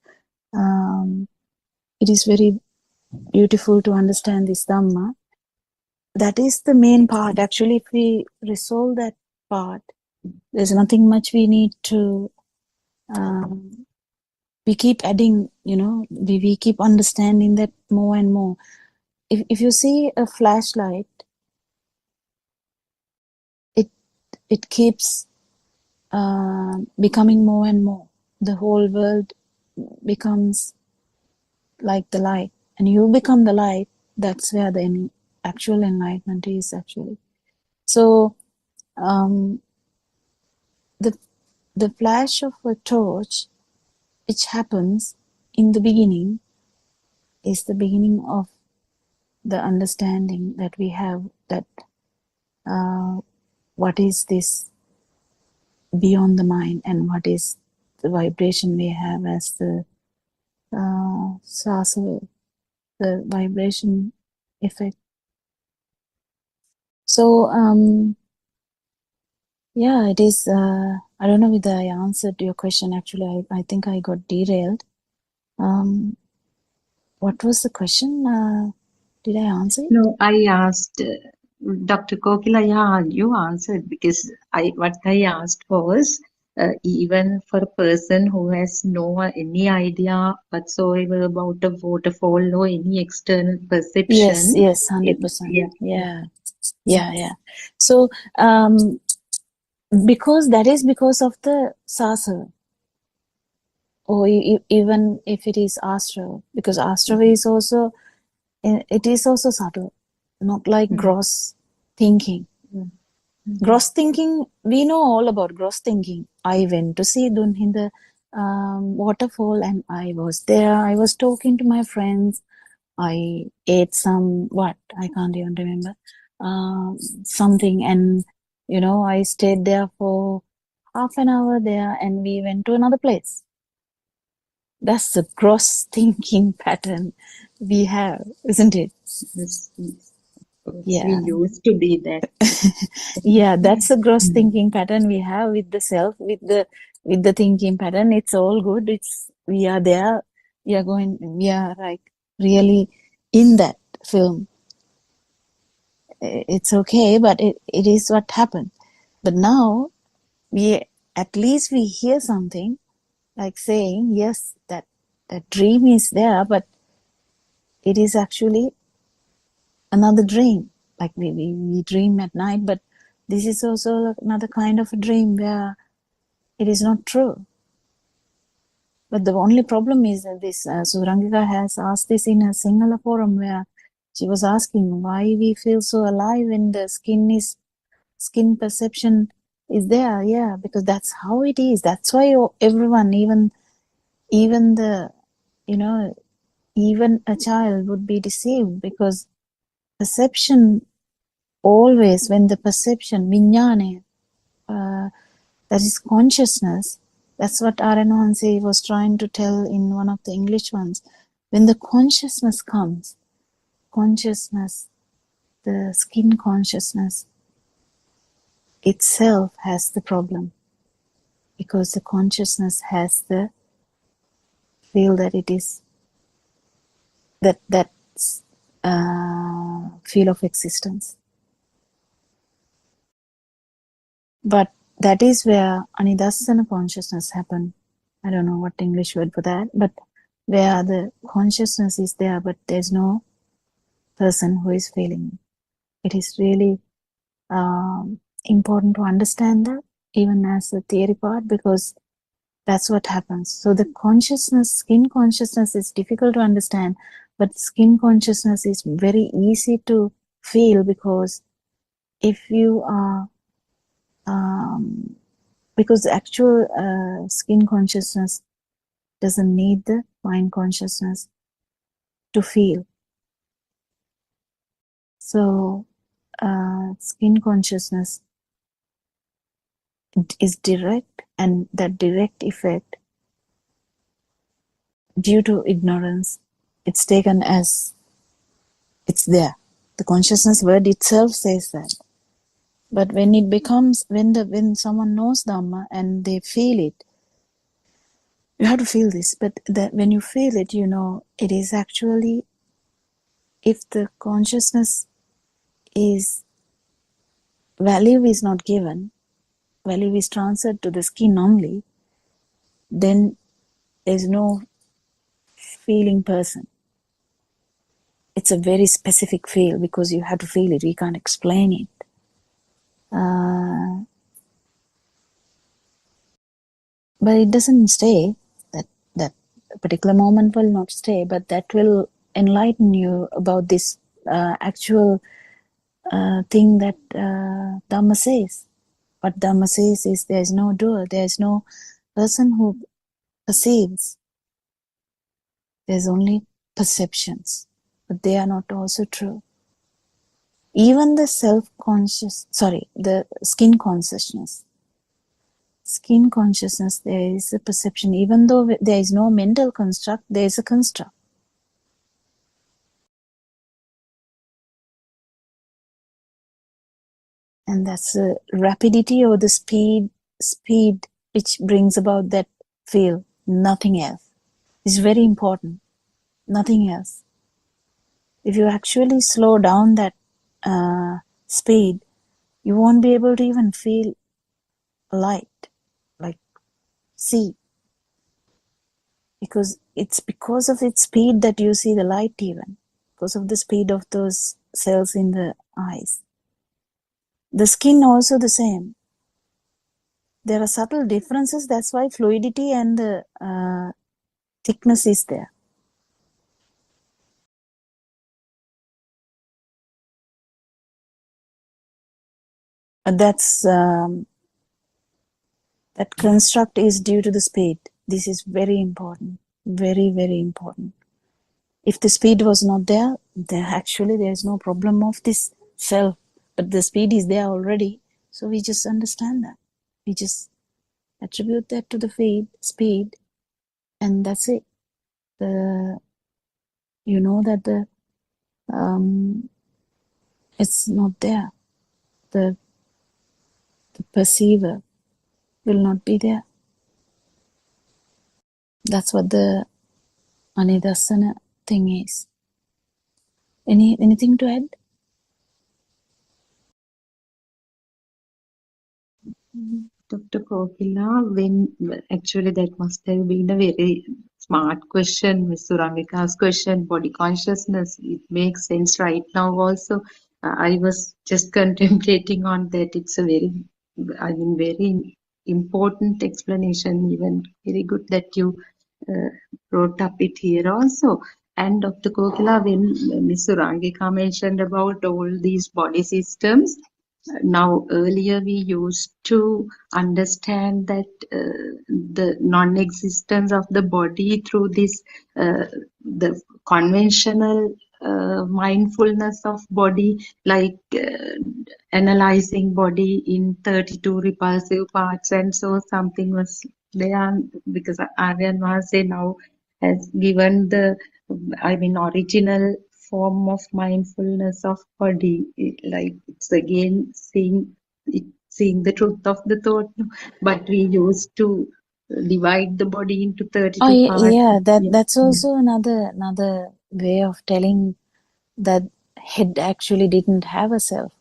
it is very beautiful to understand this Dhamma. That is the main part. Actually, if we resolve that part, there's nothing much we need to, we keep adding, we keep understanding that more and more. If you see a flashlight, it keeps becoming more and more. The whole world becomes like the light, and you become the light. That's where the actual enlightenment is, actually. So the flash of a torch, which happens in the beginning, is the beginning of the understanding that we have, that what is this beyond the mind, and what is the vibration we have as the sasa, the vibration effect. So yeah, it is. I don't know whether I answered your question. Actually, I think I got derailed. What was the question? Did I answer it? No, I asked Dr. Kokila, yeah, you answered, because what I asked was, even for a person who has no any idea whatsoever about a waterfall or any external Yes, perception. 100%. Yeah. Yeah. So because of the sasa, or even if it is astral, because astral is also, it is also subtle, not like gross thinking. Gross thinking, we know all about gross thinking. I went to see Dunhinda waterfall, and I was there. I was talking to my friends. I ate I can't even remember, something, and I stayed there for half an hour there, and we went to another place. That's the gross thinking pattern we have, isn't it? Yes. Yeah. We used to be that. Yeah, that's a gross thinking pattern we have with the self, with the thinking pattern. It's all good. We are there. We are like really in that film. It's okay, but it is what happened. But now at least we hear something like saying, yes, that dream is there, but it is actually another dream. Like we dream at night, but this is also another kind of a dream where it is not true. But the only problem is that this Surangika has asked this in a Sinhala forum, where she was asking why we feel so alive when the skin perception is there, yeah, because that's how it is. That's why everyone, even the, you know, even a child would be deceived, because perception always, when the perception, vijnana, that is consciousness, that's what Aranahansi was trying to tell in one of the English ones. When the consciousness comes, consciousness, the skin consciousness itself has the problem, because the consciousness has the feel that it is that feel of existence. But that is where anidassana consciousness happen. I don't know what English word for that, but where the consciousness is there, but there's no person who is feeling it. It is really important to understand that, even as a theory part, because that's what happens. So the consciousness, skin consciousness is difficult to understand, but skin consciousness is very easy to feel, because if you are because actual skin consciousness doesn't need the mind consciousness to feel. So skin consciousness is direct, and that direct effect, due to ignorance, it's taken as it's there. The consciousness word itself says that. But when it becomes, when someone knows Dhamma and they feel it, you have to feel this, but that when you feel it, you know, it is actually, if the consciousness is, value is not given, value is transferred to the skin only, then there's no feeling person. It's a very specific feel, because you have to feel it, we can't explain it. But it doesn't stay, that particular moment will not stay, but that will enlighten you about this actual thing that Dhamma says. What Dhamma says is, there is no doer, there is no person who perceives. There's only perceptions, but they are not also true. Even the the skin consciousness. Skin consciousness, there is a perception. Even though there is no mental construct, there is a construct. And that's the rapidity or the speed which brings about that feel. Nothing else. It's very important. Nothing else. If you actually slow down that speed, you won't be able to even feel light, like see. Because it's because of its speed that you see the light, even. Because of the speed of those cells in the eyes. The skin also the same. There are subtle differences, that's why fluidity and the thickness is there. That's that construct is due to the speed. This is very important, very, very important. If the speed was not there, actually there is no problem of this self, but the speed is there already. So we just understand that. We just attribute that to the speed, and that's it. You know that it's not there. The perceiver will not be there. That's what the anidassana thing is. Anything to add? Dr. Kokila, when actually that must have been a very smart question, Ms. Surangika's question, body consciousness. It makes sense right now also. I was just contemplating on that. It's a very important explanation, even very good that you brought up it here also. And Dr. Kokila, when Ms. Surangika mentioned about all these body systems, Now, earlier we used to understand that the non-existence of the body through this the conventional mindfulness of body, like analyzing body in 32 repulsive parts, and so something was there because Aryan Vase now has given the, I mean, original form of mindfulness of body. Like it's again seeing the truth of the thought, but we used to divide the body into Oh 32 parts. yeah, Yeah, that's yeah. also another way of telling that head actually didn't have a self.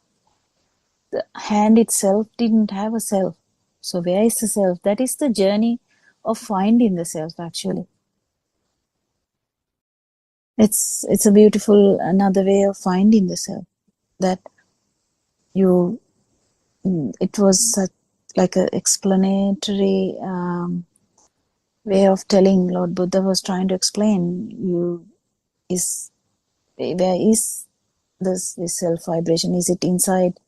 The hand itself didn't have a self. So where is the self? That is the journey of finding the self actually. It's a beautiful another way of finding the self. That you it was such like a explanatory way of telling. Lord Buddha was trying to explain you is where is this self vibration? Is it inside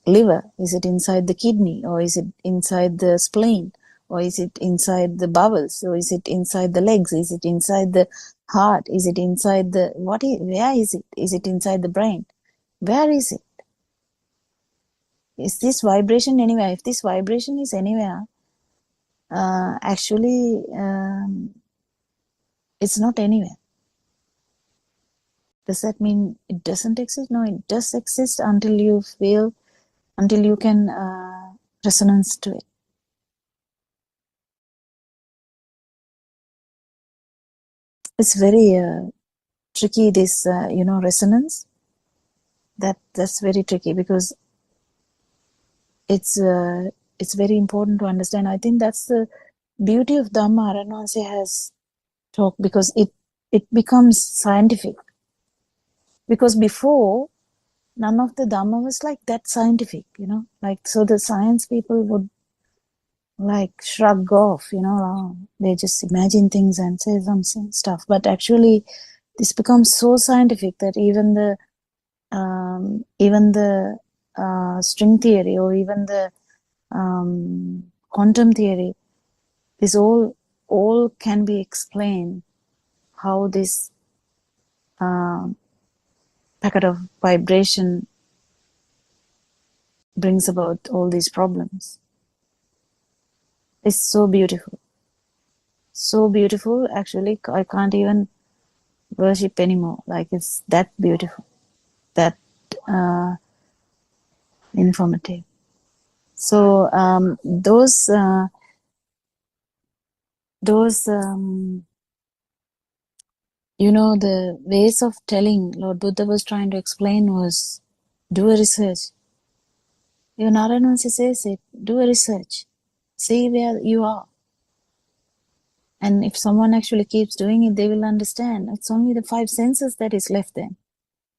liver? Is it inside the kidney, or is it inside the spleen, or is it inside the bowels, or is it inside the legs? Is it inside the heart? Is it inside the where is it? Is it inside the brain? Where is it? Is this vibration anywhere? If this vibration is anywhere, actually it's not anywhere. Does that mean it doesn't exist? No, it does exist until you feel, until you can resonance to it. It's very tricky, this resonance. That's very tricky because it's very important to understand. I think that's the beauty of Dhamma. Aranwansi has talked, because it becomes scientific. Because before, none of the Dhamma was like that scientific, like, so the science people would like shrug off, they just imagine things and say some stuff. But actually, this becomes so scientific that even the string theory, or even the quantum theory, this all can be explained how this packet of vibration brings about all these problems. It's so beautiful. So beautiful, actually, I can't even worship anymore. Like, it's that beautiful, that informative. So those the ways of telling Lord Buddha was trying to explain was, do a research. Even Narayana says it, do a research. See where you are. And if someone actually keeps doing it, they will understand. It's only the 5 senses that is left then.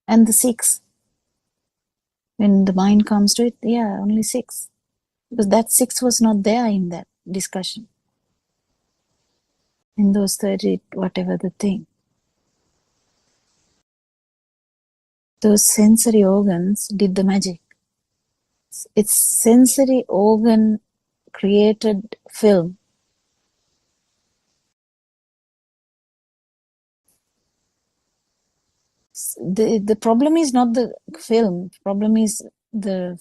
And the 6. When the mind comes to it, only 6. Because that 6 was not there in that discussion. In those 30, whatever the thing. Those sensory organs did the magic. It's sensory organ created film. The problem is not the film. The problem is the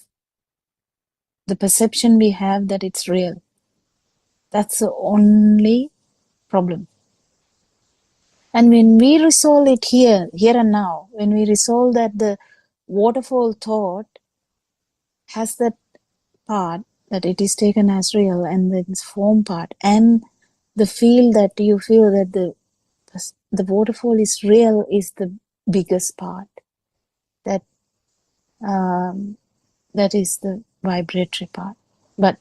perception we have that it's real. That's the only problem. And when we resolve it here and now, when we resolve that the waterfall thought has that part, that it is taken as real, and the form part, and the feel that you feel that the waterfall is real, is the biggest part. That is the vibratory part. But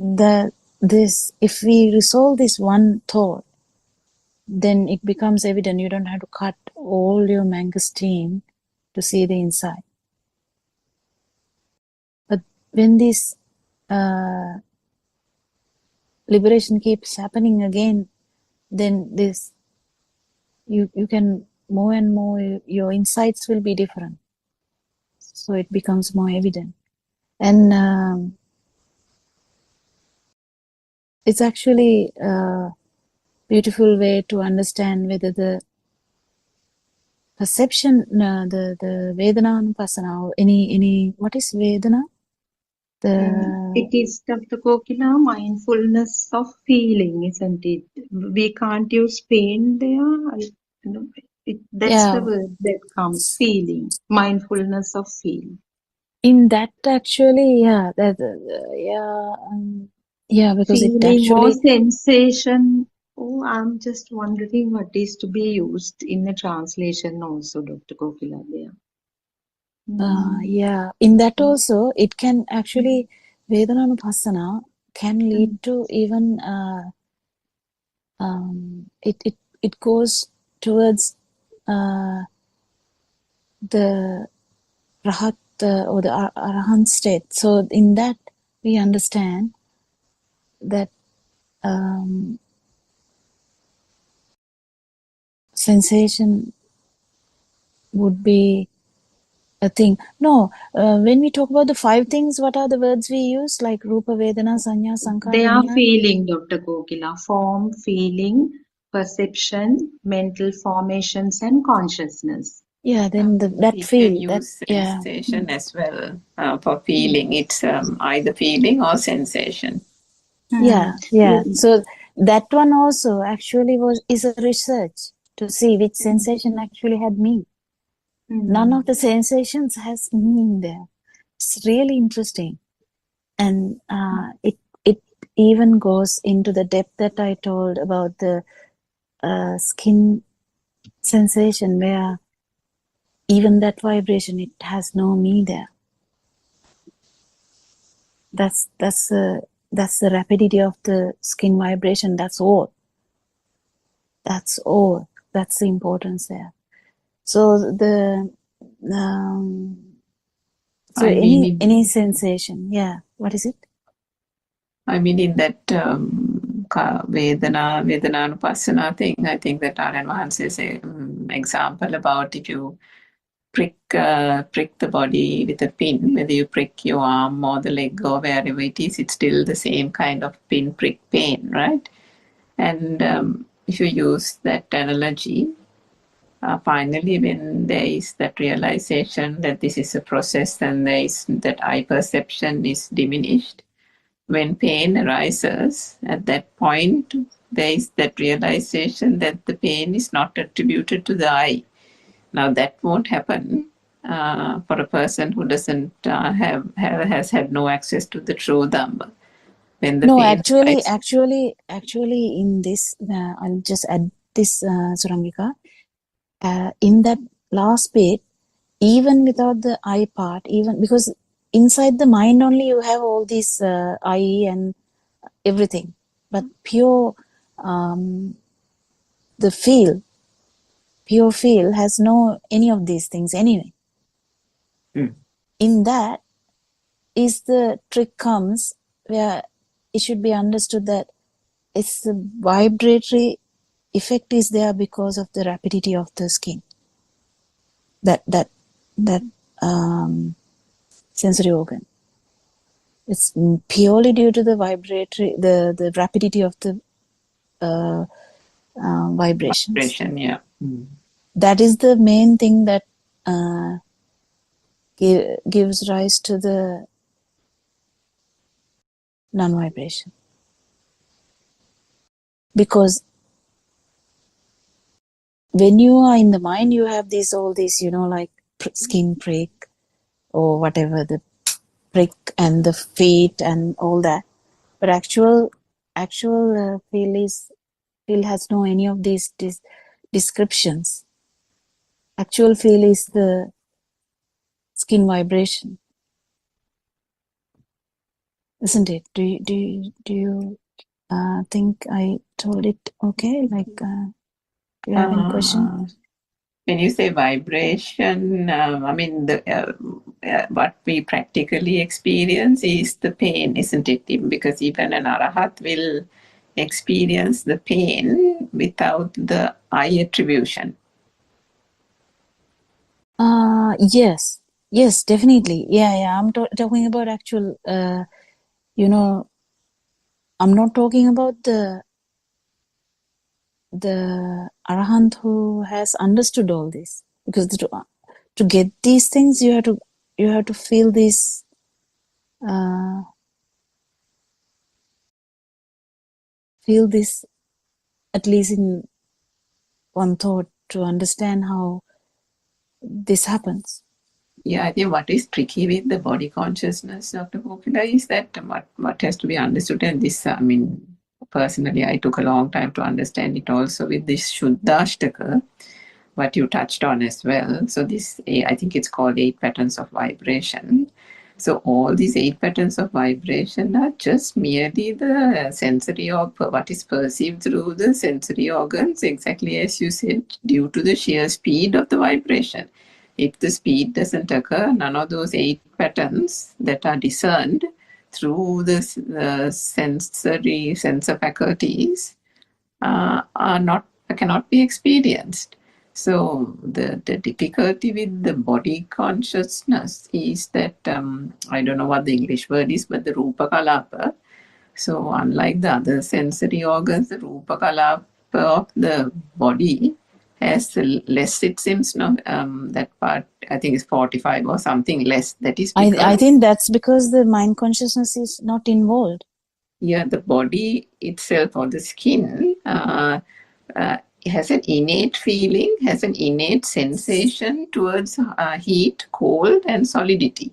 if we resolve this one thought, then it becomes evident. You don't have to cut all your mangosteen to see the inside. But when this liberation keeps happening again, then this you can more and more, your insights will be different. so it becomes more evident. And it's actually a beautiful way to understand whether the perception, the Vedana or any, what is Vedana? It is, Dr. Kokila, mindfulness of feeling, isn't it? We can't use pain there. That's the Yeah, word that comes, feeling, mindfulness of feeling. in that actually, yeah, because it Feeling or actually, sensation. Oh, I'm just wondering what is to be used in the translation also, Dr. Kokila there. in that also, it can actually, Vedananupassana can lead to even, it goes towards the Rahat or the Arahant state. So in that, we understand that sensation would be a thing. No, when we talk about the 5 things, what are the words we use? Like Rupa, Vedana, Sanya, They Sankhara, are Vinyana? feeling, Dr. Kokila, form, feeling, perception, mental formations, and consciousness. Yeah, then that We can feel, that, use yeah. sensation as well for feeling. It's either feeling or sensation. Yeah. So that one also actually is a research to see which sensation actually had me. None of the sensations has meaning there. It's really interesting, and it even goes into the depth that I told about the skin sensation, where even that vibration, it has no me there. That's the rapidity of the skin vibration. That's all. That's the importance there. So the so I mean, any sensation, yeah. What is it? I mean, in that Vedananupasana thing, I think that Aryan Mahan says an example about if you prick the body with a pin, whether you prick your arm or the leg or wherever it is, it's still the same kind of pin prick pain, right? And if you use that analogy, finally, when there is that realization that this is a process and there is that eye perception is diminished, when pain arises, at that point, there is that realization that the pain is not attributed to the eye. Now, that won't happen for a person who doesn't has had no access to the true Dhamma. When the No, pain actually, arises, in this, I'll just add this, Surangika. In that last bit, even without the I part, even because inside the mind only you have all these I and everything, but pure the pure feel has no any of these things anyway. In that is the trick comes where it should be understood that it's the vibratory effect is there because of the rapidity of the skin. That sensory organ. It's purely due to the vibratory, the rapidity of the vibrations. vibration, yeah. That is the main thing that gives rise to the non-vibration. Because when you are in the mind, you have all these, like skin prick or whatever, the prick and the feet and all that. But actual feel has no any of these descriptions. Actual feel is the skin vibration, isn't it? Do you think I told it okay? Like, do you have any question? When you say vibration, I mean, what we practically experience is the pain, isn't it? Because even an arahat will experience the pain without the I attribution. Yes. Yes, definitely. Yeah. I'm talking about actual, you know, I'm not talking about the arahant who has understood all this, because to get these things you have to feel this uh, at least in one thought, to understand how this happens. Yeah, I think what is tricky with the body consciousness, Dr. Kokila, is that what has to be understood, and this, I mean, personally, I took a long time to understand it also with this Shuddhashtaka, what you touched on as well. So this, I think it's called 8 patterns of vibration. So all these 8 patterns of vibration are just merely the sensory, or what is perceived through the sensory organs, exactly as you said, due to the sheer speed of the vibration. If the speed doesn't occur, none of those 8 patterns that are discerned through the sensor faculties cannot be experienced. So the difficulty with the body consciousness is that I don't know what the English word is, but the rupa kalapa. So unlike the other sensory organs, the rupa kalapa of the body has less, it seems. No, that part I think is 45 or something less. That is because I think that's because the mind consciousness is not involved. Yeah, the body itself, or the skin, has an innate feeling, has an innate sensation towards heat, cold, and solidity.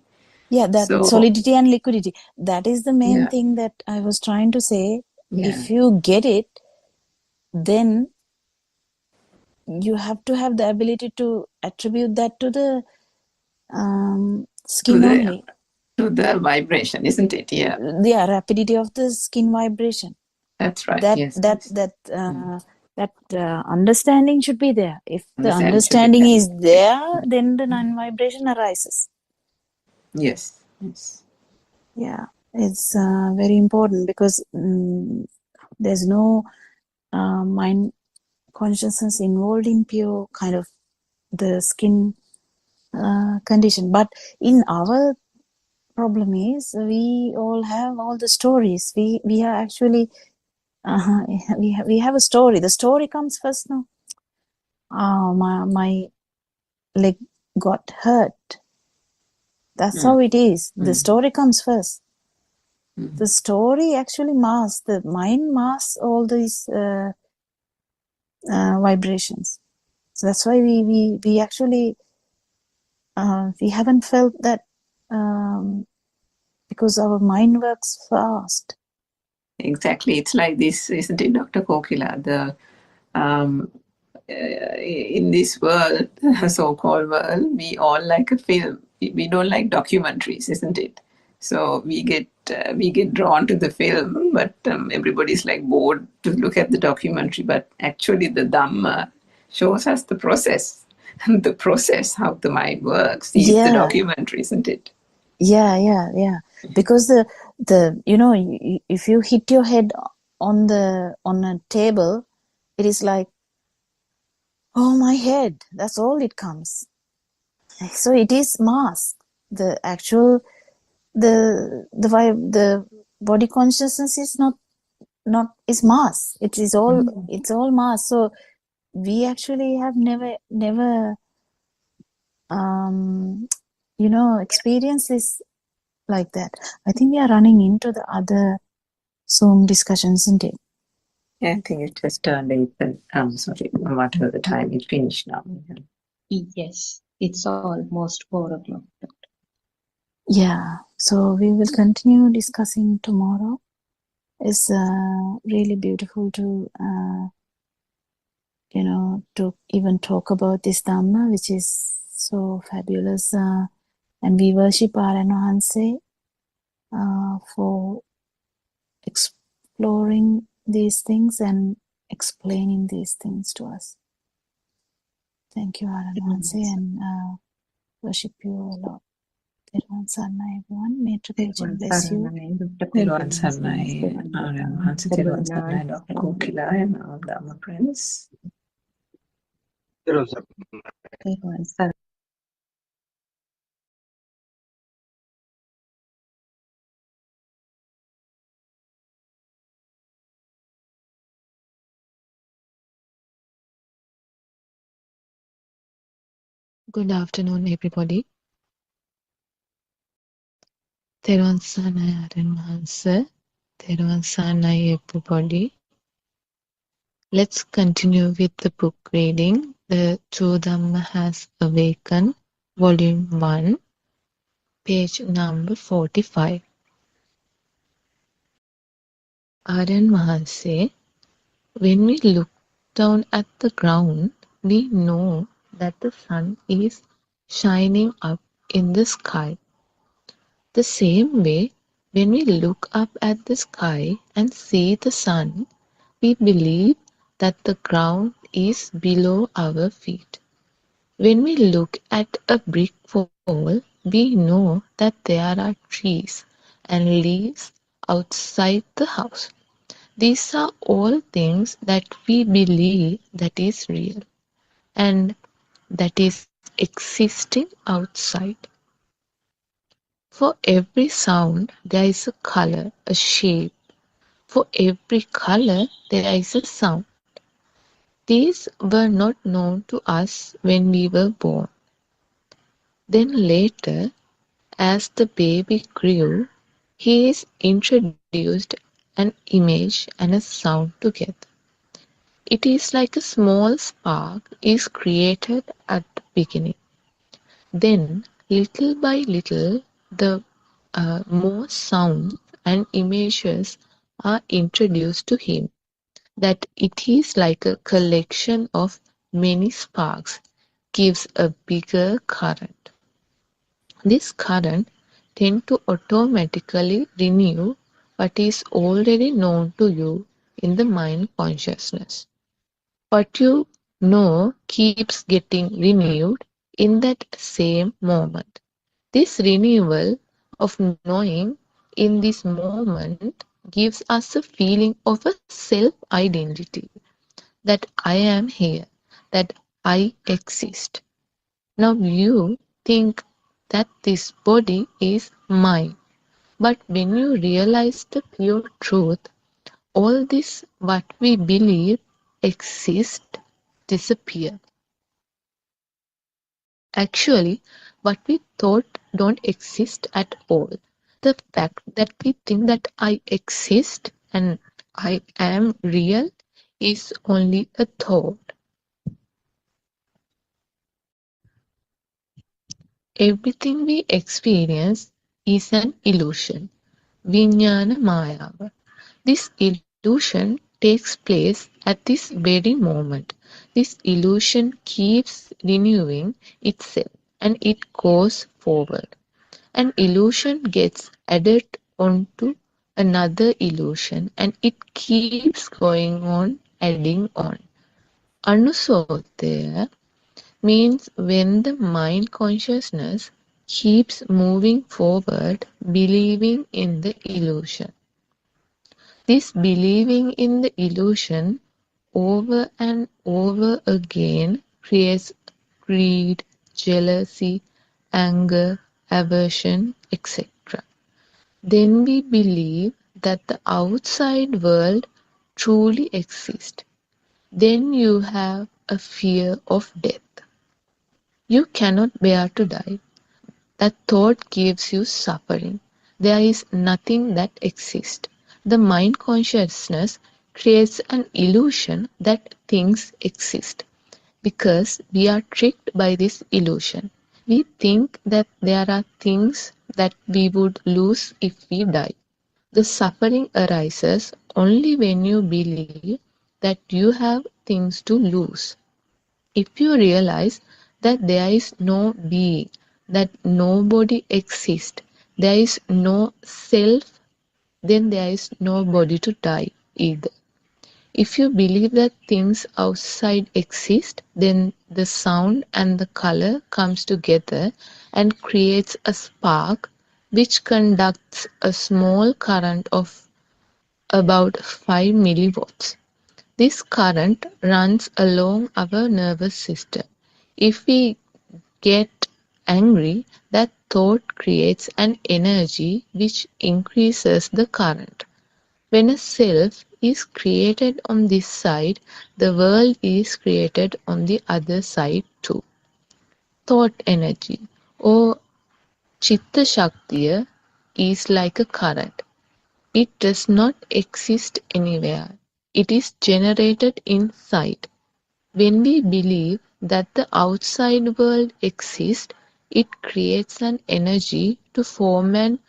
Yeah, that So, solidity and liquidity. That is the main yeah, thing that I was trying to say. yeah, If you get it, then you have to have the ability to attribute that to the to skin only. the vibration, isn't it? Yeah, The rapidity of the skin vibration. that's right. That Yes, that yes. that understanding should be there. If the Understanding should be understanding there. is there, then the non-vibration arises. Yes, yes. Yeah, it's very important, because there's no mind consciousness involved in pure kind of the skin condition. But in our problem is, we all have all the stories. We are actually we have a story. The story comes first now. Oh, my leg got hurt. That's how it is. The story comes first. The story actually masks, the mind masks all these vibrations. So that's why we actually we haven't felt that, because our mind works fast. Exactly. It's like this, isn't it, Dr. Kokila? The in this world, so-called world, we all like a film. We don't like documentaries, isn't it? So we get drawn to the film, but everybody's like bored to look at the documentary. But actually, the Dhamma shows us the process, the process how the mind works. Is the Yeah, documentary, isn't it? yeah. Because the if you hit your head on a table, it is like, oh, my head. That's all it comes. So it is mask. The actual the body consciousness is not is mass. It's all mass. So we actually have never experienced this like that. I think we are running into the other Zoom discussions, isn't it? Yeah, I think it just turned 8. Sorry, whatever the time, it's finished now. Yes, it's almost 4 o'clock. Yeah. So we will continue discussing tomorrow. It's really beautiful to to even talk about this Dhamma, which is so fabulous. And we worship Aryan Wahanse for exploring these things and explaining these things to us. Thank you, Aryan Wahanse, and worship you a lot. Therwan Sarna, everyone. May Tripurjan bless you. Therwan Sarnai, Aryan Wahanse, Therwan Sarnai, Dr. Kokila, and all the other friends. Therwan Sarna. Good afternoon, everybody. තෙරුවන් සරණයි ආරයන් වහන්සේ. තෙරුවන් සරණයි, everybody. Let's continue with the book reading. The True Dhamma Has Awakened, Volume 1, page number 45. ආරයන් වහන්සේ, when we look down at the ground, we know that the sun is shining up in the sky. The same way, when we look up at the sky and see the sun, we believe that the ground is below our feet. When we look at a brick wall, we know that there are trees and leaves outside the house. These are all things that we believe that is real and that is existing outside. For every sound, there is a color, a shape. For every color, there is a sound. These were not known to us when we were born. Then later, as the baby grew, he is introduced an image and a sound together. It is like a small spark is created at the beginning. Then, little by little, the more sounds and images are introduced to him, that it is like a collection of many sparks gives a bigger current. This current tends to automatically renew what is already known to you in the mind consciousness. What you know keeps getting renewed in that same moment. This renewal of knowing in this moment gives us a feeling of a self-identity, that I am here, that I exist. Now you think that this body is mine, but when you realize the pure truth, all this what we believe exist disappear. Actually, what we thought don't exist at all. The fact that we think that I exist and I am real is only a thought. Everything we experience is an illusion. Vijnana Mayava. This illusion takes place at this very moment. This illusion keeps renewing itself and it goes forward. An illusion gets added onto another illusion and it keeps going on, adding on. Anusodaya means when the mind consciousness keeps moving forward, believing in the illusion. This believing in the illusion over and over again creates greed, jealousy, anger, aversion, etc. Then we believe that the outside world truly exists. Then you have a fear of death. You cannot bear to die. That thought gives you suffering. There is nothing that exists. The mind consciousness creates an illusion that things exist. Because we are tricked by this illusion. We think that there are things that we would lose if we die. The suffering arises only when you believe that you have things to lose. If you realize that there is no being, that nobody exists, there is no self, then there is no body to die either. If you believe that things outside exist, then the sound and the color comes together and creates a spark which conducts a small current of about 5 millivolts. This current runs along our nervous system. If we get angry, that thought creates an energy which increases the current. When a self is created on this side, the world is created on the other side too. thought energy or Chitta Shaktiya is like a current. It does not exist anywhere. It is generated inside. When we believe that the outside world exists, it creates an energy to form an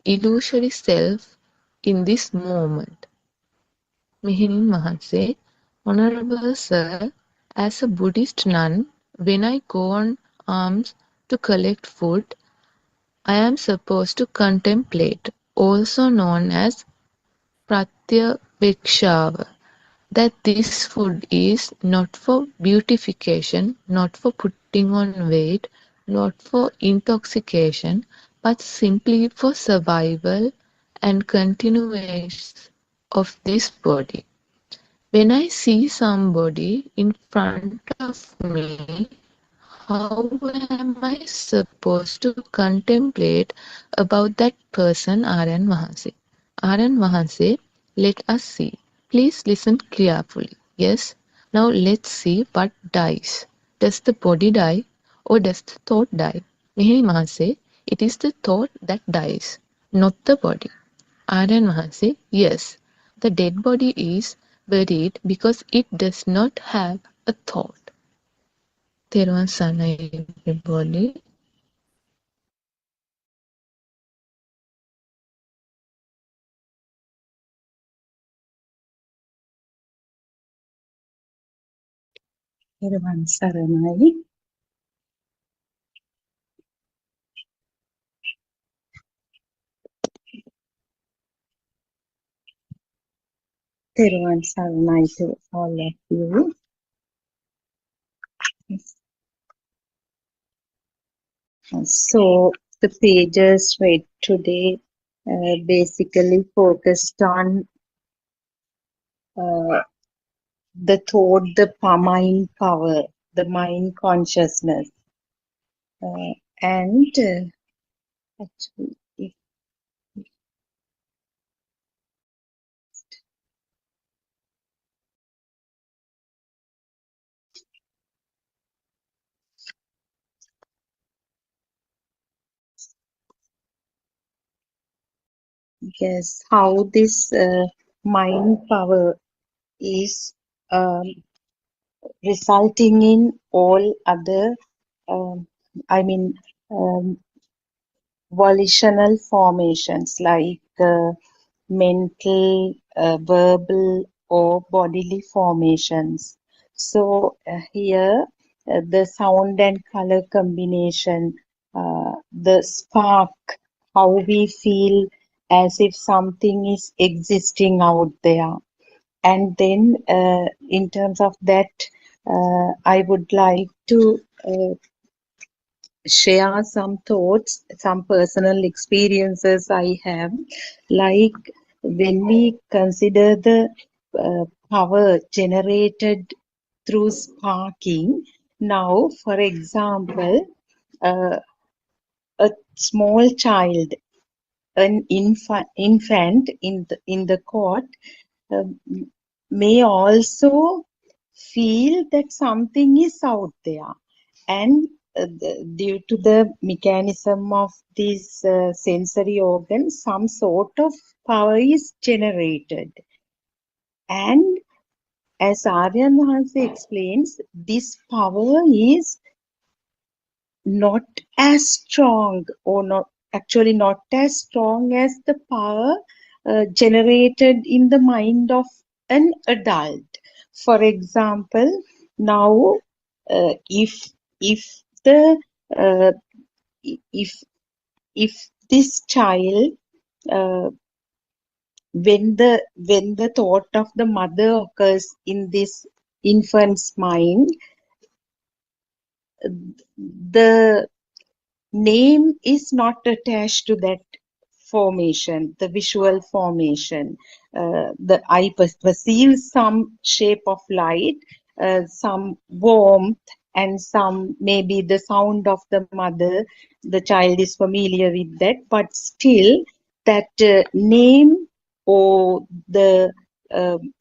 illusory self in this moment. Meherin Mahatse, Honorable Sir, as a Buddhist nun, when I go on alms to collect food, I am supposed to contemplate, also known as Pratyavikshava, that this food is not for beautification, not for putting on weight, not for intoxication, but simply for survival and continuance of this body. When I see somebody in front of me, how am I supposed to contemplate about that person, R.N. Mahanse? R.N. Mahanse, let us see. Please listen carefully. Yes? Now let's see what dies. Does the body die or does the thought die? Mihiri Mahanse, it is the thought that dies, not the body. R.N. Mahanse, yes. The dead body is buried because it does not have a thought. තෙරුවන් සරණයි everybody. Teravan saranai. Teravan saranai to all of you. So the pages read today basically focused on the thought, the mind power, the mind consciousness, and actually, yes, how this mind power is resulting in all other, um, I mean, um, volitional formations like mental, verbal, or bodily formations. So here, the sound and color combination, the spark, how we feel as if something is existing out there. And then, in terms of that, I would like to share some thoughts, some personal experiences I have. Like when we consider the power generated through sparking, now, for example, a small child, an infant in the court, um, may also feel that something is out there, and due to the mechanism of these sensory organs, some sort of power is generated. And as Aryan Mahanse explains, this power is not as strong, or not actually not as strong as the power generated in the mind of an adult. For example, now if the uh, if if this child, uh, when the thought of the mother occurs in this infant's mind, the name is not attached to that formation, the visual formation. The eye perceives some shape of light, some warmth, and some maybe the sound of the mother. The child is familiar with that, but still that name or the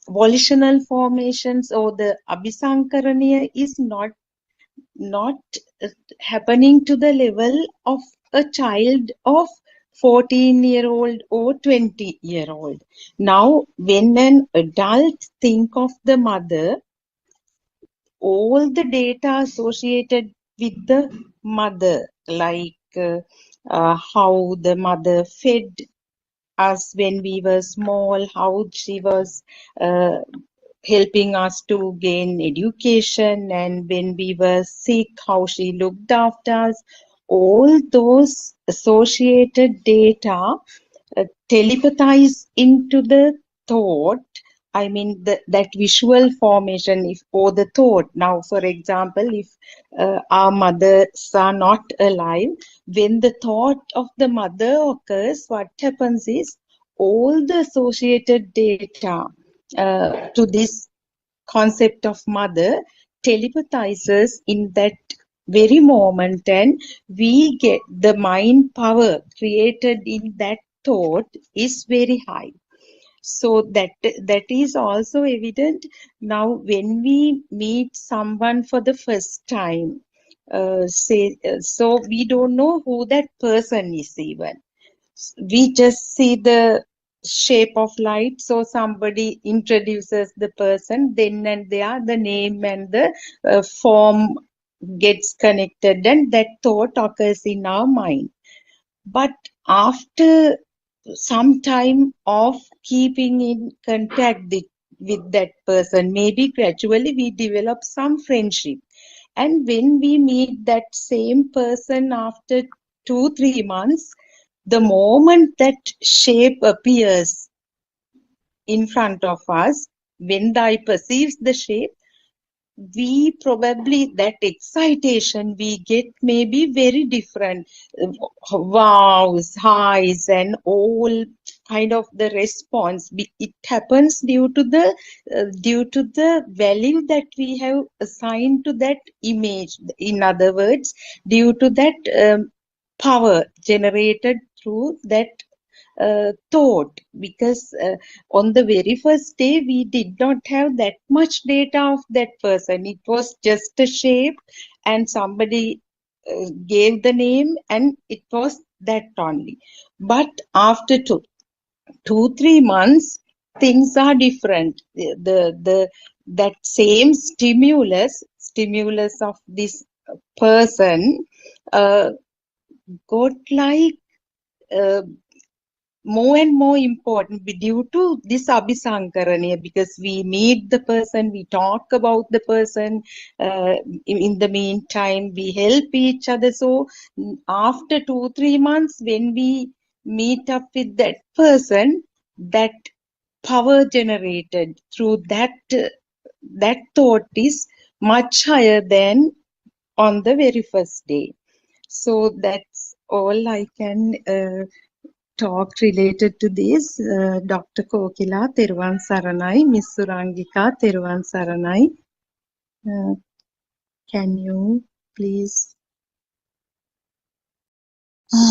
volitional formations or the abhisankaraniya is not not happening to the level of a child of 14-year-old or 20-year-old. Now, when an adult think of the mother, all the data associated with the mother, like how the mother fed us when we were small, how she was uh, helping us to gain education, and when we were sick, how she looked after us. All those associated data telepathize into the thought. I mean, that visual formation, if or the thought. Now, for example, if our mothers are not alive, when the thought of the mother occurs, what happens is all the associated data to this concept of mother telepathizes in that very moment, and we get the mind power created in that thought is very high. So that is also evident now when we meet someone for the first time. So we don't know who that person is even. We just see the shape of light. So somebody introduces the person, then and there the name and the form gets connected, and that thought occurs in our mind. But after some time of keeping in contact with that person, maybe gradually we develop some friendship. And when we meet that same person after 2-3 months, the moment that shape appears in front of us, when the eye perceives the shape, we probably, that excitation we get may be very different. Wows, highs, and all kind of the response. It happens due to the value that we have assigned to that image. In other words, due to that power generated through that thought, because on the very first day we did not have that much data of that person. It was just a shape, and somebody gave the name, and it was that only. But after 2-3 months, things are different. The that same stimulus of this person got like uh, more and more important due to this abhisankarana, because we meet the person, we talk about the person, in the meantime we help each other. So after 2-3 months, when we meet up with that person, that power generated through that thought is much higher than on the very first day. So that's all I can talk related to this. Dr. Kokila, Teruvan Saranai, Miss Surangika, Teruvan Saranai. Can you please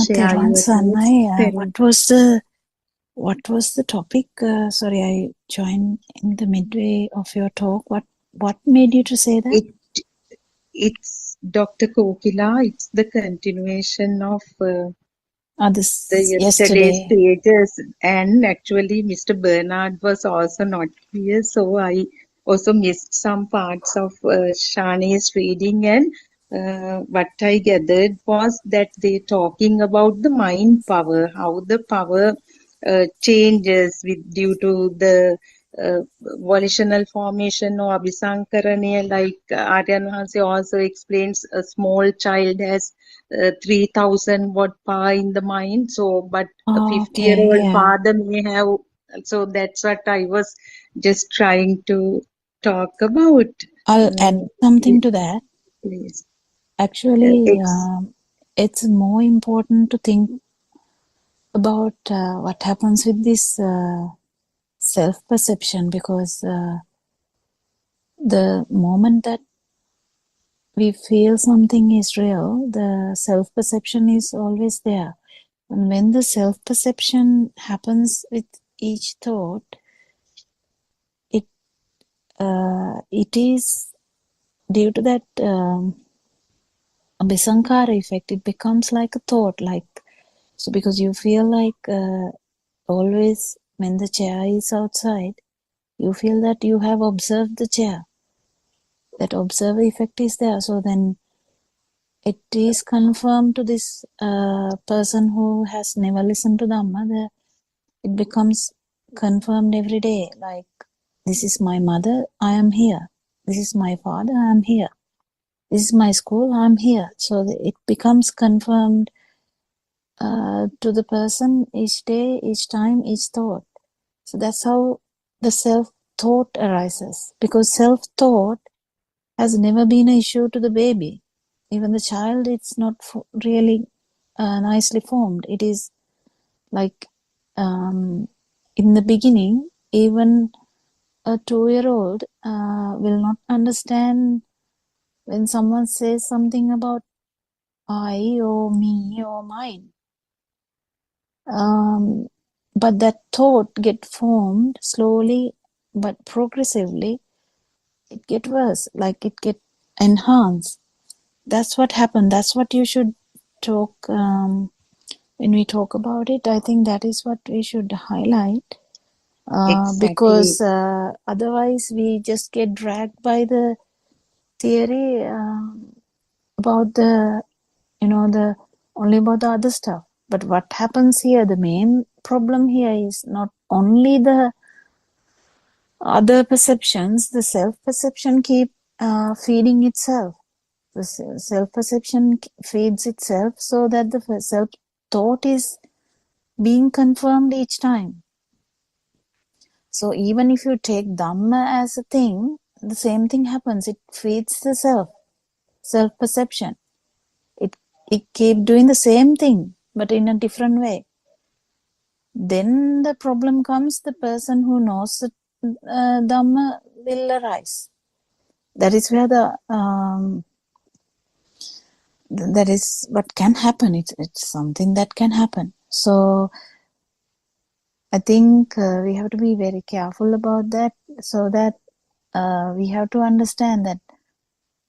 share Therwan your thoughts? Sarnai, what was the topic? Sorry, I joined in the midway of your talk. What made you to say that? It's Dr. Kokila. It's the continuation of the This yesterday's yesterday. pages, and actually Mr. Bernard was also not here, so I also missed some parts of Shani's reading, and what I gathered was that they're talking about the mind power, how the power changes with due to the volitional formation or abhisankarana, like Aryan Hanse also explains a small child has 3,000 watt power in the mind. So, but a Oh, okay, 50-year-old yeah. father may have. So that's what I was just trying to talk about. I'll add something to that. Please. Actually, it's more important to think about what happens with this self-perception, because the moment that we feel something is real, the self-perception is always there. And when the self-perception happens with each thought, it is due to that Abhisankara effect, it becomes like a thought, like, so because you feel like always when the chair is outside, you feel that you have observed the chair. That observer effect is there. So then it is confirmed to this person who has never listened to Dhamma, that it becomes confirmed every day. Like, this is my mother, I am here. This is my father, I am here. This is my school, I am here. So it becomes confirmed to the person each day, each time, each thought. So that's how the self-thought arises. Because self-thought has never been an issue to the baby. Even the child, it's not really nicely formed. It is like in the beginning, even a 2-year-old will not understand when someone says something about I or me or mine. But that thought get formed slowly but progressively. It get worse, like it get enhanced. That's what happened. That's what you should talk when we talk about it. I think that is what we should highlight. Exactly. Because otherwise we just get dragged by the theory about the only about the other stuff. But what happens here, the main problem here is not only the other perceptions, the self-perception keep feeding itself. The self-perception feeds itself, so that the self-thought is being confirmed each time. So even if you take Dhamma as a thing, the same thing happens. It feeds the self-perception. It keep doing the same thing, but in a different way. Then the problem comes, the person who knows the Dhamma will arise. That is where that is what can happen. It's something that can happen. So I think we have to be very careful about that, so that we have to understand that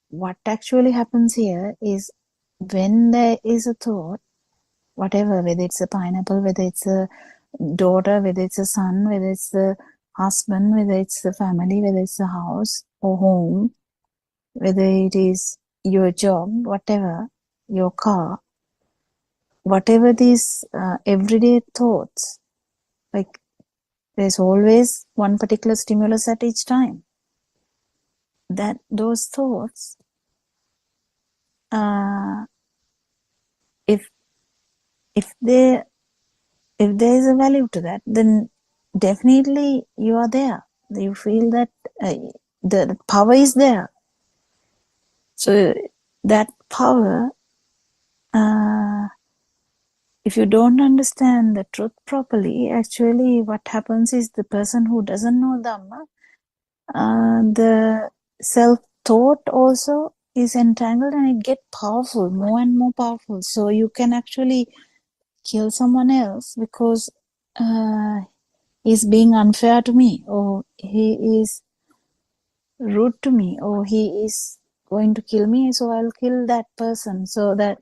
what actually happens here is, when there is a thought, whatever, whether it's a pineapple, whether it's a daughter, whether it's a son, whether it's a husband, whether it's a family, whether it's a house or home, whether it is your job, whatever, your car, whatever these everyday thoughts, like there's always one particular stimulus at each time. That those thoughts, if there is a value to that, then definitely you are there. You feel that the power is there. So that power, if you don't understand the truth properly, actually what happens is, the person who doesn't know Dhamma, the self-thought also is entangled, and it gets powerful, more and more powerful. So you can actually kill someone else because he's being unfair to me, or he is rude to me, or he is going to kill me, so I'll kill that person. So that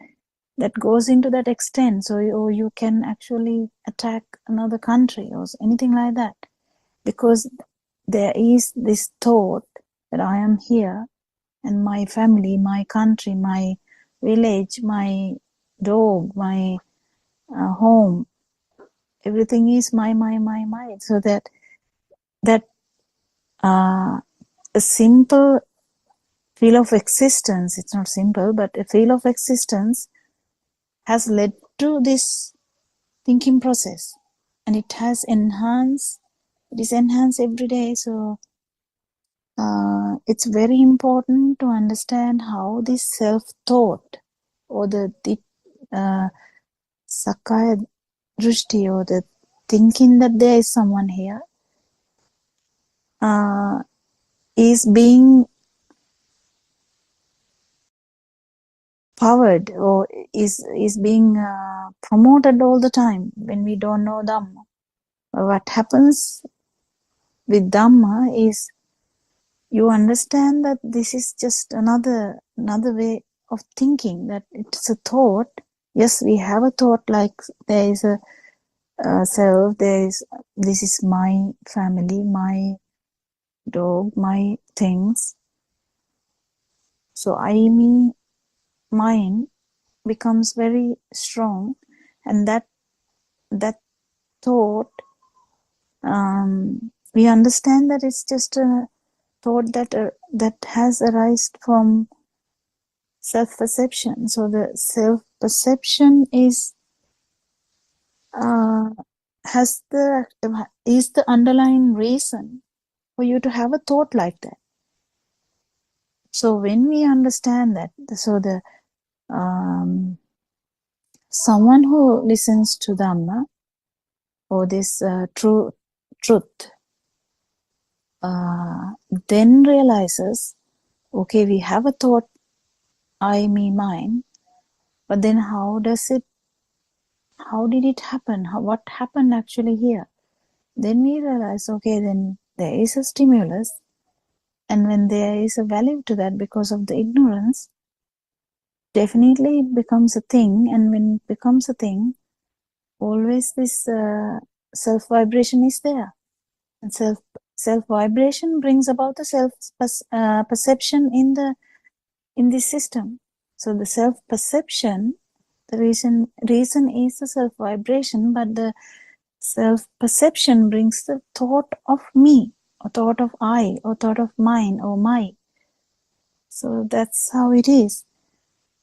goes into that extent. So you can actually attack another country or anything like that, because there is this thought that I am here, and my family, my country, my village, my dog, my home, everything is my. So that a simple feel of existence, it's not simple, but a feel of existence has led to this thinking process, and it is enhanced every day. So it's very important to understand how this self-thought, or the Sakaya Drushti, or the thinking that there is someone here, is being powered, or is being promoted all the time when we don't know Dhamma. What happens with Dhamma is, you understand that this is just another way of thinking that it's a thought. Yes, we have a thought like there is a self, this is my family, my dog, my things. So I, me, mine becomes very strong, and that thought, we understand that it's just a thought that has arisen from self-perception. So the self-perception is the underlying reason for you to have a thought like that. So when we understand that, so the someone who listens to Dhamma or this truth, then realizes, okay, we have a thought, I, me, mine, but then how did it happen? What happened actually here? Then we realize, okay, then there is a stimulus, and when there is a value to that because of the ignorance, definitely it becomes a thing, and when it becomes a thing, always this self-vibration is there. And self-vibration brings about the self-perception in this system. So the self-perception, the reason is the self-vibration, but the self-perception brings the thought of me, or thought of I, or thought of mine, or my. So that's how it is.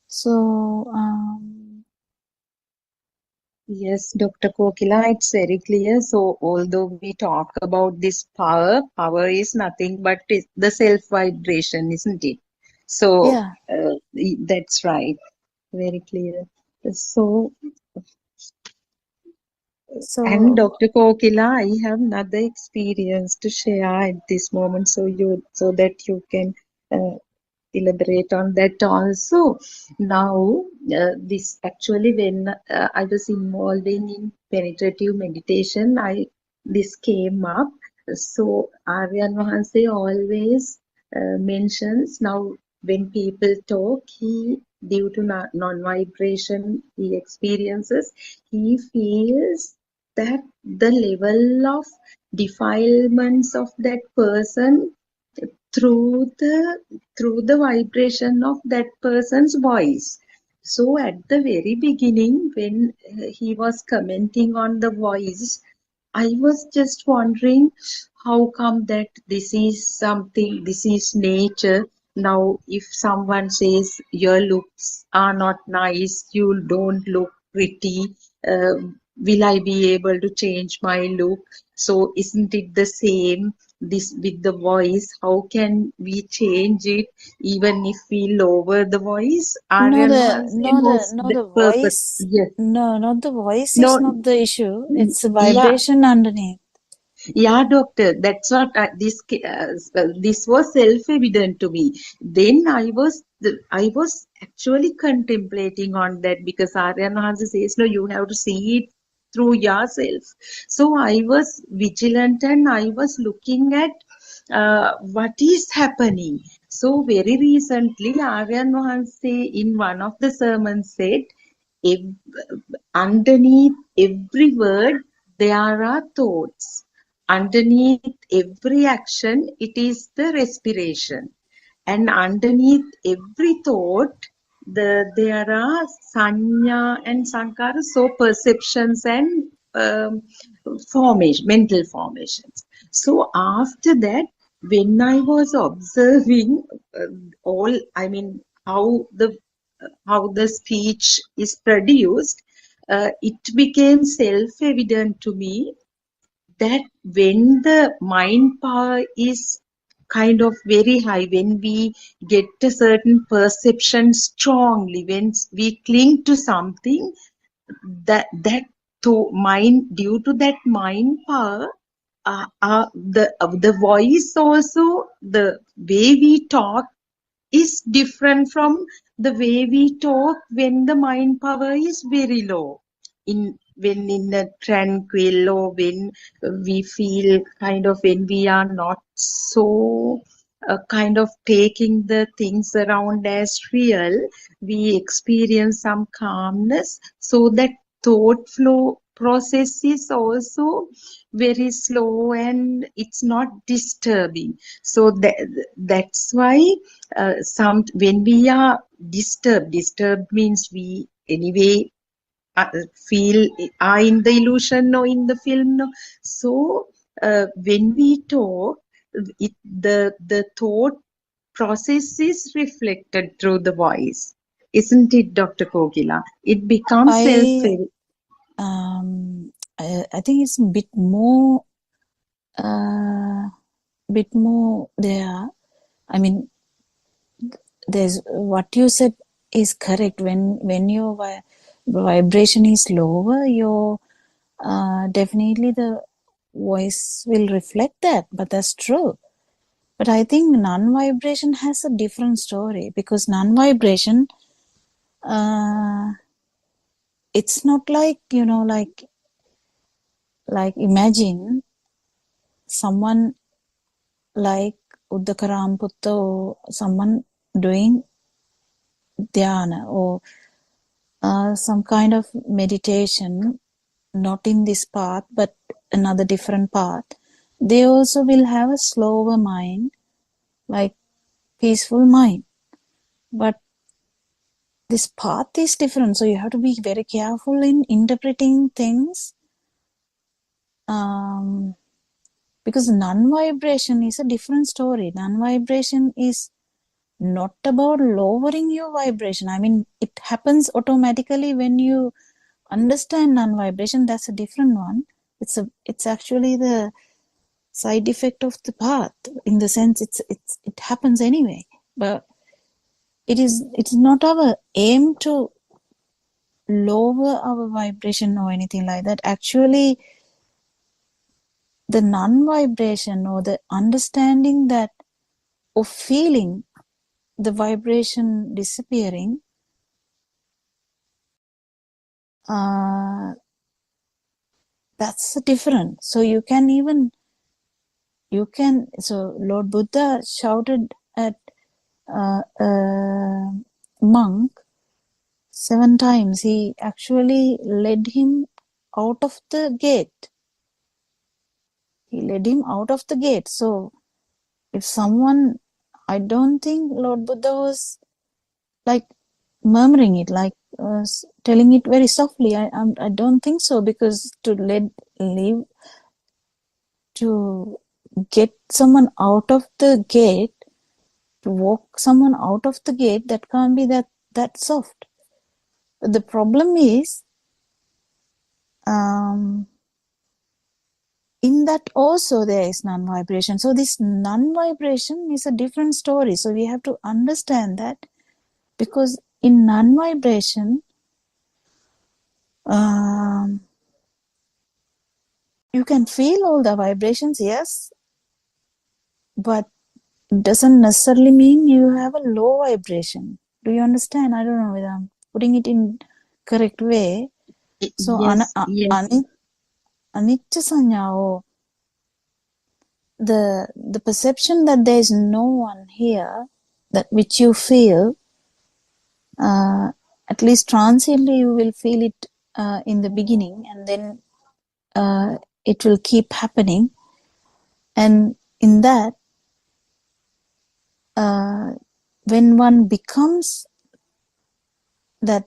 So Yes, Dr. Kokila, it's very clear. So, although we talk about this power, power is nothing but the self vibration, isn't it? So, yeah. that's right. Very clear. So, and So Dr. Kokila, I have another experience to share at this moment, so that you can elaborate on that also. Now, this actually, when I was involved in penetrative meditation, this came up. So Aryan Vahanse always mentions, now when people talk, he, due to non-vibration he experiences, he feels that the level of defilements of that person through the vibration of that person's voice. So at the very beginning, when he was commenting on the voice, I was just wondering how come that this is something, this is nature. Now, if someone says your looks are not nice, you don't look pretty, uh, will I be able to change my look? So, isn't it the same? This with the voice, how can we change it even if we lower the voice? no, Aryan Mohan knows the the purpose. voice. Yes. No, not the voice is No. not the issue. It's the Yeah. vibration underneath. Yeah, doctor, that's what this was self-evident to me. Then I was actually contemplating on that because Aryan Maharaj says, no, you have to see it through yourself. So I was vigilant and I was looking at what is happening. So very recently, Aryan Maharaj in one of the sermons said, "Ev- underneath every word there are thoughts. Underneath every action, it is the respiration. And underneath every thought, there are sanya and sankara, so perceptions and mental formations. So after that, when I was observing I mean, how the speech is produced, it became self-evident to me that when the mind power is kind of very high, when we get a certain perception strongly, when we cling to something, that to mind, due to that mind power, the voice also, the way we talk is different from the way we talk when the mind power is very low. When in a tranquil, or when we feel kind of, when we are not so kind of taking the things around as real, we experience some calmness. So that thought flow process is also very slow and it's not disturbing. So that's why some when we are disturbed means we anyway feel are in the illusion or in the film. No? So when we talk, the thought process is reflected through the voice, isn't it, Dr. Kogila? It becomes self. um, I think it's a bit more there. I mean, there's what you said is correct. When your vibration is lower, your definitely the voice will reflect that. But that's true. But I think non-vibration has a different story, because non-vibration, it's not like, like imagine someone like Uddakaramputta or someone doing dhyana or some kind of meditation, not in this path but another different path. They also will have a slower mind, like peaceful mind. But this path is different, so you have to be very careful in interpreting things, because non-vibration is a different story. Non-vibration is not about lowering your vibration. I mean, it happens automatically when you understand non-vibration. That's a different one. It's actually the side effect of the path, in the sense it happens anyway. But it's not our aim to lower our vibration or anything like that. Actually, the non-vibration or the understanding that, or feeling the vibration disappearing, that's different. So so Lord Buddha shouted at a monk 7 times. He actually led him out of the gate. He led him out of the gate. So if someone, I don't think Lord Buddha was like murmuring it, like telling it very softly. I don't think so, because to get someone out of the gate, to walk someone out of the gate, that can't be that soft. But the problem is, in that also there is non-vibration. So this non-vibration is a different story. So we have to understand that, because in non-vibration, you can feel all the vibrations, yes, but it doesn't necessarily mean you have a low vibration. Do you understand? I don't know whether I'm putting it in correct way. So Yes, anicca sanya, or the perception that there is no one here, that which you feel, at least transiently you will feel it in the beginning, and then it will keep happening. And in that, when one becomes that,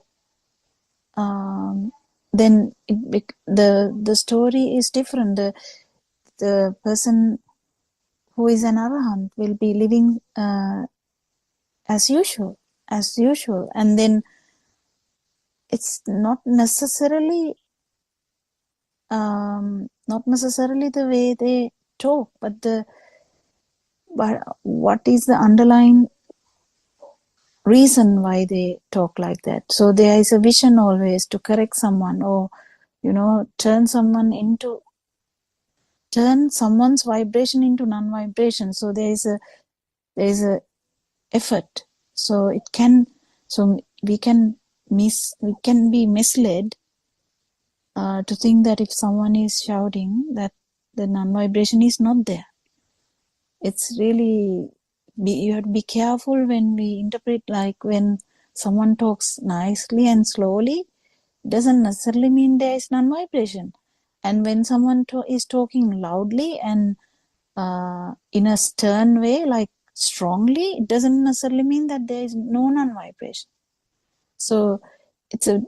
then the story is different. The person who is an arahant will be living as usual, and then it's not necessarily the way they talk, but what is the underlying reason why they talk like that. So there is a vision always to correct someone, or turn someone's vibration into non-vibration. So there is a effort. So we can be misled to think that if someone is shouting, that the non-vibration is not there. It's really you have to be careful when we interpret, like when someone talks nicely and slowly, doesn't necessarily mean there is non-vibration. And when someone is talking loudly and in a stern way, like strongly, it doesn't necessarily mean that there is no non-vibration. So it's a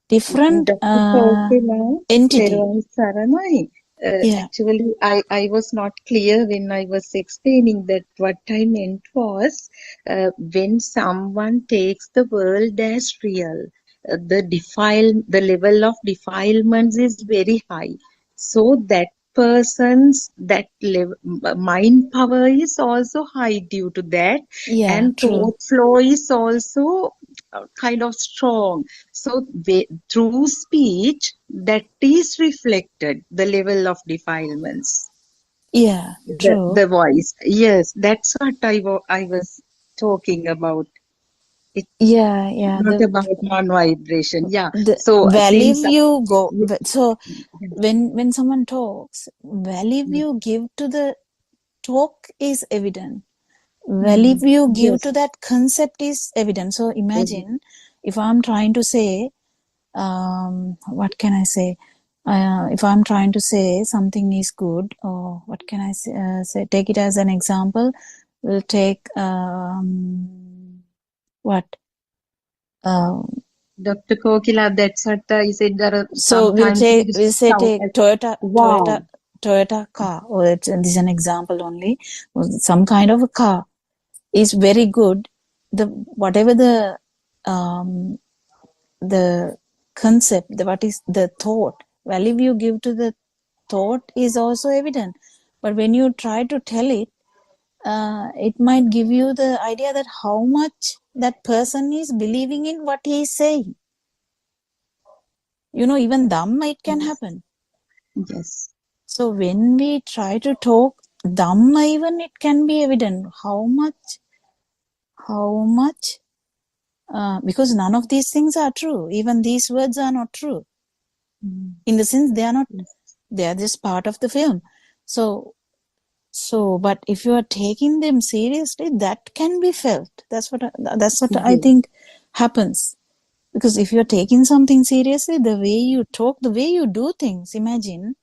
different Dr. Kokila, entity. Therwan Saranai. Yeah. Actually, I was not clear when I was explaining that. What I meant was when someone takes the world as real, the level of defilements is very high. So that person's mind power is also high due to that, Yeah, and true. thought flow is also kind of strong. So through speech, that is reflected the level of defilements. Yeah, true. The voice. Yes, that's what I was talking about. It's Yeah, not about non-vibration. Yeah. the So value since you go. So when someone talks, value you give to the talk is evident. Value you give to yes, that concept is evident. So imagine if I'm trying to say, what can I say? If I'm trying to say something is good, or what can I say? Take it as an example. We'll take what? Dr. Kokila, that's what I said. There are So we'll sometimes say used to sound take as Toyota wow. car, or this is an example only. Some kind of a car is very good. Whatever the concept, what is the thought, value you give to the thought is also evident. But when you try to tell it, it might give you the idea that how much that person is believing in what he is saying. Even Dhamma, it can happen. Yes. So when we try to talk Dhamma, even it can be evident how much, because none of these things are true. Even these words are not true. In the sense they are not, they are just part of the film. So, but if you are taking them seriously, that can be felt. That's what I think happens. Because if you're taking something seriously, the way you talk, the way you do things, imagine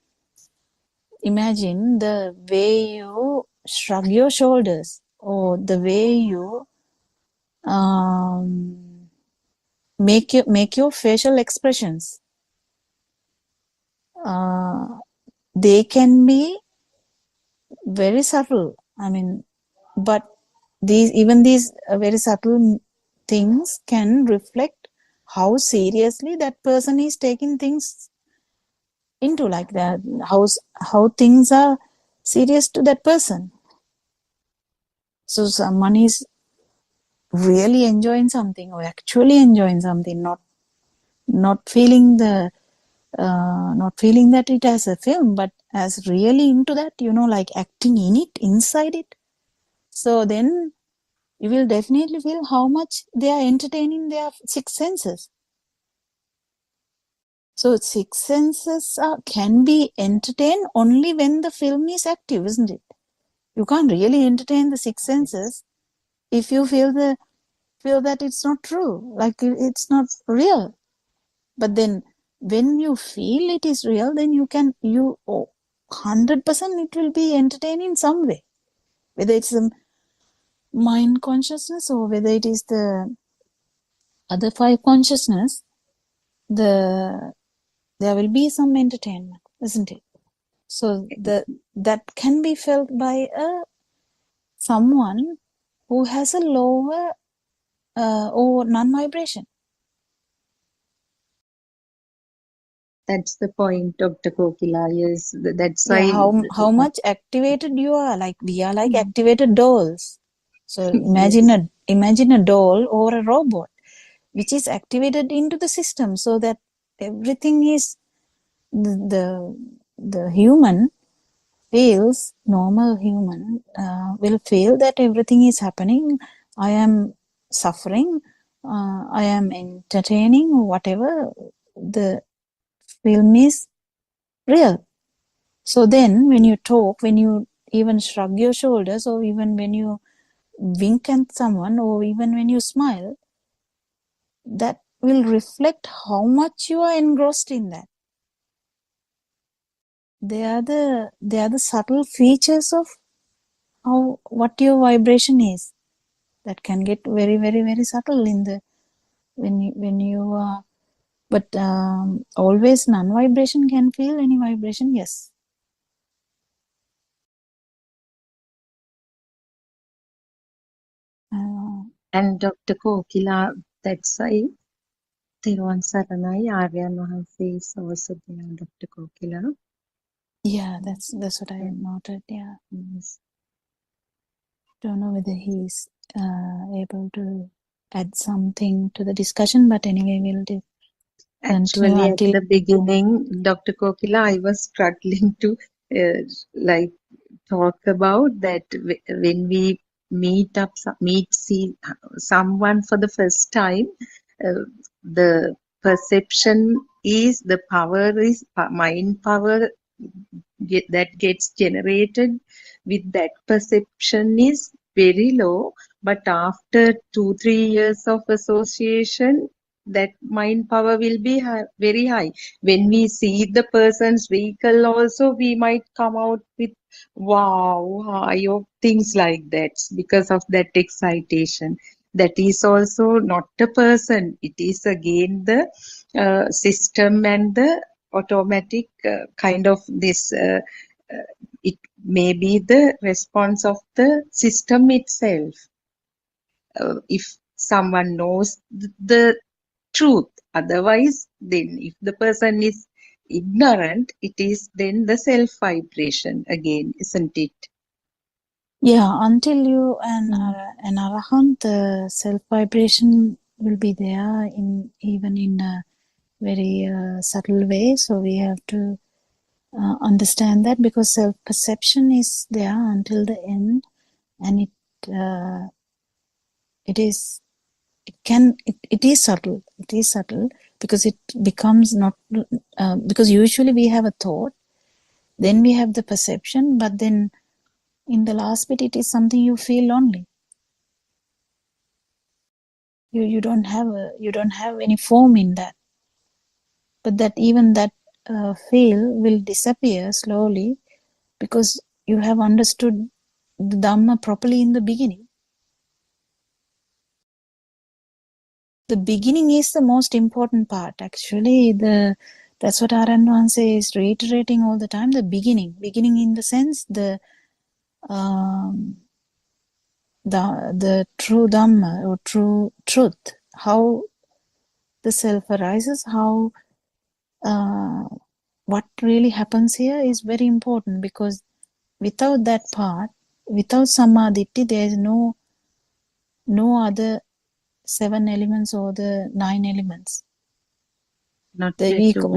the way you shrug your shoulders, or the way you make your facial expressions. They can be very subtle. I mean, but these very subtle things can reflect how seriously that person is taking things into, like that, how things are serious to that person. So someone is really enjoying something, or actually enjoying something, not feeling that it as a film, but as really into that, like acting in it, inside it. So then you will definitely feel how much they are entertaining their six senses. So six senses can be entertained only when the film is active, isn't it? You can't really entertain the six senses if you feel that it's not true, like it's not real. But then when you feel it is real, then you 100% it will be entertaining in some way, whether it's a mind consciousness or whether it is the other five consciousness. There will be some entertainment, isn't it? So that can be felt by someone who has a lower or non-vibration. That's the point, Dr. Kokila. Yes, that's Yeah, why. how much activated you are. Like we are like activated dolls. So imagine Yes. a doll or a robot which is activated into the system, so that everything is the human feels, normal human will feel that everything is happening. I am suffering. I am entertaining, whatever. The film is real. So then when you talk, when you even shrug your shoulders, or even when you wink at someone or even when you smile, that will reflect how much you are engrossed in that. They are the subtle features of what your vibration is. That can get very, very, very subtle in the when you are. But always non-vibration can feel any vibration. Yes. And Dr. Kokila, that's why Thiruvan Saranai Aryan Mahanse is also there, Dr. Kokila. Yeah, that's what I noted. Yeah. Yes. Don't know whether he's able to add something to the discussion, but anyway, we'll continue Actually, at until. the beginning, Dr. Kokila, I was struggling to like talk about that when we see someone for the first time, the perception is the power is mind power that gets generated with that perception is very low, but after 2-3 years of association, that mind power will be very high. When we see the person's vehicle also, we might come out with wow, high or things like that because of that excitation. That is also not a person. It is again the system and the automatic kind of this. It may be the response of the system itself. If someone knows the truth, otherwise, then if the person is ignorant, it is then the self vibration again, isn't it? Yeah, until you an arahant, the self vibration will be there even in a very subtle way. So we have to understand that, because self perception is there until the end, and it is subtle. It is subtle because it becomes not because usually we have a thought, then we have the perception, but then in the last bit it is something you feel only. You don't have any form in that, but that even that feel will disappear slowly because you have understood the Dhamma properly in the beginning. The beginning is the most important part. Actually, that's what Aran Vahanse is reiterating all the time. The beginning in the sense the true Dhamma or true truth, how the self arises, how what really happens here is very important, because without that part, without Samadhi, there is no other 7 elements or the 9 elements. Not at all.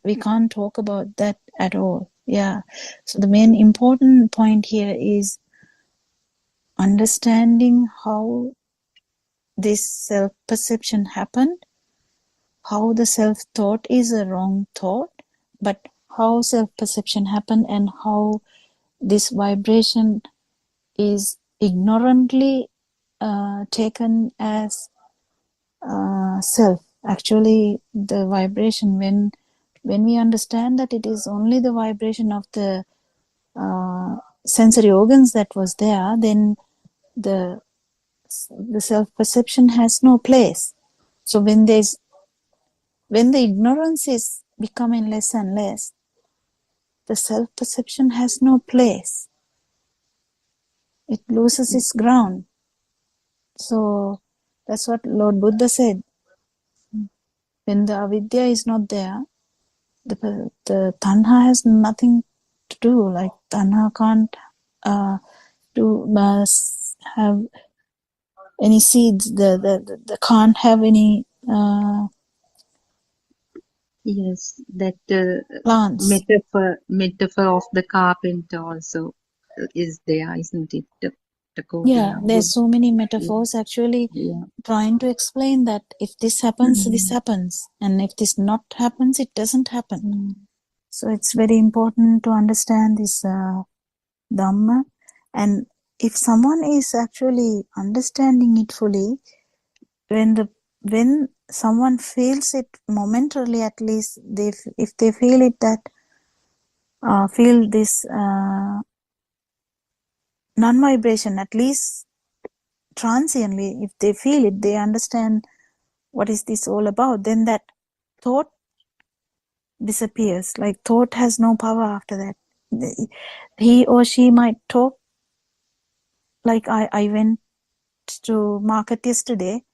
We can't talk about that at all. Yeah. So the main important point here is understanding how this self-perception happened, how the self-thought is a wrong thought, but how self-perception happened and how this vibration is ignorantly taken as self. Actually, the vibration, when we understand that it is only the vibration of the sensory organs that was there, then the self-perception has no place. So when the ignorance is becoming less and less, the self-perception has no place. It loses its ground. So that's what Lord Buddha said. When the avidya is not there, the tanha has nothing to do. Like tanha can't have any seeds. The can't have any Yes, that plants. metaphor of the carpenter also is there, isn't it? Yeah, there's so many metaphors actually trying to explain that if this happens, this happens, and if this not happens, it doesn't happen. So it's very important to understand this Dhamma, and if someone is actually understanding it fully, when someone feels it momentarily, at least if they feel it, that feel this non-vibration, at least transiently, if they feel it, they understand what is this all about, then that thought disappears. Like thought has no power after that. He or she might talk like I went to market yesterday,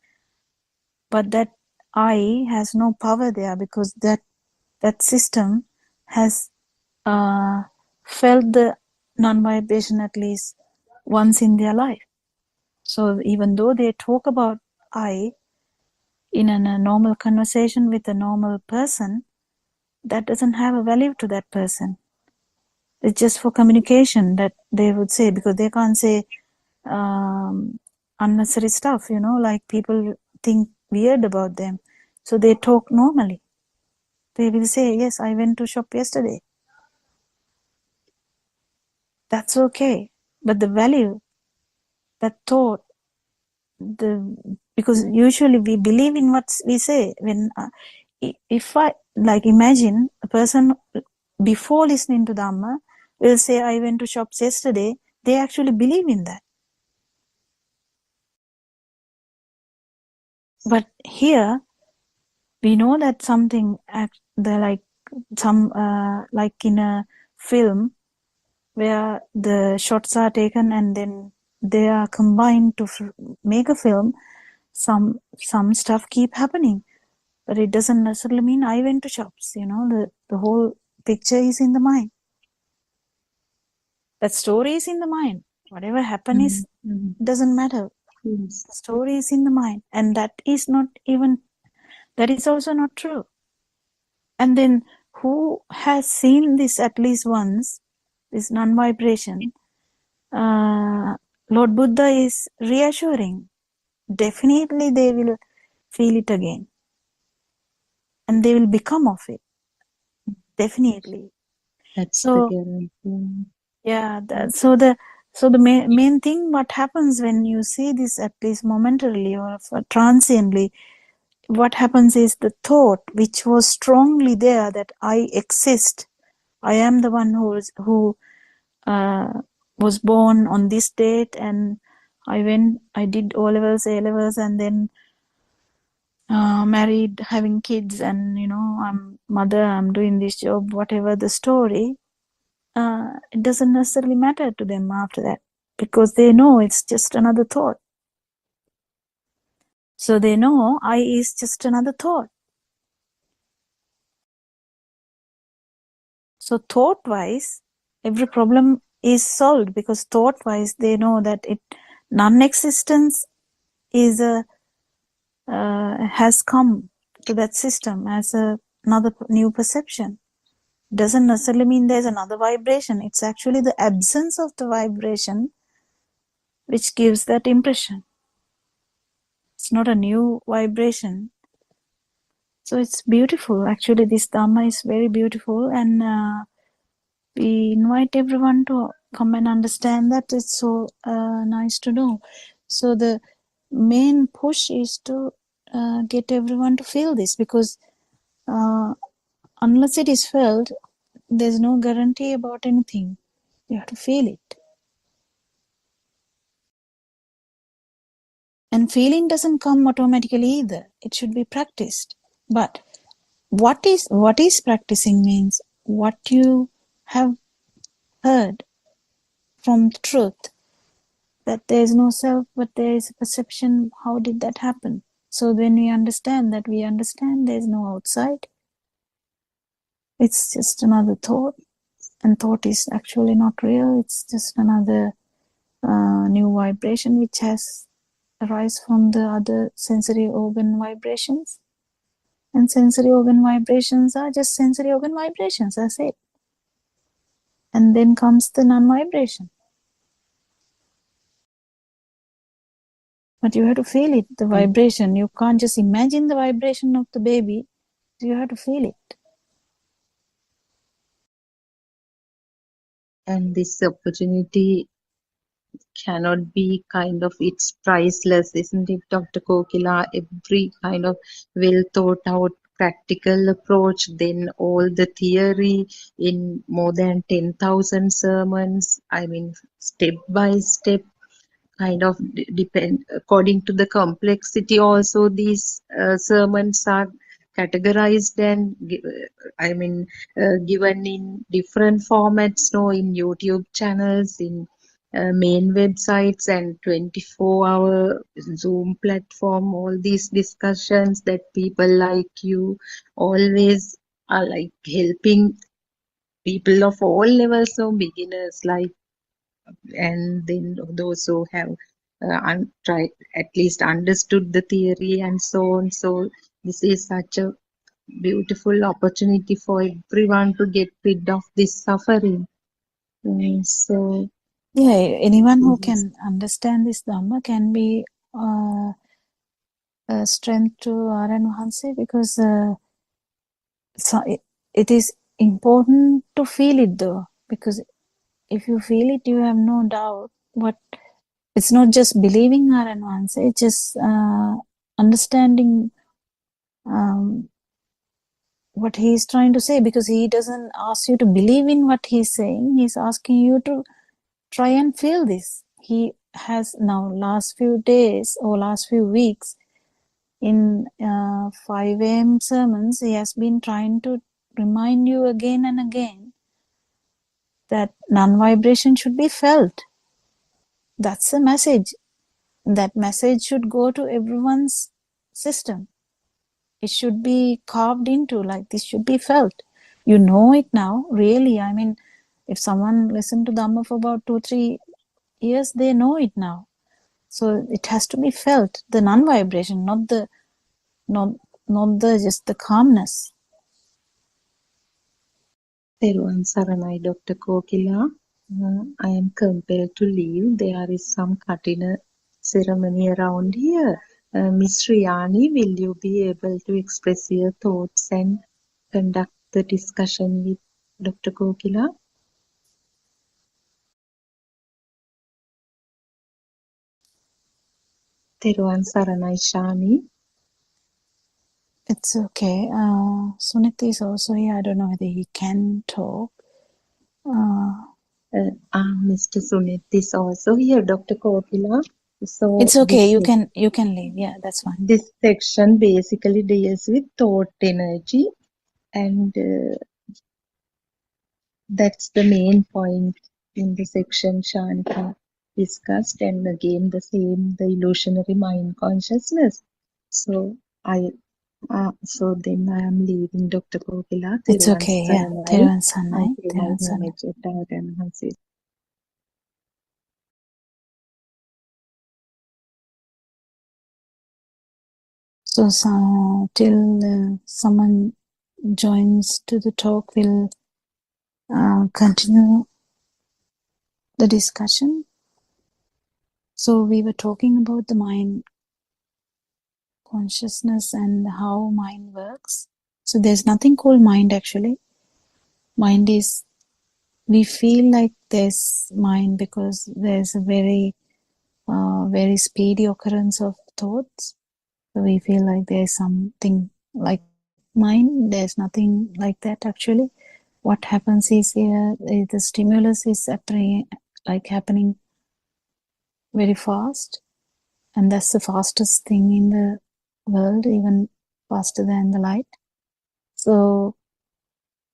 but that I has no power there, because that system has felt the non-vibration at least once in their life. So even though they talk about I in a normal conversation with a normal person, that doesn't have a value to that person. It's just for communication that they would say, because they can't say unnecessary stuff, like people think weird about them. So they talk normally. They will say, yes, I went to shop yesterday. That's okay. But the value, that thought, because usually we believe in what we say. When if I like imagine a person before listening to Dhamma will say, I went to shops yesterday, they actually believe in that. But here we know that something like in a film where the shots are taken and then they are combined to make a film. Some stuff keep happening, but it doesn't necessarily mean I went to shops. The whole picture is in the mind. That story is in the mind. Whatever happened is doesn't matter. Yes. The story is in the mind, and that is also not true. And then who has seen this at least once, this non-vibration? Lord Buddha is reassuring. Definitely they will feel it again, and they will become of it. Definitely. That's the So guarantee. yeah, so the main thing, what happens when you see this at least momentarily or transiently, what happens is the thought which was strongly there, that I exist, I am the one who was born on this date, and I did O levels, A levels, and then married, having kids, and I'm mother, I'm doing this job, whatever the story. It doesn't necessarily matter to them after that, because they know it's just another thought. So they know I is just another thought. So thought-wise, every problem is solved, because thought-wise they know that non-existence is has come to that system as another new perception. Doesn't necessarily mean there's another vibration. It's actually the absence of the vibration which gives that impression. It's not a new vibration. So it's beautiful. Actually, this Dhamma is very beautiful, and we invite everyone to come and understand that. It's so nice to know. So the main push is to get everyone to feel this, because unless it is felt, there's no guarantee about anything. You have to feel it. And feeling doesn't come automatically either. It should be practiced. But what is practicing means what you have heard from the truth, that there is no self, but there is a perception. How did that happen? So when we understand there is no outside. It's just another thought, and thought is actually not real. It's just another new vibration which has arise from the other sensory organ vibrations. And sensory organ vibrations are just sensory organ vibrations, that's it. And then comes the non-vibration. But you have to feel it, the vibration. You can't just imagine the vibration of the baby. You have to feel it. And this opportunity cannot be kind of, it's priceless, isn't it, Dr. Kokila? Every kind of well thought out practical approach, then all the theory in more than 10,000 sermons. I mean, step by step, kind of depend according to the complexity. Also, these sermons are categorized and given in different formats, no, in YouTube channels, in main websites, and 24-hour Zoom platform. All these discussions that people like you always are like helping people of all levels, so beginners like, and then those who have tried, at least understood the theory and so on. So this is such a beautiful opportunity for everyone to get rid of this suffering. So Yeah, anyone who yes, can understand this Dhamma can be a strength to Aryan Vahanse, because so it is important to feel it though, because if you feel it, you have no doubt. What it's not just believing Aryan Vahanse, it's just understanding what he is trying to say, because he doesn't ask you to believe in what he's saying. He's asking you to try and feel this. He has now last few days or last few weeks in 5 a.m. sermons, he has been trying to remind you again and again that non-vibration should be felt. That's the message. That message should go to everyone's system. It should be carved into, like, this should be felt. You know it now, really. I mean, if someone listened to Dhamma for about 2-3 years, they know it now. So it has to be felt. The non-vibration, not the just the calmness. Teruvan Saranai, Dr. Kokila. I am compelled to leave. There is some Katina ceremony around here. Miss Riyani, will you be able to express your thoughts and conduct the discussion with Dr. Kokila? Teruvan Saranai, Shani. It's okay. Sunit is also here. I don't know whether he can talk. Mr. Sunit is also here, Dr. Kokila. So It's okay. You can leave. Yeah, that's fine. this section basically deals with thought energy, and that's the main point in the section Shanika discussed. And again, the same, the illusionary mind consciousness. So then I am leaving Dr. Kokila. It's Thiruvan okay. Yeah. Saranai. Thiruvan Saranai. Until my Thiruvan Saranai. manager, Darren Hansi. So till someone joins to the talk, we'll continue the discussion. So we were talking about the mind consciousness and how mind works. So there's nothing called mind actually. Mind is, we feel like there's mind because there's a very speedy occurrence of thoughts. So we feel like there's something like mind. There's nothing like that actually. What happens is here, the stimulus is happening very fast, and that's the fastest thing in the world, even faster than the light. So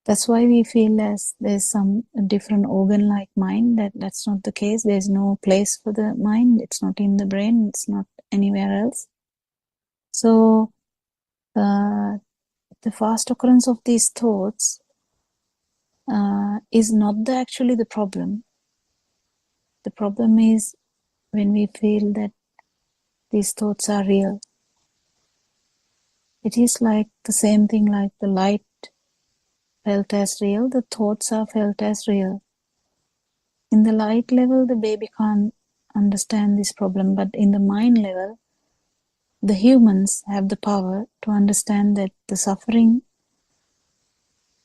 that's why we feel as there's some different organ like mind. That's not the case. There's no place for the mind. It's not in the brain. It's not anywhere else. So the fast occurrence of these thoughts is not actually the problem. The problem is when we feel that these thoughts are real. It is like the same thing, like the light felt as real, the thoughts are felt as real. In the light level, the baby can't understand this problem, but in the mind level, the humans have the power to understand that the suffering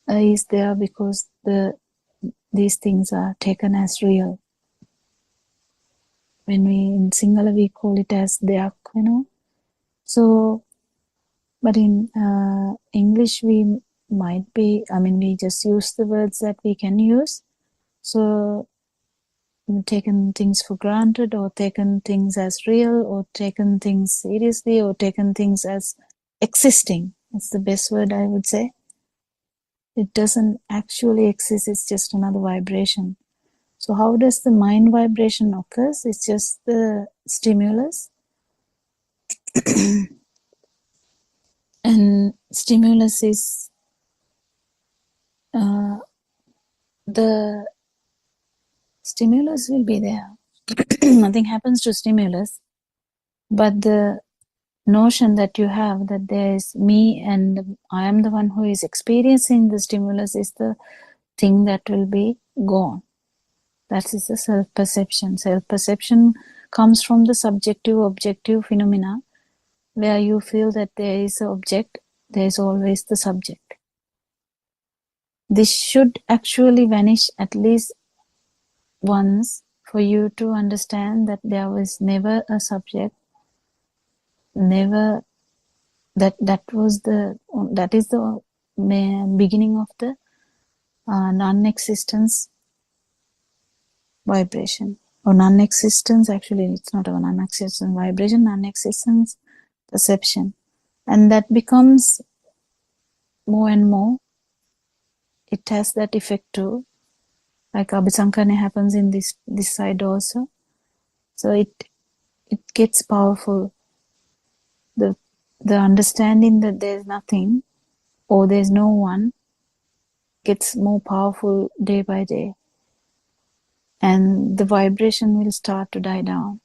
is there because these things are taken as real. When we in Sinhala we call it as deyak, So, but in English we might be, we just use the words that we can use. So, taken things for granted, or taken things as real, or taken things seriously, or taken things as existing. That's the best word I would say. It doesn't actually exist, it's just another vibration. So how does the mind vibration occurs? It's just the stimulus. And stimulus is the stimulus will be there. Nothing happens to stimulus, but the notion that you have that there is me and I am the one who is experiencing the stimulus is the thing that will be gone. That is the self-perception. Self-perception comes from the subjective objective phenomena, where you feel that there is an object, there is always the subject. This should actually vanish at least once for you to understand that there was never a subject, never that is the beginning of the non-existence vibration, or non-existence. Actually, it's not a non-existence vibration, non-existence perception, and that becomes more and more. It has that effect too, like abhisankane happens in this side also. So it gets powerful. The understanding that there's nothing or there's no one gets more powerful day by day, and the vibration will start to die down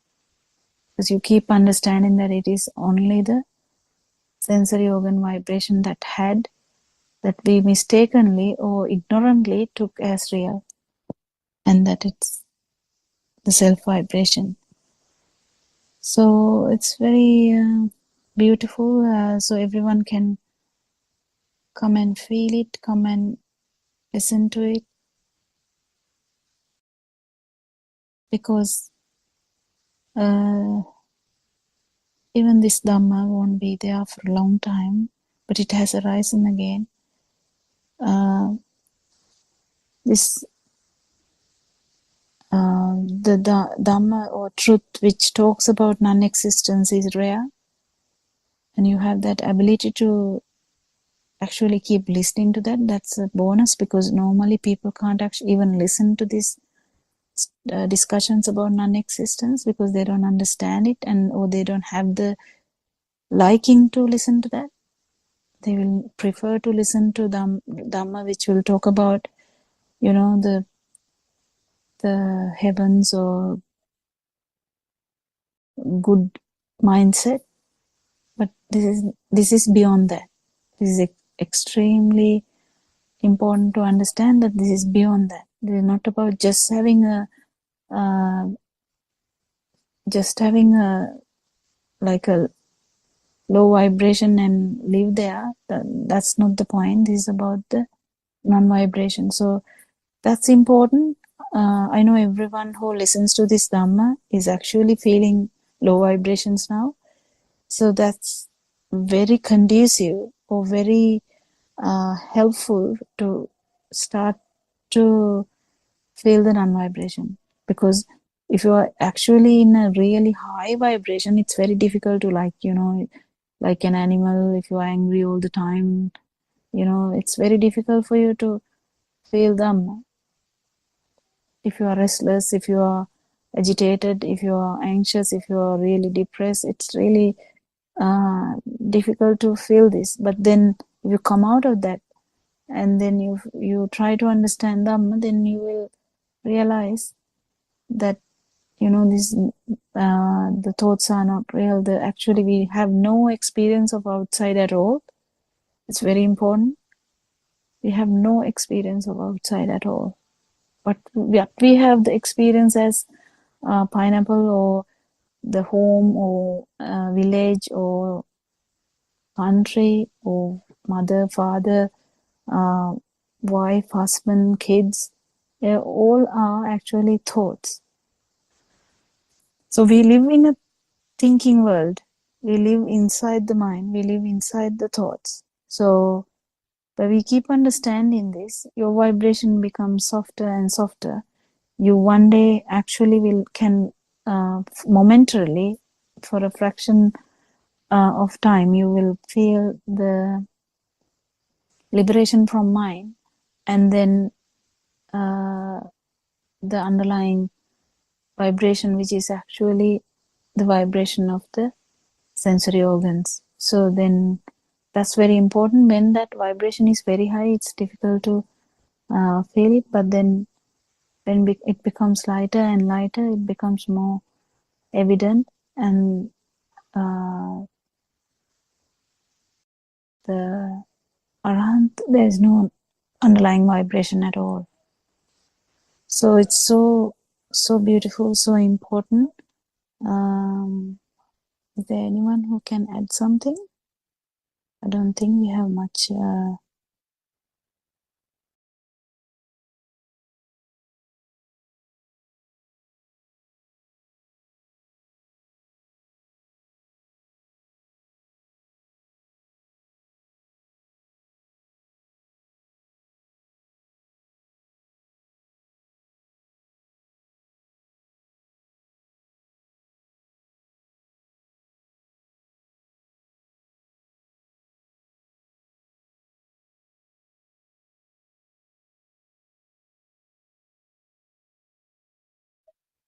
because you keep understanding that it is only the sensory organ vibration that we mistakenly or ignorantly took as real, and that it's the self vibration. So it's very beautiful. So everyone can come and feel it, come and listen to it, because even this Dhamma won't be there for a long time, but it has arisen again. The Dhamma or truth which talks about non-existence is rare, and you have that ability to actually keep listening to that. That's a bonus, because normally people can't actually even listen to these discussions about non-existence because they don't understand it, or they don't have the liking to listen to that. They will prefer to listen to Dhamma which will talk about, the heavens or good mindset. But this is beyond that. This is extremely important to understand that this is beyond that. This is not about just having a like a low vibration and live there. That's not the point. This is about the non-vibration. So that's important. I know everyone who listens to this Dhamma is actually feeling low vibrations now. So that's very conducive or very helpful to start to feel the non-vibration. Because if you are actually in a really high vibration, it's very difficult to like an animal, if you are angry all the time, it's very difficult for you to feel them. If you are restless, if you are agitated, if you are anxious, if you are really depressed, it's really difficult to feel this. But then if you come out of that and then you try to understand them, then you will realize that the thoughts are not real. Actually we have no experience of outside at all. It's very important. We have no experience of outside at all. But we have the experience as pineapple, or the home, or village, or country, or mother, father, wife, husband, kids. They all are actually thoughts. So we live in a thinking world. We live inside the mind. We live inside the thoughts. So when we keep understanding this, your vibration becomes softer and softer. You one day actually can momentarily, for a fraction of time, you will feel the liberation from mind, and then the underlying vibration, which is actually the vibration of the sensory organs. So then that's very important. When that vibration is very high, it's difficult to feel it, but then when it becomes lighter and lighter, it becomes more evident, and the around there's no underlying vibration at all. So it's so beautiful, so important. Is there anyone who can add something? I don't think we have much.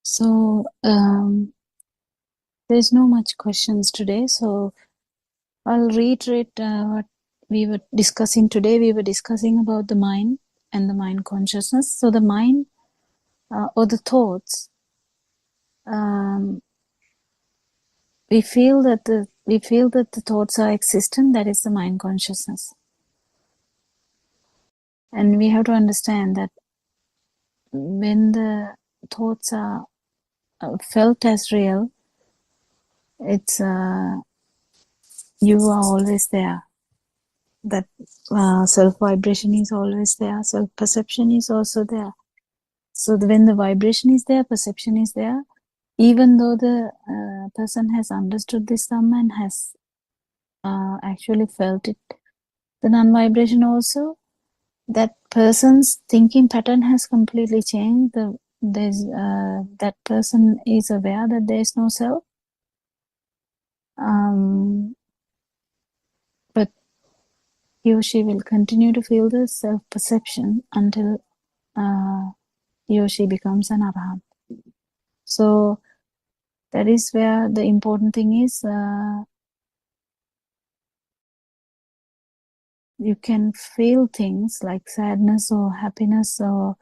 So there's no much questions today. So I'll reiterate what we were discussing today. We were discussing about the mind and the mind consciousness. So the mind or the thoughts, we feel that the thoughts are existent. That is the mind consciousness, and we have to understand that when the thoughts are felt as real, it's you are always there. That self vibration is always there. Self perception is also there. So when the vibration is there, perception is there. Even though the person has understood this Dhamma and has actually felt it, the non-vibration also, that person's thinking pattern has completely changed. That person is aware that there is no self, but he or she will continue to feel the self-perception until he or she becomes an arahant. So that is where the important thing is. You can feel things like sadness or happiness or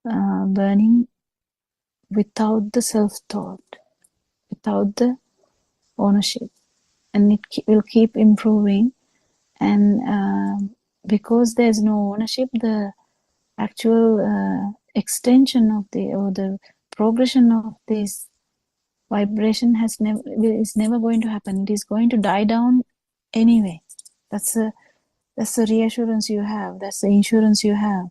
burning without the self-thought, without the ownership, and it will keep improving. And because there's no ownership, the actual extension of the progression of this vibration is never going to happen. It is going to die down anyway. That's the reassurance you have. That's the insurance you have.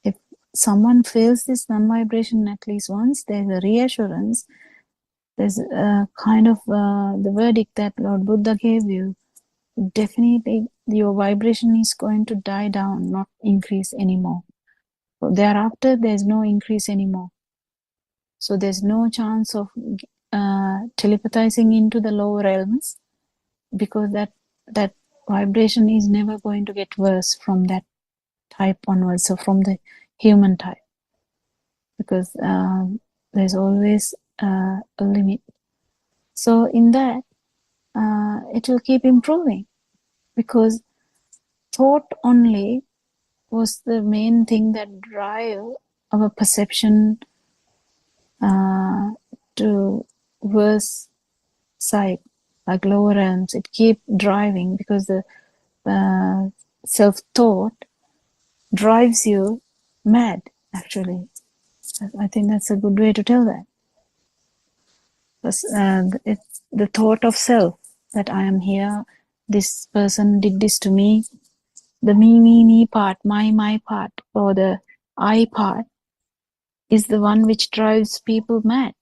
If someone feels this non-vibration at least once, there's a reassurance. There's a kind of the verdict that Lord Buddha gave you. Definitely your vibration is going to die down, not increase anymore. So thereafter, there's no increase anymore. So there's no chance of telepathizing into the lower realms, because that vibration is never going to get worse from that type onwards, so from the human type, because there's always a limit. So in that, it will keep improving, because thought only was the main thing that drive our perception to worse side, like lower realms. It keep driving because the self-thought drives you mad, actually. I think that's a good way to tell that. It's the thought of self, that I am here, this person did this to me. The me part, my part, or the I part is the one which drives people mad.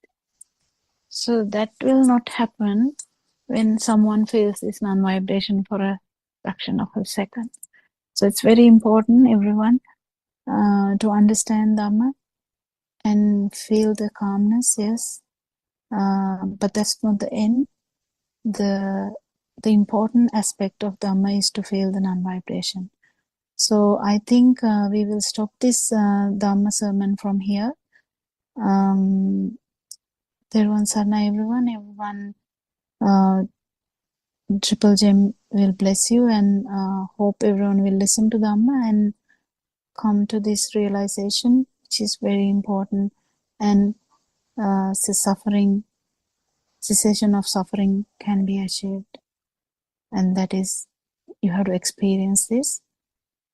So that will not happen when someone feels this non-vibration for a fraction of a second. So it's very important, everyone, to understand Dhamma and feel the calmness, yes. But that's not the end. The important aspect of Dhamma is to feel the non-vibration. So I think we will stop this Dhamma sermon from here. Therwan Sarna, everyone. Triple Gem will bless you, and hope everyone will listen to Dhamma and come to this realization, which is very important. And cessation of suffering can be achieved. And that is, you have to experience this.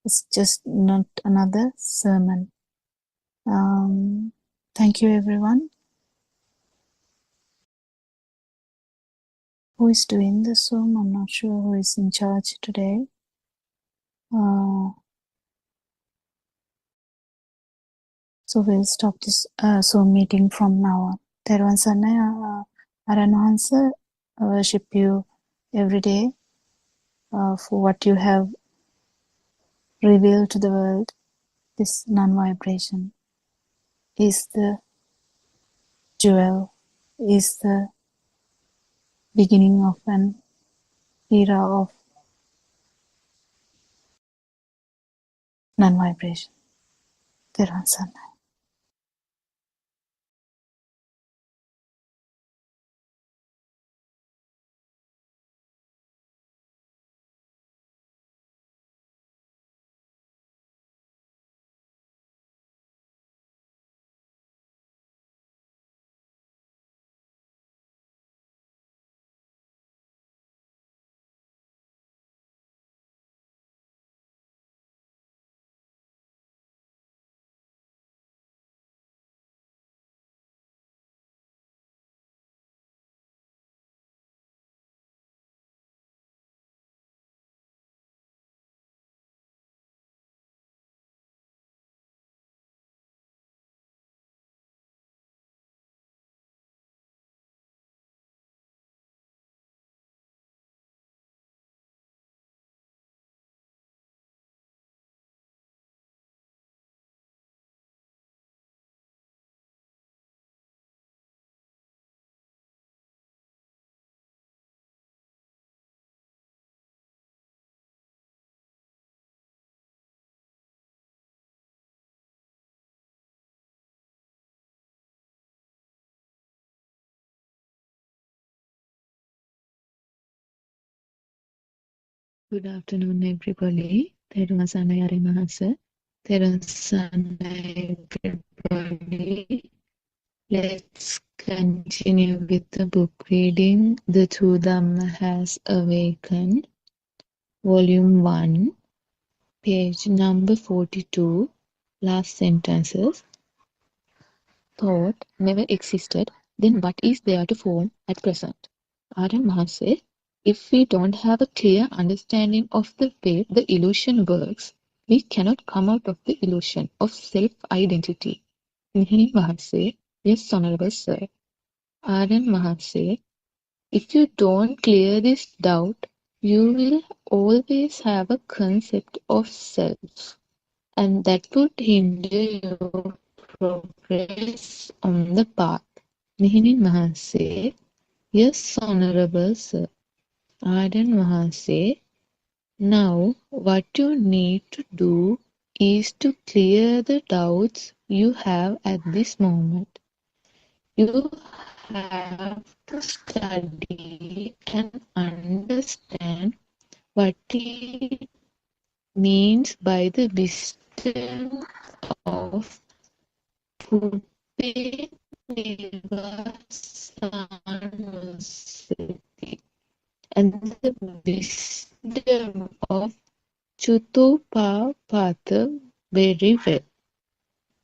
It's just not another sermon. Thank you, everyone. Who is doing the Zoom? I'm not sure who is in charge today. So we'll stop this Zoom meeting from now on. Therwan Sarna, Aran worship you every day for what you have revealed to the world. This non-vibration is the jewel, is the beginning of an era of non-vibration. Therwan Sarna. Good afternoon, everybody. Therwan Sarna Yarimahasa. Therwan Sarna, everybody. Let's continue with the book reading. The True Dhamma Has Awakened, Volume 1, page number 42, last sentences. Thought never existed, then what is there to form at present? Aryan Maharse, if we don't have a clear understanding of the way the illusion works, we cannot come out of the illusion of self-identity. Nihani Maharse, yes, Honorable Sir. Aryan Maharse, if you don't clear this doubt, you will always have a concept of self, and that would hinder your progress on the path. Nihini Maharse, yes, Honorable Sir. Aryan Maharse, now what you need to do is to clear the doubts you have at this moment. You have to study and understand what it means by the wisdom of Puppe Nivasanusati and the wisdom of Chuttopapata very well.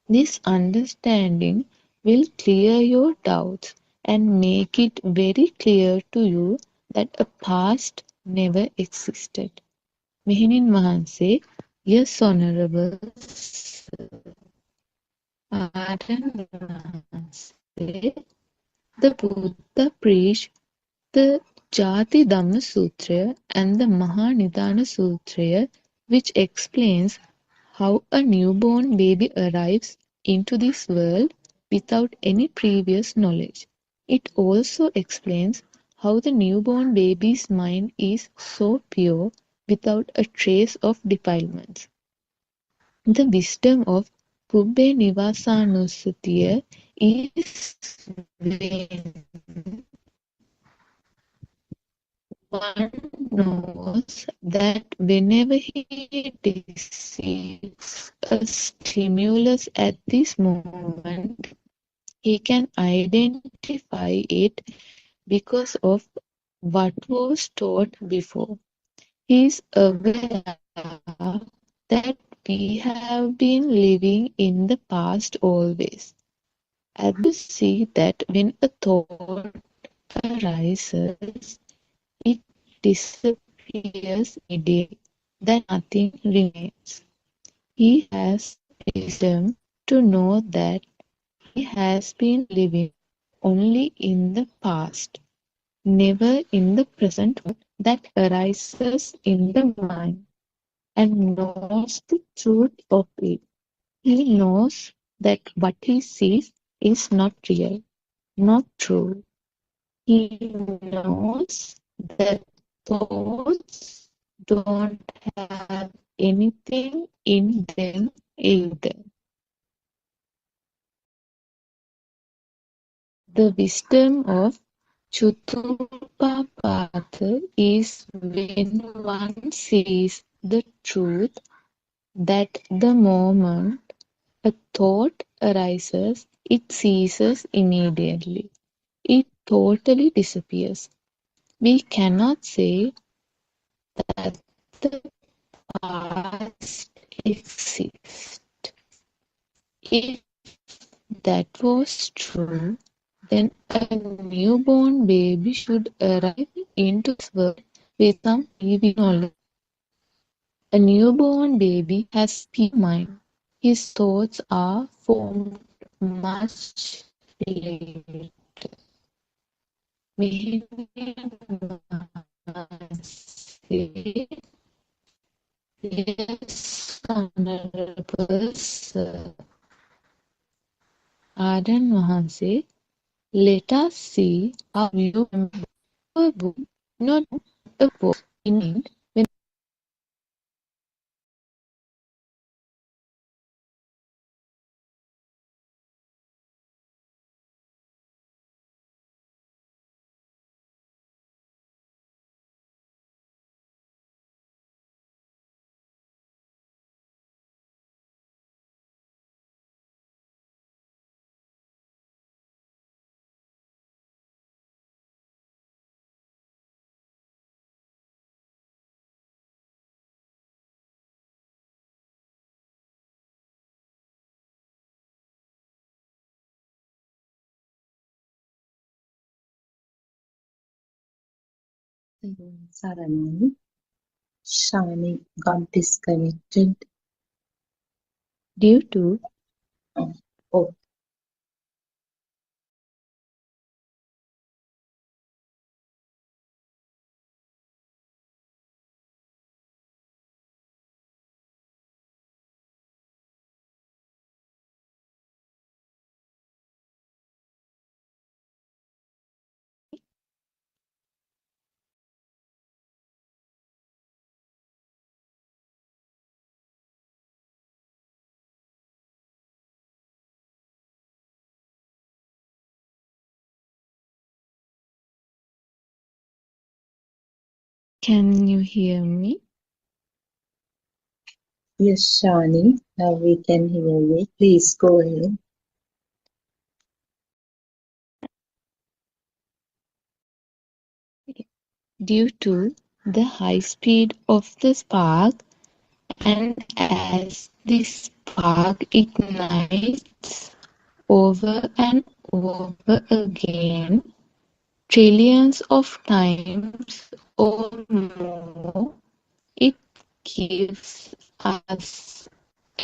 This understanding will clear your doubts and make it very clear to you that a past never existed. Mihinin Mahanse, yes, Honorable Sir. Aryan Mahanse, The Buddha preached the Jati Dhamma Sutra and the Mahanidana Sutra, which explains how a newborn baby arrives into this world without any previous knowledge. It also explains how the newborn baby's mind is so pure without a trace of defilements. The wisdom of Pubbe Nivasanusatiya is when one knows that whenever he receives a stimulus at this moment, he can identify it because of what was taught before. He is aware that we have been living in the past always. As you see that when a thought arises, it disappears immediately, then nothing remains. He has wisdom to know that he has been living only in the past, never in the present that arises in the mind, and knows the truth of it. He knows that what he sees is not real, not true. He knows that thoughts don't have anything in them either. The wisdom of Chutupapada is when one sees the truth that the moment a thought arises, it ceases immediately. It totally disappears. We cannot say that the past exists. If that was true, then a newborn baby should arrive into this world with some previous knowledge. A newborn baby has pure mind. His thoughts are formed much later. Yes, Honorable Sir. Arden Mahanse, let us see how you remember a book, not a book in it when Sarangi, Shani got disconnected. due to Oh, can you hear me? yes, Shani, now we can hear you. Please go ahead. Due to the high speed of the spark, and as the spark ignites over and over again, trillions of times or more, it gives us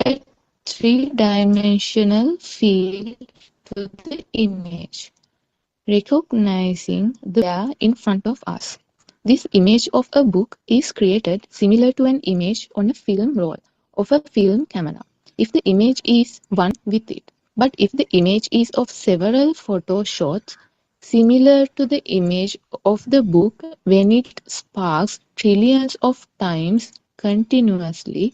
a three-dimensional feel to the image. recognizing the there in front of us. This image of a book is created similar to an image on a film roll of a film camera, if the image is one with it. But if the image is of several photo shots, similar to the image of the book when it sparks trillions of times continuously,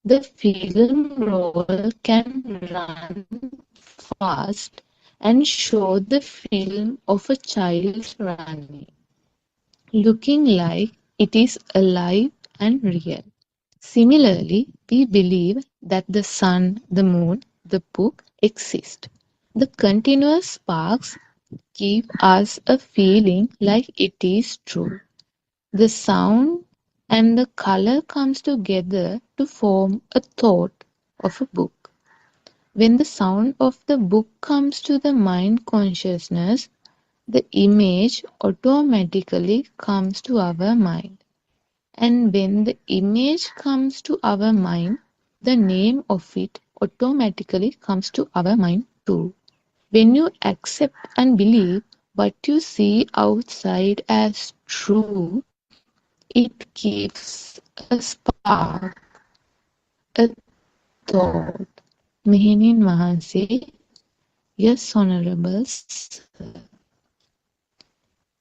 the film roll can run fast and show the film of a child running, looking like it is alive and real. Similarly, we believe that the sun, the moon, the book exist. The continuous sparks give us a feeling like it is true. The sound and the color comes together to form a thought of a book. When the sound of the book comes to the mind consciousness, the image automatically comes to our mind. And when the image comes to our mind, the name of it automatically comes to our mind too. When you accept and believe what you see outside as true, it gives a spark, a thought. Mehenin Mahanse, yes, Honorable Sir.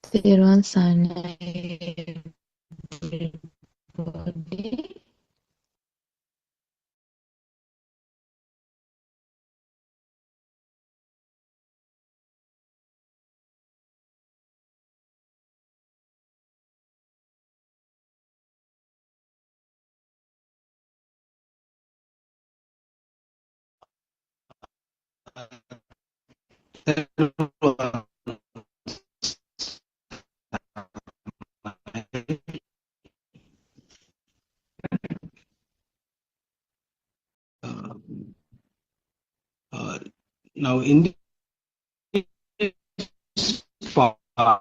Therwan Sarnai, everybody. Now, in this part,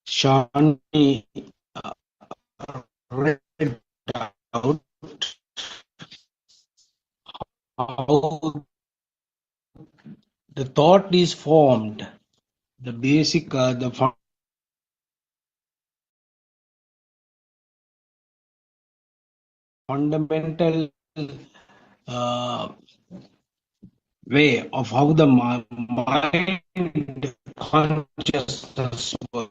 Shani read out how the thought is formed, the basic, the fundamental way of how the mind consciousness work.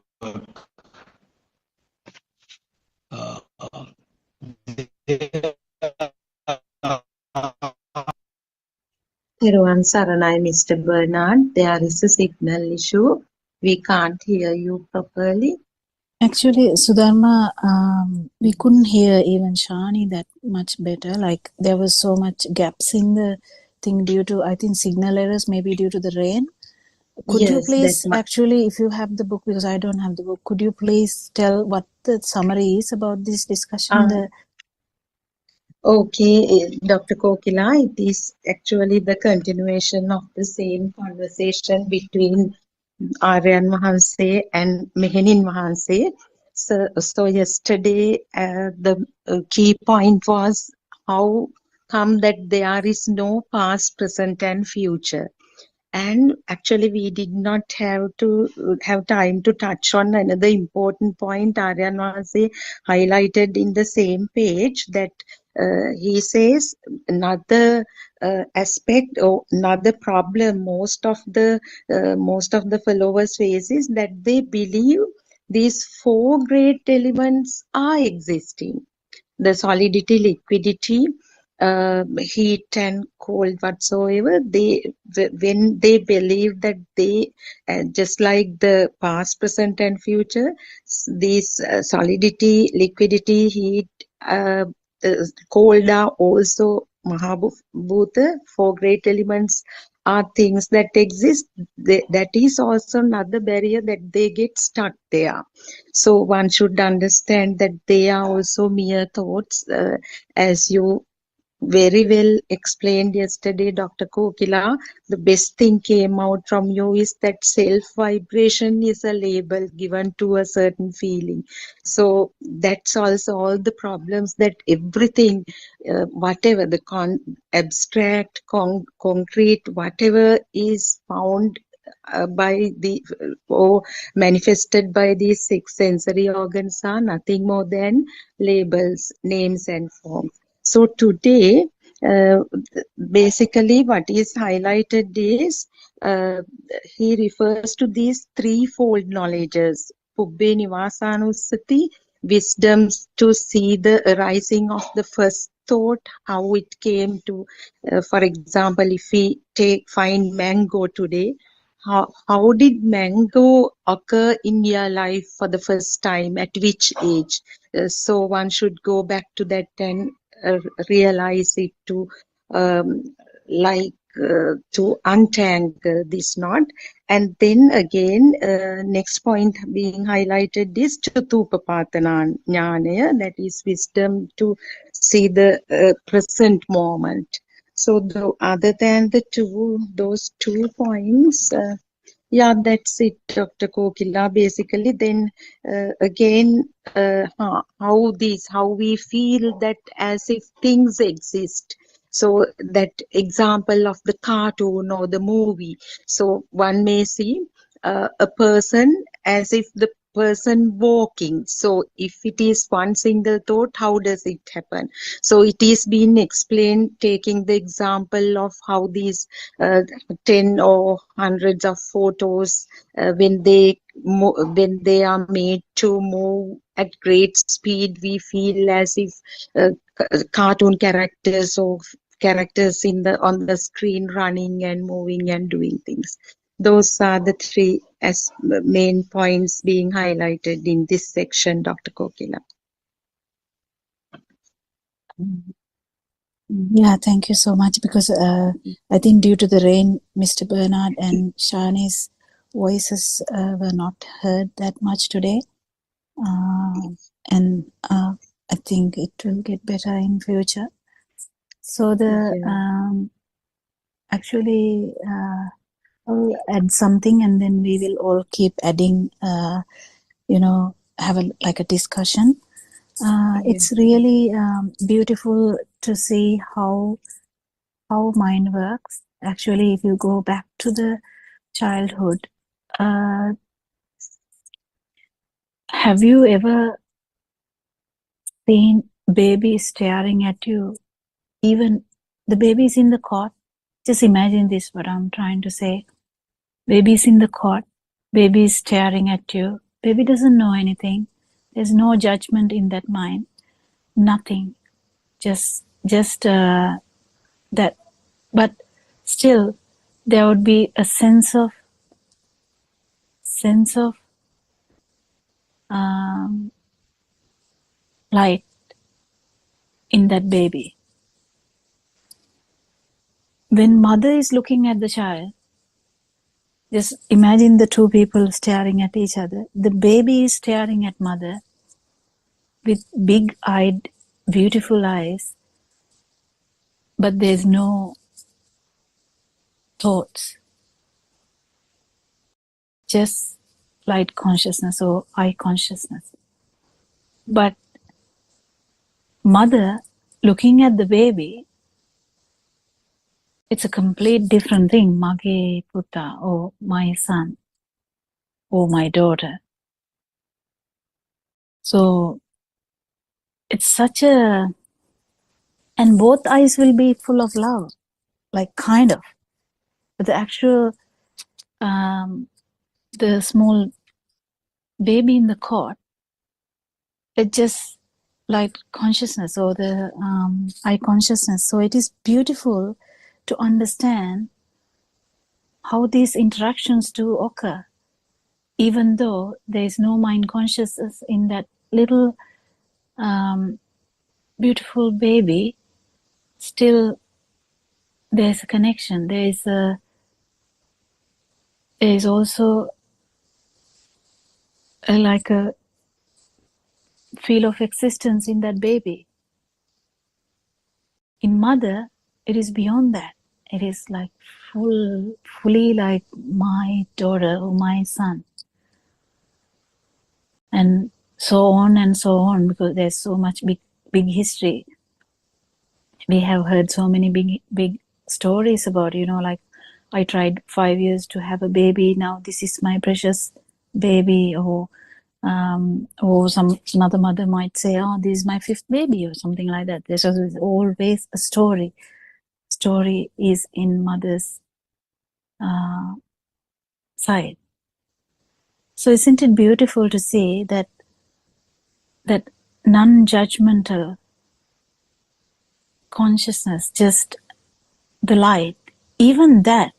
Thiruvan Saranai, Mr. Bernard, there is a signal issue. We can't hear you properly. Actually, Sudharma, we couldn't hear even Shani that much better. Like there was so much gaps in the thing due to, I think, signal errors, maybe due to the rain. Could you Yes, that please, actually, if you have the book, because I don't have the book, could you please tell what the summary is about this discussion? Okay, Dr. Kokila, it is actually the continuation of the same conversation between Aryan Mahanse and Mehenin Mahanse. So yesterday, the key point was how come that there is no past, present, and future. And actually, we did not have time to touch on another important point Aryan Mahanse highlighted in the same page, that he says another aspect or another problem most of the followers face is that they believe these four great elements are existing: the solidity, liquidity, heat and cold whatsoever. When they believe that they, just like the past, present, and future, these solidity, liquidity, heat, uh, cold are also Mahabhuta, four great elements are things that exist. That is also another barrier that they get stuck there. So one should understand that they are also mere thoughts, as you very well explained yesterday, Dr. Kokila. The best thing came out from you is that self-vibration is a label given to a certain feeling. So that solves all the problems, that everything, whatever the abstract, concrete, whatever is found by the or manifested by these six sensory organs are nothing more than labels, names and forms. So today, basically what is highlighted is he refers to these threefold knowledges: Pubbe Nivasanussati, wisdom to see the arising of the first thought, how it came to, for example, if we find mango today, how did mango occur in your life for the first time, at which age? So one should go back to that and realize it to um, to untangle this knot. And then again, next point being highlighted is Chatupapatana Jnana, that is wisdom to see the present moment. So other than those 2 points, yeah, that's it, Dr. Kokila. Basically, then again, how we feel that as if things exist. So that example of the cartoon or the movie. So one may see a person as if the person walking. So if it is one single thought, how does it happen? So it is being explained taking the example of how these 10 or hundreds of photos when they are made to move at great speed, we feel as if cartoon characters or characters on the screen running and moving and doing things. Those are the three as main points being highlighted in this section, Dr. Kokila. Yeah, thank you so much, because I think due to the rain, Mr. Bernard and Shani's voices were not heard that much today. And I think it will get better in future. So actually I'll add something, and then we will all keep adding, have a discussion. It's really beautiful to see how mind works. Actually, if you go back to the childhood, have you ever seen baby staring at you? Even the baby is in the cot. Just imagine this, what I'm trying to say. Baby is in the cot. Baby is staring at you. Baby doesn't know anything. There's no judgment in that mind. Nothing. Just that. But still, there would be a sense of light in that baby. When mother is looking at the child, just imagine the two people staring at each other. The baby is staring at mother with big-eyed, beautiful eyes, but there's no thoughts, just light consciousness or eye consciousness. But mother looking at the baby, it's a complete different thing. Mage puta, or my son, or my daughter. So it's such a, and both eyes will be full of love, like kind of. But the actual, the small baby in the cot, it just light consciousness or the eye consciousness. So it is beautiful to understand how these interactions do occur, even though there is no mind consciousness in that little beautiful baby. Still, there's a connection. There is also like a feel of existence in that baby. In mother, it is beyond that. It is like fully like my daughter or my son. And so on, because there's so much big history. We have heard so many big stories about, like I tried 5 years to have a baby. Now this is my precious baby, or some another mother might say, oh, this is my 5th baby, or something like that. There's always a story. Story is in mother's side. So isn't it beautiful to see that non-judgmental consciousness, just the light, even that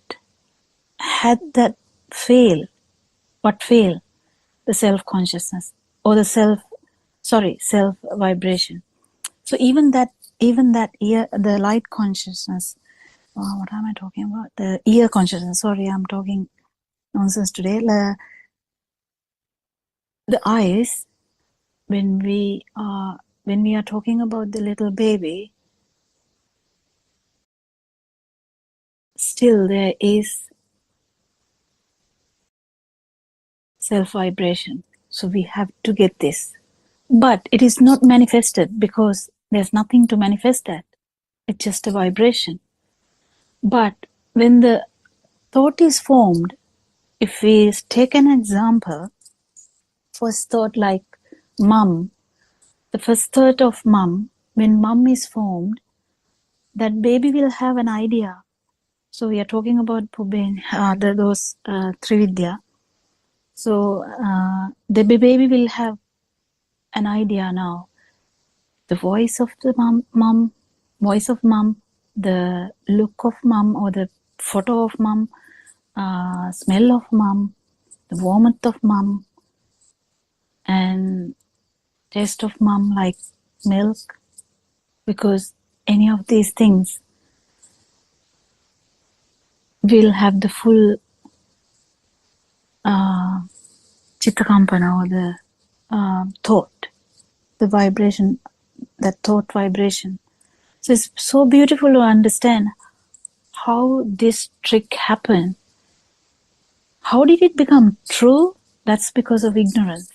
had that fail. What fail? The self-consciousness, or the self-vibration. So even that ear, the light consciousness, what am I talking about? The ear consciousness. Sorry, I'm talking nonsense today. The eyes, when we are talking about the little baby, still there is self-vibration. So we have to get this. But it is not manifested because there's nothing to manifest that. It's just a vibration. But when the thought is formed, if we take an example, first thought like mum, the first thought of mum, when mum is formed, that baby will have an idea. So we are talking about those Trividya. So the baby will have an idea now. The voice of the mum, voice of mum, the look of mum, or the photo of mum, smell of mum, the warmth of mum, and taste of mum, like milk, because any of these things will have the full chittakampana, or the thought, the vibration, that thought vibration. So it's so beautiful to understand how this trick happened. How did it become true? That's because of ignorance.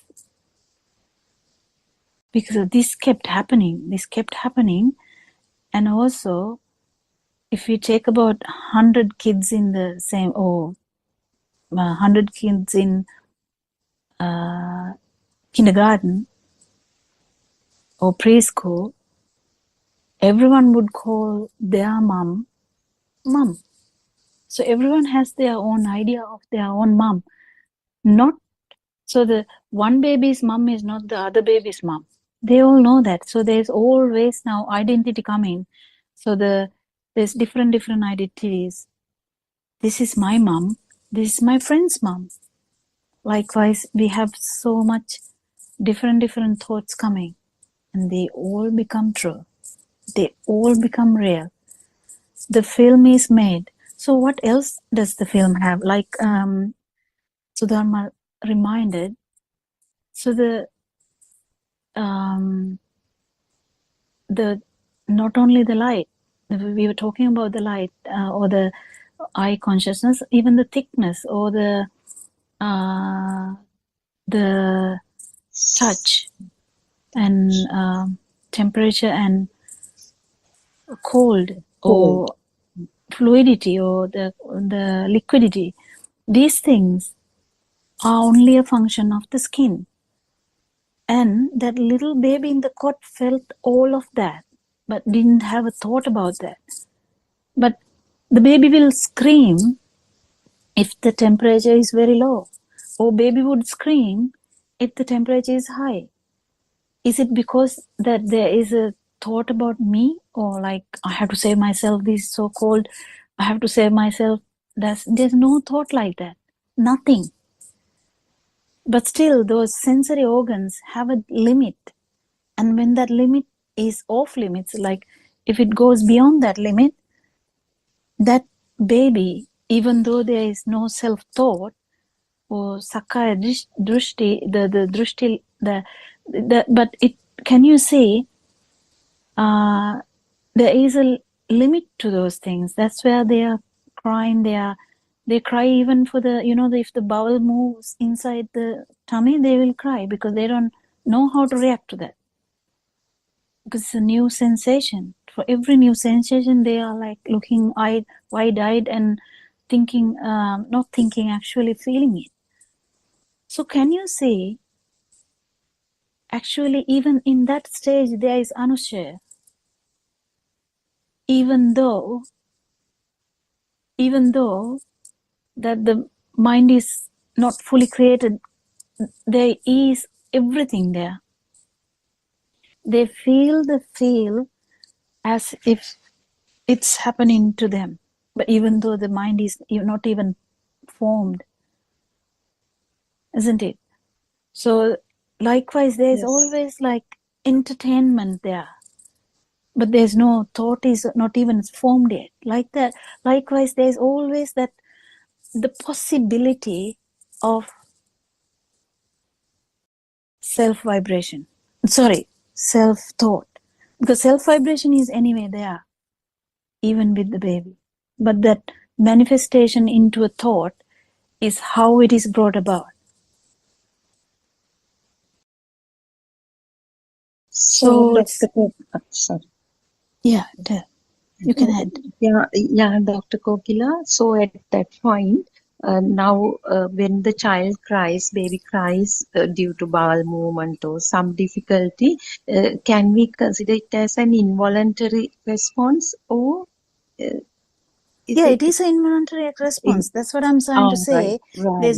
Because this kept happening. And also, if you take about 100 kids in the same, or 100 kids in kindergarten or preschool, everyone would call their mum. So everyone has their own idea of their own mum. So the one baby's mum is not the other baby's mum. They all know that. So there's always now identity coming. So there's different identities. This is my mum. This is my friend's mum. Likewise, we have so much different thoughts coming, and they all become true. They all become real. The film is made. So what else does the film have? Like Sudharma reminded. So the not only the light, we were talking about the light, or the eye consciousness, even the thickness, or the touch, and temperature, and cold, or fluidity, or the liquidity. These things are only a function of the skin. And that little baby in the cot felt all of that, but didn't have a thought about that. But the baby will scream if the temperature is very low, or baby would scream if the temperature is high. Is it because that there is a thought about me, or like I have to save myself, this is so cold, I have to save myself? There's no thought like that. Nothing. But still, those sensory organs have a limit. And when that limit is off limits, like if it goes beyond that limit, that baby, even though there is no self-thought, or sakaya drushti, the drushti, but it, can you see, there is a limit to those things. That's where they are crying. They cry even for the, if the bowel moves inside the tummy, they will cry because they don't know how to react to that. Because it's a new sensation. For every new sensation, they are like looking wide-eyed and thinking, not thinking, actually feeling it. So can you say, actually, even in that stage, there is anushya, even though that the mind is not fully created, there is everything there. They feel the feel as if it's happening to them, but even though the mind is not even formed, isn't it? So likewise, there's always like entertainment there, but there's no thought is not even formed yet. Like that, likewise, there's always that the possibility of self-vibration. Sorry, self-thought. Because self-vibration is anyway there, even with the baby. But that manifestation into a thought is how it is brought about. So, it's, Dr. Sorry. Yeah, you can add. Yeah, Dr. Kokila. So at that point, now when the child cries, baby cries due to bowel movement or some difficulty, can we consider it as an involuntary response, or it is an involuntary response. That's what I'm trying to say. Right. There's